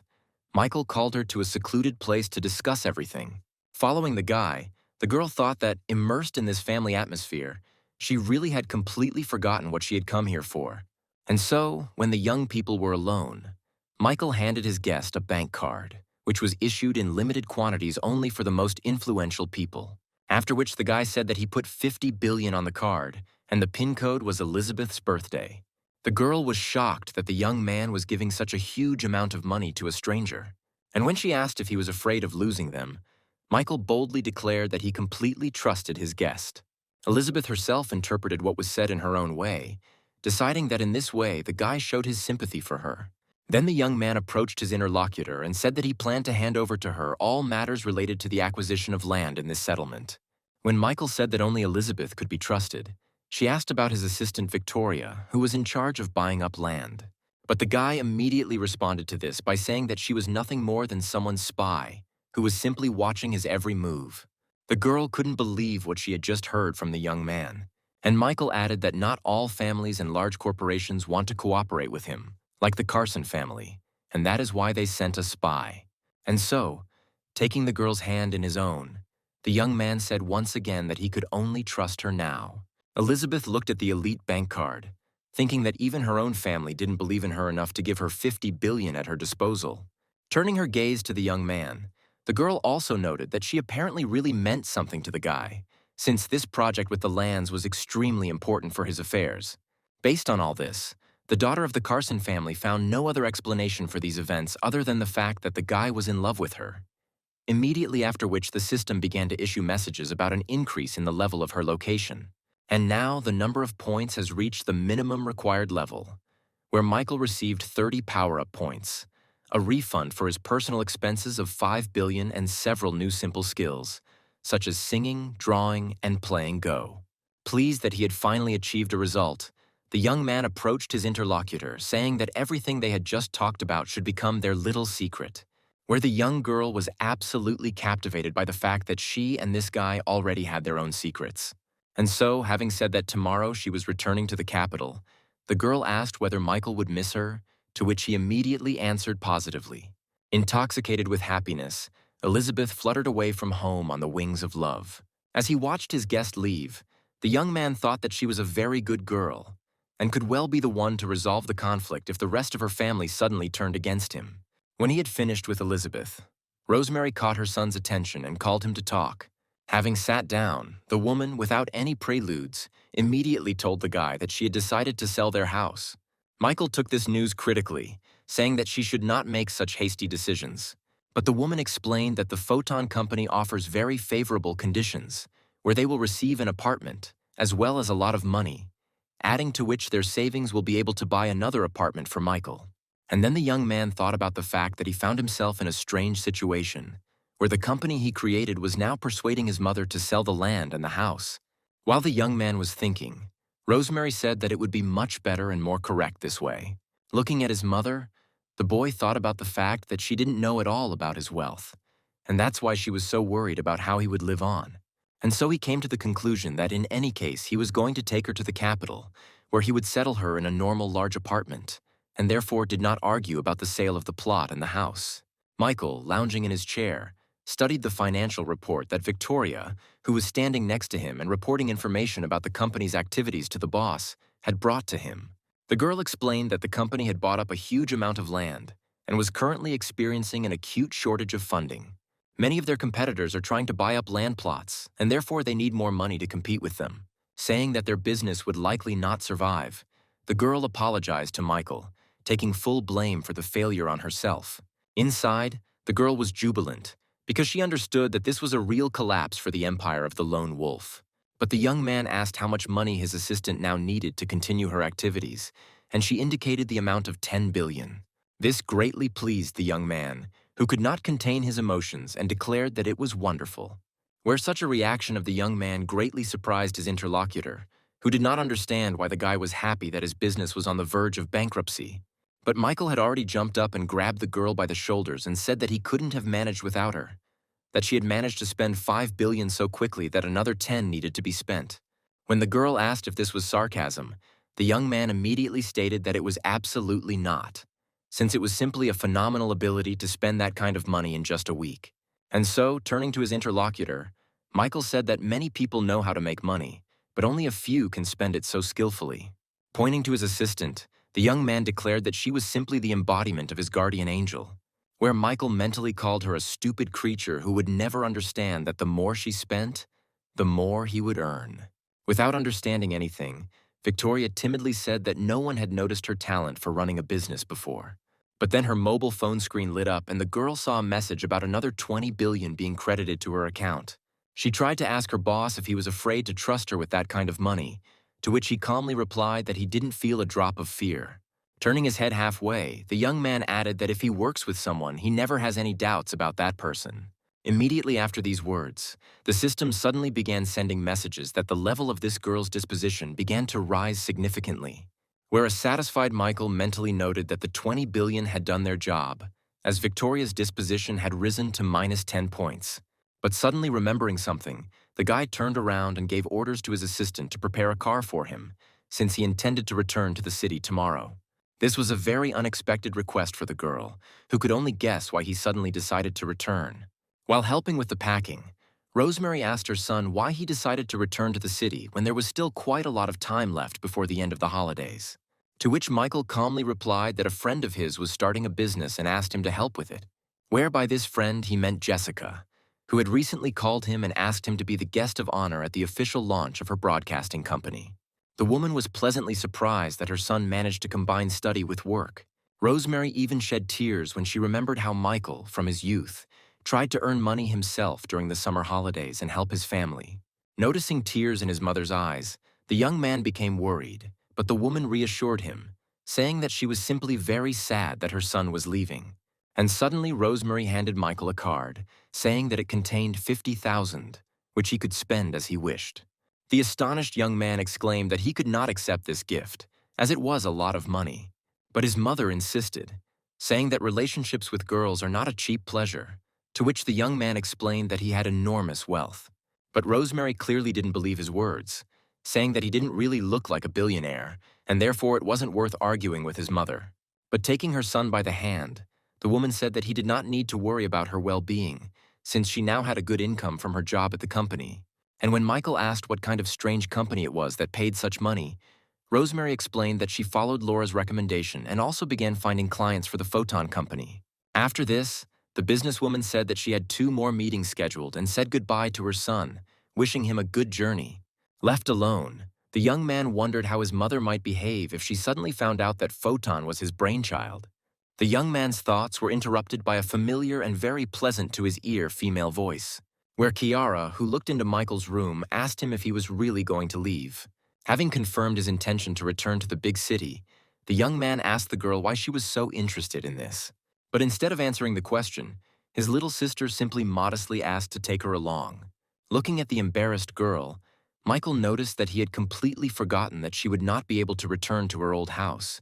Michael called her to a secluded place to discuss everything. Following the guy, the girl thought that, immersed in this family atmosphere, she really had completely forgotten what she had come here for. And so, when the young people were alone, Michael handed his guest a bank card, which was issued in limited quantities only for the most influential people. After which the guy said that he put $50 billion on the card, and the PIN code was Elizabeth's birthday. The girl was shocked that the young man was giving such a huge amount of money to a stranger. And when she asked if he was afraid of losing them, Michael boldly declared that he completely trusted his guest. Elizabeth herself interpreted what was said in her own way, deciding that in this way the guy showed his sympathy for her. Then the young man approached his interlocutor and said that he planned to hand over to her all matters related to the acquisition of land in this settlement. When Michael said that only Elizabeth could be trusted, she asked about his assistant Victoria, who was in charge of buying up land. But the guy immediately responded to this by saying that she was nothing more than someone's spy, who was simply watching his every move. The girl couldn't believe what she had just heard from the young man, and Michael added that not all families and large corporations want to cooperate with him, like the Carson family, and that is why they sent a spy. And so, taking the girl's hand in his own, the young man said once again that he could only trust her now. Elizabeth looked at the elite bank card, thinking that even her own family didn't believe in her enough to give her 50 billion at her disposal. Turning her gaze to the young man, the girl also noted that she apparently really meant something to the guy, since this project with the lands was extremely important for his affairs. Based on all this, the daughter of the Carson family found no other explanation for these events other than the fact that the guy was in love with her. Immediately after which the system began to issue messages about an increase in the level of her location. And now the number of points has reached the minimum required level, where Michael received 30 power-up points, a refund for his personal expenses of 5 billion and several new simple skills, such as singing, drawing, and playing Go. Pleased that he had finally achieved a result, the young man approached his interlocutor, saying that everything they had just talked about should become their little secret, where the young girl was absolutely captivated by the fact that she and this guy already had their own secrets. And so, having said that tomorrow she was returning to the capital, the girl asked whether Michael would miss her, to which he immediately answered positively. Intoxicated with happiness, Elizabeth fluttered away from home on the wings of love. As he watched his guest leave, the young man thought that she was a very good girl, and could well be the one to resolve the conflict if the rest of her family suddenly turned against him. When he had finished with Elizabeth, Rosemary caught her son's attention and called him to talk. Having sat down, the woman, without any preludes, immediately told the guy that she had decided to sell their house. Michael took this news critically, saying that she should not make such hasty decisions. But the woman explained that the Photon Company offers very favorable conditions, where they will receive an apartment, as well as a lot of money, adding to which their savings will be able to buy another apartment for Michael. And then the young man thought about the fact that he found himself in a strange situation, where the company he created was now persuading his mother to sell the land and the house. While the young man was thinking, Rosemary said that it would be much better and more correct this way. Looking at his mother, the boy thought about the fact that she didn't know at all about his wealth, and that's why she was so worried about how he would live on. And so he came to the conclusion that in any case he was going to take her to the capital, where he would settle her in a normal large apartment, and therefore did not argue about the sale of the plot and the house. Michael, lounging in his chair, studied the financial report that Victoria, who was standing next to him and reporting information about the company's activities to the boss, had brought to him. The girl explained that the company had bought up a huge amount of land and was currently experiencing an acute shortage of funding. Many of their competitors are trying to buy up land plots, and therefore they need more money to compete with them. Saying that their business would likely not survive, the girl apologized to Michael, taking full blame for the failure on herself. Inside, the girl was jubilant, because she understood that this was a real collapse for the empire of the lone wolf. But the young man asked how much money his assistant now needed to continue her activities, and she indicated the amount of 10 billion. This greatly pleased the young man, who could not contain his emotions and declared that it was wonderful. Where such a reaction of the young man greatly surprised his interlocutor, who did not understand why the guy was happy that his business was on the verge of bankruptcy. But Michael had already jumped up and grabbed the girl by the shoulders and said that he couldn't have managed without her, that she had managed to spend 5 billion so quickly that another 10 needed to be spent. When the girl asked if this was sarcasm, the young man immediately stated that it was absolutely not, since it was simply a phenomenal ability to spend that kind of money in just a week. And so, turning to his interlocutor, Michael said that many people know how to make money, but only a few can spend it so skillfully. Pointing to his assistant, the young man declared that she was simply the embodiment of his guardian angel, where Michael mentally called her a stupid creature who would never understand that the more she spent, the more he would earn. Without understanding anything, Victoria timidly said that no one had noticed her talent for running a business before. But then her mobile phone screen lit up and the girl saw a message about another 20 billion being credited to her account. She tried to ask her boss if he was afraid to trust her with that kind of money, to which he calmly replied that he didn't feel a drop of fear. Turning his head halfway, the young man added that if he works with someone, he never has any doubts about that person. Immediately after these words, the system suddenly began sending messages that the level of this girl's disposition began to rise significantly, where a satisfied Michael mentally noted that the 20 billion had done their job, as Victoria's disposition had risen to -10 points. But suddenly remembering something, the guy turned around and gave orders to his assistant to prepare a car for him, since he intended to return to the city tomorrow. This was a very unexpected request for the girl, who could only guess why he suddenly decided to return. While helping with the packing, Rosemary asked her son why he decided to return to the city when there was still quite a lot of time left before the end of the holidays. To which Michael calmly replied that a friend of his was starting a business and asked him to help with it, where by this friend he meant Jessica, who had recently called him and asked him to be the guest of honor at the official launch of her broadcasting company. The woman was pleasantly surprised that her son managed to combine study with work. Rosemary even shed tears when she remembered how Michael, from his youth, tried to earn money himself during the summer holidays and help his family. Noticing tears in his mother's eyes, the young man became worried, but the woman reassured him, saying that she was simply very sad that her son was leaving. And suddenly Rosemary handed Michael a card, saying that it contained 50,000, which he could spend as he wished. The astonished young man exclaimed that he could not accept this gift, as it was a lot of money. But his mother insisted, saying that relationships with girls are not a cheap pleasure, to which the young man explained that he had enormous wealth. But Rosemary clearly didn't believe his words, saying that he didn't really look like a billionaire, and therefore it wasn't worth arguing with his mother. But taking her son by the hand, the woman said that he did not need to worry about her well-being, since she now had a good income from her job at the company. And when Michael asked what kind of strange company it was that paid such money, Rosemary explained that she followed Laura's recommendation and also began finding clients for the photon company. After this, the businesswoman said that she had 2 more meetings scheduled and said goodbye to her son, wishing him a good journey. Left alone, the young man wondered how his mother might behave if she suddenly found out that Photon was his brainchild. The young man's thoughts were interrupted by a familiar and very pleasant to his ear female voice, where Kiara, who looked into Michael's room, asked him if he was really going to leave. Having confirmed his intention to return to the big city, the young man asked the girl why she was so interested in this. But instead of answering the question, his little sister simply modestly asked to take her along. Looking at the embarrassed girl, Michael noticed that he had completely forgotten that she would not be able to return to her old house.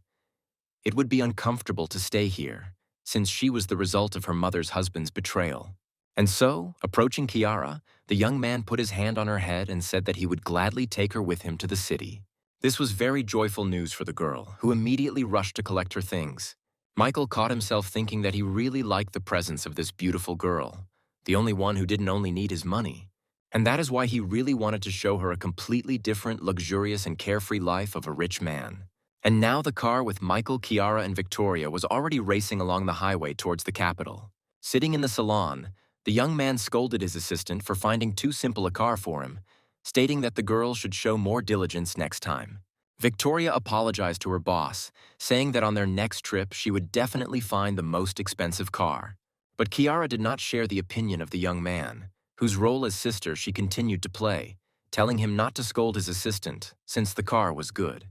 It would be uncomfortable to stay here, since she was the result of her mother's husband's betrayal. And so, approaching Kiara, the young man put his hand on her head and said that he would gladly take her with him to the city. This was very joyful news for the girl, who immediately rushed to collect her things. Michael caught himself thinking that he really liked the presence of this beautiful girl, the only one who didn't only need his money. And that is why he really wanted to show her a completely different, luxurious, and carefree life of a rich man. And now the car with Michael, Kiara, and Victoria was already racing along the highway towards the capital. Sitting in the salon, the young man scolded his assistant for finding too simple a car for him, stating that the girl should show more diligence next time. Victoria apologized to her boss, saying that on their next trip she would definitely find the most expensive car. But Kiara did not share the opinion of the young man, whose role as sister she continued to play, telling him not to scold his assistant, since the car was good.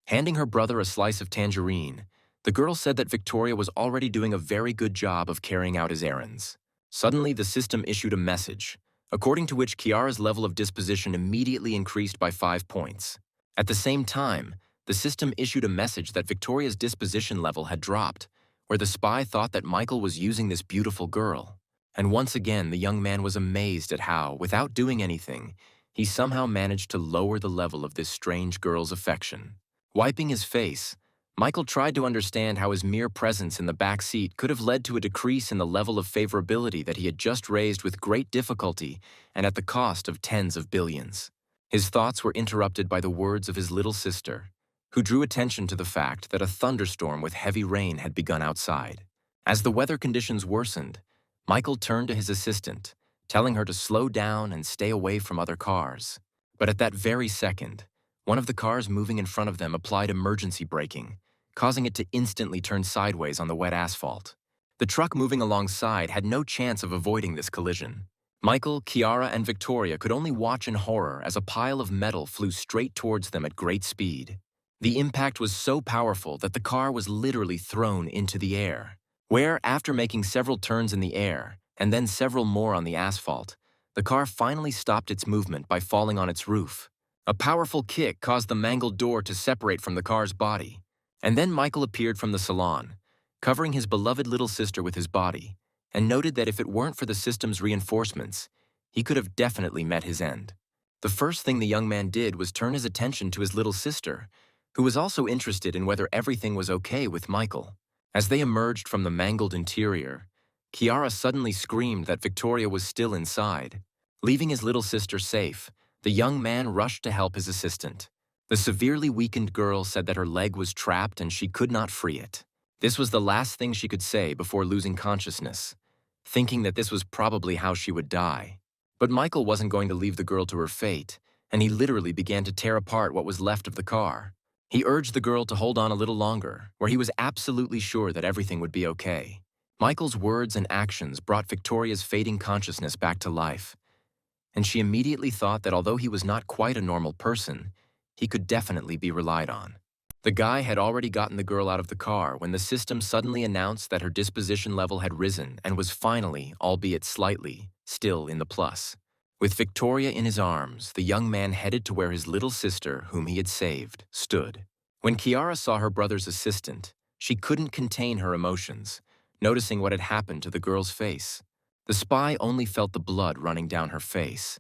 Handing her brother a slice of tangerine, the girl said that Victoria was already doing a very good job of carrying out his errands. Suddenly, the system issued a message, according to which Kiara's level of disposition immediately increased by 5 points. At the same time, the system issued a message that Victoria's disposition level had dropped, where the spy thought that Michael was using this beautiful girl. And once again, the young man was amazed at how, without doing anything, he somehow managed to lower the level of this strange girl's affection. Wiping his face, Michael tried to understand how his mere presence in the back seat could have led to a decrease in the level of favorability that he had just raised with great difficulty and at the cost of tens of billions. His thoughts were interrupted by the words of his little sister, who drew attention to the fact that a thunderstorm with heavy rain had begun outside. As the weather conditions worsened, Michael turned to his assistant, telling her to slow down and stay away from other cars. But at that very second, one of the cars moving in front of them applied emergency braking, causing it to instantly turn sideways on the wet asphalt. The truck moving alongside had no chance of avoiding this collision. Michael, Kiara, and Victoria could only watch in horror as a pile of metal flew straight towards them at great speed. The impact was so powerful that the car was literally thrown into the air, where, after making several turns in the air, and then several more on the asphalt, the car finally stopped its movement by falling on its roof. A powerful kick caused the mangled door to separate from the car's body, and then Michael appeared from the salon, covering his beloved little sister with his body, and noted that if it weren't for the system's reinforcements, he could have definitely met his end. The first thing the young man did was turn his attention to his little sister, who was also interested in whether everything was okay with Michael. As they emerged from the mangled interior, Kiara suddenly screamed that Victoria was still inside. Leaving his little sister safe, the young man rushed to help his assistant. The severely weakened girl said that her leg was trapped and she could not free it. This was the last thing she could say before losing consciousness, thinking that this was probably how she would die. But Michael wasn't going to leave the girl to her fate, and he literally began to tear apart what was left of the car. He urged the girl to hold on a little longer, where he was absolutely sure that everything would be okay. Michael's words and actions brought Victoria's fading consciousness back to life, and she immediately thought that although he was not quite a normal person, he could definitely be relied on. The guy had already gotten the girl out of the car when the system suddenly announced that her disposition level had risen and was finally, albeit slightly, still in the plus. With Victoria in his arms, the young man headed to where his little sister, whom he had saved, stood. When Kiara saw her brother's assistant, she couldn't contain her emotions, noticing what had happened to the girl's face. The spy only felt the blood running down her face,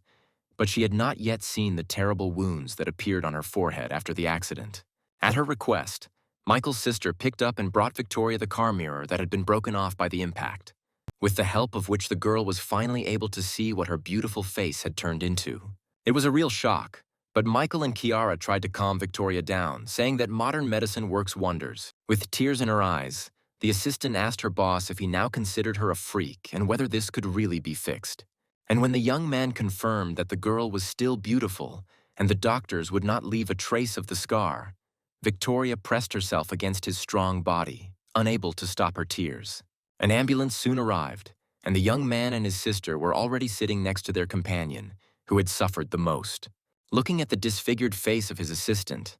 but she had not yet seen the terrible wounds that appeared on her forehead after the accident. At her request, Michael's sister picked up and brought Victoria the car mirror that had been broken off by the impact, with the help of which the girl was finally able to see what her beautiful face had turned into. It was a real shock, but Michael and Kiara tried to calm Victoria down, saying that modern medicine works wonders. With tears in her eyes, the assistant asked her boss if he now considered her a freak and whether this could really be fixed. And when the young man confirmed that the girl was still beautiful and the doctors would not leave a trace of the scar, Victoria pressed herself against his strong body, unable to stop her tears. An ambulance soon arrived, and the young man and his sister were already sitting next to their companion, who had suffered the most. Looking at the disfigured face of his assistant,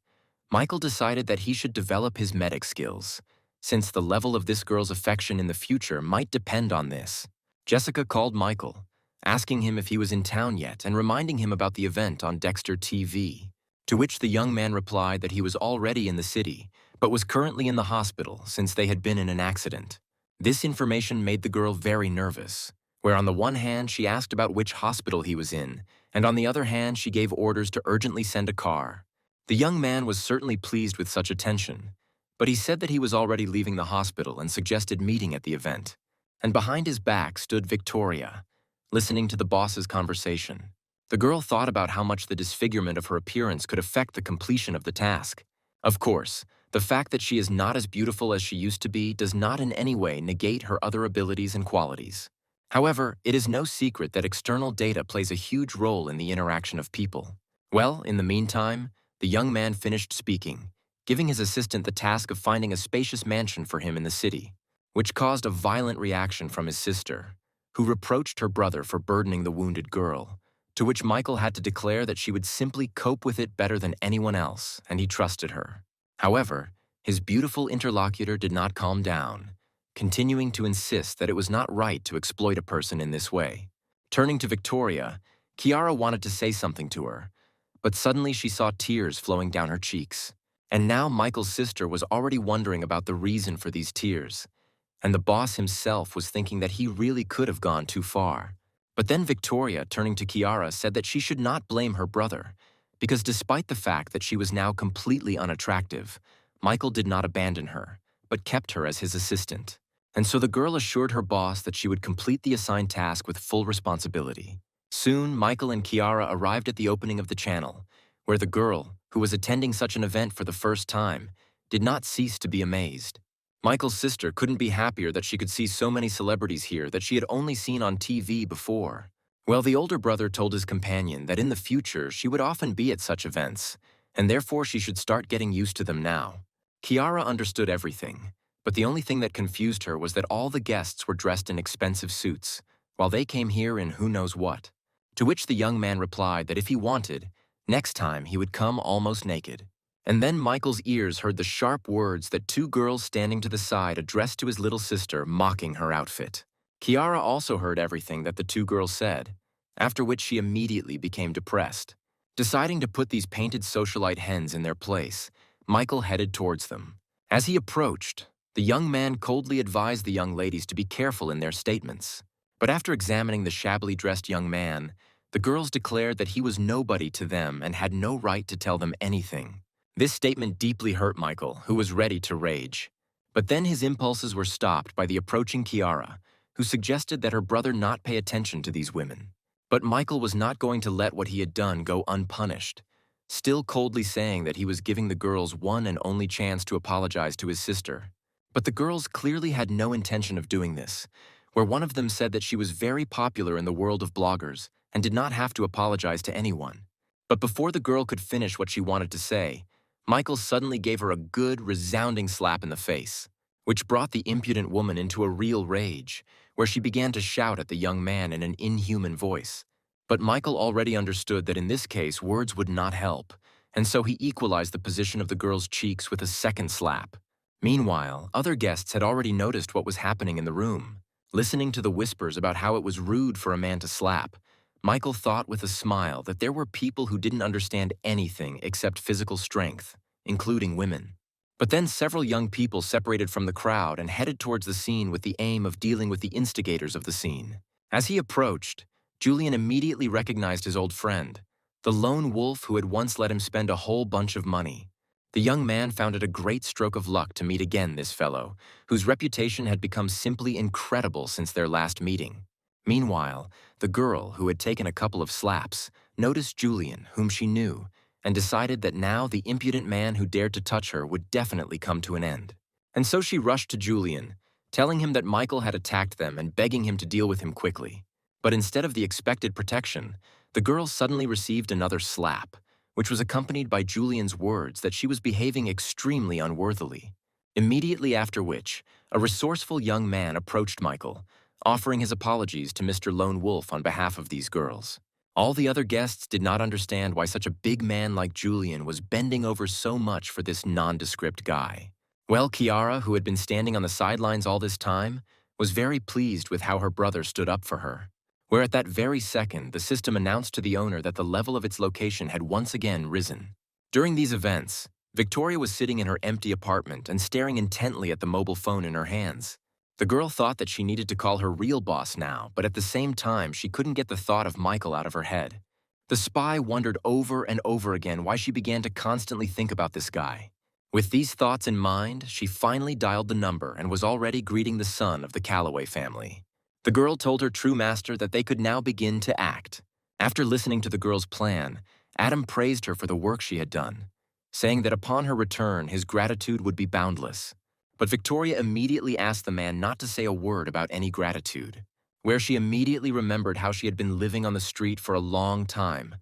Michael decided that he should develop his medic skills, since the level of this girl's affection in the future might depend on this. Jessica called Michael, asking him if he was in town yet and reminding him about the event on Dexter TV, to which the young man replied that he was already in the city, but was currently in the hospital since they had been in an accident. This information made the girl very nervous, where on the one hand she asked about which hospital he was in, and on the other hand she gave orders to urgently send a car. The young man was certainly pleased with such attention, but he said that he was already leaving the hospital and suggested meeting at the event. And behind his back stood Victoria, listening to the boss's conversation. The girl thought about how much the disfigurement of her appearance could affect the completion of the task. Of course, the fact that she is not as beautiful as she used to be does not in any way negate her other abilities and qualities. However, it is no secret that external data plays a huge role in the interaction of people. Well, in the meantime, the young man finished speaking, giving his assistant the task of finding a spacious mansion for him in the city, which caused a violent reaction from his sister, who reproached her brother for burdening the wounded girl, to which Michael had to declare that she would simply cope with it better than anyone else, and he trusted her. However, his beautiful interlocutor did not calm down, continuing to insist that it was not right to exploit a person in this way. Turning to Victoria, Kiara wanted to say something to her, but suddenly she saw tears flowing down her cheeks. And now Michael's sister was already wondering about the reason for these tears, and the boss himself was thinking that he really could have gone too far. But then Victoria, turning to Kiara, said that she should not blame her brother, because despite the fact that she was now completely unattractive, Michael did not abandon her, but kept her as his assistant. And so the girl assured her boss that she would complete the assigned task with full responsibility. Soon, Michael and Kiara arrived at the opening of the channel, where the girl, who was attending such an event for the first time, did not cease to be amazed. Michael's sister couldn't be happier that she could see so many celebrities here that she had only seen on TV before. Well, the older brother told his companion that in the future she would often be at such events, and therefore she should start getting used to them now. Kiara understood everything, but the only thing that confused her was that all the guests were dressed in expensive suits, while they came here in who knows what. To which the young man replied that if he wanted, next time he would come almost naked. And then Michael's ears heard the sharp words that two girls standing to the side addressed to his little sister, mocking her outfit. Kiara also heard everything that the two girls said, after which she immediately became depressed. Deciding to put these painted socialite hens in their place, Michael headed towards them. As he approached, the young man coldly advised the young ladies to be careful in their statements. But after examining the shabbily dressed young man, the girls declared that he was nobody to them and had no right to tell them anything. This statement deeply hurt Michael, who was ready to rage. But then his impulses were stopped by the approaching Kiara, who suggested that her brother not pay attention to these women. But Michael was not going to let what he had done go unpunished, still coldly saying that he was giving the girls one and only chance to apologize to his sister. But the girls clearly had no intention of doing this, where one of them said that she was very popular in the world of bloggers and did not have to apologize to anyone. But before the girl could finish what she wanted to say, Michael suddenly gave her a good, resounding slap in the face, which brought the impudent woman into a real rage, where she began to shout at the young man in an inhuman voice. But Michael already understood that in this case words would not help, and so he equalized the position of the girl's cheeks with a second slap. Meanwhile, other guests had already noticed what was happening in the room. Listening to the whispers about how it was rude for a man to slap, Michael thought with a smile that there were people who didn't understand anything except physical strength, including women. But then several young people separated from the crowd and headed towards the scene with the aim of dealing with the instigators of the scene. As he approached, Julian immediately recognized his old friend, the lone wolf who had once let him spend a whole bunch of money. The young man found it a great stroke of luck to meet again this fellow, whose reputation had become simply incredible since their last meeting. Meanwhile, the girl, who had taken a couple of slaps, noticed Julian, whom she knew, and decided that now the impudent man who dared to touch her would definitely come to an end. And so she rushed to Julian, telling him that Michael had attacked them and begging him to deal with him quickly. But instead of the expected protection, the girl suddenly received another slap, which was accompanied by Julian's words that she was behaving extremely unworthily. Immediately after which, a resourceful young man approached Michael, offering his apologies to Mr. Lone Wolf on behalf of these girls. All the other guests did not understand why such a big man like Julian was bending over so much for this nondescript guy. Well, Kiara, who had been standing on the sidelines all this time, was very pleased with how her brother stood up for her, where at that very second the system announced to the owner that the level of its location had once again risen. During these events, Victoria was sitting in her empty apartment and staring intently at the mobile phone in her hands. The girl thought that she needed to call her real boss now, but at the same time she couldn't get the thought of Michael out of her head. The spy wondered over and over again why she began to constantly think about this guy. With these thoughts in mind, she finally dialed the number and was already greeting the son of the Calloway family. The girl told her true master that they could now begin to act. After listening to the girl's plan, Adam praised her for the work she had done, saying that upon her return his gratitude would be boundless. But Victoria immediately asked the man not to say a word about any gratitude, where she immediately remembered how she had been living on the street for a long time,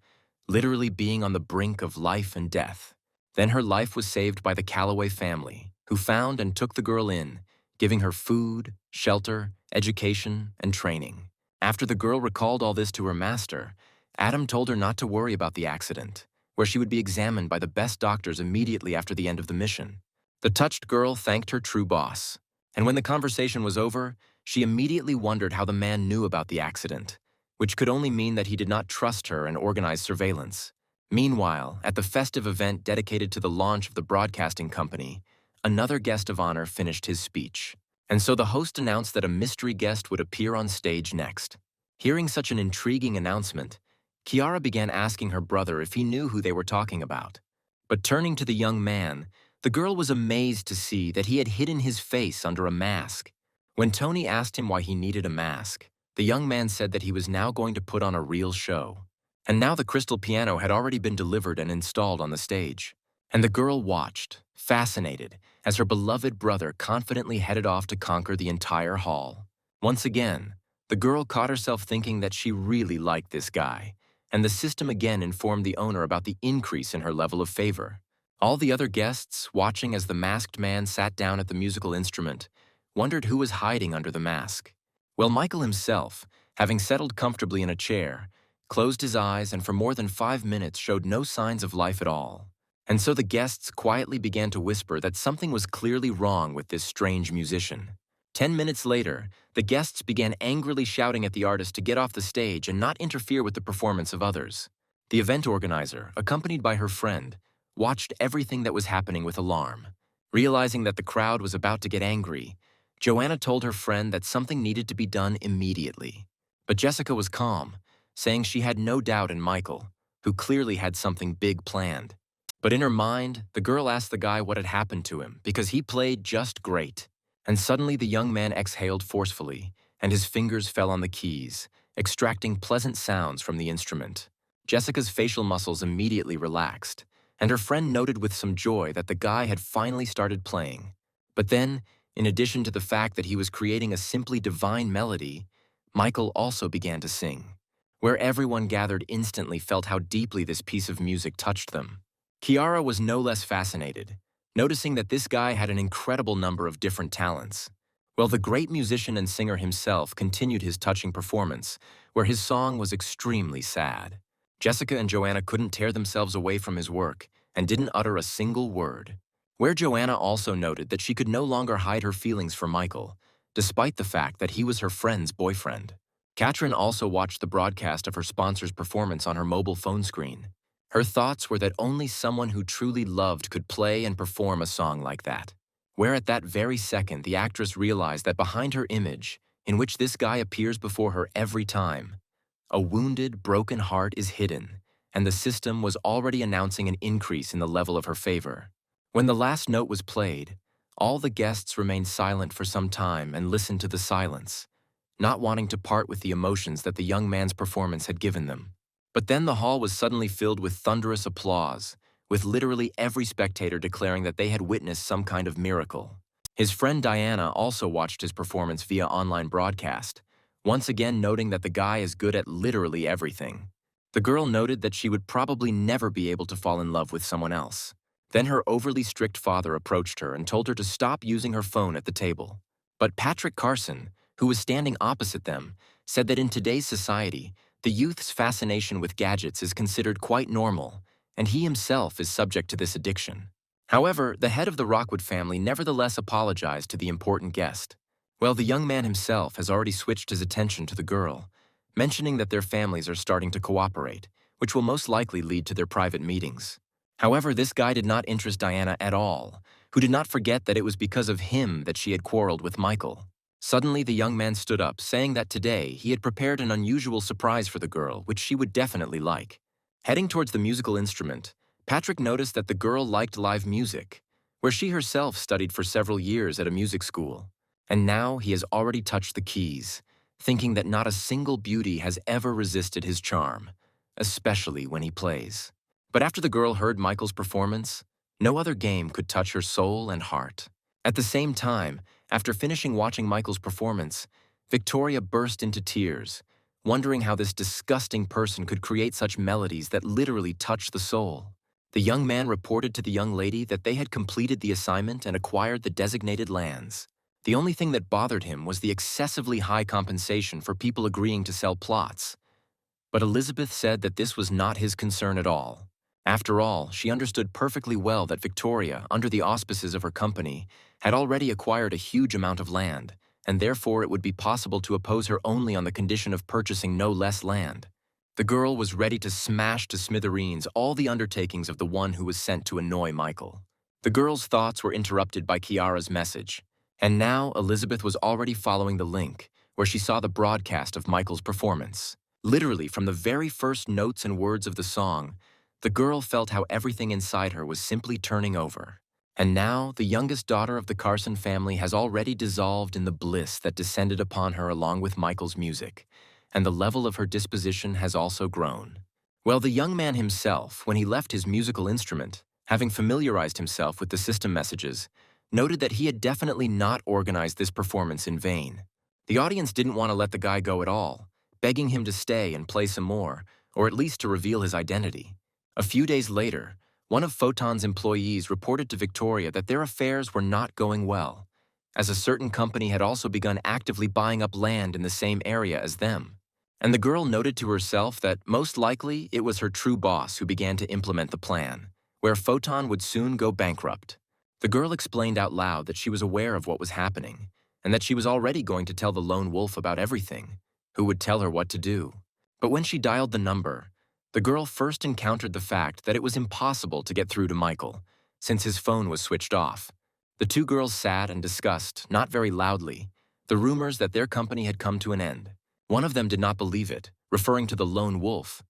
literally being on the brink of life and death. Then her life was saved by the Calloway family, who found and took the girl in, giving her food, shelter, education, and training. After the girl recalled all this to her master, Adam told her not to worry about the accident, where she would be examined by the best doctors immediately after the end of the mission. The touched girl thanked her true boss, and when the conversation was over, she immediately wondered how the man knew about the accident, which could only mean that he did not trust her and organize surveillance. Meanwhile, at the festive event dedicated to the launch of the broadcasting company, another guest of honor finished his speech, and so the host announced that a mystery guest would appear on stage next. Hearing such an intriguing announcement, Kiara began asking her brother if he knew who they were talking about. But turning to the young man, the girl was amazed to see that he had hidden his face under a mask. When Tony asked him why he needed a mask, the young man said that he was now going to put on a real show. And now the crystal piano had already been delivered and installed on the stage. And the girl watched, fascinated, as her beloved brother confidently headed off to conquer the entire hall. Once again, the girl caught herself thinking that she really liked this guy, and the system again informed the owner about the increase in her level of favor. All the other guests, watching as the masked man sat down at the musical instrument, wondered who was hiding under the mask. Well, Michael himself, having settled comfortably in a chair, closed his eyes and for more than 5 minutes showed no signs of life at all. And so the guests quietly began to whisper that something was clearly wrong with this strange musician. 10 minutes later, the guests began angrily shouting at the artist to get off the stage and not interfere with the performance of others. The event organizer, accompanied by her friend, watched everything that was happening with alarm. Realizing that the crowd was about to get angry, Joanna told her friend that something needed to be done immediately. But Jessica was calm, saying she had no doubt in Michael, who clearly had something big planned. But in her mind, the girl asked the guy what had happened to him because he played just great. And suddenly the young man exhaled forcefully, and his fingers fell on the keys, extracting pleasant sounds from the instrument. Jessica's facial muscles immediately relaxed, and her friend noted with some joy that the guy had finally started playing. But then, in addition to the fact that he was creating a simply divine melody, Michael also began to sing. Where everyone gathered instantly felt how deeply this piece of music touched them. Kiara was no less fascinated, noticing that this guy had an incredible number of different talents. While the great musician and singer himself continued his touching performance, where his song was extremely sad. Jessica and Joanna couldn't tear themselves away from his work and didn't utter a single word. Where Joanna also noted that she could no longer hide her feelings for Michael, despite the fact that he was her friend's boyfriend. Katrin also watched the broadcast of her sponsor's performance on her mobile phone screen. Her thoughts were that only someone who truly loved could play and perform a song like that. Where at that very second the actress realized that behind her image, in which this guy appears before her every time, a wounded, broken heart is hidden, and the system was already announcing an increase in the level of her favor. When the last note was played, all the guests remained silent for some time and listened to the silence, not wanting to part with the emotions that the young man's performance had given them. But then the hall was suddenly filled with thunderous applause, with literally every spectator declaring that they had witnessed some kind of miracle. His friend Diana also watched his performance via online broadcast, once again noting that the guy is good at literally everything. The girl noted that she would probably never be able to fall in love with someone else. Then her overly strict father approached her and told her to stop using her phone at the table. But Patrick Carson, who was standing opposite them, said that in today's society, the youth's fascination with gadgets is considered quite normal, and he himself is subject to this addiction. However, the head of the Rockwood family nevertheless apologized to the important guest. Well, the young man himself has already switched his attention to the girl, mentioning that their families are starting to cooperate, which will most likely lead to their private meetings. However, this guy did not interest Diana at all, who did not forget that it was because of him that she had quarreled with Michael. Suddenly, the young man stood up, saying that today he had prepared an unusual surprise for the girl, which she would definitely like. Heading towards the musical instrument, Patrick noticed that the girl liked live music, where she herself studied for several years at a music school. And now he has already touched the keys, thinking that not a single beauty has ever resisted his charm, especially when he plays. But after the girl heard Michael's performance, no other game could touch her soul and heart. At the same time, after finishing watching Michael's performance, Victoria burst into tears, wondering how this disgusting person could create such melodies that literally touch the soul. The young man reported to the young lady that they had completed the assignment and acquired the designated lands. The only thing that bothered him was the excessively high compensation for people agreeing to sell plots. But Elizabeth said that this was not his concern at all. After all, she understood perfectly well that Victoria, under the auspices of her company, had already acquired a huge amount of land, and therefore it would be possible to oppose her only on the condition of purchasing no less land. The girl was ready to smash to smithereens all the undertakings of the one who was sent to annoy Michael. The girl's thoughts were interrupted by Kiara's message, and now Elizabeth was already following the link, where she saw the broadcast of Michael's performance. Literally, from the very first notes and words of the song, the girl felt how everything inside her was simply turning over. And now, the youngest daughter of the Carson family has already dissolved in the bliss that descended upon her along with Michael's music, and the level of her disposition has also grown. Well, the young man himself, when he left his musical instrument, having familiarized himself with the system messages, noted that he had definitely not organized this performance in vain. The audience didn't want to let the guy go at all, begging him to stay and play some more, or at least to reveal his identity. A few days later, one of Photon's employees reported to Victoria that their affairs were not going well, as a certain company had also begun actively buying up land in the same area as them. And the girl noted to herself that most likely it was her true boss who began to implement the plan, where Photon would soon go bankrupt. The girl explained out loud that she was aware of what was happening, and that she was already going to tell the lone wolf about everything, who would tell her what to do. But when she dialed the number, the girl first encountered the fact that it was impossible to get through to Michael, since his phone was switched off. The two girls sat and discussed, not very loudly, the rumors that their company had come to an end. One of them did not believe it, referring to the lone wolf,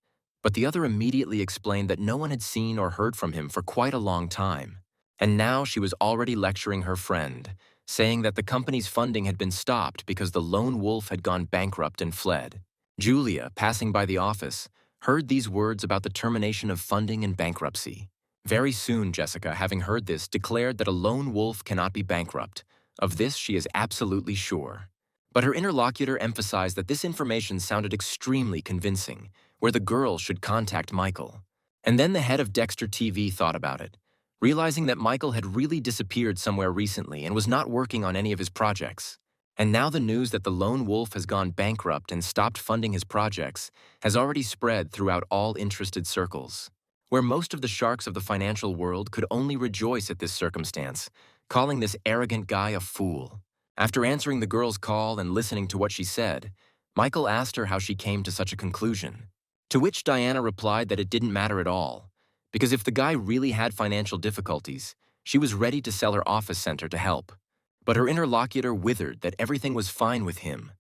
But the other immediately explained that no one had seen or heard from him for quite a long time. And now she was already lecturing her friend, saying that the company's funding had been stopped because the lone wolf had gone bankrupt and fled. Julia, passing by the office, heard these words about the termination of funding and bankruptcy. Very soon, Jessica, having heard this, declared that a lone wolf cannot be bankrupt. Of this she is absolutely sure. But her interlocutor emphasized that this information sounded extremely convincing, where the girl should contact Michael. And then the head of Dexter TV thought about it, realizing that Michael had really disappeared somewhere recently and was not working on any of his projects. And now the news that the lone wolf has gone bankrupt and stopped funding his projects has already spread throughout all interested circles, where most of the sharks of the financial world could only rejoice at this circumstance, calling this arrogant guy a fool. After answering the girl's call and listening to what she said, Michael asked her how she came to such a conclusion. To which Diana replied that it didn't matter at all, because if the guy really had financial difficulties, she was ready to sell her office center to help. But her interlocutor withered that everything was fine with him,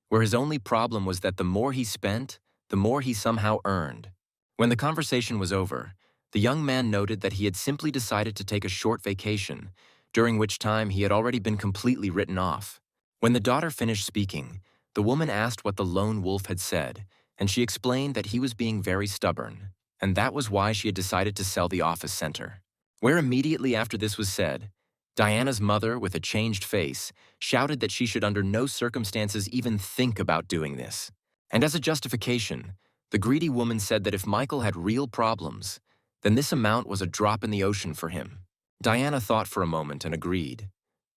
where his only problem was that the more he spent, the more he somehow earned. When the conversation was over, the young man noted that he had simply decided to take a short vacation, during which time he had already been completely written off. When the daughter finished speaking, the woman asked what the lone wolf had said, and she explained that he was being very stubborn, and that was why she had decided to sell the office center. Where immediately after this was said, Diana's mother, with a changed face, shouted that she should under no circumstances even think about doing this. And as a justification, the greedy woman said that if Michael had real problems, then this amount was a drop in the ocean for him. Diana thought for a moment and agreed.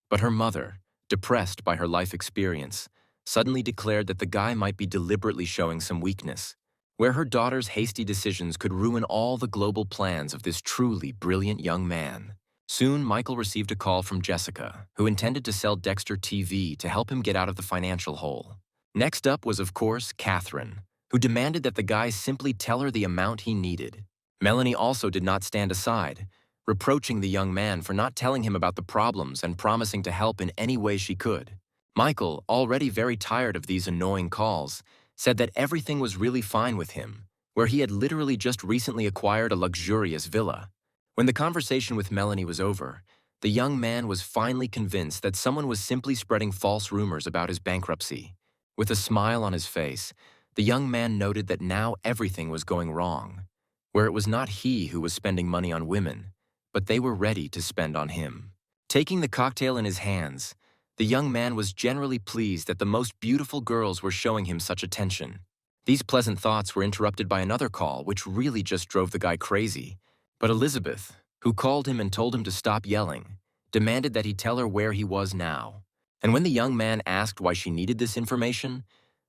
But her mother, depressed by her life experience, suddenly declared that the guy might be deliberately showing some weakness, where her daughter's hasty decisions could ruin all the global plans of this truly brilliant young man. Soon, Michael received a call from Jessica, who intended to sell Dexter TV to help him get out of the financial hole. Next up was, of course, Catherine, who demanded that the guy simply tell her the amount he needed. Melanie also did not stand aside, reproaching the young man for not telling him about the problems and promising to help in any way she could. Michael, already very tired of these annoying calls, said that everything was really fine with him, where he had literally just recently acquired a luxurious villa. When the conversation with Melanie was over, the young man was finally convinced that someone was simply spreading false rumors about his bankruptcy. With a smile on his face, the young man noted that now everything was going wrong, where it was not he who was spending money on women, but they were ready to spend on him. Taking the cocktail in his hands, the young man was generally pleased that the most beautiful girls were showing him such attention. These pleasant thoughts were interrupted by another call, which really just drove the guy crazy. But Elizabeth, who called him and told him to stop yelling, demanded that he tell her where he was now. And when the young man asked why she needed this information,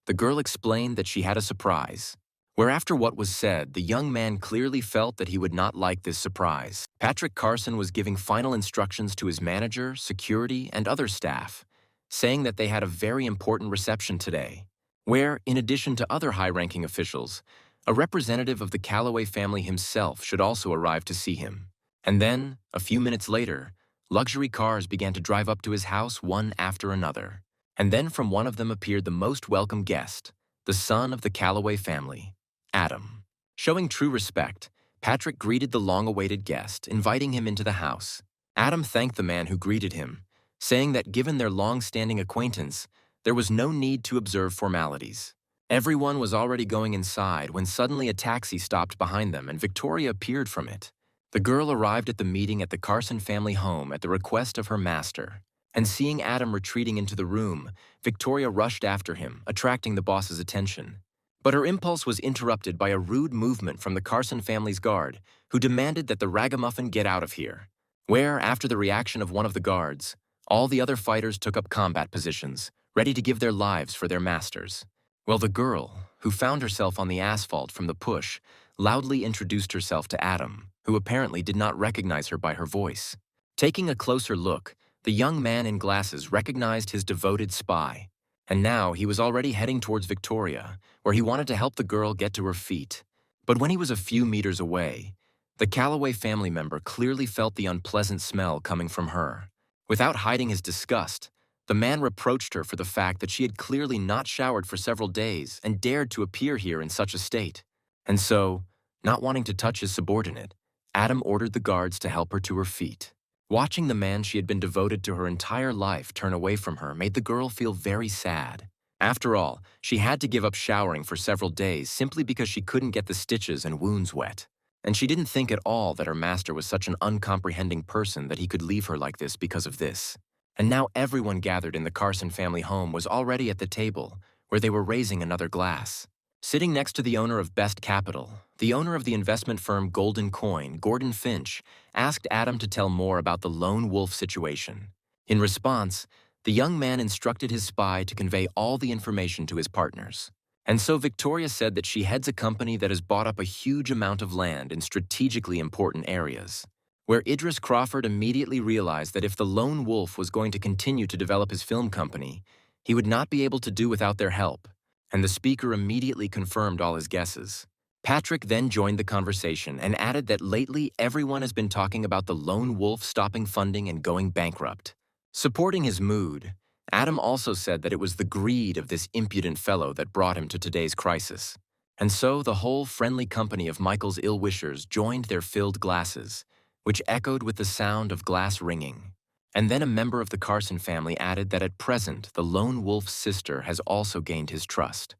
the girl explained that she had a surprise. Where after what was said, the young man clearly felt that he would not like this surprise. Patrick Carson was giving final instructions to his manager, security, and other staff, saying that they had a very important reception today, where, in addition to other high-ranking officials, a representative of the Calloway family himself should also arrive to see him. And then, a few minutes later, luxury cars began to drive up to his house one after another. And then from one of them appeared the most welcome guest, the son of the Calloway family, Adam. Showing true respect, Patrick greeted the long-awaited guest, inviting him into the house. Adam thanked the man who greeted him, saying that given their long-standing acquaintance, there was no need to observe formalities. Everyone was already going inside when suddenly a taxi stopped behind them and Victoria appeared from it. The girl arrived at the meeting at the Carson family home at the request of her master, and seeing Adam retreating into the room, Victoria rushed after him, attracting the boss's attention. But her impulse was interrupted by a rude movement from the Carson family's guard, who demanded that the ragamuffin get out of here. Where, after the reaction of one of the guards, all the other fighters took up combat positions, ready to give their lives for their masters. Well, the girl, who found herself on the asphalt from the push, loudly introduced herself to Adam, who apparently did not recognize her by her voice. Taking a closer look, the young man in glasses recognized his devoted spy, and now he was already heading towards Victoria, where he wanted to help the girl get to her feet. But when he was a few meters away, the Calloway family member clearly felt the unpleasant smell coming from her. Without hiding his disgust, the man reproached her for the fact that she had clearly not showered for several days and dared to appear here in such a state. And so, not wanting to touch his subordinate, Adam ordered the guards to help her to her feet. Watching the man she had been devoted to her entire life turn away from her made the girl feel very sad. After all, she had to give up showering for several days simply because she couldn't get the stitches and wounds wet. And she didn't think at all that her master was such an uncomprehending person that he could leave her like this because of this. And now everyone gathered in the Carson family home was already at the table, where they were raising another glass. Sitting next to the owner of Best Capital, the owner of the investment firm Golden Coin, Gordon Finch, asked Adam to tell more about the lone wolf situation. In response, the young man instructed his spy to convey all the information to his partners. And so Victoria said that she heads a company that has bought up a huge amount of land in strategically important areas, where Idris Crawford immediately realized that if the lone wolf was going to continue to develop his film company, he would not be able to do without their help, and the speaker immediately confirmed all his guesses. Patrick then joined the conversation and added that lately everyone has been talking about the lone wolf stopping funding and going bankrupt. Supporting his mood, Adam also said that it was the greed of this impudent fellow that brought him to today's crisis. And so the whole friendly company of Michael's ill-wishers joined their filled glasses, which echoed with the sound of glass ringing. And then a member of the Carson family added that at present the lone wolf's sister has also gained his trust,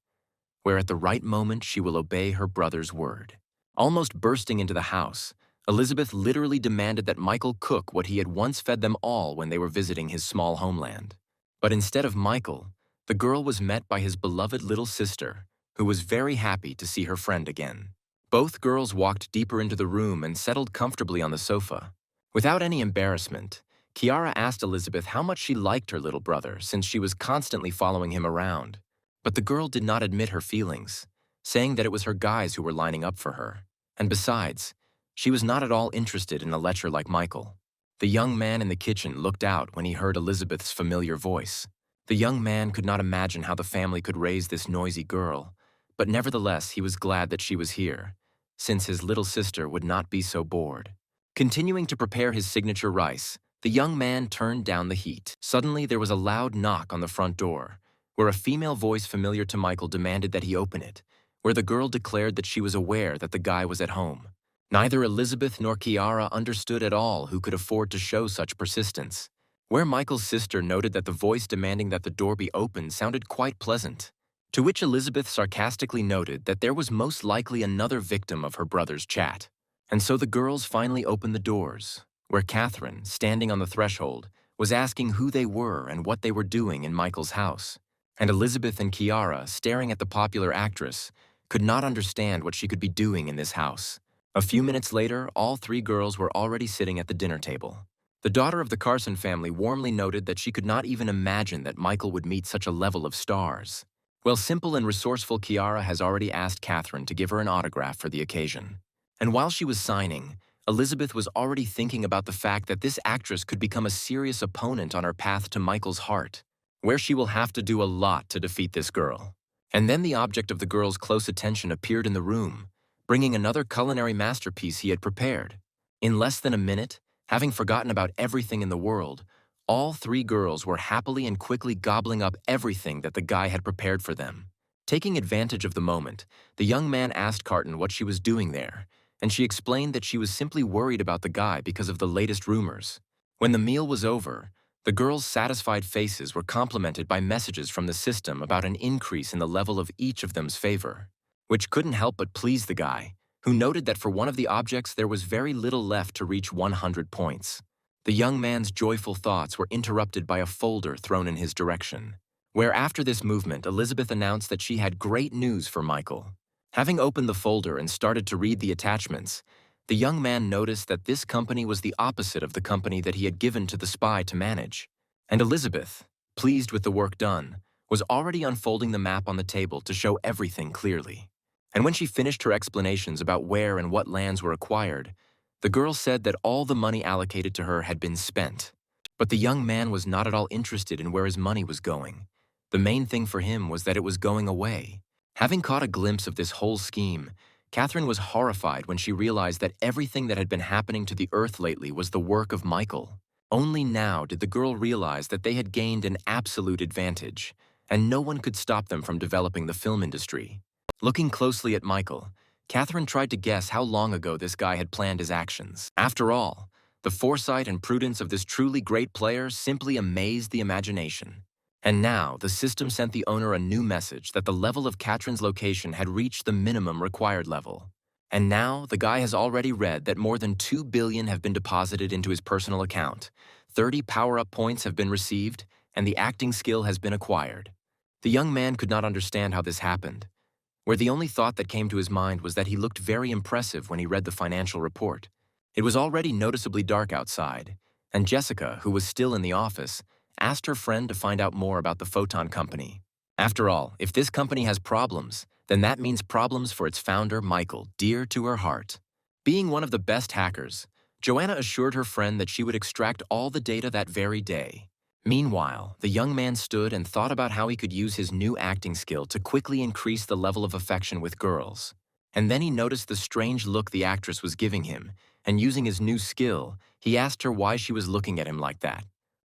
where at the right moment she will obey her brother's word. Almost bursting into the house, Elizabeth literally demanded that Michael cook what he had once fed them all when they were visiting his small homeland. But instead of Michael, the girl was met by his beloved little sister, who was very happy to see her friend again. Both girls walked deeper into the room and settled comfortably on the sofa. Without any embarrassment, Kiara asked Elizabeth how much she liked her little brother since she was constantly following him around. But the girl did not admit her feelings, saying that it was her guys who were lining up for her. And besides, she was not at all interested in a lecher like Michael. The young man in the kitchen looked out when he heard Elizabeth's familiar voice. The young man could not imagine how the family could raise this noisy girl, but nevertheless he was glad that she was here, since his little sister would not be so bored. Continuing to prepare his signature rice, the young man turned down the heat. Suddenly there was a loud knock on the front door, where a female voice familiar to Michael demanded that he open it, where the girl declared that she was aware that the guy was at home. Neither Elizabeth nor Kiara understood at all who could afford to show such persistence, where Michael's sister noted that the voice demanding that the door be opened sounded quite pleasant, to which Elizabeth sarcastically noted that there was most likely another victim of her brother's chat. And so the girls finally opened the doors, where Catherine, standing on the threshold, was asking who they were and what they were doing in Michael's house. And Elizabeth and Kiara, staring at the popular actress, could not understand what she could be doing in this house. A few minutes later, all three girls were already sitting at the dinner table. The daughter of the Carson family warmly noted that she could not even imagine that Michael would meet such a level of stars. Well, simple and resourceful Kiara has already asked Catherine to give her an autograph for the occasion. And while she was signing, Elizabeth was already thinking about the fact that this actress could become a serious opponent on her path to Michael's heart, where she will have to do a lot to defeat this girl. And then the object of the girl's close attention appeared in the room, bringing another culinary masterpiece he had prepared. In less than a minute, having forgotten about everything in the world, all three girls were happily and quickly gobbling up everything that the guy had prepared for them. Taking advantage of the moment, the young man asked Carton what she was doing there, and she explained that she was simply worried about the guy because of the latest rumors. When the meal was over, the girls' satisfied faces were complemented by messages from the system about an increase in the level of each of them's favor, which couldn't help but please the guy, who noted that for one of the objects there was very little left to reach 100 points. The young man's joyful thoughts were interrupted by a folder thrown in his direction, where after this movement Elizabeth announced that she had great news for Michael. Having opened the folder and started to read the attachments, the young man noticed that this company was the opposite of the company that he had given to the spy to manage. And Elizabeth, pleased with the work done, was already unfolding the map on the table to show everything clearly. And when she finished her explanations about where and what lands were acquired, the girl said that all the money allocated to her had been spent. But the young man was not at all interested in where his money was going. The main thing for him was that it was going away. Having caught a glimpse of this whole scheme, Catherine was horrified when she realized that everything that had been happening to the Earth lately was the work of Michael. Only now did the girl realize that they had gained an absolute advantage, and no one could stop them from developing the film industry. Looking closely at Michael, Catherine tried to guess how long ago this guy had planned his actions. After all, the foresight and prudence of this truly great player simply amazed the imagination. And now, the system sent the owner a new message that the level of Catherine's location had reached the minimum required level. And now, the guy has already read that more than 2 billion have been deposited into his personal account, 30 power-up points have been received, and the acting skill has been acquired. The young man could not understand how this happened, where the only thought that came to his mind was that he looked very impressive when he read the financial report. It was already noticeably dark outside, and Jessica, who was still in the office, asked her friend to find out more about the photon company. After all, if this company has problems, then that means problems for its founder, Michael, dear to her heart. Being one of the best hackers, Joanna assured her friend that she would extract all the data that very day. Meanwhile, the young man stood and thought about how he could use his new acting skill to quickly increase the level of affection with girls. And then he noticed the strange look the actress was giving him, and using his new skill, he asked her why she was looking at him like that.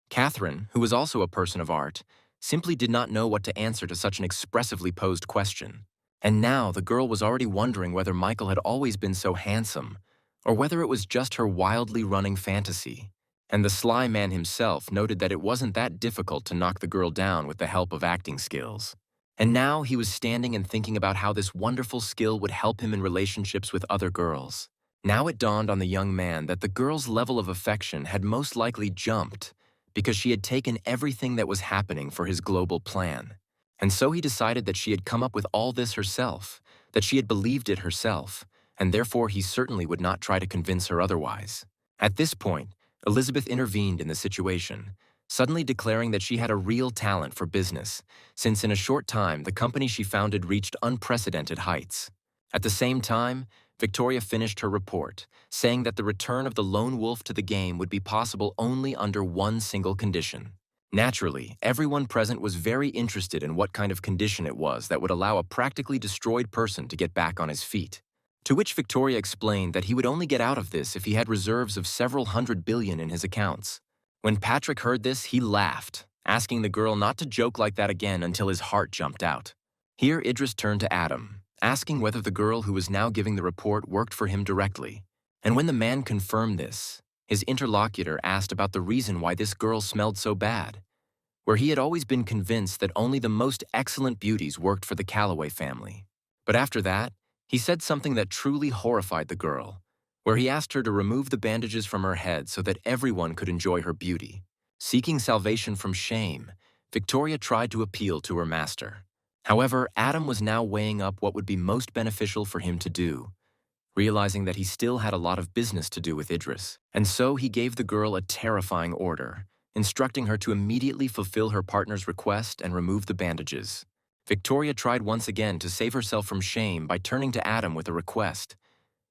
Catherine, who was also a person of art, simply did not know what to answer to such an expressively posed question. And now the girl was already wondering whether Michael had always been so handsome, or whether it was just her wildly running fantasy. And the sly man himself noted that it wasn't that difficult to knock the girl down with the help of acting skills. And now he was standing and thinking about how this wonderful skill would help him in relationships with other girls. Now it dawned on the young man that the girl's level of affection had most likely jumped because she had taken everything that was happening for his global plan. And so he decided that she had come up with all this herself, that she had believed it herself, and therefore he certainly would not try to convince her otherwise. At this point, Elizabeth intervened in the situation, suddenly declaring that she had a real talent for business, since in a short time the company she founded reached unprecedented heights. At the same time, Victoria finished her report, saying that the return of the lone wolf to the game would be possible only under one single condition. Naturally, everyone present was very interested in what kind of condition it was that would allow a practically destroyed person to get back on his feet. To which Victoria explained that he would only get out of this if he had reserves of several hundred billion in his accounts. When Patrick heard this, he laughed, asking the girl not to joke like that again until his heart jumped out. Here Idris turned to Adam, asking whether the girl who was now giving the report worked for him directly. And when the man confirmed this, his interlocutor asked about the reason why this girl smelled so bad, where he had always been convinced that only the most excellent beauties worked for the Calloway family. But after that, he said something that truly horrified the girl, where he asked her to remove the bandages from her head so that everyone could enjoy her beauty. Seeking salvation from shame, Victoria tried to appeal to her master. However, Adam was now weighing up what would be most beneficial for him to do, realizing that he still had a lot of business to do with Idris. And so he gave the girl a terrifying order, instructing her to immediately fulfill her partner's request and remove the bandages. Victoria tried once again to save herself from shame by turning to Adam with a request,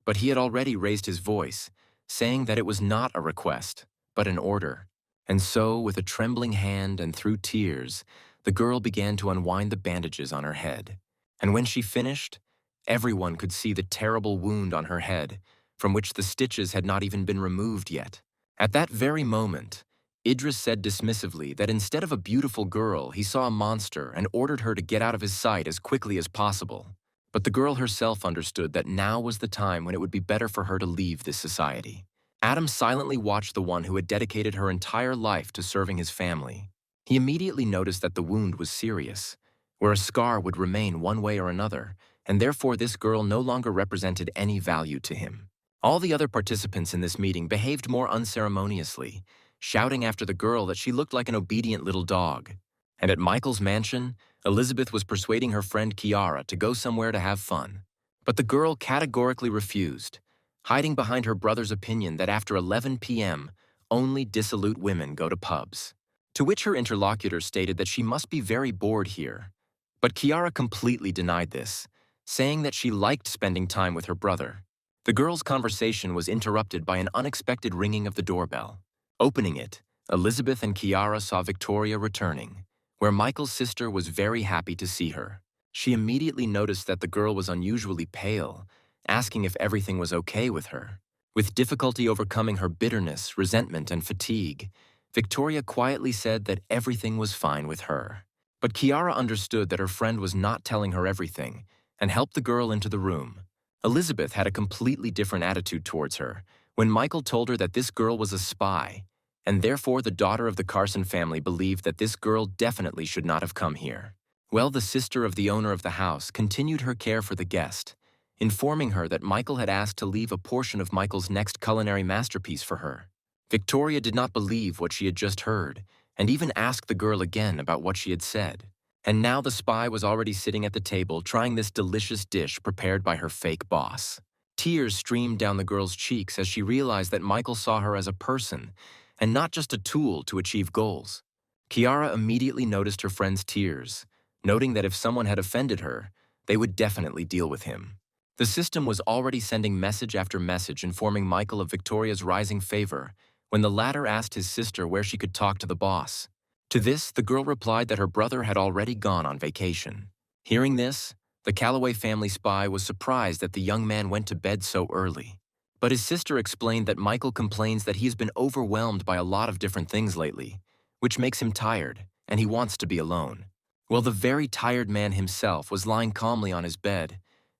but he had already raised his voice, saying that it was not a request, but an order. And so, with a trembling hand and through tears, the girl began to unwind the bandages on her head. And when she finished, everyone could see the terrible wound on her head, from which the stitches had not even been removed yet. At that very moment, Idris said dismissively that instead of a beautiful girl, he saw a monster and ordered her to get out of his sight as quickly as possible. But the girl herself understood that now was the time when it would be better for her to leave this society. Adam silently watched the one who had dedicated her entire life to serving his family. He immediately noticed that the wound was serious, where a scar would remain one way or another, and therefore this girl no longer represented any value to him. All the other participants in this meeting behaved more unceremoniously, shouting after the girl that she looked like an obedient little dog. And at Michael's mansion, Elizabeth was persuading her friend Kiara to go somewhere to have fun. But the girl categorically refused, hiding behind her brother's opinion that after 11 p.m., only dissolute women go to pubs. To which her interlocutor stated that she must be very bored here. But Kiara completely denied this, saying that she liked spending time with her brother. The girl's conversation was interrupted by an unexpected ringing of the doorbell. Opening it, Elizabeth and Kiara saw Victoria returning, where Michael's sister was very happy to see her. She immediately noticed that the girl was unusually pale, asking if everything was okay with her. With difficulty overcoming her bitterness, resentment, and fatigue, Victoria quietly said that everything was fine with her. But Kiara understood that her friend was not telling her everything and helped the girl into the room. Elizabeth had a completely different attitude towards her when Michael told her that this girl was a spy, and therefore the daughter of the Carson family believed that this girl definitely should not have come here. Well, the sister of the owner of the house continued her care for the guest, informing her that Michael had asked to leave a portion of Michael's next culinary masterpiece for her. Victoria did not believe what she had just heard, and even asked the girl again about what she had said. And now the spy was already sitting at the table trying this delicious dish prepared by her fake boss. Tears streamed down the girl's cheeks as she realized that Michael saw her as a person and not just a tool to achieve goals. Kiara immediately noticed her friend's tears, noting that if someone had offended her, they would definitely deal with him. The system was already sending message after message informing Michael of Victoria's rising favor when the latter asked his sister where she could talk to the boss. To this, the girl replied that her brother had already gone on vacation. Hearing this, the Calloway family spy was surprised that the young man went to bed so early. But his sister explained that Michael complains that he has been overwhelmed by a lot of different things lately, which makes him tired, and he wants to be alone. Well, the very tired man himself was lying calmly on his bed,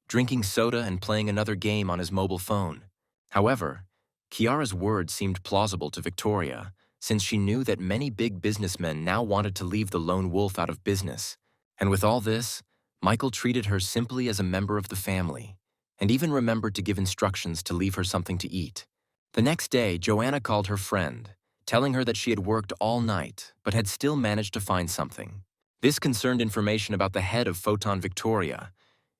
drinking soda and playing another game on his mobile phone. However, Kiara's words seemed plausible to Victoria, since she knew that many big businessmen now wanted to leave the lone wolf out of business. And with all this, Michael treated her simply as a member of the family, and even remembered to give instructions to leave her something to eat. The next day, Joanna called her friend, telling her that she had worked all night, but had still managed to find something. This concerned information about the head of Photon Victoria,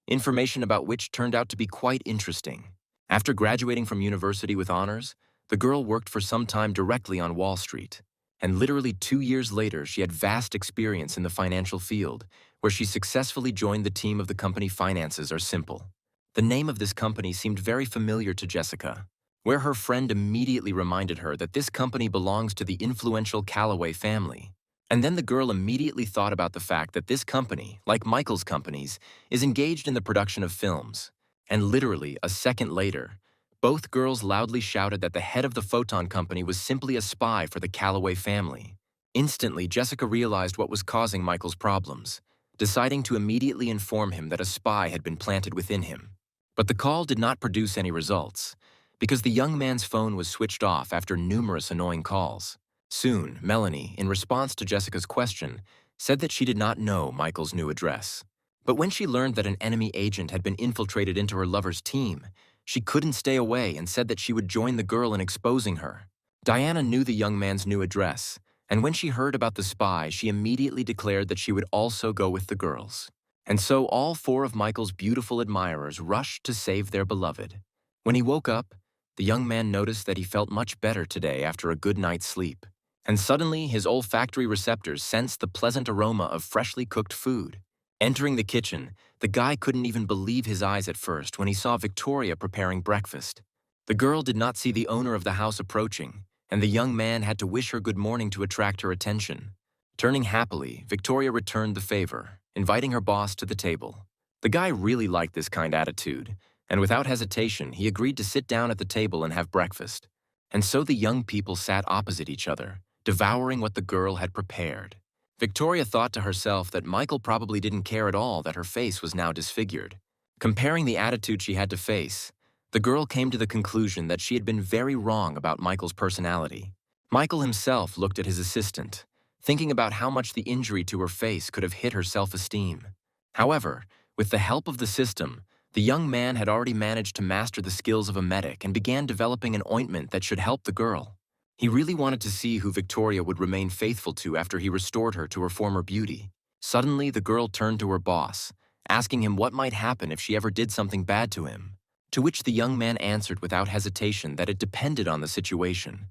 information about which turned out to be quite interesting. After graduating from university with honors, the girl worked for some time directly on Wall Street, and literally 2 years later she had vast experience in the financial field, where she successfully joined the team of the company Finances Are Simple. The name of this company seemed very familiar to Jessica, where her friend immediately reminded her that this company belongs to the influential Calloway family. And then the girl immediately thought about the fact that this company, like Michael's companies, is engaged in the production of films. And literally, a second later, both girls loudly shouted that the head of the Photon company was simply a spy for the Calloway family. Instantly, Jessica realized what was causing Michael's problems, deciding to immediately inform him that a spy had been planted within him. But the call did not produce any results, because the young man's phone was switched off after numerous annoying calls. Soon, Melanie, in response to Jessica's question, said that she did not know Michael's new address. But when she learned that an enemy agent had been infiltrated into her lover's team, she couldn't stay away and said that she would join the girl in exposing her. Diana knew the young man's new address, and when she heard about the spy, she immediately declared that she would also go with the girls. And so all 4 of Michael's beautiful admirers rushed to save their beloved. When he woke up, the young man noticed that he felt much better today after a good night's sleep. And suddenly, his olfactory receptors sensed the pleasant aroma of freshly cooked food. Entering the kitchen, the guy couldn't even believe his eyes at first when he saw Victoria preparing breakfast. The girl did not see the owner of the house approaching, and the young man had to wish her good morning to attract her attention. Turning happily, Victoria returned the favor, inviting her boss to the table. The guy really liked this kind attitude, and without hesitation, he agreed to sit down at the table and have breakfast. And so the young people sat opposite each other, devouring what the girl had prepared. Victoria thought to herself that Michael probably didn't care at all that her face was now disfigured. Comparing the attitude she had to face, the girl came to the conclusion that she had been very wrong about Michael's personality. Michael himself looked at his assistant, thinking about how much the injury to her face could have hit her self-esteem. However, with the help of the system, the young man had already managed to master the skills of a medic and began developing an ointment that should help the girl. He really wanted to see who Victoria would remain faithful to after he restored her to her former beauty. Suddenly, the girl turned to her boss, asking him what might happen if she ever did something bad to him. To which the young man answered without hesitation that it depended on the situation.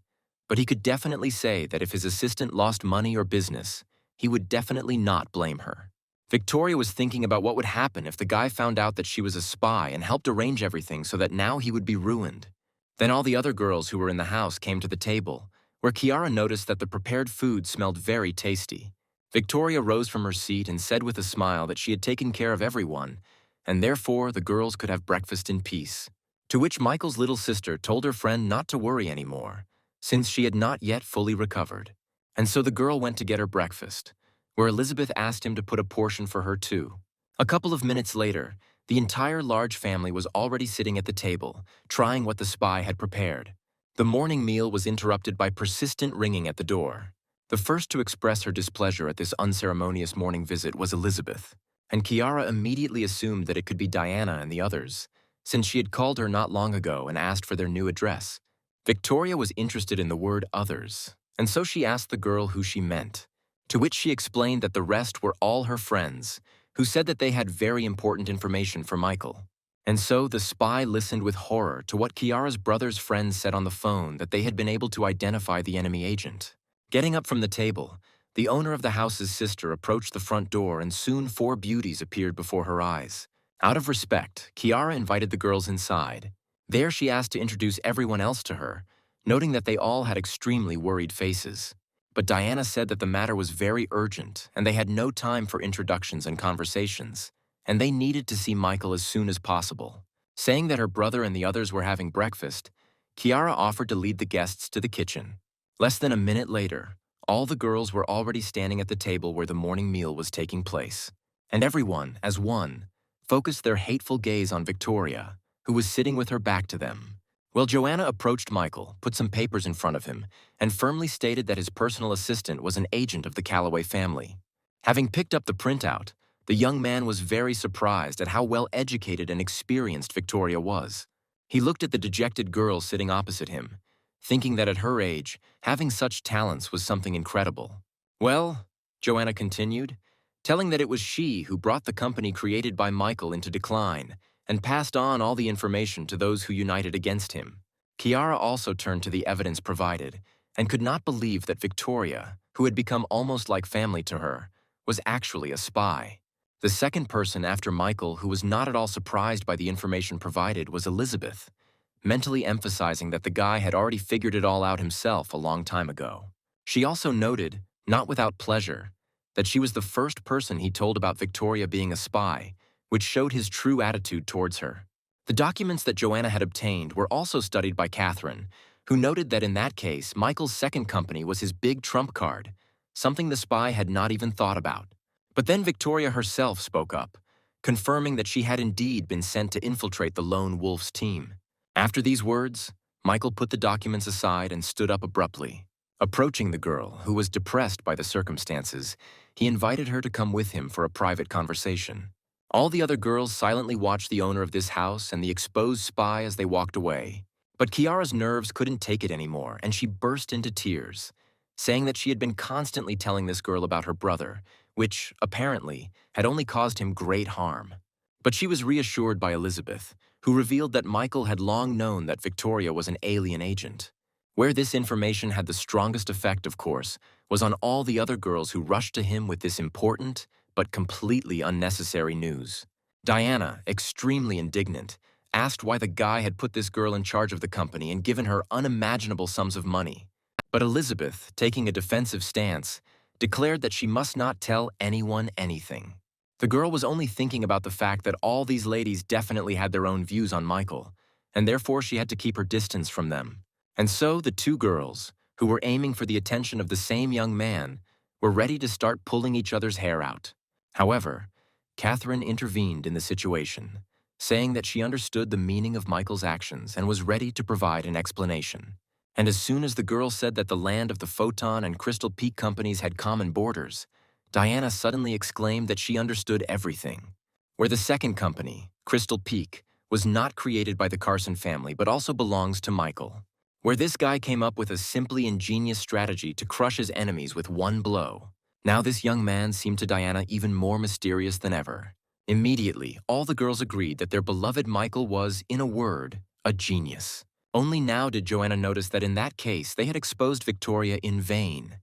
But he could definitely say that if his assistant lost money or business, he would definitely not blame her. Victoria was thinking about what would happen if the guy found out that she was a spy and helped arrange everything so that now he would be ruined. Then all the other girls who were in the house came to the table, where Kiara noticed that the prepared food smelled very tasty. Victoria rose from her seat and said with a smile that she had taken care of everyone, and therefore the girls could have breakfast in peace. To which Michael's little sister told her friend not to worry anymore, since she had not yet fully recovered. And so the girl went to get her breakfast, where Elizabeth asked him to put a portion for her too. A couple of minutes later, The entire large family was already sitting at the table, trying what the spy had prepared. The morning meal was interrupted by persistent ringing at the door. The first to express her displeasure at this unceremonious morning visit was Elizabeth, and Kiara immediately assumed that it could be Diana and the others, since she had called her not long ago and asked for their new address. Victoria was interested in the word others, and so she asked the girl who she meant, to which she explained that the rest were all her friends, who said that they had very important information for Michael. And so the spy listened with horror to what Kiara's brother's friends said on the phone, that they had been able to identify the enemy agent. Getting up from the table, the owner of the house's sister approached the front door, and soon 4 beauties appeared before her eyes. Out of respect, Kiara invited the girls inside. There she asked to introduce everyone else to her, noting that they all had extremely worried faces. But Diana said that the matter was very urgent and they had no time for introductions and conversations, and they needed to see Michael as soon as possible. Saying that her brother and the others were having breakfast, Kiara offered to lead the guests to the kitchen. Less than a minute later, all the girls were already standing at the table where the morning meal was taking place, and everyone, as one, focused their hateful gaze on Victoria, who was sitting with her back to them. Well, Joanna approached Michael, put some papers in front of him, and firmly stated that his personal assistant was an agent of the Calloway family. Having picked up the printout, the young man was very surprised at how well educated and experienced Victoria was. He looked at the dejected girl sitting opposite him, thinking that at her age, having such talents was something incredible. Well, Joanna continued, telling that it was she who brought the company created by Michael into decline, and passed on all the information to those who united against him. Kiara also turned to the evidence provided, and could not believe that Victoria, who had become almost like family to her, was actually a spy. The second person after Michael who was not at all surprised by the information provided was Elizabeth, mentally emphasizing that the guy had already figured it all out himself a long time ago. She also noted, not without pleasure, that she was the first person he told about Victoria being a spy, which showed his true attitude towards her. The documents that Joanna had obtained were also studied by Catherine, who noted that in that case, Michael's second company was his big trump card, something the spy had not even thought about. But then Victoria herself spoke up, confirming that she had indeed been sent to infiltrate the lone wolf's team. After these words, Michael put the documents aside and stood up abruptly. Approaching the girl, who was depressed by the circumstances, he invited her to come with him for a private conversation. All the other girls silently watched the owner of this house and the exposed spy as they walked away. But Kiara's nerves couldn't take it anymore, and she burst into tears, saying that she had been constantly telling this girl about her brother, which, apparently, had only caused him great harm. But she was reassured by Elizabeth, who revealed that Michael had long known that Victoria was an alien agent. Where this information had the strongest effect, of course, was on all the other girls who rushed to him with this important, but completely unnecessary news. Diana, extremely indignant, asked why the guy had put this girl in charge of the company and given her unimaginable sums of money. But Elizabeth, taking a defensive stance, declared that she must not tell anyone anything. The girl was only thinking about the fact that all these ladies definitely had their own views on Michael, and therefore she had to keep her distance from them. And so the two girls, who were aiming for the attention of the same young man, were ready to start pulling each other's hair out. However, Catherine intervened in the situation, saying that she understood the meaning of Michael's actions and was ready to provide an explanation. And as soon as the girl said that the land of the Photon and Crystal Peak companies had common borders, Diana suddenly exclaimed that she understood everything. Where the second company, Crystal Peak, was not created by the Carson family but also belongs to Michael. Where this guy came up with a simply ingenious strategy to crush his enemies with one blow. Now this young man seemed to Diana even more mysterious than ever. Immediately, all the girls agreed that their beloved Michael was, in a word, a genius. Only now did Joanna notice that in that case they had exposed Victoria in vain,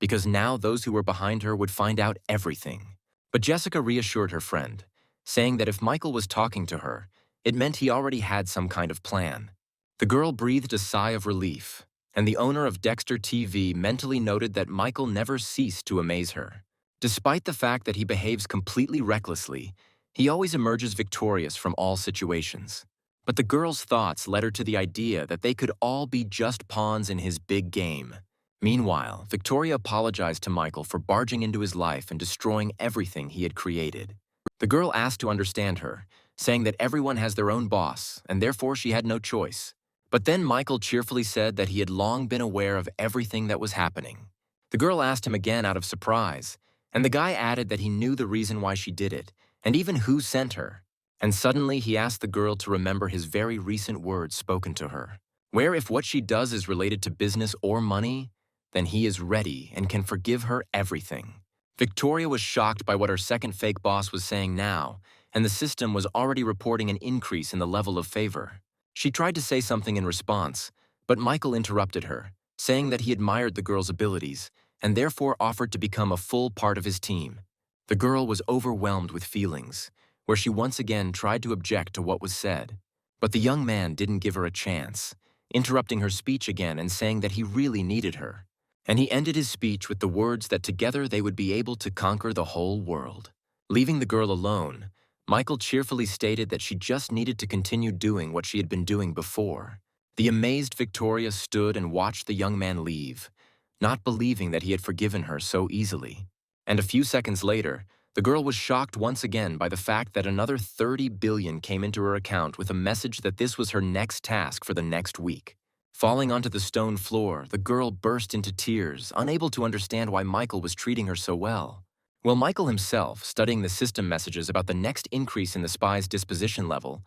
because now those who were behind her would find out everything. But Jessica reassured her friend, saying that if Michael was talking to her, it meant he already had some kind of plan. The girl breathed a sigh of relief, and the owner of Dexter TV mentally noted that Michael never ceased to amaze her. Despite the fact that he behaves completely recklessly, he always emerges victorious from all situations. But the girl's thoughts led her to the idea that they could all be just pawns in his big game. Meanwhile, Victoria apologized to Michael for barging into his life and destroying everything he had created. The girl asked to understand her, saying that everyone has their own boss, and therefore she had no choice. But then Michael cheerfully said that he had long been aware of everything that was happening. The girl asked him again out of surprise, and the guy added that he knew the reason why she did it, and even who sent her. And suddenly he asked the girl to remember his very recent words spoken to her, where if what she does is related to business or money, then he is ready and can forgive her everything. Victoria was shocked by what her second fake boss was saying now, and the system was already reporting an increase in the level of favor. She tried to say something in response, but Michael interrupted her, saying that he admired the girl's abilities and therefore offered to become a full part of his team. The girl was overwhelmed with feelings, where she once again tried to object to what was said. But the young man didn't give her a chance, interrupting her speech again and saying that he really needed her. And he ended his speech with the words that together they would be able to conquer the whole world. Leaving the girl alone, Michael cheerfully stated that she just needed to continue doing what she had been doing before. The amazed Victoria stood and watched the young man leave, not believing that he had forgiven her so easily. And a few seconds later, the girl was shocked once again by the fact that another 30 billion came into her account with a message that this was her next task for the next week. Falling onto the stone floor, the girl burst into tears, unable to understand why Michael was treating her so well. Well, Michael himself, studying the system messages about the next increase in the spy's disposition level,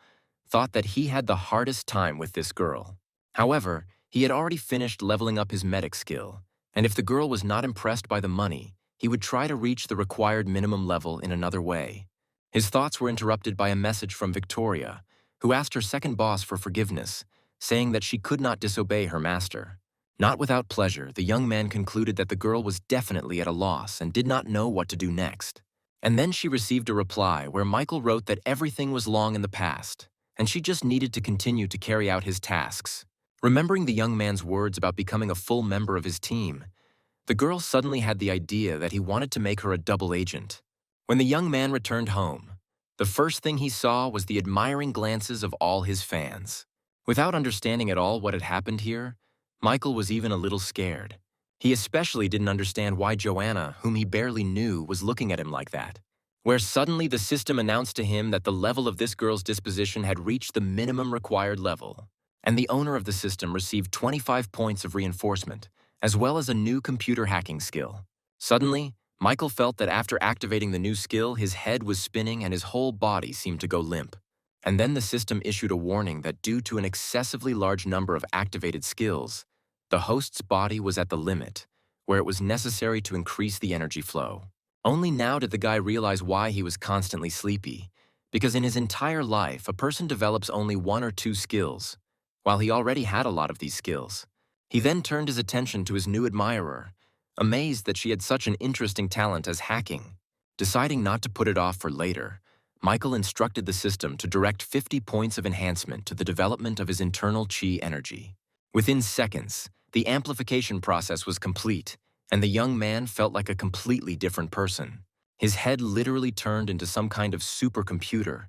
thought that he had the hardest time with this girl. However, he had already finished leveling up his medic skill, and if the girl was not impressed by the money, he would try to reach the required minimum level in another way. His thoughts were interrupted by a message from Victoria, who asked her second boss for forgiveness, saying that she could not disobey her master. Not without pleasure, the young man concluded that the girl was definitely at a loss and did not know what to do next. And then she received a reply where Michael wrote that everything was long in the past, and she just needed to continue to carry out his tasks. Remembering the young man's words about becoming a full member of his team, the girl suddenly had the idea that he wanted to make her a double agent. When the young man returned home, the first thing he saw was the admiring glances of all his fans. Without understanding at all what had happened here, Michael was even a little scared. He especially didn't understand why Joanna, whom he barely knew, was looking at him like that. Where suddenly the system announced to him that the level of this girl's disposition had reached the minimum required level, and the owner of the system received 25 points of reinforcement, as well as a new computer hacking skill. Suddenly, Michael felt that after activating the new skill, his head was spinning and his whole body seemed to go limp. And then the system issued a warning that due to an excessively large number of activated skills, the host's body was at the limit, where it was necessary to increase the energy flow. Only now did the guy realize why he was constantly sleepy, because in his entire life, a person develops only 1 or 2 skills, while he already had a lot of these skills. He then turned his attention to his new admirer, amazed that she had such an interesting talent as hacking. Deciding not to put it off for later, Michael instructed the system to direct 50 points of enhancement to the development of his internal chi energy. Within seconds, the amplification process was complete, and the young man felt like a completely different person. His head literally turned into some kind of supercomputer,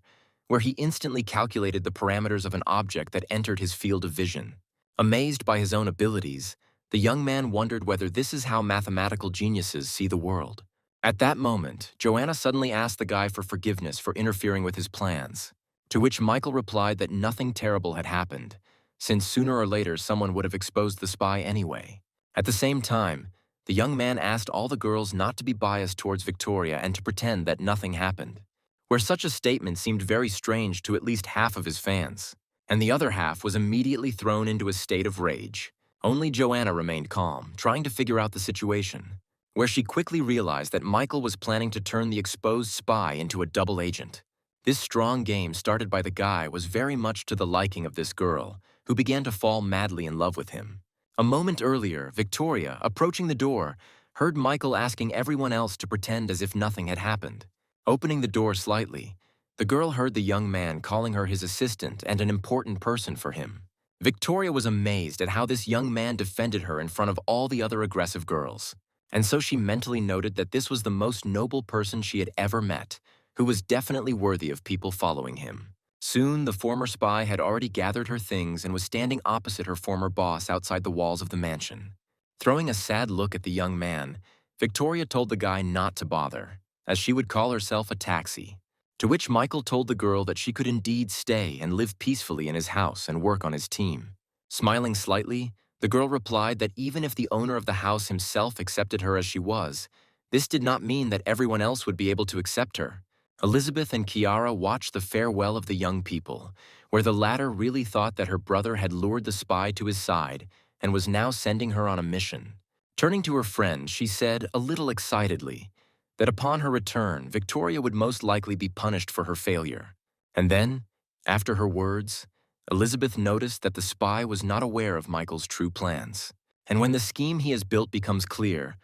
where he instantly calculated the parameters of an object that entered his field of vision. Amazed by his own abilities, the young man wondered whether this is how mathematical geniuses see the world. At that moment, Joanna suddenly asked the guy for forgiveness for interfering with his plans, to which Michael replied that nothing terrible had happened, since sooner or later someone would have exposed the spy anyway. At the same time, the young man asked all the girls not to be biased towards Victoria and to pretend that nothing happened, where such a statement seemed very strange to at least half of his fans, and the other half was immediately thrown into a state of rage. Only Joanna remained calm, trying to figure out the situation, where she quickly realized that Michael was planning to turn the exposed spy into a double agent. This strong game started by the guy was very much to the liking of this girl, who began to fall madly in love with him. A moment earlier, Victoria, approaching the door, heard Michael asking everyone else to pretend as if nothing had happened. Opening the door slightly, the girl heard the young man calling her his assistant and an important person for him. Victoria was amazed at how this young man defended her in front of all the other aggressive girls. And so she mentally noted that this was the most noble person she had ever met, who was definitely worthy of people following him. Soon, the former spy had already gathered her things and was standing opposite her former boss outside the walls of the mansion. Throwing a sad look at the young man, Victoria told the guy not to bother, as she would call herself a taxi. To which Michael told the girl that she could indeed stay and live peacefully in his house and work on his team. Smiling slightly, the girl replied that even if the owner of the house himself accepted her as she was, this did not mean that everyone else would be able to accept her. Elizabeth and Kiara watched the farewell of the young people, where the latter really thought that her brother had lured the spy to his side and was now sending her on a mission. Turning to her friend, she said, a little excitedly, that upon her return, Victoria would most likely be punished for her failure. And then, after her words, Elizabeth noticed that the spy was not aware of Michael's true plans. And when the scheme he has built becomes clear,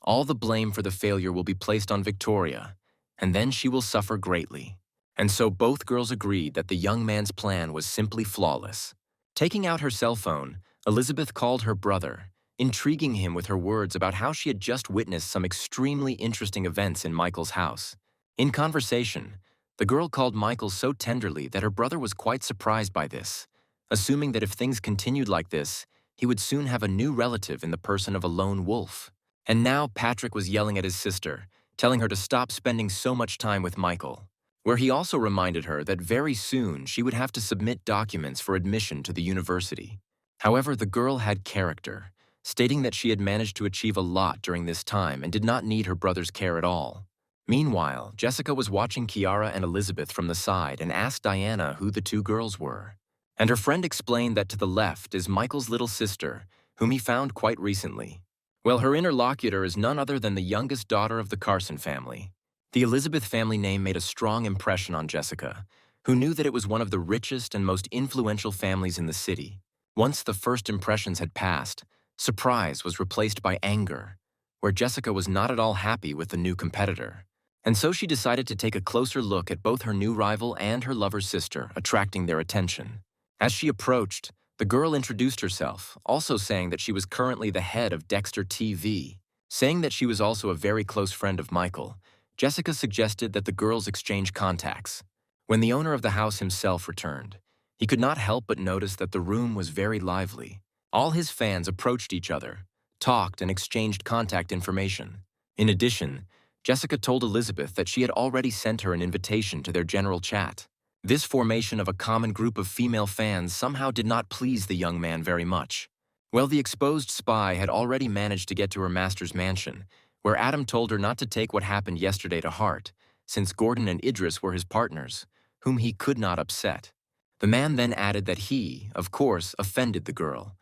all the blame for the failure will be placed on Victoria, and then she will suffer greatly. And so both girls agreed that the young man's plan was simply flawless. Taking out her cell phone, Elizabeth called her brother, intriguing him with her words about how she had just witnessed some extremely interesting events in Michael's house. In conversation, the girl called Michael so tenderly that her brother was quite surprised by this, assuming that if things continued like this, he would soon have a new relative in the person of a lone wolf. And now Patrick was yelling at his sister, telling her to stop spending so much time with Michael, where he also reminded her that very soon she would have to submit documents for admission to the university. However, the girl had character, stating that she had managed to achieve a lot during this time and did not need her brother's care at all. Meanwhile, Jessica was watching Kiara and Elizabeth from the side and asked Diana who the two girls were. And her friend explained that to the left is Michael's little sister, whom he found quite recently. Well, her interlocutor is none other than the youngest daughter of the Carson family. The Elizabeth family name made a strong impression on Jessica, who knew that it was one of the richest and most influential families in the city. Once the first impressions had passed, surprise was replaced by anger, where Jessica was not at all happy with the new competitor. And so she decided to take a closer look at both her new rival and her lover's sister, attracting their attention. As she approached, the girl introduced herself, also saying that she was currently the head of Dexter TV. Saying that she was also a very close friend of Michael, Jessica suggested that the girls exchange contacts. When the owner of the house himself returned, he could not help but notice that the room was very lively. All his fans approached each other, talked, and exchanged contact information. In addition, Jessica told Elizabeth that she had already sent her an invitation to their general chat. This formation of a common group of female fans somehow did not please the young man very much. Well, the exposed spy had already managed to get to her master's mansion, where Adam told her not to take what happened yesterday to heart, since Gordon and Idris were his partners, whom he could not upset. The man then added that he, of course, offended the girl,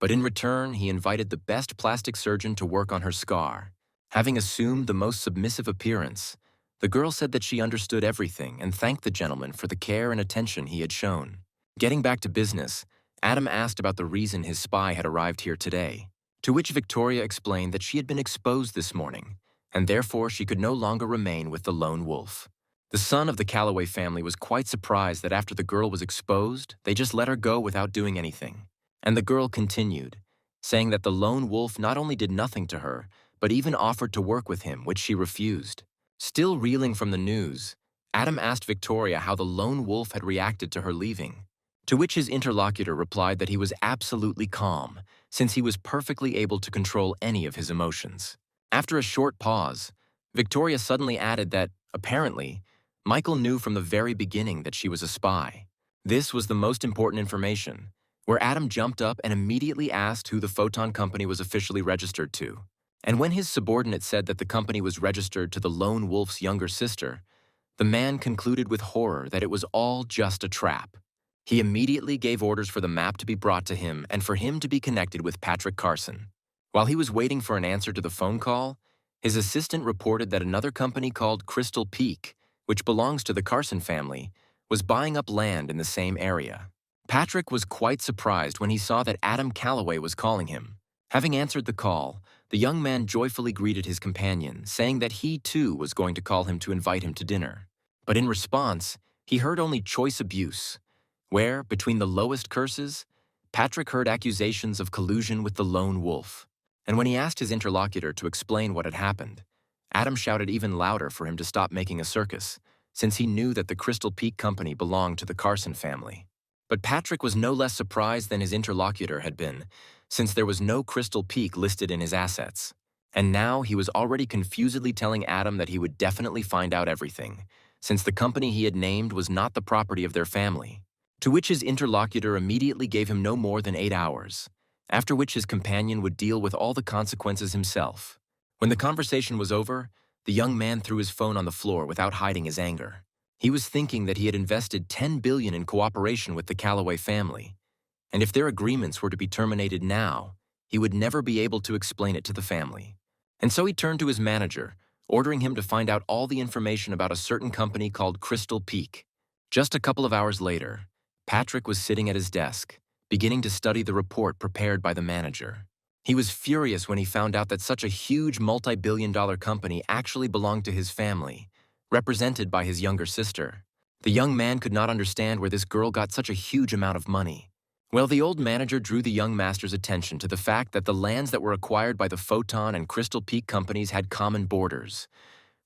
but in return he invited the best plastic surgeon to work on her scar. Having assumed the most submissive appearance, the girl said that she understood everything and thanked the gentleman for the care and attention he had shown. Getting back to business, Adam asked about the reason his spy had arrived here today, to which Victoria explained that she had been exposed this morning, and therefore she could no longer remain with the lone wolf. The son of the Calloway family was quite surprised that after the girl was exposed, they just let her go without doing anything. And the girl continued, saying that the lone wolf not only did nothing to her, but even offered to work with him, which she refused. Still reeling from the news, Adam asked Victoria how the lone wolf had reacted to her leaving, to which his interlocutor replied that he was absolutely calm, since he was perfectly able to control any of his emotions. After a short pause, Victoria suddenly added that, apparently, Michael knew from the very beginning that she was a spy. This was the most important information, where Adam jumped up and immediately asked who the photon company was officially registered to. And when his subordinate said that the company was registered to the lone wolf's younger sister, the man concluded with horror that it was all just a trap. He immediately gave orders for the map to be brought to him and for him to be connected with Patrick Carson. While he was waiting for an answer to the phone call, his assistant reported that another company called Crystal Peak, which belongs to the Carson family, was buying up land in the same area. Patrick was quite surprised when he saw that Adam Calloway was calling him. Having answered the call, the young man joyfully greeted his companion, saying that he too was going to call him to invite him to dinner. But in response, he heard only choice abuse, where, between the lowest curses, Patrick heard accusations of collusion with the lone wolf. And when he asked his interlocutor to explain what had happened, Adam shouted even louder for him to stop making a circus, since he knew that the Crystal Peak company belonged to the Carson family. But Patrick was no less surprised than his interlocutor had been, since there was no Crystal Peak listed in his assets. And now he was already confusedly telling Adam that he would definitely find out everything, since the company he had named was not the property of their family, to which his interlocutor immediately gave him no more than 8 hours, after which his companion would deal with all the consequences himself. When the conversation was over, the young man threw his phone on the floor without hiding his anger. He was thinking that he had invested $10 billion in cooperation with the Calloway family, and if their agreements were to be terminated now, he would never be able to explain it to the family. And so he turned to his manager, ordering him to find out all the information about a certain company called Crystal Peak. Just a couple of hours later, Patrick was sitting at his desk, beginning to study the report prepared by the manager. He was furious when he found out that such a huge multi-billion-dollar company actually belonged to his family, represented by his younger sister. The young man could not understand where this girl got such a huge amount of money. Well, the old manager drew the young master's attention to the fact that the lands that were acquired by the Photon and Crystal Peak companies had common borders,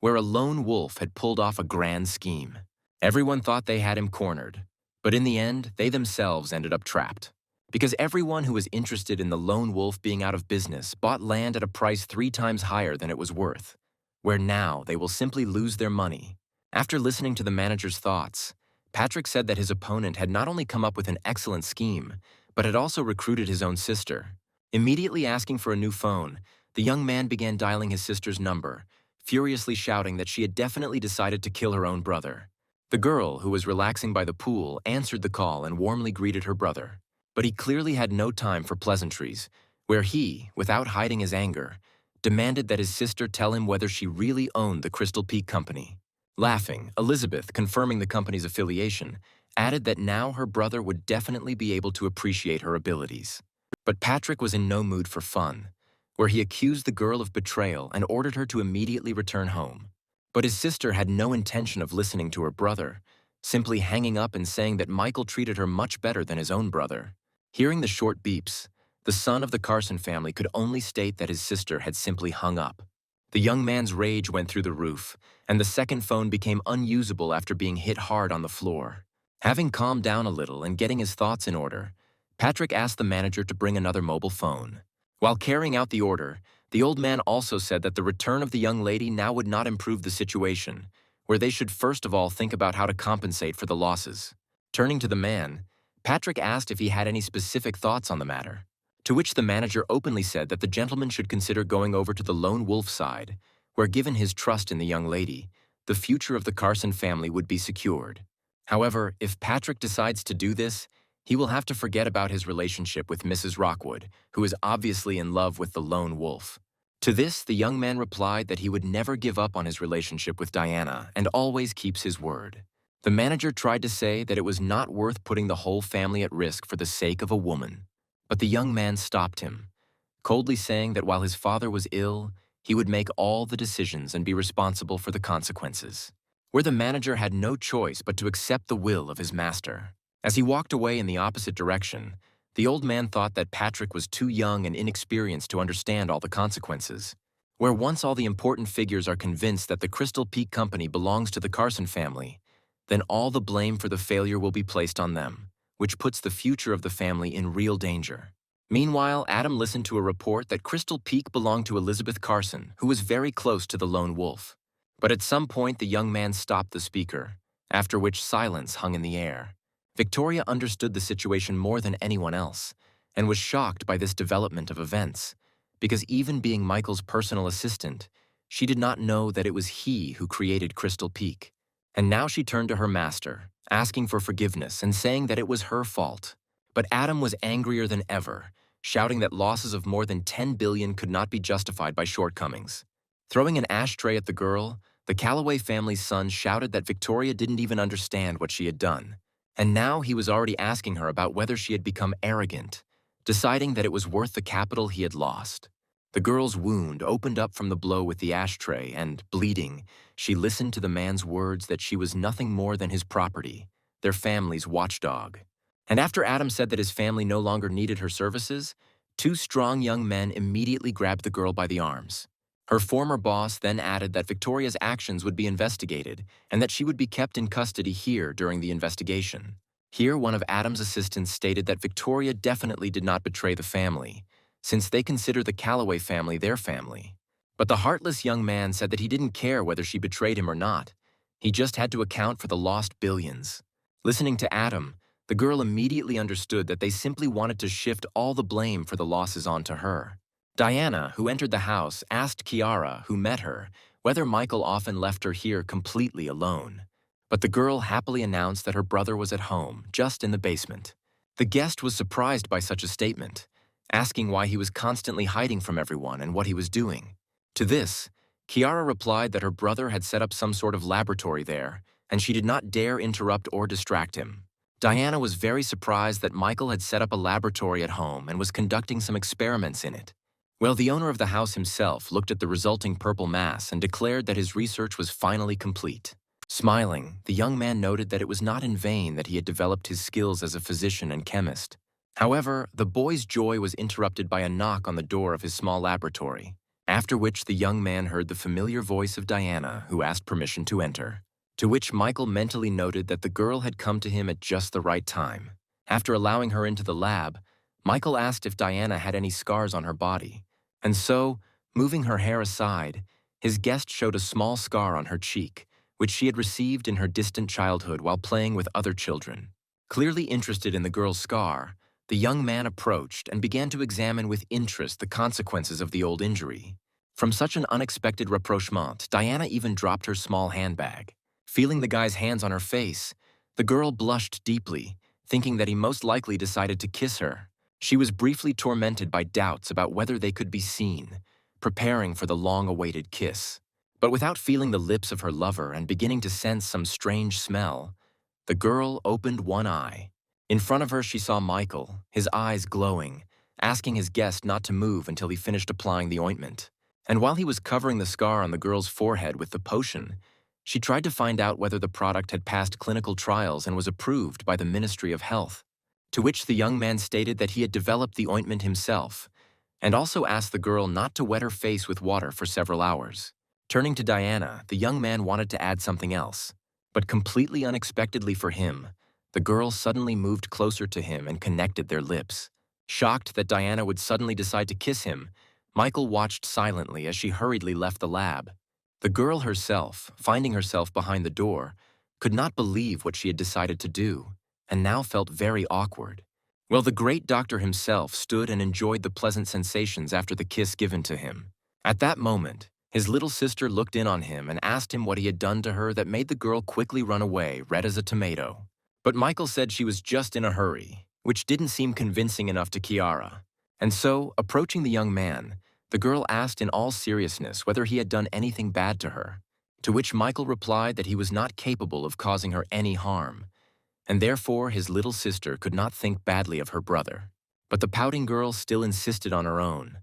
where a lone wolf had pulled off a grand scheme. Everyone thought they had him cornered, but in the end, they themselves ended up trapped. Because everyone who was interested in the lone wolf being out of business bought land at a price 3 times higher than it was worth, where now they will simply lose their money. After listening to the manager's thoughts, Patrick said that his opponent had not only come up with an excellent scheme, but had also recruited his own sister. Immediately asking for a new phone, the young man began dialing his sister's number, furiously shouting that she had definitely decided to kill her own brother. The girl, who was relaxing by the pool, answered the call and warmly greeted her brother. But he clearly had no time for pleasantries, where he, without hiding his anger, demanded that his sister tell him whether she really owned the Crystal Peak Company. Laughing, Elizabeth, confirming the company's affiliation, added that now her brother would definitely be able to appreciate her abilities. But Patrick was in no mood for fun, where he accused the girl of betrayal and ordered her to immediately return home. But his sister had no intention of listening to her brother, simply hanging up and saying that Michael treated her much better than his own brother. Hearing the short beeps, the son of the Carson family could only state that his sister had simply hung up. The young man's rage went through the roof, and the second phone became unusable after being hit hard on the floor. Having calmed down a little and getting his thoughts in order, Patrick asked the manager to bring another mobile phone. While carrying out the order, the old man also said that the return of the young lady now would not improve the situation, where they should first of all think about how to compensate for the losses. Turning to the man, Patrick asked if he had any specific thoughts on the matter, to which the manager openly said that the gentleman should consider going over to the lone wolf side, where, given his trust in the young lady, the future of the Carson family would be secured. However, if Patrick decides to do this, he will have to forget about his relationship with Mrs. Rockwood, who is obviously in love with the lone wolf. To this, the young man replied that he would never give up on his relationship with Diana and always keeps his word. The manager tried to say that it was not worth putting the whole family at risk for the sake of a woman, but the young man stopped him, coldly saying that while his father was ill, he would make all the decisions and be responsible for the consequences, where the manager had no choice but to accept the will of his master. As he walked away in the opposite direction, the old man thought that Patrick was too young and inexperienced to understand all the consequences, where once all the important figures are convinced that the Crystal Peak Company belongs to the Carson family, then all the blame for the failure will be placed on them, which puts the future of the family in real danger. Meanwhile, Adam listened to a report that Crystal Peak belonged to Elizabeth Carson, who was very close to the lone wolf. But at some point, the young man stopped the speaker, after which silence hung in the air. Victoria understood the situation more than anyone else, and was shocked by this development of events, because even being Michael's personal assistant, she did not know that it was he who created Crystal Peak. And now she turned to her master, asking for forgiveness and saying that it was her fault. But Adam was angrier than ever, shouting that losses of more than $10 billion could not be justified by shortcomings. Throwing an ashtray at the girl, the Calloway family's son shouted that Victoria didn't even understand what she had done. And now he was already asking her about whether she had become arrogant, deciding that it was worth the capital he had lost. The girl's wound opened up from the blow with the ashtray and, bleeding, she listened to the man's words that she was nothing more than his property, their family's watchdog. And after Adam said that his family no longer needed her services, 2 strong young men immediately grabbed the girl by the arms. Her former boss then added that Victoria's actions would be investigated and that she would be kept in custody here during the investigation. Here, one of Adam's assistants stated that Victoria definitely did not betray the family, since they consider the Calloway family their family. But the heartless young man said that he didn't care whether she betrayed him or not, He just had to account for the lost billions. Listening to Adam, the girl immediately understood that they simply wanted to shift all the blame for the losses onto her. Diana, who entered the house, asked Kiara, who met her, whether Michael often left her here completely alone. But the girl happily announced that her brother was at home, just in the basement. The guest was surprised by such a statement, asking why he was constantly hiding from everyone and what he was doing. To this, Kiara replied that her brother had set up some sort of laboratory there, and she did not dare interrupt or distract him. Diana was very surprised that Michael had set up a laboratory at home and was conducting some experiments in it. Well, the owner of the house himself looked at the resulting purple mass and declared that his research was finally complete. Smiling, the young man noted that it was not in vain that he had developed his skills as a physician and chemist. However, the boy's joy was interrupted by a knock on the door of his small laboratory, after which the young man heard the familiar voice of Diana, who asked permission to enter. To which Michael mentally noted that the girl had come to him at just the right time. After allowing her into the lab, Michael asked if Diana had any scars on her body, and so, moving her hair aside, his guest showed a small scar on her cheek, which she had received in her distant childhood while playing with other children. Clearly interested in the girl's scar, the young man approached and began to examine with interest the consequences of the old injury. From such an unexpected rapprochement, Diana even dropped her small handbag. Feeling the guy's hands on her face, the girl blushed deeply, thinking that he most likely decided to kiss her. She was briefly tormented by doubts about whether they could be seen, preparing for the long-awaited kiss. But without feeling the lips of her lover and beginning to sense some strange smell, the girl opened one eye. In front of her she saw Michael, his eyes glowing, asking his guest not to move until he finished applying the ointment. And while he was covering the scar on the girl's forehead with the potion, she tried to find out whether the product had passed clinical trials and was approved by the Ministry of Health. To which the young man stated that he had developed the ointment himself, and also asked the girl not to wet her face with water for several hours. Turning to Diana, the young man wanted to add something else, but completely unexpectedly for him, the girl suddenly moved closer to him and connected their lips. Shocked that Diana would suddenly decide to kiss him, Michael watched silently as she hurriedly left the lab. The girl herself, finding herself behind the door, could not believe what she had decided to do, and now felt very awkward. Well, the great doctor himself stood and enjoyed the pleasant sensations after the kiss given to him. At that moment, his little sister looked in on him and asked him what he had done to her that made the girl quickly run away, red as a tomato. But Michael said she was just in a hurry, which didn't seem convincing enough to Kiara. And so, approaching the young man, the girl asked in all seriousness whether he had done anything bad to her, to which Michael replied that he was not capable of causing her any harm, and therefore his little sister could not think badly of her brother. But the pouting girl still insisted on her own,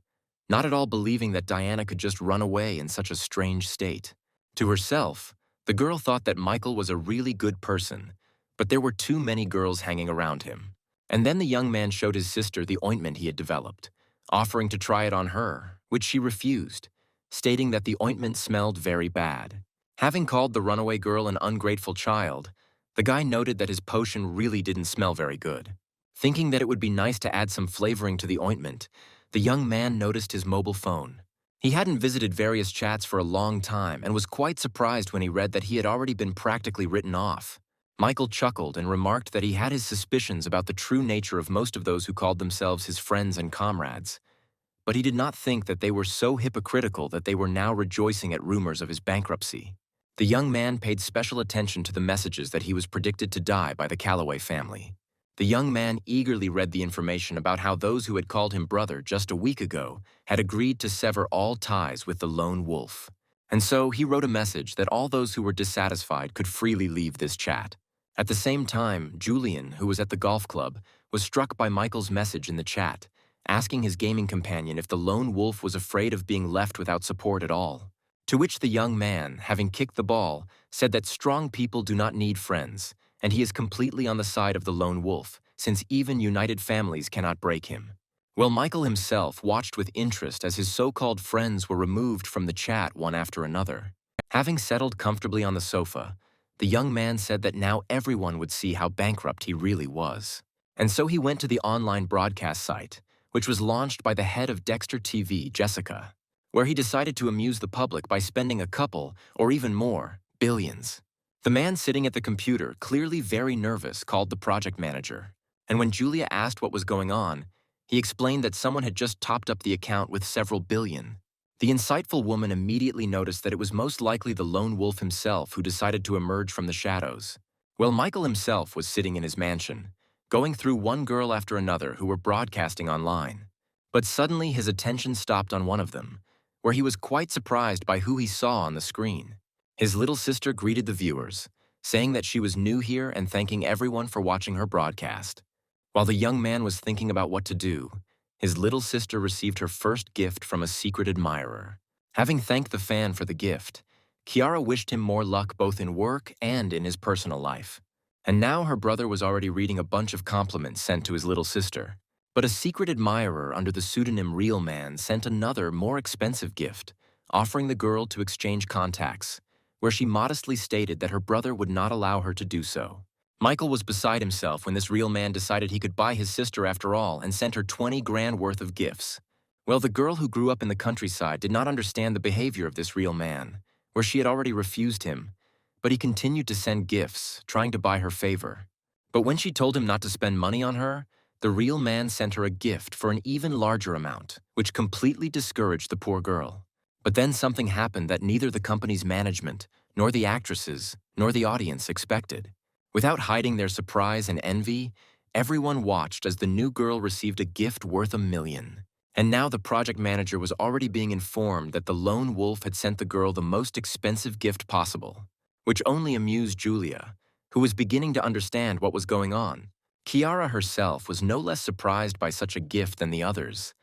not at all believing that Diana could just run away in such a strange state. To herself, the girl thought that Michael was a really good person, but there were too many girls hanging around him. And then the young man showed his sister the ointment he had developed, offering to try it on her, which she refused, stating that the ointment smelled very bad. Having called the runaway girl an ungrateful child, the guy noted that his potion really didn't smell very good. Thinking that it would be nice to add some flavoring to the ointment, the young man noticed his mobile phone. He hadn't visited various chats for a long time and was quite surprised when he read that he had already been practically written off. Michael chuckled and remarked that he had his suspicions about the true nature of most of those who called themselves his friends and comrades, but he did not think that they were so hypocritical that they were now rejoicing at rumors of his bankruptcy. The young man paid special attention to the messages that he was predicted to die by the Calloway family. The young man eagerly read the information about how those who had called him brother just a week ago had agreed to sever all ties with the lone wolf. And so he wrote a message that all those who were dissatisfied could freely leave this chat. At the same time, Julian, who was at the golf club, was struck by Michael's message in the chat, asking his gaming companion if the lone wolf was afraid of being left without support at all. To which the young man, having kicked the ball, said that strong people do not need friends, and he is completely on the side of the lone wolf, since even united families cannot break him. Well, Michael himself watched with interest as his so-called friends were removed from the chat one after another. Having settled comfortably on the sofa, the young man said that now everyone would see how bankrupt he really was. And so he went to the online broadcast site, which was launched by the head of Dexter TV, Jessica, where he decided to amuse the public by spending a couple, or even more, billions. The man sitting at the computer, clearly very nervous, called the project manager. And when Julia asked what was going on, he explained that someone had just topped up the account with several billion. The insightful woman immediately noticed that it was most likely the lone wolf himself who decided to emerge from the shadows. Well, Michael himself was sitting in his mansion, going through one girl after another who were broadcasting online. But suddenly his attention stopped on one of them, where he was quite surprised by who he saw on the screen. His little sister greeted the viewers, saying that she was new here and thanking everyone for watching her broadcast. While the young man was thinking about what to do, his little sister received her first gift from a secret admirer. Having thanked the fan for the gift, Kiara wished him more luck both in work and in his personal life. And now her brother was already reading a bunch of compliments sent to his little sister. But a secret admirer under the pseudonym Real Man sent another, more expensive gift, offering the girl to exchange contacts, where she modestly stated that her brother would not allow her to do so. Michael was beside himself when this Real Man decided he could buy his sister after all and sent her 20 grand worth of gifts. Well, the girl who grew up in the countryside did not understand the behavior of this Real Man, where she had already refused him, but he continued to send gifts, trying to buy her favor. But when she told him not to spend money on her, the Real Man sent her a gift for an even larger amount, which completely discouraged the poor girl. But then something happened that neither the company's management, nor the actresses, nor the audience expected. Without hiding their surprise and envy, everyone watched as the new girl received a gift worth $1 million. And now the project manager was already being informed that the lone wolf had sent the girl the most expensive gift possible, which only amused Julia, who was beginning to understand what was going on. Kiara herself was no less surprised by such a gift than the others,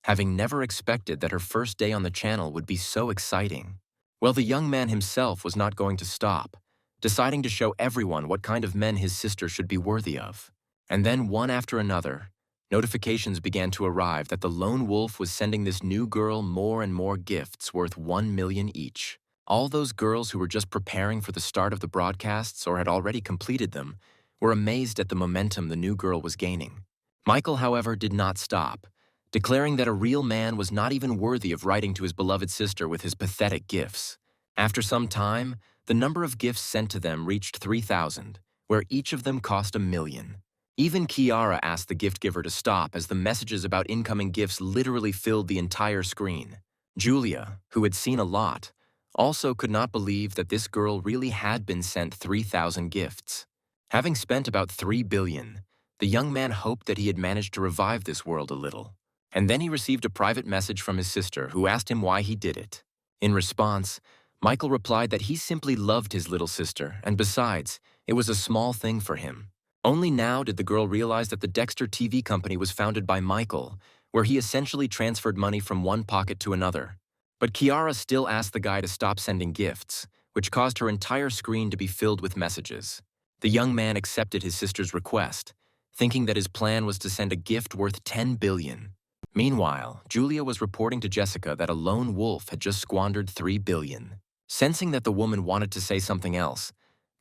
having never expected that her first day on the channel would be so exciting. Well, the young man himself was not going to stop, deciding to show everyone what kind of men his sister should be worthy of. And then, one after another, notifications began to arrive that the lone wolf was sending this new girl more and more gifts worth $1 million each. All those girls who were just preparing for the start of the broadcasts or had already completed them were amazed at the momentum the new girl was gaining. Michael, however, did not stop, declaring that a real man was not even worthy of writing to his beloved sister with his pathetic gifts. After some time, the number of gifts sent to them reached 3,000, where each of them cost $1 million. Even Kiara asked the gift giver to stop as the messages about incoming gifts literally filled the entire screen. Julia, who had seen a lot, also could not believe that this girl really had been sent 3,000 gifts. Having spent about $3 billion, the young man hoped that he had managed to revive this world a little. And then he received a private message from his sister who asked him why he did it. In response, Michael replied that he simply loved his little sister, and besides, it was a small thing for him. Only now did the girl realize that the Dexter TV company was founded by Michael, where he essentially transferred money from one pocket to another. But Kiara still asked the guy to stop sending gifts, which caused her entire screen to be filled with messages. The young man accepted his sister's request, thinking that his plan was to send a gift worth $10 billion. Meanwhile, Julia was reporting to Jessica that a lone wolf had just squandered $3 billion. Sensing that the woman wanted to say something else,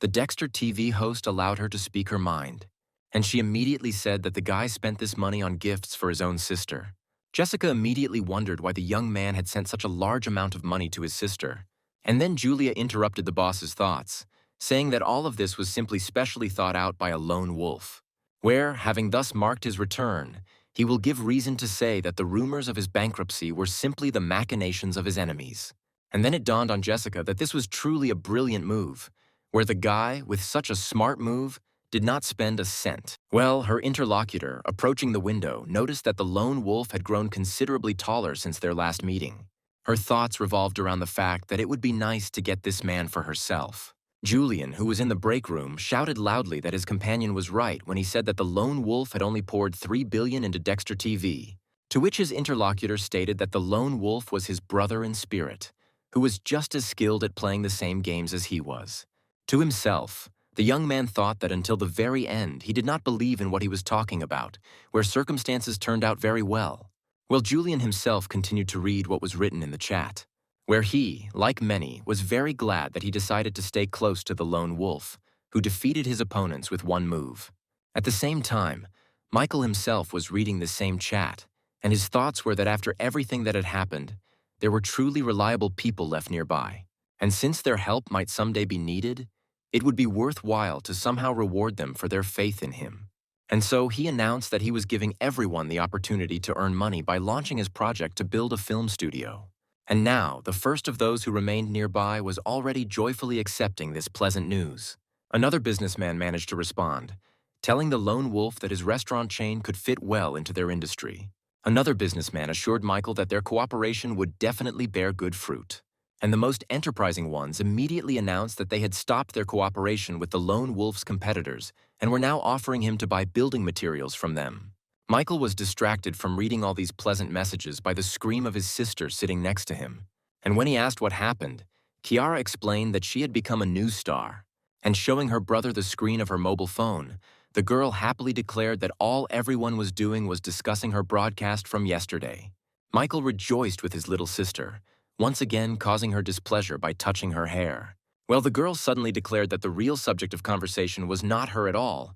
the Dexter TV host allowed her to speak her mind, and she immediately said that the guy spent this money on gifts for his own sister. Jessica immediately wondered why the young man had sent such a large amount of money to his sister. And then Julia interrupted the boss's thoughts, saying that all of this was simply specially thought out by a lone wolf, where, having thus marked his return, he will give reason to say that the rumors of his bankruptcy were simply the machinations of his enemies. And then it dawned on Jessica that this was truly a brilliant move, where the guy, with such a smart move, did not spend a cent. Well, her interlocutor, approaching the window, noticed that the lone wolf had grown considerably taller since their last meeting. Her thoughts revolved around the fact that it would be nice to get this man for herself. Julian, who was in the break room, shouted loudly that his companion was right when he said that the lone wolf had only poured $3 billion into Dexter TV, to which his interlocutor stated that the lone wolf was his brother in spirit, who was just as skilled at playing the same games as he was. To himself, the young man thought that until the very end he did not believe in what he was talking about, where circumstances turned out very well. Well, Julian himself continued to read what was written in the chat, where he, like many, was very glad that he decided to stay close to the lone wolf, who defeated his opponents with one move. At the same time, Michael himself was reading the same chat, and his thoughts were that after everything that had happened, there were truly reliable people left nearby, and since their help might someday be needed, it would be worthwhile to somehow reward them for their faith in him. And so he announced that he was giving everyone the opportunity to earn money by launching his project to build a film studio. And now, the first of those who remained nearby was already joyfully accepting this pleasant news. Another businessman managed to respond, telling the lone wolf that his restaurant chain could fit well into their industry. Another businessman assured Michael that their cooperation would definitely bear good fruit. And the most enterprising ones immediately announced that they had stopped their cooperation with the lone wolf's competitors and were now offering him to buy building materials from them. Michael was distracted from reading all these pleasant messages by the scream of his sister sitting next to him. And when he asked what happened, Kiara explained that she had become a news star. And showing her brother the screen of her mobile phone, the girl happily declared that all everyone was doing was discussing her broadcast from yesterday. Michael rejoiced with his little sister, once again causing her displeasure by touching her hair. Well, the girl suddenly declared that the real subject of conversation was not her at all,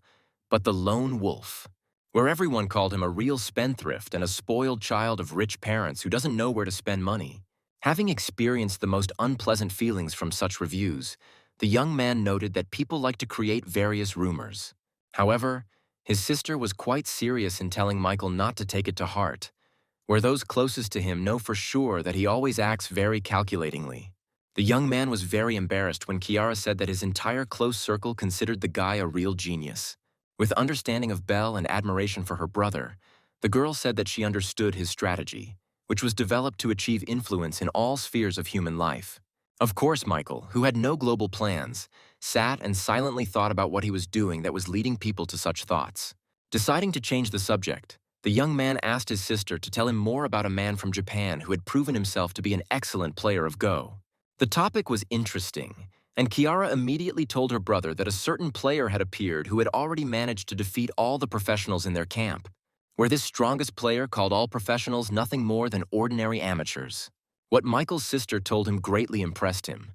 but the lone wolf, where everyone called him a real spendthrift and a spoiled child of rich parents who doesn't know where to spend money. Having experienced the most unpleasant feelings from such reviews, the young man noted that people like to create various rumors. However, his sister was quite serious in telling Michael not to take it to heart, where those closest to him know for sure that he always acts very calculatingly. The young man was very embarrassed when Kiara said that his entire close circle considered the guy a real genius. With understanding of Belle and admiration for her brother, the girl said that she understood his strategy, which was developed to achieve influence in all spheres of human life. Of course, Michael, who had no global plans, sat and silently thought about what he was doing that was leading people to such thoughts. Deciding to change the subject, the young man asked his sister to tell him more about a man from Japan who had proven himself to be an excellent player of Go. The topic was interesting, and Kiara immediately told her brother that a certain player had appeared who had already managed to defeat all the professionals in their camp, where this strongest player called all professionals nothing more than ordinary amateurs. What Michael's sister told him greatly impressed him,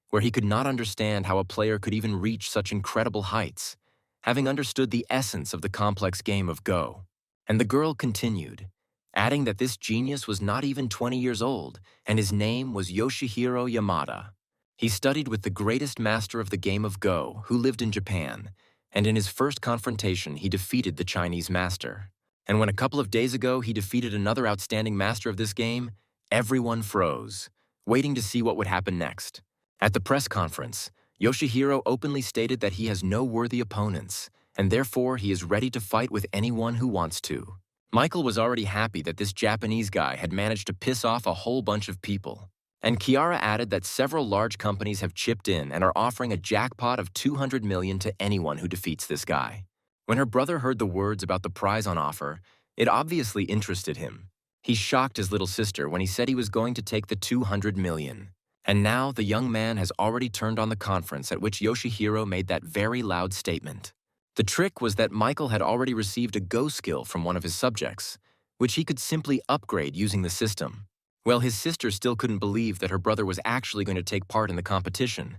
where he could not understand how a player could even reach such incredible heights, having understood the essence of the complex game of Go. And the girl continued, adding that this genius was not even 20 years old, and his name was Yoshihiro Yamada. He studied with the greatest master of the game of Go, who lived in Japan, and in his first confrontation he defeated the Chinese master. And when a couple of days ago he defeated another outstanding master of this game, everyone froze, waiting to see what would happen next. At the press conference, Yoshihiro openly stated that he has no worthy opponents, and therefore he is ready to fight with anyone who wants to. Michael was already happy that this Japanese guy had managed to piss off a whole bunch of people. And Kiara added that several large companies have chipped in and are offering a jackpot of $200 million to anyone who defeats this guy. When her brother heard the words about the prize on offer, it obviously interested him. He shocked his little sister when he said he was going to take the $200 million. And now the young man has already turned on the conference at which Yoshihiro made that very loud statement. The trick was that Michael had already received a Go skill from one of his subjects, which he could simply upgrade using the system. Well, his sister still couldn't believe that her brother was actually going to take part in the competition,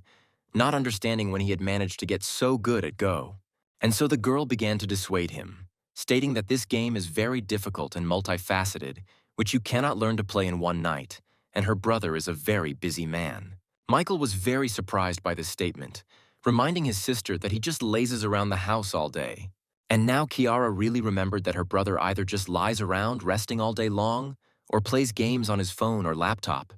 not understanding when he had managed to get so good at Go. And so the girl began to dissuade him, stating that this game is very difficult and multifaceted, which you cannot learn to play in one night, and her brother is a very busy man. Michael was very surprised by this statement, reminding his sister that he just lazes around the house all day. And now Kiara really remembered that her brother either just lies around resting all day long or plays games on his phone or laptop.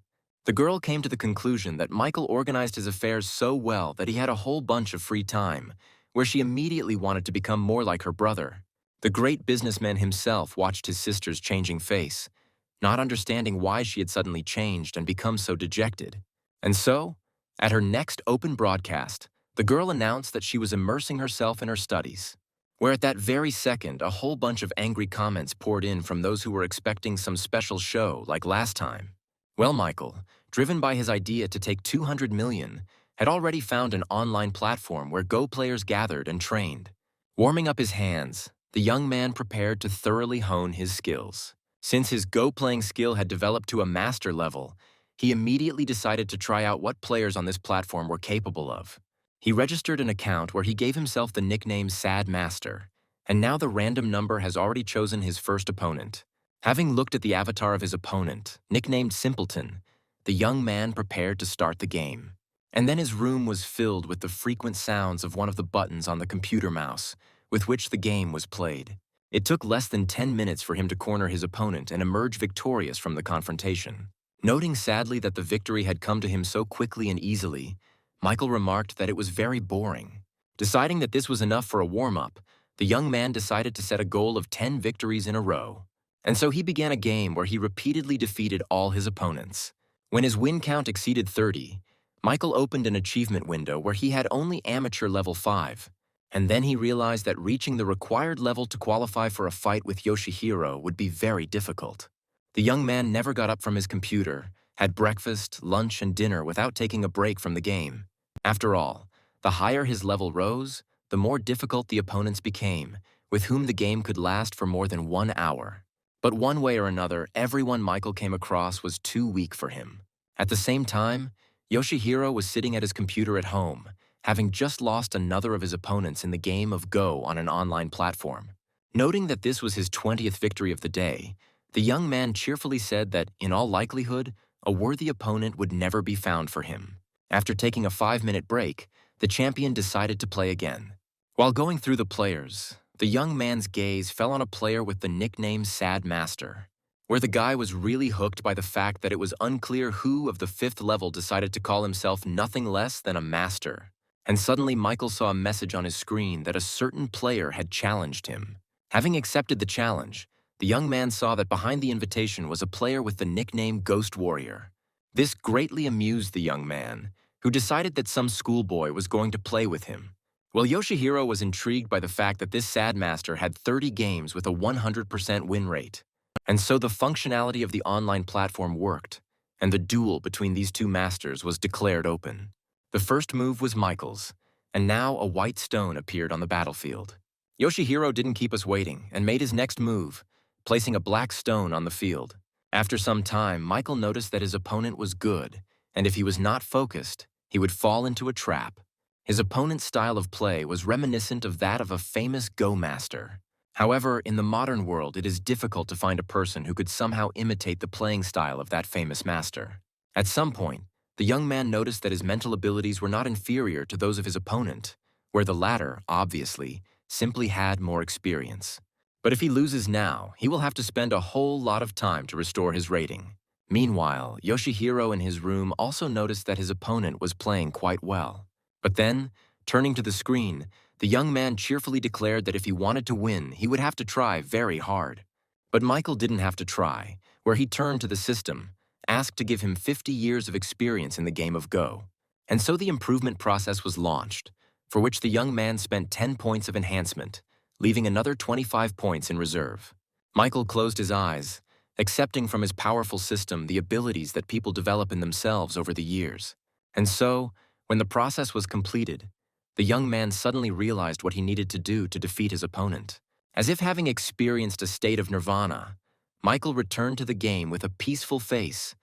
The girl came to the conclusion that Michael organized his affairs so well that he had a whole bunch of free time, where she immediately wanted to become more like her brother. The great businessman himself watched his sister's changing face, not understanding why she had suddenly changed and become so dejected. And so, at her next open broadcast, the girl announced that she was immersing herself in her studies, where at that very second a whole bunch of angry comments poured in from those who were expecting some special show like last time. Well, Michael, driven by his idea to take $200 million, had already found an online platform where Go players gathered and trained. Warming up his hands, the young man prepared to thoroughly hone his skills. Since his Go playing skill had developed to a master level, he immediately decided to try out what players on this platform were capable of. He registered an account where he gave himself the nickname Sad Master, and now the random number has already chosen his first opponent. Having looked at the avatar of his opponent, nicknamed Simpleton, the young man prepared to start the game. And then his room was filled with the frequent sounds of one of the buttons on the computer mouse, with which the game was played. It took less than 10 minutes for him to corner his opponent and emerge victorious from the confrontation. Noting sadly that the victory had come to him so quickly and easily, Michael remarked that it was very boring. Deciding that this was enough for a warm-up, the young man decided to set a goal of 10 victories in a row. And so he began a game where he repeatedly defeated all his opponents. When his win count exceeded 30, Michael opened an achievement window where he had only amateur level 5, and then he realized that reaching the required level to qualify for a fight with Yoshihiro would be very difficult. The young man never got up from his computer, had breakfast, lunch, and dinner without taking a break from the game. After all, the higher his level rose, the more difficult the opponents became, with whom the game could last for more than 1 hour. But one way or another, everyone Michael came across was too weak for him. At the same time, Yoshihiro was sitting at his computer at home, having just lost another of his opponents in the game of Go on an online platform. Noting that this was his 20th victory of the day, the young man cheerfully said that, in all likelihood, a worthy opponent would never be found for him. After taking a 5-minute break, the champion decided to play again. While going through the players, the young man's gaze fell on a player with the nickname Sad Master, where the guy was really hooked by the fact that it was unclear who of the 5th level decided to call himself nothing less than a master. And suddenly Michael saw a message on his screen that a certain player had challenged him. Having accepted the challenge, the young man saw that behind the invitation was a player with the nickname Ghost Warrior. This greatly amused the young man, who decided that some schoolboy was going to play with him. Well, Yoshihiro was intrigued by the fact that this sad master had 30 games with a 100% win rate. And so the functionality of the online platform worked, and the duel between these two masters was declared open. The first move was Michael's, and now a white stone appeared on the battlefield. Yoshihiro didn't keep us waiting and made his next move, placing a black stone on the field. After some time, Michael noticed that his opponent was good, and if he was not focused, he would fall into a trap. His opponent's style of play was reminiscent of that of a famous Go master. However, in the modern world, it is difficult to find a person who could somehow imitate the playing style of that famous master. At some point, the young man noticed that his mental abilities were not inferior to those of his opponent, where the latter, obviously, simply had more experience. But if he loses now, he will have to spend a whole lot of time to restore his rating. Meanwhile, Yoshihiro in his room also noticed that his opponent was playing quite well. But then, turning to the screen, the young man cheerfully declared that if he wanted to win, he would have to try very hard. But Michael didn't have to try, where he turned to the system, asked to give him 50 years of experience in the game of Go. And so the improvement process was launched, for which the young man spent 10 points of enhancement, leaving another 25 points in reserve. Michael closed his eyes, accepting from his powerful system the abilities that people develop in themselves over the years. And so, when the process was completed, the young man suddenly realized what he needed to do to defeat his opponent. As if having experienced a state of nirvana, Michael returned to the game with a peaceful face,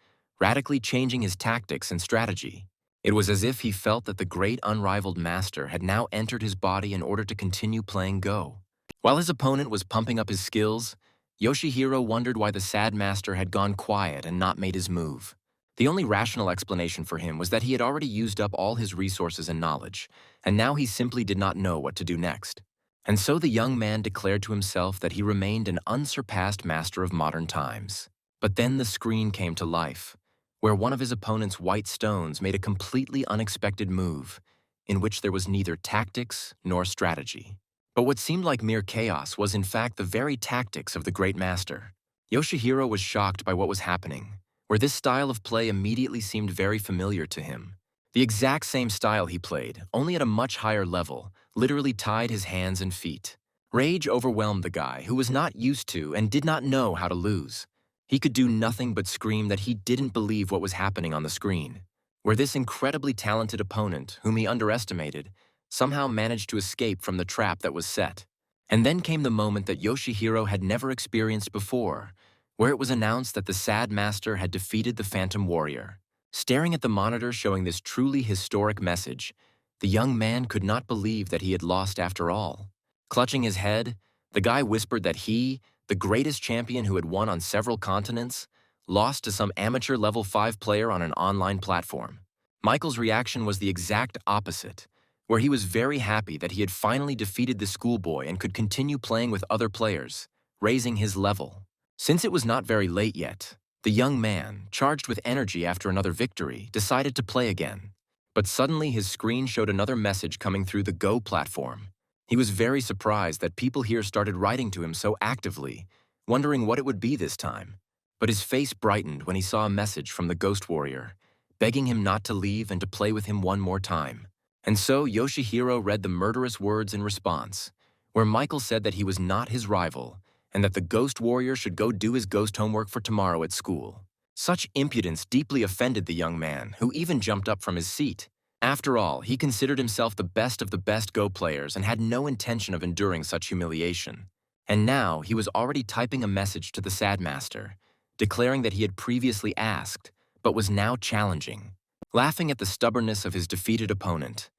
radically changing his tactics and strategy. It was as if he felt that the great unrivaled master had now entered his body in order to continue playing Go. While his opponent was pumping up his skills, Yoshihiro wondered why the sad master had gone quiet and not made his move. The only rational explanation for him was that he had already used up all his resources and knowledge, and now he simply did not know what to do next. And so the young man declared to himself that he remained an unsurpassed master of modern times. But then the screen came to life, where one of his opponent's white stones made a completely unexpected move, in which there was neither tactics nor strategy. But what seemed like mere chaos was in fact the very tactics of the great master. Yoshihiro was shocked by what was happening, where this style of play immediately seemed very familiar to him. The exact same style he played, only at a much higher level, literally tied his hands and feet. Rage overwhelmed the guy, who was not used to and did not know how to lose. He could do nothing but scream that he didn't believe what was happening on the screen, where this incredibly talented opponent, whom he underestimated, somehow managed to escape from the trap that was set. And then came the moment that Yoshihiro had never experienced before, where it was announced that the sad master had defeated the Phantom Warrior. Staring at the monitor showing this truly historic message, the young man could not believe that he had lost after all. Clutching his head, the guy whispered that he, the greatest champion who had won on several continents, lost to some amateur level 5 player on an online platform. Michael's reaction was the exact opposite, where he was very happy that he had finally defeated the schoolboy and could continue playing with other players, raising his level. Since it was not very late yet, the young man, charged with energy after another victory, decided to play again. But suddenly his screen showed another message coming through the Go platform. He was very surprised that people here started writing to him so actively, wondering what it would be this time. But his face brightened when he saw a message from the Ghost Warrior, begging him not to leave and to play with him one more time. And so Yoshihiro read the murderous words in response, where Michael said that he was not his rival, and that the Ghost Warrior should go do his ghost homework for tomorrow at school. Such impudence deeply offended the young man, who even jumped up from his seat. After all, he considered himself the best of the best Go players and had no intention of enduring such humiliation. And now he was already typing a message to the Sad Master, declaring that he had previously asked, but was now challenging. Laughing at the stubbornness of his defeated opponent,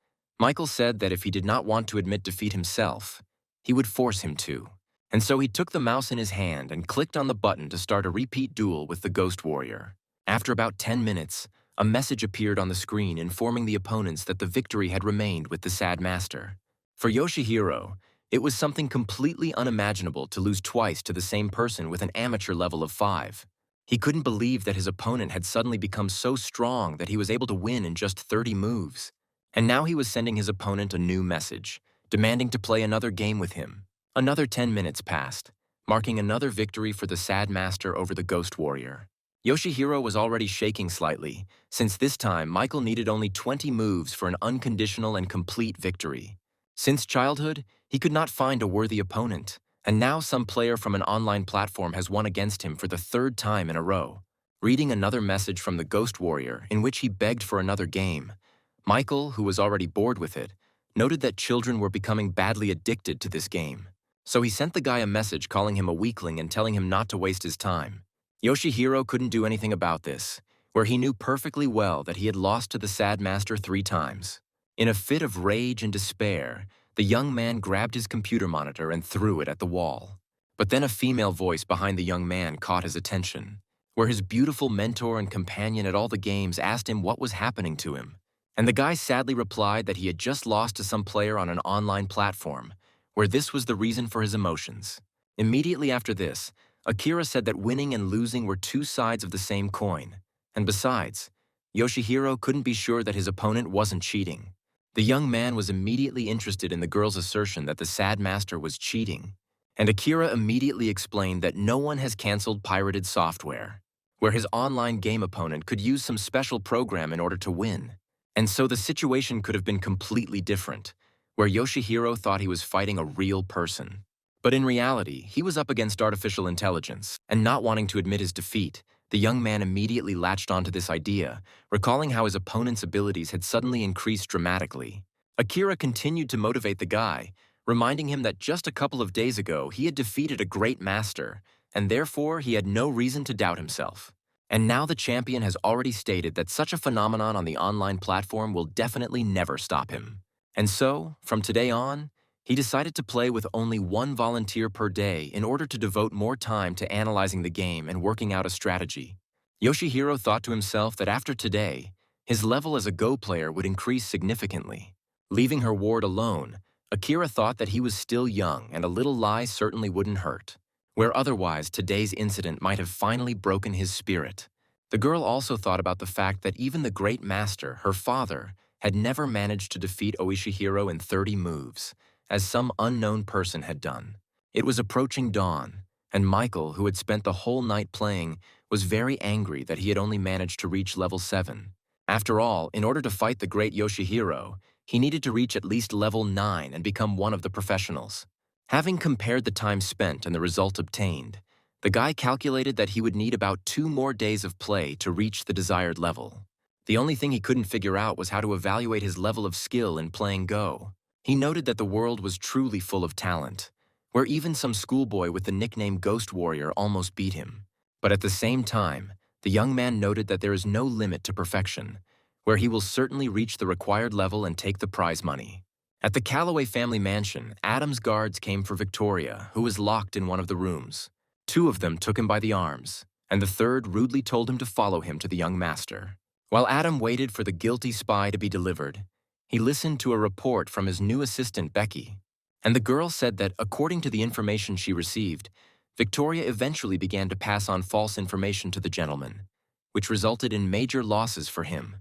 Michael said that if he did not want to admit defeat himself, he would force him to. And so he took the mouse in his hand and clicked on the button to start a repeat duel with the Ghost Warrior. After about 10 minutes, a message appeared on the screen informing the opponents that the victory had remained with the Sad Master. For Yoshihiro, it was something completely unimaginable to lose twice to the same person with an amateur level of 5. He couldn't believe that his opponent had suddenly become so strong that he was able to win in just 30 moves. And now he was sending his opponent a new message, demanding to play another game with him. Another 10 minutes passed, marking another victory for the Sad Master over the Ghost Warrior. Yoshihiro was already shaking slightly, since this time Michael needed only 20 moves for an unconditional and complete victory. Since childhood, he could not find a worthy opponent, and now some player from an online platform has won against him for the 3rd time in a row. Reading another message from the Ghost Warrior in which he begged for another game, Michael, who was already bored with it, noted that children were becoming badly addicted to this game. So he sent the guy a message calling him a weakling and telling him not to waste his time. Yoshihiro couldn't do anything about this, where he knew perfectly well that he had lost to the Sad Master 3 times. In a fit of rage and despair, the young man grabbed his computer monitor and threw it at the wall. But then a female voice behind the young man caught his attention, where his beautiful mentor and companion at all the games asked him what was happening to him. And the guy sadly replied that he had just lost to some player on an online platform, where this was the reason for his emotions. Immediately after this, Akira said that winning and losing were 2 sides of the same coin, and besides, Yoshihiro couldn't be sure that his opponent wasn't cheating. The young man was immediately interested in the girl's assertion that the Sad Master was cheating, and Akira immediately explained that no one has canceled pirated software, where his online game opponent could use some special program in order to win. And so the situation could have been completely different, where Yoshihiro thought he was fighting a real person. But in reality, he was up against artificial intelligence, and not wanting to admit his defeat, the young man immediately latched onto this idea, recalling how his opponent's abilities had suddenly increased dramatically. Akira continued to motivate the guy, reminding him that just a couple of days ago he had defeated a great master, and therefore he had no reason to doubt himself. And now the champion has already stated that such a phenomenon on the online platform will definitely never stop him. And so, from today on, he decided to play with only 1 volunteer per day in order to devote more time to analyzing the game and working out a strategy. Yoshihiro thought to himself that after today, his level as a Go player would increase significantly. Leaving her ward alone, Akira thought that he was still young and a little lie certainly wouldn't hurt, where otherwise today's incident might have finally broken his spirit. The girl also thought about the fact that even the great master, her father, had never managed to defeat Yoshihiro in 30 moves, as some unknown person had done. It was approaching dawn, and Michael, who had spent the whole night playing, was very angry that he had only managed to reach level 7. After all, in order to fight the great Yoshihiro, he needed to reach at least level 9 and become one of the professionals. Having compared the time spent and the result obtained, the guy calculated that he would need about 2 more days of play to reach the desired level. The only thing he couldn't figure out was how to evaluate his level of skill in playing Go. He noted that the world was truly full of talent, where even some schoolboy with the nickname Ghost Warrior almost beat him. But at the same time, the young man noted that there is no limit to perfection, where he will certainly reach the required level and take the prize money. At the Calloway family mansion, Adam's guards came for Victoria, who was locked in one of the rooms. 2 of them took him by the arms, and the 3rd rudely told him to follow him to the young master. While Adam waited for the guilty spy to be delivered, he listened to a report from his new assistant, Becky. And the girl said that, according to the information she received, Victoria eventually began to pass on false information to the gentleman, which resulted in major losses for him.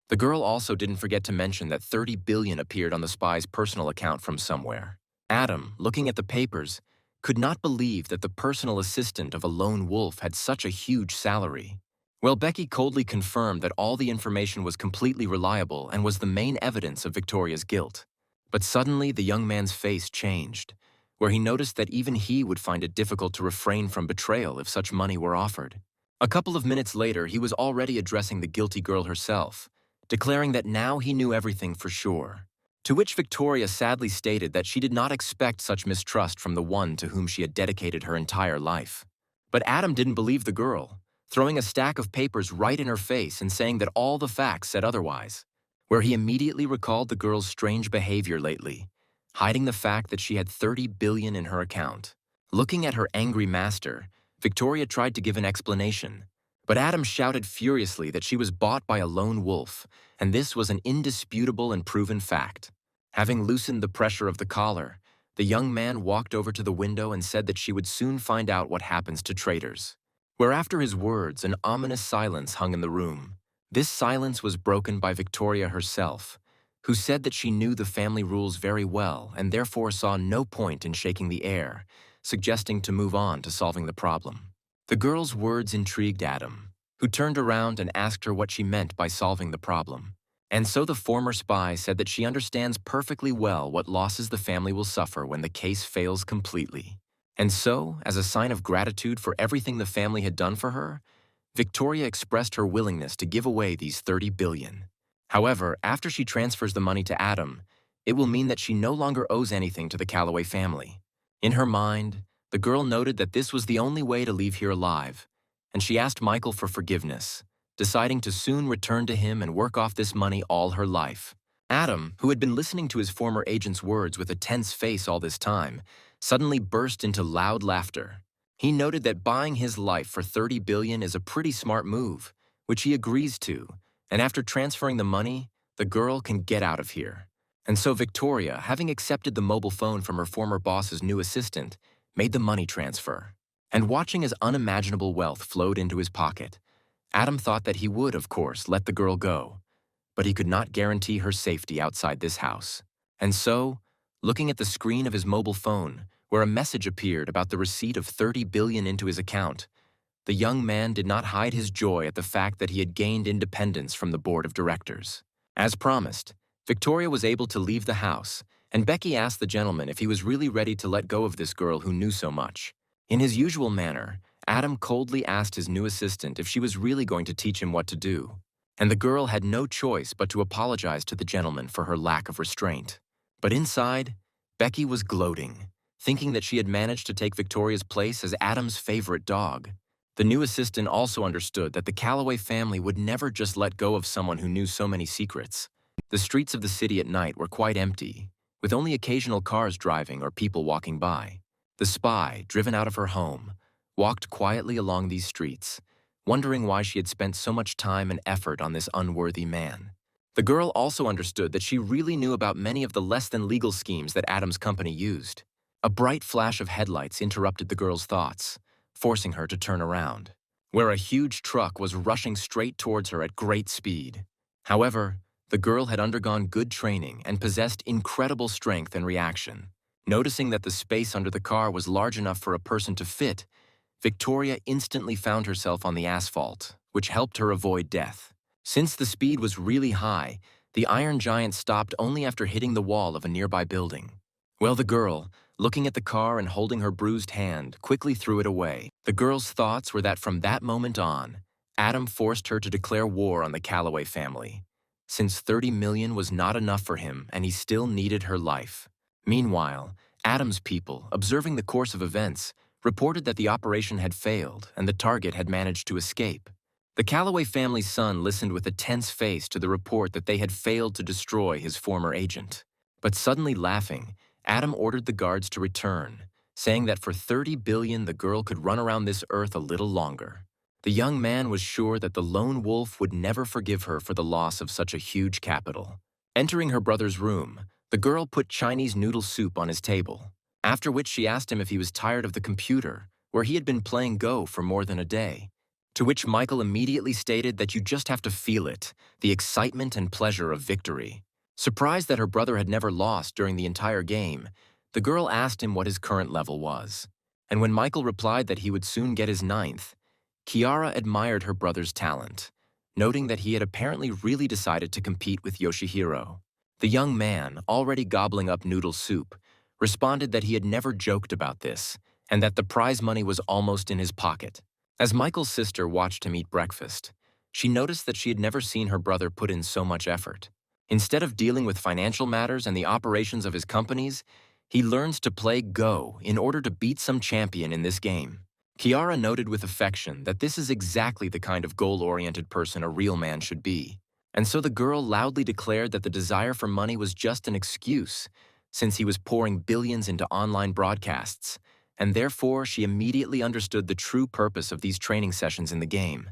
The girl also didn't forget to mention that 30 billion appeared on the spy's personal account from somewhere. Adam, looking at the papers, could not believe that the personal assistant of a lone wolf had such a huge salary. Well, Becky coldly confirmed that all the information was completely reliable and was the main evidence of Victoria's guilt. But suddenly the young man's face changed, where he noticed that even he would find it difficult to refrain from betrayal if such money were offered. A couple of minutes later, he was already addressing the guilty girl herself, declaring that now he knew everything for sure. To which Victoria sadly stated that she did not expect such mistrust from the one to whom she had dedicated her entire life. But Adam didn't believe the girl, throwing a stack of papers right in her face and saying that all the facts said otherwise, where he immediately recalled the girl's strange behavior lately, hiding the fact that she had 30 billion in her account. Looking at her angry master, Victoria tried to give an explanation, but Adam shouted furiously that she was bought by a lone wolf, and this was an indisputable and proven fact. Having loosened the pressure of the collar, the young man walked over to the window and said that she would soon find out what happens to traitors. Where after his words, an ominous silence hung in the room. This silence was broken by Victoria herself, who said that she knew the family rules very well and therefore saw no point in shaking the air, suggesting to move on to solving the problem. The girl's words intrigued Adam, who turned around and asked her what she meant by solving the problem. And so the former spy said that she understands perfectly well what losses the family will suffer when the case fails completely. And so, as a sign of gratitude for everything the family had done for her, Victoria expressed her willingness to give away these 30 billion. However, after she transfers the money to Adam, it will mean that she no longer owes anything to the Calloway family. In her mind, the girl noted that this was the only way to leave here alive, and she asked Michael for forgiveness, deciding to soon return to him and work off this money all her life. Adam, who had been listening to his former agent's words with a tense face all this time, suddenly burst into loud laughter. He noted that buying his life for 30 billion is a pretty smart move, which he agrees to, and after transferring the money, the girl can get out of here. And so Victoria, having accepted the mobile phone from her former boss's new assistant, made the money transfer. And watching as unimaginable wealth flowed into his pocket, Adam thought that he would, of course, let the girl go, but he could not guarantee her safety outside this house. And so, looking at the screen of his mobile phone, where a message appeared about the receipt of 30 billion into his account, the young man did not hide his joy at the fact that he had gained independence from the board of directors. As promised, Victoria was able to leave the house, and Becky asked the gentleman if he was really ready to let go of this girl who knew so much. In his usual manner, Adam coldly asked his new assistant if she was really going to teach him what to do, and the girl had no choice but to apologize to the gentleman for her lack of restraint. But inside, Becky was gloating, thinking that she had managed to take Victoria's place as Adam's favorite dog. The new assistant also understood that the Calloway family would never just let go of someone who knew so many secrets. The streets of the city at night were quite empty, with only occasional cars driving or people walking by. The spy, driven out of her home, walked quietly along these streets, wondering why she had spent so much time and effort on this unworthy man. The girl also understood that she really knew about many of the less-than-legal schemes that Adam's company used. A bright flash of headlights interrupted the girl's thoughts, forcing her to turn around, where a huge truck was rushing straight towards her at great speed. However, the girl had undergone good training and possessed incredible strength and reaction. Noticing that the space under the car was large enough for a person to fit, Victoria instantly found herself on the asphalt, which helped her avoid death. Since the speed was really high, the Iron Giant stopped only after hitting the wall of a nearby building. Well, the girl, looking at the car and holding her bruised hand, quickly threw it away. The girl's thoughts were that from that moment on, Adam forced her to declare war on the Calloway family, since 30 million was not enough for him and he still needed her life. Meanwhile, Adam's people, observing the course of events, reported that the operation had failed and the target had managed to escape. The Calloway family's son listened with a tense face to the report that they had failed to destroy his former agent. But suddenly laughing, Adam ordered the guards to return, saying that for 30 billion the girl could run around this earth a little longer. The young man was sure that the lone wolf would never forgive her for the loss of such a huge capital. Entering her brother's room, the girl put Chinese noodle soup on his table, after which she asked him if he was tired of the computer, where he had been playing Go for more than a day. To which Michael immediately stated that you just have to feel it, the excitement and pleasure of victory. Surprised that her brother had never lost during the entire game, the girl asked him what his current level was. And when Michael replied that he would soon get his 9th, Kiara admired her brother's talent, noting that he had apparently really decided to compete with Yoshihiro. The young man, already gobbling up noodle soup, responded that he had never joked about this, and that the prize money was almost in his pocket. As Michael's sister watched him eat breakfast, she noticed that she had never seen her brother put in so much effort. Instead of dealing with financial matters and the operations of his companies, he learns to play Go in order to beat some champion in this game. Kiara noted with affection that this is exactly the kind of goal-oriented person a real man should be. And so the girl loudly declared that the desire for money was just an excuse, since he was pouring billions into online broadcasts, and therefore she immediately understood the true purpose of these training sessions in the game: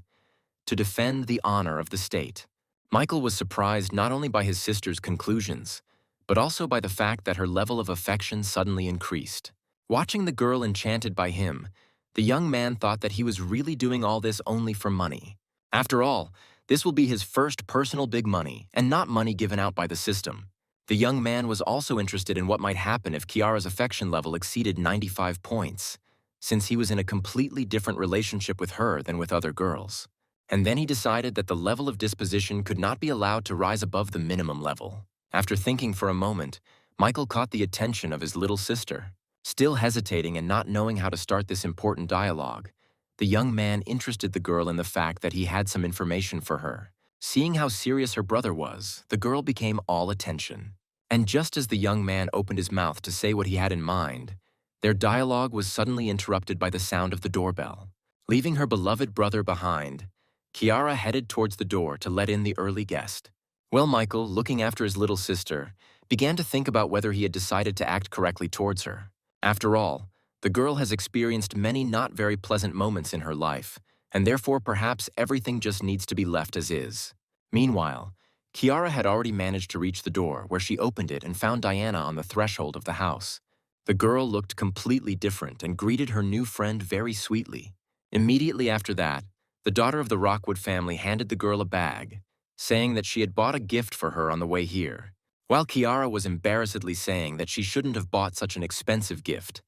to defend the honor of the state. Michael was surprised not only by his sister's conclusions, but also by the fact that her level of affection suddenly increased. Watching the girl enchanted by him, the young man thought that he was really doing all this only for money. After all, this will be his first personal big money, and not money given out by the system. The young man was also interested in what might happen if Kiara's affection level exceeded 95 points, since he was in a completely different relationship with her than with other girls. And then he decided that the level of disposition could not be allowed to rise above the minimum level. After thinking for a moment, Michael caught the attention of his little sister. Still hesitating and not knowing how to start this important dialogue, the young man interested the girl in the fact that he had some information for her. Seeing how serious her brother was, the girl became all attention. And just as the young man opened his mouth to say what he had in mind, their dialogue was suddenly interrupted by the sound of the doorbell. Leaving her beloved brother behind, Kiara headed towards the door to let in the early guest. Well, Michael, looking after his little sister, began to think about whether he had decided to act correctly towards her. After all, the girl has experienced many not very pleasant moments in her life, and therefore perhaps everything just needs to be left as is. Meanwhile, Kiara had already managed to reach the door, where she opened it and found Diana on the threshold of the house. The girl looked completely different and greeted her new friend very sweetly. Immediately after that, the daughter of the Rockwood family handed the girl a bag, saying that she had bought a gift for her on the way here. While Kiara was embarrassedly saying that she shouldn't have bought such an expensive gift,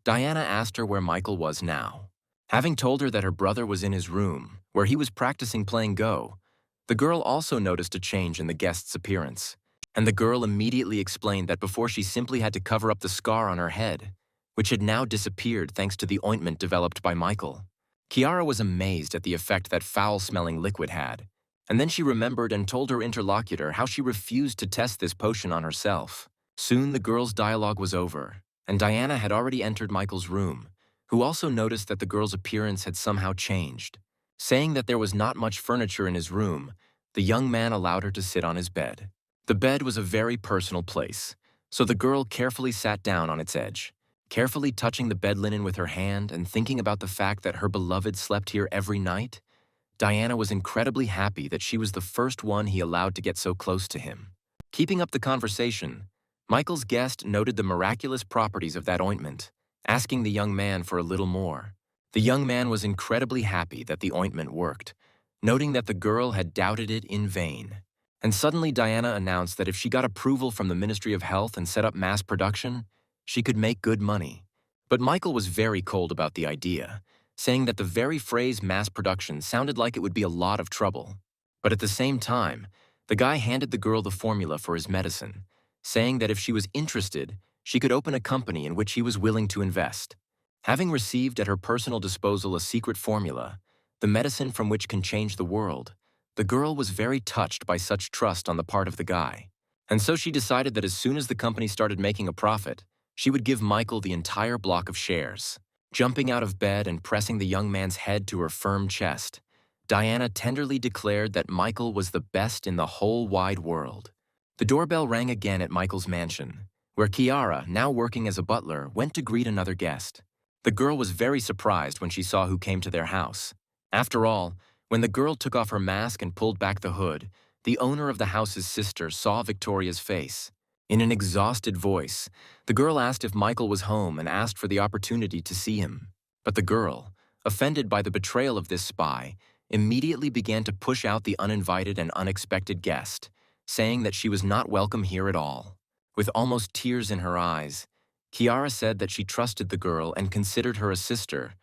Diana asked her where Michael was now. Having told her that her brother was in his room, where he was practicing playing Go, the girl also noticed a change in the guest's appearance. And the girl immediately explained that before she simply had to cover up the scar on her head, which had now disappeared thanks to the ointment developed by Michael. Kiara was amazed at the effect that foul-smelling liquid had, and then she remembered and told her interlocutor how she refused to test this potion on herself. Soon the girl's dialogue was over, and Diana had already entered Michael's room, who also noticed that the girl's appearance had somehow changed. Saying that there was not much furniture in his room, the young man allowed her to sit on his bed. The bed was a very personal place, so the girl carefully sat down on its edge, carefully touching the bed linen with her hand and thinking about the fact that her beloved slept here every night. Diana was incredibly happy that she was the first one he allowed to get so close to him. Keeping up the conversation, Michael's guest noted the miraculous properties of that ointment, asking the young man for a little more. The young man was incredibly happy that the ointment worked, noting that the girl had doubted it in vain. And suddenly Diana announced that if she got approval from the Ministry of Health and set up mass production, she could make good money. But Michael was very cold about the idea, saying that the very phrase mass production sounded like it would be a lot of trouble. But at the same time, the guy handed the girl the formula for his medicine, saying that if she was interested, she could open a company in which he was willing to invest. Having received at her personal disposal a secret formula, the medicine from which can change the world, the girl was very touched by such trust on the part of the guy. And so she decided that as soon as the company started making a profit, she would give Michael the entire block of shares. Jumping out of bed and pressing the young man's head to her firm chest, Diana tenderly declared that Michael was the best in the whole wide world. The doorbell rang again at Michael's mansion, where Kiara, now working as a butler, went to greet another guest. The girl was very surprised when she saw who came to their house. After all, when the girl took off her mask and pulled back the hood, the owner of the house's sister saw Victoria's face. In an exhausted voice, the girl asked if Michael was home and asked for the opportunity to see him. But the girl, offended by the betrayal of this spy, immediately began to push out the uninvited and unexpected guest, saying that she was not welcome here at all. With almost tears in her eyes, Kiara said that she trusted the girl and considered her a sister,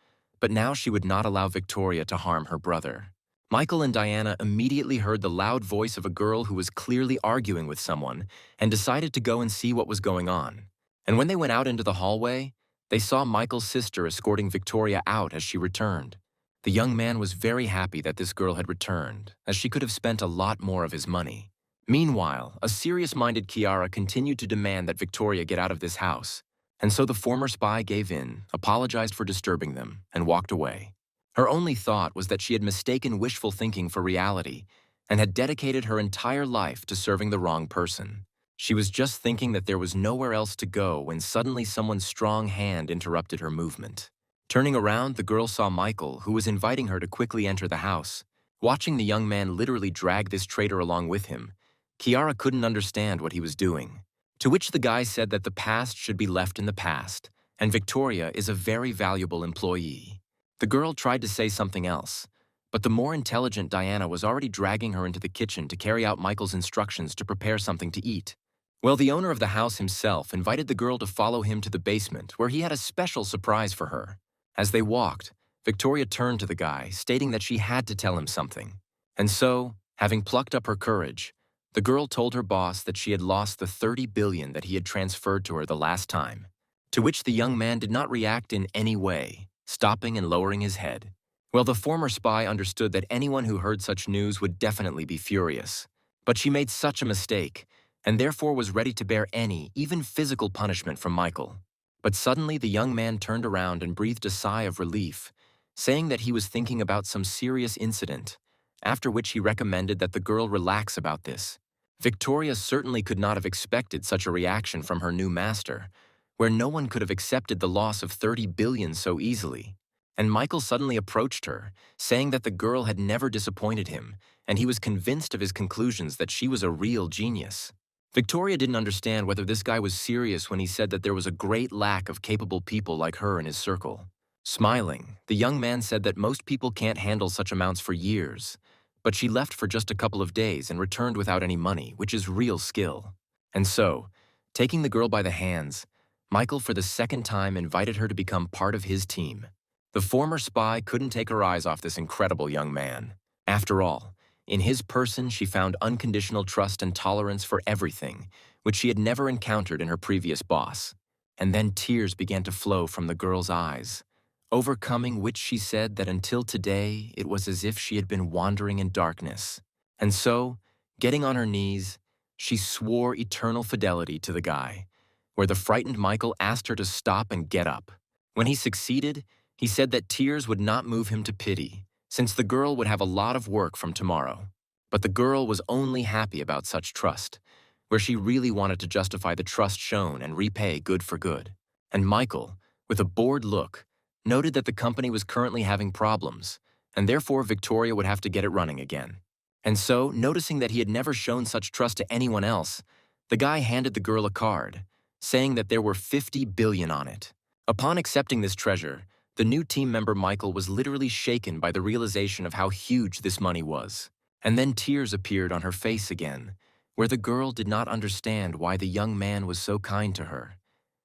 but now she would not allow Victoria to harm her brother. Michael and Diana immediately heard the loud voice of a girl who was clearly arguing with someone and decided to go and see what was going on. And when they went out into the hallway, they saw Michael's sister escorting Victoria out as she returned. The young man was very happy that this girl had returned, as she could have spent a lot more of his money. Meanwhile, a serious-minded Kiara continued to demand that Victoria get out of this house, and so the former spy gave in, apologized for disturbing them, and walked away. Her only thought was that she had mistaken wishful thinking for reality and had dedicated her entire life to serving the wrong person. She was just thinking that there was nowhere else to go when suddenly someone's strong hand interrupted her movement. Turning around, the girl saw Michael, who was inviting her to quickly enter the house. Watching the young man literally drag this traitor along with him, Kiara couldn't understand what he was doing. To which the guy said that the past should be left in the past, and Victoria is a very valuable employee. The girl tried to say something else, but the more intelligent Diana was already dragging her into the kitchen to carry out Michael's instructions to prepare something to eat. Well, the owner of the house himself invited the girl to follow him to the basement, where he had a special surprise for her. As they walked, Victoria turned to the guy, stating that she had to tell him something. And so, having plucked up her courage, the girl told her boss that she had lost the 30 billion that he had transferred to her the last time, to which the young man did not react in any way, stopping and lowering his head. Well, the former spy understood that anyone who heard such news would definitely be furious. But she made such a mistake, and therefore was ready to bear any, even physical punishment from Michael. But suddenly the young man turned around and breathed a sigh of relief, saying that he was thinking about some serious incident, after which he recommended that the girl relax about this. Victoria certainly could not have expected such a reaction from her new master, where no one could have accepted the loss of 30 billion so easily. And Michael suddenly approached her, saying that the girl had never disappointed him, and he was convinced of his conclusions that she was a real genius. Victoria didn't understand whether this guy was serious when he said that there was a great lack of capable people like her in his circle. Smiling, the young man said that most people can't handle such amounts for years, but she left for just a couple of days and returned without any money, which is real skill. And so, taking the girl by the hands, Michael for the second time invited her to become part of his team. The former spy couldn't take her eyes off this incredible young man. After all, in his person she found unconditional trust and tolerance for everything, which she had never encountered in her previous boss. And then tears began to flow from the girl's eyes, overcoming which she said that until today it was as if she had been wandering in darkness. And so, getting on her knees, she swore eternal fidelity to the guy, where the frightened Michael asked her to stop and get up. When he succeeded, he said that tears would not move him to pity, since the girl would have a lot of work from tomorrow. But the girl was only happy about such trust, where she really wanted to justify the trust shown and repay good for good. And Michael, with a bored look, noted that the company was currently having problems, and therefore Victoria would have to get it running again. And so, noticing that he had never shown such trust to anyone else, the guy handed the girl a card, saying that there were 50 billion on it. Upon accepting this treasure, the new team member Michael was literally shaken by the realization of how huge this money was. And then tears appeared on her face again, where the girl did not understand why the young man was so kind to her,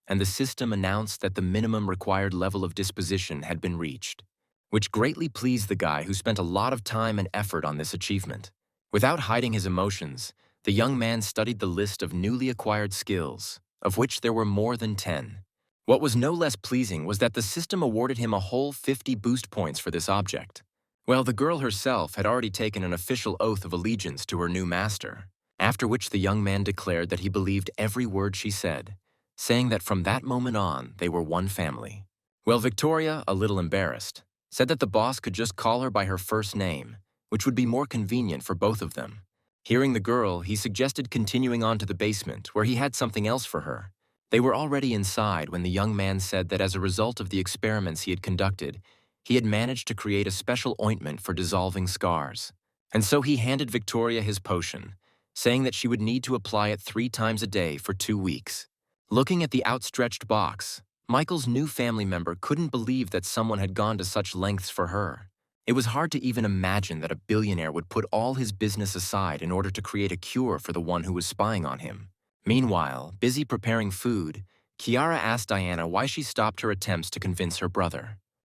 and the system announced that the minimum required level of disposition had been reached, which greatly pleased the guy who spent a lot of time and effort on this achievement. Without hiding his emotions, the young man studied the list of newly acquired skills, of which there were more than 10. What was no less pleasing was that the system awarded him a whole 50 boost points for this object. Well, the girl herself had already taken an official oath of allegiance to her new master, after which the young man declared that he believed every word she said, saying that from that moment on, they were one family. Well, Victoria, a little embarrassed, said that the boss could just call her by her first name, which would be more convenient for both of them. Hearing the girl, he suggested continuing on to the basement, where he had something else for her. They were already inside when the young man said that as a result of the experiments he had conducted, he had managed to create a special ointment for dissolving scars. And so he handed Victoria his potion, saying that she would need to apply it 3 times a day for 2 weeks. Looking at the outstretched box, Michael's new family member couldn't believe that someone had gone to such lengths for her. It was hard to even imagine that a billionaire would put all his business aside in order to create a cure for the one who was spying on him. Meanwhile, busy preparing food, Kiara asked Diana why she stopped her attempts to convince her brother.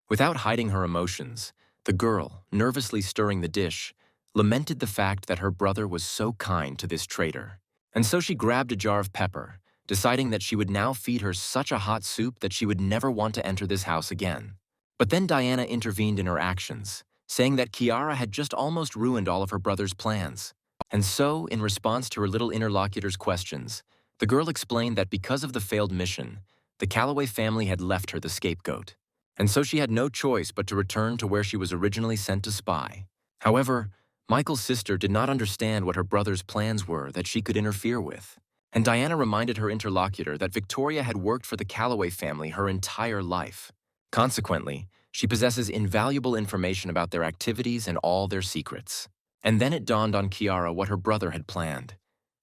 Without hiding her emotions, the girl, nervously stirring the dish, lamented the fact that her brother was so kind to this traitor. And so she grabbed a jar of pepper, deciding that she would now feed her such a hot soup that she would never want to enter this house again. But then Diana intervened in her actions, saying that Kiara had just almost ruined all of her brother's plans. And so, in response to her little interlocutor's questions, the girl explained that because of the failed mission, the Calloway family had left her the scapegoat. And so she had no choice but to return to where she was originally sent to spy. However, Michael's sister did not understand what her brother's plans were that she could interfere with. And Diana reminded her interlocutor that Victoria had worked for the Calloway family her entire life. Consequently, she possesses invaluable information about their activities and all their secrets. And then it dawned on Kiara what her brother had planned,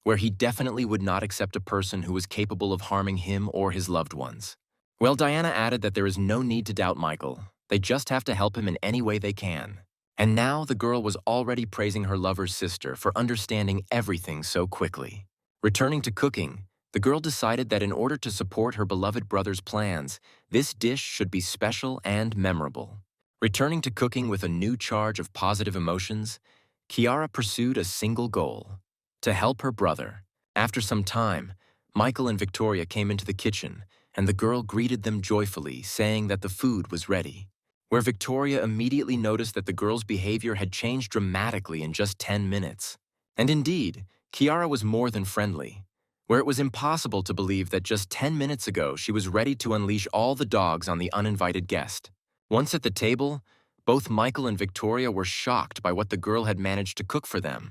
where he definitely would not accept a person who was capable of harming him or his loved ones. Well, Diana added that there is no need to doubt Michael. They just have to help him in any way they can. And now the girl was already praising her lover's sister for understanding everything so quickly. Returning to cooking, the girl decided that in order to support her beloved brother's plans, this dish should be special and memorable. Returning to cooking with a new charge of positive emotions, Kiara pursued a single goal: to help her brother. After some time, Michael and Victoria came into the kitchen, and the girl greeted them joyfully, saying that the food was ready. Where Victoria immediately noticed that the girl's behavior had changed dramatically in just 10 minutes. And indeed, Kiara was more than friendly, where it was impossible to believe that just 10 minutes ago she was ready to unleash all the dogs on the uninvited guest. Once at the table, both Michael and Victoria were shocked by what the girl had managed to cook for them.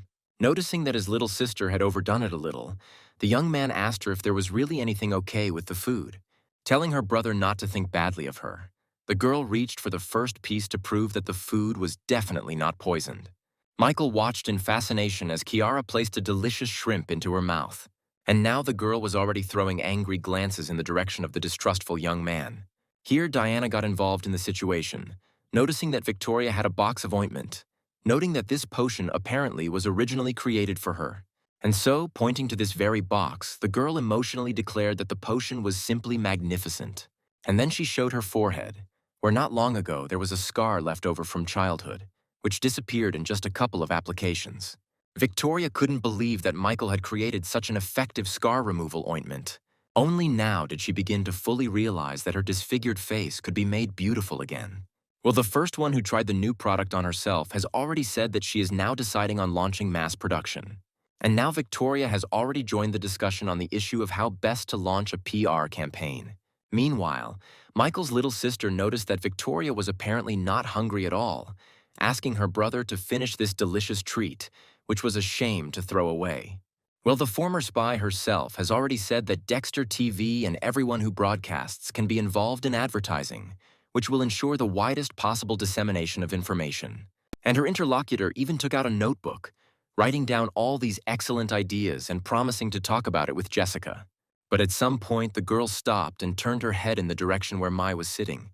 Noticing that his little sister had overdone it a little, the young man asked her if there was really anything okay with the food. Telling her brother not to think badly of her, the girl reached for the first piece to prove that the food was definitely not poisoned. Michael watched in fascination as Kiara placed a delicious shrimp into her mouth, and now the girl was already throwing angry glances in the direction of the distrustful young man. Here Diana got involved in the situation, noticing that Victoria had a box of ointment, noting that this potion apparently was originally created for her. And so, pointing to this very box, the girl emotionally declared that the potion was simply magnificent. And then she showed her forehead, where not long ago there was a scar left over from childhood, which disappeared in just a couple of applications. Victoria couldn't believe that Michael had created such an effective scar removal ointment. Only now did she begin to fully realize that her disfigured face could be made beautiful again. Well, the first one who tried the new product on herself has already said that she is now deciding on launching mass production. And now Victoria has already joined the discussion on the issue of how best to launch a PR campaign. Meanwhile, Michael's little sister noticed that Victoria was apparently not hungry at all, asking her brother to finish this delicious treat, which was a shame to throw away. Well, the former spy herself has already said that Dexter TV and everyone who broadcasts can be involved in advertising, which will ensure the widest possible dissemination of information. And her interlocutor even took out a notebook, writing down all these excellent ideas and promising to talk about it with Jessica. But at some point, the girl stopped and turned her head in the direction where Mai was sitting.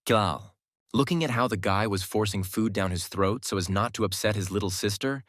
Klal. Looking at how the guy was forcing food down his throat so as not to upset his little sister,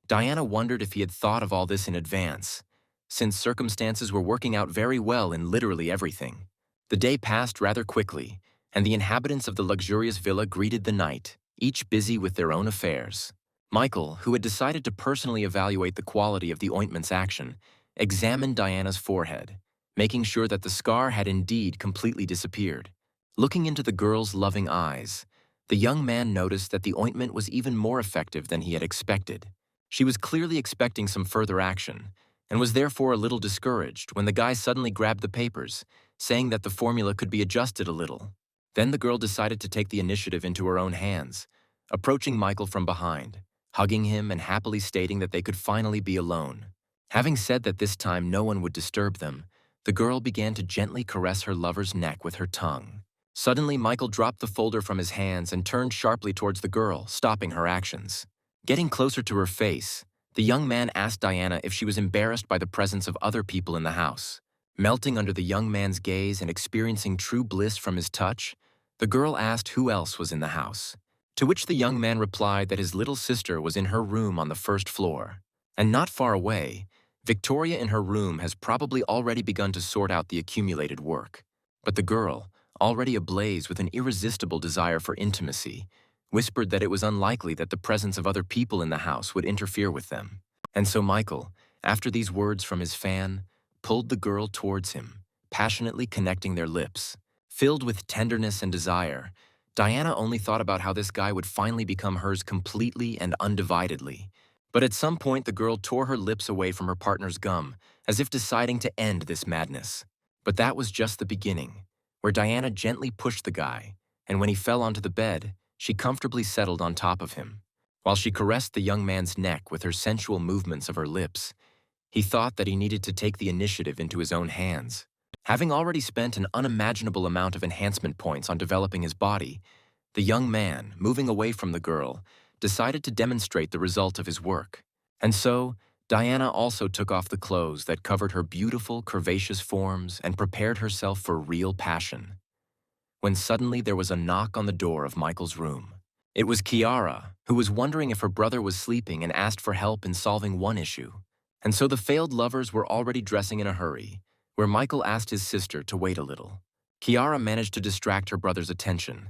Diana wondered if he had thought of all this in advance, since circumstances were working out very well in literally everything. The day passed rather quickly, and the inhabitants of the luxurious villa greeted the night, each busy with their own affairs. Michael, who had decided to personally evaluate the quality of the ointment's action, examined Diana's forehead, making sure that the scar had indeed completely disappeared. Looking into the girl's loving eyes, the young man noticed that the ointment was even more effective than he had expected. She was clearly expecting some further action, and was therefore a little discouraged when the guy suddenly grabbed the papers, saying that the formula could be adjusted a little. Then the girl decided to take the initiative into her own hands, approaching Michael from behind, hugging him and happily stating that they could finally be alone. Having said that this time no one would disturb them, the girl began to gently caress her lover's neck with her tongue. Suddenly, Michael dropped the folder from his hands and turned sharply towards the girl, stopping her actions. Getting closer to her face, the young man asked Diana if she was embarrassed by the presence of other people in the house. Melting under the young man's gaze and experiencing true bliss from his touch, the girl asked who else was in the house. To which the young man replied that his little sister was in her room on the first floor. And not far away, Victoria in her room has probably already begun to sort out the accumulated work. But the girl, already ablaze with an irresistible desire for intimacy, whispered that it was unlikely that the presence of other people in the house would interfere with them. And so Michael, after these words from his fan, pulled the girl towards him, passionately connecting their lips. Filled with tenderness and desire, Diana only thought about how this guy would finally become hers completely and undividedly. But at some point, the girl tore her lips away from her partner's gum, as if deciding to end this madness. But that was just the beginning, where Diana gently pushed the guy, and when he fell onto the bed, she comfortably settled on top of him. While she caressed the young man's neck with her sensual movements of her lips, he thought that he needed to take the initiative into his own hands. Having already spent an unimaginable amount of enhancement points on developing his body, the young man, moving away from the girl, decided to demonstrate the result of his work. And so, Diana also took off the clothes that covered her beautiful, curvaceous forms and prepared herself for real passion. When suddenly there was a knock on the door of Michael's room. It was Kiara, who was wondering if her brother was sleeping and asked for help in solving one issue. And so the failed lovers were already dressing in a hurry, where Michael asked his sister to wait a little. Kiara managed to distract her brother's attention,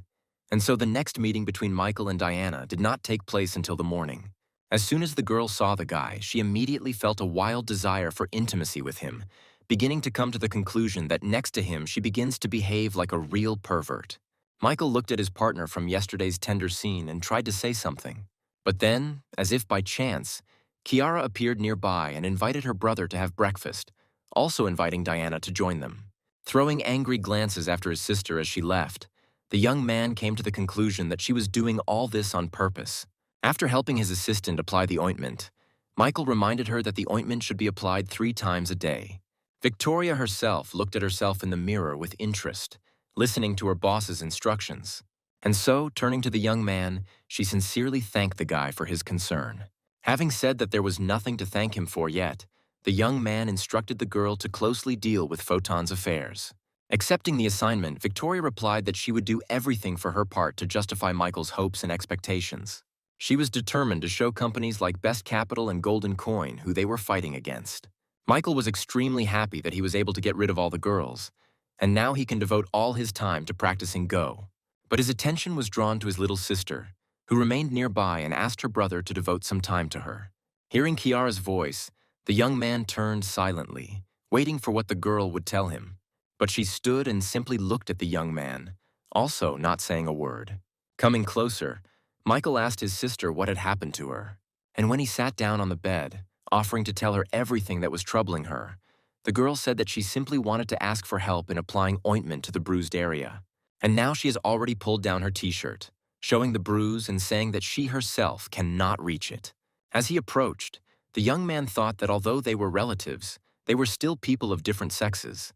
and so the next meeting between Michael and Diana did not take place until the morning. As soon as the girl saw the guy, she immediately felt a wild desire for intimacy with him, beginning to come to the conclusion that next to him she begins to behave like a real pervert. Michael looked at his partner from yesterday's tender scene and tried to say something. But then, as if by chance, Kiara appeared nearby and invited her brother to have breakfast, also inviting Diana to join them. Throwing angry glances after his sister as she left, the young man came to the conclusion that she was doing all this on purpose. After helping his assistant apply the ointment, Michael reminded her that the ointment should be applied 3 times a day. Victoria herself looked at herself in the mirror with interest, listening to her boss's instructions. And so, turning to the young man, she sincerely thanked the guy for his concern. Having said that there was nothing to thank him for yet, the young man instructed the girl to closely deal with Photon's affairs. Accepting the assignment, Victoria replied that she would do everything for her part to justify Michael's hopes and expectations. She was determined to show companies like Best Capital and Golden Coin who they were fighting against. Michael was extremely happy that he was able to get rid of all the girls, and now he can devote all his time to practicing Go. But his attention was drawn to his little sister, who remained nearby and asked her brother to devote some time to her. Hearing Kiara's voice, the young man turned silently, waiting for what the girl would tell him. But she stood and simply looked at the young man, also not saying a word. Coming closer, Michael asked his sister what had happened to her. And when he sat down on the bed, offering to tell her everything that was troubling her, the girl said that she simply wanted to ask for help in applying ointment to the bruised area. And now she has already pulled down her t-shirt, showing the bruise and saying that she herself cannot reach it. As he approached, the young man thought that although they were relatives, they were still people of different sexes,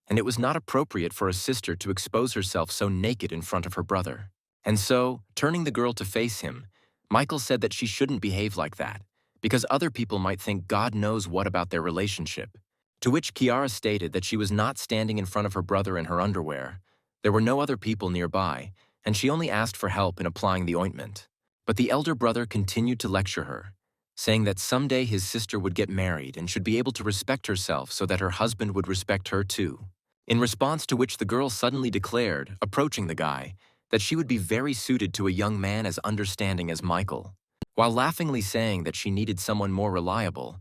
and it was not appropriate for a sister to expose herself so naked in front of her brother. And so, turning the girl to face him, Michael said that she shouldn't behave like that, because other people might think God knows what about their relationship. To which Kiara stated that she was not standing in front of her brother in her underwear. There were no other people nearby, and she only asked for help in applying the ointment. But the elder brother continued to lecture her, saying that someday his sister would get married and should be able to respect herself so that her husband would respect her too. In response to which the girl suddenly declared, approaching the guy, that she would be very suited to a young man as understanding as Michael. While laughingly saying that she needed someone more reliable,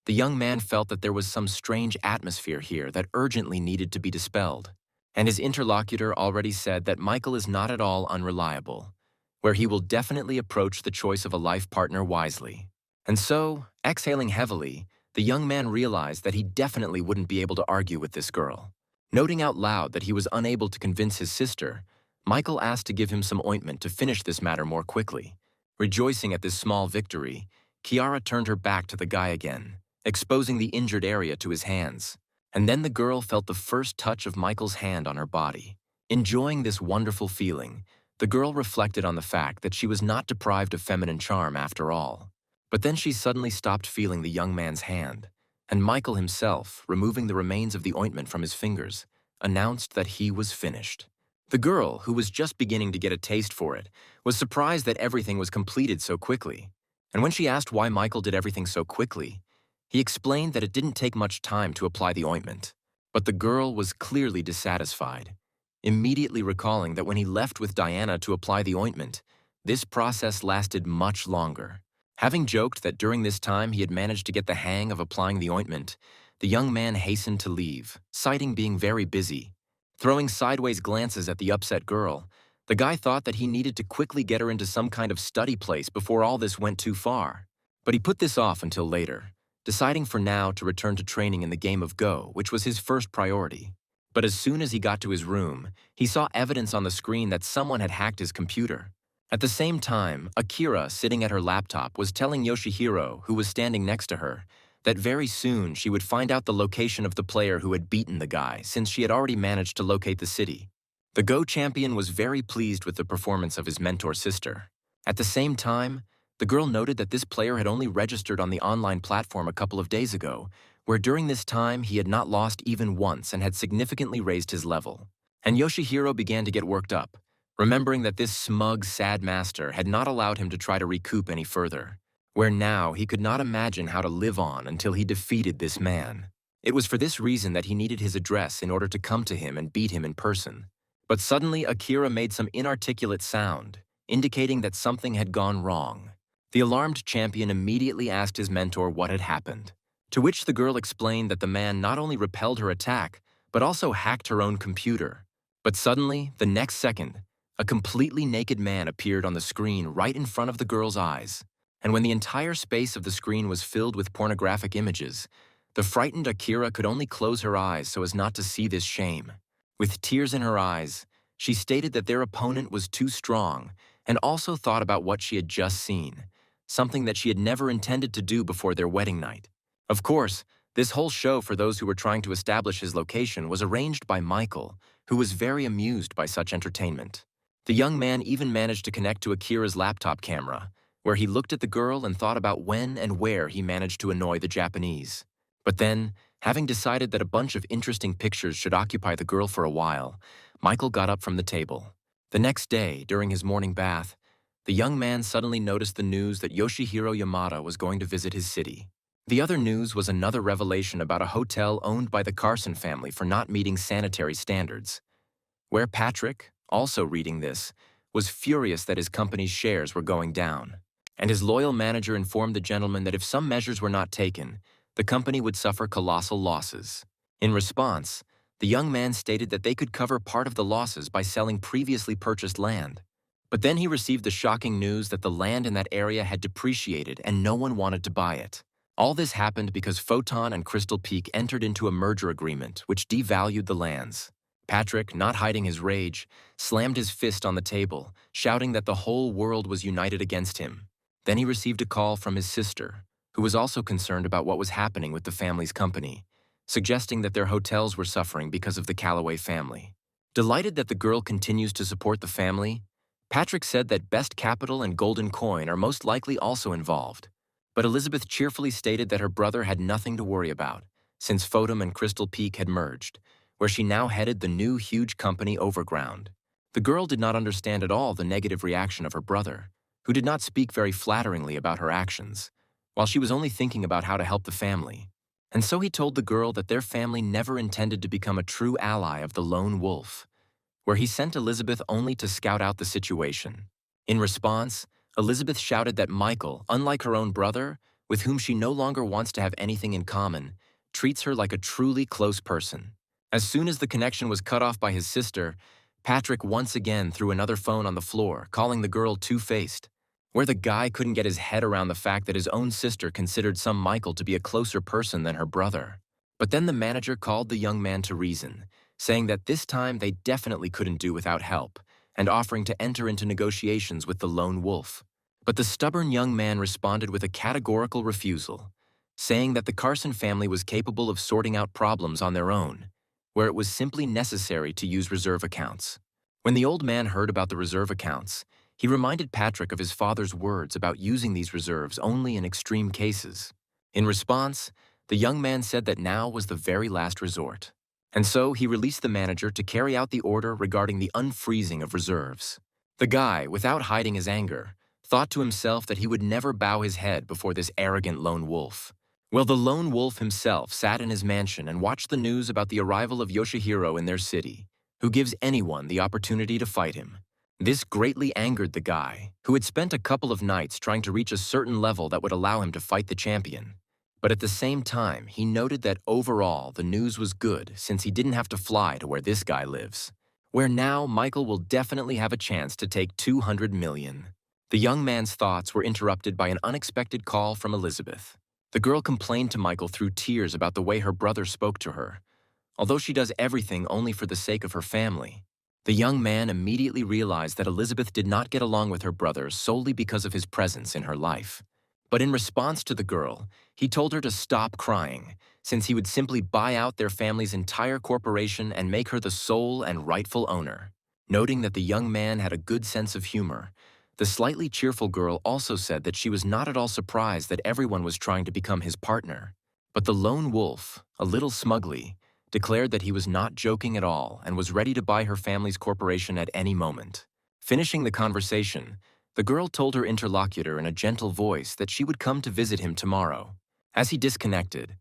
the young man felt that there was some strange atmosphere here that urgently needed to be dispelled. And his interlocutor already said that Michael is not at all unreliable, where he will definitely approach the choice of a life partner wisely. And so, exhaling heavily, the young man realized that he definitely wouldn't be able to argue with this girl. Noting out loud that he was unable to convince his sister, Michael asked to give him some ointment to finish this matter more quickly. Rejoicing at this small victory, Kiara turned her back to the guy again, exposing the injured area to his hands. And then the girl felt the first touch of Michael's hand on her body. Enjoying this wonderful feeling, the girl reflected on the fact that she was not deprived of feminine charm after all. But then she suddenly stopped feeling the young man's hand, and Michael himself, removing the remains of the ointment from his fingers, announced that he was finished. The girl, who was just beginning to get a taste for it, was surprised that everything was completed so quickly. And when she asked why Michael did everything so quickly, he explained that it didn't take much time to apply the ointment. But the girl was clearly dissatisfied, immediately recalling that when he left with Diana to apply the ointment, this process lasted much longer. Having joked that during this time he had managed to get the hang of applying the ointment, the young man hastened to leave, citing being very busy. Throwing sideways glances at the upset girl, the guy thought that he needed to quickly get her into some kind of study place before all this went too far. But he put this off until later, deciding for now to return to training in the game of Go, which was his first priority. But as soon as he got to his room, he saw evidence on the screen that someone had hacked his computer. At the same time, Akira, sitting at her laptop, was telling Yoshihiro, who was standing next to her, that very soon she would find out the location of the player who had beaten the guy, since she had already managed to locate the city. The Go champion was very pleased with the performance of his mentor sister. At the same time, the girl noted that this player had only registered on the online platform a couple of days ago, where during this time he had not lost even once and had significantly raised his level. And Yoshihiro began to get worked up, remembering that this smug, sad master had not allowed him to try to recoup any further, where now he could not imagine how to live on until he defeated this man. It was for this reason that he needed his address in order to come to him and beat him in person. But suddenly Akira made some inarticulate sound, indicating that something had gone wrong. The alarmed champion immediately asked his mentor what had happened, to which the girl explained that the man not only repelled her attack, but also hacked her own computer. But suddenly, the next second, a completely naked man appeared on the screen right in front of the girl's eyes. And when the entire space of the screen was filled with pornographic images, the frightened Akira could only close her eyes so as not to see this shame. With tears in her eyes, she stated that their opponent was too strong and also thought about what she had just seen, something that she had never intended to do before their wedding night. Of course, this whole show for those who were trying to establish his location was arranged by Michael, who was very amused by such entertainment. The young man even managed to connect to Akira's laptop camera, where he looked at the girl and thought about when and where he managed to annoy the Japanese. But then, having decided that a bunch of interesting pictures should occupy the girl for a while, Michael got up from the table. The next day, during his morning bath, the young man suddenly noticed the news that Yoshihiro Yamada was going to visit his city. The other news was another revelation about a hotel owned by the Carson family for not meeting sanitary standards, where Patrick, also reading this, was furious that his company's shares were going down. And his loyal manager informed the gentleman that if some measures were not taken, the company would suffer colossal losses. In response, the young man stated that they could cover part of the losses by selling previously purchased land. But then he received the shocking news that the land in that area had depreciated and no one wanted to buy it. All this happened because Photon and Crystal Peak entered into a merger agreement which devalued the lands. Patrick, not hiding his rage, slammed his fist on the table, shouting that the whole world was united against him. Then he received a call from his sister, who was also concerned about what was happening with the family's company, suggesting that their hotels were suffering because of the Calloway family. Delighted that the girl continues to support the family, Patrick said that Best Capital and Golden Coin are most likely also involved. But Elizabeth cheerfully stated that her brother had nothing to worry about, since Photon and Crystal Peak had merged, where she now headed the new huge company Overground. The girl did not understand at all the negative reaction of her brother, who did not speak very flatteringly about her actions, while she was only thinking about how to help the family. And so he told the girl that their family never intended to become a true ally of the lone wolf, where he sent Elizabeth only to scout out the situation. In response, Elizabeth shouted that Michael, unlike her own brother, with whom she no longer wants to have anything in common, treats her like a truly close person. As soon as the connection was cut off by his sister, Patrick once again threw another phone on the floor, calling the girl two-faced, where the guy couldn't get his head around the fact that his own sister considered some Michael to be a closer person than her brother. But then the manager called the young man to reason, saying that this time they definitely couldn't do without help, and offering to enter into negotiations with the lone wolf. But the stubborn young man responded with a categorical refusal, saying that the Carson family was capable of sorting out problems on their own, where it was simply necessary to use reserve accounts. When the old man heard about the reserve accounts, he reminded Patrick of his father's words about using these reserves only in extreme cases. In response, the young man said that now was the very last resort. And so he released the manager to carry out the order regarding the unfreezing of reserves. The guy, without hiding his anger, thought to himself that he would never bow his head before this arrogant lone wolf. Well, the lone wolf himself sat in his mansion and watched the news about the arrival of Yoshihiro in their city, who gives anyone the opportunity to fight him. This greatly angered the guy, who had spent a couple of nights trying to reach a certain level that would allow him to fight the champion. But at the same time, he noted that overall the news was good since he didn't have to fly to where this guy lives, where now Michael will definitely have a chance to take 200 million. The young man's thoughts were interrupted by an unexpected call from Elizabeth. The girl complained to Michael through tears about the way her brother spoke to her. Although she does everything only for the sake of her family, the young man immediately realized that Elizabeth did not get along with her brother solely because of his presence in her life. But in response to the girl, he told her to stop crying, since he would simply buy out their family's entire corporation and make her the sole and rightful owner. Noting that the young man had a good sense of humor, the slightly cheerful girl also said that she was not at all surprised that everyone was trying to become his partner. But the lone wolf, a little smugly, declared that he was not joking at all and was ready to buy her family's corporation at any moment. Finishing the conversation, the girl told her interlocutor in a gentle voice that she would come to visit him tomorrow. As he disconnected,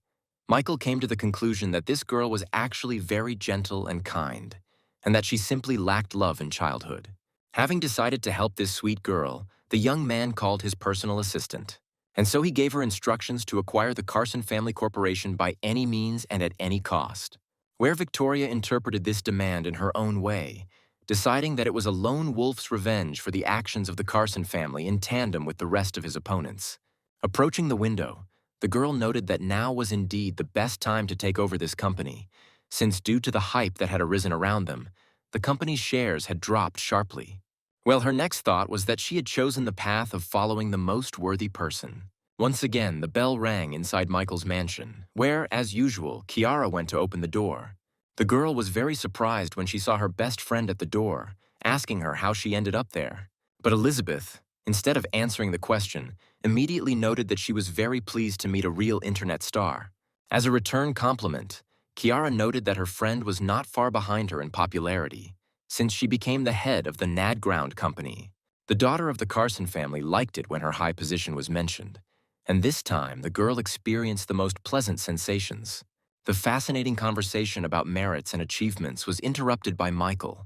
Michael came to the conclusion that this girl was actually very gentle and kind, and that she simply lacked love in childhood. Having decided to help this sweet girl, the young man called his personal assistant. And so he gave her instructions to acquire the Carson Family Corporation by any means and at any cost. Where Victoria interpreted this demand in her own way, deciding that it was a lone wolf's revenge for the actions of the Carson family in tandem with the rest of his opponents. Approaching the window, the girl noted that now was indeed the best time to take over this company, since due to the hype that had arisen around them, the company's shares had dropped sharply. Well, her next thought was that she had chosen the path of following the most worthy person. Once again, the bell rang inside Michael's mansion, where, as usual, Kiara went to open the door. The girl was very surprised when she saw her best friend at the door, asking her how she ended up there. But Elizabeth, instead of answering the question, immediately noted that she was very pleased to meet a real internet star. As a return compliment, Kiara noted that her friend was not far behind her in popularity, since she became the head of the Nadground Company. The daughter of the Carson family liked it when her high position was mentioned, and this time the girl experienced the most pleasant sensations. The fascinating conversation about merits and achievements was interrupted by Michael,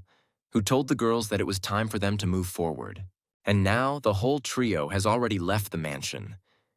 who told the girls that it was time for them to move forward. And now the whole trio has already left the mansion,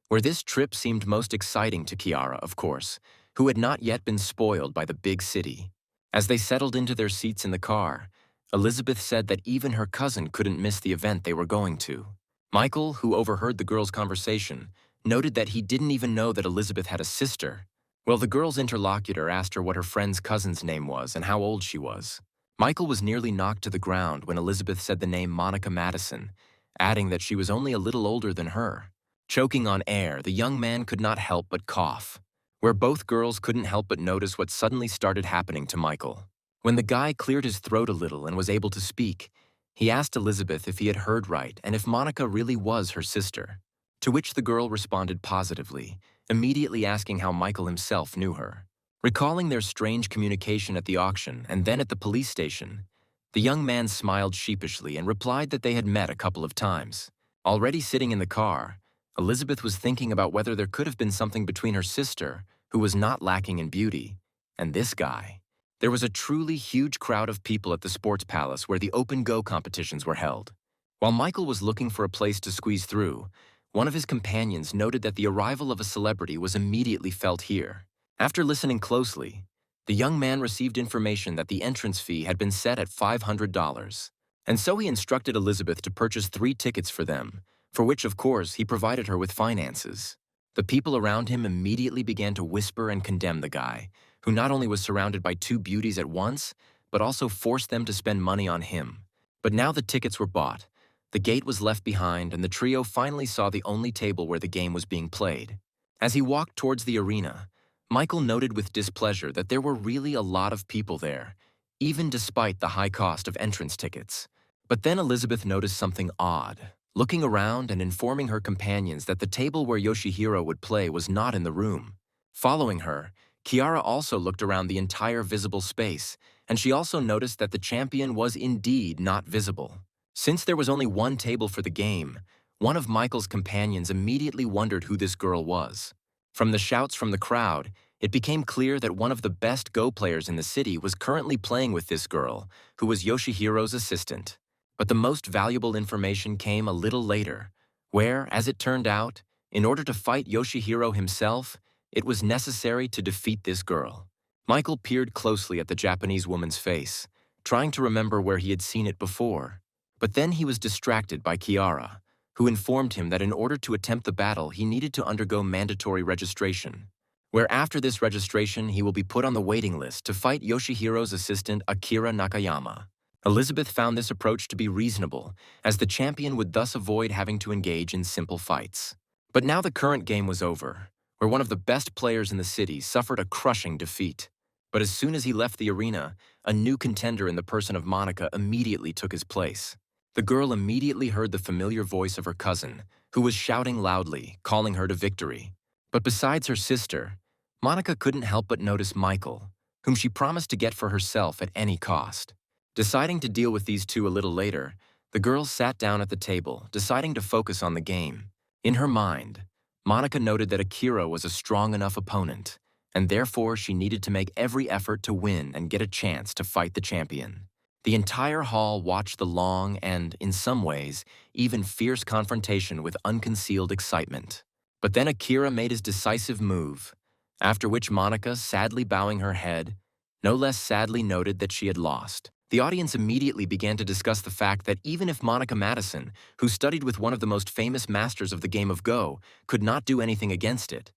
where this trip seemed most exciting to Kiara, of course, who had not yet been spoiled by the big city. As they settled into their seats in the car, Elizabeth said that even her cousin couldn't miss the event they were going to. Michael, who overheard the girls' conversation, noted that he didn't even know that Elizabeth had a sister. Well, the girl's interlocutor asked her what her friend's cousin's name was and how old she was. Michael was nearly knocked to the ground when Elizabeth said the name Monica Madison, adding that she was only a little older than her. Choking on air, the young man could not help but cough, where both girls couldn't help but notice what suddenly started happening to Michael. When the guy cleared his throat a little and was able to speak, he asked Elizabeth if he had heard right and if Monica really was her sister, to which the girl responded positively, immediately asking how Michael himself knew her. Recalling their strange communication at the auction and then at the police station, the young man smiled sheepishly and replied that they had met a couple of times. Already sitting in the car, Elizabeth was thinking about whether there could have been something between her sister, who was not lacking in beauty, and this guy. There was a truly huge crowd of people at the sports palace where the open-go competitions were held. While Michael was looking for a place to squeeze through, one of his companions noted that the arrival of a celebrity was immediately felt here. After listening closely, the young man received information that the entrance fee had been set at $500, and so he instructed Elizabeth to purchase 3 tickets for them, for which, of course, he provided her with finances. The people around him immediately began to whisper and condemn the guy, who not only was surrounded by 2 beauties at once, but also forced them to spend money on him. But now the tickets were bought, the gate was left behind, and the trio finally saw the only table where the game was being played. As he walked towards the arena, Michael noted with displeasure that there were really a lot of people there, even despite the high cost of entrance tickets. But then Elizabeth noticed something odd, looking around and informing her companions that the table where Yoshihiro would play was not in the room. Following her, Kiara also looked around the entire visible space, and she also noticed that the champion was indeed not visible. Since there was only one table for the game, one of Michael's companions immediately wondered who this girl was. From the shouts from the crowd, it became clear that one of the best Go players in the city was currently playing with this girl, who was Yoshihiro's assistant. But the most valuable information came a little later, where, as it turned out, in order to fight Yoshihiro himself, it was necessary to defeat this girl. Michael peered closely at the Japanese woman's face, trying to remember where he had seen it before. But then he was distracted by Kiara, who informed him that in order to attempt the battle, he needed to undergo mandatory registration, where after this registration, he will be put on the waiting list to fight Yoshihiro's assistant Akira Nakayama. Elizabeth found this approach to be reasonable, as the champion would thus avoid having to engage in simple fights. But now the current game was over, where one of the best players in the city suffered a crushing defeat. But as soon as he left the arena, a new contender in the person of Monica immediately took his place. The girl immediately heard the familiar voice of her cousin, who was shouting loudly, calling her to victory. But besides her sister, Monica couldn't help but notice Michael, whom she promised to get for herself at any cost. Deciding to deal with these two a little later, the girl sat down at the table, deciding to focus on the game. In her mind, Monica noted that Akira was a strong enough opponent, and therefore she needed to make every effort to win and get a chance to fight the champion. The entire hall watched the long and, in some ways, even fierce confrontation with unconcealed excitement. But then Akira made his decisive move, after which Monica, sadly bowing her head, no less sadly noted that she had lost. The audience immediately began to discuss the fact that even if Monica Madison, who studied with one of the most famous masters of the game of Go, could not do anything against it,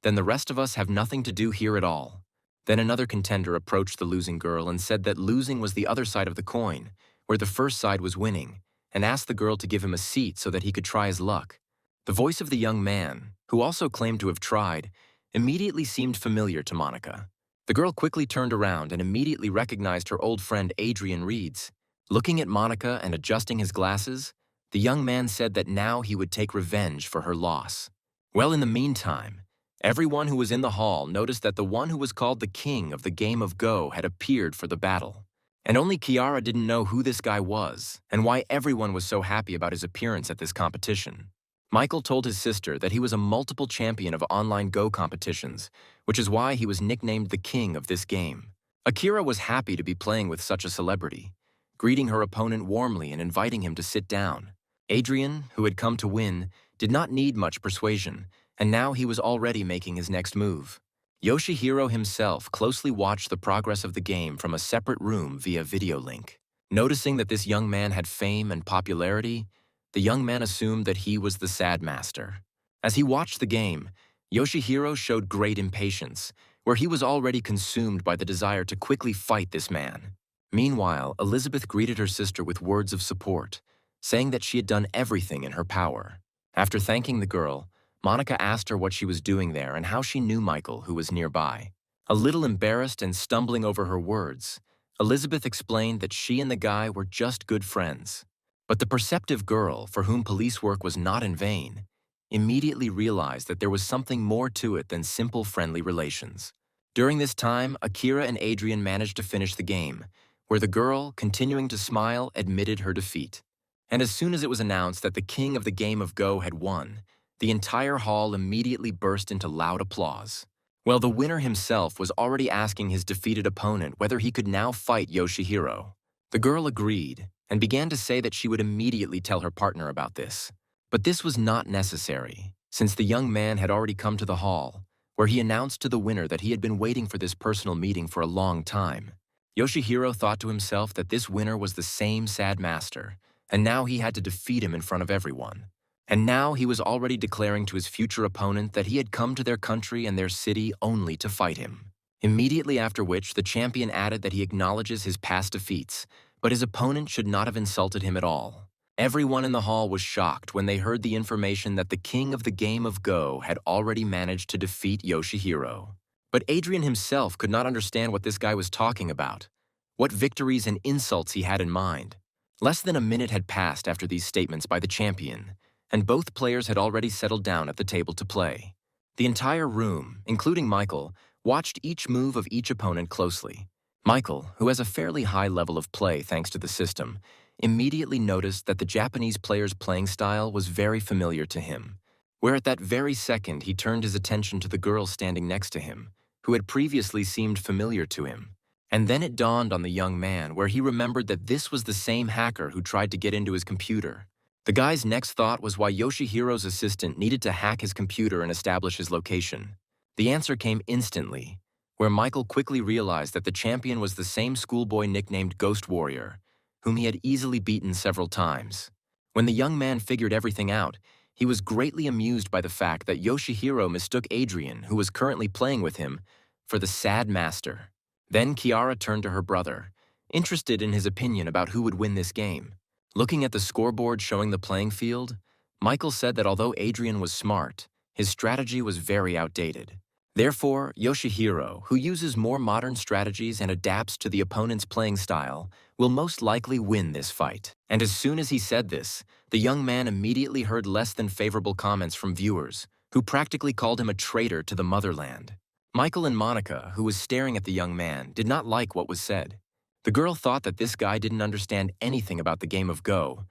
then the rest of us have nothing to do here at all. Then another contender approached the losing girl and said that losing was the other side of the coin, where the first side was winning, and asked the girl to give him a seat so that he could try his luck. The voice of the young man, who also claimed to have tried, immediately seemed familiar to Monica. The girl quickly turned around and immediately recognized her old friend Adrian Reeds. Looking at Monica and adjusting his glasses, the young man said that now he would take revenge for her loss. Well, in the meantime, everyone who was in the hall noticed that the one who was called the king of the game of Go had appeared for the battle. And only Kiara didn't know who this guy was and why everyone was so happy about his appearance at this competition. Michael told his sister that he was a multiple champion of online Go competitions, which is why he was nicknamed the king of this game. Akira was happy to be playing with such a celebrity, greeting her opponent warmly and inviting him to sit down. Adrian, who had come to win, did not need much persuasion, and now he was already making his next move. Yoshihiro himself closely watched the progress of the game from a separate room via video link. Noticing that this young man had fame and popularity, the young man assumed that he was the sad master. As he watched the game, Yoshihiro showed great impatience, where he was already consumed by the desire to quickly fight this man. Meanwhile, Elizabeth greeted her sister with words of support, saying that she had done everything in her power. After thanking the girl, Monica asked her what she was doing there and how she knew Michael, who was nearby. A little embarrassed and stumbling over her words, Elizabeth explained that she and the guy were just good friends. But the perceptive girl, for whom police work was not in vain, immediately realized that there was something more to it than simple friendly relations. During this time, Akira and Adrian managed to finish the game, where the girl, continuing to smile, admitted her defeat. And as soon as it was announced that the king of the game of Go had won, the entire hall immediately burst into loud applause. Well, the winner himself was already asking his defeated opponent whether he could now fight Yoshihiro. The girl agreed and began to say that she would immediately tell her partner about this. But this was not necessary, since the young man had already come to the hall, where he announced to the winner that he had been waiting for this personal meeting for a long time. Yoshihiro thought to himself that this winner was the same sad master, and now he had to defeat him in front of everyone. And now he was already declaring to his future opponent that he had come to their country and their city only to fight him. Immediately after which, the champion added that he acknowledges his past defeats, but his opponent should not have insulted him at all. Everyone in the hall was shocked when they heard the information that the king of the game of Go had already managed to defeat Yoshihiro. But Adrian himself could not understand what this guy was talking about, what victories and insults he had in mind. Less than a minute had passed after these statements by the champion, and both players had already settled down at the table to play. The entire room, including Michael, watched each move of each opponent closely. Michael, who has a fairly high level of play thanks to the system, immediately noticed that the Japanese player's playing style was very familiar to him, where at that very second he turned his attention to the girl standing next to him, who had previously seemed familiar to him. And then it dawned on the young man where he remembered that this was the same hacker who tried to get into his computer. The guy's next thought was why Yoshihiro's assistant needed to hack his computer and establish his location. The answer came instantly, where Michael quickly realized that the champion was the same schoolboy nicknamed Ghost Warrior, whom he had easily beaten several times. When the young man figured everything out, he was greatly amused by the fact that Yoshihiro mistook Adrian, who was currently playing with him, for the sad master. Then Kiara turned to her brother, interested in his opinion about who would win this game. Looking at the scoreboard showing the playing field, Michael said that although Adrian was smart, his strategy was very outdated. Therefore, Yoshihiro, who uses more modern strategies and adapts to the opponent's playing style, will most likely win this fight. And as soon as he said this, the young man immediately heard less than favorable comments from viewers, who practically called him a traitor to the motherland. Michael and Monica, who was staring at the young man, did not like what was said. The girl thought that this guy didn't understand anything about the game of Go,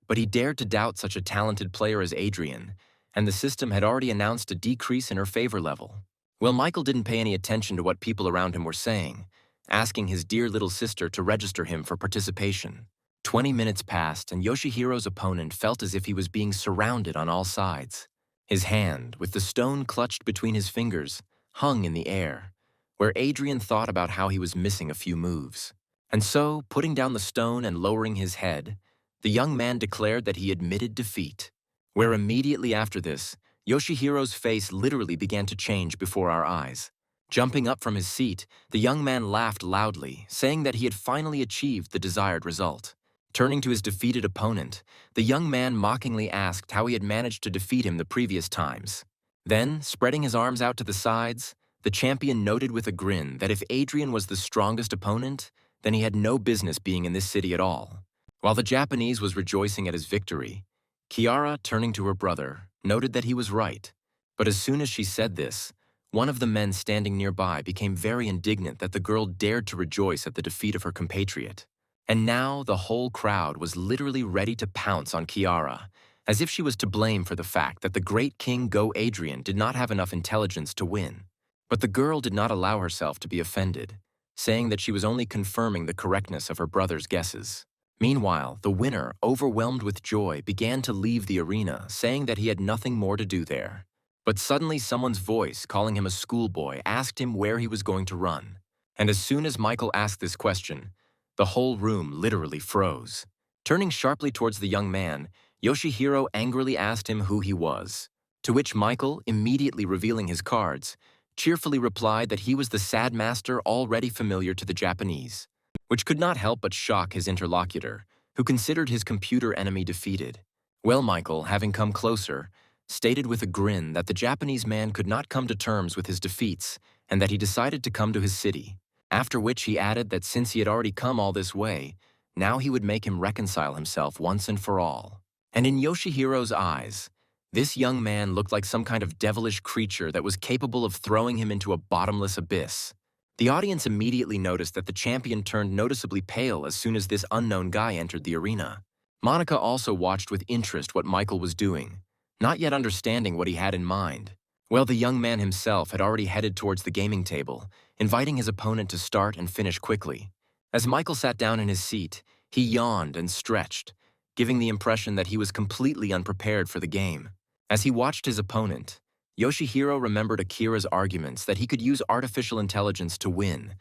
but he dared to doubt such a talented player as Adrian, and the system had already announced a decrease in her favor level. Well, Michael didn't pay any attention to what people around him were saying, asking his dear little sister to register him for participation. 20 minutes passed, and Yoshihiro's opponent felt as if he was being surrounded on all sides. His hand, with the stone clutched between his fingers, hung in the air, where Adrian thought about how he was missing a few moves. And so, putting down the stone and lowering his head, the young man declared that he admitted defeat, where immediately after this, Yoshihiro's face literally began to change before our eyes. Jumping up from his seat, the young man laughed loudly, saying that he had finally achieved the desired result. Turning to his defeated opponent, the young man mockingly asked how he had managed to defeat him the previous times. Then, spreading his arms out to the sides, the champion noted with a grin that if Adrian was the strongest opponent, then he had no business being in this city at all. While the Japanese was rejoicing at his victory, Kiara, turning to her brother, noted that he was right. But as soon as she said this, one of the men standing nearby became very indignant that the girl dared to rejoice at the defeat of her compatriot. And now the whole crowd was literally ready to pounce on Kiara, as if she was to blame for the fact that the great King Go Adrian did not have enough intelligence to win. But the girl did not allow herself to be offended, saying that she was only confirming the correctness of her brother's guesses. Meanwhile, the winner, overwhelmed with joy, began to leave the arena, saying that he had nothing more to do there. But suddenly someone's voice, calling him a schoolboy, asked him where he was going to run. And as soon as Michael asked this question, the whole room literally froze. Turning sharply towards the young man, Yoshihiro angrily asked him who he was, to which Michael, immediately revealing his cards, cheerfully replied that he was the sad master already familiar to the Japanese, which could not help but shock his interlocutor, who considered his computer enemy defeated. Well, Michael, having come closer, stated with a grin that the Japanese man could not come to terms with his defeats and that he decided to come to his city, after which he added that since he had already come all this way, now he would make him reconcile himself once and for all. And in Yoshihiro's eyes, this young man looked like some kind of devilish creature that was capable of throwing him into a bottomless abyss. The audience immediately noticed that the champion turned noticeably pale as soon as this unknown guy entered the arena. Monica also watched with interest what Michael was doing, not yet understanding what he had in mind. Well, the young man himself had already headed towards the gaming table, inviting his opponent to start and finish quickly. As Michael sat down in his seat, he yawned and stretched, giving the impression that he was completely unprepared for the game. As he watched his opponent, Yoshihiro remembered Akira's arguments that he could use artificial intelligence to win,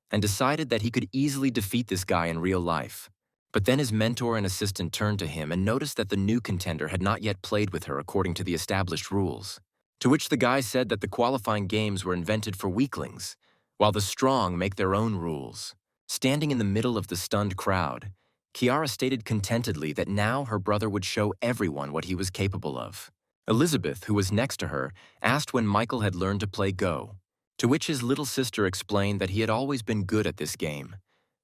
and decided that he could easily defeat this guy in real life. But then his mentor and assistant turned to him and noticed that the new contender had not yet played with her according to the established rules, to which the guy said that the qualifying games were invented for weaklings, while the strong make their own rules. Standing in the middle of the stunned crowd, Kiara stated contentedly that now her brother would show everyone what he was capable of. Elizabeth, who was next to her, asked when Michael had learned to play Go. To which his little sister explained that he had always been good at this game,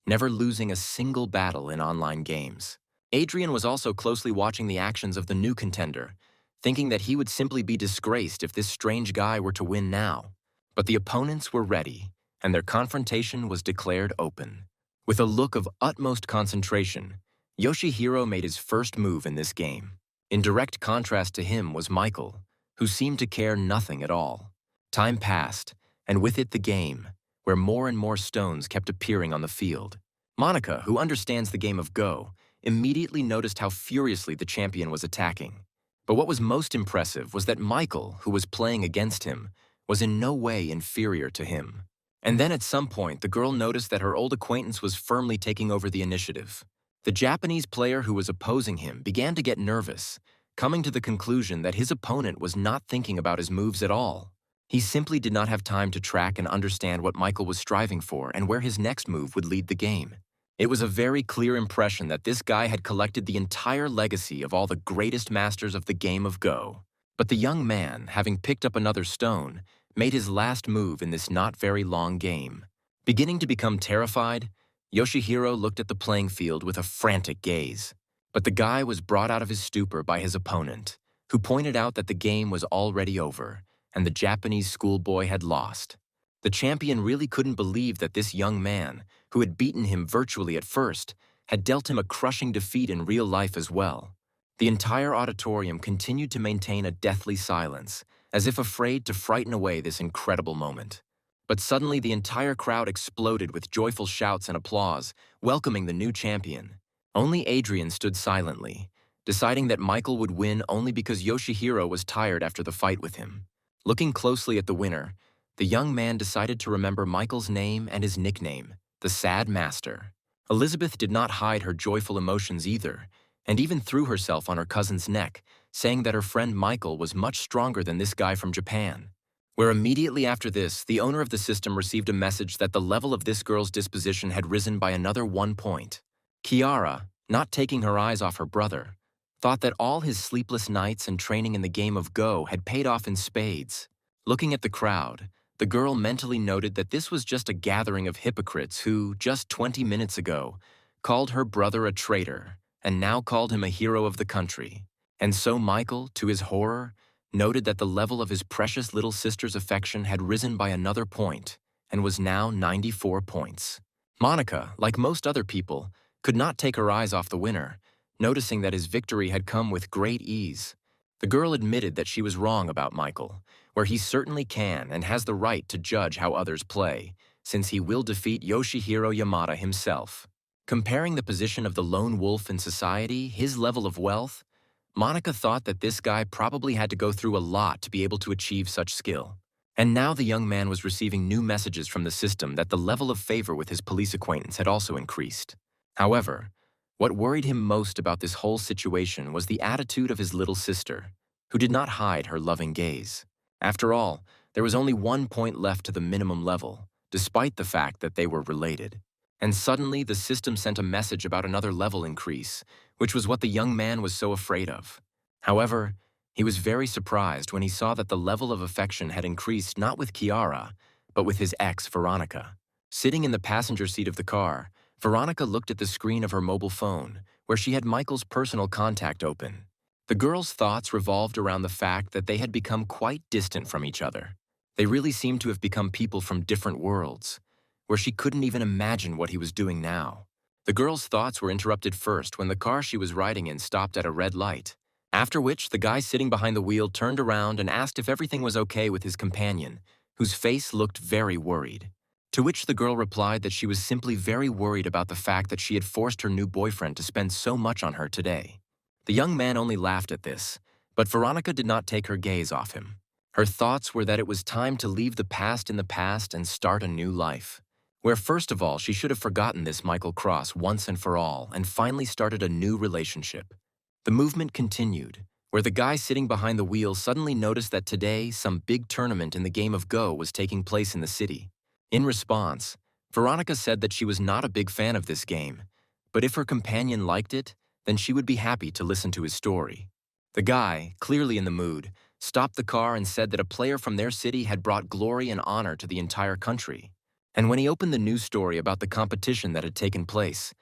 never losing a single battle in online games. Adrian was also closely watching the actions of the new contender, thinking that he would simply be disgraced if this strange guy were to win now. But the opponents were ready, and their confrontation was declared open. With a look of utmost concentration, Yoshihiro made his first move in this game. In direct contrast to him was Michael, who seemed to care nothing at all. Time passed, and with it the game, where more and more stones kept appearing on the field. Monica, who understands the game of Go, immediately noticed how furiously the champion was attacking. But what was most impressive was that Michael, who was playing against him, was in no way inferior to him. And then at some point, the girl noticed that her old acquaintance was firmly taking over the initiative. The Japanese player who was opposing him began to get nervous, coming to the conclusion that his opponent was not thinking about his moves at all. He simply did not have time to track and understand what Michael was striving for and where his next move would lead the game. It was a very clear impression that this guy had collected the entire legacy of all the greatest masters of the game of Go. But the young man, having picked up another stone, made his last move in this not very long game. Beginning to become terrified, Yoshihiro looked at the playing field with a frantic gaze. But the guy was brought out of his stupor by his opponent, who pointed out that the game was already over, and the Japanese schoolboy had lost. The champion really couldn't believe that this young man, who had beaten him virtually at first, had dealt him a crushing defeat in real life as well. The entire auditorium continued to maintain a deathly silence, as if afraid to frighten away this incredible moment. But suddenly the entire crowd exploded with joyful shouts and applause, welcoming the new champion. Only Adrian stood silently, deciding that Michael would win only because Yoshihiro was tired after the fight with him. Looking closely at the winner, the young man decided to remember Michael's name and his nickname, the Sad Master. Elizabeth did not hide her joyful emotions either, and even threw herself on her cousin's neck, saying that her friend Michael was much stronger than this guy from Japan. Where immediately after this, the owner of the system received a message that the level of this girl's disposition had risen by another 1 point. Kiara, not taking her eyes off her brother, thought that all his sleepless nights and training in the game of Go had paid off in spades. Looking at the crowd, the girl mentally noted that this was just a gathering of hypocrites who, just 20 minutes ago, called her brother a traitor and now called him a hero of the country. And so Michael, to his horror, noted that the level of his precious little sister's affection had risen by another point and was now 94 points. Monica, like most other people, could not take her eyes off the winner, noticing that his victory had come with great ease. The girl admitted that she was wrong about Michael, where he certainly can and has the right to judge how others play, since he will defeat Yoshihiro Yamada himself. Comparing the position of the lone wolf in society, his level of wealth, Monica thought that this guy probably had to go through a lot to be able to achieve such skill. And now the young man was receiving new messages from the system that the level of favor with his police acquaintance had also increased. However, what worried him most about this whole situation was the attitude of his little sister, who did not hide her loving gaze. After all, there was only 1 point left to the minimum level, despite the fact that they were related. And suddenly the system sent a message about another level increase, which was what the young man was so afraid of. However, he was very surprised when he saw that the level of affection had increased not with Kiara, but with his ex, Veronica. Sitting in the passenger seat of the car, Veronica looked at the screen of her mobile phone, where she had Michael's personal contact open. The girl's thoughts revolved around the fact that they had become quite distant from each other. They really seemed to have become people from different worlds, where she couldn't even imagine what he was doing now. The girl's thoughts were interrupted first when the car she was riding in stopped at a red light, after which the guy sitting behind the wheel turned around and asked if everything was okay with his companion, whose face looked very worried. To which the girl replied that she was simply very worried about the fact that she had forced her new boyfriend to spend so much on her today. The young man only laughed at this, but Veronica did not take her gaze off him. Her thoughts were that it was time to leave the past in the past and start a new life, where first of all she should have forgotten this Michael Cross once and for all and finally started a new relationship. The movement continued, where the guy sitting behind the wheel suddenly noticed that today some big tournament in the game of Go was taking place in the city. In response, Veronica said that she was not a big fan of this game, but if her companion liked it, then she would be happy to listen to his story. The guy, clearly in the mood, stopped the car and said that a player from their city had brought glory and honor to the entire country. And when he opened the news story about the competition that had taken place,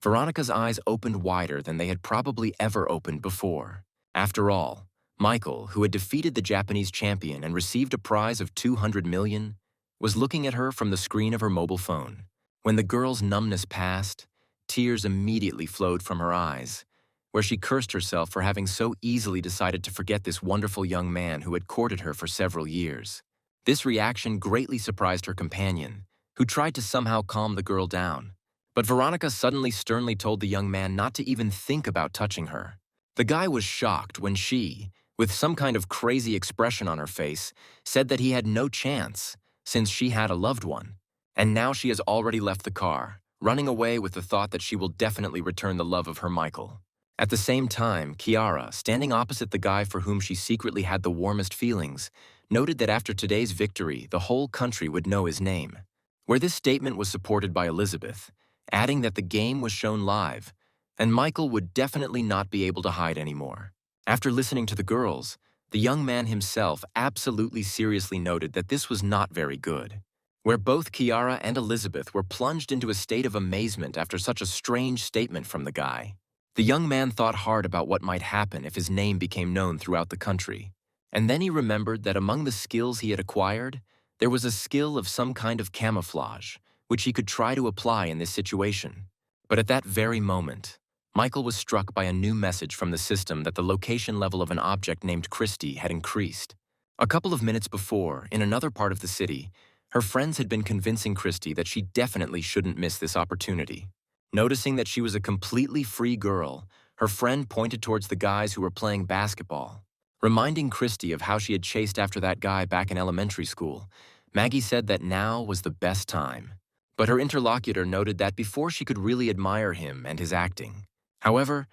Veronica's eyes opened wider than they had probably ever opened before. After all, Michael, who had defeated the Japanese champion and received a prize of 200 million, was looking at her from the screen of her mobile phone. When the girl's numbness passed, tears immediately flowed from her eyes, where she cursed herself for having so easily decided to forget this wonderful young man who had courted her for several years. This reaction greatly surprised her companion, who tried to somehow calm the girl down. But Veronica suddenly sternly told the young man not to even think about touching her. The guy was shocked when she, with some kind of crazy expression on her face, said that he had no chance, since she had a loved one. And now she has already left the car, running away with the thought that she will definitely return the love of her Michael. At the same time, Kiara, standing opposite the guy for whom she secretly had the warmest feelings, noted that after today's victory, the whole country would know his name. Where this statement was supported by Elizabeth, adding that the game was shown live, and Michael would definitely not be able to hide anymore. After listening to the girls, the young man himself absolutely seriously noted that this was not very good. Where both Kiara and Elizabeth were plunged into a state of amazement after such a strange statement from the guy. The young man thought hard about what might happen if his name became known throughout the country. And then he remembered that among the skills he had acquired, there was a skill of some kind of camouflage, which he could try to apply in this situation. But at that very moment, Michael was struck by a new message from the system that the location level of an object named Christy had increased. A couple of minutes before, in another part of the city, her friends had been convincing Christy that she definitely shouldn't miss this opportunity. Noticing that she was a completely free girl, her friend pointed towards the guys who were playing basketball. Reminding Christy of how she had chased after that guy back in elementary school, Maggie said that now was the best time. But her interlocutor noted that before she could really admire him and his acting. However,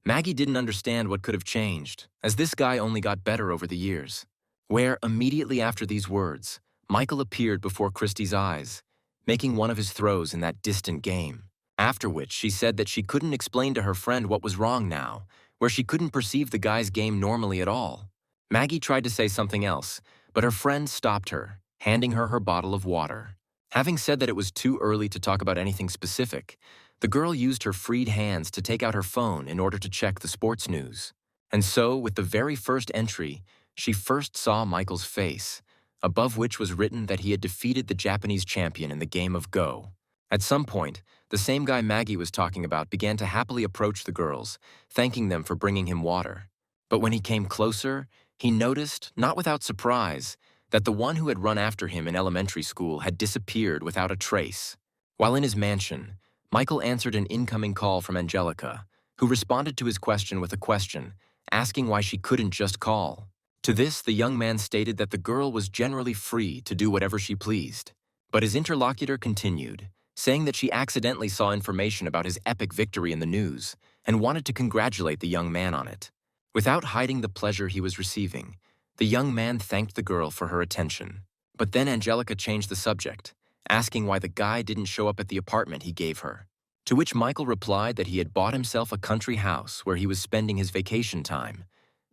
Maggie didn't understand what could have changed, as this guy only got better over the years. Where, immediately after these words, Michael appeared before Christy's eyes, making one of his throws in that distant game. After which, she said that she couldn't explain to her friend what was wrong now, where she couldn't perceive the guy's game normally at all. Maggie tried to say something else, but her friend stopped her, handing her her bottle of water. Having said that it was too early to talk about anything specific, the girl used her freed hands to take out her phone in order to check the sports news. And so, with the very first entry, she first saw Michael's face, above which was written that he had defeated the Japanese champion in the game of Go. At some point, the same guy Maggie was talking about began to happily approach the girls, thanking them for bringing him water. But when he came closer, he noticed, not without surprise, that the one who had run after him in elementary school had disappeared without a trace. While in his mansion, Michael answered an incoming call from Angelica, who responded to his question with a question, asking why she couldn't just call. To this, the young man stated that the girl was generally free to do whatever she pleased. But his interlocutor continued, saying that she accidentally saw information about his epic victory in the news and wanted to congratulate the young man on it. Without hiding the pleasure he was receiving, the young man thanked the girl for her attention. But then Angelica changed the subject, asking why the guy didn't show up at the apartment he gave her. To which Michael replied that he had bought himself a country house where he was spending his vacation time,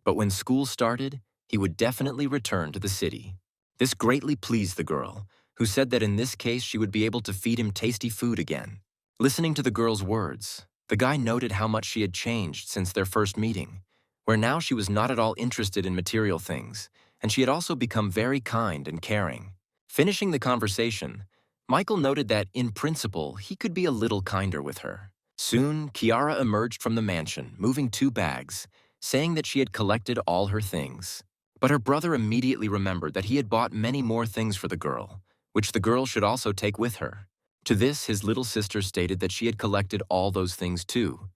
but when school started, he would definitely return to the city. This greatly pleased the girl, who said that in this case she would be able to feed him tasty food again. Listening to the girl's words, the guy noted how much she had changed since their first meeting, where now she was not at all interested in material things, and she had also become very kind and caring. Finishing the conversation, Michael noted that, in principle, he could be a little kinder with her. Soon, Kiara emerged from the mansion, moving 2 bags, saying that she had collected all her things. But her brother immediately remembered that he had bought many more things for the girl, which the girl should also take with her. To this, his little sister stated that she had collected all those things too,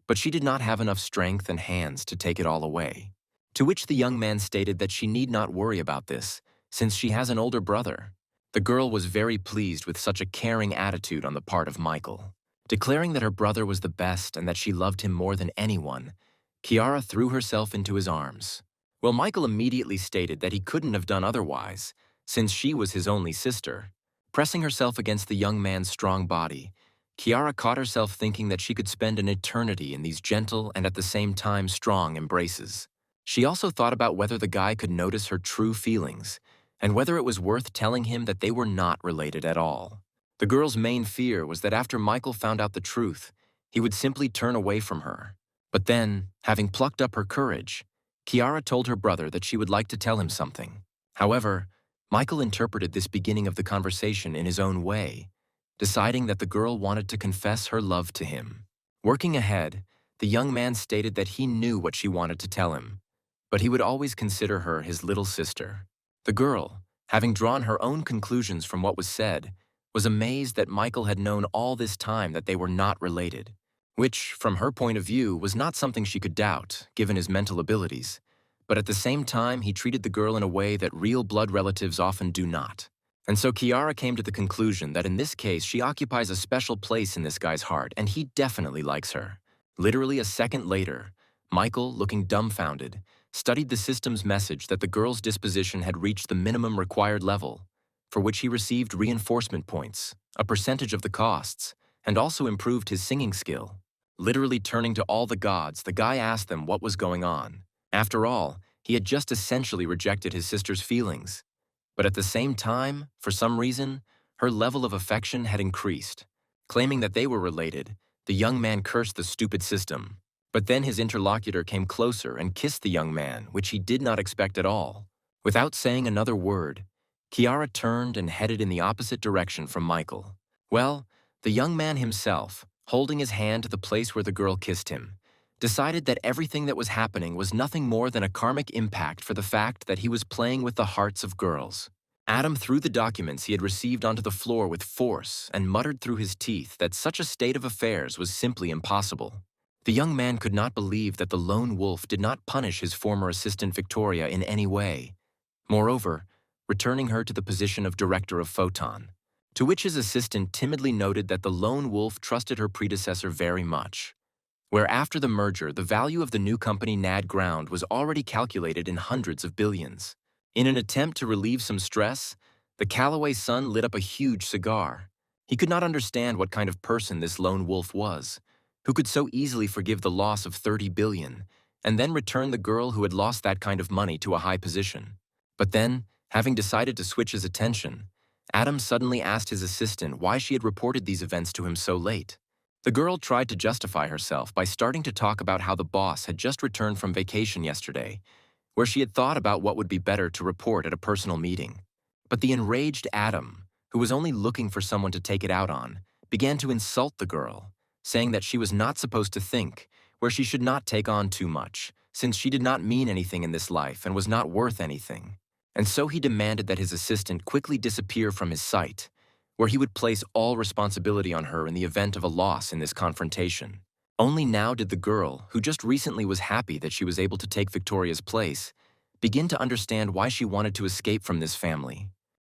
but she did not have enough strength and hands to take it all away. To which the young man stated that she need not worry about this, since she has an older brother. The girl was very pleased with such a caring attitude on the part of Michael. Declaring that her brother was the best and that she loved him more than anyone, Kiara threw herself into his arms. Well, Michael immediately stated that he couldn't have done otherwise, since she was his only sister. Pressing herself against the young man's strong body, Kiara caught herself thinking that she could spend an eternity in these gentle and at the same time strong embraces. She also thought about whether the guy could notice her true feelings, and whether it was worth telling him that they were not related at all. The girl's main fear was that after Michael found out the truth, he would simply turn away from her. But then, having plucked up her courage, Kiara told her brother that she would like to tell him something. However, Michael interpreted this beginning of the conversation in his own way, deciding that the girl wanted to confess her love to him. Working ahead, the young man stated that he knew what she wanted to tell him, but he would always consider her his little sister. The girl, having drawn her own conclusions from what was said, was amazed that Michael had known all this time that they were not related, which, from her point of view, was not something she could doubt, given his mental abilities. But at the same time, he treated the girl in a way that real blood relatives often do not. And so Kiara came to the conclusion that in this case, she occupies a special place in this guy's heart, and he definitely likes her. Literally a second later, Michael, looking dumbfounded, studied the system's message that the girl's disposition had reached the minimum required level, for which he received reinforcement points, a percentage of the costs, and also improved his singing skill. Literally turning to all the gods, the guy asked them what was going on. After all, he had just essentially rejected his sister's feelings. But at the same time, for some reason, her level of affection had increased. Claiming that they were related, the young man cursed the stupid system. But then his interlocutor came closer and kissed the young man, which he did not expect at all. Without saying another word, Kiara turned and headed in the opposite direction from Michael. Well, the young man himself, holding his hand to the place where the girl kissed him, decided that everything that was happening was nothing more than a karmic impact for the fact that he was playing with the hearts of girls. Adam threw the documents he had received onto the floor with force and muttered through his teeth that such a state of affairs was simply impossible. The young man could not believe that the lone wolf did not punish his former assistant Victoria in any way, moreover, returning her to the position of director of Photon, to which his assistant timidly noted that the lone wolf trusted her predecessor very much, where after the merger the value of the new company Nad Ground was already calculated in hundreds of billions. In an attempt to relieve some stress, the Callaway son lit up a huge cigar. He could not understand what kind of person this lone wolf was, who could so easily forgive the loss of 30 billion, and then return the girl who had lost that kind of money to a high position. But then, having decided to switch his attention, Adam suddenly asked his assistant why she had reported these events to him so late. The girl tried to justify herself by starting to talk about how the boss had just returned from vacation yesterday, where she had thought about what would be better to report at a personal meeting. But the enraged Adam, who was only looking for someone to take it out on, began to insult the girl, saying that she was not supposed to think, where she should not take on too much, since she did not mean anything in this life and was not worth anything. And so he demanded that his assistant quickly disappear from his sight, where he would place all responsibility on her in the event of a loss in this confrontation. Only now did the girl, who just recently was happy that she was able to take Victoria's place, begin to understand why she wanted to escape from this family.